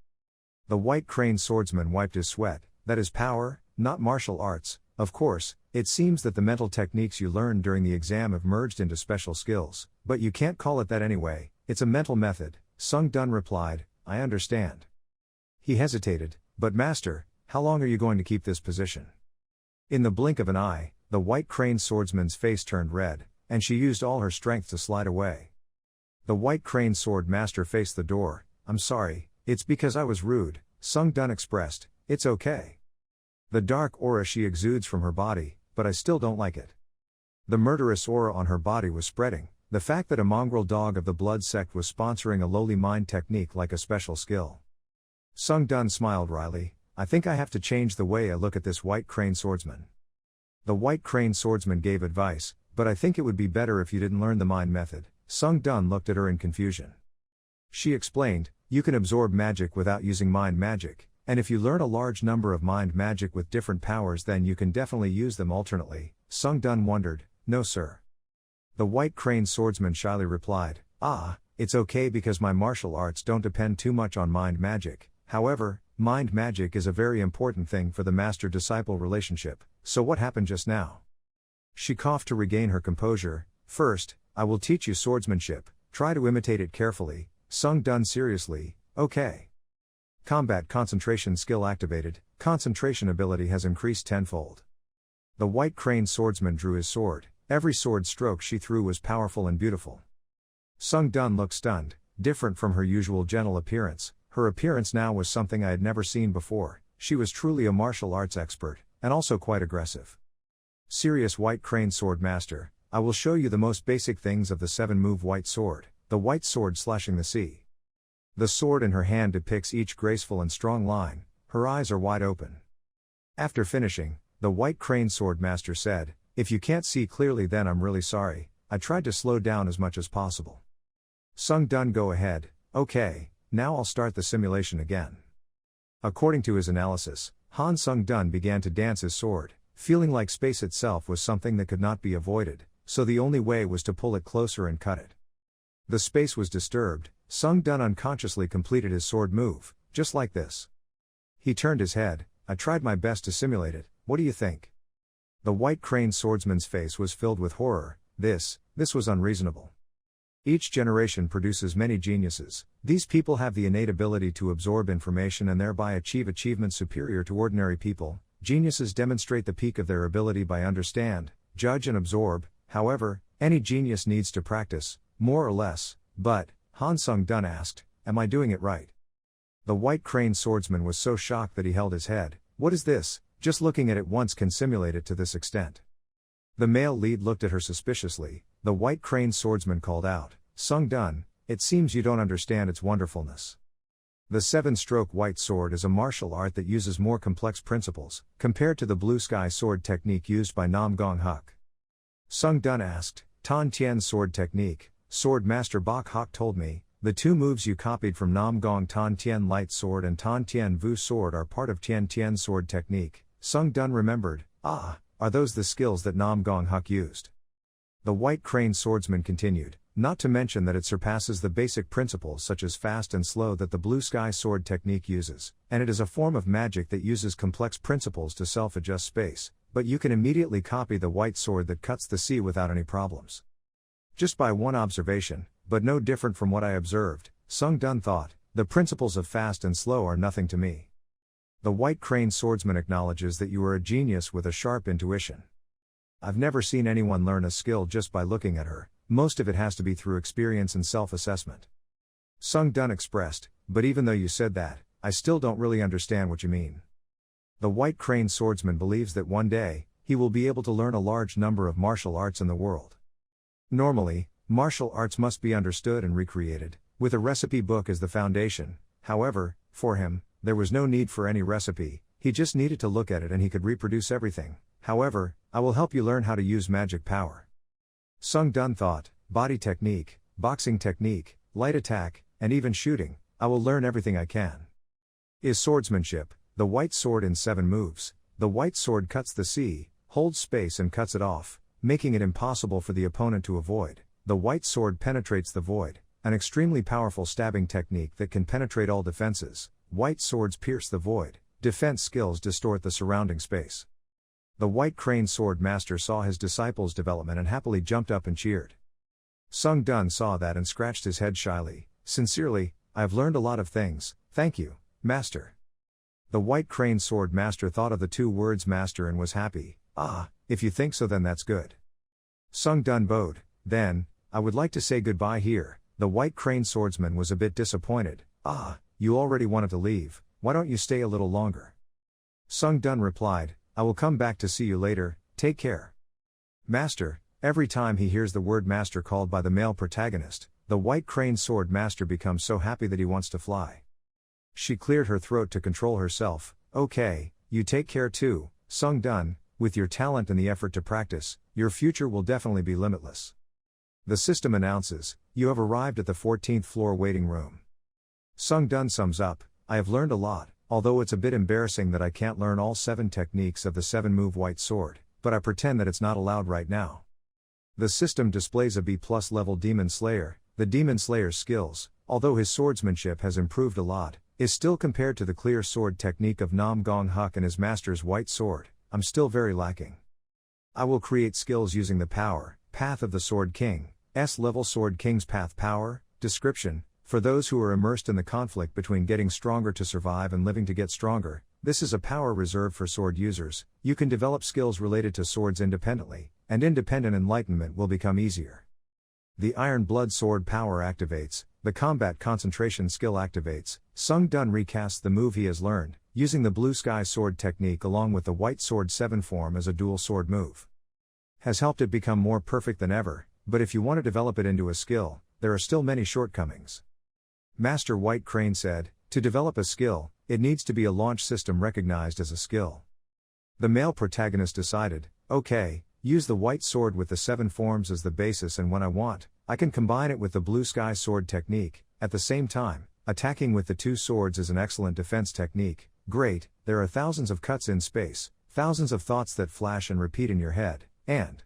The White Crane Swordsman wiped his sweat. That is power, not martial arts. Of course, it seems that the mental techniques you learned during the exam have merged into special skills, but you can't call it that anyway. It's a mental method. Sung-dun replied, I understand. He hesitated, but Master, how long are you going to keep this position? In the blink of an eye, the White Crane Swordsman's face turned red, and she used all her strength to slide away. The White Crane Sword Master faced the door. I'm sorry, it's because I was rude, Sung-dun expressed. It's okay. The dark aura she exudes from her body, but I still don't like it. The murderous aura on her body was spreading. The fact that a mongrel dog of the blood sect was sponsoring a lowly mind technique like a special skill. Sung-dun smiled wryly. I think I have to change the way I look at this White Crane Swordsman. The White Crane Swordsman gave advice, but I think it would be better if you didn't learn the mind method. Sung-dun looked at her in confusion. She explained, you can absorb magic without using mind magic, and if you learn a large number of mind magic with different powers then you can definitely use them alternately. Sung-dun wondered, no sir. The White Crane swordsman shyly replied, "Ah, it's okay because my martial arts don't depend too much on mind magic. However, mind magic is a very important thing for the master-disciple relationship, so what happened just now?" She coughed to regain her composure. "First, I will teach you swordsmanship, try to imitate it carefully." Sung done seriously, "Okay." Combat concentration skill activated, concentration ability has increased tenfold. The White Crane swordsman drew his sword, every sword stroke she threw was powerful and beautiful. Sung dun looked stunned, different from her usual gentle appearance. Her appearance now was something I had never seen before. She was truly a martial arts expert, and also quite aggressive. "Serious White Crane sword master, I will show you the most basic things of the 7-move white sword, the white sword slashing the sea." The sword in her hand depicts each graceful and strong line, her eyes are wide open. After finishing, the White Crane sword master said, "If you can't see clearly then I'm really sorry, I tried to slow down as much as possible." Sung dun go ahead, "Okay, now I'll start the simulation again." According to his analysis, Han Sung dun began to dance his sword, feeling like space itself was something that could not be avoided, so the only way was to pull it closer and cut it. The space was disturbed. Sung dun unconsciously completed his sword move, just like this. He turned his head, "I tried my best to simulate it, what do you think?" The White Crane swordsman's face was filled with horror. This was unreasonable. Each generation produces many geniuses. These people have the innate ability to absorb information and thereby achieve achievements superior to ordinary people. Geniuses demonstrate the peak of their ability by understand, judge and absorb. However, any genius needs to practice, more or less. But, Han Sung dun asked, "Am I doing it right?" The White Crane swordsman was so shocked that he held his head. "What is this? Just looking at it once can simulate it to this extent." The male lead looked at her suspiciously. The White Crane swordsman called out, "Sung dun, it seems you don't understand its wonderfulness. The 7-stroke white sword is a martial art that uses more complex principles, compared to the blue sky sword technique used by Nam Gong Huk." Sung dun asked, "Tan Tien's sword technique, Sword Master Bok Hok told me, the 2 moves you copied from Nam Gong Tan Tien light sword and Tan Tien Vu sword are part of Tien Tien's sword technique." Sung dun remembered, "Ah, are those the skills that Nam Gong Huk used?" The White Crane swordsman continued, "Not to mention that it surpasses the basic principles such as fast and slow that the blue sky sword technique uses, and it is a form of magic that uses complex principles to self-adjust space, but you can immediately copy the white sword that cuts the sea without any problems." Just by one observation, but no different from what I observed, Sung dun thought, "The principles of fast and slow are nothing to me." The White Crane swordsman acknowledges that you are a genius with a sharp intuition. "I've never seen anyone learn a skill just by looking at her, most of it has to be through experience and self-assessment." Sung dun expressed, "But even though you said that, I still don't really understand what you mean." The White Crane swordsman believes that one day, he will be able to learn a large number of martial arts in the world. Normally, martial arts must be understood and recreated, with a recipe book as the foundation. However, for him, there was no need for any recipe, he just needed to look at it and he could reproduce everything. "However, I will help you learn how to use magic power." Sung dun thought, "Body technique, boxing technique, light attack, and even shooting, I will learn everything I can." Is swordsmanship, the white sword in 7 moves. The white sword cuts the sea, holds space and cuts it off, making it impossible for the opponent to avoid. The white sword penetrates the void, an extremely powerful stabbing technique that can penetrate all defenses. White swords pierce the void, defense skills distort the surrounding space. The White Crane sword master saw his disciple's development and happily jumped up and cheered. Sung dun saw that and scratched his head shyly. "Sincerely, I have learned a lot of things, thank you, master." The White Crane sword master thought of the 2 words master and was happy. "Ah, if you think so then that's good." Sung dun bowed, "Then, I would like to say goodbye here." The White Crane swordsman was a bit disappointed. "Ah, you already wanted to leave, why don't you stay a little longer?" Sung dun replied, "I will come back to see you later, take care." "Master." Every time he hears the word master called by the male protagonist, the White Crane sword master becomes so happy that he wants to fly. She cleared her throat to control herself. "Okay, you take care too, Sung dun. With your talent and the effort to practice, your future will definitely be limitless." The system announces, "You have arrived at the 14th floor waiting room." Sung dun sums up, "I have learned a lot, although it's a bit embarrassing that I can't learn all 7 techniques of the 7-move white sword, but I pretend that it's not allowed right now." The system displays a B+ level Demon Slayer. The Demon Slayer's skills, although his swordsmanship has improved a lot, is still compared to the clear sword technique of Nam Gong Huk and his master's white sword. I'm still very lacking. I will create skills using the power, Path of the Sword King, S-level Sword King's Path Power, description, for those who are immersed in the conflict between getting stronger to survive and living to get stronger, this is a power reserved for sword users. You can develop skills related to swords independently, and independent enlightenment will become easier. The Iron Blood Sword power activates, the Combat Concentration skill activates. Sung Dun recasts the move he has learned, using the Blue Sky Sword technique along with the White Sword 7 form as a dual sword move. Has helped it become more perfect than ever, but if you want to develop it into a skill, there are still many shortcomings. Master White Crane said, to develop a skill, it needs to be a launch system recognized as a skill. The male protagonist decided, okay, use the white sword with the 7 forms as the basis, and when I want, I can combine it with the Blue Sky Sword technique. At the same time, attacking with the 2 swords is an excellent defense technique. Great, there are thousands of cuts in space, thousands of thoughts that flash and repeat in your head, and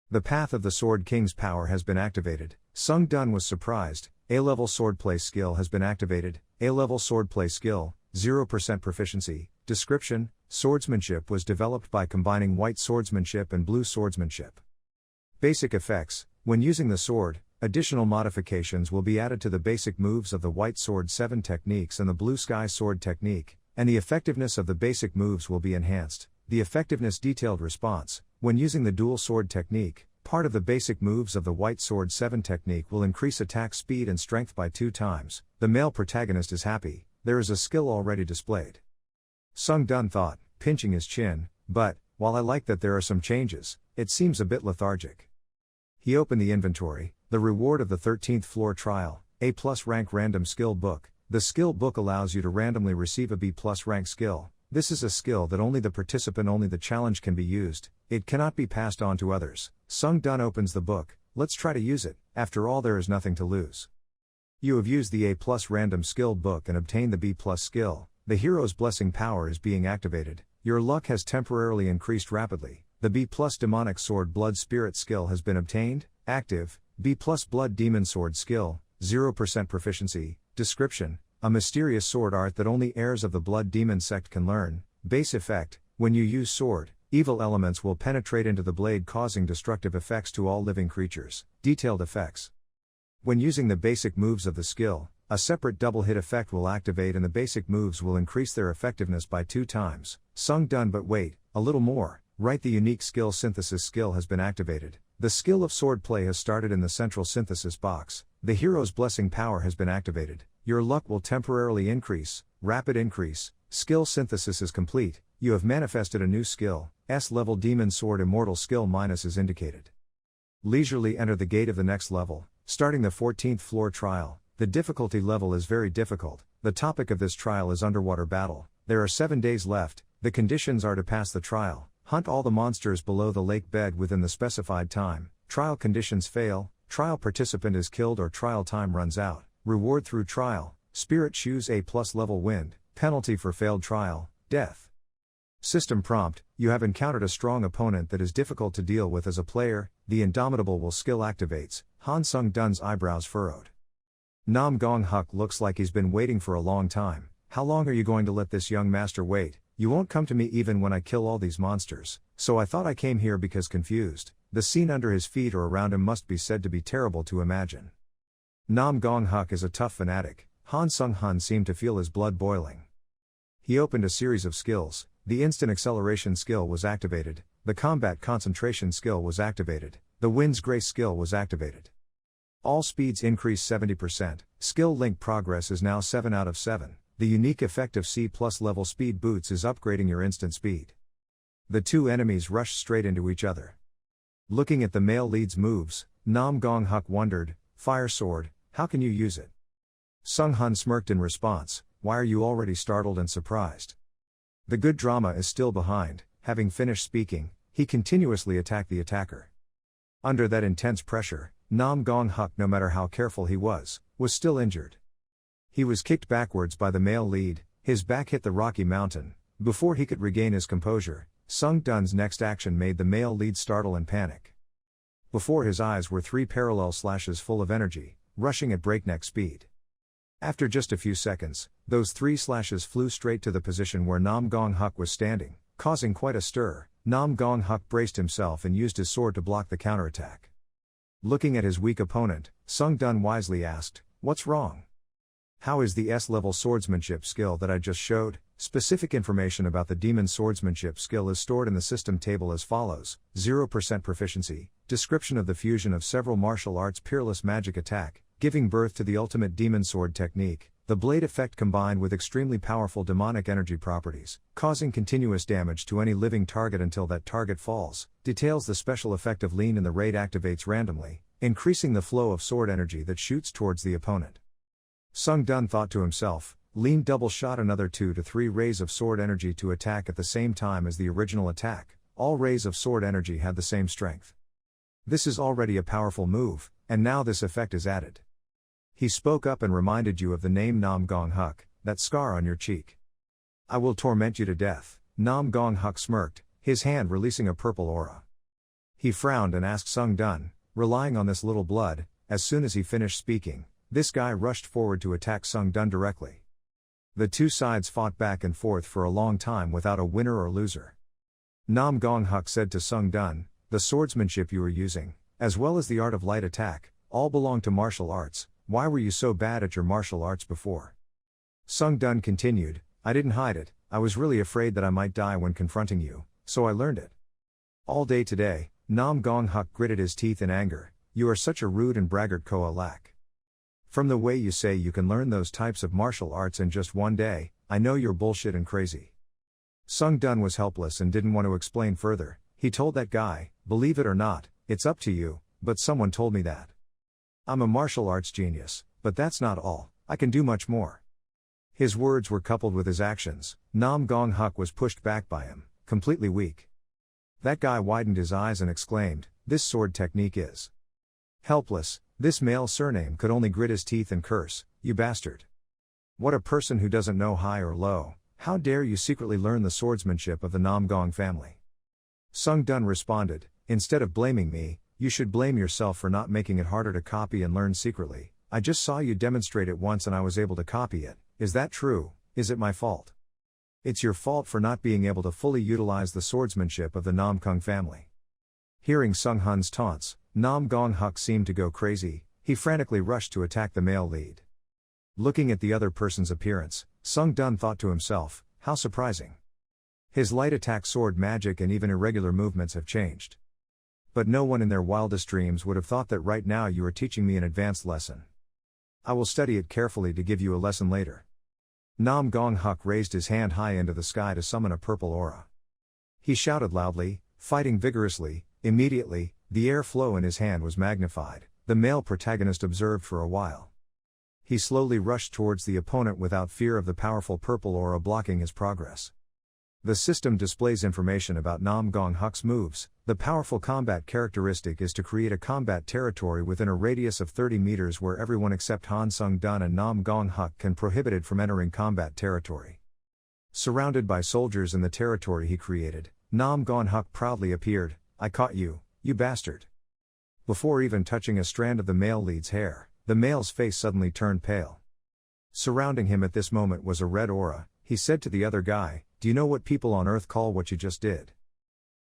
the Path of the Sword King's power has been activated. Sung Dun was surprised. A-level swordplay skill has been activated. A-level swordplay skill, 0% proficiency. Description, swordsmanship was developed by combining white swordsmanship and blue swordsmanship. Basic effects, when using the sword, additional modifications will be added to the basic moves of the White Sword 7 techniques and the Blue Sky Sword technique, and the effectiveness of the basic moves will be enhanced. The effectiveness detailed response, when using the dual sword technique, part of the basic moves of the White Sword 7 technique will increase attack speed and strength by 2 times. The male protagonist is happy, there is a skill already displayed. Sung Dun thought, pinching his chin, but, while I like that there are some changes, it seems a bit lethargic. He opened the inventory, the reward of the 13th floor trial, A+ rank random skill book. The skill book allows you to randomly receive a B+ rank skill. This is a skill that only the participant, only the challenge can be used. It cannot be passed on to others. Sung Dun opens the book. Let's try to use it. After all, there is nothing to lose. You have used the A+ random skill book and obtained the B+ skill. The hero's blessing power is being activated. Your luck has temporarily increased rapidly. The B+ demonic sword blood spirit skill has been obtained. Active, B+ blood demon sword skill, 0% proficiency. Description, a mysterious sword art that only heirs of the blood demon sect can learn. Base effect, when you use sword, evil elements will penetrate into the blade causing destructive effects to all living creatures. Detailed effects. When using the basic moves of the skill, a separate double hit effect will activate and the basic moves will increase their effectiveness by 2 times. Sung Dun, but wait, a little more. Right, the unique skill synthesis skill has been activated. The skill of swordplay has started in the central synthesis box. The hero's blessing power has been activated. Your luck will temporarily increase. Rapid increase. Skill synthesis is complete. You have manifested a new skill. S-level demon sword immortal skill minus is indicated. Leisurely enter the gate of the next level. Starting the 14th floor trial. The difficulty level is very difficult. The topic of this trial is underwater battle. There are 7 days left. The conditions are to pass the trial. Hunt all the monsters below the lake bed within the specified time. Trial conditions fail. Trial participant is killed or trial time runs out. Reward through trial. Spirit shoes A+ level wind. Penalty for failed trial, death. System prompt, you have encountered a strong opponent that is difficult to deal with as a player. The Indomitable will skill activates. Han Sung Dun's eyebrows furrowed. Nam Gong Huk looks like he's been waiting for a long time. How long are you going to let this young master wait? You won't come to me even when I kill all these monsters. So I thought I came here because confused. The scene under his feet or around him must be said to be terrible to imagine. Nam Gong Huk is a tough fanatic. Han Sung Hun seemed to feel his blood boiling. He opened a series of skills. The instant acceleration skill was activated. The combat concentration skill was activated. The wind's grace skill was activated. All speeds increase 70%. Skill link progress is now 7 out of 7. The unique effect of C+ level speed boots is upgrading your instant speed. The 2 enemies rush straight into each other. Looking at the male lead's moves, Nam Gong Huk wondered, Fire Sword, how can you use it? Sung Hun smirked in response, why are you already startled and surprised? The good drama is still behind. Having finished speaking, he continuously attacked the attacker. Under that intense pressure, Nam Gong Huk, no matter how careful he was still injured. He was kicked backwards by the male lead, his back hit the rocky mountain. Before he could regain his composure, Sung Dun's next action made the male lead startle and panic. Before his eyes were 3 parallel slashes full of energy, rushing at breakneck speed. After just a few seconds, those 3 slashes flew straight to the position where Nam Gong Huk was standing, causing quite a stir. Nam Gong Huk braced himself and used his sword to block the counterattack. Looking at his weak opponent, Sung Dun wisely asked, "What's wrong? How is the S-level swordsmanship skill that I just showed?" Specific information about the demon swordsmanship skill is stored in the system table as follows: 0% proficiency, description of the fusion of several martial arts peerless magic attack, giving birth to the ultimate demon sword technique, the blade effect combined with extremely powerful demonic energy properties, causing continuous damage to any living target until that target falls, details the special effect of lean in the raid activates randomly, increasing the flow of sword energy that shoots towards the opponent. Sung Dun thought to himself, lean double shot another 2 to 3 rays of sword energy to attack at the same time as the original attack. All rays of sword energy had the same strength. This is already a powerful move, and now this effect is added. He spoke up and reminded you of the name Nam Gong Huk, that scar on your cheek. "I will torment you to death." Nam Gong Huk smirked, his hand releasing a purple aura. He frowned and asked Sung Dun, relying on this little blood. As soon as he finished speaking, this guy rushed forward to attack Sung Dun directly. The two sides fought back and forth for a long time without a winner or loser. Nam Gong Huk said to Sung Dun, "The swordsmanship you were using, as well as the art of light attack, all belong to martial arts. Why were you so bad at your martial arts before?" Sung Dun continued, "I didn't hide it, I was really afraid that I might die when confronting you, so I learned it." All day today, Nam Gong Huk gritted his teeth in anger. "You are such a rude and braggart Koa Lak. From the way you say you can learn those types of martial arts in just one day, I know you're bullshit and crazy." Sung Dun was helpless and didn't want to explain further. He told that guy, "Believe it or not, it's up to you, but someone told me that. I'm a martial arts genius, but that's not all, I can do much more." His words were coupled with his actions. Nam Gong Huk was pushed back by him, completely weak. That guy widened his eyes and exclaimed, "This sword technique is helpless." This male surname could only grit his teeth and curse, "You bastard. What a person who doesn't know high or low, how dare you secretly learn the swordsmanship of the Nam Gong family?" Sung Dun responded, "Instead of blaming me, you should blame yourself for not making it harder to copy and learn secretly. I just saw you demonstrate it once and I was able to copy it. Is that true? Is it my fault?" "It's your fault for not being able to fully utilize the swordsmanship of the Nam Kung family." Hearing Sung Hun's taunts, Nam Gong Huk seemed to go crazy. He frantically rushed to attack the male lead. Looking at the other person's appearance, Sung Dun thought to himself, "How surprising. His light attack sword magic and even irregular movements have changed. But no one in their wildest dreams would have thought that right now you are teaching me an advanced lesson. I will study it carefully to give you a lesson later." Nam Gong Huk raised his hand high into the sky to summon a purple aura. He shouted loudly, fighting vigorously. Immediately, the airflow in his hand was magnified. The male protagonist observed for a while. He slowly rushed towards the opponent without fear of the powerful purple aura blocking his progress. The system displays information about Nam Gong Huk's moves. The powerful combat characteristic is to create a combat territory within a radius of 30 meters where everyone except Han Sung Dun and Nam Gong Huk can prohibited from entering combat territory. Surrounded by soldiers in the territory he created, Nam Gong Huk proudly appeared, "I caught you, you bastard." Before even touching a strand of the male lead's hair, the male's face suddenly turned pale. Surrounding him at this moment was a red aura. He said to the other guy, "Do you know what people on Earth call what you just did?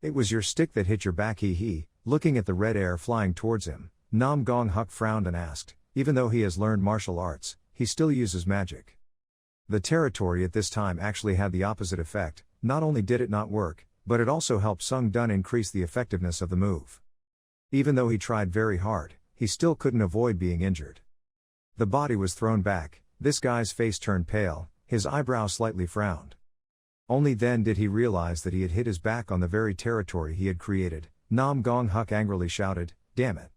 It was your stick that hit your back." Looking at the red air flying towards him, Nam Gong Huk frowned and asked, "Even though he has learned martial arts, he still uses magic?" The territory at this time actually had the opposite effect. Not only did it not work, but it also helped Sung Dun increase the effectiveness of the move. Even though he tried very hard, he still couldn't avoid being injured. The body was thrown back. This guy's face turned pale, his eyebrow slightly frowned. Only then did he realize that he had hit his back on the very territory he had created. Nam Gong Huk angrily shouted, "Damn it."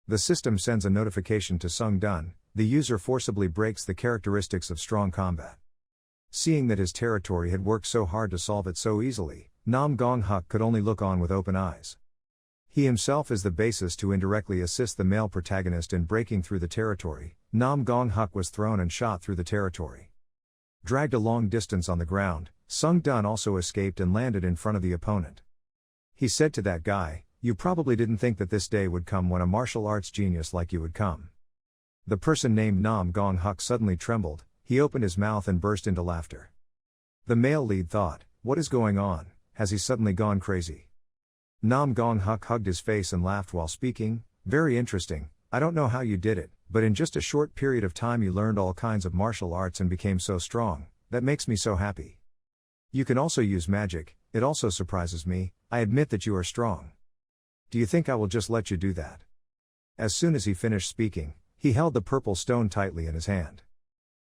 The system sends a notification to Sung Dun. The user forcibly breaks the characteristics of strong combat. Seeing that his territory had worked so hard to solve it so easily, Nam Gong Huk could only look on with open eyes. He himself is the basis to indirectly assist the male protagonist in breaking through the territory. Nam Gong Huk was thrown and shot through the territory. Dragged a long distance on the ground, Sung Dun also escaped and landed in front of the opponent. He said to that guy, you probably didn't think that this day would come when a martial arts genius like you would come. The person named Nam Gong Huk suddenly trembled, he opened his mouth and burst into laughter. The male lead thought, what is going on, has he suddenly gone crazy? Nam Gong Huk hugged his face and laughed while speaking, very interesting, I don't know how you did it, but in just a short period of time you learned all kinds of martial arts and became so strong, that makes me so happy. You can also use magic, it also surprises me, I admit that you are strong. Do you think I will just let you do that? As soon as he finished speaking, he held the purple stone tightly in his hand.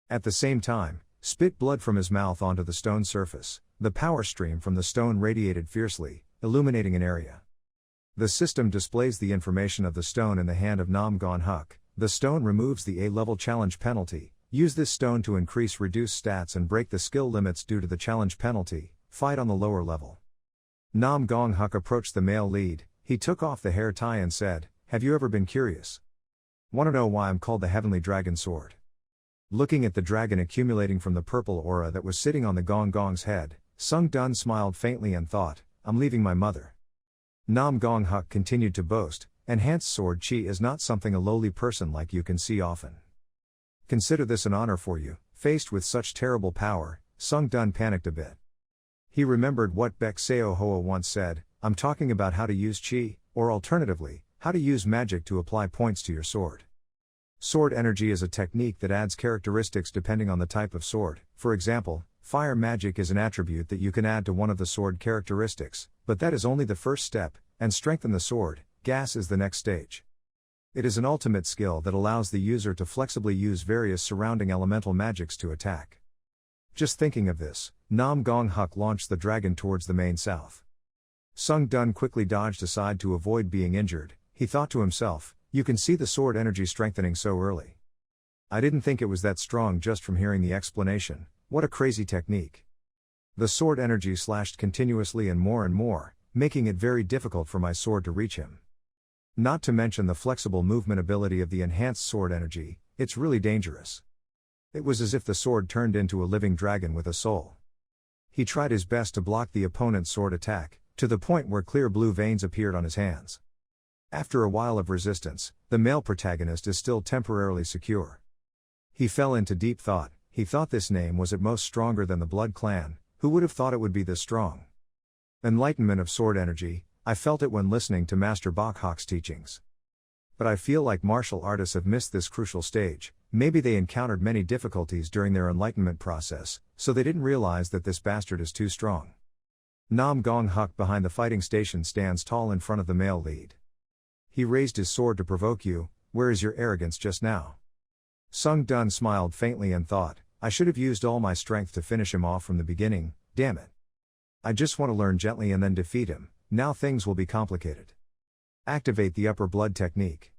At the same time, spit blood from his mouth onto the stone surface, the power stream from the stone radiated fiercely, illuminating an area. The system displays the information of the stone in the hand of Nam Gong Huk. The stone removes the A-level challenge penalty. Use this stone to increase reduced stats and break the skill limits due to the challenge penalty. Fight on the lower level. Nam Gong Huk approached the male lead, he took off the hair tie and said, have you ever been curious? Want to know why I'm called the Heavenly Dragon Sword? Looking at the dragon accumulating from the purple aura that was sitting on the Gong Gong's head, Sung Dun smiled faintly and thought, I'm leaving my mother. Nam Gong Huk continued to boast, enhanced sword chi is not something a lowly person like you can see often. Consider this an honor for you. Faced with such terrible power, Sung Dun panicked a bit. He remembered what Baek Seo Hoa once said, I'm talking about how to use chi, or alternatively, how to use magic to apply points to your sword. Sword energy is a technique that adds characteristics depending on the type of sword. For example, fire magic is an attribute that you can add to one of the sword characteristics, but that is only the first step, and strengthen the sword, gas is the next stage. It is an ultimate skill that allows the user to flexibly use various surrounding elemental magics to attack. Just thinking of this, Nam Gong Huk launched the dragon towards the main south. Sung Dun quickly dodged aside to avoid being injured. He thought to himself, you can see the sword energy strengthening so early. I didn't think it was that strong just from hearing the explanation, what a crazy technique. The sword energy slashed continuously and more, making it very difficult for my sword to reach him. Not to mention the flexible movement ability of the enhanced sword energy, it's really dangerous. It was as if the sword turned into a living dragon with a soul. He tried his best to block the opponent's sword attack, to the point where clear blue veins appeared on his hands. After a while of resistance, the male protagonist is still temporarily secure. He fell into deep thought, he thought this name was at most stronger than the Blood Clan, who would have thought it would be this strong? Enlightenment of sword energy, I felt it when listening to Master Bok Hawk's teachings. But I feel like martial artists have missed this crucial stage, maybe they encountered many difficulties during their enlightenment process, so they didn't realize that this bastard is too strong. Nam Gong Huk behind the fighting station stands tall in front of the male lead. He raised his sword to provoke you, where is your arrogance just now? Sung Dun smiled faintly and thought, I should have used all my strength to finish him off from the beginning, damn it. I just want to learn gently and then defeat him, now things will be complicated. Activate the upper blood technique.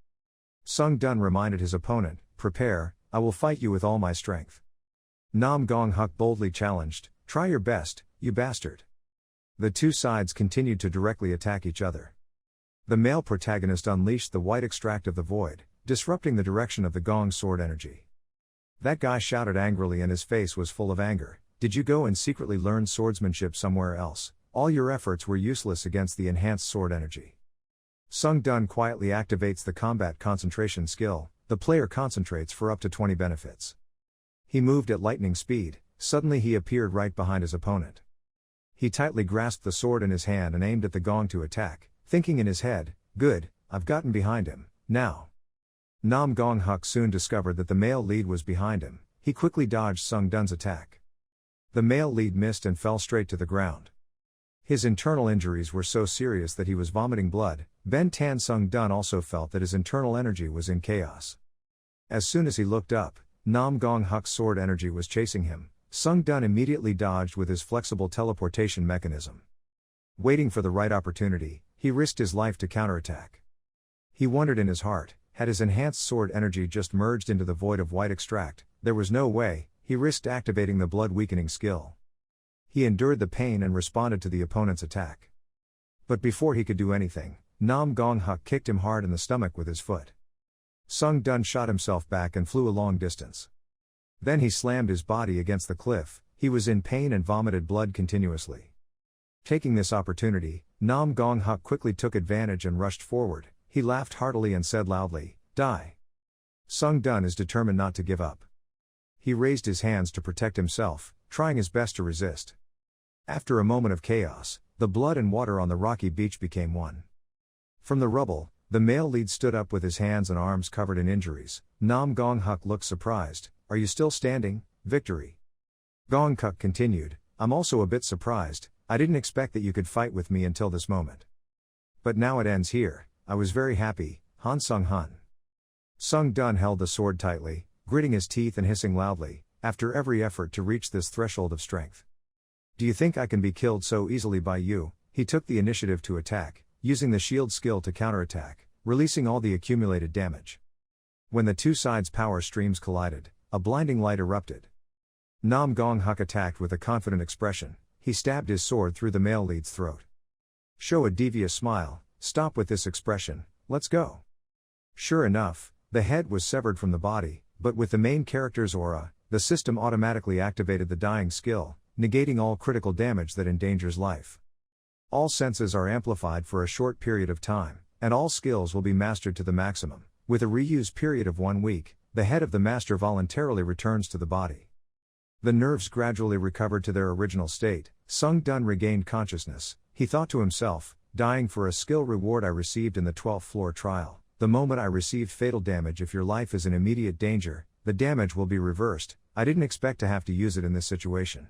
Sung Dun reminded his opponent, prepare, I will fight you with all my strength. Nam Gong Huk boldly challenged, try your best, you bastard. The two sides continued to directly attack each other. The male protagonist unleashed the white extract of the void, disrupting the direction of the Gong's sword energy. That guy shouted angrily and his face was full of anger, did you go and secretly learn swordsmanship somewhere else? All your efforts were useless against the enhanced sword energy. Sung Dun quietly activates the combat concentration skill, the player concentrates for up to 20 benefits. He moved at lightning speed, suddenly he appeared right behind his opponent. He tightly grasped the sword in his hand and aimed at the Gong to attack, thinking in his head, good, I've gotten behind him, now. Nam Gong Huk soon discovered that the male lead was behind him, he quickly dodged Sung Dun's attack. The male lead missed and fell straight to the ground. His internal injuries were so serious that he was vomiting blood. Ben Tan Sung Dun also felt that his internal energy was in chaos. As soon as he looked up, Nam Gong Huk's sword energy was chasing him. Sung Dun immediately dodged with his flexible teleportation mechanism. Waiting for the right opportunity, he risked his life to counterattack. He wondered in his heart, had his enhanced sword energy just merged into the void of white extract? There was no way. He risked activating the blood weakening skill. He endured the pain and responded to the opponent's attack. But before he could do anything, Nam Gong Huk kicked him hard in the stomach with his foot. Sung Dun shot himself back and flew a long distance. Then he slammed his body against the cliff, he was in pain and vomited blood continuously. Taking this opportunity, Nam Gong Huk quickly took advantage and rushed forward. He laughed heartily and said loudly, "Die." Sung Dun is determined not to give up. He raised his hands to protect himself, trying his best to resist. After a moment of chaos, the blood and water on the rocky beach became one. From the rubble, the male lead stood up with his hands and arms covered in injuries. Nam Gong Huk looked surprised. "Are you still standing, Victory?" Gong Kuk continued, "I'm also a bit surprised. I didn't expect that you could fight with me until this moment. But now it ends here. I was very happy, Han Sung Hun." Sung Dun held the sword tightly, gritting his teeth and hissing loudly, after every effort to reach this threshold of strength. "Do you think I can be killed so easily by you?" He took the initiative to attack, using the shield skill to counterattack, releasing all the accumulated damage. When the two sides' power streams collided, a blinding light erupted. Nam Gong Huk attacked with a confident expression. He stabbed his sword through the male lead's throat. "Show a devious smile, stop with this expression, let's go." Sure enough, the head was severed from the body, but with the main character's aura, the system automatically activated the dying skill, negating all critical damage that endangers life. All senses are amplified for a short period of time, and all skills will be mastered to the maximum. With a reuse period of 1 week, the head of the master voluntarily returns to the body. The nerves gradually recovered to their original state. Sung Dun regained consciousness. He thought to himself, "Dying for a skill reward I received in the 12th floor trial. The moment I received fatal damage. If your life is in immediate danger, the damage will be reversed. I didn't expect to have to use it in this situation."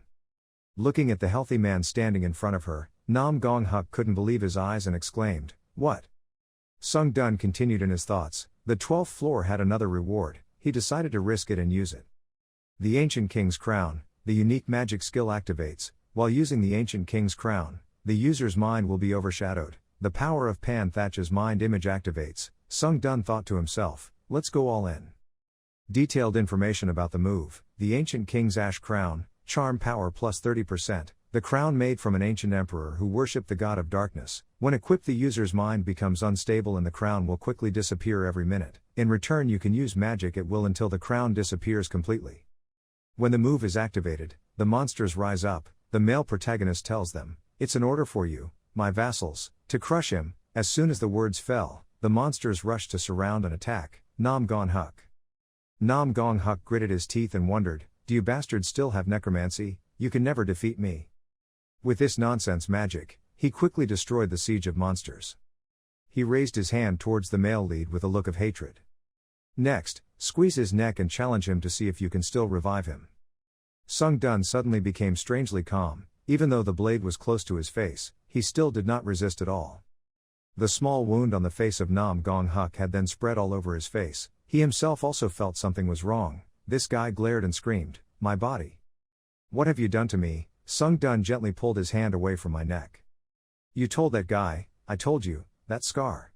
Looking at the healthy man standing in front of her, Nam Gong Huk couldn't believe his eyes and exclaimed, "What?" Sung Dun continued in his thoughts. The 12th floor had another reward. He decided to risk it and use it. The Ancient King's Crown. The unique magic skill activates. While using the Ancient King's Crown, the user's mind will be overshadowed. The power of Pan Thatch's mind image activates. Sung Dun thought to himself, "Let's go all in." Detailed information about the move. The Ancient King's Ash Crown, charm power plus 30%. The crown made from an ancient emperor who worshipped the god of darkness. When equipped, the user's mind becomes unstable and the crown will quickly disappear every minute. In return, you can use magic at will until the crown disappears completely. When the move is activated, the monsters rise up. The male protagonist tells them, "It's an order for you, my vassals, to crush him." As soon as the words fell, the monsters rushed to surround and attack Nam Gong Huk. Nam Gong Huk gritted his teeth and wondered, "Do you bastards still have necromancy? You can never defeat me." With this nonsense magic, he quickly destroyed the siege of monsters. He raised his hand towards the male lead with a look of hatred. "Next, squeeze his neck and challenge him to see if you can still revive him." Sung Dun suddenly became strangely calm. Even though the blade was close to his face, he still did not resist at all. The small wound on the face of Nam Gong Huk had then spread all over his face. He himself also felt something was wrong. This guy glared and screamed, "My body! What have you done to me?" Sung Dun gently pulled his hand away from my neck. "You told that guy, I told you, that scar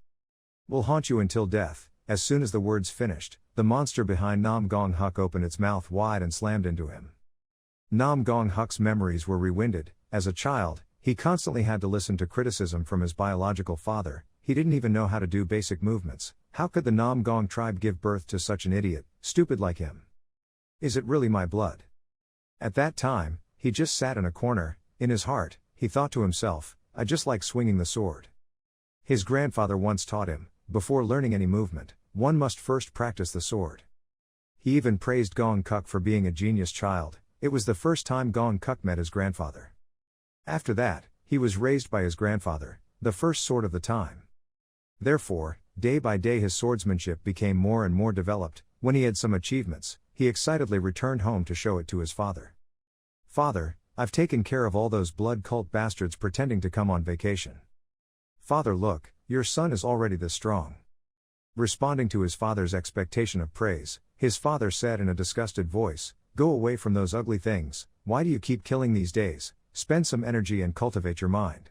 will haunt you until death." As soon as the words finished, the monster behind Nam Gong Huk opened its mouth wide and slammed into him. Nam Gong Huk's memories were rewinded. As a child, he constantly had to listen to criticism from his biological father. He didn't even know how to do basic movements. How could the Nam Gong tribe give birth to such an idiot, stupid like him? Is it really my blood? At that time, he just sat in a corner. In his heart, he thought to himself, "I just like swinging the sword." His grandfather once taught him, before learning any movement, one must first practice the sword. He even praised Gong Kuk for being a genius child. It was the first time Gong Kuk met his grandfather. After that, he was raised by his grandfather, the first sword of the time. Therefore, day by day his swordsmanship became more and more developed. When he had some achievements, he excitedly returned home to show it to his father. "Father, I've taken care of all those blood cult bastards pretending to come on vacation. Father, look, your son is already this strong." Responding to his father's expectation of praise, his father said in a disgusted voice, "Go away from those ugly things. Why do you keep killing these days? Spend some energy and cultivate your mind."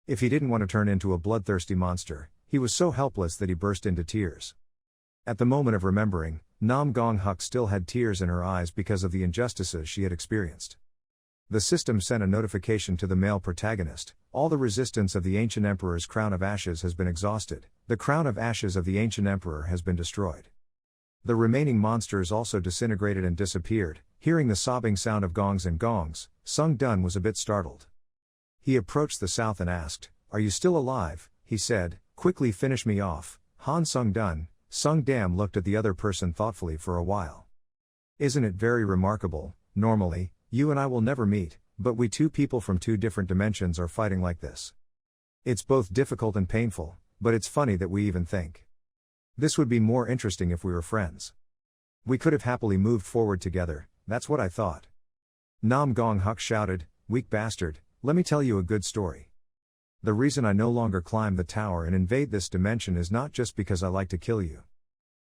If he didn't want to turn into a bloodthirsty monster, he was so helpless that he burst into tears. At the moment of remembering, Nam Gong Huk still had tears in her eyes because of the injustices she had experienced. The system sent a notification to the male protagonist. All the resistance of the Ancient Emperor's Crown of Ashes has been exhausted. The Crown of Ashes of the Ancient Emperor has been destroyed. The remaining monsters also disintegrated and disappeared. Hearing the sobbing sound of gongs and gongs, Sung Dun was a bit startled. He approached the south and asked, "Are you still alive?" He said, "Quickly finish me off." Han Sung-dun. Sung-dam looked at the other person thoughtfully for a while. "Isn't it very remarkable? Normally, you and I will never meet, but we two people from two different dimensions are fighting like this. It's both difficult and painful, but it's funny that we even think. This would be more interesting if we were friends. We could have happily moved forward together, that's what I thought." Nam Gong Huk shouted, "Weak bastard, let me tell you a good story. The reason I no longer climb the tower and invade this dimension is not just because I like to kill you.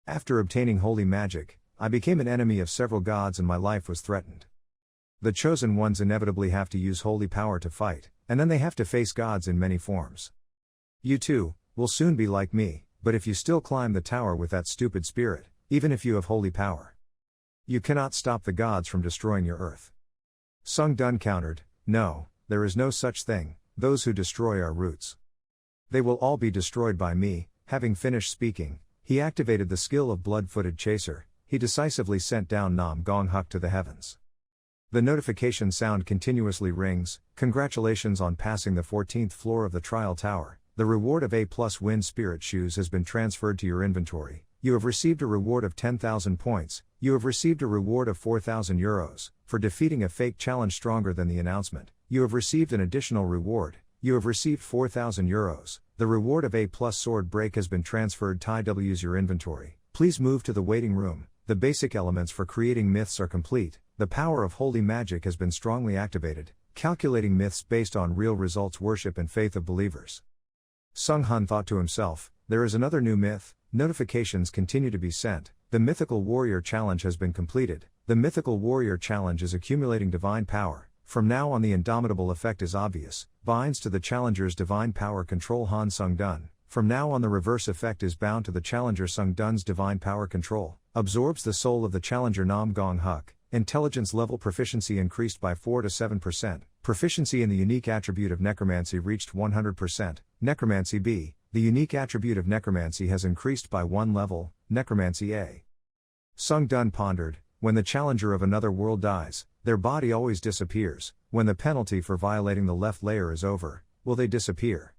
After obtaining holy magic, I became an enemy of several gods and my life was threatened. The chosen ones inevitably have to use holy power to fight, and then they have to face gods in many forms. You too will soon be like me, but if you still climb the tower with that stupid spirit, even if you have holy power, you cannot stop the gods from destroying your earth." Sung-dun countered, "No, there is no such thing, those who destroy our roots. They will all be destroyed by me." Having finished speaking, he activated the skill of Blood-footed Chaser. He decisively sent down Nam Gong Huk to the heavens. The notification sound continuously rings. "Congratulations on passing the 14th floor of the trial tower. The reward of A+ Wind Spirit Shoes has been transferred to your inventory. You have received a reward of 10,000 points. You have received a reward of 4,000 euros. For defeating a fake challenge stronger than the announcement, you have received an additional reward. You have received 4,000 euros. The reward of A+ Sword Break has been transferred to your inventory. Please move to the waiting room. The basic elements for creating myths are complete. The power of holy magic has been strongly activated, calculating myths based on real results, worship and faith of believers." Sung Han thought to himself, "There is another new myth." Notifications continue to be sent. The Mythical Warrior Challenge has been completed. The Mythical Warrior Challenge is accumulating divine power. From now on the indomitable effect is obvious. Binds to the challenger's divine power control Han Sung-dun. From now on the reverse effect is bound to the challenger Sung-dun's divine power control. Absorbs the soul of the challenger Nam Gong Huk. Intelligence level proficiency increased by 4 to 7%. Proficiency in the unique attribute of necromancy reached 100%. Necromancy B. The unique attribute of necromancy has increased by 1 level, Necromancy A. Sung-dun pondered, when the challenger of another world dies, their body always disappears. When the penalty for violating the left layer is over, will they disappear?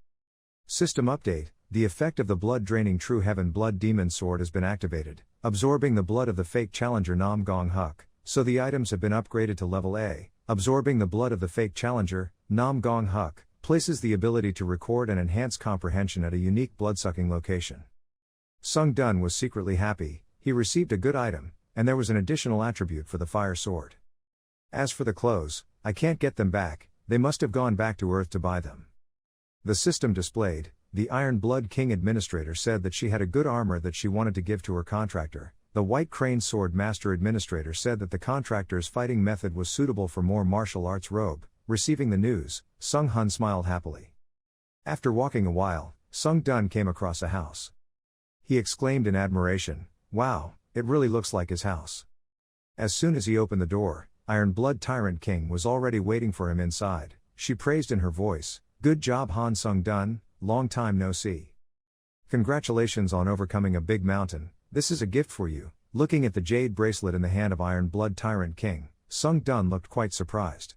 System update. The effect of the blood-draining True Heaven Blood Demon Sword has been activated, absorbing the blood of the fake challenger Nam Gong Huk, so the items have been upgraded to level A. Absorbing the blood of the fake challenger, Nam Gong Huk, places the ability to record and enhance comprehension at a unique blood-sucking location. Sung-dun was secretly happy. He received a good item, and there was an additional attribute for the fire sword. As for the clothes, I can't get them back, they must have gone back to Earth to buy them. The system displayed. The Iron Blood King Administrator said that she had a good armor that she wanted to give to her contractor. The White Crane Sword Master Administrator said that the contractor's fighting method was suitable for more martial arts robe. Receiving the news, Sung Han smiled happily. After walking a while, Sung-dun came across a house. He exclaimed in admiration, "Wow, it really looks like his house." As soon as he opened the door, Iron Blood Tyrant King was already waiting for him inside. She praised in her voice, "Good job Han Sung-dun, long time no see. Congratulations on overcoming a big mountain, this is a gift for you." Looking at the jade bracelet in the hand of Iron Blood Tyrant King, Sung-dun looked quite surprised.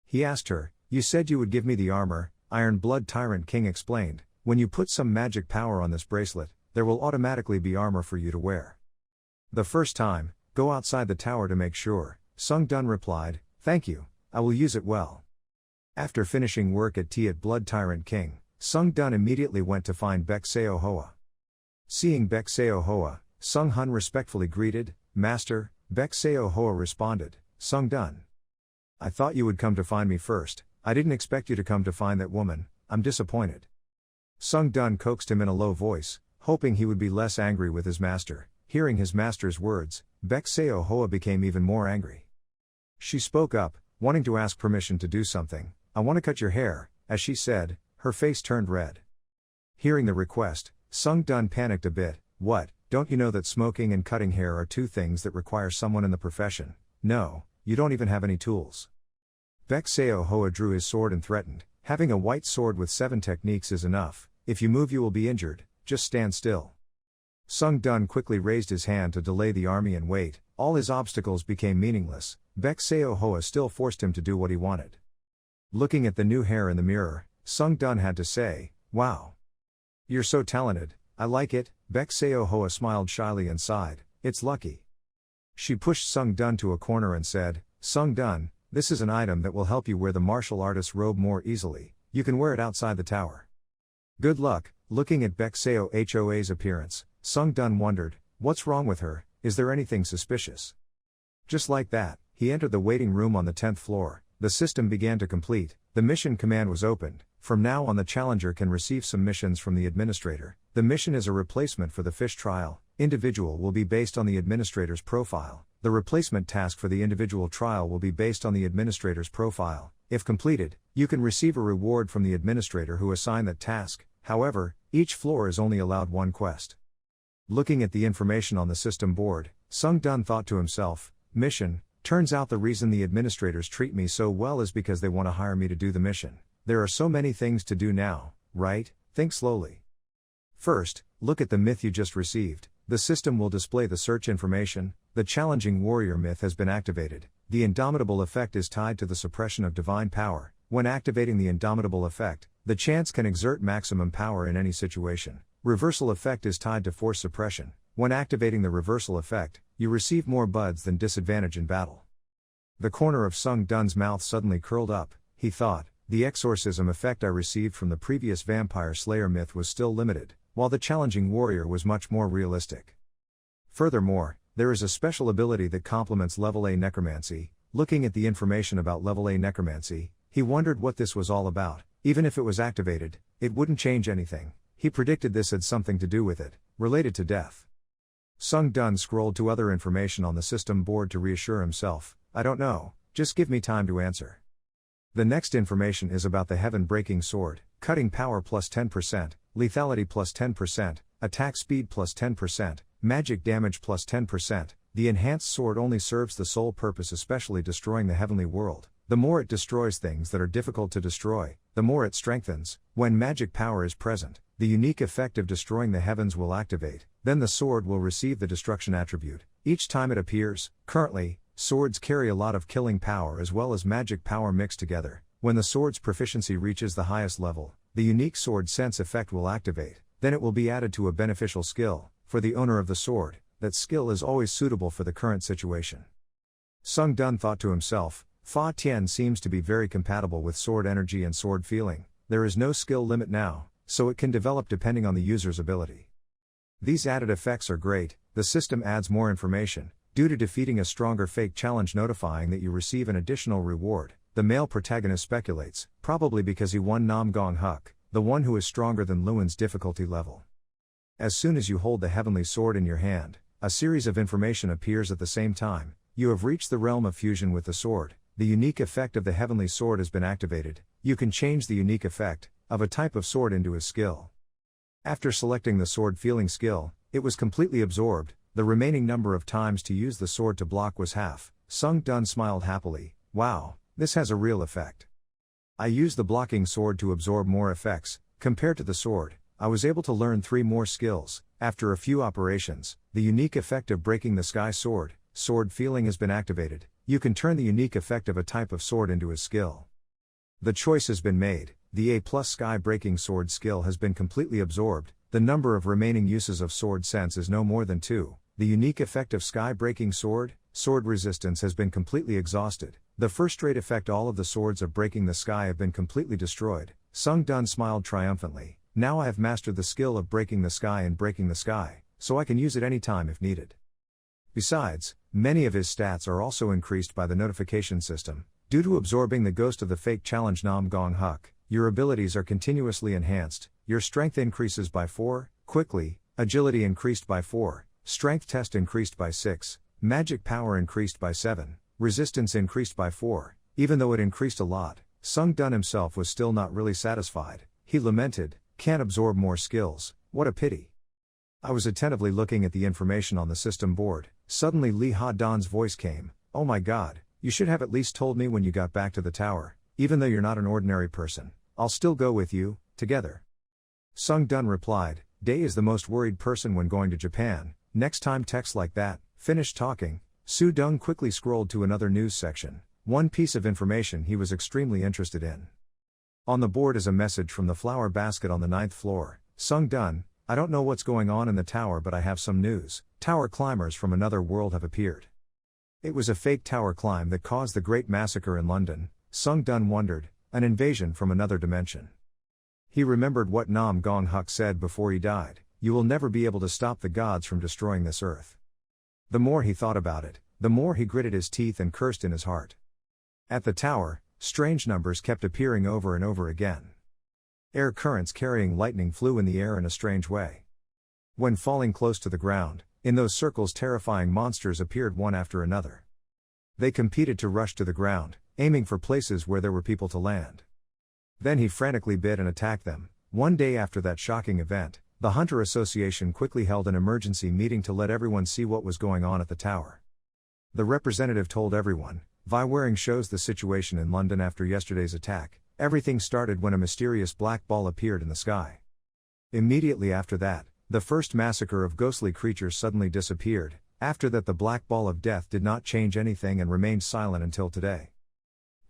He asked her, "You said you would give me the armor," Iron Blood Tyrant King explained, "when you put some magic power on this bracelet, there will automatically be armor for you to wear. The first time, go outside the tower to make sure." Sung-dun replied, "Thank you, I will use it well." After finishing work at Blood Tyrant King, Sung-dun immediately went to find Baek Seo Hoa. Seeing Baek Seo Hoa, Sung-hun respectfully greeted, "Master." Baek Seo Hoa responded, "Sung-dun, I thought you would come to find me first, I didn't expect you to come to find that woman, I'm disappointed." Sung-dun coaxed him in a low voice, hoping he would be less angry with his master. Hearing his master's words, Baek Seo Hoa became even more angry. She spoke up, wanting to ask permission to do something. "I want to cut your hair," as she said, her face turned red. Hearing the request, Sung-dun panicked a bit. "What, don't you know that smoking and cutting hair are two things that require someone in the profession? No, you don't even have any tools." Baek Seo Hoa drew his sword and threatened, "Having a white sword with 7 techniques is enough, if you move you will be injured, just stand still." Sung-dun quickly raised his hand to delay the army and wait. All his obstacles became meaningless. Baek Seo Hoa still forced him to do what he wanted. Looking at the new hair in the mirror, Sung Dun had to say, "Wow. You're so talented, I like it." Baek Seo Hoa smiled shyly and sighed, "It's lucky." She pushed Sung Dun to a corner and said, "Sung Dun, this is an item that will help you wear the martial artist's robe more easily. You can wear it outside the tower." "Good luck." Looking at Baek Seo Hoa's appearance, Sung Dun wondered, what's wrong with her, is there anything suspicious? Just like that, he entered the waiting room on the 10th floor. The system began to complete, the mission command was opened. From now on the challenger can receive some missions from the administrator. The mission is a replacement for the fish trial. Individual will be based on the administrator's profile. The replacement task for the individual trial will be based on the administrator's profile. If completed, you can receive a reward from the administrator who assigned that task. However, each floor is only allowed one quest. Looking at the information on the system board, Sung Dun thought to himself, mission, turns out the reason the administrators treat me so well is because they want to hire me to do the mission. There are so many things to do now, right? Think slowly. First, look at the myth you just received. The system will display the search information. The challenging warrior myth has been activated. The indomitable effect is tied to the suppression of divine power. When activating the indomitable effect, the chance can exert maximum power in any situation. Reversal effect is tied to force suppression. When activating the reversal effect, you receive more buds than disadvantage in battle. The corner of Sung Dun's mouth suddenly curled up. He thought, the exorcism effect I received from the previous vampire slayer myth was still limited, while the challenging warrior was much more realistic. Furthermore, there is a special ability that complements level A necromancy. Looking at the information about level A necromancy, he wondered what this was all about. Even if it was activated, it wouldn't change anything. He predicted this had something to do with it, related to death. Sung Dun scrolled to other information on the system board to reassure himself, I don't know, just give me time to answer. The next information is about the heaven-breaking sword, cutting power plus 10%, lethality plus 10%, attack speed plus 10%, magic damage plus 10%. The enhanced sword only serves the sole purpose, especially destroying the heavenly world. The more it destroys things that are difficult to destroy, the more it strengthens. When magic power is present, the unique effect of destroying the heavens will activate, then the sword will receive the destruction attribute each time it appears. Currently, swords carry a lot of killing power as well as magic power mixed together. When the sword's proficiency reaches the highest level, the unique sword sense effect will activate, then it will be added to a beneficial skill. For the owner of the sword, that skill is always suitable for the current situation. Sung Dun thought to himself, Fa Tian seems to be very compatible with sword energy and sword feeling. There is no skill limit now, so it can develop depending on the user's ability. These added effects are great. The system adds more information. Due to defeating a stronger fake challenge notifying that you receive an additional reward, the male protagonist speculates, probably because he won Nam Gong Huk, the one who is stronger than Luan's difficulty level. As soon as you hold the heavenly sword in your hand, a series of information appears at the same time. You have reached the realm of fusion with the sword. The unique effect of the heavenly sword has been activated. You can change the unique effect of a type of sword into a skill. After selecting the sword feeling skill, it was completely absorbed. The remaining number of times to use the sword to block was half. Sung Dun smiled happily. Wow, this has a real effect. I used the blocking sword to absorb more effects. Compared to the sword, I was able to learn 3 more skills. After a few operations, the unique effect of breaking the sky sword feeling has been activated. You can turn the unique effect of a type of sword into a skill. The choice has been made. The A+ sky breaking sword skill has been completely absorbed. The number of remaining uses of sword sense is no more than 2. The unique effect of sky breaking sword resistance has been completely exhausted. The first rate effect, all of the swords of breaking the sky have been completely destroyed. Sung Dun smiled triumphantly. Now I have mastered the skill of breaking the sky and breaking the sky, so I can use it anytime if needed. Besides, many of his stats are also increased by the notification system. Due to absorbing the ghost of the fake challenge Nam Gong Huk, your abilities are continuously enhanced. Your strength increases by 4, quickly, agility increased by 4, strength test increased by 6, magic power increased by 7, resistance increased by 4. Even though it increased a lot, Sung Dun himself was still not really satisfied. He lamented, can't absorb more skills, what a pity. I was attentively looking at the information on the system board. Suddenly Li Ha Dan's voice came, oh my god, you should have at least told me when you got back to the tower. Even though you're not an ordinary person, I'll still go with you, together. Sung Dun replied, Day is the most worried person when going to Japan. Next time text like that. Finished talking, Su Dong quickly scrolled to another news section. one piece of information he was extremely interested in. On the board is a message from the flower basket on the 9th floor. Sung Dun, I don't know what's going on in the tower, but I have some news. Tower climbers from another world have appeared. It was a fake tower climb that caused the Great Massacre in London, Sung Dun wondered, an invasion from another dimension. He remembered what Nam Gong Huk said before he died, you will never be able to stop the gods from destroying this earth. The more he thought about it, the more he gritted his teeth and cursed in his heart. At the tower, strange numbers kept appearing over and over again. Air currents carrying lightning flew in the air in a strange way. When falling close to the ground, in those circles terrifying monsters appeared one after another. They competed to rush to the ground, aiming for places where there were people to land. Then he frantically bit and attacked them. One day after that shocking event, the Hunter Association quickly held an emergency meeting to let everyone see what was going on at the tower. The representative told everyone, Vi Waring shows the situation in London after yesterday's attack. Everything started when a mysterious black ball appeared in the sky. Immediately after that, the first massacre of ghostly creatures suddenly disappeared. After that, the black ball of death did not change anything and remained silent until today.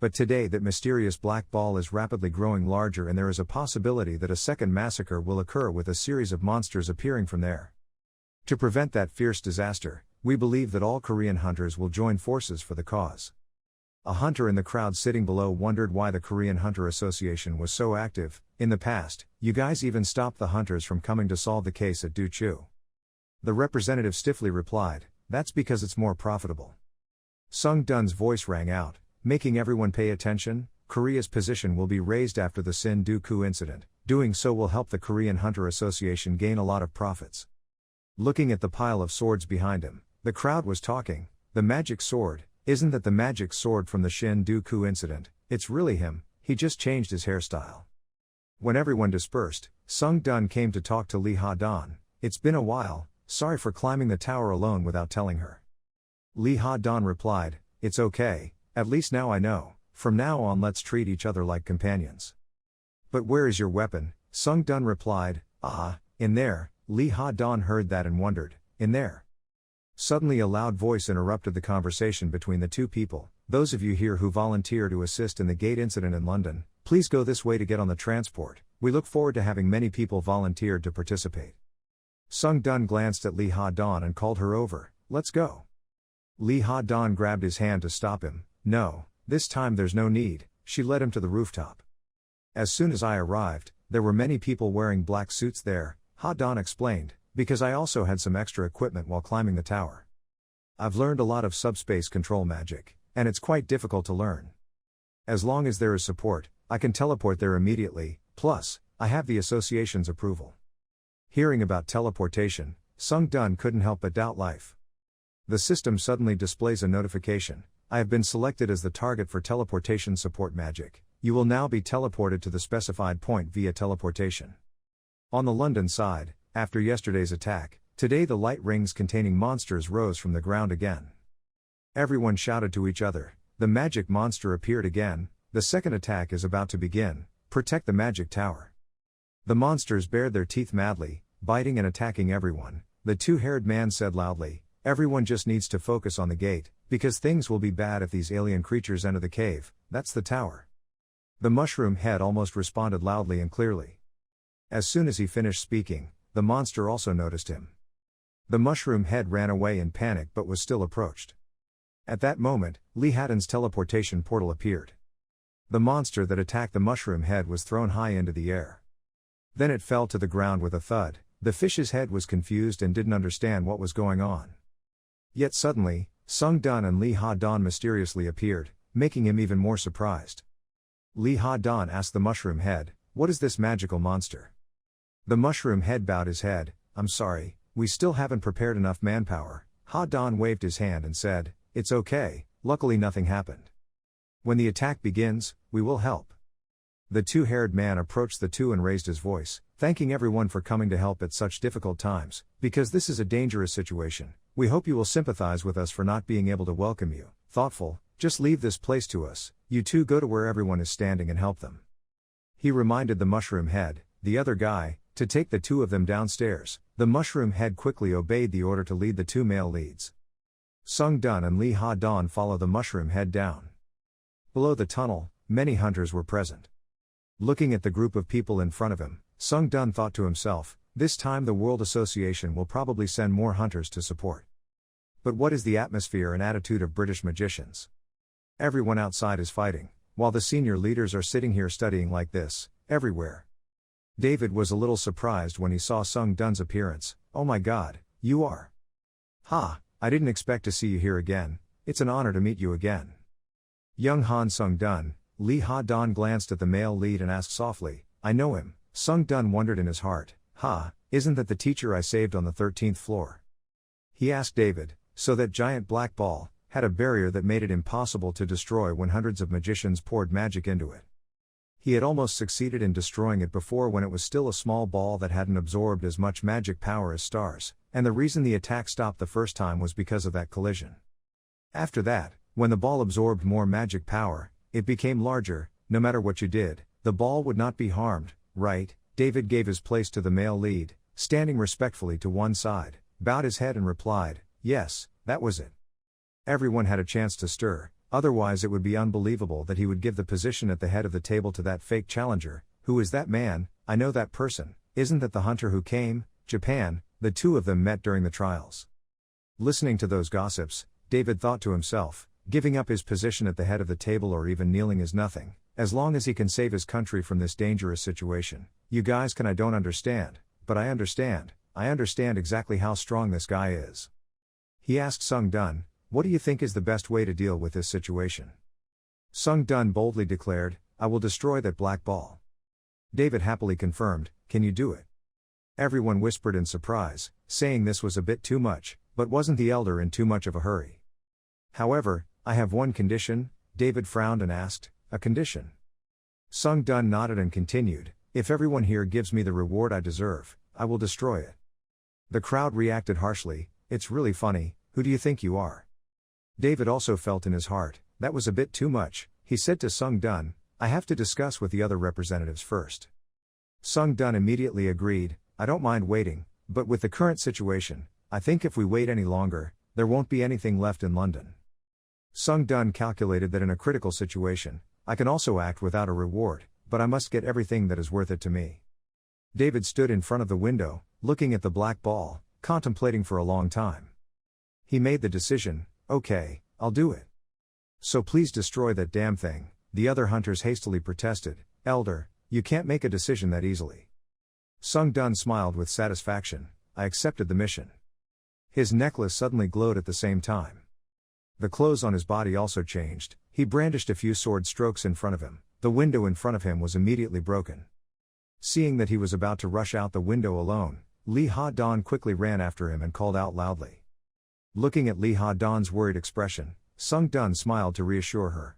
But today that mysterious black ball is rapidly growing larger, and there is a possibility that a second massacre will occur with a series of monsters appearing from there. To prevent that fierce disaster, we believe that all Korean hunters will join forces for the cause. A hunter in the crowd sitting below wondered why the Korean Hunter Association was so active. In the past, you guys even stopped the hunters from coming to solve the case at Duchu. The representative stiffly replied, that's because it's more profitable. Sung Dun's voice rang out, making everyone pay attention. Korea's position will be raised after the Sin Du-ku incident. Doing so will help the Korean Hunter Association gain a lot of profits. Looking at the pile of swords behind him, the crowd was talking. The magic sword, isn't that the magic sword from the Shin Du-ku incident? It's really him, he just changed his hairstyle. When everyone dispersed, Sung Dun came to talk to Lee Ha-dan. It's been a while, sorry for climbing the tower alone without telling her. Lee Ha-dan replied, it's okay, at least now I know, from now on let's treat each other like companions. But where is your weapon? Sung Dun replied, in there. Lee Ha-dan heard that and wondered, in there? Suddenly a loud voice interrupted the conversation between the two people. Those of you here who volunteer to assist in the gate incident in London, please go this way to get on the transport. We look forward to having many people volunteered to participate. Sung Dun glanced at Lee Ha-dan and called her over, let's go. Lee Ha-dan grabbed his hand to stop him. No, this time there's no need. She led him to the rooftop. As soon as I arrived, there were many people wearing black suits there, Ha-dan explained, because I also had some extra equipment while climbing the tower. I've learned a lot of subspace control magic, and it's quite difficult to learn. As long as there is support, I can teleport there immediately, plus, I have the association's approval. Hearing about teleportation, Sung Dun couldn't help but doubt life. The system suddenly displays a notification. I have been selected as the target for teleportation support magic. You will now be teleported to the specified point via teleportation. On the London side, after yesterday's attack, today the light rings containing monsters rose from the ground again. Everyone shouted to each other, the magic monster appeared again, the second attack is about to begin, protect the magic tower. The monsters bared their teeth madly, biting and attacking everyone. The two-haired man said loudly, everyone just needs to focus on the gate, because things will be bad if these alien creatures enter the cave, that's the tower. The mushroom head almost responded loudly and clearly. As soon as he finished speaking, the monster also noticed him. The mushroom head ran away in panic but was still approached. At that moment, Lee Haddon's teleportation portal appeared. The monster that attacked the mushroom head was thrown high into the air. Then it fell to the ground with a thud. The fish's head was confused and didn't understand what was going on. Yet suddenly, Sung Dun and Lee Ha-dan mysteriously appeared, making him even more surprised. Lee Ha-dan asked the mushroom head, what is this magical monster? The mushroom head bowed his head, I'm sorry, we still haven't prepared enough manpower. Ha-dan waved his hand and said, it's okay, luckily nothing happened. When the attack begins, we will help. The two-haired man approached the two and raised his voice, thanking everyone for coming to help at such difficult times, because this is a dangerous situation. We hope you will sympathize with us for not being able to welcome you. Thoughtful, just leave this place to us, you two go to where everyone is standing and help them. He reminded the mushroom head, the other guy, to take the two of them downstairs. The mushroom head quickly obeyed the order to lead the two male leads. Sung Dun and Lee Ha-dan follow the mushroom head down. Below the tunnel, many hunters were present. Looking at the group of people in front of him, Sung Dun thought to himself, this time the World Association will probably send more hunters to support. But what is the atmosphere and attitude of British magicians? Everyone outside is fighting, while the senior leaders are sitting here studying like this, everywhere. David was a little surprised when he saw Sung Dun's appearance. Oh my god, you are. Ha, I didn't expect to see you here again, it's an honor to meet you again. Young Han Sung Dun, Lee Ha Don glanced at the male lead and asked softly, I know him. Sung Dun wondered in his heart, isn't that the teacher I saved on the 13th floor? He asked David, so that giant black ball had a barrier that made it impossible to destroy when hundreds of magicians poured magic into it. He had almost succeeded in destroying it before when it was still a small ball that hadn't absorbed as much magic power as stars, and the reason the attack stopped the first time was because of that collision. After that, when the ball absorbed more magic power, it became larger. No matter what you did, the ball would not be harmed, right? David gave his place to the male lead, standing respectfully to one side, bowed his head and replied, yes, that was it. Everyone had a chance to stir, otherwise it would be unbelievable that he would give the position at the head of the table to that fake challenger. Who is that man? I know that person. Isn't that the hunter who came? Japan. The two of them met during the trials. Listening to those gossips, David thought to himself, giving up his position at the head of the table or even kneeling is nothing, as long as he can save his country from this dangerous situation. You guys I don't understand, but I understand exactly how strong this guy is. He asked Sung Dun, what do you think is the best way to deal with this situation? Sung Dun boldly declared, I will destroy that black ball. David happily confirmed, can you do it? Everyone whispered in surprise, saying this was a bit too much, but wasn't the elder in too much of a hurry? However, I have one condition. David frowned and asked, a condition? Sung Dun nodded and continued, if everyone here gives me the reward I deserve, I will destroy it. The crowd reacted harshly, it's really funny, who do you think you are? David also felt in his heart, that was a bit too much. He said to Sung Dun, I have to discuss with the other representatives first. Sung Dun immediately agreed, I don't mind waiting, but with the current situation, I think if we wait any longer, there won't be anything left in London. Sung Dun calculated that in a critical situation, I can also act without a reward, but I must get everything that is worth it to me. David stood in front of the window, looking at the black ball, contemplating for a long time. He made the decision, okay, I'll do it. So please destroy that damn thing. The other hunters hastily protested, Elder, you can't make a decision that easily. Sung Dun smiled with satisfaction, I accepted the mission. His necklace suddenly glowed at the same time. The clothes on his body also changed. He brandished a few sword strokes in front of him. The window in front of him was immediately broken. Seeing that he was about to rush out the window alone, Lee Ha Don quickly ran after him and called out loudly. Looking at Lee Ha Don's worried expression, Sung Dun smiled to reassure her.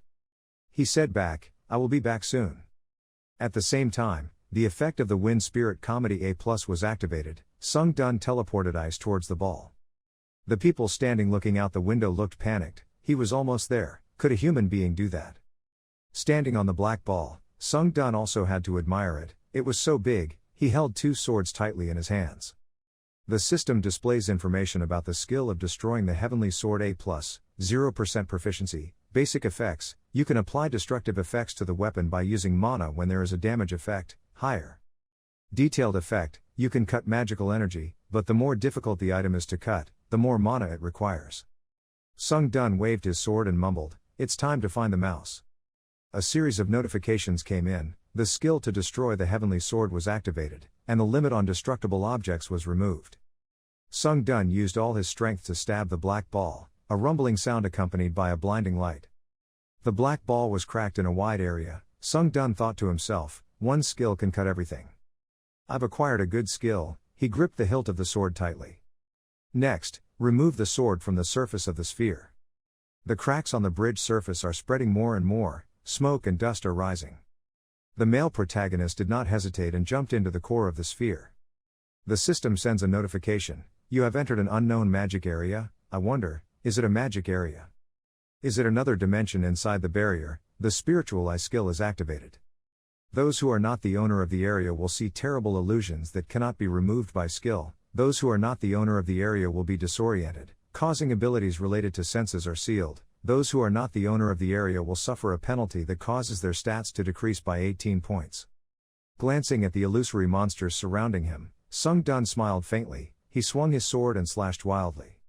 He said back, I will be back soon. At the same time, the effect of the Wind Spirit Comedy A+ was activated. Sung Dun teleported ice towards the ball. The people standing looking out the window looked panicked. He was almost there. Could a human being do that? Standing on the black ball, Sung Dun also had to admire it. It was so big, he held two swords tightly in his hands. The system displays information about the skill of destroying the Heavenly Sword A+, 0% proficiency, basic effects, you can apply destructive effects to the weapon by using mana when there is a damage effect, higher. Detailed effect, you can cut magical energy, but the more difficult the item is to cut, the more mana it requires. Sung Dun waved his sword and mumbled, it's time to find the mouse. A series of notifications came in, the skill to destroy the Heavenly Sword was activated, and the limit on destructible objects was removed. Sung Dun used all his strength to stab the black ball, a rumbling sound accompanied by a blinding light. The black ball was cracked in a wide area. Sung Dun thought to himself, one skill can cut everything. I've acquired a good skill. He gripped the hilt of the sword tightly. Next, remove the sword from the surface of the sphere. The cracks on the bridge surface are spreading more and more, smoke and dust are rising. The male protagonist did not hesitate and jumped into the core of the sphere. The system sends a notification. You have entered an unknown magic area. I wonder, is it a magic area? Is it another dimension inside the barrier? The spiritual eye skill is activated. Those who are not the owner of the area will see terrible illusions that cannot be removed by skill. Those who are not the owner of the area will be disoriented, causing abilities related to senses are sealed. those who are not the owner of the area will suffer a penalty that causes their stats to decrease by 18 points. Glancing at the illusory monsters surrounding him, Sung Dun smiled faintly. He swung his sword and slashed wildly.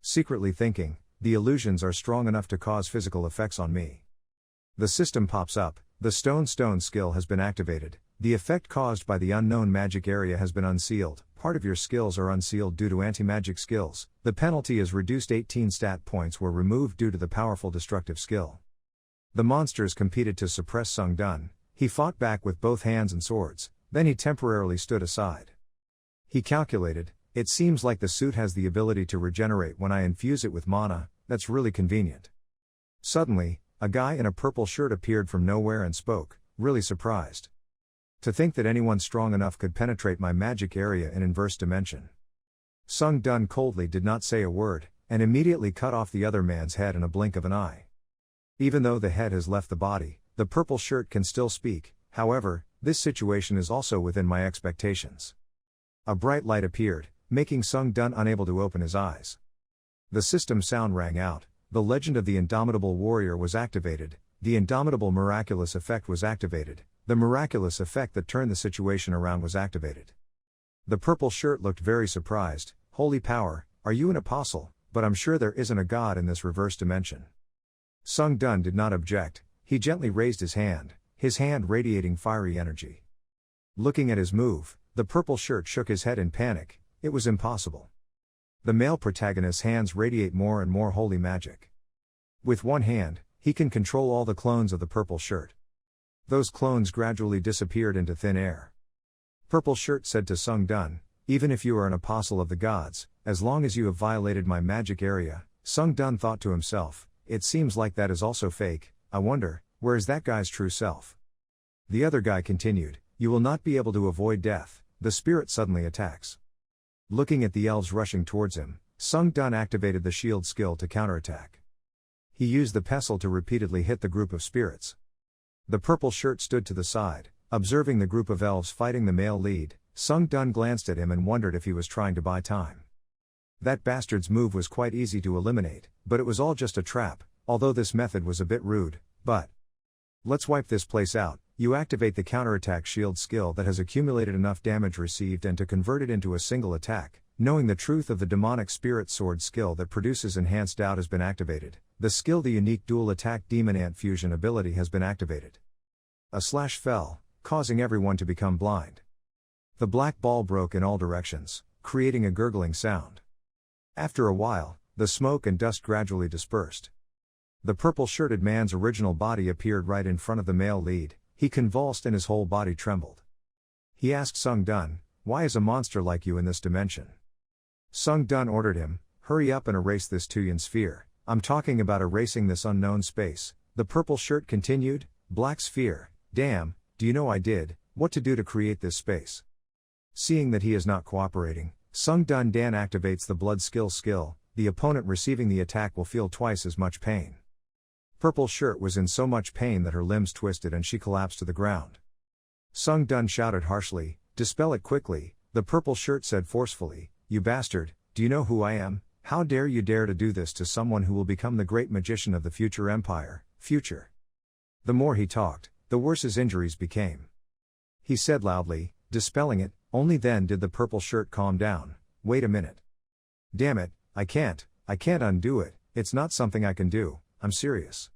Secretly thinking, the illusions are strong enough to cause physical effects on me. The system pops up, the stone skill has been activated, the effect caused by the unknown magic area has been unsealed, part of your skills are unsealed due to anti-magic skills, the penalty is reduced 18 stat points were removed due to the powerful destructive skill. The monsters competed to suppress Sung Dun, he fought back with both hands and swords, then he temporarily stood aside. He calculated, it seems like the suit has the ability to regenerate when I infuse it with mana, that's really convenient. Suddenly, a guy in a purple shirt appeared from nowhere and spoke, really surprised. To think that anyone strong enough could penetrate my magic area in inverse dimension. Sung Dun coldly did not say a word, and immediately cut off the other man's head in a blink of an eye. Even though the head has left the body, the purple shirt can still speak, however, this situation is also within my expectations. A bright light appeared, making Sung Dun unable to open his eyes. The system sound rang out, the legend of the Indomitable Warrior was activated, the Indomitable Miraculous effect was activated, the miraculous effect that turned the situation around was activated. The purple shirt looked very surprised. Holy power, are you an apostle? But I'm sure there isn't a god in this reverse dimension. Sung Dun did not object, he gently raised his hand radiating fiery energy. Looking at his move, the purple shirt shook his head in panic, it was impossible. The male protagonist's hands radiate more and more holy magic. With one hand, he can control all the clones of the purple shirt. Those clones gradually disappeared into thin air. Purple shirt said to Sung Dun, even if you are an apostle of the gods, as long as you have violated my magic area. Sung Dun thought to himself, it seems like that is also fake, I wonder, where is that guy's true self? The other guy continued, you will not be able to avoid death, the spirit suddenly attacks. Looking at the elves rushing towards him, Sung Dun activated the shield skill to counterattack. He used the pestle to repeatedly hit the group of spirits. The purple shirt stood to the side, observing the group of elves fighting the male lead. Sung Dun glanced at him and wondered if he was trying to buy time. That bastard's move was quite easy to eliminate, but it was all just a trap, although this method was a bit rude, but let's wipe this place out. You activate the counterattack shield skill that has accumulated enough damage received and to convert it into a single attack. Knowing the truth of the demonic spirit sword skill that produces enhanced doubt has been activated. The skill the unique dual attack demon ant fusion ability has been activated. A slash fell, causing everyone to become blind. The black ball broke in all directions, creating a gurgling sound. After a while, the smoke and dust gradually dispersed. The purple-shirted man's original body appeared right in front of the male lead. He convulsed and his whole body trembled. He asked Sung Dun, why is a monster like you in this dimension? Sung Dun ordered him, hurry up and erase this Tuyan sphere. I'm talking about erasing this unknown space. The purple shirt continued, black sphere, damn, do you know I did, what to do to create this space? Seeing that he is not cooperating, Sung Dun Dan activates the blood skill, the opponent receiving the attack will feel twice as much pain. Purple shirt was in so much pain that her limbs twisted and she collapsed to the ground. Sung Dun shouted harshly, dispel it quickly. The purple shirt said forcefully, you bastard, do you know who I am? How dare you dare to do this to someone who will become the great magician of the future empire, future. The more he talked, the worse his injuries became. He said loudly, dispelling it, only then did the purple shirt calm down. Wait a minute. Damn it, I can't undo it, it's not something I can do, I'm serious.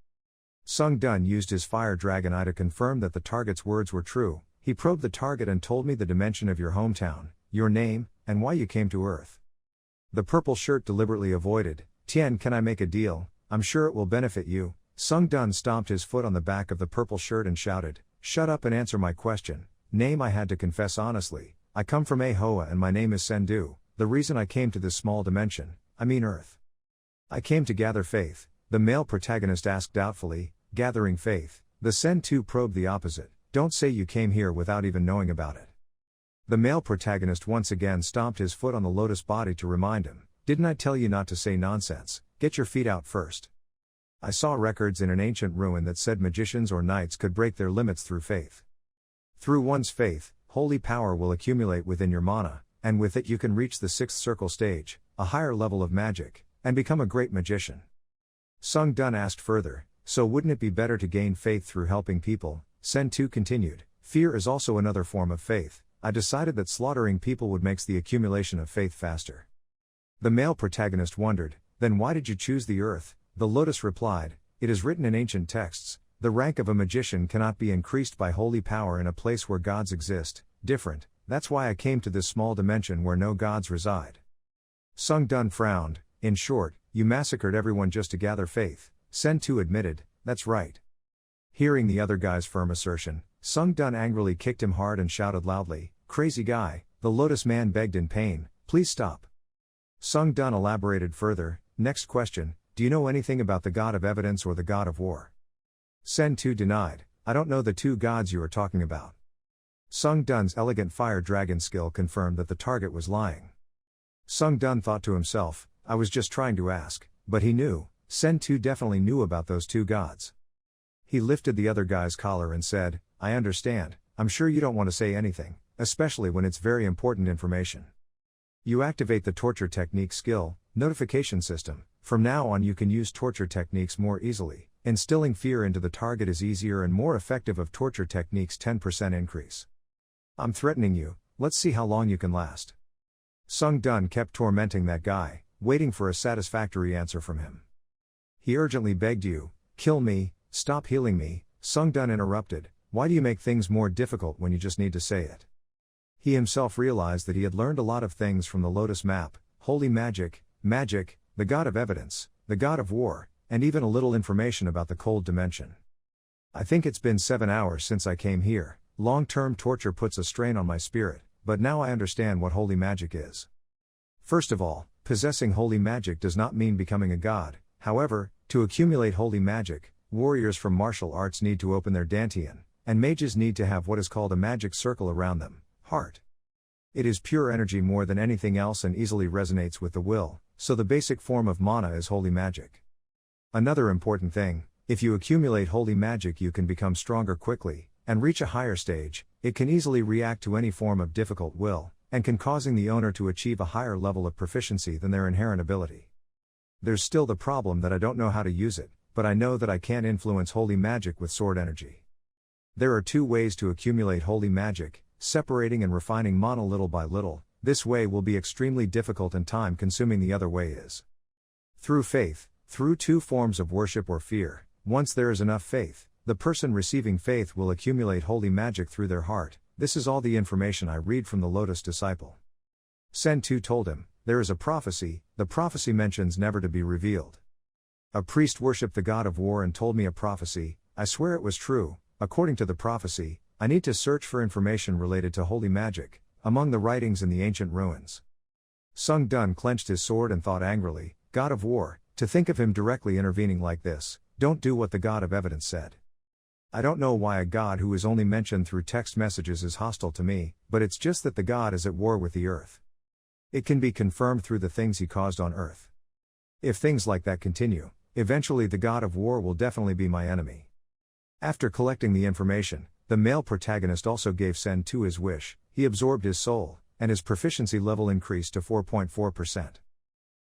Sung Dun used his fire dragon eye to confirm that the target's words were true. He probed the target and told me the dimension of your hometown, your name, and why you came to Earth. The purple shirt deliberately avoided. Tien, can I make a deal? I'm sure it will benefit you. Sung Dun stomped his foot on the back of the purple shirt and shouted, shut up and answer my question. Name, I had to confess honestly. I come from Ahoa and my name is Sendu. The reason I came to this small dimension, I mean Earth. I came to gather faith, the male protagonist asked doubtfully, gathering faith. The Sendu probed the opposite, don't say you came here without even knowing about it. The male protagonist once again stomped his foot on the lotus body to remind him, didn't I tell you not to say nonsense, get your feet out first. I saw records in an ancient ruin that said magicians or knights could break their limits through faith. Through one's faith, holy power will accumulate within your mana, and with it you can reach the sixth circle stage, a higher level of magic, and become a great magician. Sung Dun asked further, so wouldn't it be better to gain faith through helping people? Sen Tu continued, fear is also another form of faith. I decided that slaughtering people would make the accumulation of faith faster. The male protagonist wondered, then why did you choose the earth? The lotus replied, it is written in ancient texts, the rank of a magician cannot be increased by holy power in a place where gods exist, different, that's why I came to this small dimension where no gods reside. Sung Dun frowned, in short, you massacred everyone just to gather faith. Sen Tu admitted, that's right. Hearing the other guy's firm assertion, Sung Dun angrily kicked him hard and shouted loudly, crazy guy, the lotus man begged in pain, please stop. Sung Dun elaborated further, next question, do you know anything about the god of evidence or the god of war? Sen Tu denied, I don't know the two gods you are talking about. Sung Dun's elegant fire dragon skill confirmed that the target was lying. Sung Dun thought to himself, I was just trying to ask, but he knew, Sen Tu definitely knew about those two gods. He lifted the other guy's collar and said, I understand, I'm sure you don't want to say anything, especially when it's very important information. You activate the torture technique skill, notification system, from now on you can use torture techniques more easily, instilling fear into the target is easier and more effective of torture techniques 10% increase. I'm threatening you, let's see how long you can last. Sung Dun kept tormenting that guy, waiting for a satisfactory answer from him. He urgently begged you, kill me, stop healing me. Sung Dun interrupted, why do you make things more difficult when you just need to say it? He himself realized that he had learned a lot of things from the Lotus map, holy magic, the god of evidence, the god of war, and even a little information about the cold dimension. I think it's been 7 hours since I came here, long-term torture puts a strain on my spirit, but now I understand what holy magic is. First of all, possessing holy magic does not mean becoming a god, however, to accumulate holy magic, warriors from martial arts need to open their dantian, and mages need to have what is called a magic circle around them, heart. It is pure energy more than anything else and easily resonates with the will, so the basic form of mana is holy magic. Another important thing, if you accumulate holy magic you can become stronger quickly, and reach a higher stage. It can easily react to any form of difficult will, and can causing the owner to achieve a higher level of proficiency than their inherent ability. There's still the problem that I don't know how to use it, but I know that I can influence holy magic with sword energy. There are 2 ways to accumulate holy magic, separating and refining mana little by little. This way will be extremely difficult and time consuming, the other way is through faith, through 2 forms of worship or fear. Once there is enough faith, the person receiving faith will accumulate holy magic through their heart. This is all the information I read from the Lotus disciple. Sen Tu told him, there is a prophecy, the prophecy mentions never to be revealed. A priest worshipped the god of war and told me a prophecy, I swear it was true. According to the prophecy, I need to search for information related to holy magic, among the writings in the ancient ruins. Sung Dun clenched his sword and thought angrily, god of war, to think of him directly intervening like this, don't do what the god of evidence said. I don't know why a god who is only mentioned through text messages is hostile to me, but it's just that the god is at war with the earth. It can be confirmed through the things he caused on earth. If things like that continue, eventually the god of war will definitely be my enemy. After collecting the information, the male protagonist also gave Sen Tu his wish, he absorbed his soul, and his proficiency level increased to 4.4%.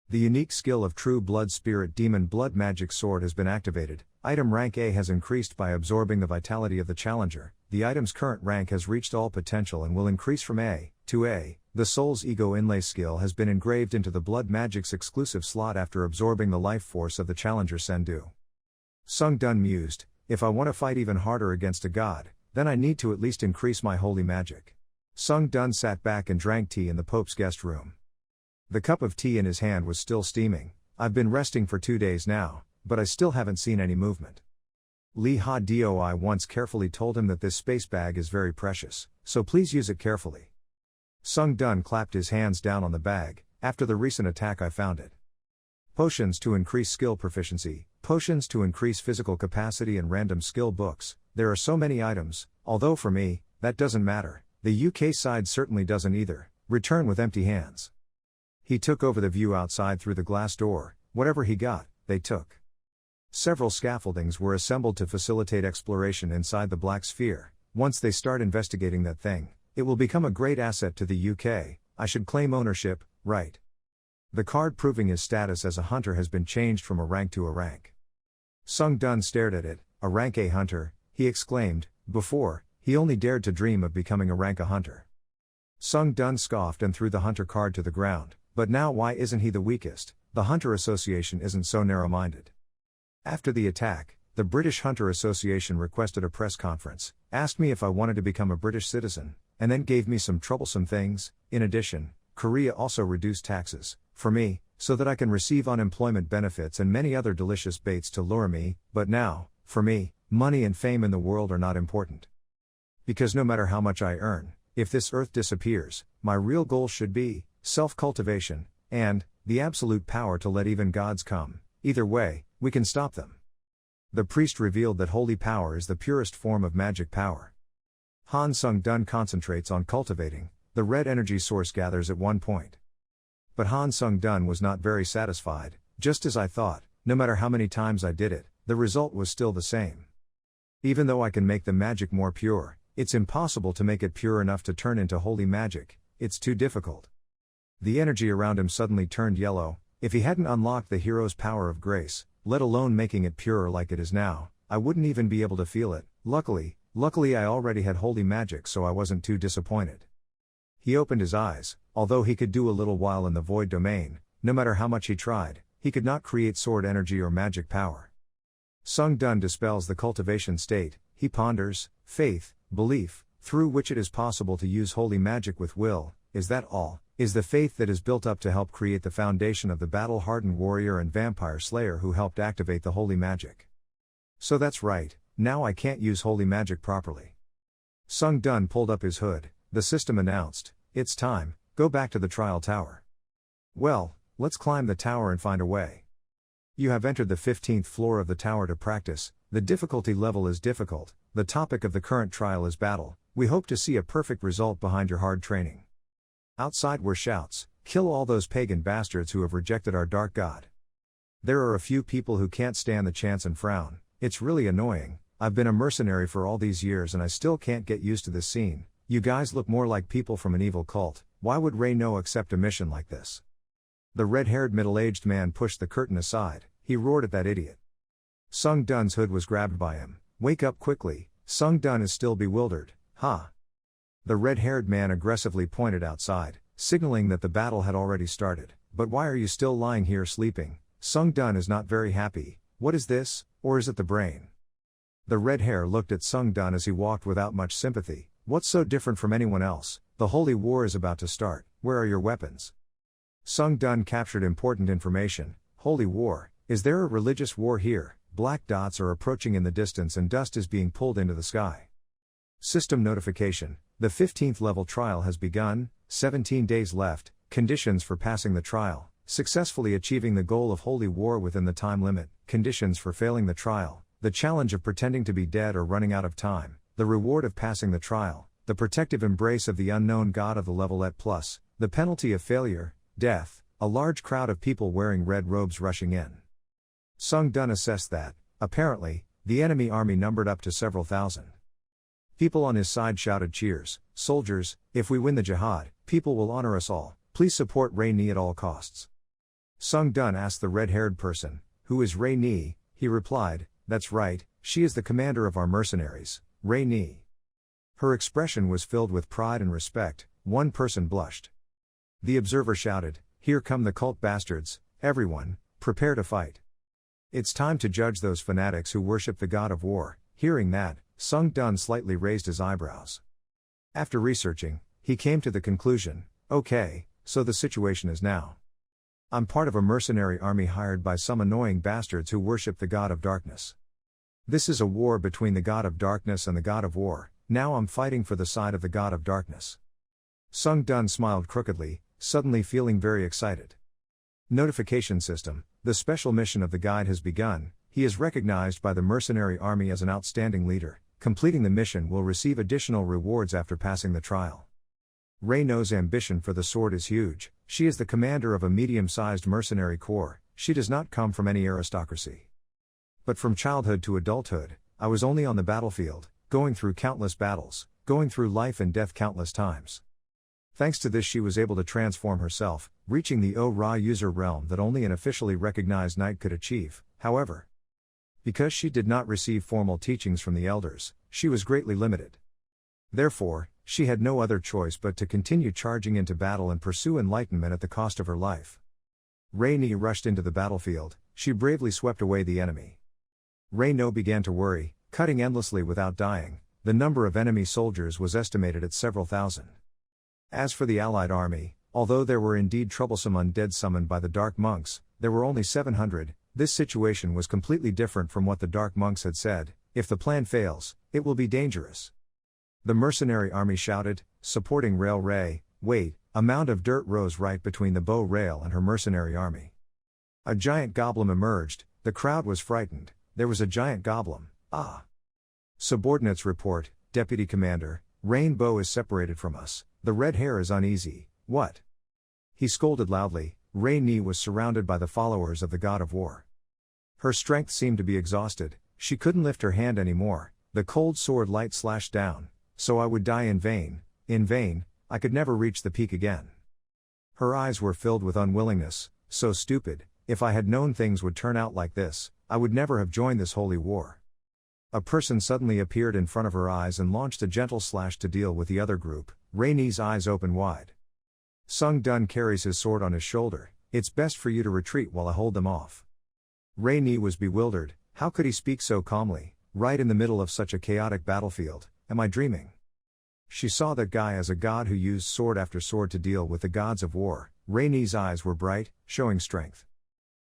The unique skill of True Blood Spirit Demon Blood Magic Sword has been activated. Item rank A has increased by absorbing the vitality of the challenger. The item's current rank has reached all potential and will increase from A to A. The Soul's Ego Inlay skill has been engraved into the Blood Magic's exclusive slot after absorbing the life force of the challenger Sendu. Sung Dun mused, if I want to fight even harder against a god, then I need to at least increase my holy magic. Sung Dun sat back and drank tea in the Pope's guest room. The cup of tea in his hand was still steaming. I've been resting for 2 days now, but I still haven't seen any movement. Li Ha Doi once carefully told him that this space bag is very precious, so please use it carefully. Sung Dun clapped his hands down on the bag, after the recent attack I found it. Potions to increase skill proficiency, potions to increase physical capacity and random skill books. There are so many items, although for me, that doesn't matter. The UK side certainly doesn't either. Return with empty hands. He took over the view outside through the glass door. Whatever he got, they took. Several scaffoldings were assembled to facilitate exploration inside the Black Sphere. Once they start investigating that thing, it will become a great asset to the UK. I should claim ownership, right? The card proving his status as a hunter has been changed from a rank to a rank. Sung Dun stared at it. A rank A hunter, he exclaimed. Before, he only dared to dream of becoming a rank A hunter. Sung Dun scoffed and threw the hunter card to the ground. But now why isn't he the weakest? The Hunter Association isn't so narrow-minded. After the attack, the British Hunter Association requested a press conference, asked me if I wanted to become a British citizen, and then gave me some troublesome things. In addition, Korea also reduced taxes, for me, so that I can receive unemployment benefits and many other delicious baits to lure me. But now, for me, money and fame in the world are not important. Because no matter how much I earn, if this earth disappears, my real goal should be self-cultivation, and the absolute power to let even gods come. Either way, we can stop them. The priest revealed that holy power is the purest form of magic power. Han Sung Dun concentrates on cultivating, the red energy source gathers at one point. But Han Sung Dun was not very satisfied. Just as I thought, no matter how many times I did it, the result was still the same. Even though I can make the magic more pure, it's impossible to make it pure enough to turn into holy magic. It's too difficult. The energy around him suddenly turned yellow. If he hadn't unlocked the hero's power of grace, let alone making it purer like it is now, I wouldn't even be able to feel it. Luckily I already had holy magic, so I wasn't too disappointed. He opened his eyes. Although he could do a little while in the void domain, no matter how much he tried, he could not create sword energy or magic power. Sung Dun dispels the cultivation state. He ponders, faith, belief, through which it is possible to use holy magic with will. Is that all? Is the faith that is built up to help create the foundation of the battle-hardened warrior and vampire slayer who helped activate the holy magic. So that's right, now I can't use holy magic properly. Sung Dun pulled up his hood. The system announced, it's time, go back to the trial tower. Well, let's climb the tower and find a way. You have entered the 15th floor of the tower to practice. The difficulty level is difficult. The topic of the current trial is battle. We hope to see a perfect result behind your hard training. Outside were shouts, kill all those pagan bastards who have rejected our dark god. There are a few people who can't stand the chants and frown. It's really annoying. I've been a mercenary for all these years and I still can't get used to this scene. You guys look more like people from an evil cult. Why would Ray No accept a mission like this? The red-haired middle-aged man pushed the curtain aside. He roared at that idiot. Sung Dun's hood was grabbed by him. Wake up quickly. Sung Dun is still bewildered. Ha! The red-haired man aggressively pointed outside, signaling that the battle had already started. But why are you still lying here sleeping? Sung Dun is not very happy. What is this, or is it the brain? The red hair looked at Sung Dun as he walked without much sympathy. What's so different from anyone else? The holy war is about to start. Where are your weapons? Sung Dun captured important information. Holy war. Is there a religious war here? Black dots are approaching in the distance and dust is being pulled into the sky. System notification. The 15th level trial has begun. 17 days left. Conditions for passing the trial. Successfully achieving the goal of holy war within the time limit. Conditions for failing the trial. The challenge of pretending to be dead or running out of time. The reward of passing the trial. The protective embrace of the unknown god of the level at plus. The penalty of failure, death. A large crowd of people wearing red robes rushing in. Sung Dun assessed that, apparently, the enemy army numbered up to several thousand. People on his side shouted cheers. Soldiers, if we win the jihad, people will honor us all. Please support Ray Ni at all costs. Sung Dun asked the red-haired person, who is Ray Ni? He replied, that's right, she is the commander of our mercenaries, Ray Ni. Her expression was filled with pride and respect. One person blushed. The observer shouted, here come the cult bastards, everyone, prepare to fight. It's time to judge those fanatics who worship the god of war. Hearing that, Sung Dun slightly raised his eyebrows. After researching, he came to the conclusion, okay, so the situation is now. I'm part of a mercenary army hired by some annoying bastards who worship the god of darkness. This is a war between the god of darkness and the god of war. Now I'm fighting for the side of the god of darkness. Sung Dun smiled crookedly, suddenly feeling very excited. Notification system. The special mission of the guide has begun. He is recognized by the mercenary army as an outstanding leader. Completing the mission will receive additional rewards after passing the trial. Ray No's ambition for the sword is huge. She is the commander of a medium-sized mercenary corps. She does not come from any aristocracy. But from childhood to adulthood, I was only on the battlefield, going through countless battles, going through life and death countless times. Thanks to this she was able to transform herself, reaching the O-Ra user realm that only an officially recognized knight could achieve. However, Because she did not receive formal teachings from the elders, she was greatly limited. Therefore, she had no other choice but to continue charging into battle and pursue enlightenment at the cost of her life. Rei-ni rushed into the battlefield, she bravely swept away the enemy. Rei-no began to worry, cutting endlessly without dying. The number of enemy soldiers was estimated at several thousand. As for the allied army, although there were indeed troublesome undead summoned by the Dark Monks, there were only 700, this situation was completely different from what the Dark Monks had said: if the plan fails, it will be dangerous. The mercenary army shouted, supporting Rail Ray. Wait, a mound of dirt rose right between the bow rail and her mercenary army. A giant goblin emerged, the crowd was frightened. There was a giant goblin, ah! Subordinates report, Deputy Commander, Rainbow is separated from us, the red hair is uneasy, what? He scolded loudly. Rei-ni was surrounded by the followers of the God of War. Her strength seemed to be exhausted, she couldn't lift her hand anymore, the cold sword light slashed down. So I would die in vain, I could never reach the peak again. Her eyes were filled with unwillingness, so stupid, if I had known things would turn out like this, I would never have joined this holy war. A person suddenly appeared in front of her eyes and launched a gentle slash to deal with the other group. Rei-ni's eyes opened wide. Sung Dun carries his sword on his shoulder, it's best for you to retreat while I hold them off. Rei-ni was bewildered, how could he speak so calmly, right in the middle of such a chaotic battlefield? Am I dreaming? She saw that guy as a god who used sword after sword to deal with the gods of war. Rei-ni's eyes were bright, showing strength.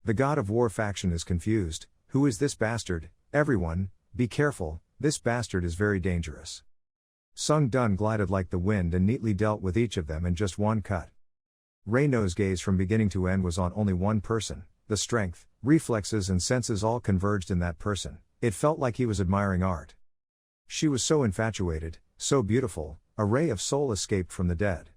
The God of War faction is confused. Who is this bastard? Everyone, be careful, this bastard is very dangerous. Sung Dun glided like the wind and neatly dealt with each of them in just one cut. Rei-no's gaze from beginning to end was on only one person. The strength, reflexes and senses all converged in that person. It felt like he was admiring art. She was so infatuated, so beautiful, a ray of soul escaped from the dead.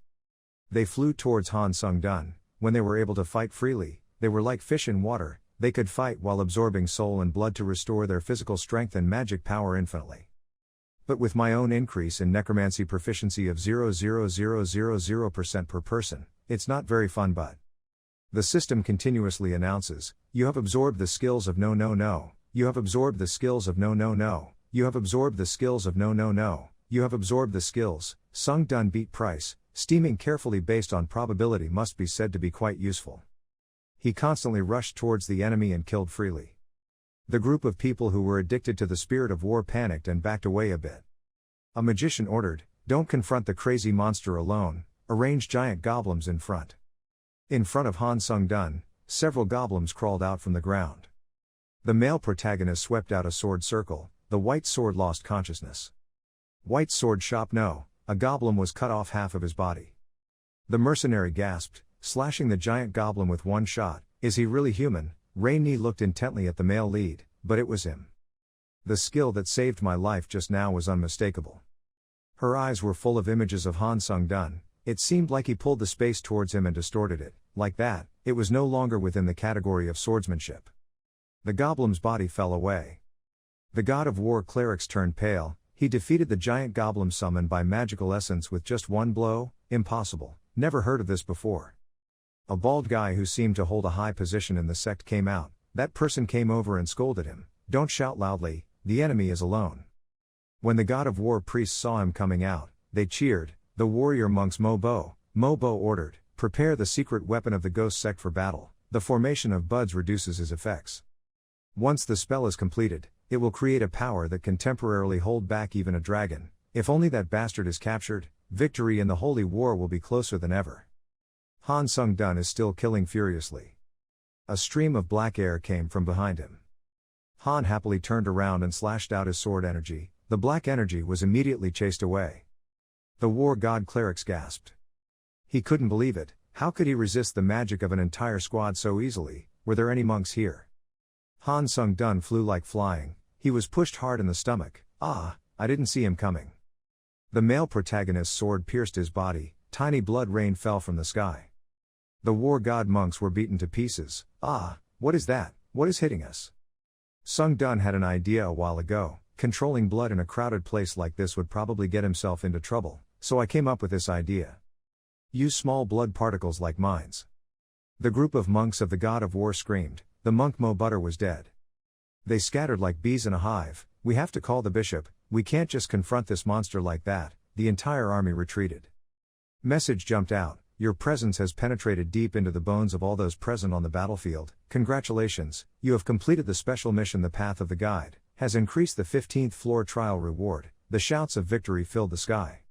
They flew towards Han Sung Dun. When they were able to fight freely, they were like fish in water, they could fight while absorbing soul and blood to restore their physical strength and magic power infinitely. But with my own increase in necromancy proficiency of 0.0000% per person, it's not very fun but. The system continuously announces, you have absorbed the skills of no, you have absorbed the skills of no, you have absorbed the skills of no, you have absorbed the skills. Sung Dun beat price, steaming carefully based on probability must be said to be quite useful. He constantly rushed towards the enemy and killed freely. The group of people who were addicted to the spirit of war panicked and backed away a bit. A magician ordered, don't confront the crazy monster alone, arrange giant goblins in front. In front of Han Sung Dun, several goblins crawled out from the ground. The male protagonist swept out a sword circle, the white sword lost consciousness. White sword shop no, a goblin was cut off half of his body. The mercenary gasped, slashing the giant goblin with one shot, is he really human? Rei-ni looked intently at the male lead, but it was him. The skill that saved my life just now was unmistakable. Her eyes were full of images of Han Sung Dun, it seemed like he pulled the space towards him and distorted it, like that, it was no longer within the category of swordsmanship. The goblin's body fell away. The God of War clerics turned pale, he defeated the giant goblin summoned by magical essence with just one blow, impossible, never heard of this before. A bald guy who seemed to hold a high position in the sect came out, that person came over and scolded him, don't shout loudly, the enemy is alone. When the God of War priests saw him coming out, they cheered, the warrior monks Mo-bo ordered, prepare the secret weapon of the ghost sect for battle, the formation of buds reduces his effects. Once the spell is completed, it will create a power that can temporarily hold back even a dragon, if only that bastard is captured, victory in the holy war will be closer than ever. Han Sung Dun is still killing furiously. A stream of black air came from behind him. Han happily turned around and slashed out his sword energy, the black energy was immediately chased away. The war god clerics gasped. He couldn't believe it, how could he resist the magic of an entire squad so easily, were there any monks here? Han Sung Dun flew like flying, he was pushed hard in the stomach, I didn't see him coming. The male protagonist's sword pierced his body, tiny blood rain fell from the sky. The war god monks were beaten to pieces, what is that, what is hitting us? Sung Dun had an idea a while ago, controlling blood in a crowded place like this would probably get himself into trouble, so I came up with this idea. Use small blood particles like mines. The group of monks of the God of War screamed, the monk Mo Butter was dead. They scattered like bees in a hive. We have to call the bishop, we can't just confront this monster like that. The entire army retreated. Message jumped out. Your presence has penetrated deep into the bones of all those present on the battlefield. Congratulations, you have completed the special mission. The Path of the Guide has increased the 15th floor trial reward. The shouts of victory filled the sky.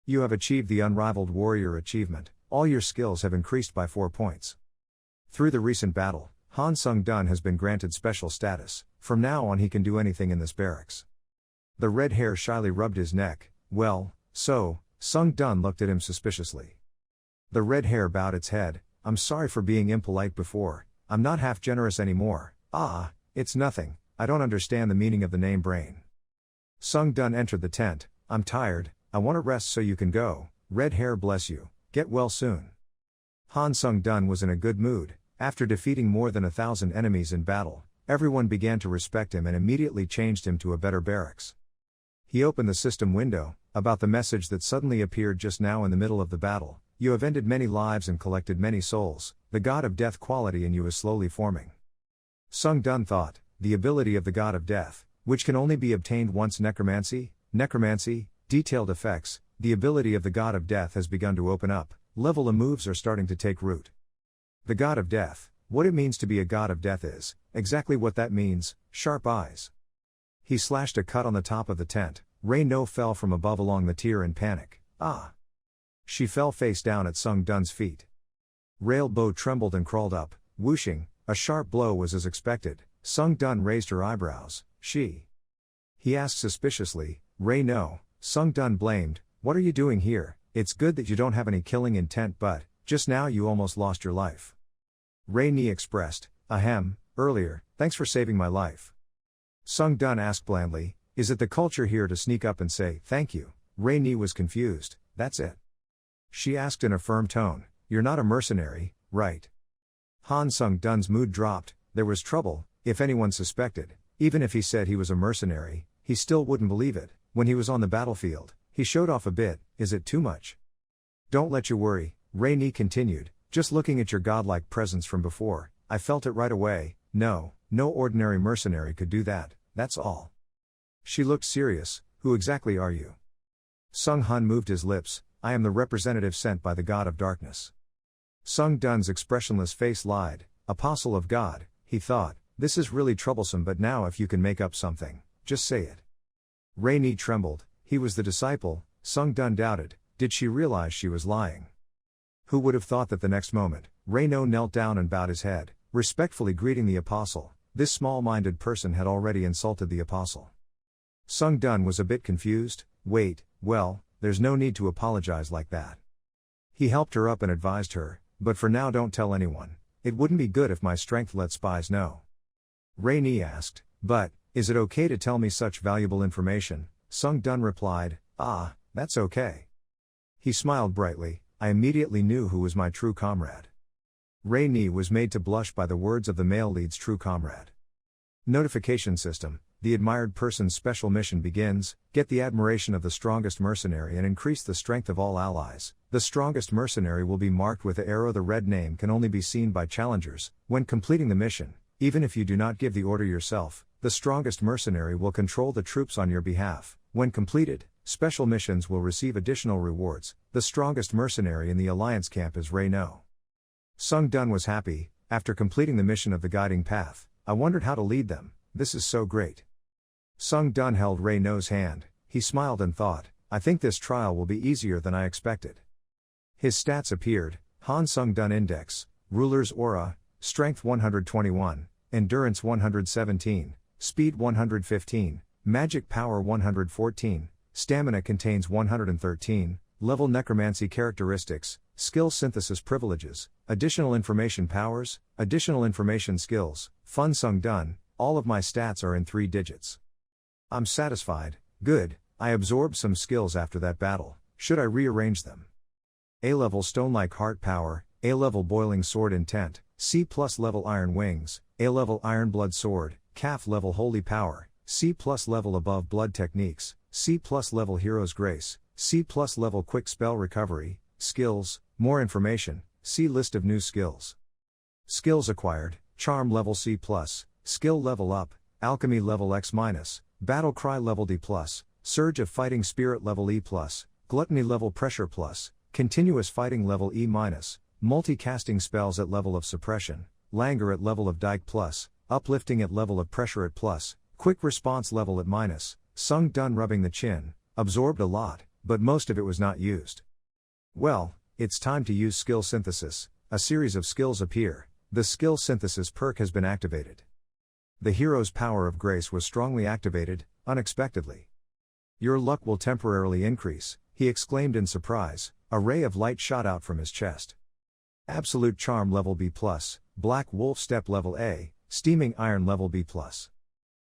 You have achieved the unrivaled warrior achievement. All your skills have increased by 4 points. Through the recent battle, Han Sung-dun has been granted special status. From now on he can do anything in this barracks. The red hair shyly rubbed his neck. Well, so, Sung-dun looked at him suspiciously. The red hair bowed its head. I'm sorry for being impolite before. I'm not half generous anymore. Ah, it's nothing. I don't understand the meaning of the name brain. Sung-dun entered the tent. I'm tired. I want to rest so you can go. Red hair bless you. Get well soon. Han Sung-dun was in a good mood. After defeating more than 1,000 enemies in battle, everyone began to respect him and immediately changed him to a better barracks. He opened the system window, about the message that suddenly appeared just now in the middle of the battle. You have ended many lives and collected many souls. The God of Death quality in you is slowly forming. Sung-dun thought, the ability of the God of Death, which can only be obtained once. Necromancy, detailed effects. The ability of the God of Death has begun to open up. Level of moves are starting to take root. The God of Death, what it means to be a God of Death is, exactly what that means, sharp eyes. He slashed a cut on the top of the tent. Rei-no fell from above along the tier in panic. Ah! She fell face down at Sung-dun's feet. Rail-bo trembled and crawled up, whooshing. A sharp blow was as expected. Sung-dun raised her eyebrows. He asked suspiciously. Rei-no. Sung-dun blamed. What are you doing here? It's good that you don't have any killing intent, but just now you almost lost your life. Rei-ni expressed, ahem, earlier, thanks for saving my life. Sung-dun asked blandly, is it the culture here to sneak up and say, thank you? Rei-ni was confused, that's it. She asked in a firm tone, you're not a mercenary, right? Han Sung-dun's mood dropped. There was trouble. If anyone suspected, even if he said he was a mercenary, he still wouldn't believe it. When he was on the battlefield, he showed off a bit. Is it too much? Don't let you worry, Rei-ni continued, just looking at your godlike presence from before, I felt it right away. No ordinary mercenary could do that, that's all. She looked serious. Who exactly are you? Sung-hun moved his lips. I am the representative sent by the God of Darkness. Sung-dun's expressionless face lied. Apostle of God, he thought, this is really troublesome, but now if you can make up something, just say it. Rei-ni trembled. He was the disciple. Sung-dun doubted. Did she realize she was lying? Who would have thought that the next moment, Rei-no knelt down and bowed his head, respectfully greeting the apostle. This small-minded person had already insulted the apostle. Sung-dun was a bit confused. Wait, well, there's no need to apologize like that. He helped her up and advised her, but for now don't tell anyone. It wouldn't be good if my strength let spies know. Rei-ni asked, but, is it okay to tell me such valuable information? Sung-dun replied, ah, that's okay. He smiled brightly. I immediately knew who was my true comrade. Rei-ni was made to blush by the words of the male lead's true comrade. Notification system. The admired person's special mission begins. Get the admiration of the strongest mercenary and increase the strength of all allies. The strongest mercenary will be marked with the arrow. The red name can only be seen by challengers. When completing the mission, even if you do not give the order yourself, the strongest mercenary will control the troops on your behalf. When completed, special missions will receive additional rewards. The strongest mercenary in the alliance camp is Rei-no. Sung-dun was happy. After completing the mission of the guiding path, I wondered how to lead them. This is so great. Sung-dun held Rei-no's hand. He smiled and thought, I think this trial will be easier than I expected. His stats appeared. Han Sung-dun Index, Ruler's Aura, Strength 121, Endurance 117, Speed 115, Magic Power 114, Stamina contains 113, Level Necromancy Characteristics, Skill Synthesis Privileges, Additional Information Powers, Additional Information Skills, Fun Sung-dun, all of my stats are in 3 digits. I'm satisfied. Good, I absorbed some skills after that battle. Should I rearrange them? A-level Stone-like Heart Power, A-level Boiling Sword Intent, C+ level Iron Wings, A-level Iron Blood Sword, CAF level Holy Power, C+ level Above Blood Techniques, C+ level Hero's Grace, C+ level Quick Spell Recovery. Skills, more information, see list of new skills. Skills acquired, Charm level C+, Skill level up, Alchemy level X-, Battle Cry level D+, Surge of Fighting Spirit level E+, Gluttony level Pressure+, Continuous Fighting level E-, Multicasting spells at level of Suppression, Languor at level of Dike+, Uplifting at level of Pressure at +, Quick Response level at -, Sung Dun rubbing the chin, absorbed a lot, but most of it was not used. Well, it's time to use skill synthesis. A series of skills appear. The skill synthesis perk has been activated. The hero's power of grace was strongly activated, unexpectedly. Your luck will temporarily increase, he exclaimed in surprise. A ray of light shot out from his chest. Absolute charm level B+, Black Wolf Step level A, Steaming Iron level B+.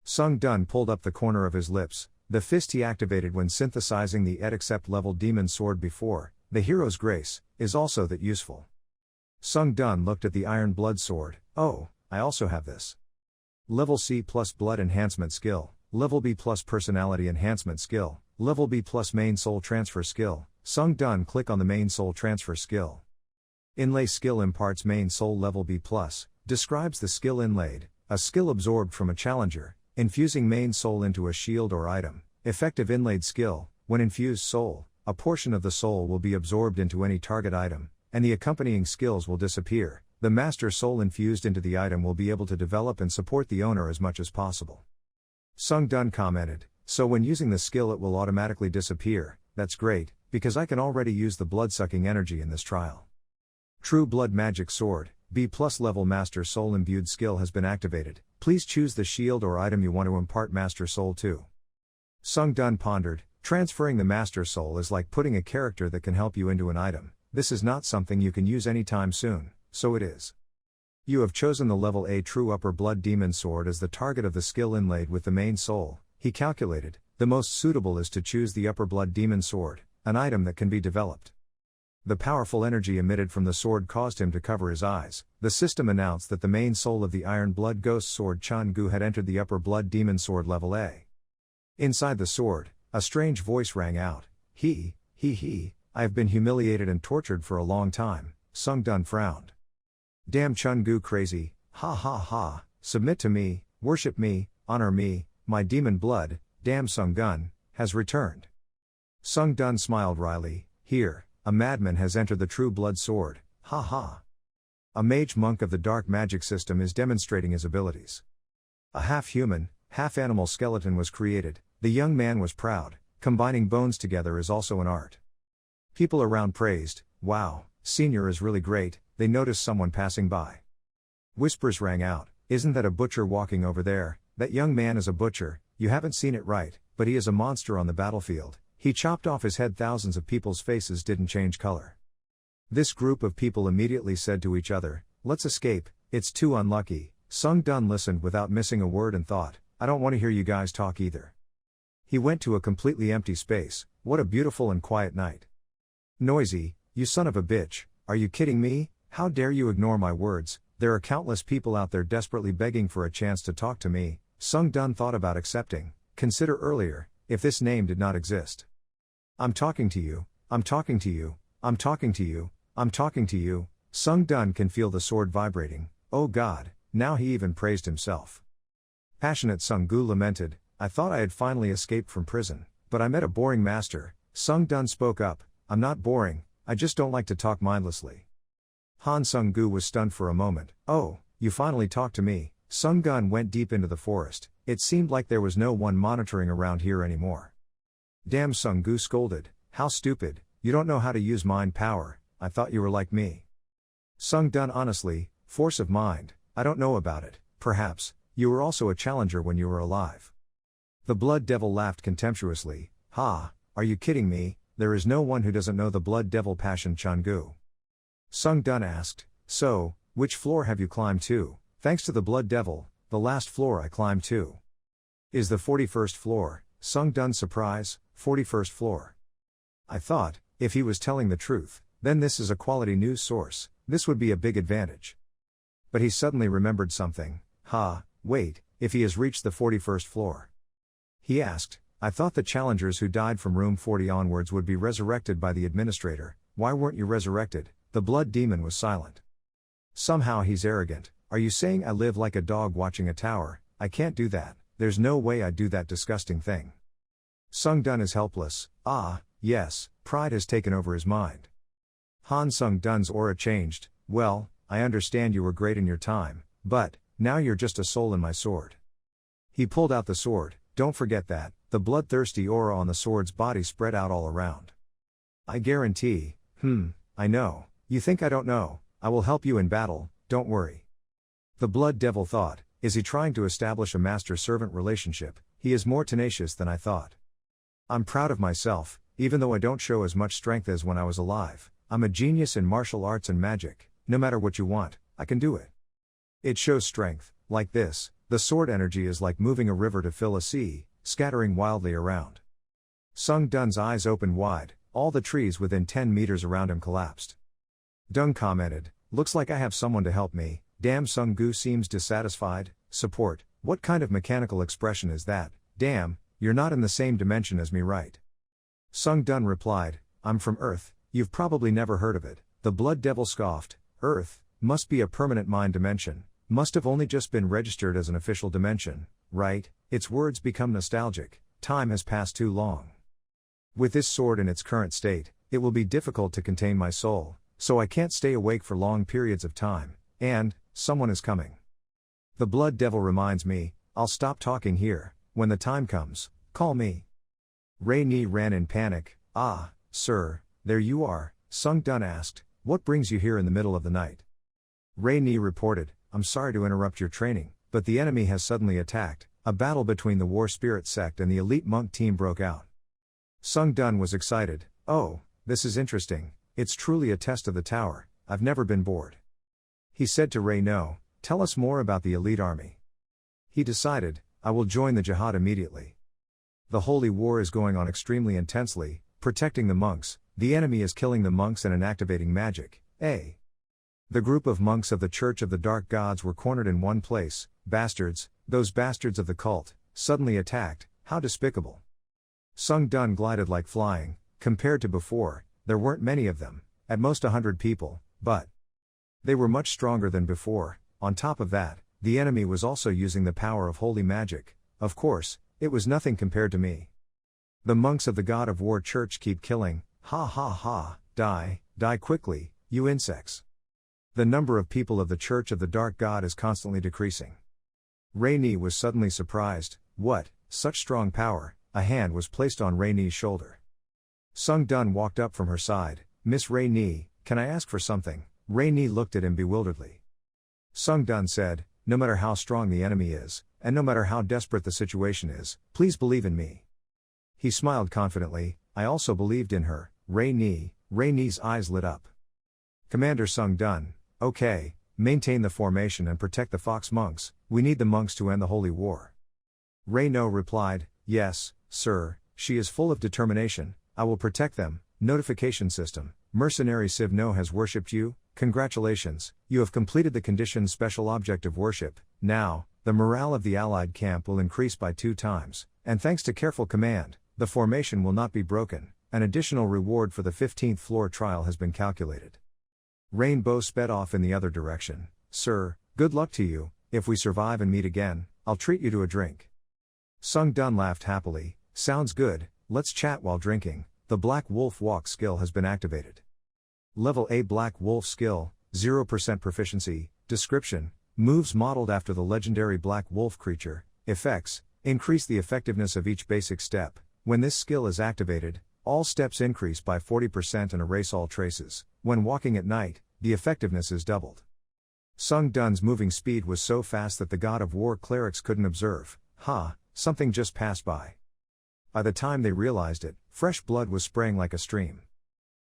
Sung Dun pulled up the corner of his lips, the fist he activated when synthesizing the Except level Demon Sword before. The hero's grace is also that useful. Sung Dun looked at the Iron Blood Sword. Oh, I also have this. Level C+ Blood Enhancement Skill, Level B+ Personality Enhancement Skill, Level B+ Main Soul Transfer Skill. Sung Dun click on the Main Soul Transfer Skill. Inlay Skill imparts Main Soul Level B+, describes the skill inlaid, a skill absorbed from a challenger, infusing Main Soul into a shield or item. Effective inlaid skill, when infused soul, a portion of the soul will be absorbed into any target item, and the accompanying skills will disappear. The master soul infused into the item will be able to develop and support the owner as much as possible. Sung Dun commented, so when using the skill it will automatically disappear. That's great, because I can already use the blood-sucking energy in this trial. True Blood Magic Sword, B+ level Master Soul Imbued skill has been activated. Please choose the shield or item you want to impart Master Soul to. Sung Dun pondered, transferring the Master Soul is like putting a character that can help you into an item. This is not something you can use anytime soon, so it is. You have chosen the level A True Upper Blood Demon Sword as the target of the skill inlaid with the Main Soul, he calculated. The most suitable is to choose the Upper Blood Demon Sword, an item that can be developed. The powerful energy emitted from the sword caused him to cover his eyes. The system announced that the main soul of the Iron Blood Ghost Sword Chun-Gu had entered the Upper Blood Demon Sword level A. Inside the sword, a strange voice rang out. I have been humiliated and tortured for a long time. Sung Dun frowned. Damn Chun-Gu crazy, ha ha ha, submit to me, worship me, honor me, my demon blood, damn Sung Dun, has returned. Sung Dun smiled wryly. Here, a madman has entered the True Blood Sword, ha ha. A mage monk of the dark magic system is demonstrating his abilities. A half-human, half-animal skeleton was created. The young man was proud. Combining bones together is also an art. People around praised, wow, Senior is really great. They noticed someone passing by. Whispers rang out, isn't that a butcher walking over there? That young man is a butcher. You haven't seen it right, but he is a monster on the battlefield. He chopped off his head. Thousands of people's faces didn't change color. This group of people immediately said to each other, let's escape, it's too unlucky. Sung Dun listened without missing a word and thought, I don't want to hear you guys talk either. He went to a completely empty space. What a beautiful and quiet night. Noisy, you son of a bitch, are you kidding me? How dare you ignore my words? There are countless people out there desperately begging for a chance to talk to me. Sung Dun thought about accepting. Consider earlier, if this name did not exist. I'm talking to you, I'm talking to you, I'm talking to you, I'm talking to you. Sung Dun can feel the sword vibrating. Oh God, now he even praised himself. Passionate Sung Gu lamented, I thought I had finally escaped from prison, but I met a boring master. Sung Dun spoke up, I'm not boring, I just don't like to talk mindlessly. Han Sung Gu was stunned for a moment. Oh, you finally talked to me. Sung Gun went deep into the forest. It seemed like there was no one monitoring around here anymore. Damn, Sung Gu scolded, how stupid, you don't know how to use mind power, I thought you were like me. Sung Dun honestly, force of mind, I don't know about it, perhaps, you were also a challenger when you were alive. The Blood Devil laughed contemptuously, ha, are you kidding me, there is no one who doesn't know the Blood Devil Passion Chun-Gu. Sung Dun asked, so, which floor have you climbed to? Thanks to the Blood Devil, the last floor I climbed to is the 41st floor, Sung Dun's surprise, 41st floor. I thought, if he was telling the truth, then this is a quality news source, this would be a big advantage. But he suddenly remembered something, wait, if he has reached the 41st floor. He asked, I thought the challengers who died from room 40 onwards would be resurrected by the administrator, why weren't you resurrected? The blood demon was silent. Somehow he's arrogant, are you saying I live like a dog watching a tower? I can't do that, there's no way I'd do that disgusting thing. Sung Dun is helpless. Ah, yes, pride has taken over his mind. Han Sung Dun's aura changed. Well, I understand you were great in your time, but now you're just a soul in my sword. He pulled out the sword. Don't forget that. The bloodthirsty aura on the sword's body spread out all around. I guarantee. I know. You think I don't know? I will help you in battle, don't worry. The blood devil thought, is he trying to establish a master-servant relationship? He is more tenacious than I thought. I'm proud of myself, even though I don't show as much strength as when I was alive. I'm a genius in martial arts and magic. No matter what you want, I can do it. It shows strength, like this. The sword energy is like moving a river to fill a sea, scattering wildly around. Sung Dun's eyes opened wide, all the trees within 10 meters around him collapsed. Dung commented, looks like I have someone to help me. Damn, Sung Gu seems dissatisfied. Support, what kind of mechanical expression is that? Damn, you're not in the same dimension as me, right? Sung Dun replied, I'm from Earth, you've probably never heard of it. The blood devil scoffed, Earth, must be a permanent mind dimension, must have only just been registered as an official dimension, right? Its words become nostalgic, time has passed too long. With this sword in its current state, it will be difficult to contain my soul, so I can't stay awake for long periods of time, and, someone is coming. The blood devil reminds me, I'll stop talking here, when the time comes, call me. Ray Ni ran in panic. Ah, sir, there you are, Sung Dun asked, what brings you here in the middle of the night? Ray Ni reported, I'm sorry to interrupt your training, but the enemy has suddenly attacked. A battle between the War Spirit sect and the elite monk team broke out. Sung Dun was excited. Oh, this is interesting, it's truly a test of the tower, I've never been bored. He said to Ray No, tell us more about the elite army. He decided, I will join the jihad immediately. The holy war is going on extremely intensely, protecting the monks, the enemy is killing the monks and inactivating magic. The group of monks of the Church of the Dark Gods were cornered in one place. Bastards, those bastards of the cult, suddenly attacked, how despicable. Sung Dun glided like flying. Compared to before, there weren't many of them, at most 100 people, but they were much stronger than before. On top of that, the enemy was also using the power of holy magic. Of course, it was nothing compared to me. The monks of the God of War Church keep killing. Ha ha ha, die quickly, you insects. The number of people of the Church of the Dark God is constantly decreasing. Ray Ni was suddenly surprised. What, such strong power? A hand was placed on Ray Ni's shoulder. Sung Dun walked up from her side. Miss Ray Ni, can I ask for something? Ray Ni looked at him bewilderedly. Sung Dun said, no matter how strong the enemy is, and no matter how desperate the situation is, please believe in me. He smiled confidently. I also believed in her, Ray Ni. Ray Ni's eyes lit up. Commander Sung Dun, okay, maintain the formation and protect the Fox monks, we need the monks to end the holy war. Ray No replied, yes, sir, she is full of determination, I will protect them. Notification system, mercenary Civ No has worshipped you, congratulations, you have completed the conditioned special object of worship. Now, the morale of the allied camp will increase by 2 times, and thanks to careful command, the formation will not be broken. An additional reward for the 15th floor trial has been calculated. Rainbow sped off in the other direction. Sir, good luck to you, if we survive and meet again, I'll treat you to a drink. Sung Dun laughed happily, sounds good, let's chat while drinking. The Black Wolf Walk skill has been activated. Level A Black Wolf skill, 0% proficiency. Description, moves modeled after the legendary Black Wolf creature. Effects, increase the effectiveness of each basic step. When this skill is activated, all steps increase by 40% and erase all traces. When walking at night, the effectiveness is doubled. Sung Dun's moving speed was so fast that the God of War clerics couldn't observe. Something just passed by. By the time they realized it, fresh blood was spraying like a stream.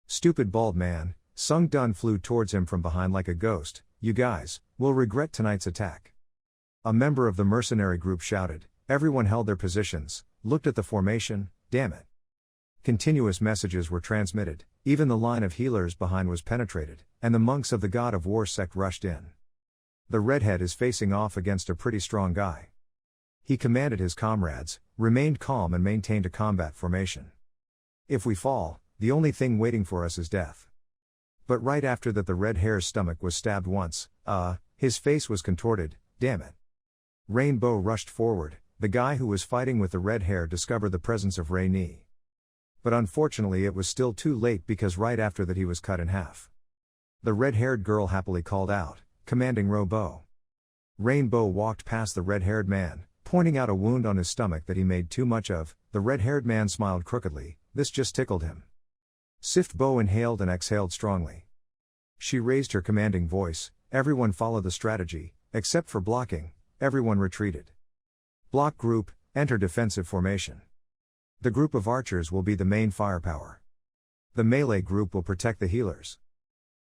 Stupid bald man, Sung Dun flew towards him from behind like a ghost. You guys will regret tonight's attack. A member of the mercenary group shouted. Everyone held their positions, looked at the formation. Damn it. Continuous messages were transmitted, even the line of healers behind was penetrated, and the monks of the God of War sect rushed in. The redhead is facing off against a pretty strong guy. He commanded his comrades, remained calm and maintained a combat formation. If we fall, the only thing waiting for us is death. But right after that the red hare's stomach was stabbed once, his face was contorted. Damn it. Rainbow rushed forward. The guy who was fighting with the red hair discovered the presence of Rainy. But unfortunately it was still too late because right after that he was cut in half. The red-haired girl happily called out, commanding Robo. Rainbow walked past the red-haired man, pointing out a wound on his stomach that he made too much of. The red-haired man smiled crookedly. This just tickled him. Siftbow inhaled and exhaled strongly. She raised her commanding voice. Everyone follow the strategy, except for blocking. Everyone retreated. Block group, enter defensive formation. The group of archers will be the main firepower. The melee group will protect the healers.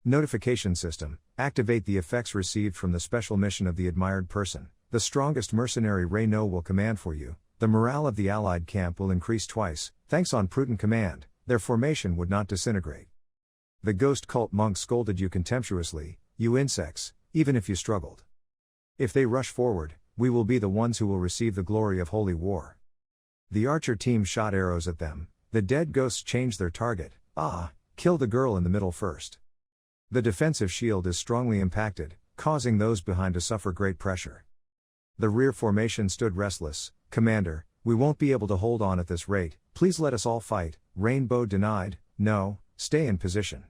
Notification system, activate the effects received from the special mission of the admired person. The strongest mercenary Reyno will command for you. The morale of the allied camp will increase twice, thanks on prudent command, their formation would not disintegrate. The ghost cult monk scolded you contemptuously, you insects, even if you struggled. If they rush forward, we will be the ones who will receive the glory of holy war. The archer team shot arrows at them. The dead ghosts changed their target. Kill the girl in the middle first. The defensive shield is strongly impacted, causing those behind to suffer great pressure. The rear formation stood restless. Commander, we won't be able to hold on at this rate, please let us all fight. Rainbow denied. No, stay in position.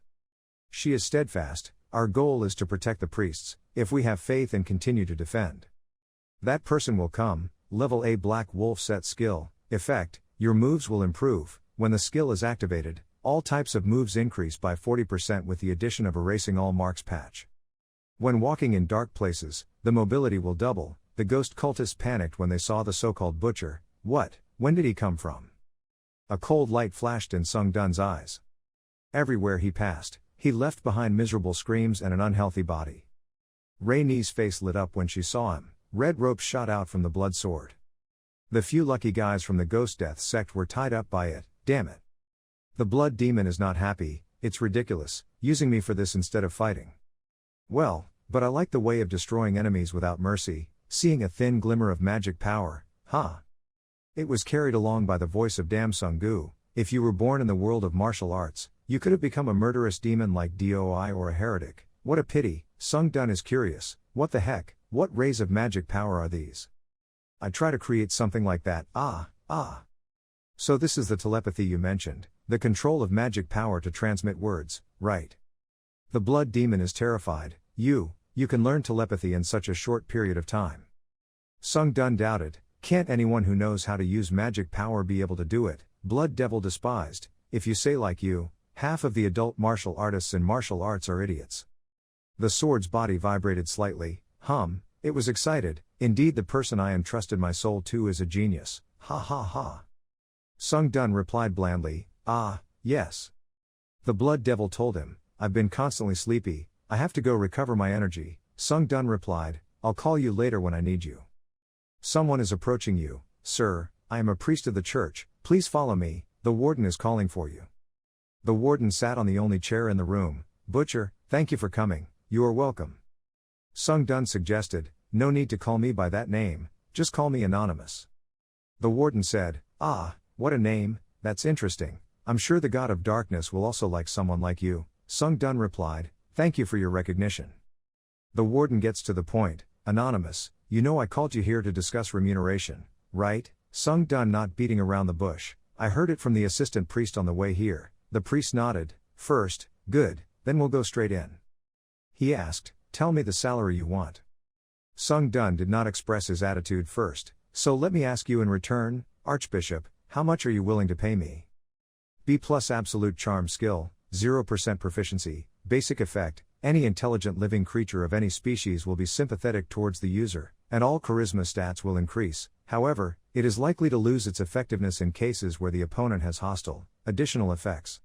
She is steadfast. Our goal is to protect the priests, if we have faith and continue to defend. That person will come. Level A Black Wolf set skill, effect, your moves will improve. When the skill is activated, all types of moves increase by 40% with the addition of erasing all marks patch. When walking in dark places, the mobility will double. The ghost cultists panicked when they saw the so-called butcher. What? When did he come from? A cold light flashed in Sung Dun's eyes. Everywhere he passed, he left behind miserable screams and an unhealthy body. Rainy's face lit up when she saw him. Red ropes shot out from the blood sword. The few lucky guys from the Ghost Death sect were tied up by it. Damn it. The blood demon is not happy. It's ridiculous, using me for this instead of fighting. Well, but I like the way of destroying enemies without mercy, seeing a thin glimmer of magic power, huh? It was carried along by the voice of Dam Sung-gu. If you were born in the world of martial arts, you could have become a murderous demon like Doi or a heretic. What a pity. Sung Dun is curious. What the heck, what rays of magic power are these? I try to create something like that. So this is the telepathy you mentioned, the control of magic power to transmit words, right? The blood demon is terrified. You can learn telepathy in such a short period of time. Sung Dun doubted. Can't anyone who knows how to use magic power be able to do it? Blood devil despised. If you say like you, half of the adult martial artists in martial arts are idiots. The sword's body vibrated slightly. It was excited. Indeed, the person I entrusted my soul to is a genius. Ha ha ha. Sung Dun replied blandly, yes. The blood devil told him, I've been constantly sleepy, I have to go recover my energy. Sung Dun replied, I'll call you later when I need you. Someone is approaching you, sir. I am a priest of the church, please follow me, the warden is calling for you. The warden sat on the only chair in the room. Butcher, thank you for coming, you are welcome. Sung Dun suggested, no need to call me by that name, just call me Anonymous. The warden said, what a name, that's interesting, I'm sure the god of darkness will also like someone like you. Sung Dun replied, thank you for your recognition. The warden gets to the point, Anonymous, you know I called you here to discuss remuneration, right? Sung Dun not beating around the bush, I heard it from the assistant priest on the way here. The priest nodded, first, good, then we'll go straight in. He asked, tell me the salary you want. Sung Dun did not express his attitude first, so let me ask you in return, Archbishop, how much are you willing to pay me? B+ absolute charm skill, 0% proficiency, basic effect, any intelligent living creature of any species will be sympathetic towards the user, and all charisma stats will increase. However, it is likely to lose its effectiveness in cases where the opponent has hostile, additional effects.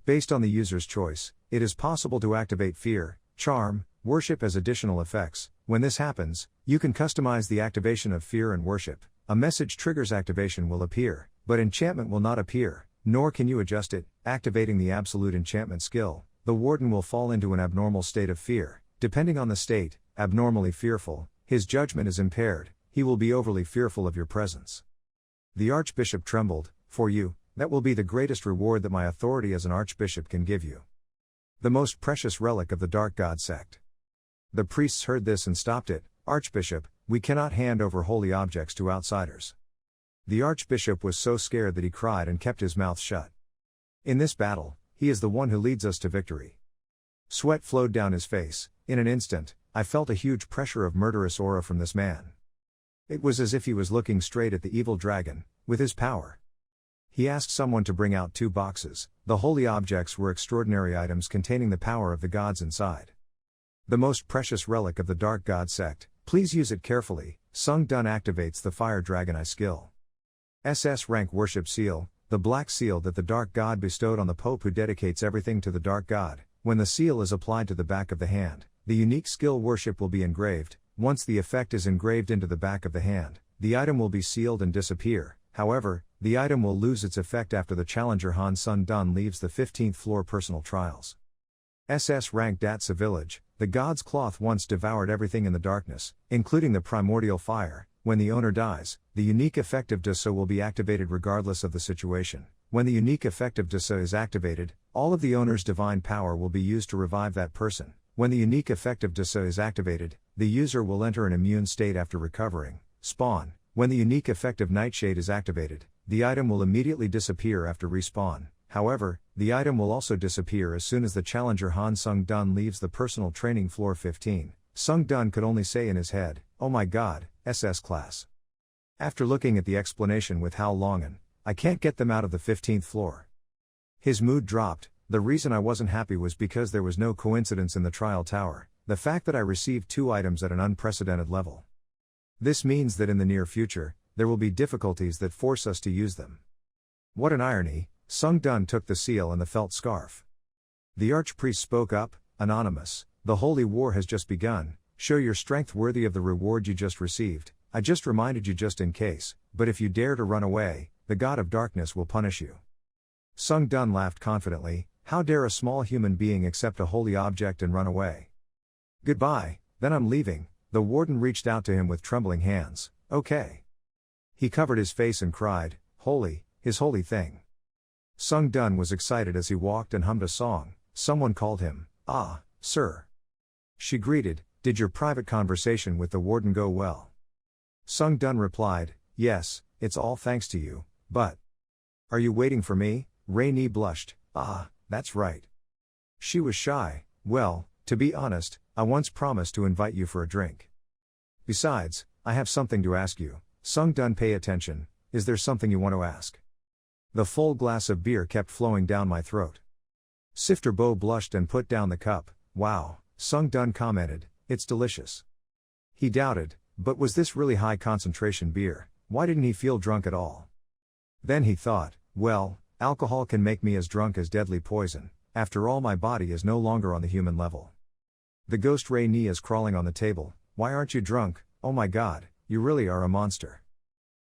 Based on the user's choice, it is possible to activate fear, charm, worship as additional effects. When this happens, you can customize the activation of fear and worship. A message triggers activation will appear, but enchantment will not appear, nor can you adjust it. Activating the absolute enchantment skill, the warden will fall into an abnormal state of fear. Depending on the state, abnormally fearful, his judgment is impaired, he will be overly fearful of your presence. The archbishop trembled. For you, that will be the greatest reward that my authority as an archbishop can give you. The most precious relic of the dark god sect. The priests heard this and stopped it. Archbishop, we cannot hand over holy objects to outsiders. The archbishop was so scared that he cried and kept his mouth shut. In this battle, he is the one who leads us to victory. Sweat flowed down his face. In an instant, I felt a huge pressure of murderous aura from this man. It was as if he was looking straight at the evil dragon, with his power. He asked someone to bring out 2 boxes. The holy objects were extraordinary items containing the power of the gods inside. The most precious relic of the Dark God sect, please use it carefully. Sung Dun activates the Fire Dragon Eye skill. SS rank Worship Seal, the black seal that the Dark God bestowed on the Pope who dedicates everything to the Dark God. When the seal is applied to the back of the hand, the unique skill worship will be engraved. Once the effect is engraved into the back of the hand, the item will be sealed and disappear. However, the item will lose its effect after the challenger Han Sun Dun leaves the 15th floor personal trials. SS rank Datsa village, the god's cloth once devoured everything in the darkness, including the primordial fire. When the owner dies, the unique effect of Dasa will be activated regardless of the situation. When the unique effect of Dasa is activated, all of the owner's divine power will be used to revive that person. When the unique effect of Dasa is activated, the user will enter an immune state after recovering. Spawn. When the unique effect of Nightshade is activated, the item will immediately disappear after respawn. However, the item will also disappear as soon as the challenger Han Sung Dun leaves the personal training floor 15. Sung Dun could only say in his head, "Oh my god, SS class." After looking at the explanation with Hao Longan, I can't get them out of the 15th floor. His mood dropped. The reason I wasn't happy was because there was no coincidence in the trial tower, the fact that I received 2 items at an unprecedented level. This means that in the near future, there will be difficulties that force us to use them. What an irony. Sung Dun took the seal and the felt scarf. The archpriest spoke up, "Anonymous, the holy war has just begun. Show your strength worthy of the reward you just received. I just reminded you just in case, but if you dare to run away, the god of darkness will punish you." Sung Dun laughed confidently. How dare a small human being accept a holy object and run away? "Goodbye, then I'm leaving." The warden reached out to him with trembling hands. "Okay." He covered his face and cried, "Holy, his holy thing." Sung Dun was excited as he walked and hummed a song. Someone called him. "Ah, sir." She greeted, "Did your private conversation with the warden go well?" Sung Dun replied, "Yes, it's all thanks to you, but..." "Are you waiting for me?" Ray Ni blushed. "Ah, that's right." She was shy. "Well, to be honest, I once promised to invite you for a drink. Besides, I have something to ask you." Sung Dun, pay attention. "Is there something you want to ask?" The full glass of beer kept flowing down my throat. Sifter Bo blushed and put down the cup. "Wow," Sung Dun commented, "it's delicious." He doubted, but was this really high concentration beer? Why didn't he feel drunk at all? Then he thought, well, alcohol can make me as drunk as deadly poison. After all, my body is no longer on the human level. The ghost Ray Ni is crawling on the table. "Why aren't you drunk? Oh my god, you really are a monster."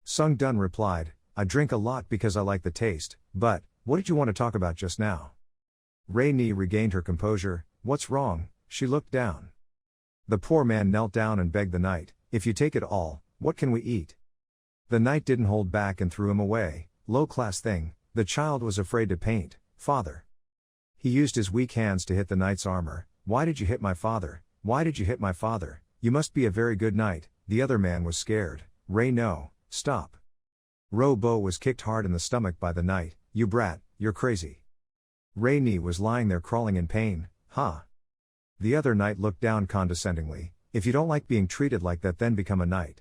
Sung Dun replied, "I drink a lot because I like the taste, but, what did you want to talk about just now?" Ray Ni regained her composure. "What's wrong?" She looked down. The poor man knelt down and begged the knight, "If you take it all, what can we eat?" The knight didn't hold back and threw him away. "Low-class thing." The child was afraid to paint. "Father." He used his weak hands to hit the knight's armor. "Why did you hit my father? Why did you hit my father? You must be a very good knight." The other man was scared. "Ray, no, stop." Ro Bo was kicked hard in the stomach by the knight. "You brat, you're crazy." Ray Ni was lying there crawling in pain. "Huh?" The other knight looked down condescendingly. "If you don't like being treated like that, then become a knight."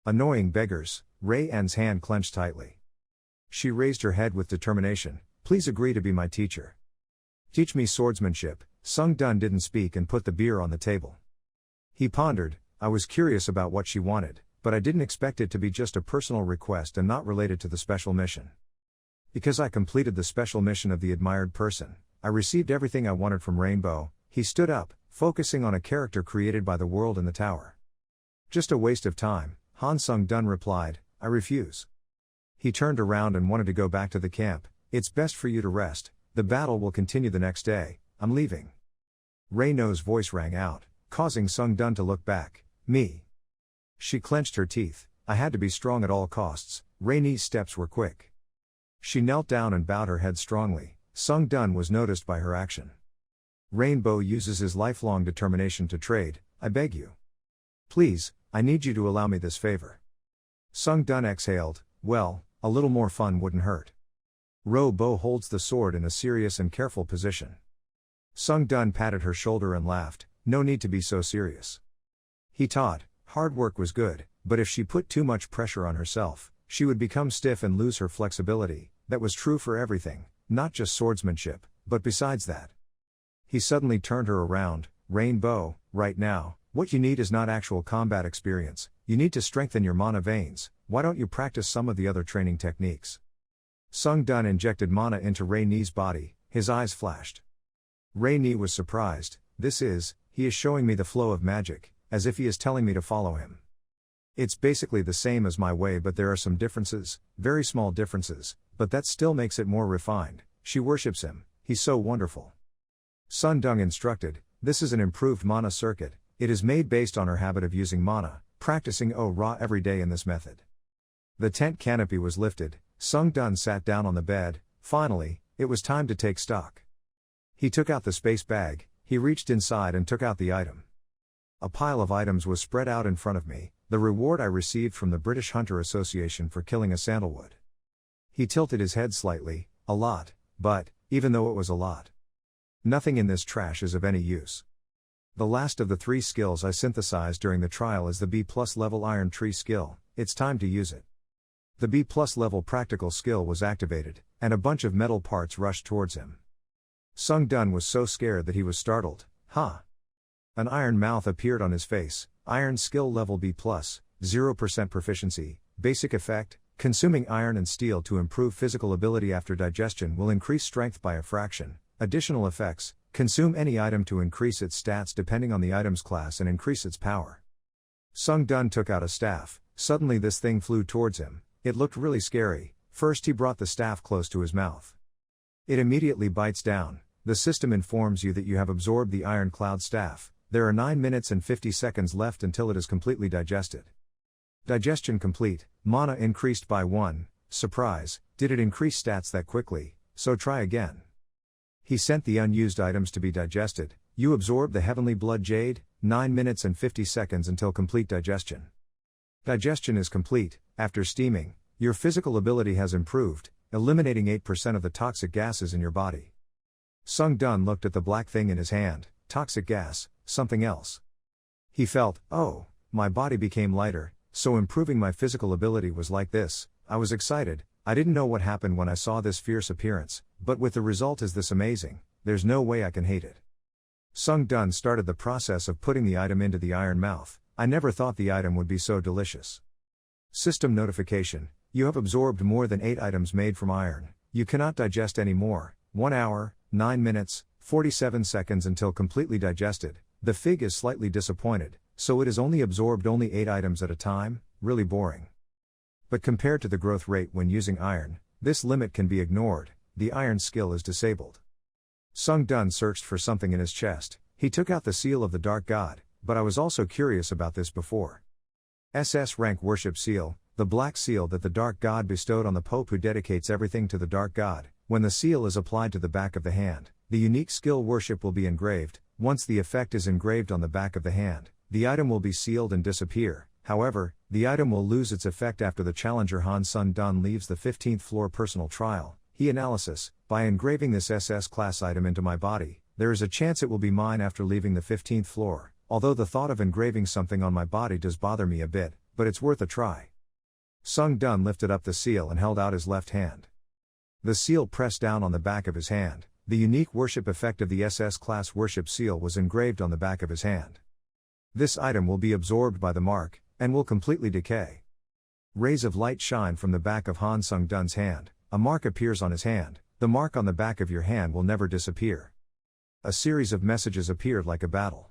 Annoying beggars. Ray N's hand clenched tightly. She raised her head with determination. "Please agree to be my teacher. Teach me swordsmanship." Sung Dun didn't speak and put the beer on the table. He pondered. I was curious about what she wanted, but I didn't expect it to be just a personal request and not related to the special mission. Because I completed the special mission of the admired person, I received everything I wanted from Rainbow. He stood up, focusing on a character created by the world in the tower. "Just a waste of time," Han Sung Dun replied. "I refuse." He turned around and wanted to go back to the camp. "It's best for you to rest. The battle will continue the next day. I'm leaving." Ray No's voice rang out, causing Sung Dun to look back. "Me." She clenched her teeth. I had to be strong at all costs. Ray Ni's steps were quick. She knelt down and bowed her head strongly. Sung Dun was noticed by her action. Rainbow uses his lifelong determination to trade. "I beg you. Please, I need you to allow me this favor. Sung Dun exhaled, well, a little more fun wouldn't hurt. Ro Bo holds the sword in a serious and careful position. Sung Dun patted her shoulder and laughed, no need to be so serious. He taught, hard work was good, but if she put too much pressure on herself, she would become stiff and lose her flexibility. That was true for everything, not just swordsmanship, but besides that. He suddenly turned her around, Rainbow, right now, what you need is not actual combat experience, you need to strengthen your mana veins, why don't you practice some of the other training techniques? Sung Dun injected mana into Rei Ni's body, his eyes flashed. Rei Ni was surprised, he is showing me the flow of magic, as if he is telling me to follow him. It's basically the same as my way, but there are some differences, very small differences, but that still makes it more refined. She worships him, he's so wonderful. Sun Dung instructed, this is an improved mana circuit, it is made based on her habit of using mana, practicing Ra every day in this method. The tent canopy was lifted, Sung Dun sat down on the bed, finally, it was time to take stock. He took out the space bag, he reached inside and took out the item. A pile of items was spread out in front of me, the reward I received from the British Hunter Association for killing a sandalwood. He tilted his head slightly, a lot, but, even though it was a lot, nothing in this trash is of any use. The last of the 3 skills I synthesized during the trial is the B+ level Iron Tree skill, it's time to use it. The B+ level practical skill was activated, and a bunch of metal parts rushed towards him. Sung Dun was so scared that he was startled, huh? An iron mouth appeared on his face, Iron skill level B+, 0% proficiency, basic effect, consuming iron and steel to improve physical ability after digestion will increase strength by a fraction. Additional effects, consume any item to increase its stats depending on the item's class and increase its power. Sung Dun took out a staff, suddenly this thing flew towards him, it looked really scary. First he brought the staff close to his mouth. It immediately bites down, the system informs you that you have absorbed the Iron Cloud staff, there are 9 minutes and 50 seconds left until it is completely digested. Digestion complete, mana increased by 1, surprise, did it increase stats that quickly, so try again. He sent the unused items to be digested, you absorb the Heavenly Blood Jade, 9 minutes and 50 seconds until complete digestion. Digestion is complete, after steaming, your physical ability has improved, eliminating 8% of the toxic gases in your body. Sung Dun looked at the black thing in his hand, toxic gas, something else. He felt, oh, my body became lighter, so improving my physical ability was like this. I was excited, I didn't know what happened when I saw this fierce appearance, but with the result is this amazing, there's no way I can hate it. Sung Dun started the process of putting the item into the iron mouth, I never thought the item would be so delicious. System notification, you have absorbed more than 8 items made from iron, you cannot digest any more, 1 hour, 9 minutes, 47 seconds until completely digested. The fig is slightly disappointed, so it has only absorbed 8 items at a time, really boring. But compared to the growth rate when using iron, this limit can be ignored, the iron skill is disabled. Sung Dun searched for something in his chest, he took out the seal of the Dark God, but I was also curious about this before. SS rank worship seal, the black seal that the Dark God bestowed on the Pope who dedicates everything to the Dark God. When the seal is applied to the back of the hand, the unique skill worship will be engraved. Once the effect is engraved on the back of the hand, the item will be sealed and disappear. However, the item will lose its effect after the challenger Han Sun Dun leaves the 15th floor personal trial. He analysis, by engraving this SS class item into my body, there is a chance it will be mine after leaving the 15th floor, although the thought of engraving something on my body does bother me a bit, but it's worth a try. Sung Dun lifted up the seal and held out his left hand. The seal pressed down on the back of his hand. The unique worship effect of the SS class worship seal was engraved on the back of his hand. This item will be absorbed by the mark, and will completely decay. Rays of light shine from the back of Han Sung Dun's hand, a mark appears on his hand, the mark on the back of your hand will never disappear. A series of messages appeared like a battle.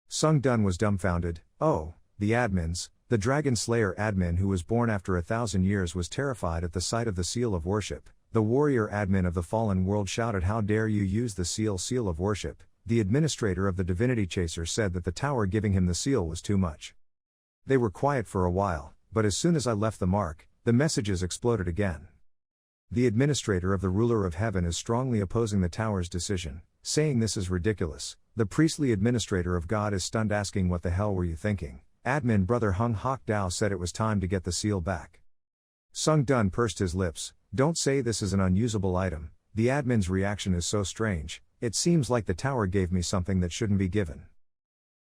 Sung Dun was dumbfounded, oh, the admins, the Dragon Slayer admin who was born after 1,000 years was terrified at the sight of the seal of worship. The warrior admin of the fallen world shouted, how dare you use the seal of worship. The administrator of the divinity chaser said that the tower giving him the seal was too much. They were quiet for a while, but as soon as I left the mark, the messages exploded again. The administrator of the ruler of heaven is strongly opposing the tower's decision, saying this is ridiculous. The priestly administrator of God is stunned, asking what the hell were you thinking? admin brother Hung Hak Dao said it was time to get the seal back. Sung Dun pursed his lips. Don't say this is an unusable item. The admin's reaction is so strange. It seems like the tower gave me something that shouldn't be given.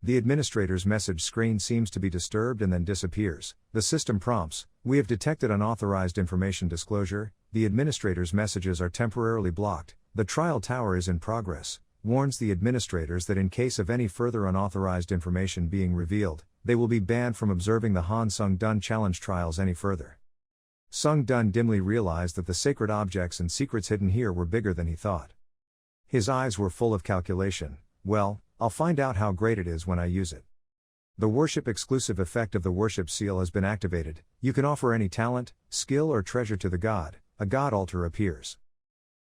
The administrator's message screen seems to be disturbed and then disappears. The system prompts, we have detected unauthorized information disclosure. The administrator's messages are temporarily blocked. The trial tower is in progress. Warns the administrators that in case of any further unauthorized information being revealed, they will be banned from observing the Han Sung Dun challenge trials any further. Sung Dun dimly realized that the sacred objects and secrets hidden here were bigger than he thought. His eyes were full of calculation. Well, I'll find out how great it is when I use it. The worship exclusive effect of the worship seal has been activated. You can offer any talent, skill or treasure to the god. A god altar appears.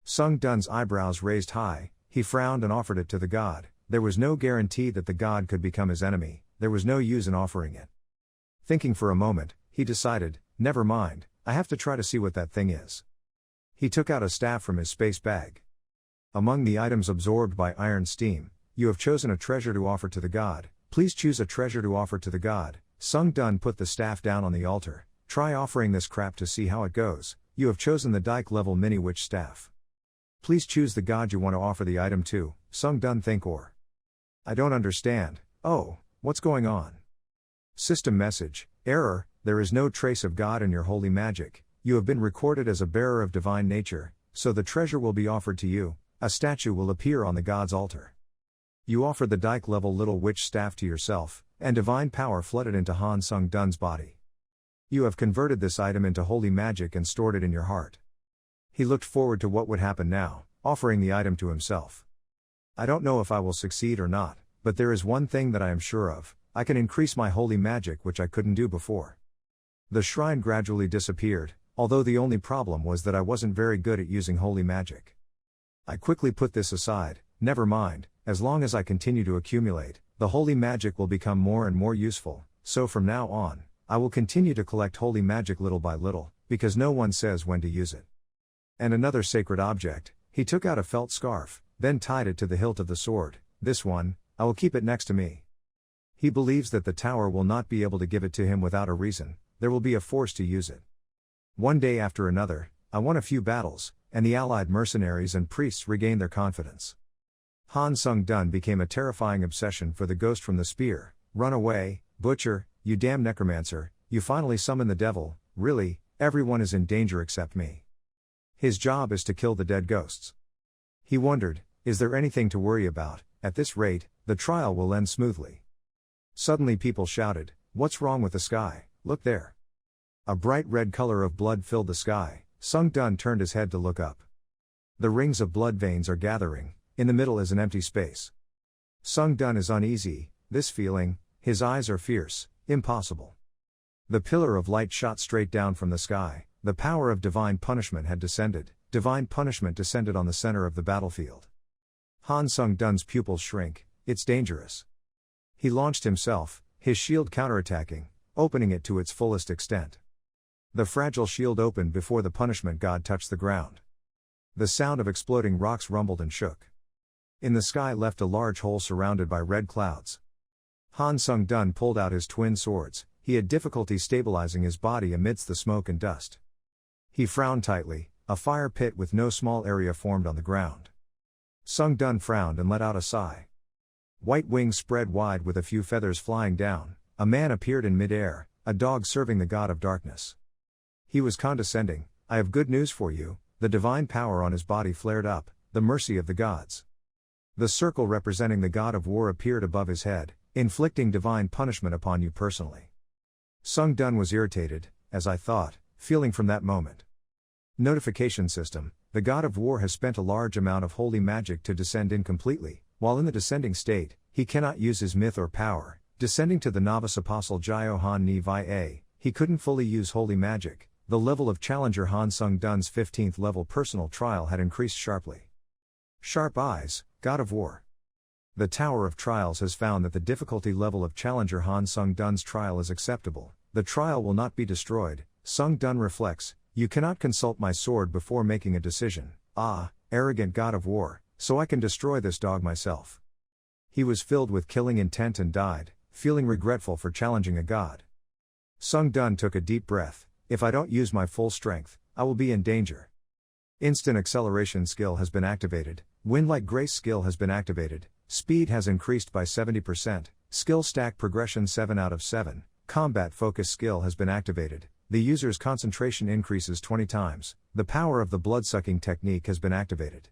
Sung Dun's eyebrows raised high. He frowned and offered it to the god. There was no guarantee that the god could become his enemy. There was no use in offering it. Thinking for a moment, he decided, never mind, I have to try to see what that thing is. He took out a staff from his space bag. Among the items absorbed by iron steam, you have chosen a treasure to offer to the god. Please choose a treasure to offer to the god. Sung Dun put the staff down on the altar. Try offering this crap to see how it goes. You have chosen the Dike level mini witch staff. Please choose the god you want to offer the item to. Sung Dun think or. I don't understand. Oh, what's going on? System message, error, there is no trace of God in your holy magic. You have been recorded as a bearer of divine nature, so the treasure will be offered to you. A statue will appear on the god's altar. You offered the Dike level little witch staff to yourself, and divine power flooded into Han Sung Dun's body. You have converted this item into holy magic and stored it in your heart. He looked forward to what would happen now, offering the item to himself. I don't know if I will succeed or not, but there is one thing that I am sure of, I can increase my holy magic which I couldn't do before. The shrine gradually disappeared, although the only problem was that I wasn't very good at using holy magic. I quickly put this aside, never mind, as long as I continue to accumulate, the holy magic will become more and more useful, so from now on, I will continue to collect holy magic little by little, because no one says when to use it. And another sacred object, he took out a felt scarf, then tied it to the hilt of the sword. This one, I will keep it next to me. He believes that the tower will not be able to give it to him without a reason, there will be a force to use it. One day after another, I won a few battles, and the allied mercenaries and priests regained their confidence. Han Sung Dun became a terrifying obsession for the ghost from the spear. Run away, butcher, you damn necromancer, you finally summoned the devil, really, everyone is in danger except me. His job is to kill the dead ghosts. He wondered, is there anything to worry about? At this rate, the trial will end smoothly. Suddenly people shouted, what's wrong with the sky? Look there. A bright red color of blood filled the sky. Sung Dun turned his head to look up. The rings of blood veins are gathering. In the middle is an empty space. Sung Dun is uneasy, this feeling, his eyes are fierce, impossible. The pillar of light shot straight down from the sky, the power of divine punishment had descended, divine punishment descended on the center of the battlefield. Han Sung Dun's pupils shrink, it's dangerous. He launched himself, his shield counterattacking, opening it to its fullest extent. The fragile shield opened before the punishment god touched the ground. The sound of exploding rocks rumbled and shook. In the sky left a large hole surrounded by red clouds. Han Sung Dun pulled out his twin swords, he had difficulty stabilizing his body amidst the smoke and dust. He frowned tightly, a fire pit with no small area formed on the ground. Sung Dun frowned and let out a sigh. White wings spread wide with a few feathers flying down, a man appeared in mid-air, a dog serving the god of darkness. He was condescending, I have good news for you, the divine power on his body flared up, the mercy of the gods. The circle representing the god of war appeared above his head, inflicting divine punishment upon you personally. Sung Dun was irritated, as I thought, feeling from that moment. Notification system, the god of war has spent a large amount of holy magic to descend incompletely, while in the descending state, he cannot use his myth or power, descending to the novice apostle Jio Han Ni Vi A, he couldn't fully use holy magic, the level of challenger Han Sung Dun's 15th level personal trial had increased sharply. Sharp eyes, god of war. The Tower of Trials has found that the difficulty level of challenger Han Sung Dun's trial is acceptable, the trial will not be destroyed. Sung Dun reflects, you cannot consult my sword before making a decision, arrogant god of war, so I can destroy this dog myself. He was filled with killing intent and died, feeling regretful for challenging a god. Sung Dun took a deep breath. If I don't use my full strength, I will be in danger. Instant acceleration skill has been activated, Wind-like Grace skill has been activated, speed has increased by 70%, skill stack progression 7 out of 7, combat focus skill has been activated, the user's concentration increases 20 times, the power of the blood-sucking technique has been activated.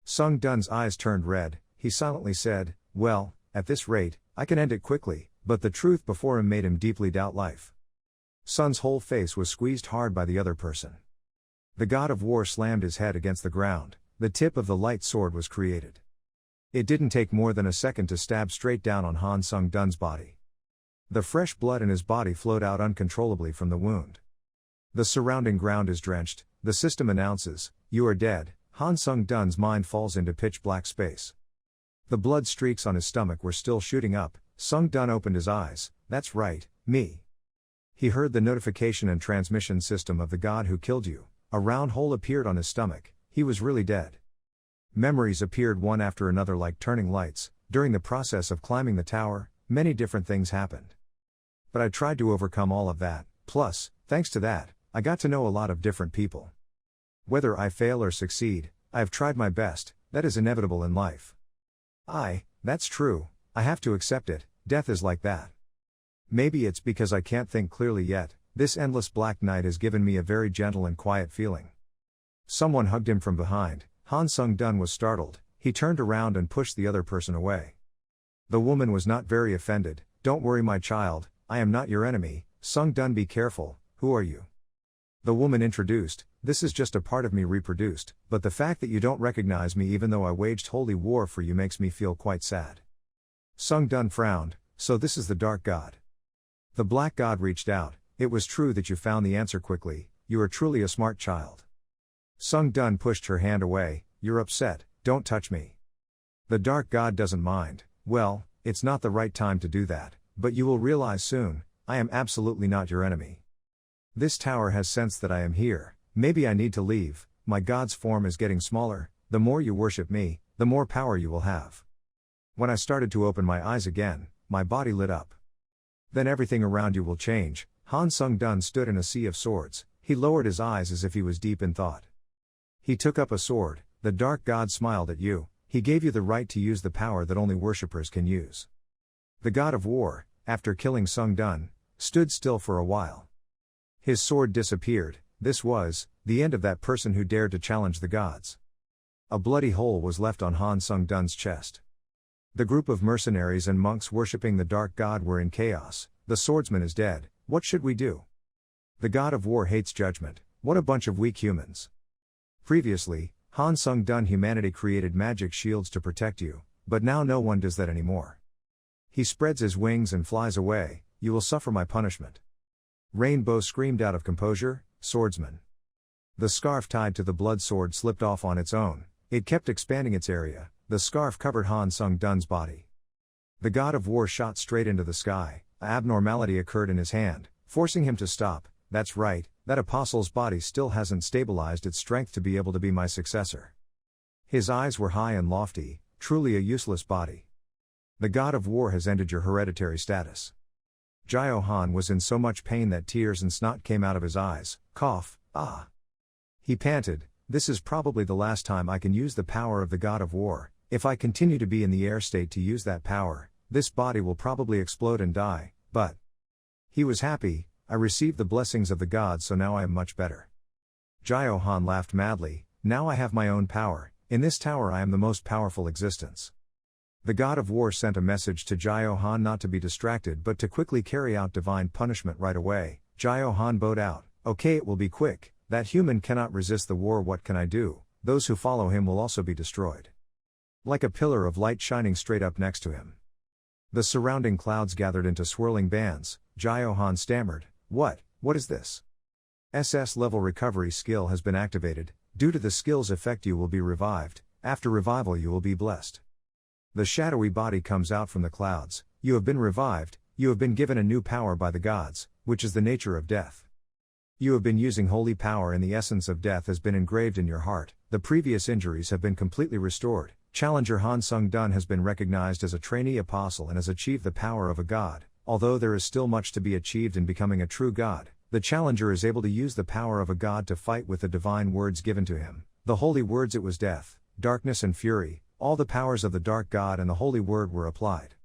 Sung Dun's eyes turned red, he silently said, well, at this rate, I can end it quickly, but the truth before him made him deeply doubt life. Sun's whole face was squeezed hard by the other person. The god of war slammed his head against the ground, the tip of the light sword was created. It didn't take more than a second to stab straight down on Han Sung Dun's body. The fresh blood in his body flowed out uncontrollably from the wound. The surrounding ground is drenched, the system announces, you are dead. Han Sung Dun's mind falls into pitch black space. The blood streaks on his stomach were still shooting up. Sung Dun opened his eyes, that's right, me. He heard the notification and transmission system of the god who killed you. A round hole appeared on his stomach, he was really dead. Memories appeared one after another like turning lights. During the process of climbing the tower, many different things happened. But I tried to overcome all of that, plus, thanks to that, I got to know a lot of different people. Whether I fail or succeed, I have tried my best, that is inevitable in life. That's true, I have to accept it, death is like that. Maybe it's because I can't think clearly yet, this endless black night has given me a very gentle and quiet feeling. Someone hugged him from behind. Han Sung Dun was startled, he turned around and pushed the other person away. The woman was not very offended, don't worry my child, I am not your enemy, Sung Dun be careful, who are you? The woman introduced, this is just a part of me reproduced, but the fact that you don't recognize me even though I waged holy war for you makes me feel quite sad. Sung Dun frowned, so this is the dark god. The black god reached out, it was true that you found the answer quickly, you are truly a smart child. Sung Dun pushed her hand away, you're upset, don't touch me. The dark god doesn't mind, well, it's not the right time to do that, but you will realize soon, I am absolutely not your enemy. This tower has sensed that I am here, maybe I need to leave, my god's form is getting smaller, the more you worship me, the more power you will have. When I started to open my eyes again, my body lit up. Then everything around you will change. Han Sung Dun stood in a sea of swords, he lowered his eyes as if he was deep in thought. He took up a sword, the dark god smiled at you, he gave you the right to use the power that only worshippers can use. The god of war, after killing Sung Dun, stood still for a while. His sword disappeared, this was, the end of that person who dared to challenge the gods. A bloody hole was left on Han Sung Dun's chest. The group of mercenaries and monks worshipping the dark god were in chaos, the swordsman is dead, what should we do? The god of war hates judgment, what a bunch of weak humans. Previously, Han Sung Dun humanity created magic shields to protect you, but now no one does that anymore. He spreads his wings and flies away, you will suffer my punishment. Rainbow screamed out of composure, swordsman. The scarf tied to the blood sword slipped off on its own, it kept expanding its area, the scarf covered Han Sung Dun's body. The god of war shot straight into the sky, an abnormality occurred in his hand, forcing him to stop, that's right, that apostle's body still hasn't stabilized its strength to be able to be my successor. His eyes were high and lofty, truly a useless body. The god of war has ended your hereditary status. Jio Han was in so much pain that tears and snot came out of his eyes, cough, ah. He panted, this is probably the last time I can use the power of the god of war, if I continue to be in the air state to use that power, this body will probably explode and die, but. He was happy, I received the blessings of the gods so now I am much better. Jio Han laughed madly, now I have my own power, in this tower I am the most powerful existence. The god of war sent a message to Jio Han not to be distracted but to quickly carry out divine punishment right away. Jio Han bowed out, okay it will be quick, that human cannot resist the war, what can I do, those who follow him will also be destroyed. Like a pillar of light shining straight up next to him. The surrounding clouds gathered into swirling bands, Jio Han stammered, what is this? SS level recovery skill has been activated, due to the skill's effect you will be revived, after revival you will be blessed. The shadowy body comes out from the clouds, you have been revived, you have been given a new power by the gods, which is the nature of death. You have been using holy power and the essence of death has been engraved in your heart, the previous injuries have been completely restored, Challenger Han Sung-dun has been recognized as a trainee apostle and has achieved the power of a god. Although there is still much to be achieved in becoming a true god, the challenger is able to use the power of a god to fight with the divine words given to him. The holy words, it was death, darkness and fury, all the powers of the dark god and the holy word were applied.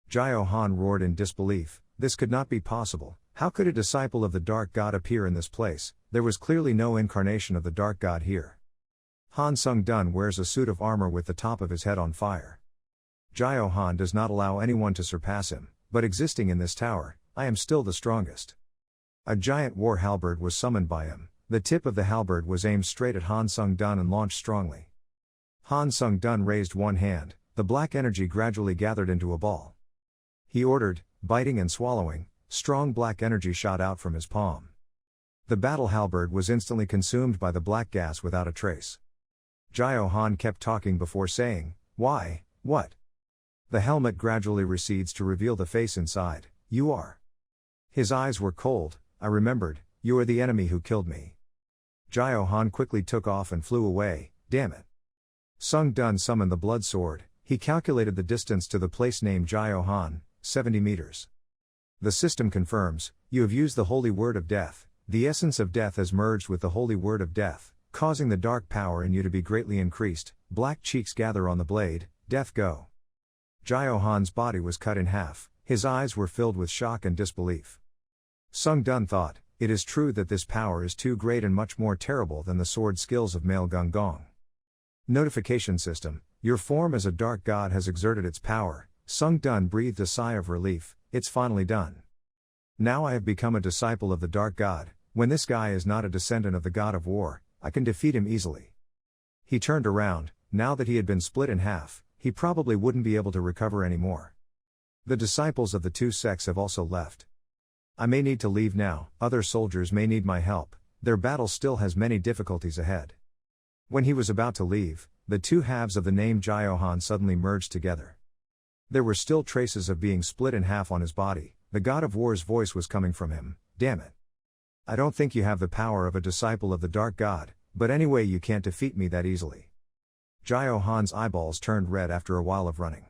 Jio Han roared in disbelief. This could not be possible. How could a disciple of the dark god appear in this place? There was clearly no incarnation of the dark god here. Han Sung-dun wears a suit of armor with the top of his head on fire. Jio Han does not allow anyone to surpass him, but existing in this tower, I am still the strongest. A giant war halberd was summoned by him. The tip of the halberd was aimed straight at Han Sung-dun and launched strongly. Han Sung-dun raised one hand, the black energy gradually gathered into a ball. He ordered, biting and swallowing, strong black energy shot out from his palm. The battle halberd was instantly consumed by the black gas without a trace. Jio Han kept talking before saying, "Why, what?" The helmet gradually recedes to reveal the face inside. "You are." His eyes were cold. "I remembered, you are the enemy who killed me." Jio Han quickly took off and flew away. "Damn it." Sung-dun summoned the blood sword. He calculated the distance to the place named Jio Han, 70 meters. The system confirms, you have used the holy word of death. The essence of death has merged with the holy word of death, causing the dark power in you to be greatly increased. Black cheeks gather on the blade. Death go. Jio Han's body was cut in half. His eyes were filled with shock and disbelief. Sung-dun thought, it is true that this power is too great and much more terrible than the sword skills of male Gung. Notification system, your form as a dark god has exerted its power. Sung-dun breathed a sigh of relief. It's finally done. Now I have become a disciple of the dark god. When this guy is not a descendant of the god of war, I can defeat him easily. He turned around. Now that he had been split in half, he probably wouldn't be able to recover anymore. The disciples of the two sects have also left. I may need to leave now. Other soldiers may need my help. Their battle still has many difficulties ahead. When he was about to leave, the two halves of the name Jio Han suddenly merged together. There were still traces of being split in half on his body. The god of war's voice was coming from him. "Damn it. I don't think you have the power of a disciple of the dark god, but anyway you can't defeat me that easily." Jio Han's eyeballs turned red after a while of running.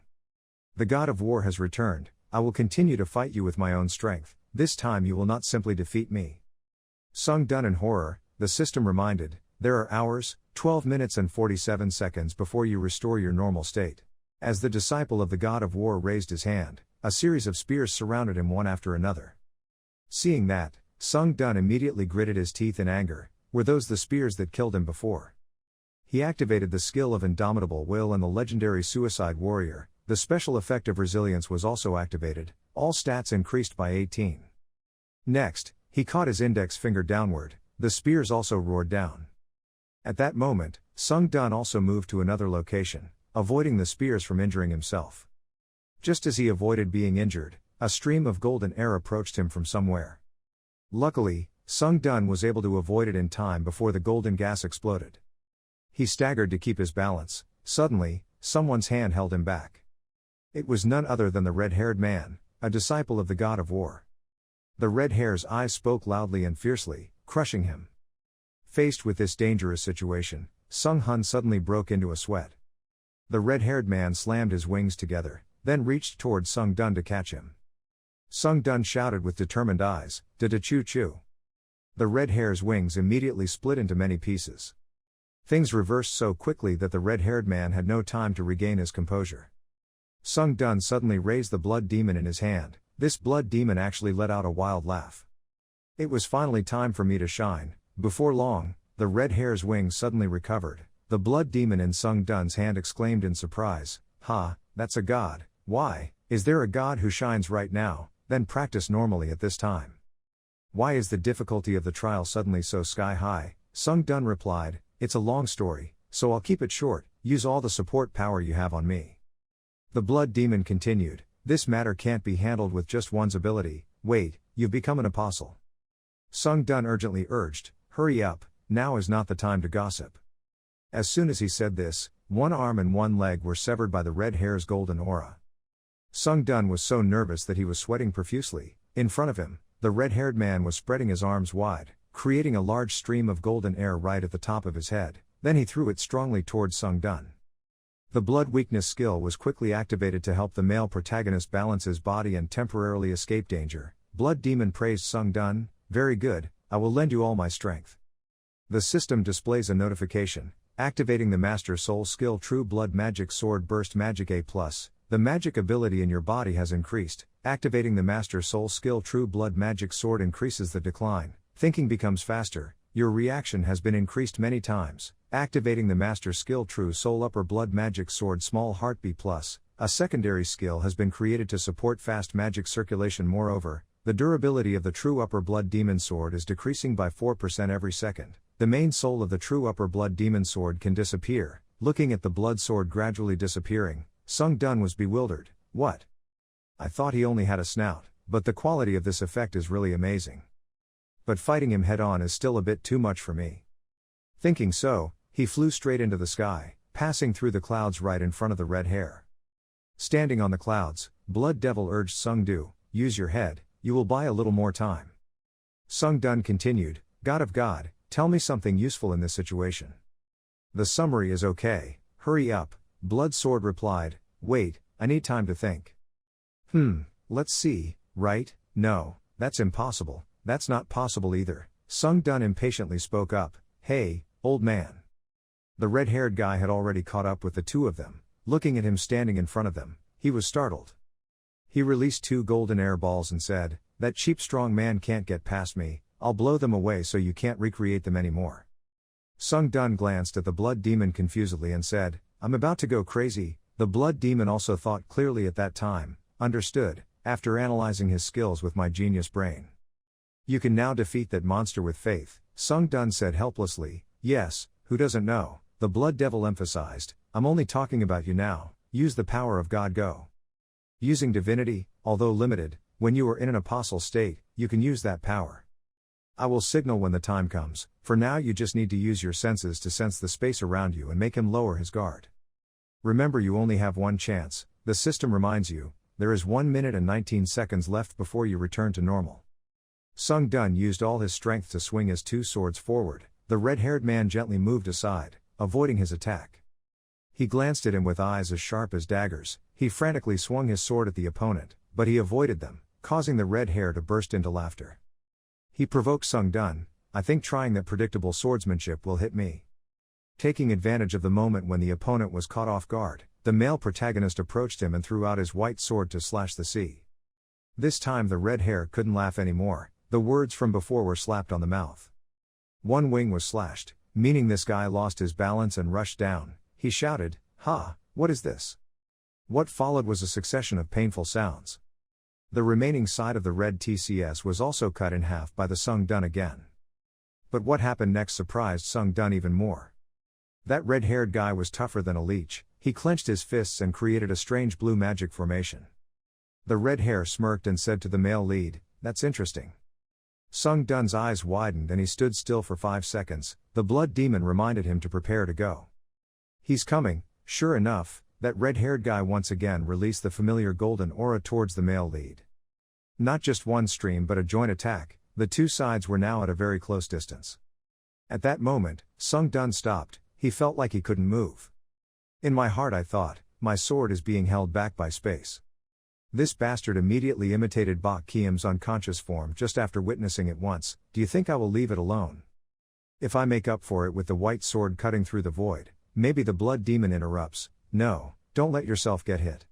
"The god of war has returned. I will continue to fight you with my own strength. This time you will not simply defeat me." Sung-dun in horror, the system reminded, there are hours, 12 minutes and 47 seconds before you restore your normal state. As the disciple of the god of war raised his hand, a series of spears surrounded him one after another. Seeing that, Sung-dun immediately gritted his teeth in anger. Were those the spears that killed him before? He activated the skill of Indomitable Will and the legendary Suicide Warrior. The special effect of Resilience was also activated. All stats increased by 18. Next, he caught his index finger downward. The spears also roared down. At that moment, Sung-dun also moved to another location, avoiding the spears from injuring himself. Just as he avoided being injured, a stream of golden air approached him from somewhere. Luckily, Sung-dun was able to avoid it in time before the golden gas exploded. He staggered to keep his balance. Suddenly, someone's hand held him back. It was none other than the red-haired man, a disciple of the god of war. The red hair's eyes spoke loudly and fiercely, crushing him. Faced with this dangerous situation, Sung-hun suddenly broke into a sweat. The red-haired man slammed his wings together, then reached toward Sung-dun to catch him. Sung-dun shouted with determined eyes, "Da-da-choo-choo." The red hair's wings immediately split into many pieces. Things reversed so quickly that the red-haired man had no time to regain his composure. Sung-dun suddenly raised the blood demon in his hand. This blood demon actually let out a wild laugh. It was finally time for me to shine. Before long, the red hair's wings suddenly recovered. The blood demon in Sung-dun's hand exclaimed in surprise, "Ha, that's a god. Why, is there a god who shines right now? Then practice normally at this time." "Why is the difficulty of the trial suddenly so sky-high?" Sung-dun replied, "It's a long story, so I'll keep it short. Use all the support power you have on me." The blood demon continued, "This matter can't be handled with just one's ability. Wait, you've become an apostle." Sung-dun urgently urged, "Hurry up, now is not the time to gossip." As soon as he said this, one arm and one leg were severed by the red hair's golden aura. Sung-dun was so nervous that he was sweating profusely. In front of him, the red-haired man was spreading his arms wide, creating a large stream of golden air right at the top of his head. Then he threw it strongly towards Sung-dun. The blood weakness skill was quickly activated to help the male protagonist balance his body and temporarily escape danger. Blood Demon praised Sung Dun, "Very good, I will lend you all my strength." The system displays a notification, activating the Master Soul skill True Blood Magic Sword Burst Magic A+. The magic ability in your body has increased. Activating the Master Soul skill True Blood Magic Sword increases the decline. Thinking becomes faster. Your reaction has been increased many times. Activating the Master skill True Soul Upper Blood Magic Sword Small Heartbeat Plus. A secondary skill has been created to support fast magic circulation. Moreover, the durability of the True Upper Blood Demon Sword is decreasing by 4% every second. The main soul of the True Upper Blood Demon Sword can disappear. Looking at the blood sword gradually disappearing, Sung Dun was bewildered. What? I thought he only had a snout, but the quality of this effect is really amazing. But fighting him head-on is still a bit too much for me. Thinking so, he flew straight into the sky, passing through the clouds right in front of the red hair. Standing on the clouds, Blood Devil urged Sung Du, "Use your head, you will buy a little more time." Sung Dun continued, "God of God, tell me something useful in this situation." "The summary is okay, hurry up," Blood Sword replied. "Wait, I need time to think." Let's see, right? No, that's impossible, that's not possible either." Sung Dun impatiently spoke up, "Hey, old man." The red-haired guy had already caught up with the two of them. Looking at him standing in front of them, he was startled. He released 2 golden air balls and said, "That cheap strong man can't get past me, I'll blow them away so you can't recreate them anymore." Sung Dun glanced at the blood demon confusedly and said, "I'm about to go crazy." The blood demon also thought clearly at that time, understood, after analyzing his skills with my genius brain. "You can now defeat that monster with faith," Sung Dun said helplessly. "Yes, who doesn't know?" The blood devil emphasized, "I'm only talking about you now. Use the power of God. Go." Using divinity, although limited, when you are in an apostle state, you can use that power. I will signal when the time comes. For now you just need to use your senses to sense the space around you and make him lower his guard. Remember, you only have one chance. The system reminds you, there is 1 minute and 19 seconds left before you return to normal. Sung Dun used all his strength to swing his 2 swords forward. The red-haired man gently moved aside, avoiding his attack. He glanced at him with eyes as sharp as daggers. He frantically swung his sword at the opponent, but he avoided them, causing the red hair to burst into laughter. He provoked Sung Dun, "I think trying that predictable swordsmanship will hit me." Taking advantage of the moment when the opponent was caught off guard, the male protagonist approached him and threw out his white sword to slash the sea. This time the red hair couldn't laugh anymore. The words from before were slapped on the mouth. One wing was slashed, meaning this guy lost his balance and rushed down. He shouted, "Ha, what is this?" What followed was a succession of painful sounds. The remaining side of the red TCS was also cut in half by the Sung Dun again. But what happened next surprised Sung Dun even more. That red-haired guy was tougher than a leech. He clenched his fists and created a strange blue magic formation. The red hair smirked and said to the male lead, "That's interesting." Sung Dun's eyes widened and he stood still for 5 seconds. The blood demon reminded him to prepare to go. "He's coming." Sure enough, that red-haired guy once again released the familiar golden aura towards the male lead. Not just one stream but a joint attack. The 2 sides were now at a very close distance. At that moment, Sung Dun stopped. He felt like he couldn't move. In my heart I thought, my sword is being held back by space. This bastard immediately imitated Bak Kiam's unconscious form just after witnessing it once. "Do you think I will leave it alone? If I make up for it with the white sword cutting through the void?" Maybe the blood demon interrupts, "No, don't let yourself get hit."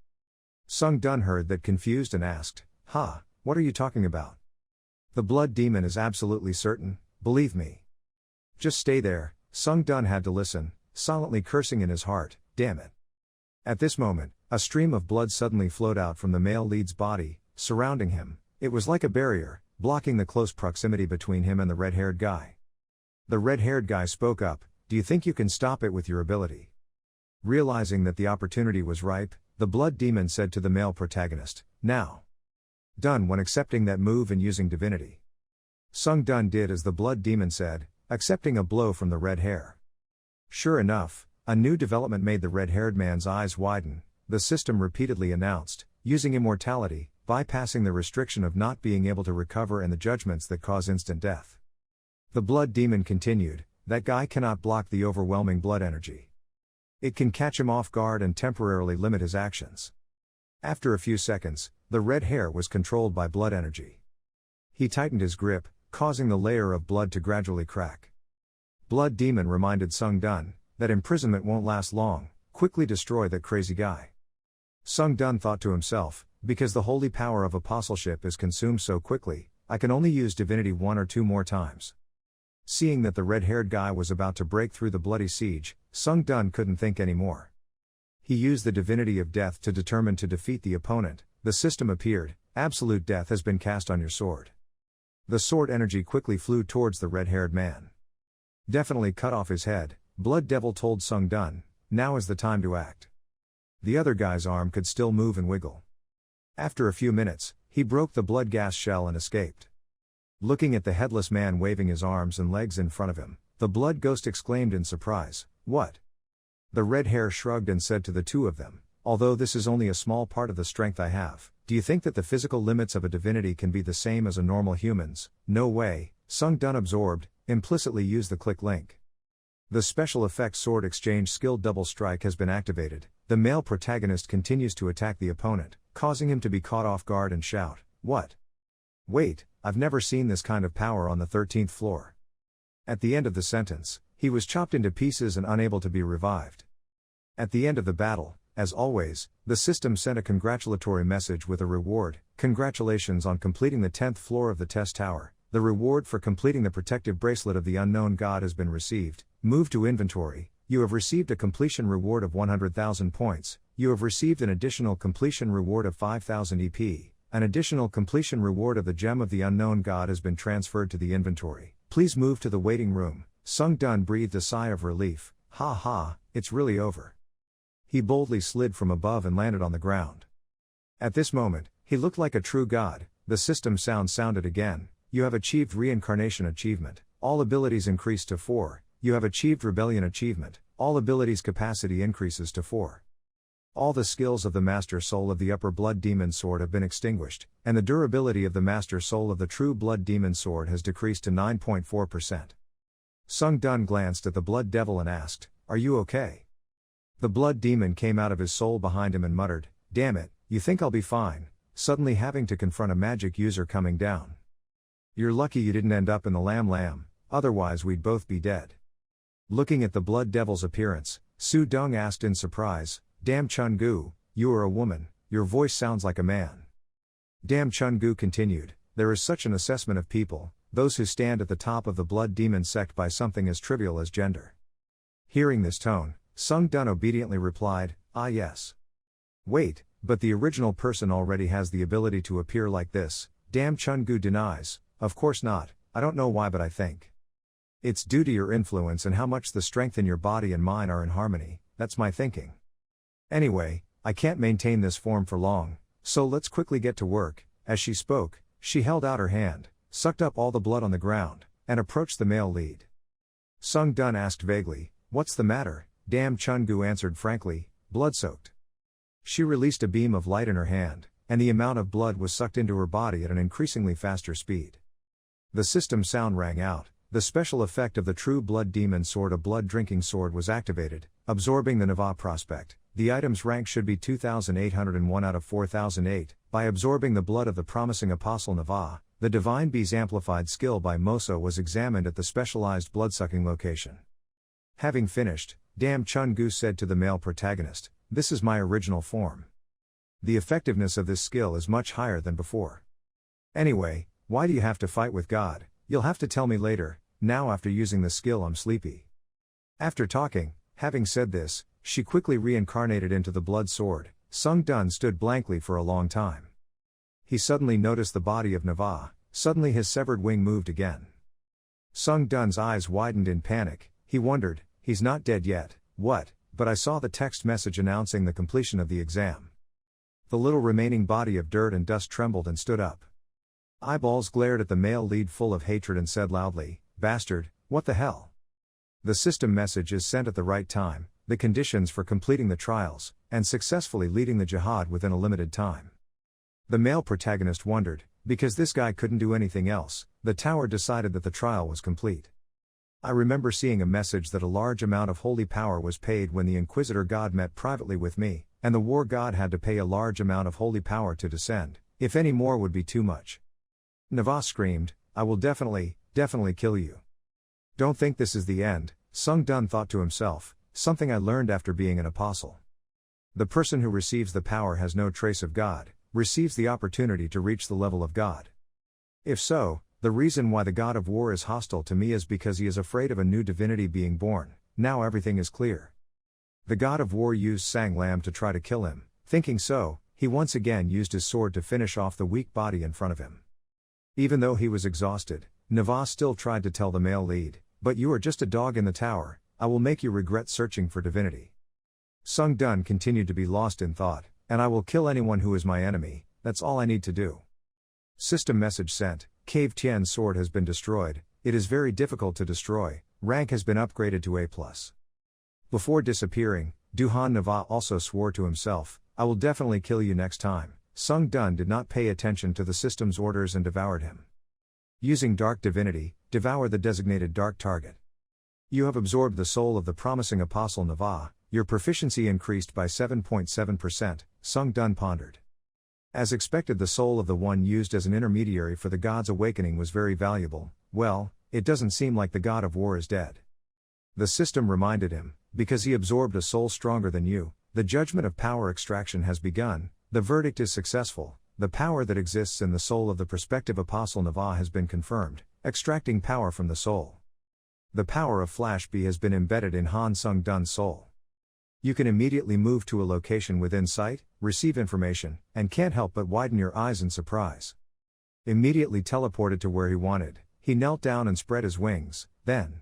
Sung Dun heard that confused and asked, "Ha, what are you talking about?" "The blood demon is absolutely certain, believe me." "Just stay there." Sung Dun had to listen, silently cursing in his heart, "Damn it." At this moment, a stream of blood suddenly flowed out from the male lead's body, surrounding him. It was like a barrier, blocking the close proximity between him and the red-haired guy. The red-haired guy spoke up, "Do you think you can stop it with your ability?" Realizing that the opportunity was ripe, the blood demon said to the male protagonist, "Now." Dun when accepting that move and using divinity. Sung Dun did as the blood demon said, accepting a blow from the red hair. Sure enough, a new development made the red-haired man's eyes widen. The system repeatedly announced, using immortality, bypassing the restriction of not being able to recover and the judgments that cause instant death. The blood demon continued, "That guy cannot block the overwhelming blood energy." It can catch him off guard and temporarily limit his actions. After a few seconds, the red hair was controlled by blood energy. He tightened his grip, causing the layer of blood to gradually crack. Blood Demon reminded Sung Dun that imprisonment won't last long. Quickly destroy that crazy guy. Sung Dun thought to himself, because the holy power of apostleship is consumed so quickly, I can only use divinity 1 or 2 more times. Seeing that the red-haired guy was about to break through the bloody siege, Sung Dun couldn't think anymore. He used the divinity of death to determine to defeat the opponent. The system appeared, absolute death has been cast on your sword. The sword energy quickly flew towards the red-haired man. Definitely cut off his head, Blood Devil told Sung Dun, now is the time to act. The other guy's arm could still move and wiggle. After a few minutes, he broke the blood gas shell and escaped. Looking at the headless man waving his arms and legs in front of him, the blood ghost exclaimed in surprise, "What?" The red hair shrugged and said to the two of them, although this is only a small part of the strength I have, do you think that the physical limits of a divinity can be the same as a normal human's? No way. Sung Dun absorbed, implicitly used the click link. The special effects sword exchange skill double strike has been activated. The male protagonist continues to attack the opponent, causing him to be caught off guard and shout, "What? Wait, I've never seen this kind of power on the 13th floor." At the end of the sentence, he was chopped into pieces and unable to be revived. At the end of the battle, as always, the system sent a congratulatory message with a reward. Congratulations on completing the 10th floor of the test tower. The reward for completing the protective bracelet of the unknown god has been received. Move to inventory. You have received a completion reward of 100,000 points. You have received an additional completion reward of 5,000 EP. An additional completion reward of the gem of the unknown god has been transferred to the inventory. Please move to the waiting room. Sung Dun breathed a sigh of relief. Ha ha, it's really over. He boldly slid from above and landed on the ground. At this moment, he looked like a true god. The system sound sounded again. You have achieved reincarnation achievement. All abilities increased to 4. You have achieved rebellion achievement. All abilities capacity increases to 4. All the skills of the Master Soul of the Upper Blood Demon Sword have been extinguished, and the durability of the Master Soul of the True Blood Demon Sword has decreased to 9.4%. Sung Dun glanced at the Blood Devil and asked, "Are you okay?" The Blood Demon came out of his soul behind him and muttered, "Damn it, you think I'll be fine?" Suddenly having to confront a magic user coming down. "You're lucky you didn't end up in the lamb, otherwise we'd both be dead." Looking at the Blood Devil's appearance, Su Dung asked in surprise, "Damn Chun-gu, you are a woman, your voice sounds like a man." Damn Chun-gu continued, "There is such an assessment of people, those who stand at the top of the Blood Demon sect by something as trivial as gender." Hearing this tone, Sung Dun obediently replied, "Ah yes. Wait, but the original person already has the ability to appear like this." Damn Chun-gu denies, "Of course not, I don't know why but I think it's due to your influence and how much the strength in your body and mine are in harmony, that's my thinking. Anyway, I can't maintain this form for long, so let's quickly get to work." As she spoke, she held out her hand, sucked up all the blood on the ground, and approached the male lead. Sung Dun asked vaguely, "What's the matter?" Damn Chun-gu answered frankly, "Blood-soaked." She released a beam of light in her hand, and the amount of blood was sucked into her body at an increasingly faster speed. The system sound rang out. The special effect of the True Blood Demon Sword, a blood-drinking sword, was activated, absorbing the Nava prospect. The item's rank should be 2801 out of 4008. By absorbing the blood of the promising Apostle Nava, the Divine Bee's amplified skill by Moso was examined at the specialized blood-sucking location. Having finished, Damn Chun-gu said to the male protagonist, "This is my original form. The effectiveness of this skill is much higher than before. Anyway, why do you have to fight with God? You'll have to tell me later. Now after using the skill I'm sleepy." After talking, having said this, she quickly reincarnated into the blood sword. Sung Dun stood blankly for a long time. He suddenly noticed the body of Nava. Suddenly his severed wing moved again. Sung Dun's eyes widened in panic. He wondered, he's not dead yet. What? But I saw the text message announcing the completion of the exam. The little remaining body of dirt and dust trembled and stood up. Eyeballs glared at the male lead full of hatred and said loudly, "Bastard, what the hell?" The system message is sent at the right time, the conditions for completing the trials, and successfully leading the jihad within a limited time. The male protagonist wondered, because this guy couldn't do anything else, the tower decided that the trial was complete. I remember seeing a message that a large amount of holy power was paid when the Inquisitor God met privately with me, and the war god had to pay a large amount of holy power to descend, if any more would be too much. Nava screamed, I will definitely kill you. Don't think this is the end, Sung Dun thought to himself, something I learned after being an apostle. The person who receives the power has no trace of God, receives the opportunity to reach the level of God. If so, the reason why the god of war is hostile to me is because he is afraid of a new divinity being born. Now everything is clear. The god of war used Sang Lam to try to kill him. Thinking so, he once again used his sword to finish off the weak body in front of him. Even though he was exhausted, Nava still tried to tell the male lead, but you are just a dog in the tower, I will make you regret searching for divinity. Sung Dun continued to be lost in thought, and I will kill anyone who is my enemy, that's all I need to do. System message sent. Cave Tian's sword has been destroyed, it is very difficult to destroy, rank has been upgraded to A+. Before disappearing, Duhan Nava also swore to himself, I will definitely kill you next time. Sung Dun did not pay attention to the system's orders and devoured him. Using Dark Divinity, devour the designated dark target. You have absorbed the soul of the promising apostle Nava, your proficiency increased by 7.7%, Sung Dun pondered. As expected, the soul of the one used as an intermediary for the god's awakening was very valuable. Well, it doesn't seem like the god of war is dead. The system reminded him, because he absorbed a soul stronger than you, the judgment of power extraction has begun, the verdict is successful, the power that exists in the soul of the prospective apostle Nava has been confirmed, extracting power from the soul. The power of Flash B has been embedded in Han Sung Dun's soul. You can immediately move to a location within sight, receive information, and can't help but widen your eyes in surprise. Immediately teleported to where he wanted, he knelt down and spread his wings, then.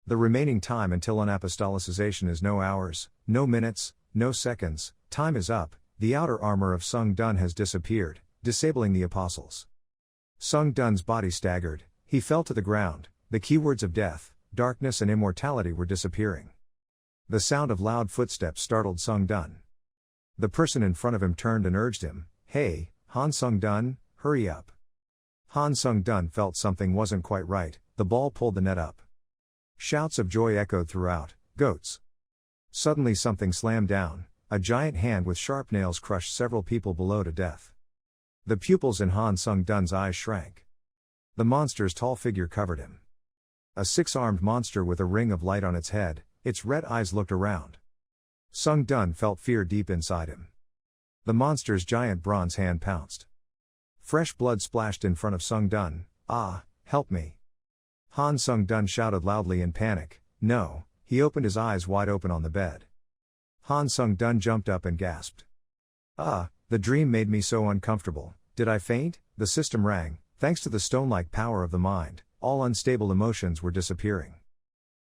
The remaining time until unapostolicization is no hours, no minutes, no seconds, time is up, the outer armor of Sung Dun has disappeared, disabling the apostles. Sung Dun's body staggered, he fell to the ground, the keywords of death, darkness and immortality were disappearing. The sound of loud footsteps startled Sung Dun. The person in front of him turned and urged him, Hey, Han Sung Dun, hurry up. Han Sung Dun felt something wasn't quite right, the ball pulled the net up. Shouts of joy echoed throughout, goats. Suddenly something slammed down, a giant hand with sharp nails crushed several people below to death. The pupils in Han Sung Dun's eyes shrank. The monster's tall figure covered him. A six-armed monster with a ring of light on its head, its red eyes looked around. Sung Dun felt fear deep inside him. The monster's giant bronze hand pounced. Fresh blood splashed in front of Sung Dun. Ah, help me. Han Sung Dun shouted loudly in panic. No, he opened his eyes wide open on the bed. Han Sung Dun jumped up and gasped. The dream made me so uncomfortable, did I faint? The system rang, thanks to the stone-like power of the mind, all unstable emotions were disappearing.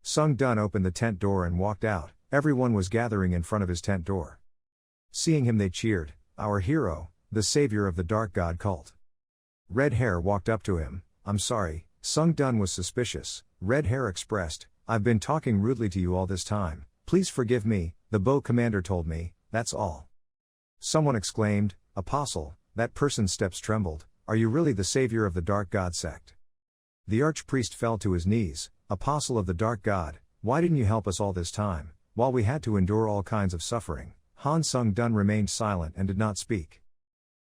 Sung Dun opened the tent door and walked out, everyone was gathering in front of his tent door. Seeing him they cheered, our hero, the savior of the dark god cult. Red Hair walked up to him, I'm sorry, Sung Dun was suspicious, Red Hair expressed, I've been talking rudely to you all this time, please forgive me, the bow commander told me, that's all. Someone exclaimed, Apostle, that person's steps trembled, are you really the savior of the dark god sect? The archpriest fell to his knees, Apostle of the dark god, why didn't you help us all this time, while we had to endure all kinds of suffering? Han Sung Dun remained silent and did not speak.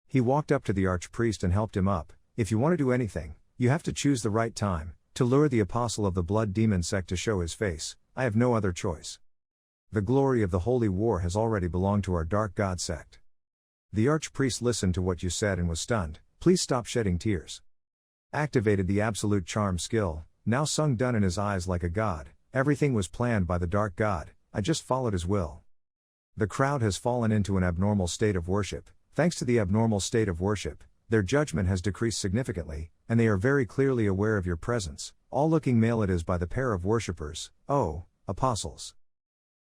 He walked up to the archpriest and helped him up, if you want to do anything, you have to choose the right time, to lure the apostle of the blood demon sect to show his face, I have no other choice. The glory of the holy war has already belonged to our dark god sect. The archpriest listened to what you said and was stunned, please stop shedding tears. Activated the absolute charm skill, now Sung Dun in his eyes like a god, everything was planned by the dark god, I just followed his will. The crowd has fallen into an abnormal state of worship, thanks to the abnormal state of worship, their judgment has decreased significantly, and they are very clearly aware of your presence, all looking male it is by the pair of worshippers, oh, apostles.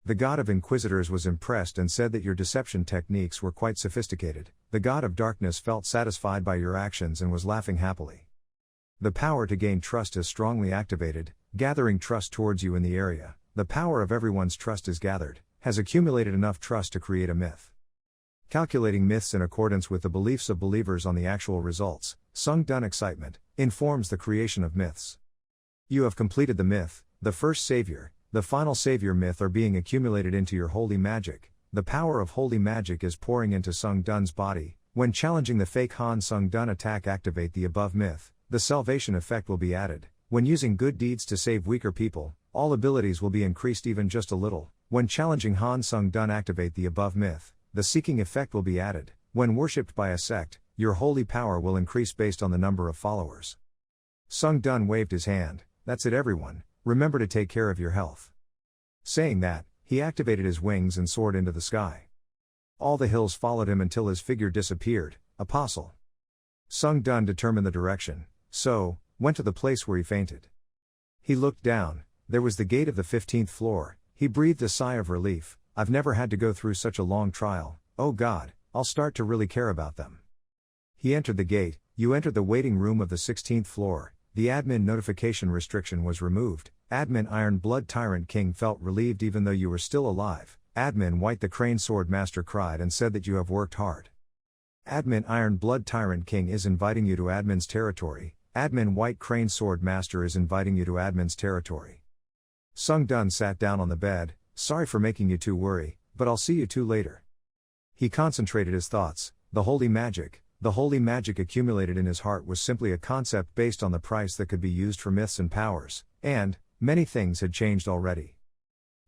The god of inquisitors was impressed and said that your deception techniques were quite sophisticated, the god of darkness felt satisfied by your actions and was laughing happily. The power to gain trust is strongly activated, gathering trust towards you in the area, the power of everyone's trust is gathered, has accumulated enough trust to create a myth. Calculating myths in accordance with the beliefs of believers on the actual results, Sung Dun excitement, informs the creation of myths. You have completed the myth, the first savior, the final savior myth are being accumulated into your holy magic. The power of holy magic is pouring into Sung Dun's body. When challenging the fake Han Sung Dun attack, activate the above myth. The salvation effect will be added. When using good deeds to save weaker people, all abilities will be increased even just a little. When challenging Han Sung Dun, activate the above myth. The seeking effect will be added. When worshipped by a sect, your holy power will increase based on the number of followers. Sung Dun waved his hand. That's it everyone, remember to take care of your health. Saying that, he activated his wings and soared into the sky. All the hills followed him until his figure disappeared. Apostle. Sung Dun determined the direction, so went to the place where he fainted. He looked down, there was the gate of the 15th floor, he breathed a sigh of relief. I've never had to go through such a long trial, oh God, I'll start to really care about them. He entered the gate, you entered the waiting room of the 16th floor, the admin notification restriction was removed, admin Iron Blood Tyrant King felt relieved even though you were still alive, admin White the Crane Sword Master cried and said that you have worked hard. Admin Iron Blood Tyrant King is inviting you to admin's territory, admin White Crane Sword Master is inviting you to admin's territory. Sung Dun sat down on the bed, sorry for making you two worry, but I'll see you two later. He concentrated his thoughts, the holy magic accumulated in his heart was simply a concept based on the price that could be used for myths and powers, and many things had changed already.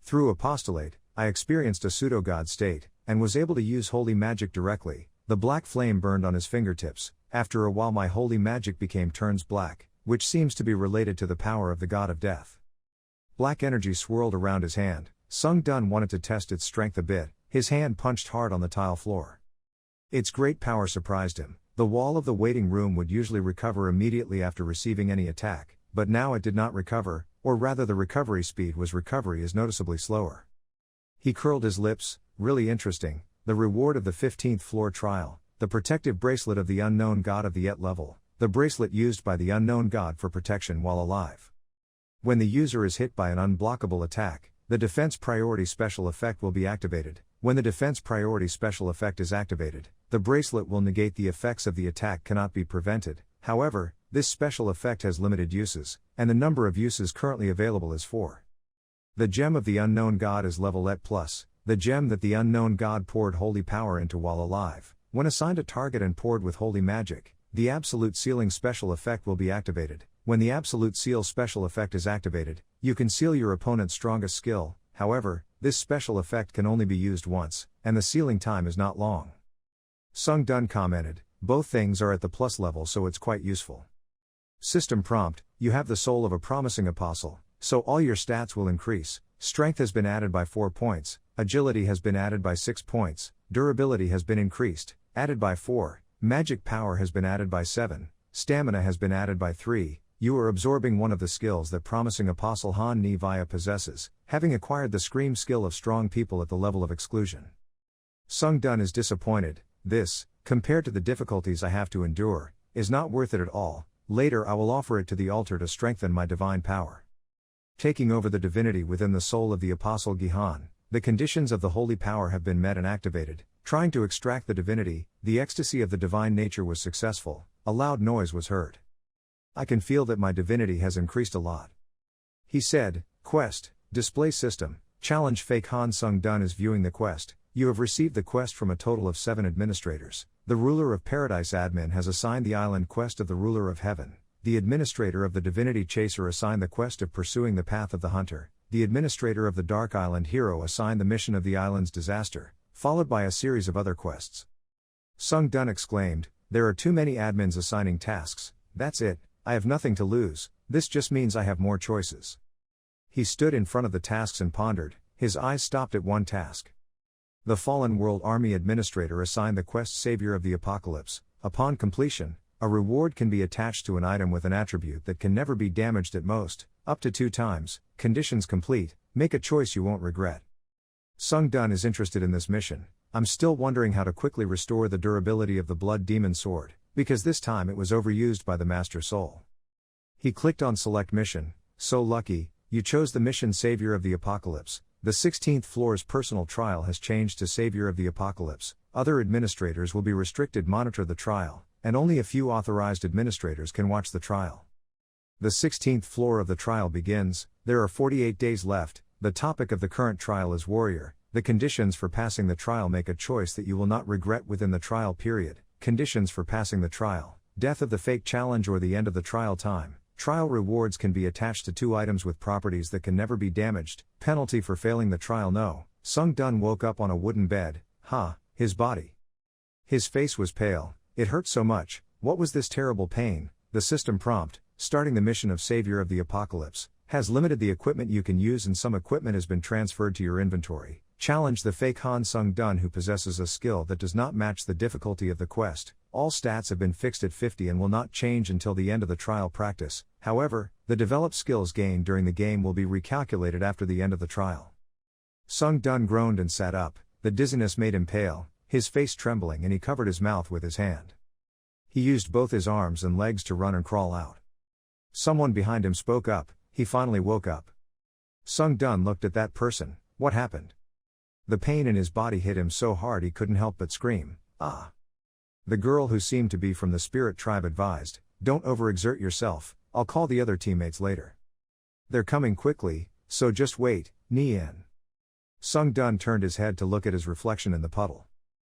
Through apostolate, I experienced a pseudo-god state, and was able to use holy magic directly. The black flame burned on his fingertips. After a while my holy magic became turns black, which seems to be related to the power of the god of death. Black energy swirled around his hand. Sung Dun wanted to test its strength a bit, his hand punched hard on the tile floor. Its great power surprised him. The wall of the waiting room would usually recover immediately after receiving any attack, but now it did not recover, or rather the recovery speed was noticeably slower. He curled his lips, really interesting, the reward of the 15th floor trial, the protective bracelet of the unknown god of the Et level, the bracelet used by the unknown god for protection while alive. When the user is hit by an unblockable attack, the defense priority special effect will be activated. When the defense priority special effect is activated, the bracelet will negate the effects of the attack cannot be prevented. However, this special effect has limited uses, and the number of uses currently available is 4. The gem of the unknown god is level Et+, the gem that the unknown god poured holy power into while alive. When assigned a target and poured with holy magic, the absolute sealing special effect will be activated. When the absolute seal special effect is activated, you can seal your opponent's strongest skill. However, this special effect can only be used once, and the sealing time is not long. Sung Dun commented, both things are at the plus level so it's quite useful. System prompt, you have the soul of a promising apostle, so all your stats will increase. Strength has been added by 4 points, agility has been added by 6 points, durability has been increased, added by 4, magic power has been added by 7, stamina has been added by 3, you are absorbing one of the skills that promising apostle Han Ni Vaya possesses, having acquired the scream skill of strong people at the level of exclusion. Sung Dun is disappointed, this, compared to the difficulties I have to endure, is not worth it at all. Later I will offer it to the altar to strengthen my divine power. Taking over the divinity within the soul of the apostle Gihan, the conditions of the holy power have been met and activated. Trying to extract the divinity, the ecstasy of the divine nature was successful. A loud noise was heard. I can feel that my divinity has increased a lot. He said, quest, display system, challenge fake Han Sung Dun is viewing the quest. You have received the quest from a total of 7 administrators. The ruler of paradise admin has assigned the island quest of the ruler of heaven. The administrator of the divinity chaser assigned the quest of pursuing the path of the hunter. The administrator of the dark island hero assigned the mission of the island's disaster, followed by a series of other quests. Sung Dun exclaimed, there are too many admins assigning tasks. That's it, I have nothing to lose, this just means I have more choices. He stood in front of the tasks and pondered, his eyes stopped at one task. The Fallen World Army Administrator assigned the quest Savior of the Apocalypse. Upon completion, a reward can be attached to an item with an attribute that can never be damaged at most, up to 2 times. Conditions complete, make a choice you won't regret. Sung Dun is interested in this mission. I'm still wondering how to quickly restore the durability of the Blood Demon Sword, because this time it was overused by the Master Soul. He clicked on Select Mission. So lucky, you chose the mission Savior of the Apocalypse. The 16th floor's personal trial has changed to Savior of the Apocalypse. Other administrators will be restricted monitor the trial, and only a few authorized administrators can watch the trial. The 16th floor of the trial begins. there are 48 days left. The topic of the current trial is warrior. The conditions for passing the trial: make a choice that you will not regret within the trial period. Conditions for passing the trial: death of the fake challenge or the end of the trial time. Trial rewards can be attached to 2 items with properties that can never be damaged. Penalty for failing the trial: no. Sung Dun woke up on a wooden bed. His body. His face was pale. It hurt so much. What was this terrible pain? The system prompt: starting the mission of Savior of the Apocalypse, has limited the equipment you can use and some equipment has been transferred to your inventory. Challenge the fake Han Sung Dun who possesses a skill that does not match the difficulty of the quest. All stats have been fixed at 50 and will not change until the end of the trial practice. However, the developed skills gained during the game will be recalculated after the end of the trial. Sung Dun groaned and sat up. The dizziness made him pale, his face trembling, and he covered his mouth with his hand. He used both his arms and legs to run and crawl out. Someone behind him spoke up. He finally woke up. Sung Dun looked at that person. What happened? The pain in his body hit him so hard he couldn't help but scream, "Ah!" The girl who seemed to be from the spirit tribe advised, "Don't overexert yourself, I'll call the other teammates later. They're coming quickly, so just wait, Nien." Sung Dun turned his head to look at his reflection in the puddle.